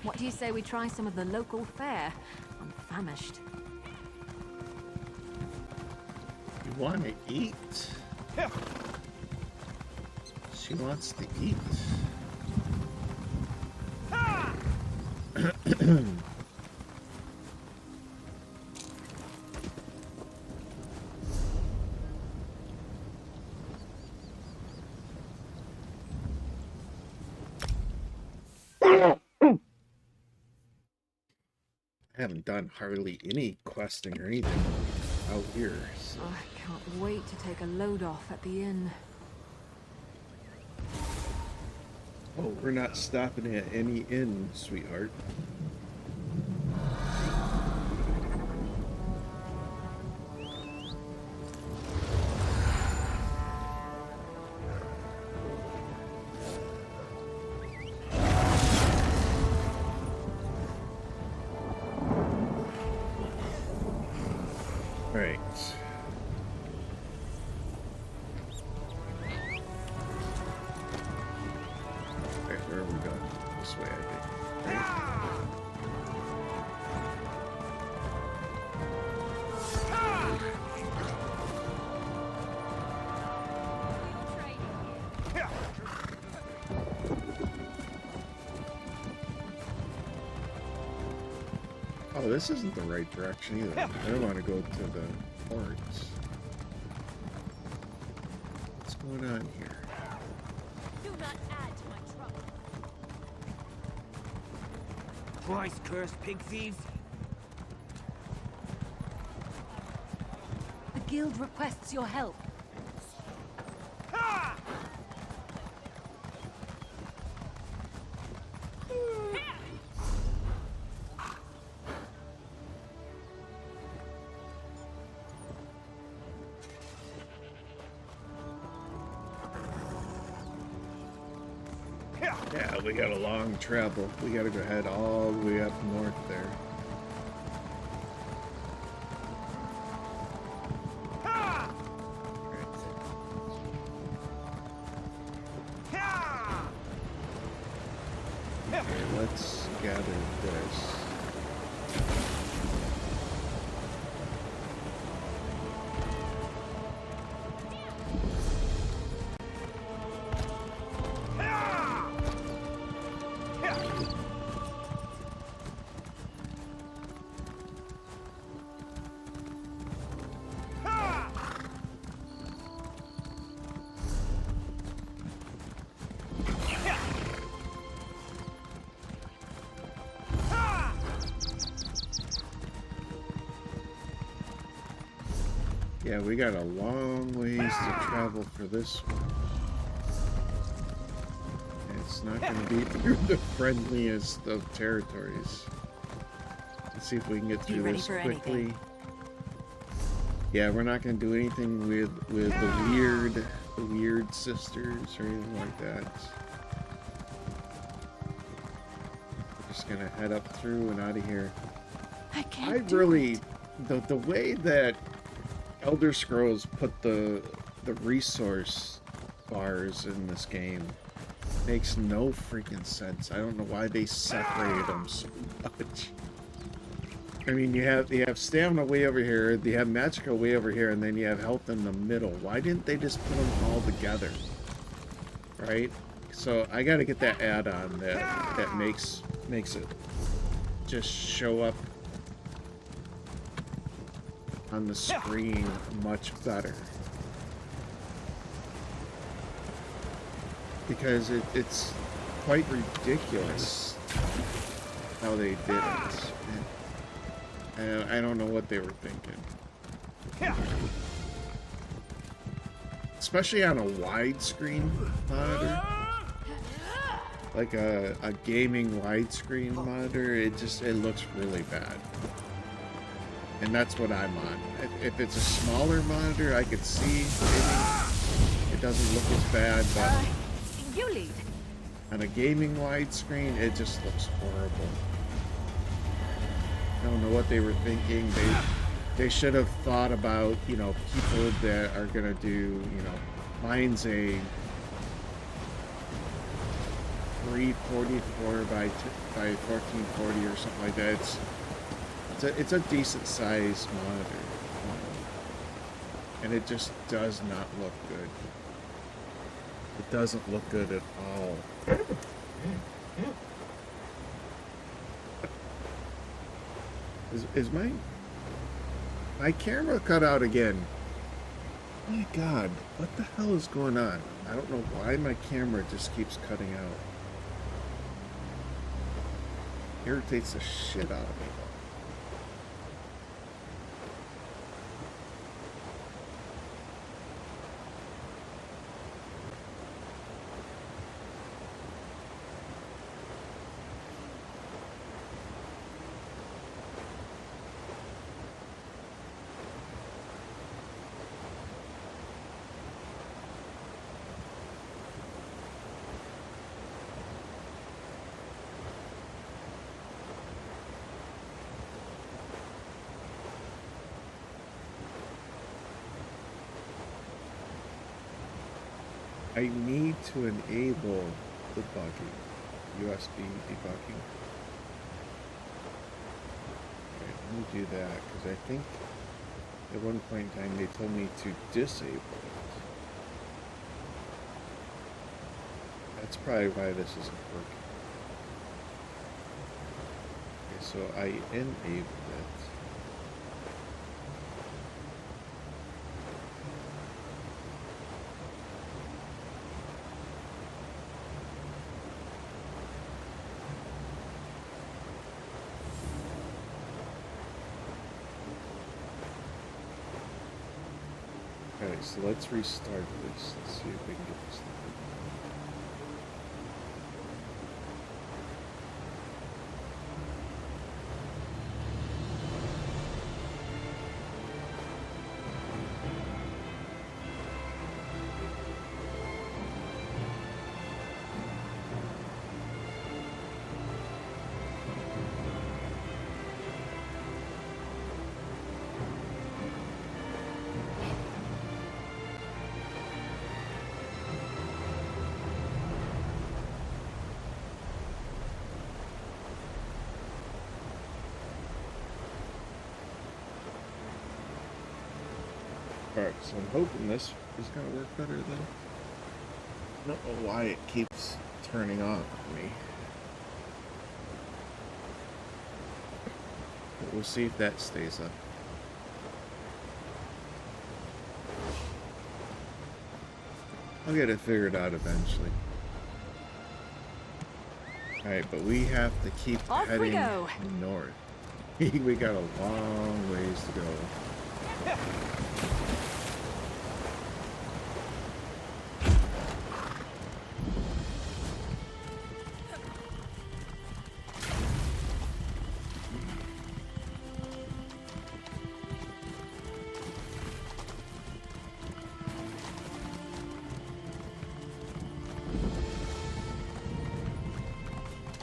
What do you say we try some of the local fare? I'm famished. You want to eat? She wants to eat. I haven't done hardly any questing or anything out here. So. I can't wait to take a load off at the inn. Oh, we're not stopping at any inn, sweetheart. Right. Okay, where are we going? This way, I think. Right? Oh, this isn't the right direction either. I don't want to go to the ports. What's going on here? Do not add to my trouble. Twice cursed pig thieves. The guild requests your help. Yeah, we got a long travel. We gotta go head all the way up north there. Okay, let's gather this. Yeah, we got a long ways to travel for this one. And it's not going to be through the friendliest of territories. Let's see if we can get through this quickly. Yeah, we're not going to do anything with the weird sisters or anything like that. We're just going to head up through and out of here. I really, the way that Elder Scrolls put the resource bars in this game makes no freaking sense. I don't know why they separated them so much. I mean, you have stamina way over here, you have magical way over here, and then you have health in the middle. Why didn't they just put them all together? Right? So I got to get that add-on that makes it just show up on the screen much better. Because it's quite ridiculous how they did it. And I don't know what they were thinking. Especially on a widescreen monitor. Like a gaming widescreen monitor, it looks really bad. And that's what I'm on. If it's a smaller monitor, I could see maybe it doesn't look as bad, but You lead. on a gaming widescreen, it just looks horrible. I don't know what they were thinking. They should have thought about, you know, people that are gonna do, you know, mine's a 344 by 1440 or something like that. It's a decent sized monitor, and it just does not look good. It doesn't look good at all. Is my camera cut out again? My God, what the hell is going on? I don't know why my camera just keeps cutting out. Irritates the shit out of me. I need to enable debugging, USB debugging. Okay, let me do that, because I think at one point in time they told me to disable it. That's probably why this isn't working. Okay, so I enabled it. Okay, so let's restart this. Let's see if we can get this thing. Alright, so I'm hoping this is going to work better then. I don't know why it keeps turning off for me. But we'll see if that stays up. I'll get it figured out eventually. Alright, but we have to keep heading north. We got a long ways to go.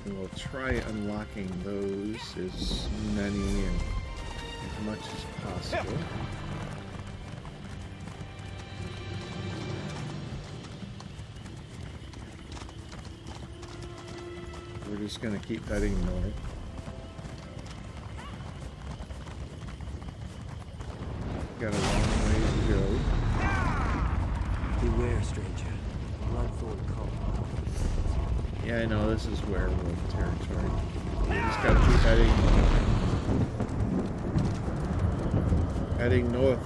We'll try unlocking those as many and as much as possible. We're just going to keep heading north. Got a long way to go. Beware, stranger. Bloodthorn call. Yeah, I know, this is werewolf territory. We just gotta keep heading north. Heading north.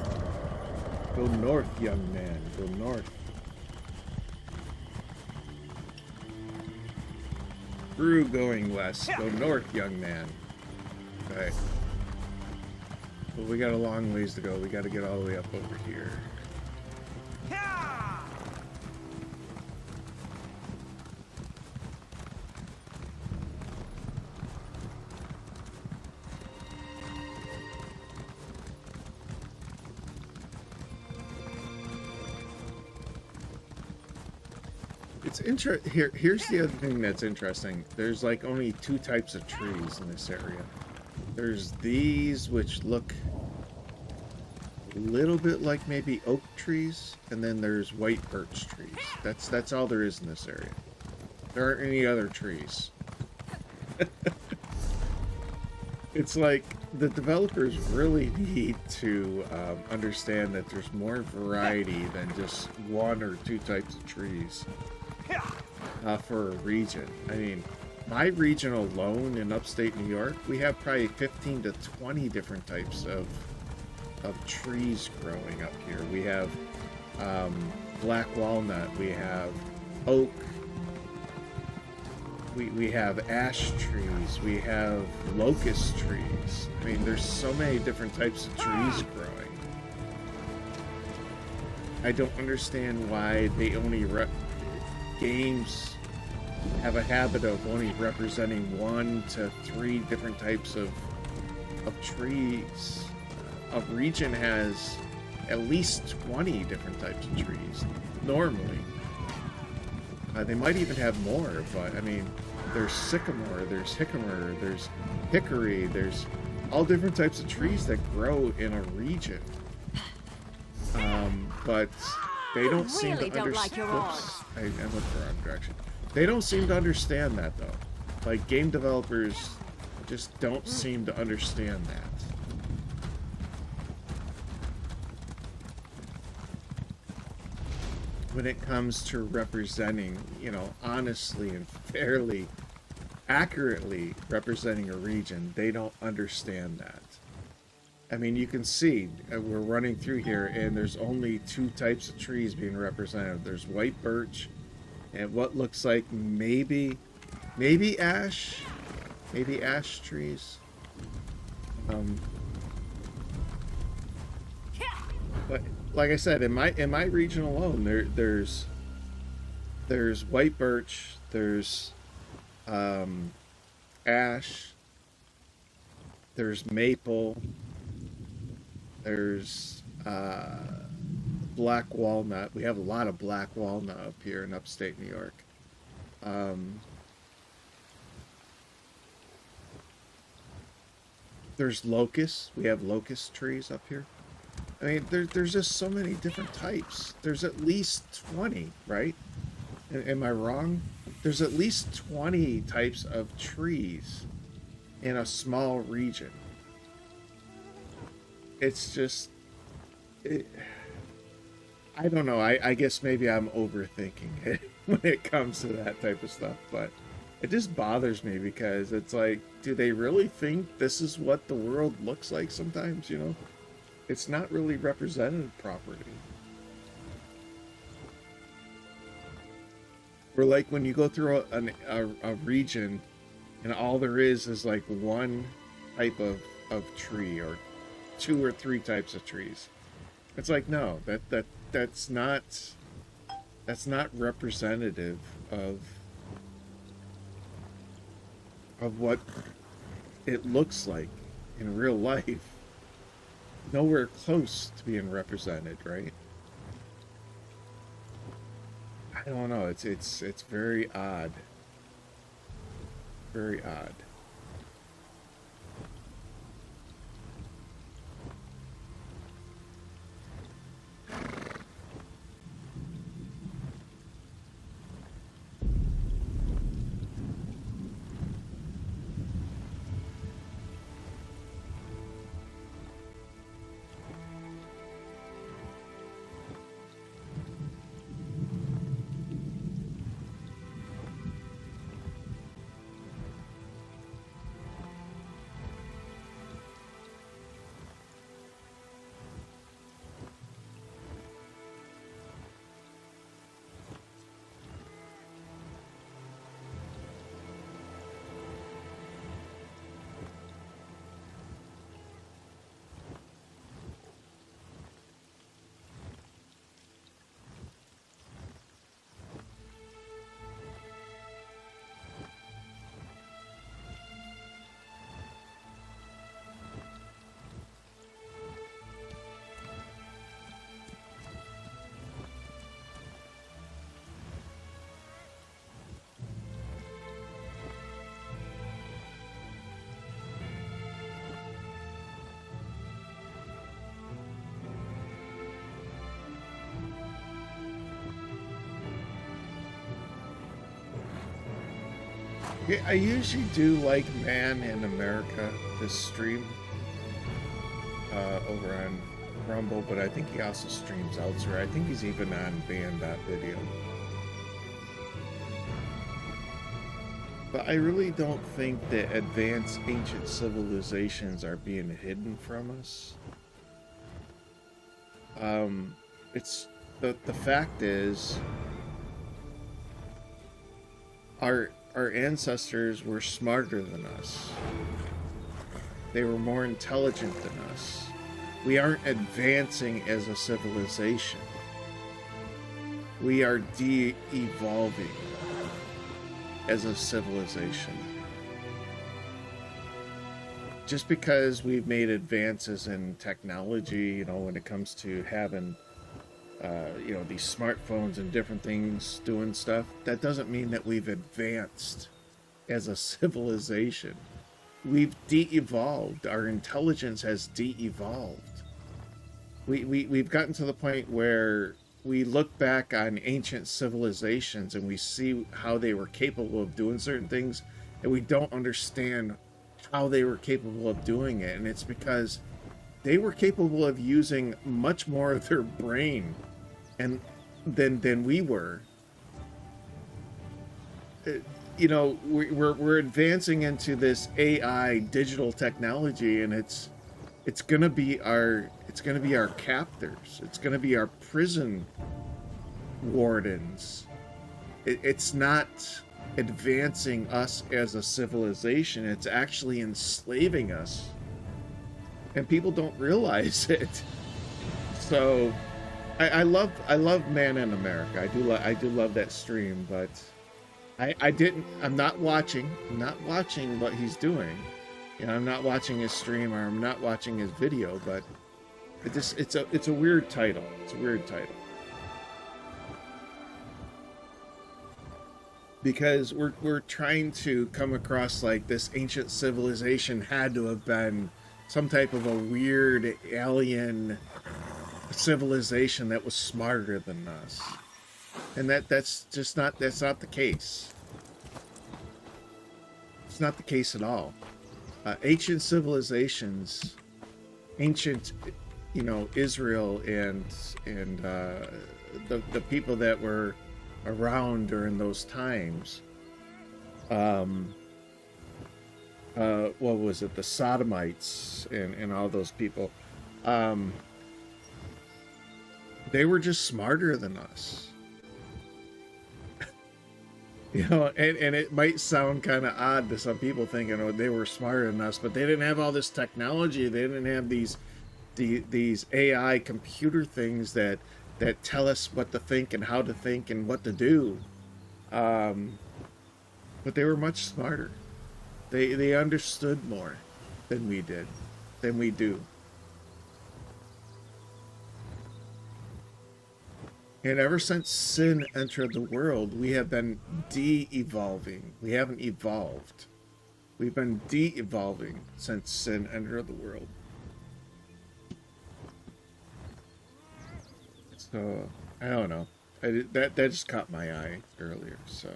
Go north, young man. Go north. Through going west. Go north, young man. Okay. Well, we got a long ways to go. We got to get all the way up over here. It's here's the other thing that's interesting. There's like only 2 types of trees in this area. There's these, which look a little bit like maybe oak trees, and then there's white birch trees. That's all there is in this area. There aren't any other trees. It's like the developers really need to understand that there's more variety than just 1 or 2 types of trees for a region. I mean, my region alone in upstate New York, we have probably 15 to 20 different types of trees growing up here. We have black walnut, we have oak, we have ash trees, we have locust trees. I mean, there's so many different types of trees growing. I don't understand why they only games have a habit of only representing 1 to 3 different types of trees. A region has at least 20 different types of trees, normally. They might even have more, but I mean, there's sycamore, there's hickory, there's hickory, there's all different types of trees that grow in a region. But they don't seem to understand. I went the wrong direction. They don't seem to understand that, though. Like, game developers just don't seem to understand that. When it comes to representing, you know, honestly and fairly, accurately representing a region, they don't understand that. I mean, you can see, we're running through here, and there's only 2 types of trees being represented. There's white birch, and what looks like maybe ash trees. But like I said, in my region alone, there's white birch, there's ash, there's maple, there's black walnut. We have a lot of black walnut up here in upstate New York. There's locusts. We have locust trees up here. I mean, there's just so many different types. There's at least 20, right? Am I wrong? There's at least 20 types of trees in a small region. It's just... I don't know. I guess maybe I'm overthinking it when it comes to that type of stuff, but it just bothers me because it's like, do they really think this is what the world looks like sometimes, you know? It's not really represented properly. Or like when you go through a region and all there is like 1 type of tree or 2 or 3 types of trees. It's like, no, that's not representative of what it looks like in real life. Nowhere close to being represented, right? I don't know. It's very odd. Very odd. Yeah, I usually do like Man in America, this stream, over on Rumble, but I think he also streams elsewhere. I think he's even on Band.video. But I really don't think that advanced ancient civilizations are being hidden from us. It's the fact is our ancestors were smarter than us. They were more intelligent than us. We aren't advancing as a civilization. We are de-evolving as a civilization. Just because we've made advances in technology, you know, when it comes to having, you know, these smartphones and different things doing stuff, that doesn't mean that we've advanced as a civilization. We've de-evolved. Our intelligence has de-evolved. We've gotten to the point where we look back on ancient civilizations and we see how they were capable of doing certain things, and we don't understand how they were capable of doing it. And it's because they were capable of using much more of their brain than we were. You know, we're advancing into this AI digital technology, and it's gonna be our captors. It's gonna be our prison wardens. It's not advancing us as a civilization. It's actually enslaving us, and people don't realize it. So, I love Man in America. I do love that stream, but I'm not watching what he's doing. You know, I'm not watching his stream, or I'm not watching his video, but it's a weird title. It's a weird title. Because we're trying to come across like this ancient civilization had to have been some type of a weird alien civilization that was smarter than us. And that's not the case. It's not the case at all. Ancient civilizations, ancient, you know, Israel and the people that were around during those times, what was it, the Sodomites and all those people, they were just smarter than us. You know, and it might sound kind of odd to some people thinking, oh, they were smarter than us, but they didn't have all this technology. They didn't have these AI computer things that tell us what to think and how to think and what to do. But they were much smarter. They understood more than we do. And ever since sin entered the world, we have been de-evolving. We haven't evolved. We've been de-evolving since sin entered the world. So, I don't know. That just caught my eye earlier, so.